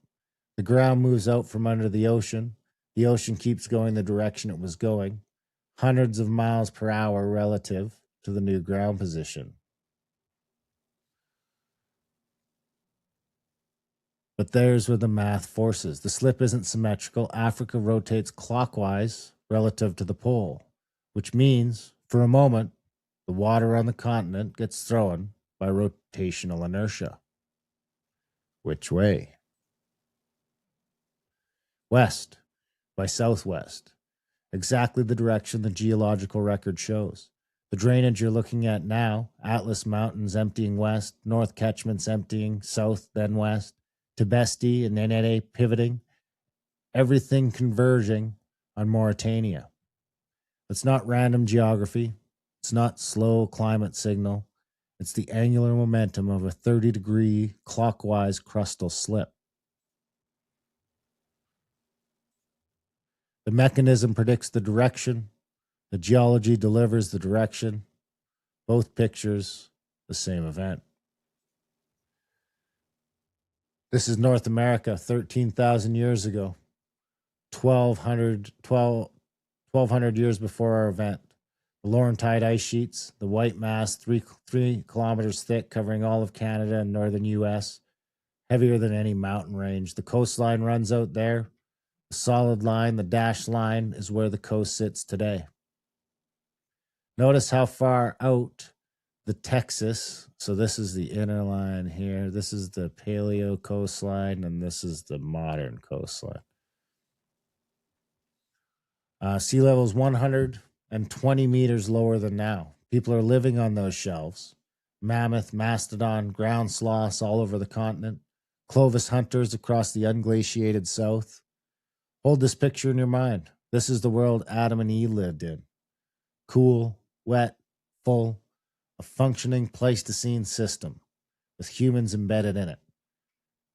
the ground moves out from under the ocean. The ocean keeps going the direction it was going, hundreds of miles per hour relative to the new ground position. But there's where the math forces. The slip isn't symmetrical. Africa rotates clockwise relative to the pole, which means, for a moment, the water on the continent gets thrown by rotational inertia. Which way? West by southwest. Exactly the direction the geological record shows. The drainage you're looking at now, Atlas Mountains emptying west, North Catchments emptying south, then west, Tibesti and Nenere pivoting, everything converging on Mauritania. It's not random geography. It's not slow climate signal. It's the angular momentum of a 30-degree clockwise crustal slip. The mechanism predicts the direction. The geology delivers the direction. Both pictures, the same event. This is North America 13,000 years ago, 1,200 years before our event. The Laurentide ice sheets, the white mass, 3 kilometers thick, covering all of Canada and northern U.S., heavier than any mountain range. The coastline runs out there. The solid line, the dashed line, is where the coast sits today. Notice how far out the Texas, so this is the inner line here, this is the paleo coastline, and this is the modern coastline. Sea level is 120 meters lower than now. People are living on those shelves. Mammoth, mastodon, ground sloths all over the continent. Clovis hunters across the unglaciated south. Hold this picture in your mind. This is the world Adam and Eve lived in. Cool, wet, full, a functioning Pleistocene system with humans embedded in it.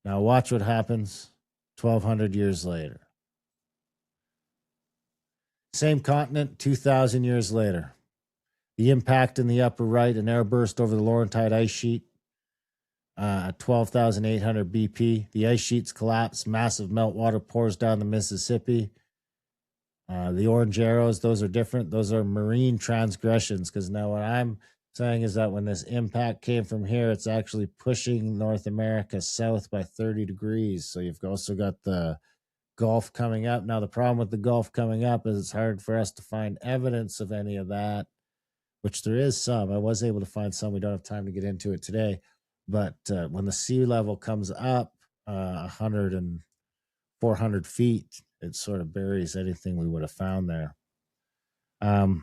Now watch what happens 1,200 years later. Same continent, 2,000 years later. The impact in the upper right, an air burst over the Laurentide ice sheet at 12,800 BP. The ice sheets collapse, massive meltwater pours down the Mississippi. The orange arrows, those are different. Those are marine transgressions, because now what I'm saying is that when this impact came from here, it's actually pushing North America south by 30 degrees. So you've also got the Gulf coming up. Now, the problem with the Gulf coming up is it's hard for us to find evidence of any of that, which there is some. I was able to find some. We don't have time to get into it today. But when the sea level comes up 100 and 400 feet, it sort of buries anything we would have found there. The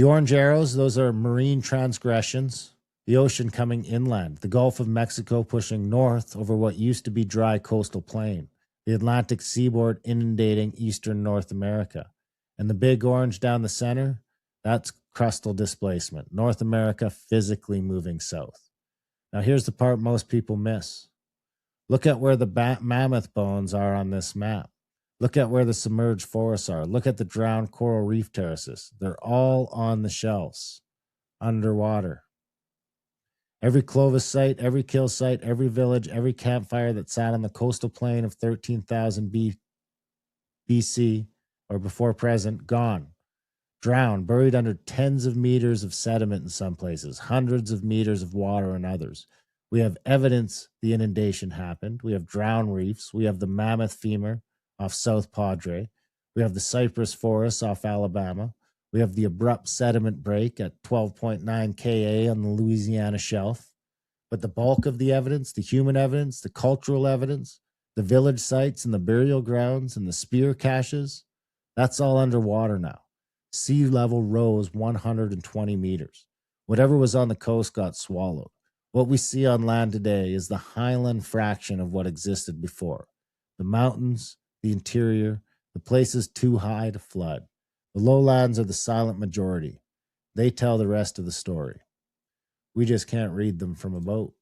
orange arrows, those are marine transgressions. The ocean coming inland. The Gulf of Mexico pushing north over what used to be dry coastal plain. The Atlantic seaboard inundating eastern North America. And the big orange down the center, that's crustal displacement. North America physically moving south. Now here's the part most people miss. Look at where the mammoth bones are on this map. Look at where the submerged forests are. Look at the drowned coral reef terraces. They're all on the shelves, underwater. Every Clovis site, every kill site, every village, every campfire that sat on the coastal plain of 13,000 BC or before present, gone. Drowned, buried under tens of meters of sediment in some places, hundreds of meters of water in others. We have evidence the inundation happened. We have drowned reefs. We have the mammoth femur off South Padre. We have the cypress forests off Alabama. We have the abrupt sediment break at 12.9 Ka on the Louisiana shelf. But the bulk of the evidence, the human evidence, the cultural evidence, the village sites and the burial grounds and the spear caches, that's all underwater now. Sea level rose 120 meters. Whatever was on the coast got swallowed. What we see on land today is the highland fraction of what existed before. The mountains, the interior, the places too high to flood. The lowlands are the silent majority. They tell the rest of the story. We just can't read them from a boat.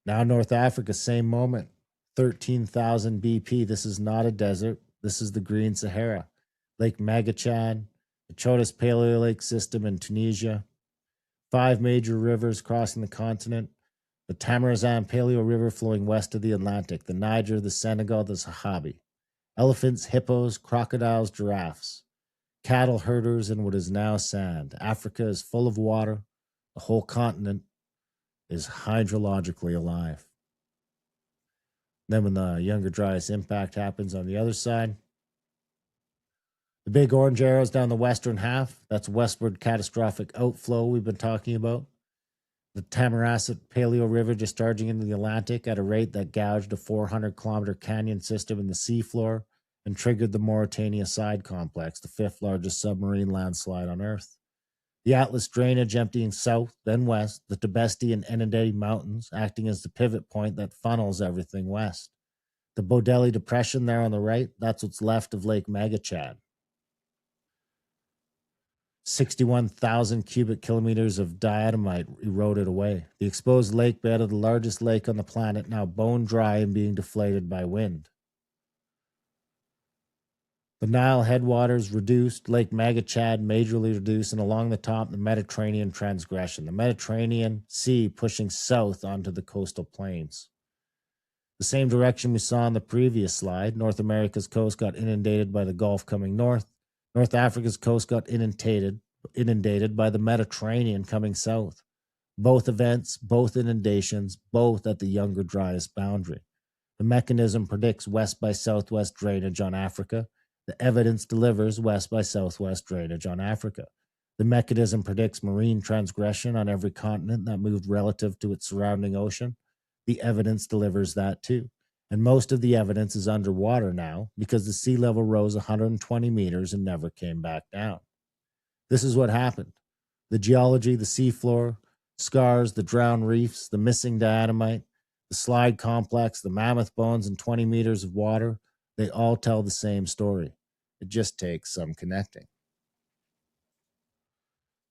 Now North Africa, same moment. 13,000 BP. This is not a desert. This is the Green Sahara. Lake Magachad, the Chotas Paleolake system in Tunisia. 5 major rivers crossing the continent. The Tamarizan Paleo River flowing west of the Atlantic. The Niger, the Senegal, the Sahabi. Elephants, hippos, crocodiles, giraffes. Cattle herders in what is now sand. Africa is full of water. The whole continent is hydrologically alive. Then when the Younger Dryas impact happens on the other side, the big orange arrows down the western half, that's westward catastrophic outflow we've been talking about. The Tamaracet Paleo River discharging into the Atlantic at a rate that gouged a 400-kilometer canyon system in the seafloor and triggered the Mauritania Side Complex, the 5th largest submarine landslide on Earth. The Atlas drainage emptying south, then west, the Tibesti and Enedati Mountains acting as the pivot point that funnels everything west. The Bodeli Depression there on the right, that's what's left of Lake Magachad. 61,000 cubic kilometers of diatomite eroded away. The exposed lake bed of the largest lake on the planet now bone dry and being deflated by wind. The Nile headwaters reduced, Lake Magachad majorly reduced, and along the top, the Mediterranean transgression. The Mediterranean Sea pushing south onto the coastal plains. The same direction we saw on the previous slide. North America's coast got inundated by the Gulf coming north. North Africa's coast got inundated by the Mediterranean coming south. Both events, both inundations, both at the Younger Dryas boundary. The mechanism predicts west by southwest drainage on Africa. The evidence delivers west by southwest drainage on Africa. The mechanism predicts marine transgression on every continent that moved relative to its surrounding ocean. The evidence delivers that too. And most of the evidence is underwater now because the sea level rose 120 meters and never came back down. This is what happened. The geology, the seafloor, scars, the drowned reefs, the missing diatomite, the slide complex, the mammoth bones, and 20 meters of water, they all tell the same story. It just takes some connecting.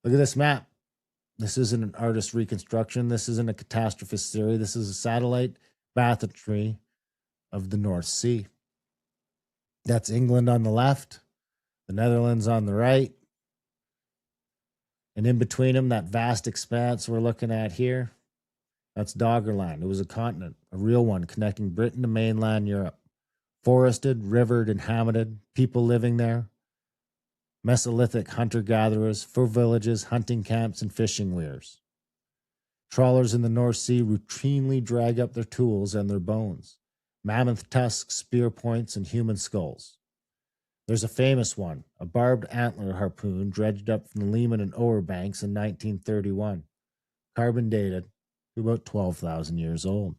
Look at this map. This isn't an artist reconstruction. This isn't a catastrophist theory. This is a satellite bathymetry of the North Sea. That's England on the left, the Netherlands on the right, and in between them, that vast expanse we're looking at here, that's Doggerland. It was a continent, a real one, connecting Britain to mainland Europe. Forested, rivered, inhabited, people living there. Mesolithic hunter-gatherers, fur villages, hunting camps, and fishing weirs. Trawlers in the North Sea routinely drag up their tools and their bones. Mammoth tusks, spear points, and human skulls. There's a famous one, a barbed antler harpoon dredged up from the Lehman and Ower banks in 1931, carbon dated to about 12,000 years old.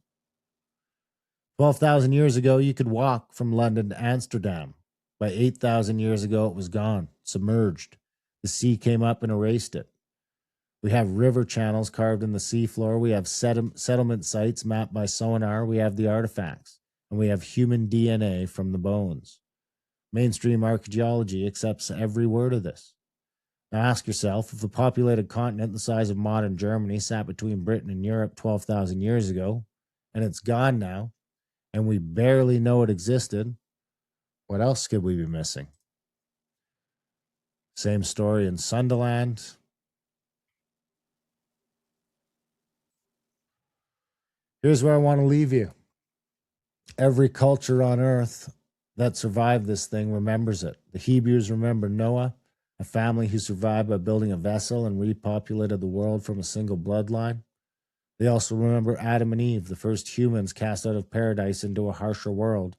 12,000 years ago, you could walk from London to Amsterdam. By 8,000 years ago, it was gone, submerged. The sea came up and erased it. We have river channels carved in the seafloor. We have settlement sites mapped by sonar. We have the artifacts. And we have human DNA from the bones. Mainstream archaeology accepts every word of this. Now ask yourself, if a populated continent the size of modern Germany sat between Britain and Europe 12,000 years ago, and it's gone now, and we barely know it existed, what else could we be missing? Same story in Sunderland. Here's where I want to leave you. Every culture on earth that survived this thing remembers it. The Hebrews remember Noah, a family who survived by building a vessel and repopulated the world from a single bloodline. They also remember Adam and Eve, the first humans cast out of paradise into a harsher world,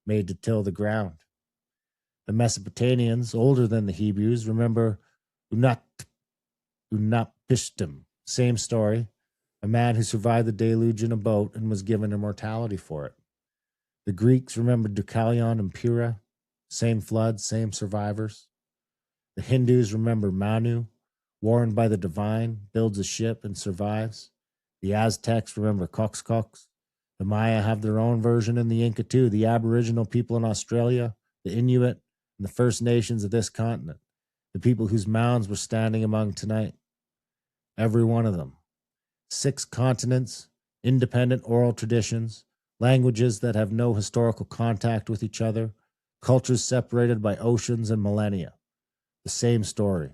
made to till the ground. The Mesopotamians, older than the Hebrews, remember Unapishtim, same story, a man who survived the deluge in a boat and was given immortality for it. The Greeks remembered Deucalion and Pyrrha, same flood, same survivors. The Hindus remember Manu, warned by the divine, builds a ship and survives. The Aztecs remember Coxcox. The Maya have their own version, and the Inca too. The Aboriginal people in Australia, the Inuit, and the First Nations of this continent, the people whose mounds we're standing among tonight. Every one of them. 6 continents, independent oral traditions, languages that have no historical contact with each other, cultures separated by oceans and millennia. The same story.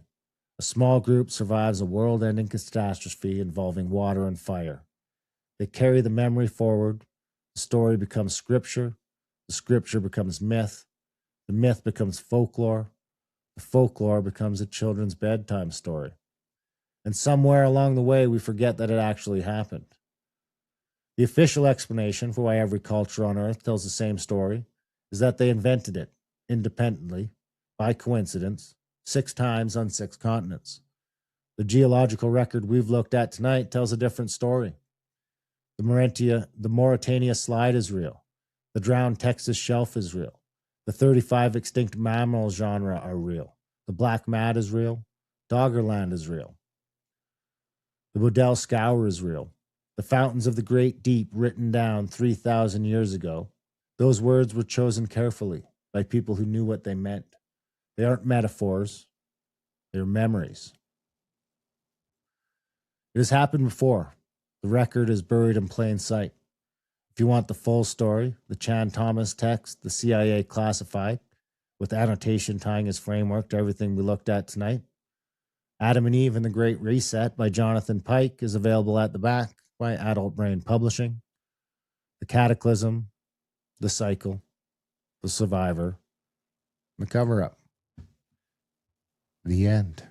A small group survives a world-ending catastrophe involving water and fire. They carry the memory forward. The story becomes scripture. The scripture becomes myth. The myth becomes folklore. The folklore becomes a children's bedtime story. And somewhere along the way, we forget that it actually happened. The official explanation for why every culture on Earth tells the same story is that they invented it independently, by coincidence, 6 times on 6 continents. The geological record we've looked at tonight tells a different story. The Mauritania slide is real. The drowned Texas shelf is real. The 35 extinct mammal genre are real. The black mat is real. Doggerland is real. The Boudel scour is real. The fountains of the great deep written down 3,000 years ago. Those words were chosen carefully by people who knew what they meant. They aren't metaphors. They're memories. It has happened before. The record is buried in plain sight. If you want the full story, the Chan Thomas text, the CIA classified, with annotation tying his framework to everything we looked at tonight, Adam and Eve and the Great Reset by Jonathan Pike is available at the back by Adult Brain Publishing. The Cataclysm, The Cycle, The Survivor, The Cover-Up. The end.